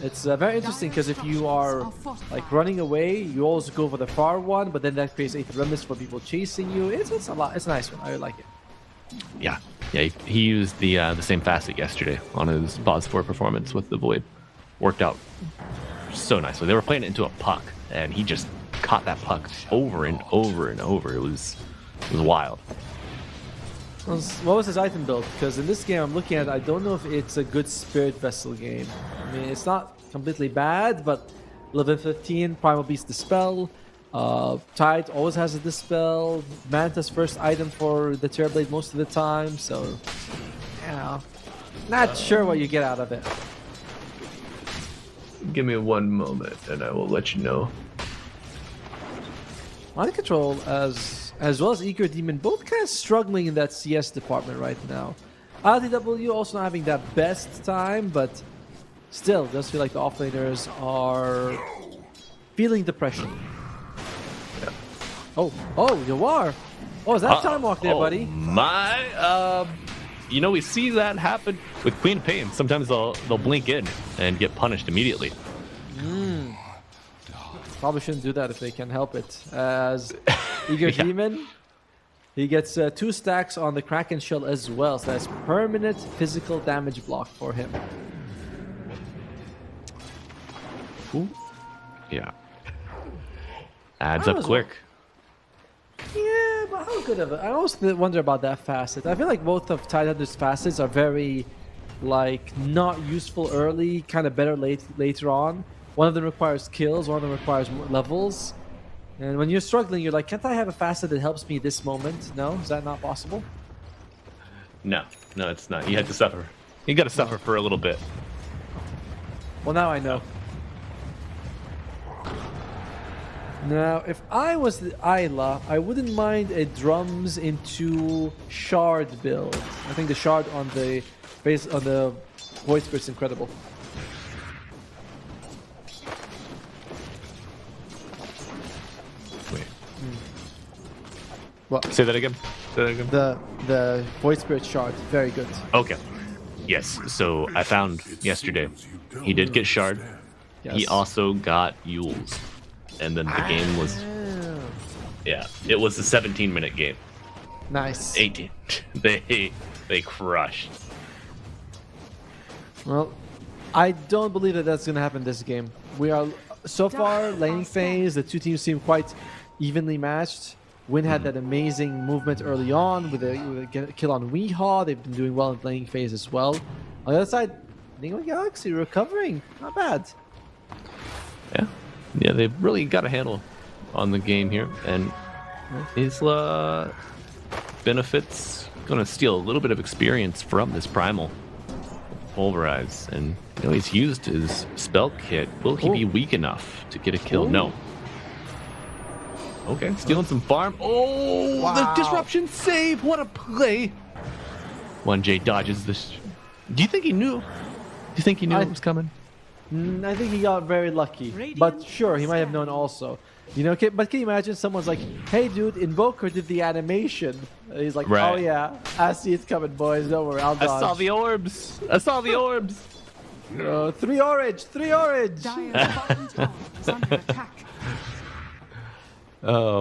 It's very interesting because if you are like running away, you always go for the far one, but then that creates 8 remnants for people chasing you. It's a lot. It's a nice one. I like it. Yeah, he used the same facet yesterday on his pause 4 performance with the Void. Worked out so nicely. They were playing it into a puck, and he just caught that puck over and over and over. It was wild. What was his item build? Because in this game I'm looking at, I don't know if it's a good Spirit Vessel game. I mean, it's not completely bad, but level 15, Primal Beast Dispel. Tide always has a Dispel. Manta's first item for the Terrorblade most of the time, so, you know, not sure what you get out of it. Give me one moment, and I will let you know. Mind Control as well as Eager Demon, both kind of struggling in that CS department right now. LTW also not having that best time, but still does feel like the offlaners are feeling the pressure. Yeah. Oh, you are. Oh, is that time walk there, buddy? My, you know, we see that happen with Queen Pain. Sometimes they'll blink in and get punished immediately. Probably shouldn't do that if they can help it. As Eager Demon, he gets 2 stacks on the Kraken Shell as well, so that's permanent physical damage block for him. Ooh. Yeah. Adds up quick. Yeah, but how good of it? I always wonder about that facet. I feel like both of Tidehunter's facets are very, like, not useful early, kind of better later on. One of them requires kills, one of them requires more levels. And when you're struggling, you're like, can't I have a facet that helps me this moment? No? Is that not possible? No, it's not. You had to suffer. You got to suffer for a little bit. Well, now I know. Now, if I was the Isla, I wouldn't mind a drums into shard build. I think the shard on the base on the Void Spirit's incredible. Wait. What? Say that again. The Void Spirit shard, very good. Okay. Yes. So I found yesterday he did get shard. Yes. He also got Yules. And then the game was, yeah, it was a 17-minute game. Nice. 18. They crushed. Well, I don't believe that that's going to happen this game. We are, so far, laning phase, the two teams seem quite evenly matched. Win had that amazing movement early on with a kill on Weehaw. They've been doing well in laning phase as well. On the other side, Nigma Galaxy recovering. Not bad. Yeah, they've really got a handle on the game here. And Isla benefits, going to steal a little bit of experience from this Primal Pulverize. And you know, he's used his spell kit. Will he be weak enough to get a kill? No. Okay, stealing some farm. Oh, the disruption save. What a play. 1J dodges this. Do you think he knew? Do you think he knew it was coming? I think he got very lucky, but sure, he might have known also. You know, but can you imagine someone's like, hey dude, Invoker did the animation. He's like, right. Oh yeah, I see it coming, boys, don't worry, I'll dodge. I saw the orbs. 3 orange. Dire's bottom tower is under attack.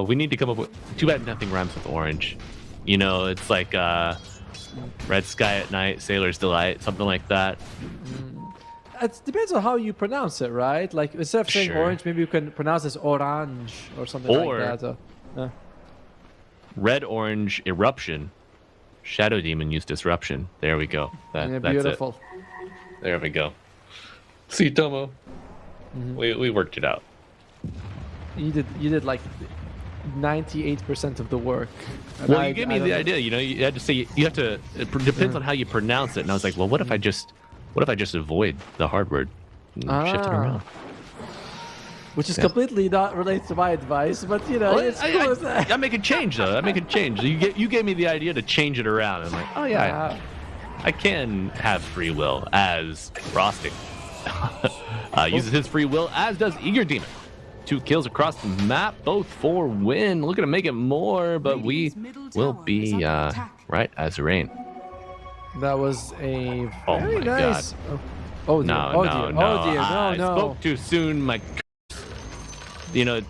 We need to come up with, too bad nothing rhymes with orange. You know, it's like Red Sky at Night, Sailor's Delight, something like that. It depends on how you pronounce it, right? Like, instead of saying orange, maybe you can pronounce it orange or something like that. Red Orange Eruption. Shadow Demon used Disruption. There we go. Yeah, beautiful. That's it. There we go. See, Tomo. We worked it out. You did like 98% of the work. Well, you gave me the idea. You know, you had to say you have to. It depends on how you pronounce it. And I was like, well, what if I just avoid the hard word and shift it around? Which is completely not related to my advice, but you know, it's cool. I make a change though. I make a change. You gave me the idea to change it around. I'm like, oh yeah, I can have free will as Frosting. Uses his free will, as does Eager Demon. 2 kills across the map, both for win. Looking to make it more, but we will be right as rain. That was a Oh very my nice. God. Oh dear. No, Oh no, dear. no. Oh dear. I No, no. spoke too soon. My, you know,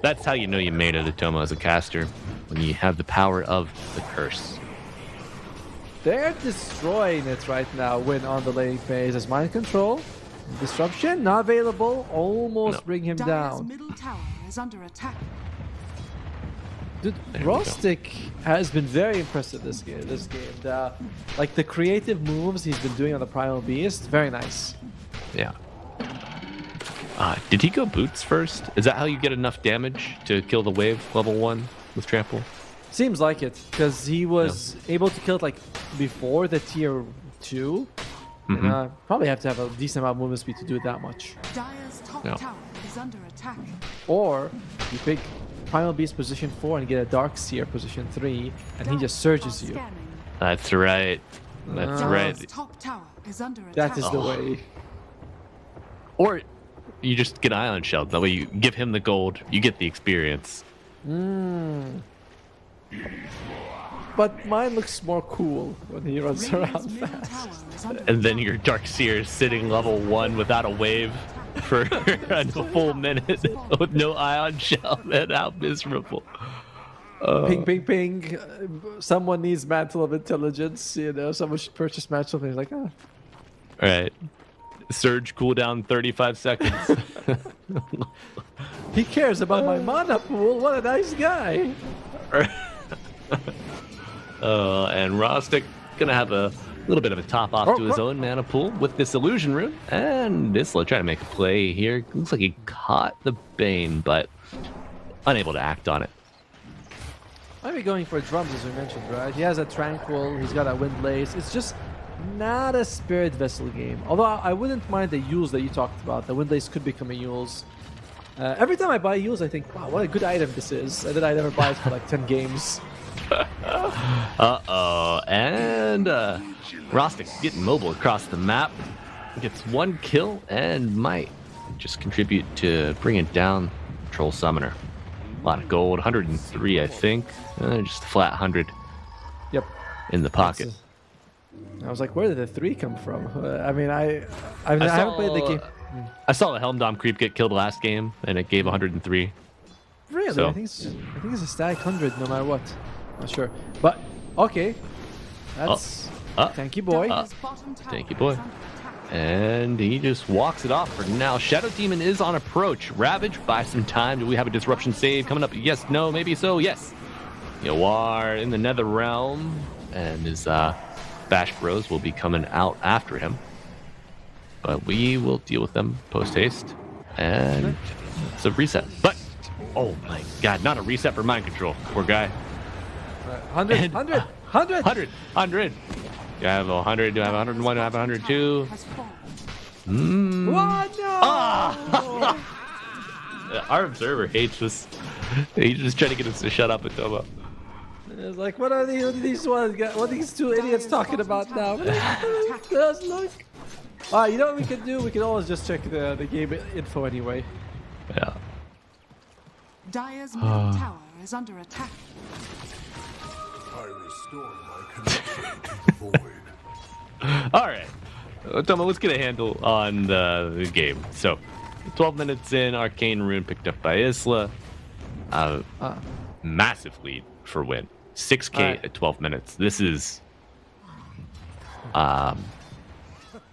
that's how you know you made it, Atomo, as a caster, when you have the power of the curse. They're destroying it right now. Win on the lane phase as mind control. Disruption not available. Almost bring him Dire's down. middle tower is under attack. Dude, There we go. Rostic has been very impressive this game. Like the creative moves he's been doing on the Primal Beast, very nice. Yeah. Did he go boots first? Is that how you get enough damage to kill the wave level 1 with trample? Seems like it, because he was able to kill it like before the tier 2. And, probably have to have a decent amount of movement speed to do it that much. Dire's top Yeah. tower is under attack. Or you pick Primal Beast position 4 and get a Dark Seer position 3, and he just surges you. Scanning. That's right. That's Dire's right. top tower is under attack. That is the way. Or you just get Ion Shelled. That way you give him the gold, you get the experience. But mine looks more cool when he runs Radiant's around middle fast. tower is under And then your Dark Seer is sitting level 1 without a wave for a full minute with no Ion Shell. Man, how miserable. Ping, ping, ping. Someone needs Mantle of Intelligence. You know, someone should purchase Mantle of Intelligence. Like, Alright. Surge cooldown 35 seconds. he cares about my mana pool. What a nice guy. And Rostic gonna have a little bit of a top off to his own mana pool with this illusion rune. And Isla trying to make a play here. Looks like he caught the Bane, but unable to act on it. Might be going for drums, as we mentioned, right? He has a Tranquil, he's got a Windlace. It's just not a Spirit Vessel game. Although I wouldn't mind the Yules that you talked about. The Windlace could become a Yules. Every time I buy Yules, I think, wow, what a good item this is. And then I never buy it for like 10 games. Uh-oh. And Rostic getting mobile across the map. Gets 1 kill and might just contribute to bringing down Troll Summoner. A lot of gold, 103, I think. Just a flat 100 Yep. in the pocket. I was like, where did the 3 come from? I mean, I haven't played the game. I saw the Helm Dom creep get killed last game, and it gave 103. Really? So- I think it's a static 100 no matter what. Not sure. But, okay. That's... thank you, boy. Dire's bottom tower Thank you, boy. is under attack. And he just walks it off for now. Shadow Demon is on approach. Ravage, buy some time. Do we have a disruption save coming up? Yes, no, maybe so. Yes. Yawar in the Nether Realm. And his Bash Bros will be coming out after him. But we will deal with them post-haste. And it's a reset. But, oh my god, not a reset for mind control. Poor guy. 100, 100, 100! 100. Do I have 100? Do I have 101? Do I have 102? Has fallen. What? No! Our observer hates this. He's just trying to get us to shut up and Tomo. It's like, what are these ones? What are these 2 idiots talking about now? Just look. Alright, you know what we can do? We can always just check the game info anyway. Yeah. Dire's middle tower is under attack. I restore my connection to the void. All right. Tomo, let's get a handle on the game. So, 12 minutes in, Arcane Rune picked up by Isla. Massive lead for win. 6k at 12 minutes. This is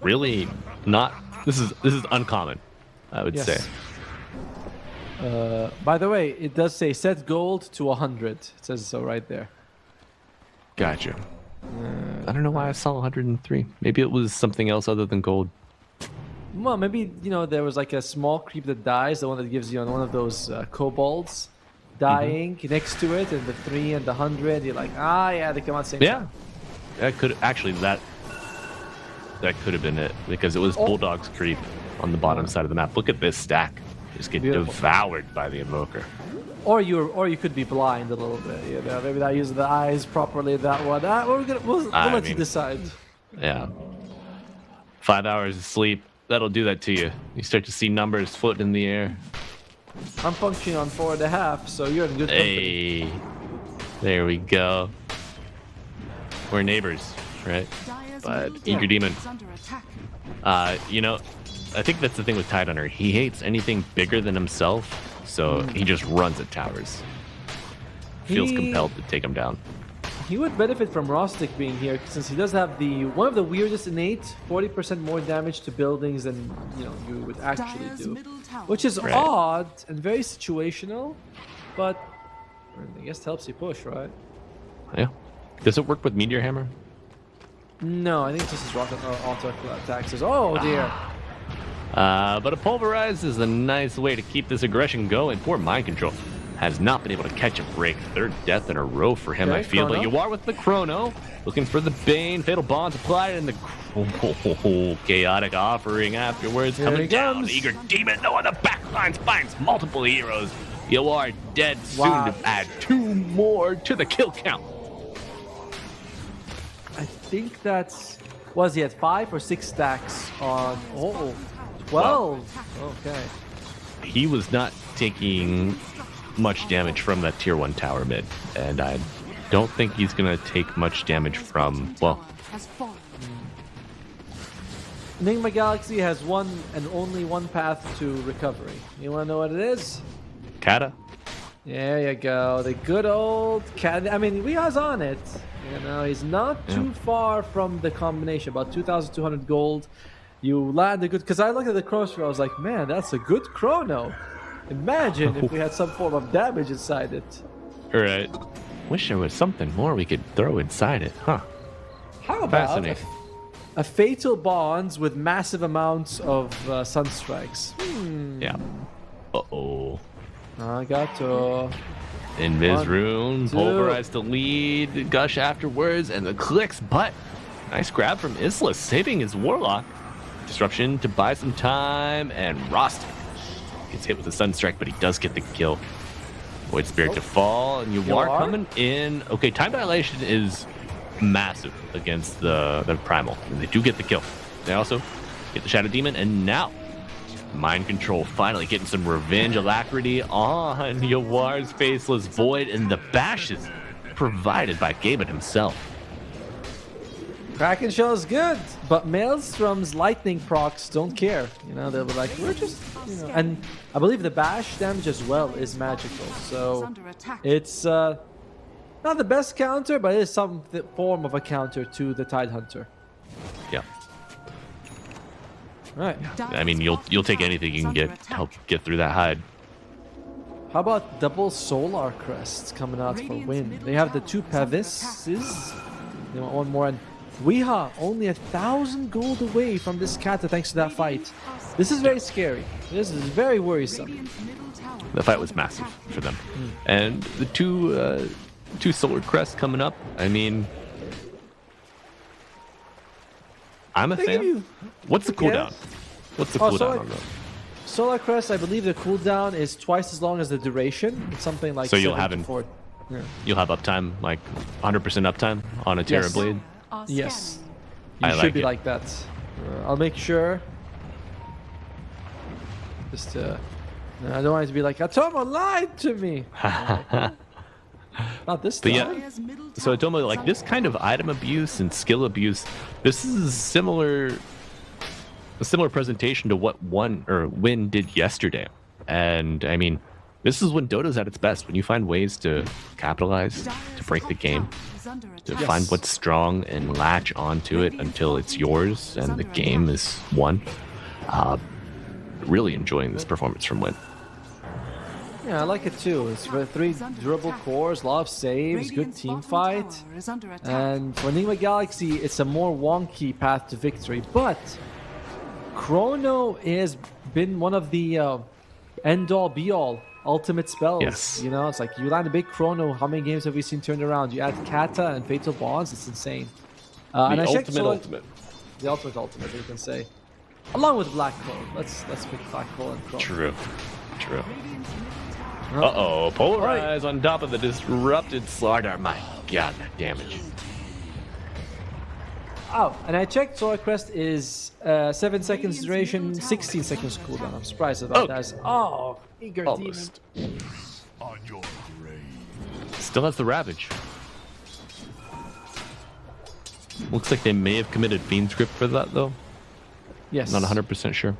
really not. This is uncommon, I would say. By the way, it does say set gold to 100. It says so right there. Gotcha. I don't know why I saw 103. Maybe it was something else other than gold. Well, maybe, you know, there was like a small creep that dies, the one that gives you on one of those kobolds dying next to it, and the 3 and the 100, you're like, yeah, they come out same time. That could actually that could have been it, because it was Bulldog's creep on the bottom side of the map. Look at this stack. Just get devoured by the Invoker. Or you could be blind a little bit, you know, maybe not using the eyes properly, that one. We'll let you decide. Yeah. 5 hours of sleep, that'll do that to you. You start to see numbers floating in the air. I'm functioning on 4.5, so you're in good company. Hey, there we go. We're neighbors, right? But Eager Demon. Is under attack. You know, I think that's the thing with Tidehunter. He hates anything bigger than himself, so he just runs at towers. Feels compelled to take him down. He would benefit from Rostic being here since he does have the one of the weirdest innate 40% more damage to buildings than you would actually Dire's do, middle tower which is Right. odd and very situational, but I guess it helps you push, right? Yeah. Does it work with Meteor Hammer? No, I think it's just his rocket auto attacks. Oh dear. But a Pulverize is a nice way to keep this aggression going. Poor Mind Control has not been able to catch a break. Third death in a row for him, Okay, I feel. Chrono. But you are with the Chrono, looking for the Bane. Fatal Bonds applied, and the chaotic offering afterwards. Here Coming he down. comes. The Eager Demon, no on the back lines, finds multiple heroes. You are dead soon Wow. to add 2 more to the kill count. I think that's was he at 5 or 6 stacks on 12. Okay. He was not taking much damage from that tier 1 tower mid, and I don't think he's going to take much damage from, well, Has fallen. Nigma Galaxy has one and only one path to recovery. You want to know what it is? Kata. There you go. The good old cat. I mean, we was on it. He's not too far from the combination. About 2,200 gold. You land a good. Because I looked at the chrono, I was like, man, that's a good chrono. Imagine if we had some form of damage inside it. Right. Wish there was something more we could throw inside it, huh? How about Fascinating. a fatal bonds with massive amounts of sunstrikes? Yeah. Uh-oh. I got to. Invis 1, Rune, 2. Pulverize the lead, Gush afterwards, and the clicks, but nice grab from Isla, saving his Warlock. Disruption to buy some time, and Rost gets hit with a Sunstrike, but he does get the kill. Void Spirit to fall, and you are coming in. Okay, time dilation is massive against the Primal, and they do get the kill. They also get the Shadow Demon, and now Mind Control finally getting some revenge alacrity on Yawar's Faceless Void, and the bashes provided by Gabon himself. Kraken Shell is good, but Maelstrom's lightning procs don't care. They'll be like, we're just, and I believe the bash damage as well is magical. So it's not the best counter, but it is some form of a counter to the Tidehunter. Yeah. Right. I mean, you'll take anything you can get to help get through that hide. How about double Solar Crests coming out for win? They have the 2 Pavises. They want one more, and Weeha only 1,000 gold away from this Kata thanks to that fight. This is very scary. This is very worrisome. The fight was massive for them. And the two Solar Crests coming up, I mean, I'm a fan. What's the cooldown? What's the cooldown on those? Solar Crest, I believe the cooldown is twice as long as the duration. It's something like So you'll 7 have to 4. You'll have uptime, like 100% uptime on a Terra Blade. Yes. You I should like be it. like that. I'll make sure. Just I don't want it to be like, Atomo lied to me. Not this time. But yeah, so Atomo, like this kind of item abuse and skill abuse, this is a similar presentation to what Win did yesterday. And I mean, this is when Dota's at its best, when you find ways to capitalize, to break the game, to find what's strong and latch onto it until it's yours and the game is won. Really enjoying this performance from Win. Yeah, I like it too. It's for 3 durable cores, a lot of saves, good team fight. And for Nigma Galaxy, it's a more wonky path to victory. But Chrono has been one of the end-all, be-all ultimate spells. Yes. It's like you land a big Chrono, how many games have we seen turned around? You add Kata and Fatal Bonds, it's insane. And I checked ultimate. The ultimate, you can say. Along with Black Hole. Let's pick Black Hole and Chrono. True. Uh-oh, Polarize on top of the disrupted Slardar. My god, that damage. Oh, and I checked. Solar Crest is 7 seconds duration, 16 seconds cooldown. I'm surprised about that. Oh, eager Almost. demon. On your grave. Still has the Ravage. Looks like they may have committed Fiend Script for that, though. Yes. Not 100% sure.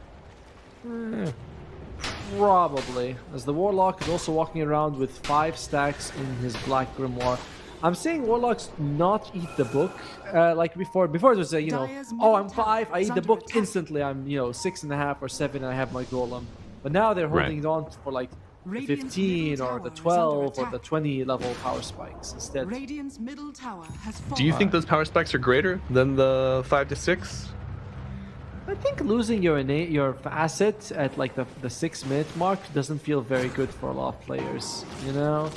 Probably, as the Warlock is also walking around with 5 stacks in his Black Grimoire. I'm seeing Warlocks not eat the book like before. Before it was, you know, oh, I'm 5, I eat the book instantly. I'm, you know, 6.5 or 7, and I have my Golem. But now they're holding it on for like the 15 or the 12 or the 20 level power spikes instead. Radiant's middle tower has fallen. Do you think those power spikes are greater than the 5 to 6? I think losing your asset at like the 6-minute mark doesn't feel very good for a lot of players, you know?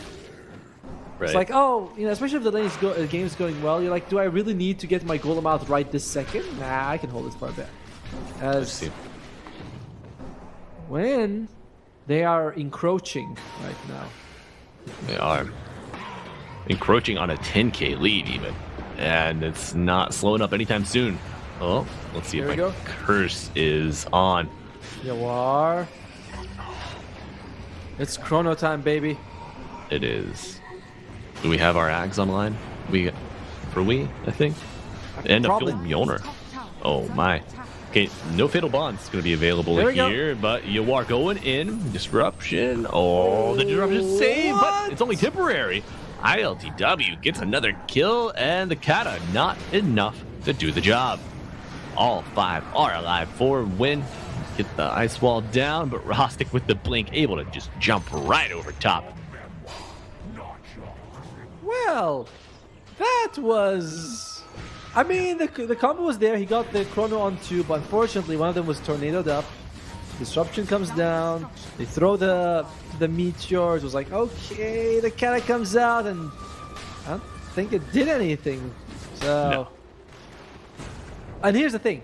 Right. It's like, oh, you know, especially if the game's going well, you're like, do I really need to get my Golem out right this second? Nah, I can hold this for a bit. Let's see. When they are encroaching right now. They are encroaching on a 10k lead even, and it's not slowing up anytime soon. Oh, let's see There if we my go. curse is on. You are. It's chrono time, baby. It is. Do we have our Ags online? I think. And a Probably. Phil Mjolnir. Oh my. Okay, no Fatal Bond's going to be available There we go. here, but you are going in. Disruption. Oh, the disruption save, but it's only temporary. ILTW gets another kill, and the Kata not enough to do the job. All 5 are alive for a win. Get the ice wall down, but Rostic with the blink able to just jump right over top. Well, that was... I mean, the combo was there. He got the chrono on 2, but unfortunately one of them was tornadoed up. Disruption comes down. They throw the meteors. It was like, okay, the Kata comes out, and I don't think it did anything. So... No. And here's the thing.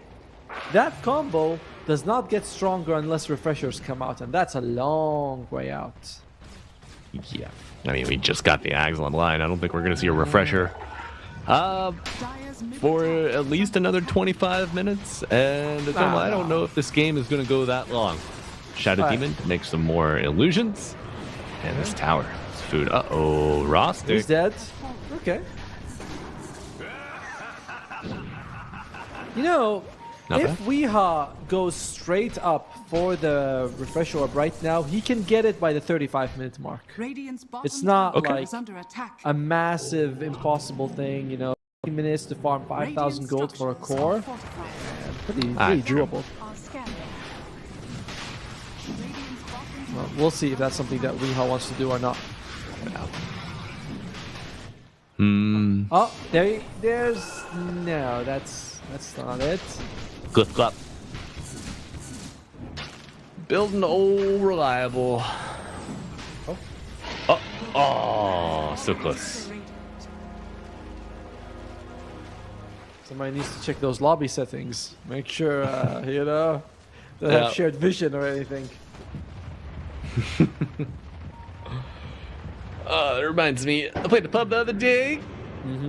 That combo does not get stronger unless refreshers come out, and that's a long way out. Yeah. I mean, we just got the Ags online. I don't think we're going to see a refresher for at least another 25 minutes. And I don't know if this game is going to go that long. Shadow Demon to make some more illusions. And this tower is food. Uh-oh, Rostic. He's dead. Okay. You know, Not if bad. Weeha goes straight up for the refresh orb right now, he can get it by the 35-minute mark. Radiant's bottom It's not tower like is under attack. a massive, impossible thing, you know. 20 minutes to farm 5,000 gold for a core. Pretty doable. Well, we'll see if that's something that Weeha wants to do or not. Oh, there's... No, that's not it. Clip clap. Building old reliable. Oh, so close. Somebody needs to check those lobby settings. Make sure, you know, they have shared vision or anything. That reminds me, I played the pub the other day.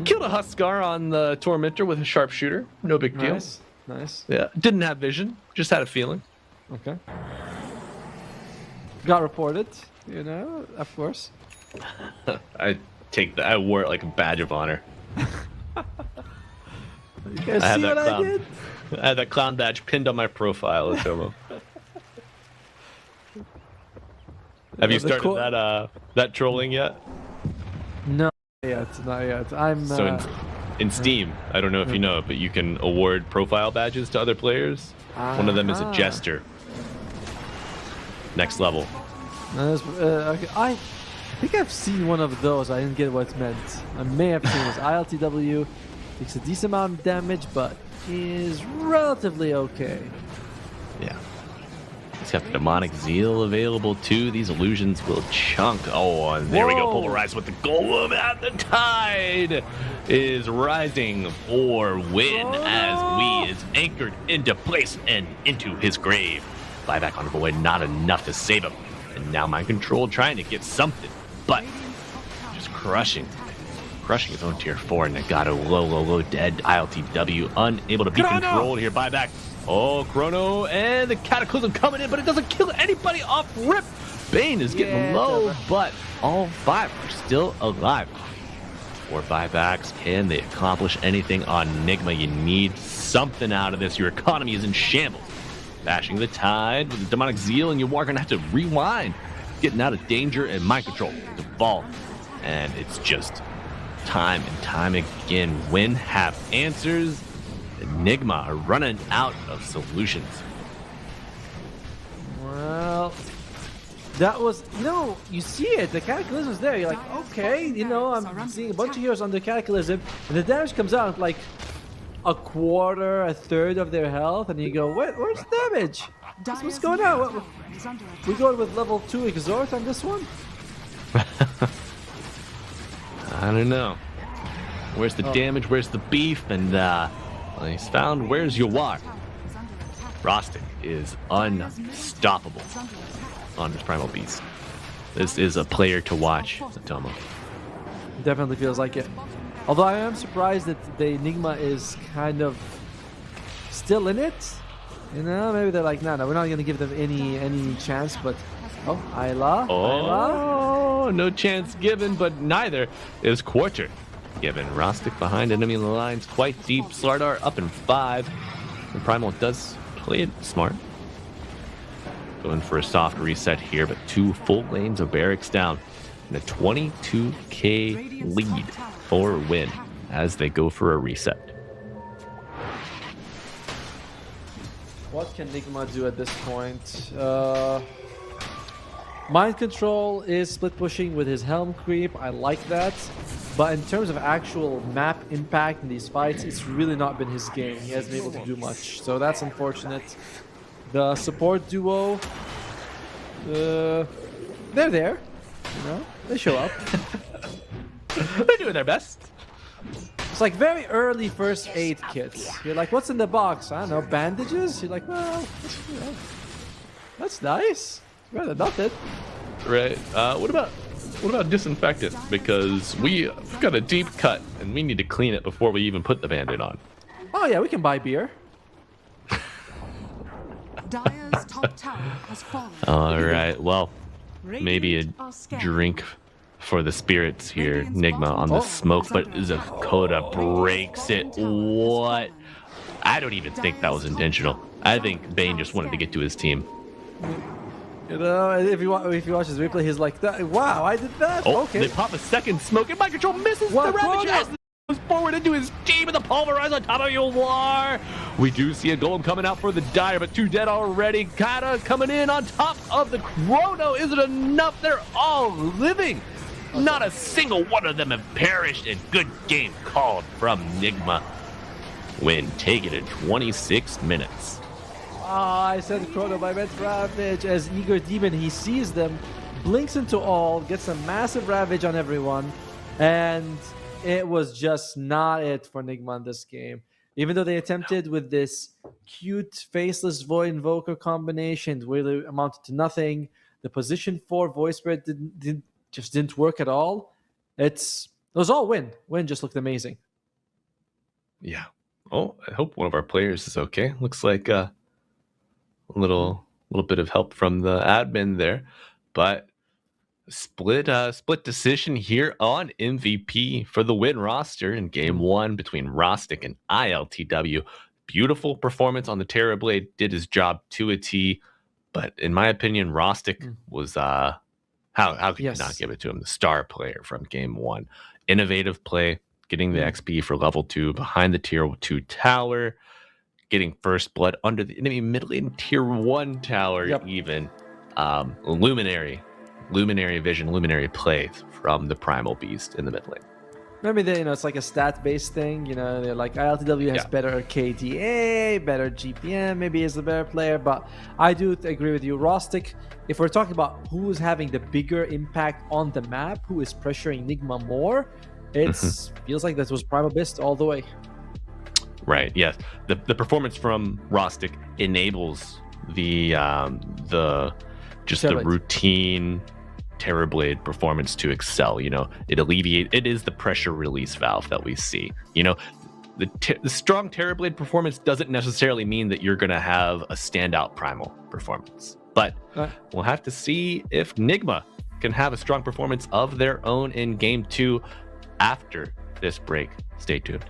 Killed a Huskar on the Tormentor with a sharpshooter. No big deal. Nice. Yeah, didn't have vision, just had a feeling. Okay. Got reported, you know, of course. I wore it like a badge of honor. You guys see what I did? I had that clown badge pinned on my profile at Tomo. Have you started that trolling yet? No, not yet. I'm So in Steam, I don't know if you know it, but you can award profile badges to other players. One of them is a jester. Next level. okay. I think I've seen one of those. I didn't get what it meant. I may have seen this. ILTW takes a decent amount of damage, but is relatively okay. Yeah. He's got the Demonic Zeal available too. These illusions will chunk. Oh, and there we go. Polarized with the Golem, and the tide is rising for win as we is anchored into place and into his grave. Buyback on Void, not enough to save him. And now Mind Control trying to get something, but just crushing. crushing his own tier 4. Nagato low, dead. ILTW unable to be Chrono! controlled here. Buyback. Oh, Chrono and the Cataclysm coming in, but it doesn't kill anybody off rip. Bane is getting low, but all 5 are still alive. 4 buybacks. Can they accomplish anything on Nigma? You need something out of this. Your economy is in shambles. Bashing the Tide with the Demonic Zeal, and you are going to have to rewind. Getting out of danger and mind control to vault. And it's just time and time again. Win have answers. Nigma are running out of solutions. Well, that was, you see it. The Cataclysm is there. You're like, okay, I'm seeing a bunch of heroes under Cataclysm, and the damage comes out like a quarter, a third of their health, and you go, where's the damage? What's going on? We going with level 2 Exhort on this one? I don't know. Where's the damage? Where's the beef? And he's found. Where's Yawar? Rostic is unstoppable on his Primal Beast. This is a player to watch, Satomo. Definitely feels like it. Although I am surprised that the Enigma is kind of still in it. Maybe they're like, no, we're not going to give them any chance. But Ayla. Oh, no chance given, but neither is Quarter given. Rostic behind enemy lines, quite deep. Slardar up in 5. And Primal does play it smart. Going for a soft reset here, but 2 full lanes of barracks down. And a 22k lead for win as they go for a reset. What can Nigma do at this point? Mind control is split pushing with his helm creep. I like that. But in terms of actual map impact in these fights, it's really not been his game. He hasn't been able to do much. So that's unfortunate. The support duo, they're there. They show up. They're doing their best. It's like very early first aid kits. You're like, what's in the box? I don't know, bandages? You're like, well, that's nice. Rather nothing. Right. What about disinfectant? Because we've got a deep cut and we need to clean it before we even put the band-aid on. Oh yeah, we can buy beer. Dire's top tower has fallen. All right. Well, maybe a drink for the spirits here. Nigma on the smoke, but Zakota breaks it. What? I don't even think that was intentional. I think Bane just wanted to get to his team. If you watch his replay, he's like, wow, I did that? Oh, okay. They pop a second smoke, and Mind Control misses the Ravager as he goes forward into his team, and the Pulverize on top of Yulwar. We do see a Golem coming out for the Dire, but 2 dead already. Kata coming in on top of the Chrono. Is it enough? They're all living. Not a single one of them have perished, and good game called from Nigma. Win, take it in 26 minutes. I said Chrono by meant Ravage. As Eager Demon, he sees them, blinks into all, gets a massive Ravage on everyone, and it was just not it for Nigma in this game. Even though they attempted with this cute Faceless Void Invoker combination, it really amounted to nothing. The position 4 Voice Spread didn't work at all. It was all Win. Win just looked amazing. Yeah. Oh, I hope one of our players is okay. Looks like a little bit of help from the admin there, but split decision here on MVP for the Win roster in game 1 between Rostic and ILTW. Beautiful performance on the Terrorblade, did his job to a T, but in my opinion, Rostic was how could you not give it to him? The star player from game 1. Innovative play, getting the XP for level 2 behind the tier 2 tower, getting first blood under the enemy mid lane tier 1 tower, even luminary vision, luminary play from the Primal Beast in the mid lane. Maybe it's like a stat-based thing. They're like ILTW has better KDA, better GPM, maybe he's a better player. But I do agree with you, Rostic. If we're talking about who is having the bigger impact on the map, who is pressuring Nigma more, it feels like that was Primal Beast all the way. Right. Yes. The performance from Rostic enables the routine Terrorblade performance to excel. It is the pressure release valve that we see. The strong Terrorblade performance doesn't necessarily mean that you're going to have a standout primal performance. But we'll have to see if Nigma can have a strong performance of their own in Game 2 after this break. Stay tuned.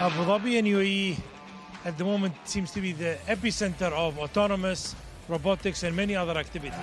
Abu Dhabi and UAE at the moment seems to be the epicenter of autonomous, robotics, and many other activities.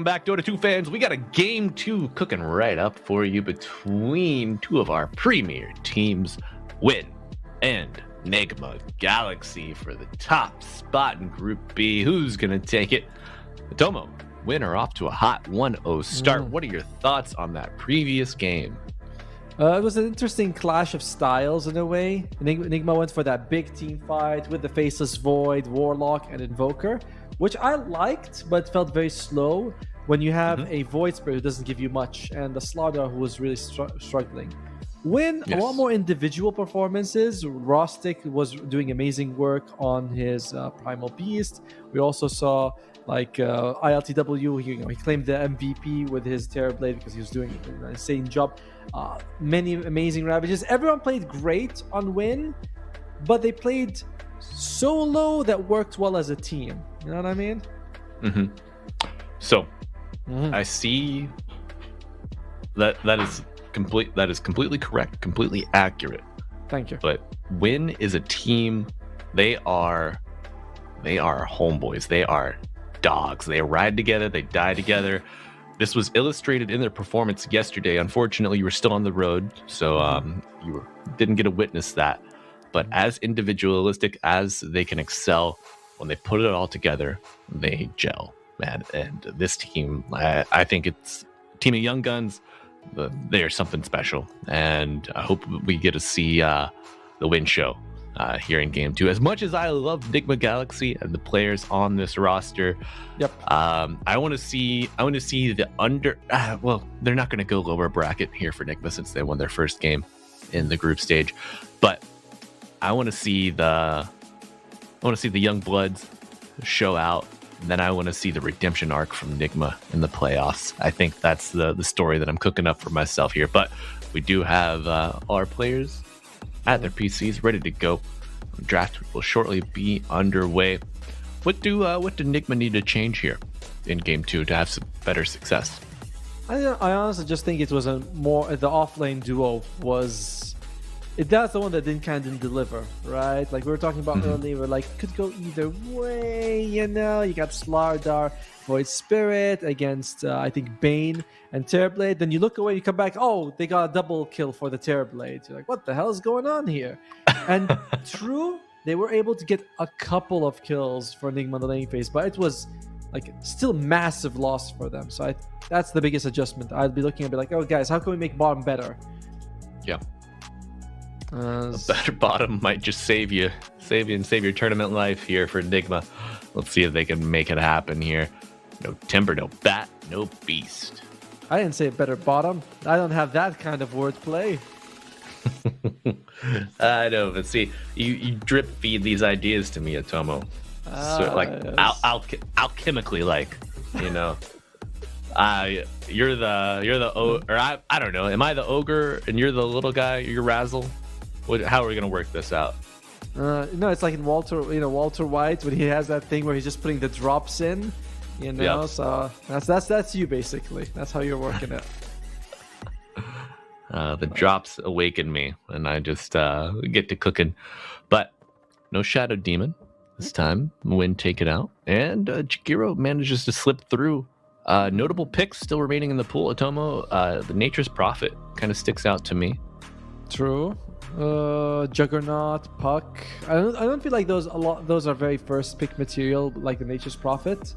Welcome back, Dota 2 fans. We got a Game 2 cooking right up for you between two of our premier teams, Win and Nigma Galaxy, for the top spot in Group B. Who's going to take it? Tomo, Win are off to a hot 1-0 start. What are your thoughts on that previous game? It was an interesting clash of styles in a way. Nigma went for that big team fight with the Faceless Void, Warlock, and Invoker, which I liked, but felt very slow when you have a Void Spirit who doesn't give you much, and the Slaughter who was really struggling. Win, a lot more individual performances. Rostic was doing amazing work on his Primal Beast. We also saw ILTW, he claimed the MVP with his Terrorblade because he was doing an insane job. Many amazing Ravages. Everyone played great on Win, but they played solo that worked well as a team. You know what I mean? So, I see that is completely correct, completely accurate. Thank you. But Win is a team. They are homeboys. They are dogs. They ride together. They die together. This was illustrated in their performance yesterday. Unfortunately, you were still on the road, so didn't get to witness that. But as individualistic as they can excel, when they put it all together, they gel, man. And this team, I think it's a team of young guns. They are something special, and I hope we get to see the Win show here in Game 2. As much as I love Nigma Galaxy and the players on this roster, I want to see the under. Well, they're not going to go lower bracket here for Nigma since they won their first game in the group stage, but I want to see the young bloods show out. And then I want to see the redemption arc from Nigma in the playoffs. I think that's the story that I'm cooking up for myself here. But we do have our players at their PCs ready to go. The draft will shortly be underway. What do Nigma need to change here in Game 2 to have some better success? I honestly just think it was the offlane duo was. That's the one that didn't deliver, right? Like we were talking about earlier, we're like, could go either way, you know? You got Slardar, Void Spirit against, I think, Bane and Terrorblade. Then you look away, you come back, oh, they got a double kill for the Terrorblade. You're like, what the hell is going on here? And true, they were able to get a couple of kills for Nigma on the lane phase, but it was still massive loss for them. So that's the biggest adjustment. I'd be looking at like, oh, guys, how can we make bottom better? Yeah. A better bottom might just save you and save your tournament life here for Nigma. Let's see if they can make it happen here. No Timber, no Bat, no Beast. I didn't say better bottom. I don't have that kind of wordplay. I know, but see, you drip feed these ideas to me, Atomo. Alchemically, you know. You're the I don't know. Am I the ogre and you're the little guy? You're Razzle. How are we gonna work this out? No, it's like in Walter White when he has that thing where he's just putting the drops in, you know. Yep. So that's you basically. That's how you're working it. The drops awaken me, and I just get to cooking. But no Shadow Demon this time. Win take it out, and Jigiro manages to slip through. Notable picks still remaining in the pool. Atomo, the Nature's Prophet kind of sticks out to me. True. Juggernaut, Puck. I don't feel like those are very first pick material like the Nature's Prophet,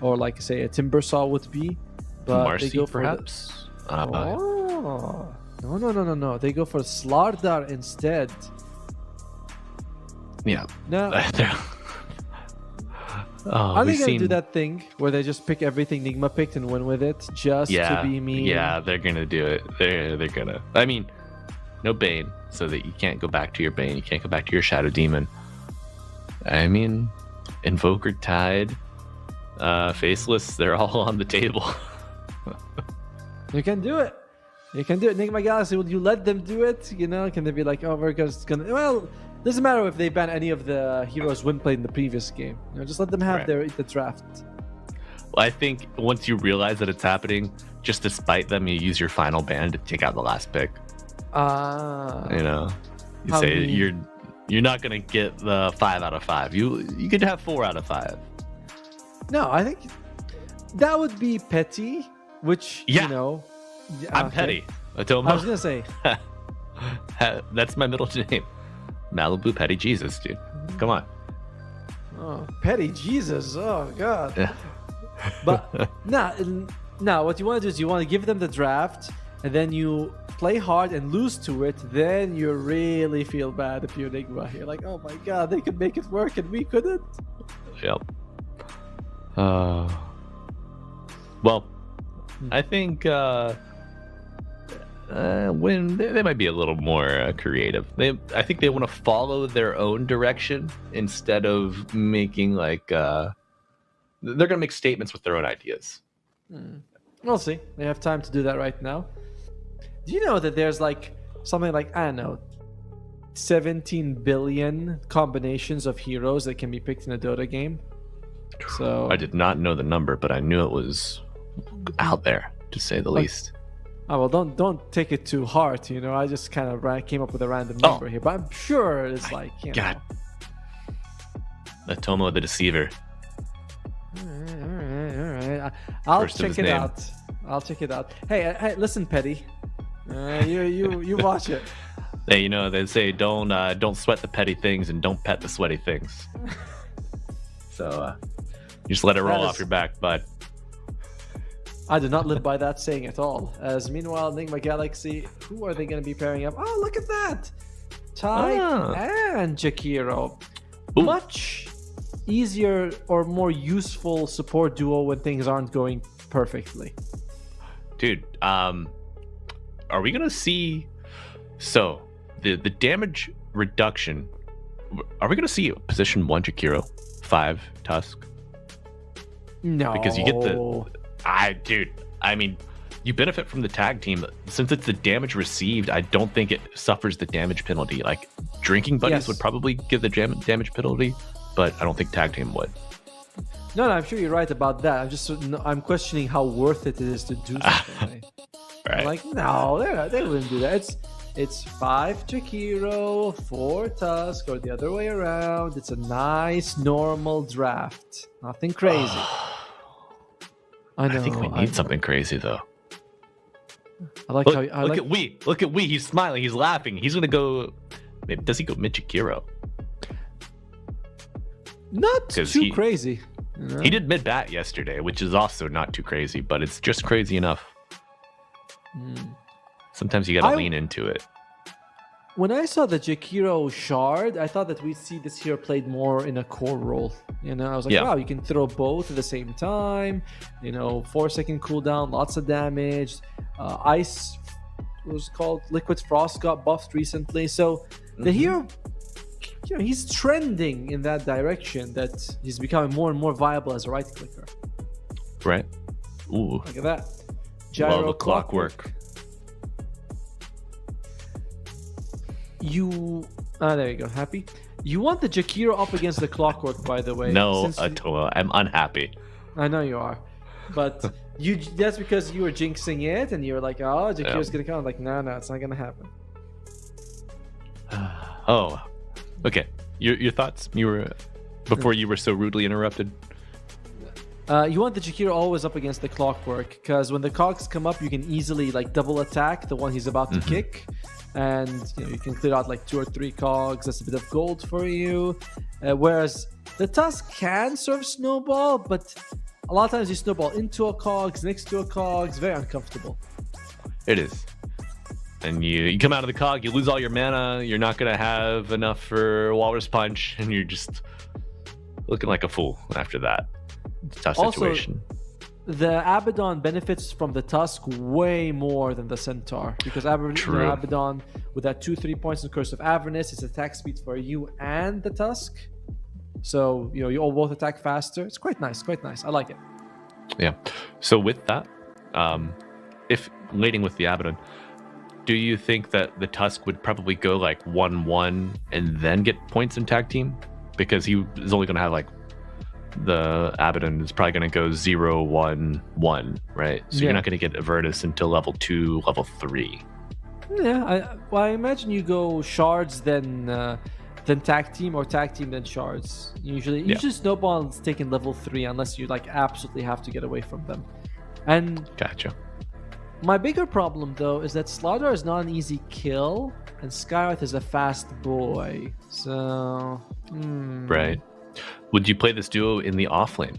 or like say a Timbersaw would be. But Marcy, they go for perhaps. No. They go for Slardar instead. Yeah. No. Are they gonna do that thing where they just pick everything Nigma picked and win with it just to be mean? Yeah, they're gonna do it. They're gonna. I mean, no Bane, so that you can't go back to your Bane. You can't go back to your Shadow Demon. I mean, Invoker, Tide, Faceless, they're all on the table. You can do it. Nigma Galaxy, will you let them do it? You know, can they be like, oh, we're just gonna... Well, doesn't matter if they ban any of the heroes Win played in the previous game. You know, just let them have the draft. Well, I think once you realize that it's happening, just to spite them, you use your final ban to take out the last pick. You know, you say you're not gonna get the 5 out of 5. You could have 4 out of 5. No, I think That would be petty, which, Yeah. you know... I'm okay. petty. I was Atoma. going to say, That's my middle name. Malibu Petty Jesus, dude. Come on. oh, petty Jesus. Oh, God. Yeah. But now, what you want to do is you want to give them the draft, and then you play hard and lose to it. Then you really feel bad if you're Nigma. You're like, oh my God, they could make it work and we couldn't. Yep. Well, I think when they might be a little more creative. I think they want to follow their own direction instead of making like they're gonna make statements with their own ideas. We'll see. They have time to do that right now. Do you know that there's like something like, I don't know, 17 billion combinations of heroes that can be picked in a Dota game? So I did not know the number, but I knew it was out there, to say the least. oh, well, don't take it to heart. You know, I just kind of came up with a random number here, but I'm sure it's like, you know. God, Atomo the Deceiver. All right. I'll First of check his it name. out. I'll check it out. Hey, listen, Petty. You watch it. Hey, you know they say don't sweat the petty things and don't pet the sweaty things. So you just let it roll That off is- your back, bud. I do not live by that saying at all. As meanwhile, Nigma Galaxy, who are they going to be pairing up? Oh, look at that! Ty and Jakiro. Ooh. Much easier or more useful support duo when things aren't going perfectly. Dude, are we gonna see? So the damage reduction. Are we gonna see position 1 Jakiro, 5 Tusk? No. Because you get I mean, you benefit from the tag team. Since it's the damage received, I don't think it suffers the damage penalty. Like, drinking buddies Yes. would probably give the damage penalty, but I don't think tag team would. No, I'm sure you're right about that. I'm questioning how worth it is to do something. Right. I'm like, no, they wouldn't do that. It's 5 Jakiro, 4 Tusk, or the other way around. It's a nice, normal draft. Nothing crazy. I know. I think we need something crazy though. I like Look, how look at Wee. Look at Wee. He's smiling. He's laughing. He's gonna go. Maybe, does he go mid Jakiro? not 'cause too he- crazy. You know? He did mid bat yesterday, which is also not too crazy, but it's just crazy enough. Sometimes you gotta lean into it. When I saw the Jakiro shard, I thought that we'd see this hero played more in a core role. You know, I was like, Yeah. wow, you can throw both at the same time. 4-second cooldown, lots of damage. Ice, what was it called? Liquid Frost got buffed recently. So the hero, he's trending in that direction, that he's becoming more and more viable as a right clicker. Right? Ooh, Look at that. love a clockwork. There you go. Happy? You want the Jakiro up against the clockwork, by the way. No, since you- Atoa, I'm unhappy. I know you are, but that's because you were jinxing it, and you were like, "Oh, Jakiro's gonna come." I'm like, no, it's not gonna happen. Oh, okay. Your thoughts? You were before you were so rudely interrupted. You want the Jakiro always up against the clockwork, because when the cogs come up, you can easily like double attack the one he's about to kick, and you can clear out like 2 or 3 cogs. That's a bit of gold for you. Whereas the Tusk can serve snowball, but a lot of times you snowball into a cogs, next to a cogs, very uncomfortable. It is. And you come out of the cog, you lose all your mana, you're not going to have enough for Walrus Punch, and you're just looking like a fool after that. It's a tough situation. The Abaddon benefits from the Tusk way more than the Centaur, because Abaddon, with that 2-3 points in Curse of Avernus, it's attack speed for you and the Tusk. So, you all both attack faster. It's quite nice, I like it. Yeah. So with that, if leading with the Abaddon, do you think that the Tusk would probably go like 1-1 and then get points in tag team? Because he is only going to have like the Abaddon is probably going to go 0-1-1, right? So you're not going to get Avernus until level 2, level 3. Yeah, I imagine you go shards, then then tag team, or tag team then shards. Usually snowball's taking level 3 unless you like absolutely have to get away from them. And Gotcha. my bigger problem though is that Slaughter is not an easy kill, and Skywrath is a fast boy. So Right. Would you play this duo in the off lane?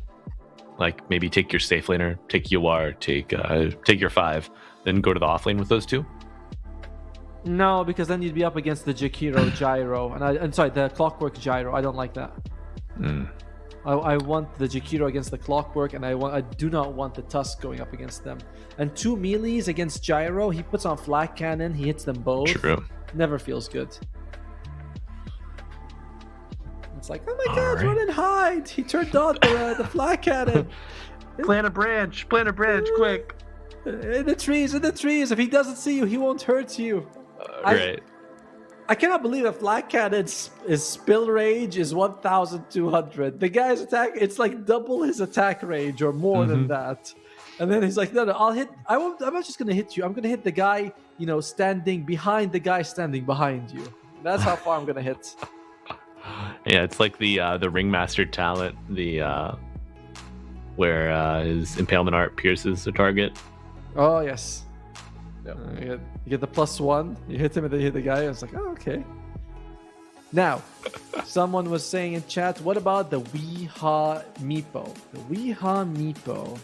Like maybe take your safe laner, take UR, take your 5, then go to the off lane with those two? No, because then you'd be up against the Jakiro Gyro, and sorry, the Clockwork Gyro. I don't like that. I want the Jakiro against the Clockwork, and I do not want the Tusk going up against them. And 2 melees against Gyro, he puts on Flak Cannon, he hits them both. True. Never feels good. It's like, oh my god, run and hide! He turned on the Flak Cannon. Plant a branch, quick. In the trees. If he doesn't see you, he won't hurt you. Right. I cannot believe that Flak Cannon's spill range is 1,200. The guy's attack, it's like double his attack range or more than that. And then he's like, no, I'm not just going to hit you. I'm going to hit the guy, standing behind the guy standing behind you. That's how far I'm going to hit. Yeah, it's like the Ringmaster talent, where his Impalement Art pierces the target. Oh, yes. You get the +1, you hit him and then you hit the guy. I was like, oh, okay. Now, someone was saying in chat, what about the Weehaw Meepo? The Weehaw Meepo.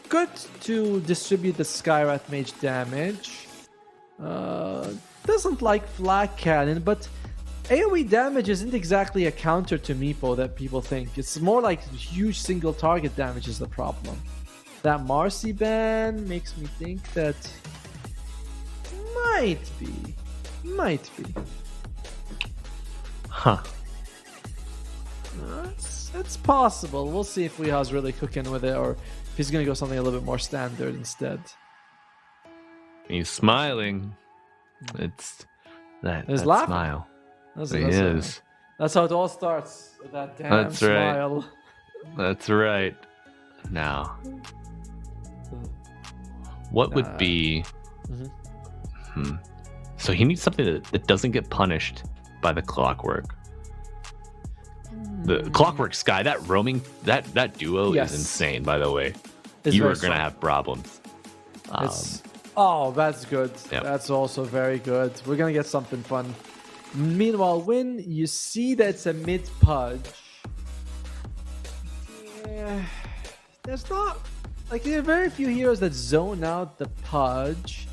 Good to distribute the Skywrath Mage damage. Doesn't like Flak Cannon, but AoE damage isn't exactly a counter to Meepo that people think. It's more like huge single target damage is the problem. That Marcy ban makes me think that might be. Huh. That's possible. We'll see if Weehaw's really cooking with it, or if he's gonna go something a little bit more standard instead. He's smiling. It's that laughing. smile. That's how it all starts. With that damn smile. Right. That's right. Now, what would be? So he needs something that doesn't get punished by the Clockwork. The Clockwork Sky, that roaming, that duo is insane. By the way, you are gonna have problems. That's good. Yep. That's also very good. We're gonna get something fun. Meanwhile, when you see that it's a mid pudge, there's not there are very few heroes that zone out the pudge.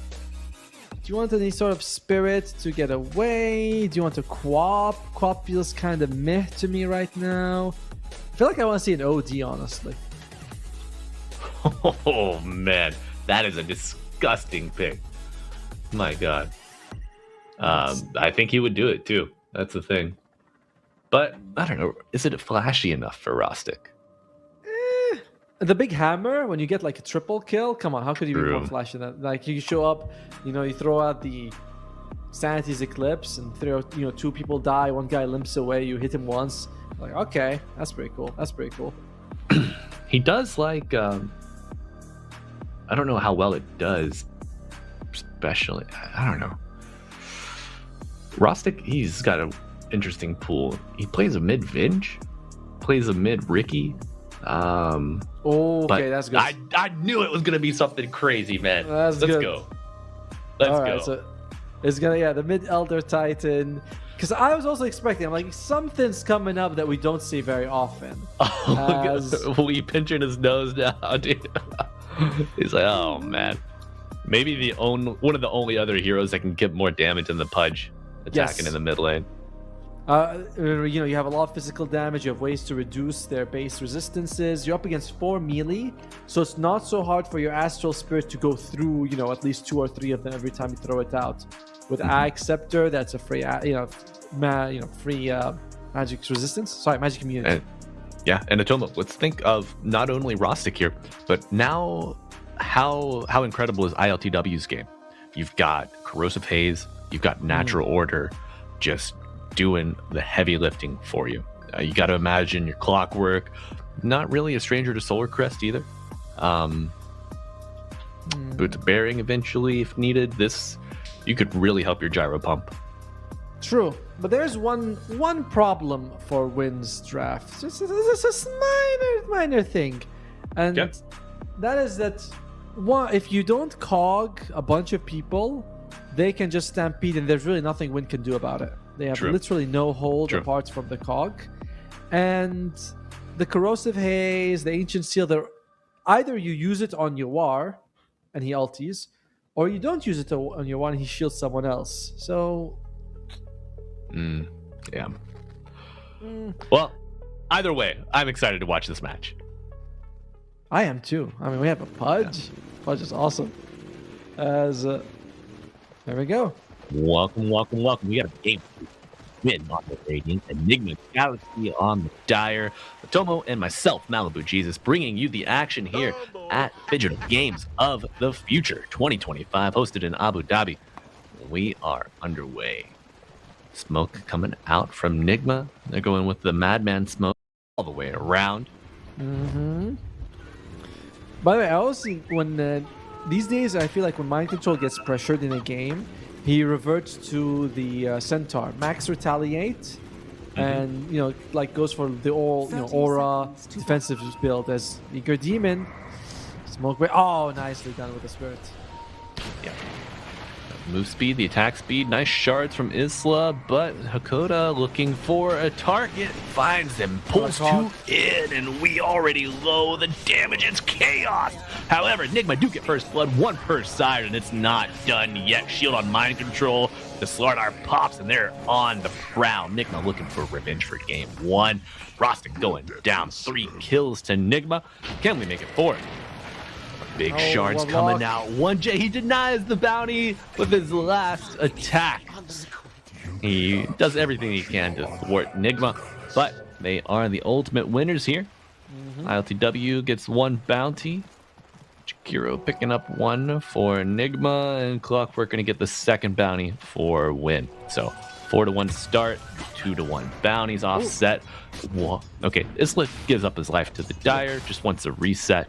Do you want any sort of spirit to get away? Do you want to quap? Quap feels kind of meh to me right now. I feel like I want to see an OD, honestly. Oh man, that is a disgusting pick. My god. I think he would do it too. That's the thing. But I don't know. Is it flashy enough for Rostic? The big hammer, when you get like a triple kill, come on, how could you be more flashy than that? Like you show up, you throw out the Sanity's Eclipse and throw, 2 people die, 1 guy limps away, you hit him once. Like, okay, that's pretty cool. He does like I don't know how well it does, especially. I don't know. Rostic, he's got an interesting pool. He plays a mid Vinge, plays a mid Ricky. Okay, that's good. I knew it was gonna be something crazy, man. Let's go. So it's gonna the mid Elder Titan. Because I was also expecting, something's coming up that we don't see very often. We pinching his nose now, dude. He's like, oh man. Maybe one of the only other heroes that can get more damage than the Pudge attacking in the mid lane. You have a lot of physical damage. You have ways to reduce their base resistances. You're up against 4 melee, so it's not so hard for your Astral Spirit to go through, at least 2 or 3 of them every time you throw it out. With Ag Scepter, that's a free, free magic resistance. Sorry, magic immunity. And Atomo, let's think of not only Rostic here, but now how incredible is ILTW's game? You've got Corrosive Haze, you've got Natural Order, just doing the heavy lifting for you. You got to imagine your Clockwork, not really a stranger to Solar Crest either. Boots of Bearing eventually if needed. You could really help your Gyro Pump. True, but there's one problem for Win's draft. Just a minor thing, and that is that if you don't cog a bunch of people, they can just stampede, and there's really nothing Win can do about it. They have literally no hold apart from the cog, and the corrosive haze, the ancient seal. Either you use it on your war, and he ulties, or you don't use it on your war and he shields someone else. So. Yeah. Well, either way, I'm excited to watch this match. I am too. I mean, we have a Pudge. Yeah. Pudge is awesome. There we go. Welcome. We got a game. Win on the Radiant, Nigma Galaxy on the Dire, Tomo and myself, Malibu Jesus, bringing you the action here at Digital Games of the Future 2025, hosted in Abu Dhabi. We are underway. Smoke coming out from Nigma. They're going with the Madman smoke all the way around. By the way, I always think when these days I feel like when Mind Control gets pressured in a game, he reverts to the Centaur, max retaliate, and like goes for the aura defensive build as Eager Demon. Smoke break. Oh, nicely done with the spirit. Yeah. Move speed, the attack speed, nice shards from Isla, but Hakoda looking for a target, finds them, pulls two in, and we already low. The damage is chaos. However, Nigma do get first blood, one per side, and it's not done yet. Shield on Mind Control, the Slardar pops, and they're on the prowl. Nigma looking for revenge for game one. Rostic going down, 3 kills to Nigma. Can we make it 4? Big shards coming out. 1J, he denies the bounty with his last attack. He does everything he can to thwart Nigma, but they are the ultimate winners here. ILTW gets 1 bounty. Chikiro picking up 1 for Nigma, and Clockwork going to get the 2nd bounty for Win. So 4-1 start, 2-1 bounties offset. Whoa. Okay, Islet gives up his life to the Dire, just wants a reset,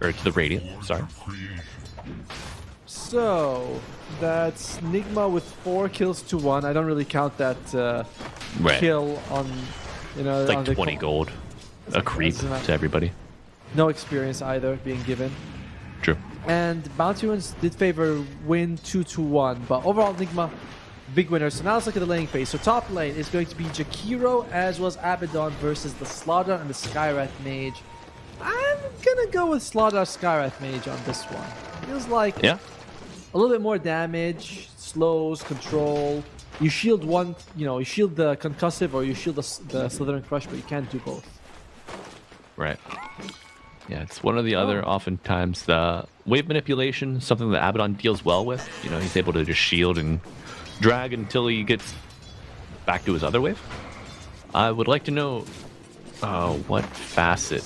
or to the Radiant, sorry. So, that's Nigma with 4 kills to 1. I don't really count that kill on, It's like 20 gold, a creep to everybody. No experience either being given. True. And bounty wins did favor Win 2-1, but overall Nigma big winner. So now let's look at the laning phase. So top lane is going to be Jakiro as well as Abaddon versus the Slaughter and the Skyrath Mage. I'm gonna go with Slaughter Skyrath Mage on this one. Feels like a little bit more damage, slows, control. You shield one, you shield the concussive or you shield the Slithering Crush, but you can't do both. Right. Yeah, it's one or the other. Oftentimes the wave manipulation, something that Abaddon deals well with. He's able to just shield and drag until he gets back to his other wave. I would like to know what facet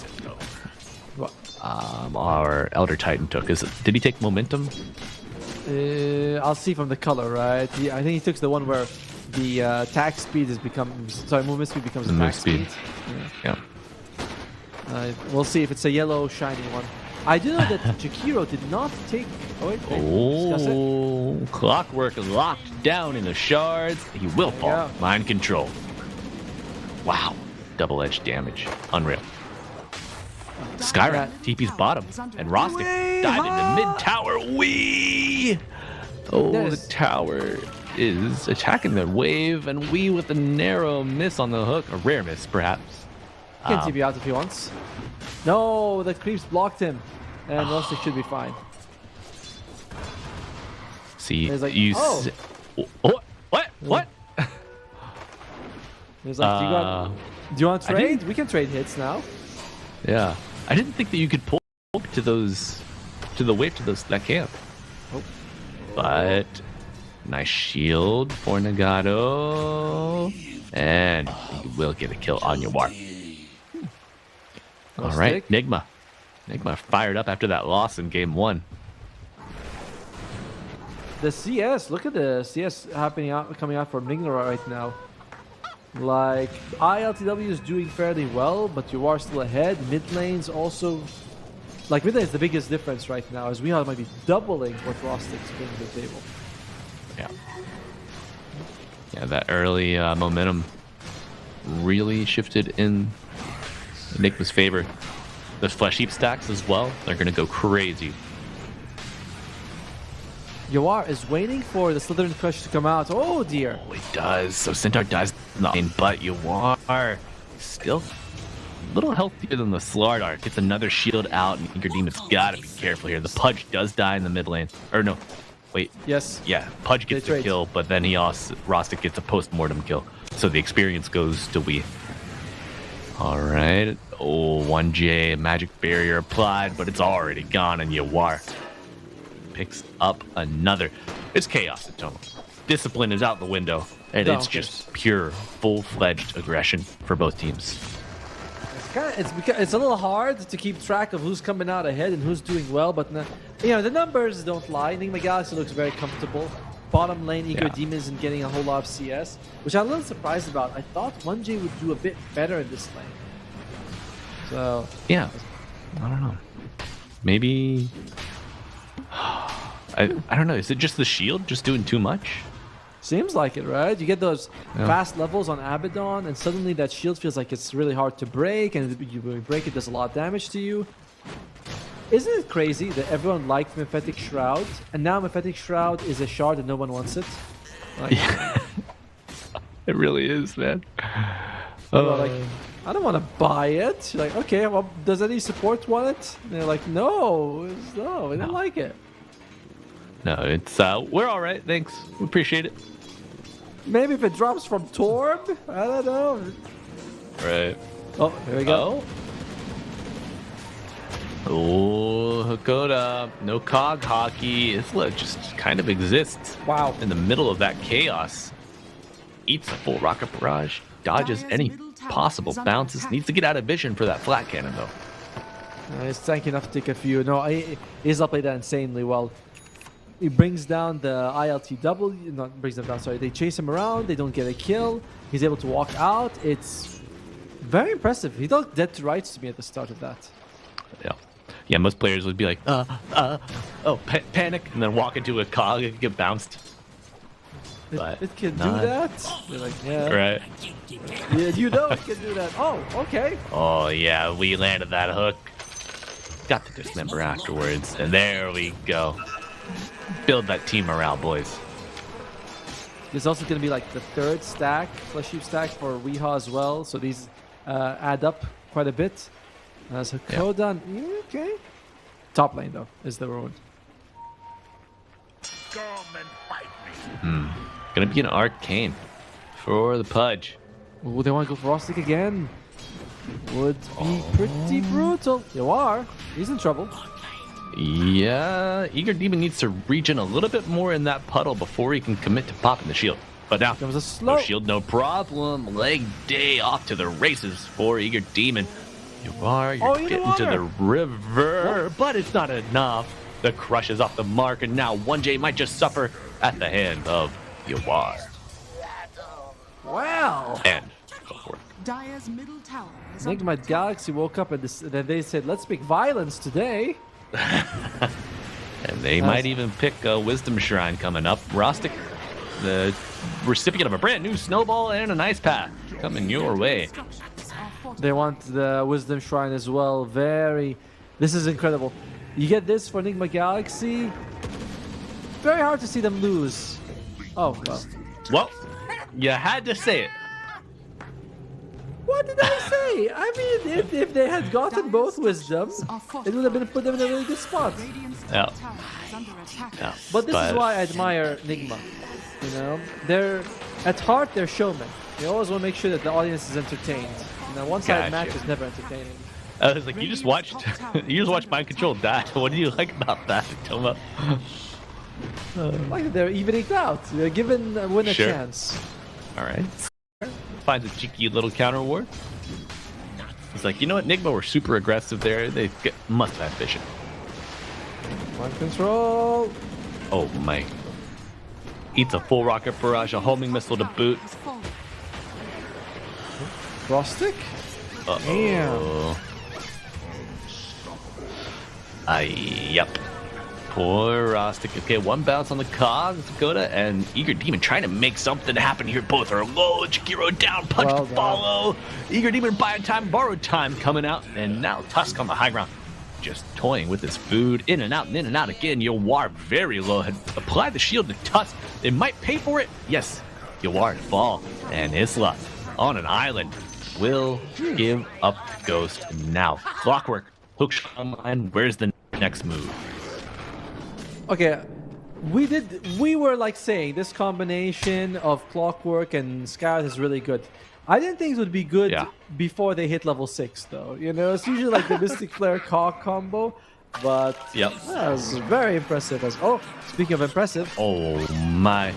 our Elder Titan took. Did he take momentum? I'll see from the color, right? I think he took the one where the attack speed movement speed becomes attack speed. Yeah. We'll see if it's a yellow shiny one. I do know that Jakiro did not take... Clockwork locked down in the shards. He will fall. Mind Control. Wow. Double-edged damage. Unreal. Skyrath TP's bottom. And Rostic died in the mid-tower. The tower is attacking the wave, and we with a narrow miss on the hook. A rare miss, perhaps. He can TP out if he wants. No, the creeps blocked him. And Rostic should be fine. See, like, what? He's like, do you want to trade? We can trade hits now. Yeah, I didn't think that you could poke to the wave to that camp. But nice shield for Nagato, and he will get a kill on your war. All right, Nigma fired up after that loss in game 1. The CS, look at the CS coming out from Nigma right now. Like, ILTW is doing fairly well, but you are still ahead. Mid lane's also... Like, mid lane is the biggest difference right now, as we might be doubling what Rostic's bringing to the table. Yeah. Yeah, that early momentum really shifted in Nigma's favor. Those Flesh Heap stacks as well, they're going to go crazy. Yawar is waiting for the Slytherin Crush to come out. Oh dear. Oh, he does. So Centaur does nothing, but Yawar still a little healthier than the Slardar. Gets another shield out, and Eager Demon's got to be careful here. The Pudge does die in the mid lane. Or no, wait. Yes. Yeah, Pudge gets the kill, but then Rostic gets a post-mortem kill. So the experience goes to Wii. All right. Oh, 1J, magic barrier applied, but it's already gone, and Yawar picks up another. It's chaos at Tomo. Discipline is out the window, and it's just pure, full-fledged aggression for both teams. It's a little hard to keep track of who's coming out ahead and who's doing well, but the numbers don't lie. Nigma Galaxy looks very comfortable. Bottom lane, Eager Demon isn't getting a whole lot of CS, which I'm a little surprised about. I thought 1J would do a bit better in this lane. So yeah, I don't know. Maybe I don't know. Is it just the shield just doing too much? Seems like it, right? You get those fast levels on Abaddon, and suddenly that shield feels like it's really hard to break, and when you break it, does a lot of damage to you. Isn't it crazy that everyone liked Mephitic Shroud, and now Mephitic Shroud is a shard and no one wants it? Like, yeah. It really is, man. Like, I don't want to buy it. You're like, okay, well, does any support want it? And they're like, no, we don't like it. No, it's we're all right. Thanks, we appreciate it. Maybe if it drops from Torb, I don't know. Right. Oh, there we go. Oh, Hakoda, no cog hockey. Isla just kind of exists. Wow. In the middle of that chaos. Eats a full rocket barrage. Dodges any possible bounces. Needs to get out of vision for that flat cannon, though. He's tanky enough to take a few. No, Isla played that insanely well. He brings down the ILTW. Not brings them down, sorry. They chase him around. They don't get a kill. He's able to walk out. It's very impressive. He looked dead to rights to me at the start of that. Yeah. Yeah, most players would be like, panic, and then walk into a cog and get bounced. It can do that? You're like, yeah. Right. Yeah, you know it can do that. Oh, okay. Oh, yeah, we landed that hook. Got the dismember afterwards, and there we go. Build that team morale, boys. There's also going to be like the third stack, Flesh Heap stack for Weehaw as well, so these add up quite a bit. So Kodan, okay. Top lane though is the ruin. Come and fight me. Gonna be an arcane for the Pudge. Oh, they want to go for Rostic again. Would be pretty brutal. You are. He's in trouble. Yeah, Eager Demon needs to reach in a little bit more in that puddle before he can commit to popping the shield. But now, there was a slow no shield, no problem. Leg day off to the races for Eager Demon. You're getting to the river, but it's not enough. The crush is off the mark, and now 1J might just suffer at the hand of Yawar. Wow. And go for it. Dire's middle tower is Nigma Galaxy woke up and then they said, let's make violence today. And they might even pick a Wisdom Shrine coming up. Rostic, the recipient of a brand new snowball and an ice path coming your way. They want the Wisdom Shrine as well. This is incredible. You get this for Nigma Galaxy. Very hard to see them lose. Oh, well. Well, you had to say it. What did I say? I mean, if they had gotten both wisdoms, it would have been put them in a really good spot. Yeah. But this is why I admire Nigma. You know, at heart they're showmen. They always want to make sure that the audience is entertained. You know, one-sided match is never entertaining. I was like, you just watched Mind Control die. What do you like about that, Toma? Like they're evening out. They're giving Win a chance. All right. Finds a cheeky little counter ward. He's like, you know what, Nigma were super aggressive there. They must have vision. Mind control. Oh my. Eats a full rocket barrage, a homing missile to boot. Rostic? Uh-oh. Yep. for Rostic. Okay, one bounce on the cogs, Dakota, and Eager Demon trying to make something happen here. Both are low. Jakiro down, punch to follow. Eager Demon buying time, borrowed time coming out, and now Tusk on the high ground. Just toying with his food, in and out again. Yawar very low, had applied the shield to Tusk. It might pay for it. Yes, Yawar to fall, and Isla on an island will give up the ghost now. Clockwork, hookshot online. Where's the next move? Okay, we were like saying this combination of Clockwork and Scout is really good. I didn't think it would be good before they hit level 6 though. You know, it's usually like the Mystic Flare Cog combo, but yep, that was very impressive. Speaking of impressive, oh my,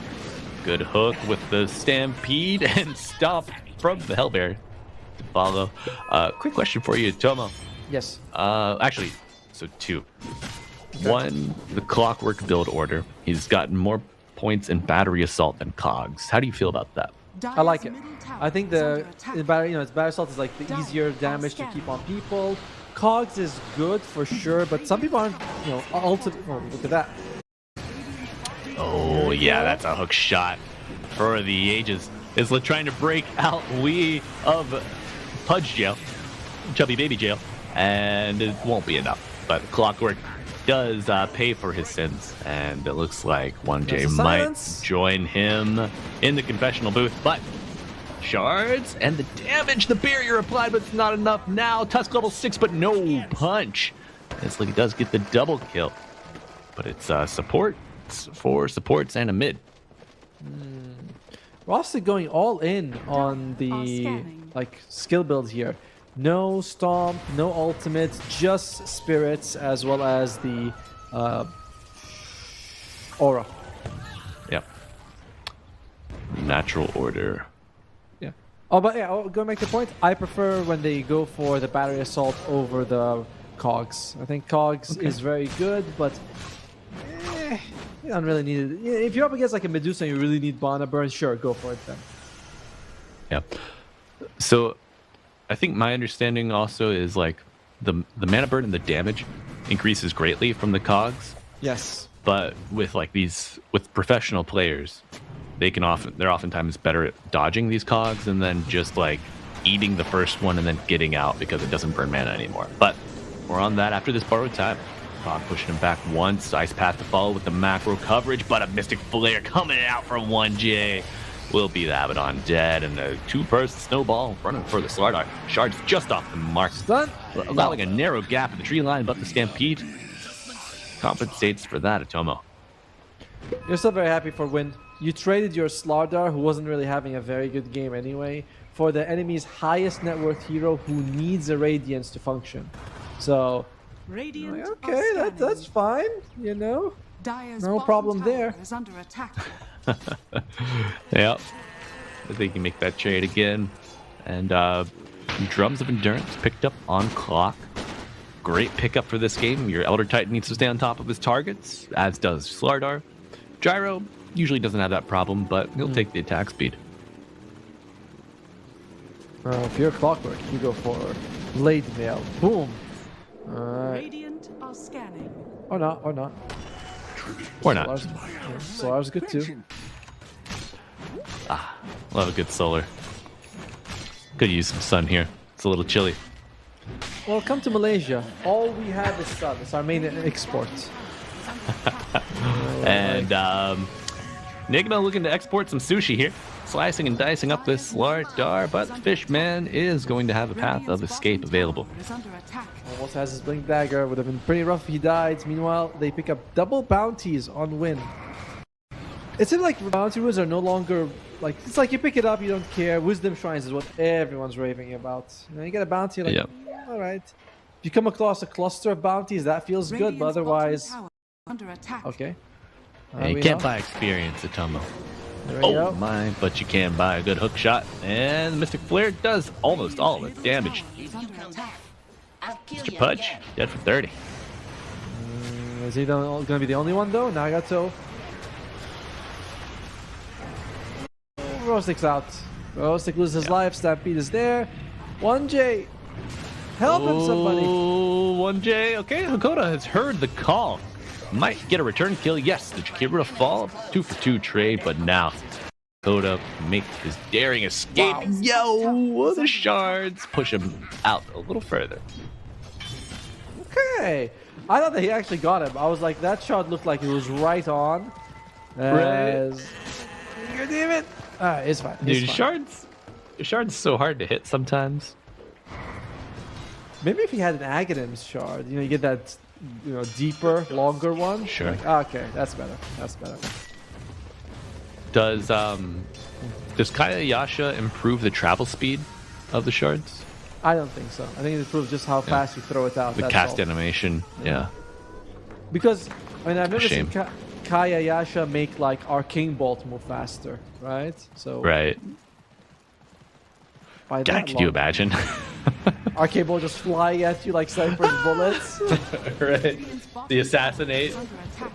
good hook with the Stampede and stop from the Hellbear to follow. Quick question for you, Tomo. Yes. Actually, so two. One, the Clockwork build order. He's gotten more points in Battery Assault than Cogs. How do you feel about that? I like it. I think the battery assault is like the easier damage to keep on people. Cogs is good for sure, but some people aren't, ultimate. Oh, look at that. Oh yeah, that's a hook shot for the ages. Isla trying to break out Lee of Pudge Jail, Chubby Baby Jail, and it won't be enough. But Clockwork does pay for his sins, and it looks like 1J might join him in the confessional booth, but shards and the damage, the barrier applied, but it's not enough now. Tusk level 6, but no punch. It's like he does get the double kill, but it's support for supports and a mid. We're also going all in on the skill build here. No Stomp, no ultimate, just spirits, as well as the aura. Yep. Natural order. Yeah. Oh, but yeah, I'll go make the point. I prefer when they go for the battery assault over the cogs. I think cogs is very good, but you don't really need it. If you're up against like a Medusa and you really need Mana Burn, sure, go for it then. Yeah. So I think my understanding also is like the mana burn and the damage increases greatly from the cogs. Yes. But with with professional players, they're oftentimes better at dodging these cogs and then just like eating the first one and then getting out because it doesn't burn mana anymore. But we're on that after this borrowed time. Cog pushing him back once. Ice Path to follow with the macro coverage, but a Mystic Flare coming out from 1J. Will be the Abaddon dead, and the two-person snowball running for the Slardar. Shards just off the mark. Stun. Allowing a narrow gap in the tree line, but the Stampede compensates for that, Atomo. You're still very happy for Win. You traded your Slardar, who wasn't really having a very good game anyway, for the enemy's highest net worth hero who needs a Radiance to function. So, okay, that's fine, no problem there. Is under attack. Yep. I think you make that trade again. And Drums of Endurance picked up on clock. Great pickup for this game. Your Elder Titan needs to stay on top of his targets, as does Slardar. Gyro usually doesn't have that problem, but he'll take the attack speed. If you're Clockwork, you go for Blade Mail. Boom. Radiant are scanning. Or not. Or not. Solar's good too. Love a good solar. Could use some sun here. It's a little chilly. Well, come to Malaysia. All we have is sun. It's our main export. And Nigma looking to export some sushi here. Slicing and dicing up this Slardar, but Fishman is going to have a path of escape available. Almost has his Blink Dagger. Would have been pretty rough if he died. Meanwhile, they pick up double bounties on Win. It seems like bounty runes are no longer like, it's like you pick it up, you don't care. Wisdom Shrines is what everyone's raving about. You get a bounty, like, all right. If you come across a cluster of bounties, that feels good, but otherwise, okay. You can't buy experience, Atomo. Oh my, but you can buy a good hook shot, and Mystic Flare does almost all of its damage. Mr. Pudge, dead for 30. Is he going to be the only one though? Nagato. Rostic's out. Rostic loses his life. Stampede is there. 1J. Help him, somebody. Oh, 1J. Okay, Hakoda has heard the call. might get a return kill. Yes, the Jakira fall. 2-for-2 trade, but now Dakota make his daring escape. Wow. Yo, the shards push him out a little further. Okay. I thought that he actually got him. I was like, that shot looked like it was right on. As... You damn it. It's fine. Dude, shards so hard to hit sometimes. Maybe if he had an Aghanim's shard, you get that, deeper, longer one. Sure. Like, okay, that's better. That's better. Does Kaya Yasha improve the travel speed of the shards? I don't think so. I think it improves just how fast you throw it out. The that's cast all. animation, yeah. Because I've never Shame. seen Kaya Yasha make like Arcane Bolt move faster, right? So Right. by God, that could you long- imagine? Arcane Bolt just flying at you like sniper's bullets. Right. The assassinate. Under attack.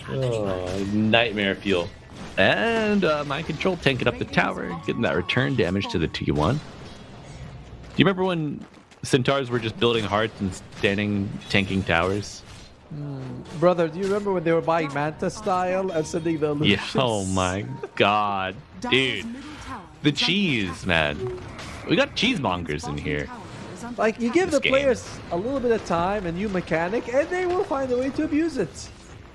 Oh, nightmare fuel. And mind control tanking up the tower, getting that return damage to the T1. Do you remember when Centaurs were just building hearts and tanking towers? Brother, do you remember when they were buying Manta style and sending the Yeah. illusions? Oh my god, Dire's dude. middle tower The is under cheese, attack. man. We got cheesemongers in here. Like, you give the This game. players a little bit of time, a new mechanic, and they will find a way to abuse it.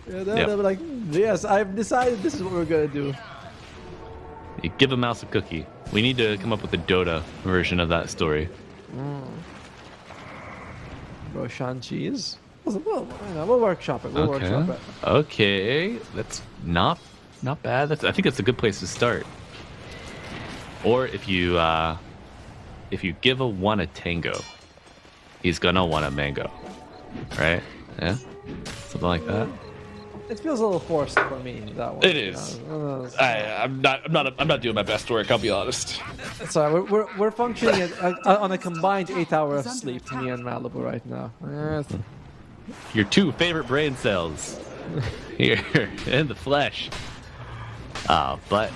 Yep. They'll be like, yes, I've decided this is what we're going to do. You give a mouse a cookie. We need to come up with a Dota version of that story. Roshan cheese. We'll workshop it. We'll workshop it. Okay. That's not bad. I think that's a good place to start. Or if you give a one a tango, he's gonna want a mango, right? Yeah, something like that. It feels a little forced for me, that one. It is. I'm not doing my best work. I'll be honest. Sorry, we're functioning on a combined 8 hours of sleep, me and Malibu right now. Your two favorite brain cells here in the flesh. But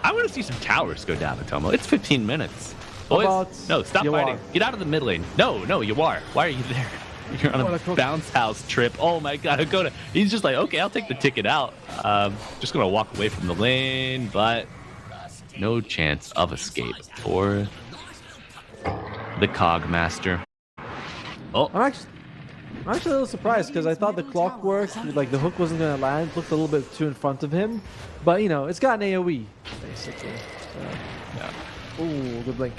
I want to see some towers go down, Atomo. It's 15 minutes. Boys, no, stop fighting. Get out of the mid lane. No, you are. Why are you there? You're on a bounce house trip. Oh my god, Dakota. He's just like, okay, I'll take the ticket out. Just gonna walk away from the lane, but no chance of escape for the Cog Master. Oh, I'm actually a little surprised because I thought the clockwork, like the hook wasn't going to land, looked a little bit too in front of him. But, it's got an AoE, basically. yeah. Ooh, good blink.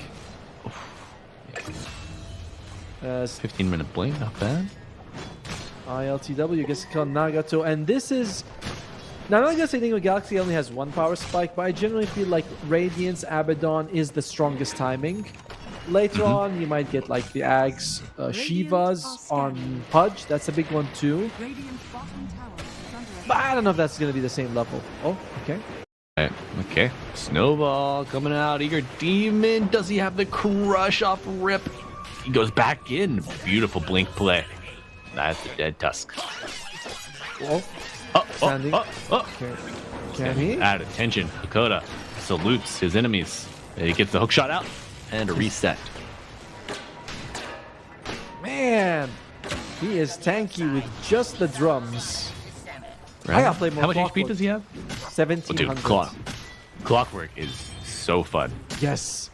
15-minute blink, not bad. ILTW gets to kill Nagato, and this is... Now, I'm not going to say Nigma Galaxy only has one power spike, but I generally feel like Radiance Abaddon is the strongest timing. Later on, you might get like the Ags, Shivas on Pudge. That's a big one too. Radiant's bottom tower is under But attack. I don't know if that's going to be the same level. Oh, okay. Right, okay. Snowball coming out. Eager Demon. Does he have the crush off rip? He goes back in. Beautiful blink play. That's a dead Tusk. Oh, standing. Okay. Can he? Add attention. Dakota salutes his enemies. He gets the hook shot out and a reset. Man, he is tanky with just the drums. Right? I gotta play more How much Clockwork. HP does he have? 1700. Dude, Clockwork is so fun. Yes.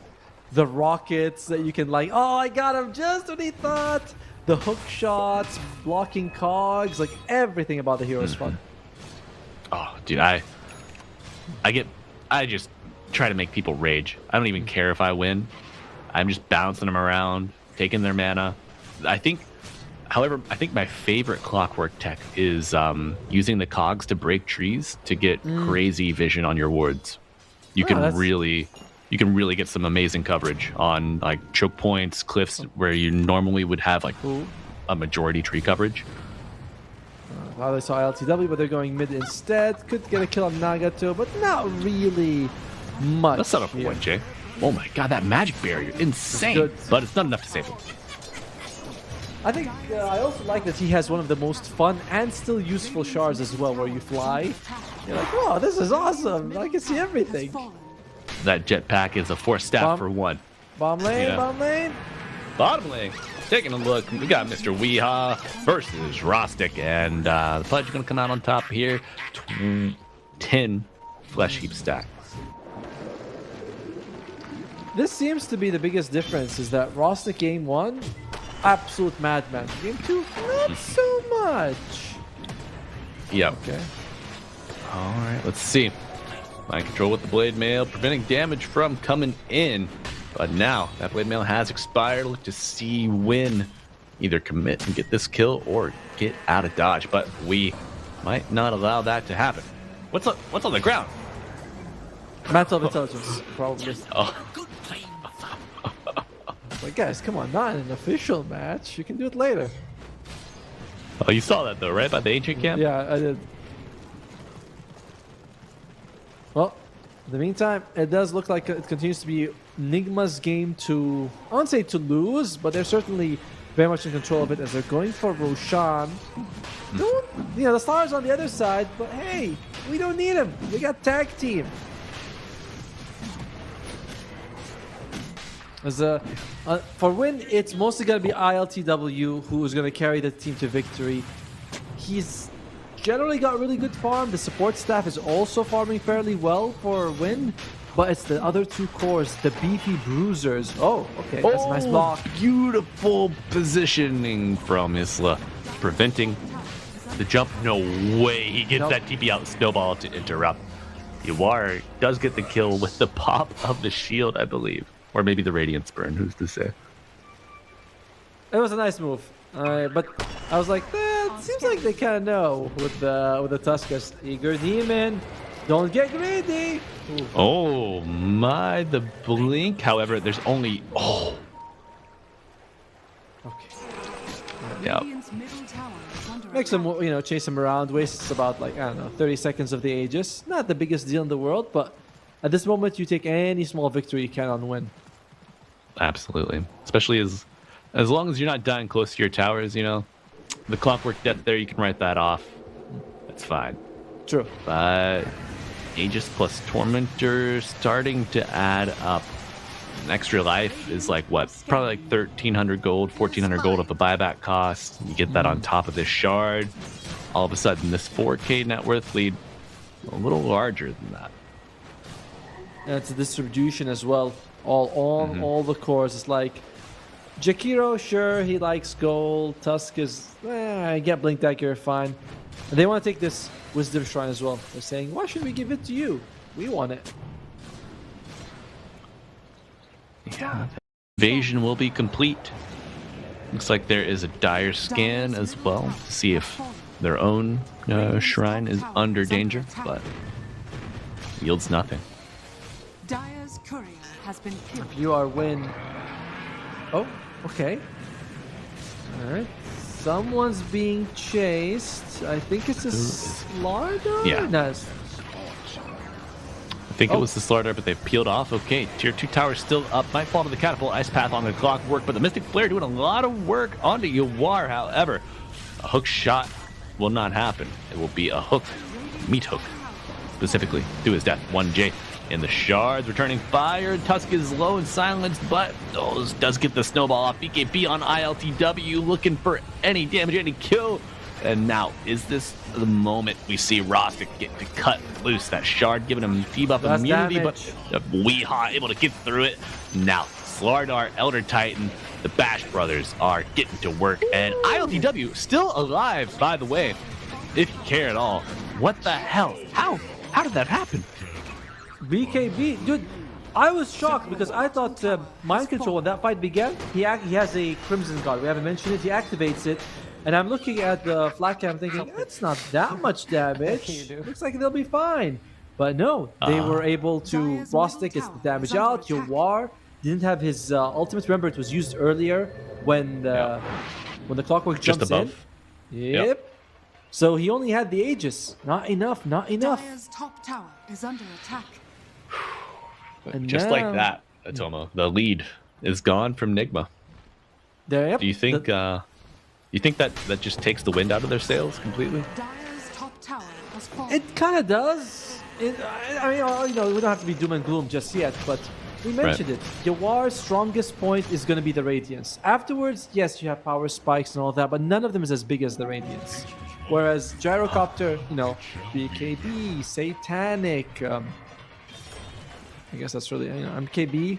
The rockets that you can like, oh, I got him just when he thought. The hook shots, blocking cogs, like everything about the hero is fun. Oh, dude, I just try to make people rage. I don't even care if I win. I'm just bouncing them around, taking their mana. However, I think my favorite Clockwork tech is using the cogs to break trees to get crazy vision on your wards. You can really get some amazing coverage on like choke points, cliffs where you normally would have like a majority tree coverage. Well, they saw LTW, but they're going mid instead. Could get a kill on Nagato, but not really much. That's not a for one, Jay. Oh my god, that magic barrier, insane! Good. But it's not enough to save him. I think I also like that he has one of the most fun and still useful shards as well, where you fly. You're like, whoa, this is awesome! I can see everything. That jetpack is a force staff Bomb. for one. Bomb lane, Yeah. bomb lane. Bottom lane. taking a look. We got Mr. Weehaw versus Rostic, and the Pudge going to come out on top here. 10 flesh heap stacks. This seems to be the biggest difference, is that Rostic game 1, absolute madman. Game 2, not so much. Yep. Okay. All right, let's see. Mind control with the blade mail, preventing damage from coming in. But now that blade mail has expired. Look to see Win either commit and get this kill or get out of dodge. But we might not allow that to happen. What's on the ground? Mantle of Intelligence, probably. Oh. Like, guys, come on, not an official match. You can do it later. Oh, you saw that though, right? By the ancient camp? Yeah, I did. Well, in the meantime, it does look like it continues to be Nigma's game to, I won't say to lose, but they're certainly very much in control of it as they're going for Roshan. Don't, you know, the Star's on the other side, but hey, we don't need him. We got tag team. As for Win, it's mostly going to be ILTW who is going to carry the team to victory. He's generally got really good farm. The support staff is also farming fairly well for Win, but it's the other two cores, the beefy bruisers. Oh, okay, that's a nice block. Beautiful positioning from Isla, preventing the jump. No way he gets that TP out snowball to interrupt. Yawar does get the kill with the pop of the shield, I believe. Or maybe the Radiance Burn, who's to say? It was a nice move, but I was like, it seems like they kind of know with the Tuskers. Eager Demon, don't get greedy. Ooh. Oh my, the blink. However, there's only Okay. Yeah. Makes him, you know, chase him around. Wastes about, like, I don't know, 30 seconds of the Aegis. Not the biggest deal in the world, but at this moment, you take any small victory you can on Win. Absolutely, especially as long as you're not dying close to your towers, you know, the clockwork death there, you can write that off. That's fine. True. But Aegis plus Tormentor starting to add up. An extra life is like what? Probably like 1,300 gold, 1,400 gold of the buyback cost. You get that on top of this shard. All of a sudden, this 4K net worth lead a little larger than that. And it's a distribution as well. All the cores. It's like Jakiro, sure, he likes gold. Tusk is, I get Blink Dagger, fine. And they want to take this Wisdom Shrine as well. They're saying, why should we give it to you? We want it. Yeah, invasion will be complete. Looks like there is a dire scan as well to see if their own shrine is under danger, but yields nothing. Dire's courier has been killed. If you are Win. Oh, okay. Alright. Someone's being chased. I think it's a Slardar? Yeah. No, I think it was the Slardar, but they've peeled off. Okay, tier 2 tower still up. Might fall to the catapult. Ice path on the clockwork, but the Mystic Flare doing a lot of work onto Yawar. However, a hook shot will not happen. It will be a hook, meat hook, specifically to his death. 1J in the shards, returning fire. Tusk is low and silenced, but does get the snowball off. BKB on ILTW, looking for any damage, any kill. And now, is this the moment we see Rostic get to cut loose that shard, giving him debuff immunity, damage. But Weehaw able to get through it. Now, Slardar, Elder Titan, the Bash brothers are getting to work, and ILTW still alive, by the way, if you care at all. What the hell? How did that happen? BKB, dude, I was shocked because I thought Mind Control, when that fight began, he has a Crimson Guard. We haven't mentioned it. He activates it. And I'm looking at the flat cam thinking, it's not that much damage. Looks like they'll be fine. But no, they were able to, Rostic gets the damage out. Yawar didn't have his ultimate. Remember, it was used earlier when the clockwork Just jumps above. in. Yep. So he only had the Aegis. Not enough. Dire's top tower is under attack. And Just now, like that, Atomo, the lead is gone from Nigma. Yep, Do you think that just takes the wind out of their sails completely? Dire's top tower has fallen. It kind of does. I mean, you know, we don't have to be doom and gloom just yet, but we mentioned it. Yawar's strongest point is going to be the Radiance. Afterwards, yes, you have power spikes and all that, but none of them is as big as the Radiance. Whereas Gyrocopter, you know, BKB, Satanic, I guess that's really, you know, MKB,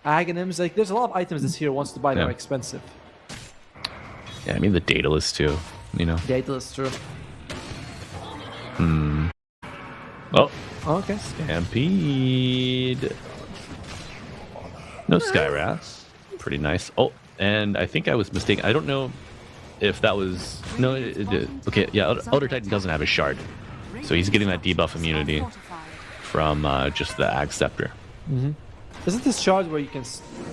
Aghanims, like there's a lot of items this hero wants to buy that are expensive. Yeah, I mean the Daedalus too, you know. Daedalus, true. Oh, Okay. Stampede. No Skywrath. Pretty nice. Oh, and I think I was mistaken. I don't know if that was... No, it did. Okay, yeah, Elder Titan doesn't have a shard. So he's getting that debuff immunity from just the Ag Scepter. Isn't this shard where you can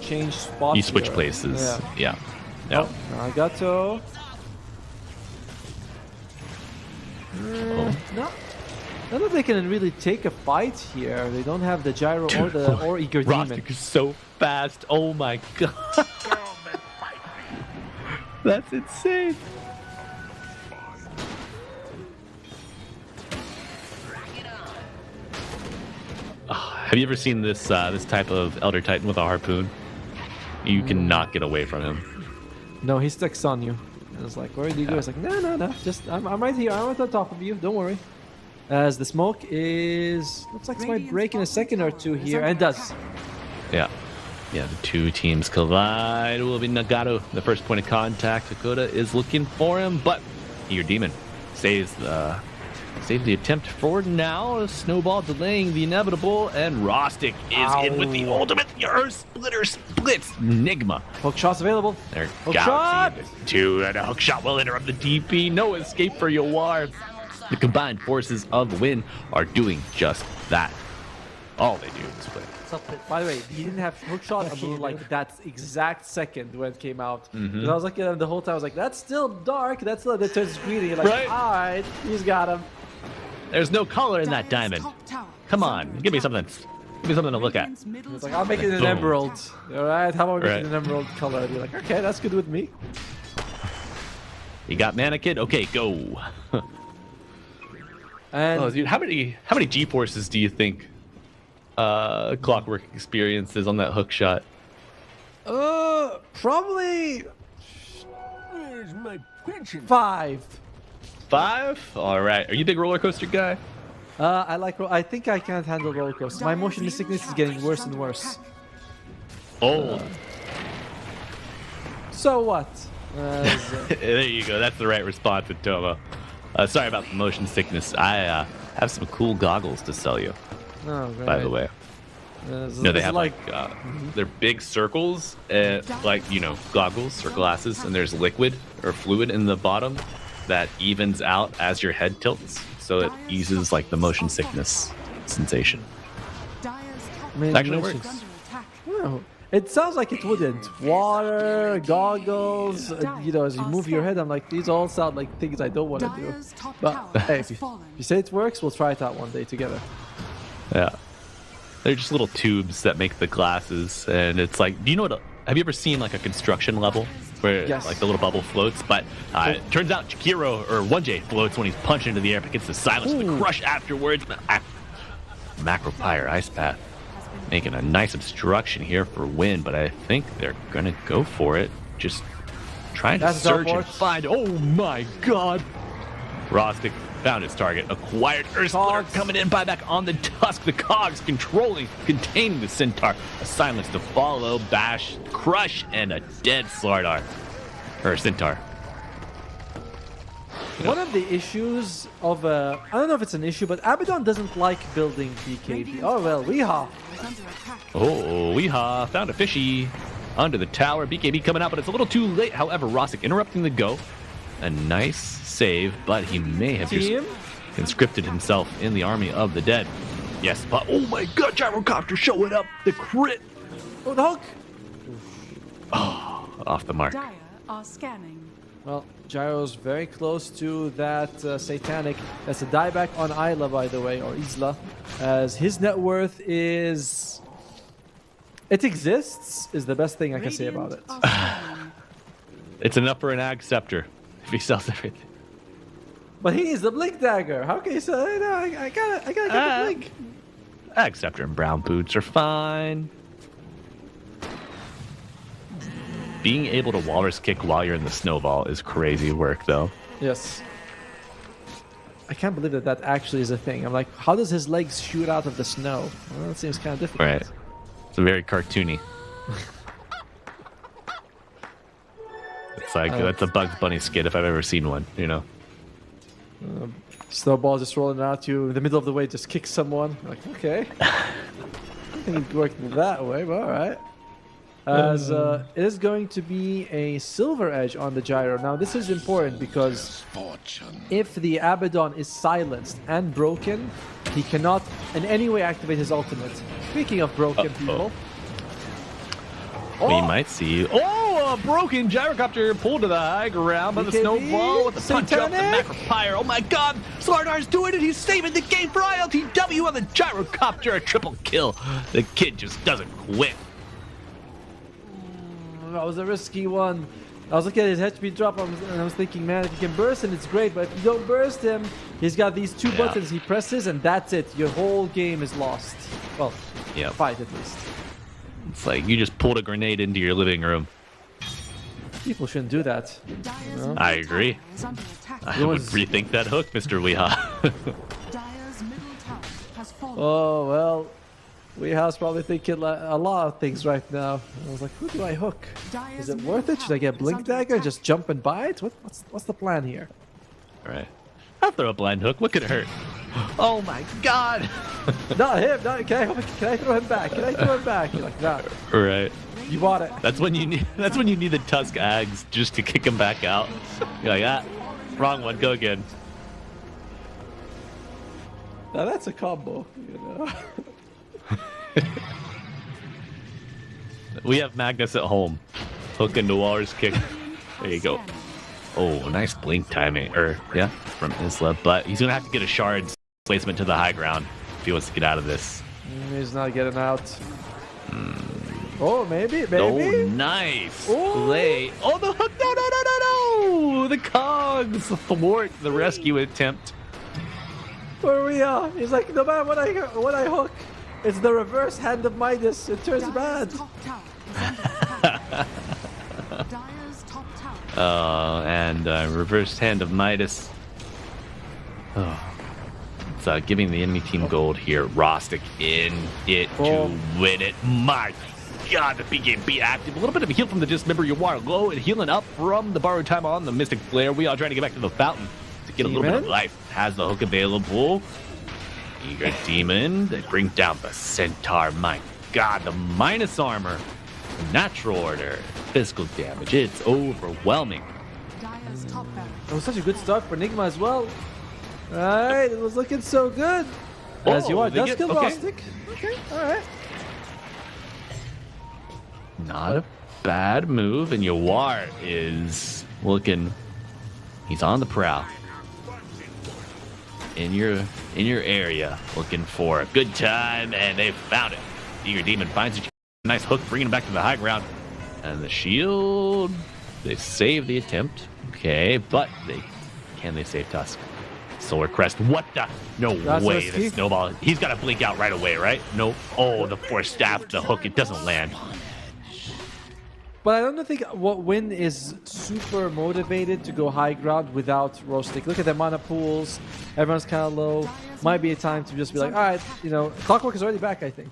change spots? You switch places. Yeah. Yeah. Nagato. No. None of they can really take a fight here. They don't have the gyro or Eager Demon. Rostic is so fast. Oh my god. That's insane. Have you ever seen this this type of Elder Titan with a harpoon? You cannot get away from him. No, he sticks on you. And it's like, where do you go? It's like, no. Just I'm right here. I'm right on top of you. Don't worry. As the smoke is... Looks like it might break in a second or two here. And it does. Yeah. Yeah, the two teams collide. It will be Nagato, the first point of contact. Dakota is looking for him, but Eager Demon saves the attempt for now. Snowball delaying the inevitable, and Rostic is in with the ultimate. Your splitter splits. Nigma. Hook shot's available. There, Hook Galaxy shot! two, and a hook shot will interrupt the DP. No escape for Yawar. The combined forces of the win are doing just that. All they do is win. By the way, he didn't have hook shot until like that exact second when it came out. And I was like, the whole time I was like, that's still dark. That's still, that turns green. And you're like, Right. all right, he's got him. There's no color in that diamond. Come on, give me something. Give me something to look at. It's like, I'll make it an Boom. emerald. All right, how about we make Right. it an emerald color? And you're like, okay, that's good with me. You got Mannequin? Okay, go. And Oh, dude, how many G-forces do you think Clockwork experiences on that hook shot? probably Where's my pension? 5. 5? All right. Are you a big roller coaster guy? I think I can't handle roller coasters. My motion sickness is getting worse and worse. Oh, So what? there you go. That's the right response, Tomo. Sorry about the motion sickness. I have some cool goggles to sell you, by the way. No, they have like they're big circles, like, you know, goggles or glasses, and there's liquid or fluid in the bottom that evens out as your head tilts, so it eases like the motion sickness sensation. Actually, it works. No, it sounds like it wouldn't. Water, goggles, you know, as you move your head, I'm like, these all sound like things I don't want to do. But hey, if you say it works, we'll try it out one day together. Yeah. They're just little tubes that make the glasses, and it's like, do you know what? Have you ever seen like a construction level where like the little bubble floats? But it turns out Chikiro or 1J floats when he's punched into the air, but gets the silence of the crush afterwards. Macropyre Ice Path making a nice obstruction here for win, but I think they're gonna go for it. Just trying to search and find. Oh my god! Rostic found his target. Acquired Earth Splitter coming in. Buyback on the Tusk. The Cogs containing the Centaur. A silence to follow. Bash, crush, and a dead Slardar. Or Centaur. One of the issues of I don't know if it's an issue, but Abaddon doesn't like building BKB. Oh well, Weehaw. Oh, Weehaw found a fishy under the tower. BKB coming out, but it's a little too late. However, Rostic interrupting the go. A nice save, but he may have just conscripted himself in the army of the dead. Yes, but oh my god, Gyrocopter showing up. The crit. Oh, the hook. Oh, off the mark. Dire are scanning. Well, Gyro's very close to that Satanic. That's a dieback on Isla, by the way, or Isla. As his net worth is... It exists, is the best thing I can say about it. It's enough for an Ag Scepter if he sells everything. But he needs the Blink Dagger. How can you say, no, I gotta get the Blink. Ag Scepter and Brown Boots are fine. being able to walrus kick while you're in the snowball is crazy work, though. Yes. I can't believe that that actually is a thing. I'm like, how does his legs shoot out of the snow? Well, that seems kind of difficult. Right. It's very cartoony. It's like, that's a Bugs Bunny skit if I've ever seen one, you know? Snowball just rolling out you in the middle of the way, just kick someone. Like, okay. I think it worked that way, but alright. As it is going to be a silver edge on the gyro. Now, this is important because if the Abaddon is silenced and broken, he cannot in any way activate his ultimate. Speaking of broken people... We might see. Oh, a broken gyrocopter pulled to the high ground by the snowball with the punch up the macropire. Oh my god, Slardar's doing it. He's saving the game for ILTW on the gyrocopter. A triple kill. The kid just doesn't quit. That was a risky one. I was looking at his HP drop and I was thinking, man, if you can burst him, it's great. But if you don't burst him, he's got these two buttons he presses and that's it. Your whole game is lost. Well, fight at least. It's like you just pulled a grenade into your living room. People shouldn't do that. You know? I agree. I would rethink that hook, Mr. Weehaw. Oh, well, Weehaw's probably thinking a lot of things right now. I was like, who do I hook? Is it worth it? Should I get Blink Dagger and just jump and buy it? What's the plan here? All right. I'll throw a blind hook. What could it hurt? Oh my god! Not him. Not, can I throw him back? Can I throw him back? You're like, no. Right. You bought it. That's when you need. That's when you need the Tusk Ags just to kick him back out. You're like, wrong one. Go again. Now that's a combo. You know. We have Magnus at home. Hook into Walrus kick. There you go. Oh, nice blink timing. From Isla. But he's going to have to get a shard's placement to the high ground if he wants to get out of this. He's not getting out. Oh, maybe. Oh, nice play. Oh, the hook. No. The cogs thwart the rescue attempt. Where we are. He's like, no matter what I hook, it's the reverse hand of Midas. It turns bad. And reverse hand of Midas. It's giving the enemy team gold here. Rostic in it to win it. My god, the BKB active. A little bit of a heal from the Dismember. You are low and healing up from the borrowed time on the Mystic Flare. We are trying to get back to the fountain to get a little bit of life. Has the hook available. Eager Demon. They bring down the Centaur. My god, the minus armor. Natural order. Physical damage. It's overwhelming. It was such a good start for Nigma as well. Alright, it was looking so good. As you are, does kill Rostic. Okay, alright. Not a bad move, and Yawar is looking. He's on the prowl. In your area, looking for a good time, and they found it. Eager Demon finds a nice hook, bringing him back to the high ground. And the shield, they save the attempt. Okay, but can they save Tusk? Solar Crest, what the? No way, the snowball. He's got to blink out right away, right? No. Oh, the Force Staff, the hook, it doesn't land. But I don't think Win is super motivated to go high ground without Rostic. Look at the mana pools. Everyone's kind of low. Might be a time to just be like, all right, Clockwork is already back, I think.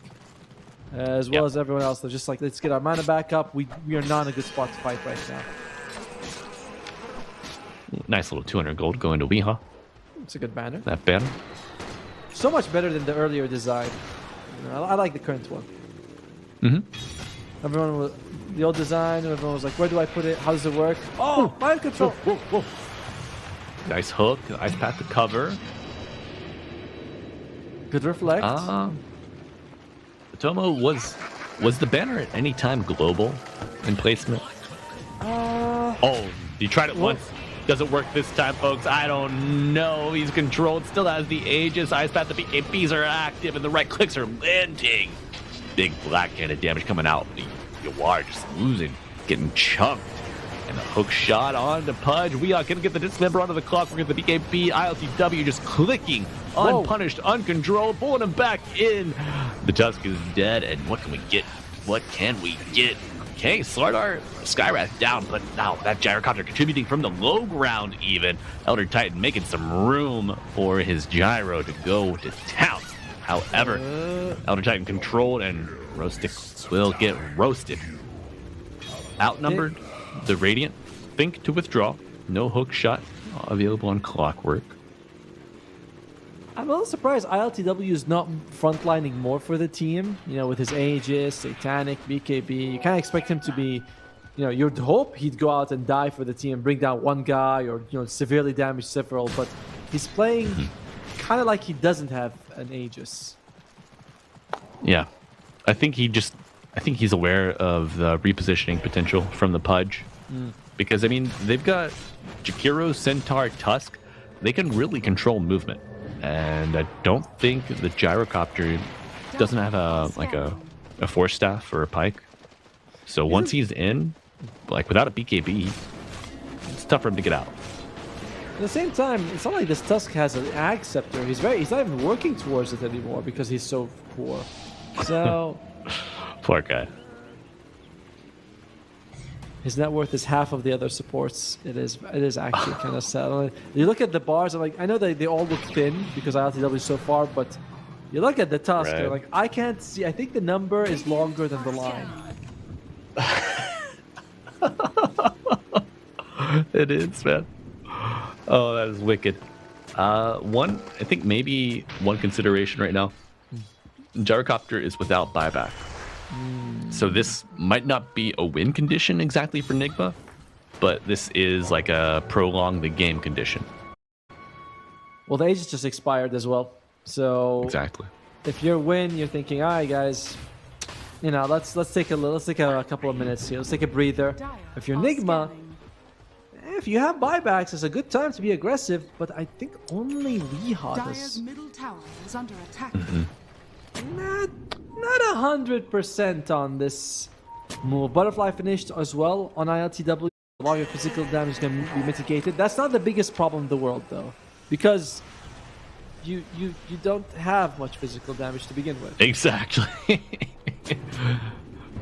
As well as everyone else. They're just like, let's get our mana back up. We are not in a good spot to fight right now. Nice little 200 gold going to Weehaw. It's a good banner. That banner. So much better than the earlier design. I like the current one. Everyone was the old design, and everyone was like, where do I put it? How does it work? Oh, mind control. Whoa. Nice hook. Ice path to cover. Good reflect. Tomo, was the banner at any time global in placement? You tried it once. Doesn't work this time, folks. I don't know. He's controlled. Still has the Aegis. Ice Path, the BKBs are active, and the right clicks are landing. Big black-handed damage coming out. You are just losing, getting chunked. And the hook shot on to Pudge. We are going to get the Dismember onto the clock. We're going to the BKB. ILTW just clicking. Unpunished, uncontrolled. Pulling him back in. The Tusk is dead. And what can we get? What can we get? Okay, Slardar, Skywrath down, but now that gyrocopter contributing from the low ground even. Elder Titan making some room for his gyro to go to town. However, Elder Titan controlled and Roastick will get roasted. Outnumbered, the Radiant think to withdraw. No hook shot available on Clockwork. I'm a little surprised ILTW is not frontlining more for the team. You know, with his Aegis, Satanic, BKB. You kind of expect him to be, you know, you'd hope he'd go out and die for the team, bring down one guy or, you know, severely damage several. But he's playing kind of like he doesn't have an Aegis. Yeah. I think he's aware of the repositioning potential from the Pudge. Because, I mean, they've got Jakiro, Centaur, Tusk. They can really control movement. And I don't think the gyrocopter doesn't have a force staff or a pike. So once he's in, like without a BKB, it's tough for him to get out. At the same time, it's not like this Tusk has an Ag Scepter. He's not even working towards it anymore because he's so poor. So Poor guy. His net worth is half of the other supports. It is actually kind of sad. You look at the bars, I'm like, I know they all look thin because ILTW is so far, but you look at the Tusk, Right. you're like, I can't see. I think the number is longer than the line. It is, man. Oh, that is wicked. I think maybe one consideration right now. Gyrocopter is without buyback. So this might not be a win condition exactly for Nigma, but this is like a prolong the game condition. Well, the Aegis just expired as well. So Exactly. if you're win, you're thinking, all right, guys, you know, let's take a couple of minutes here. Let's take a breather. If you're Nigma, if you have buybacks, it's a good time to be aggressive. But I think only Weehaw Dire's does. middle tower is under attack. Not 100% on this move. Butterfly finished as well on ILTW. While your physical damage is going to be mitigated. That's not the biggest problem in the world, though, because you don't have much physical damage to begin with. Exactly.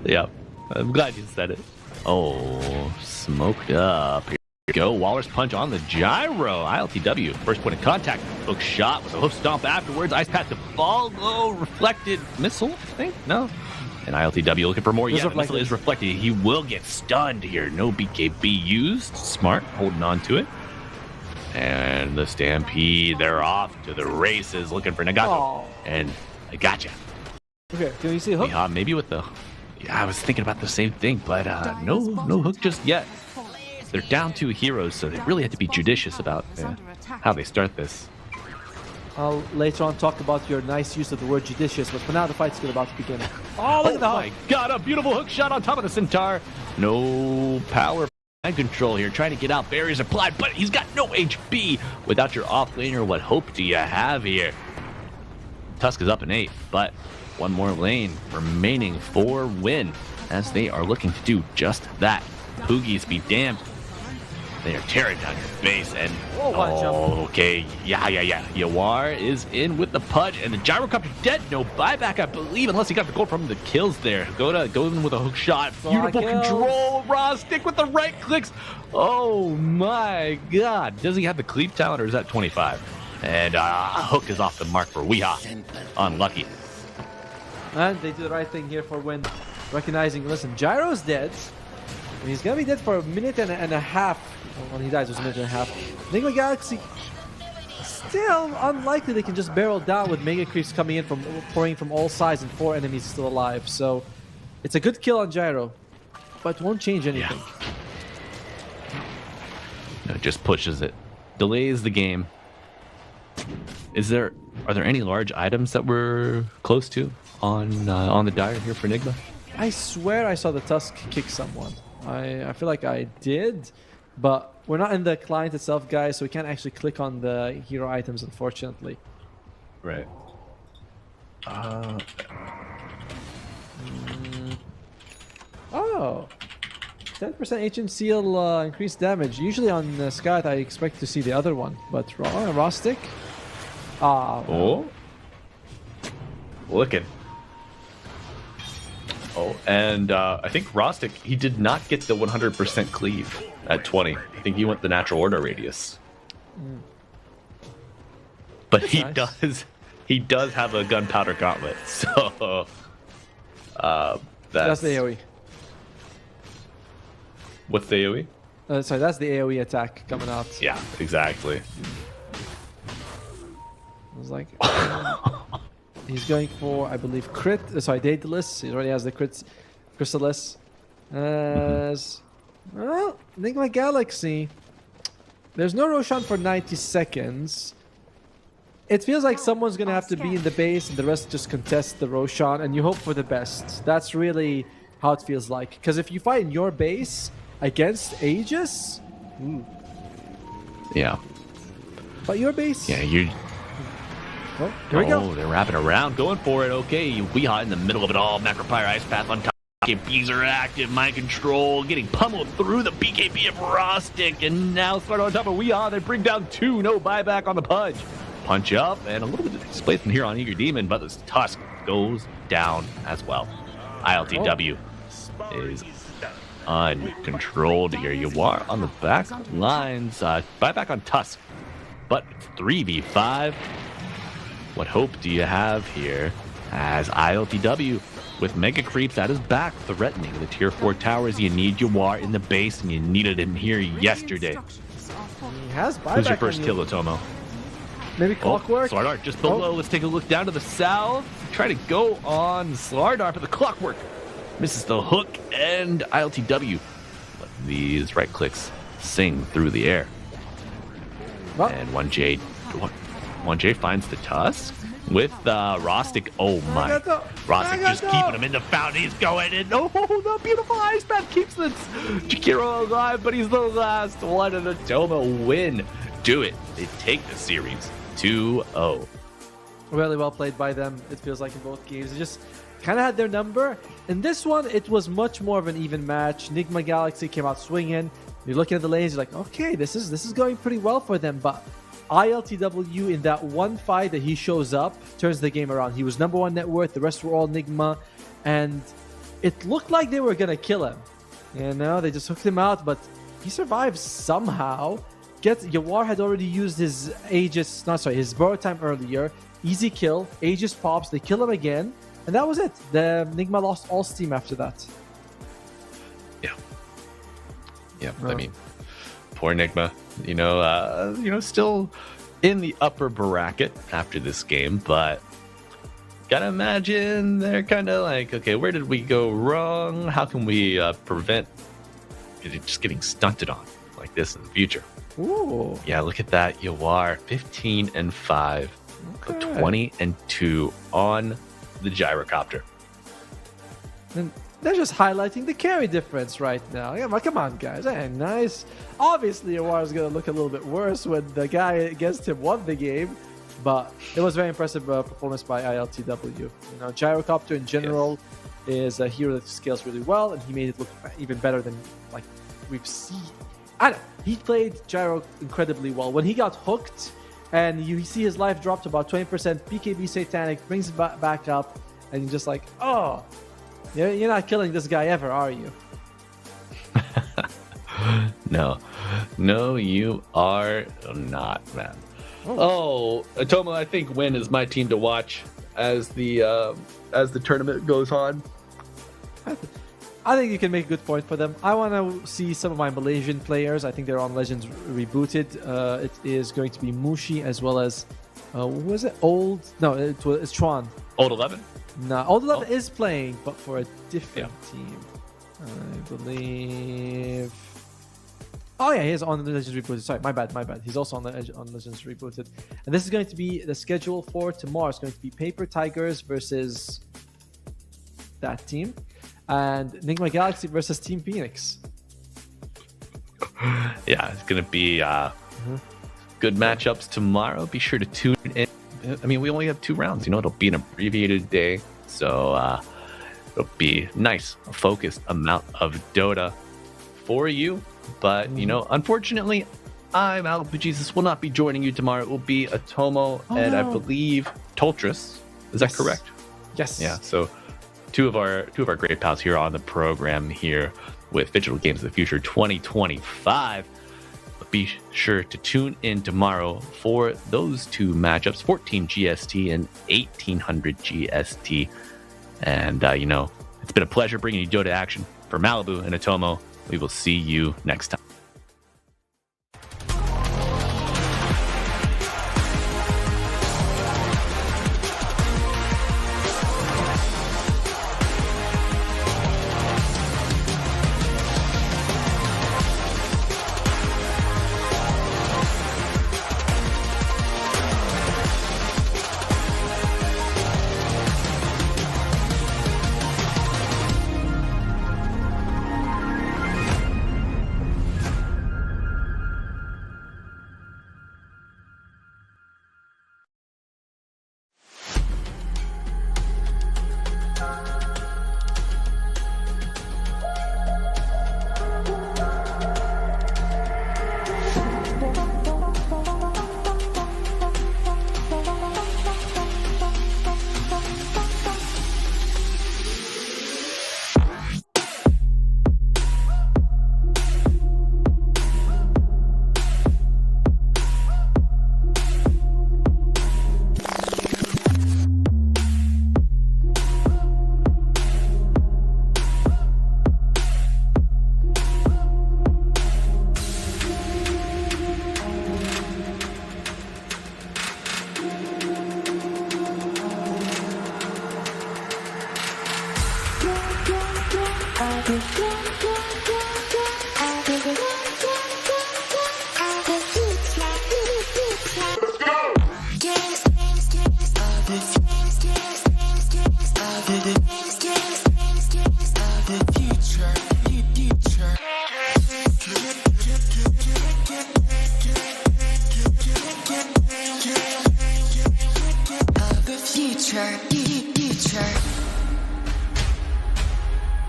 Yeah, I'm glad you said it. Oh, smoked up. Here we go. Walrus punch on the gyro. ILTW. First point of contact. Hook shot with a hoof stomp afterwards. Ice path to ball. Low reflected missile, I think? No. And ILTW looking for more. Yeah, the missile is reflected. He will get stunned here. No BKB used. Smart. Holding on to it. And the Stampede. They're off to the races looking for Nagato. Oh. And I gotcha. Okay, can you see a hook? Yeah, maybe with the... Yeah, I was thinking about the same thing, but no hook just yet. They're down 2 heroes, so they really have to be judicious about how they start this. I'll later on talk about your nice use of the word judicious, but for now the fight's still about to begin. Oh, look at the my god, a beautiful hook shot on top of the Centaur. No power and control here, trying to get out. Barriers applied, but he's got no HP. Without your offlaner, what hope do you have here? Tusk is up in 8, but one more lane remaining for win, as they are looking to do just that. Poogies be damned. They are tearing down your base, and okay, yeah. Yawar is in with the Pudge, and the gyrocopter dead. No buyback, I believe, unless he got the gold from the kills there. Go in with a hook shot. Beautiful control. Raw stick with the right clicks. Oh my god. Does he have the cleave talent, or is that 25? And hook is off the mark for Weehaw. Unlucky. And they do the right thing here for win. Recognizing, listen, Gyro's dead. And he's going to be dead for a minute and a half. When he dies, it was a minute and a half. Nigma Galaxy, still unlikely they can just barrel down with Mega Creeps coming in, pouring from all sides, and 4 enemies still alive. So it's a good kill on Gyro, but won't change anything. Yeah. No, it just pushes it. Delays the game. Are there any large items that we're close to on the Dire here for Nigma? I swear I saw the Tusk kick someone. I feel like I did, but we're not in the client itself, guys, so we can't actually click on the hero items, unfortunately. Right. Oh, 10% Ancient Seal increased damage. Usually on Scout, I expect to see the other one, but Raw Stick? Oh. Looking. Oh, and I think Rostic, he did not get the 100% cleave at 20. I think he went the natural order radius. But That's nice. He does have a gunpowder gauntlet, so That's the AoE. What's the AoE? Sorry, that's the AoE attack coming out. Yeah, exactly. I was like, he's going for, I believe, crit. Sorry, Daedalus. He already has the crits, Chrysalis. As well, Nigma Galaxy. There's no Roshan for 90 seconds. It feels like someone's gonna have to be in the base, and the rest just contest the Roshan, and you hope for the best. That's really how it feels like. Because if you fight in your base against Aegis, Yeah. but your base. Yeah, you. Oh, here we go. They're wrapping around, going for it. Okay, Weehaw in the middle of it all. Macropyre Ice Path on top. BKBs are active. Mind control, getting pummeled through the BKB of Rostic, and now start on top of Weehaw. They bring down 2. No buyback on the punch. Punch up, and a little bit of displacement here on Eager Demon, but this Tusk goes down as well. ILTW is uncontrolled here. You are on the back lines. Buyback on Tusk, but it's 3v5. What hope do you have here as ILTW with Mega Creeps at his back, threatening the tier 4 towers? You need Yawar in the base, and you needed him here yesterday. He has buyback. Who's your first kill, Otomo? Maybe Clockwork? Slardar just below. Let's take a look down to the south. Try to go on Slardar, but the Clockwork misses the hook, and ILTW let these right clicks sing through the air. Well, And 1J finds the Tusk with Rostic. Oh my. Rostic just keeping him in the fountain. He's going in. Oh, the beautiful ice path keeps the Jakiro alive, but he's the last one, and the Tomo win. Do it. They take the series 2-0. really well played by them. It feels like in both games. They just kind of had their number. In this one, it was much more of an even match. Nigma Galaxy came out swinging. You're looking at the lanes, you're like, okay, this is going pretty well for them. But ILTW, in that one fight that he shows up, turns the game around. He was number 1 net worth. The rest were all Nigma. And it looked like they were going to kill him. You know, they just hooked him out, but he survives somehow. Yawar had already used his his borrow time earlier. Easy kill. Aegis pops. They kill him again. And that was it. The Nigma lost all steam after that. Yeah, I mean, poor Nigma. Still in the upper bracket after this game, but gotta imagine they're kind of like, okay, where did we go wrong? How can we prevent just getting stunted on like this in the future? Ooh. Yeah, look at that. Yawar 15-5, 20-2 on the gyrocopter. And they're just highlighting the carry difference right now. Yeah, come on, guys. Hey, nice. Obviously, Yawar is going to look a little bit worse when the guy against him won the game, but it was very impressive performance by ILTW. You know, gyrocopter in general is a hero that scales really well, and he made it look even better than like we've seen. I don't know. He played Gyro incredibly well. When he got hooked and you see his life drop to about 20%, BKB Satanic brings it back up, and you're just like, oh, you're not killing this guy ever, are you? No, you are not, man. Tomo, I think Win is my team to watch as the tournament goes on. I think you can make a good point for them. I want to see some of my Malaysian players. I think they're on Legends Rebooted. It is going to be Mushi as well as, who was it? It's Chuan. Old 11? No, Old 11 is playing, but for a different team. I believe. Oh yeah, he's on the Legends Rebooted. Sorry, my bad. He's also on Legends Rebooted. And this is going to be the schedule for tomorrow. It's going to be Paper Tigers versus that team, and Nigma Galaxy versus Team Phoenix. Yeah, it's going to be good matchups tomorrow. Be sure to tune in. I mean, we only have 2 rounds. It'll be an abbreviated day, so it'll be nice, a focused amount of Dota for you. But, unfortunately, I'm Abu Jesus. Will not be joining you tomorrow. It will be Atomo and I believe Toltris. Is that correct? Yes. Yeah, so two of our great pals here on the program here with Digital Games of the Future 2025. But be sure to tune in tomorrow for those two matchups, 14 GST and 1800 GST. And it's been a pleasure bringing you Dota action. For Malibu and Atomo, we will see you next time.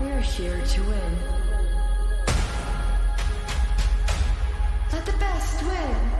We're here to win. Let the best win.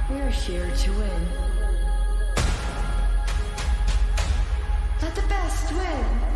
We're here to win. Let the best win.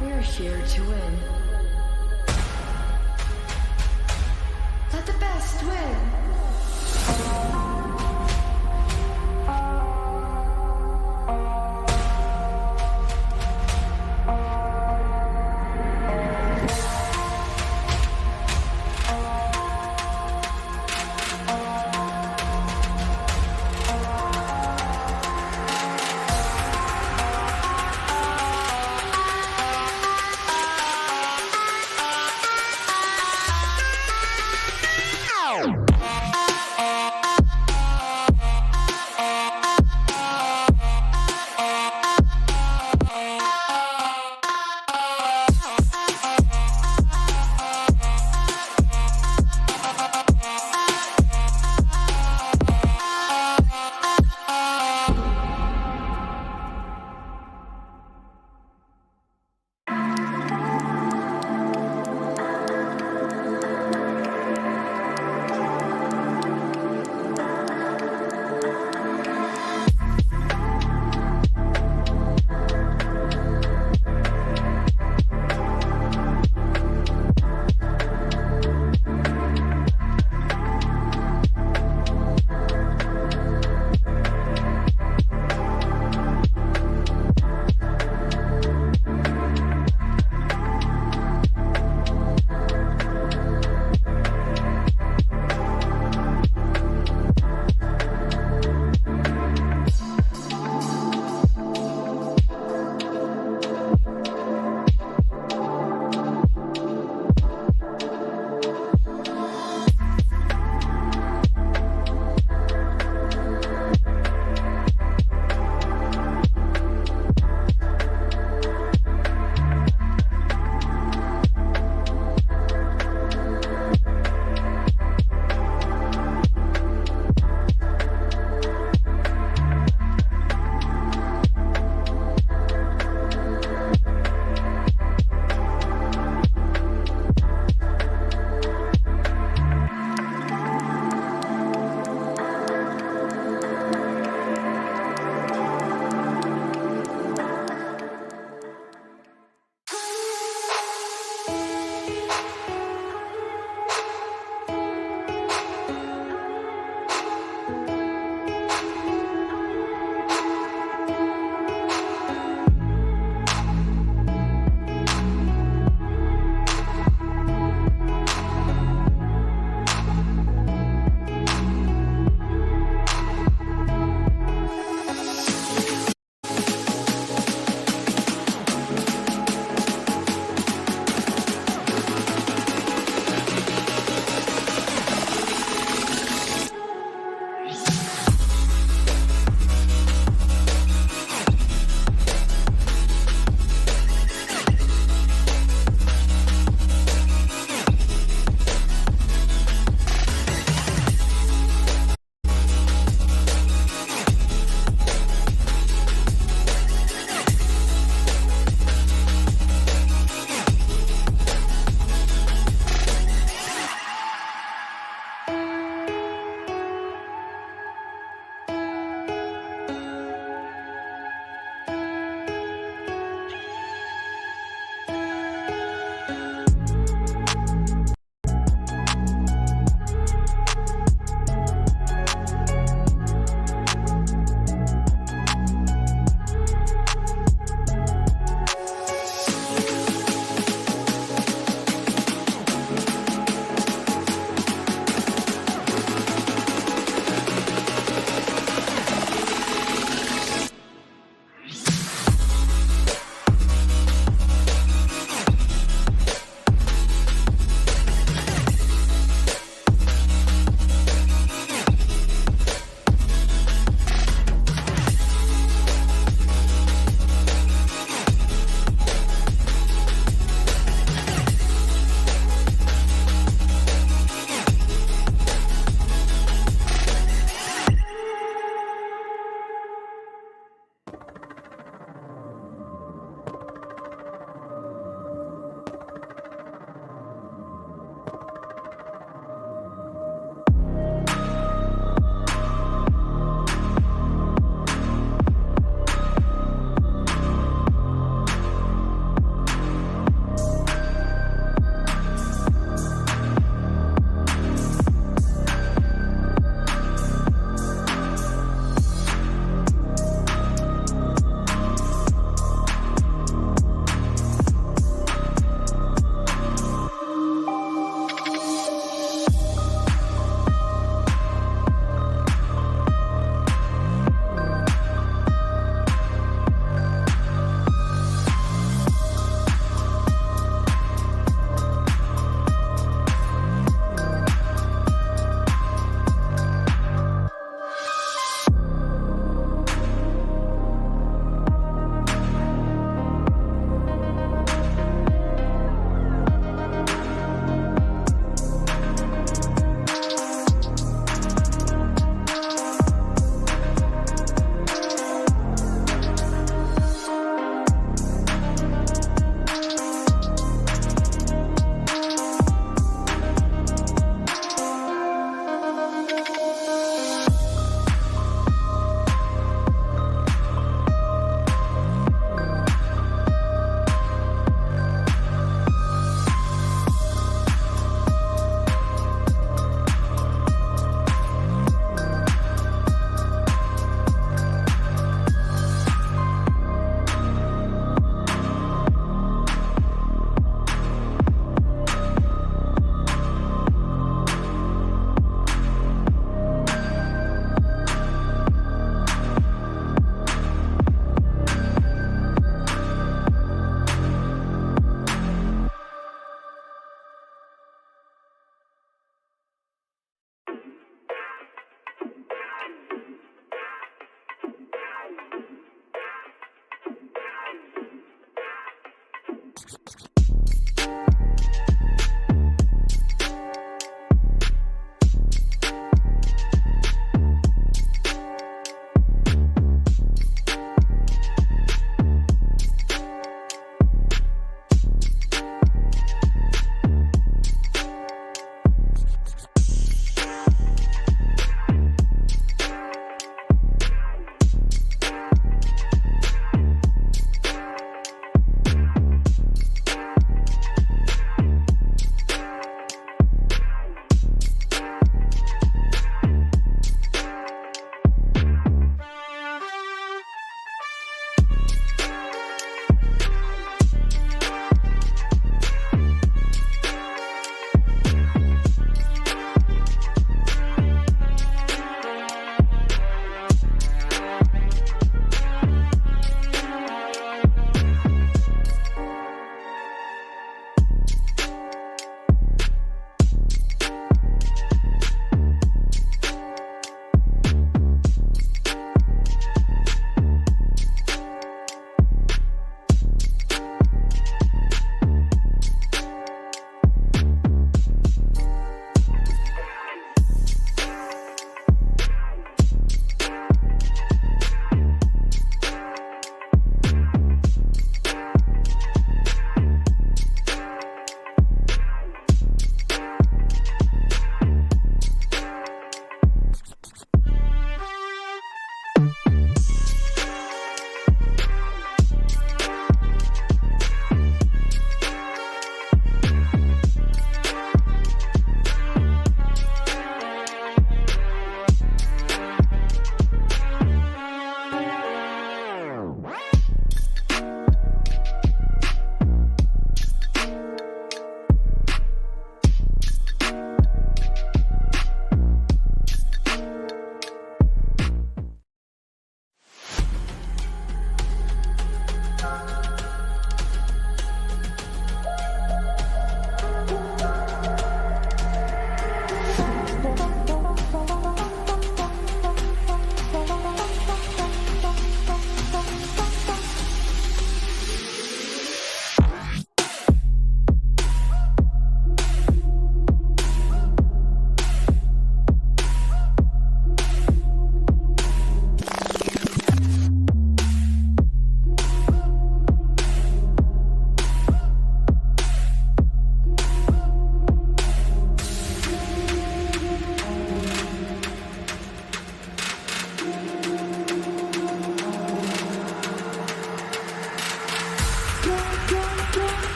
We're here to win. Let the best win.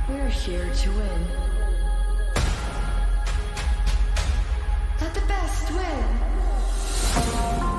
We're here to win. Let the best win.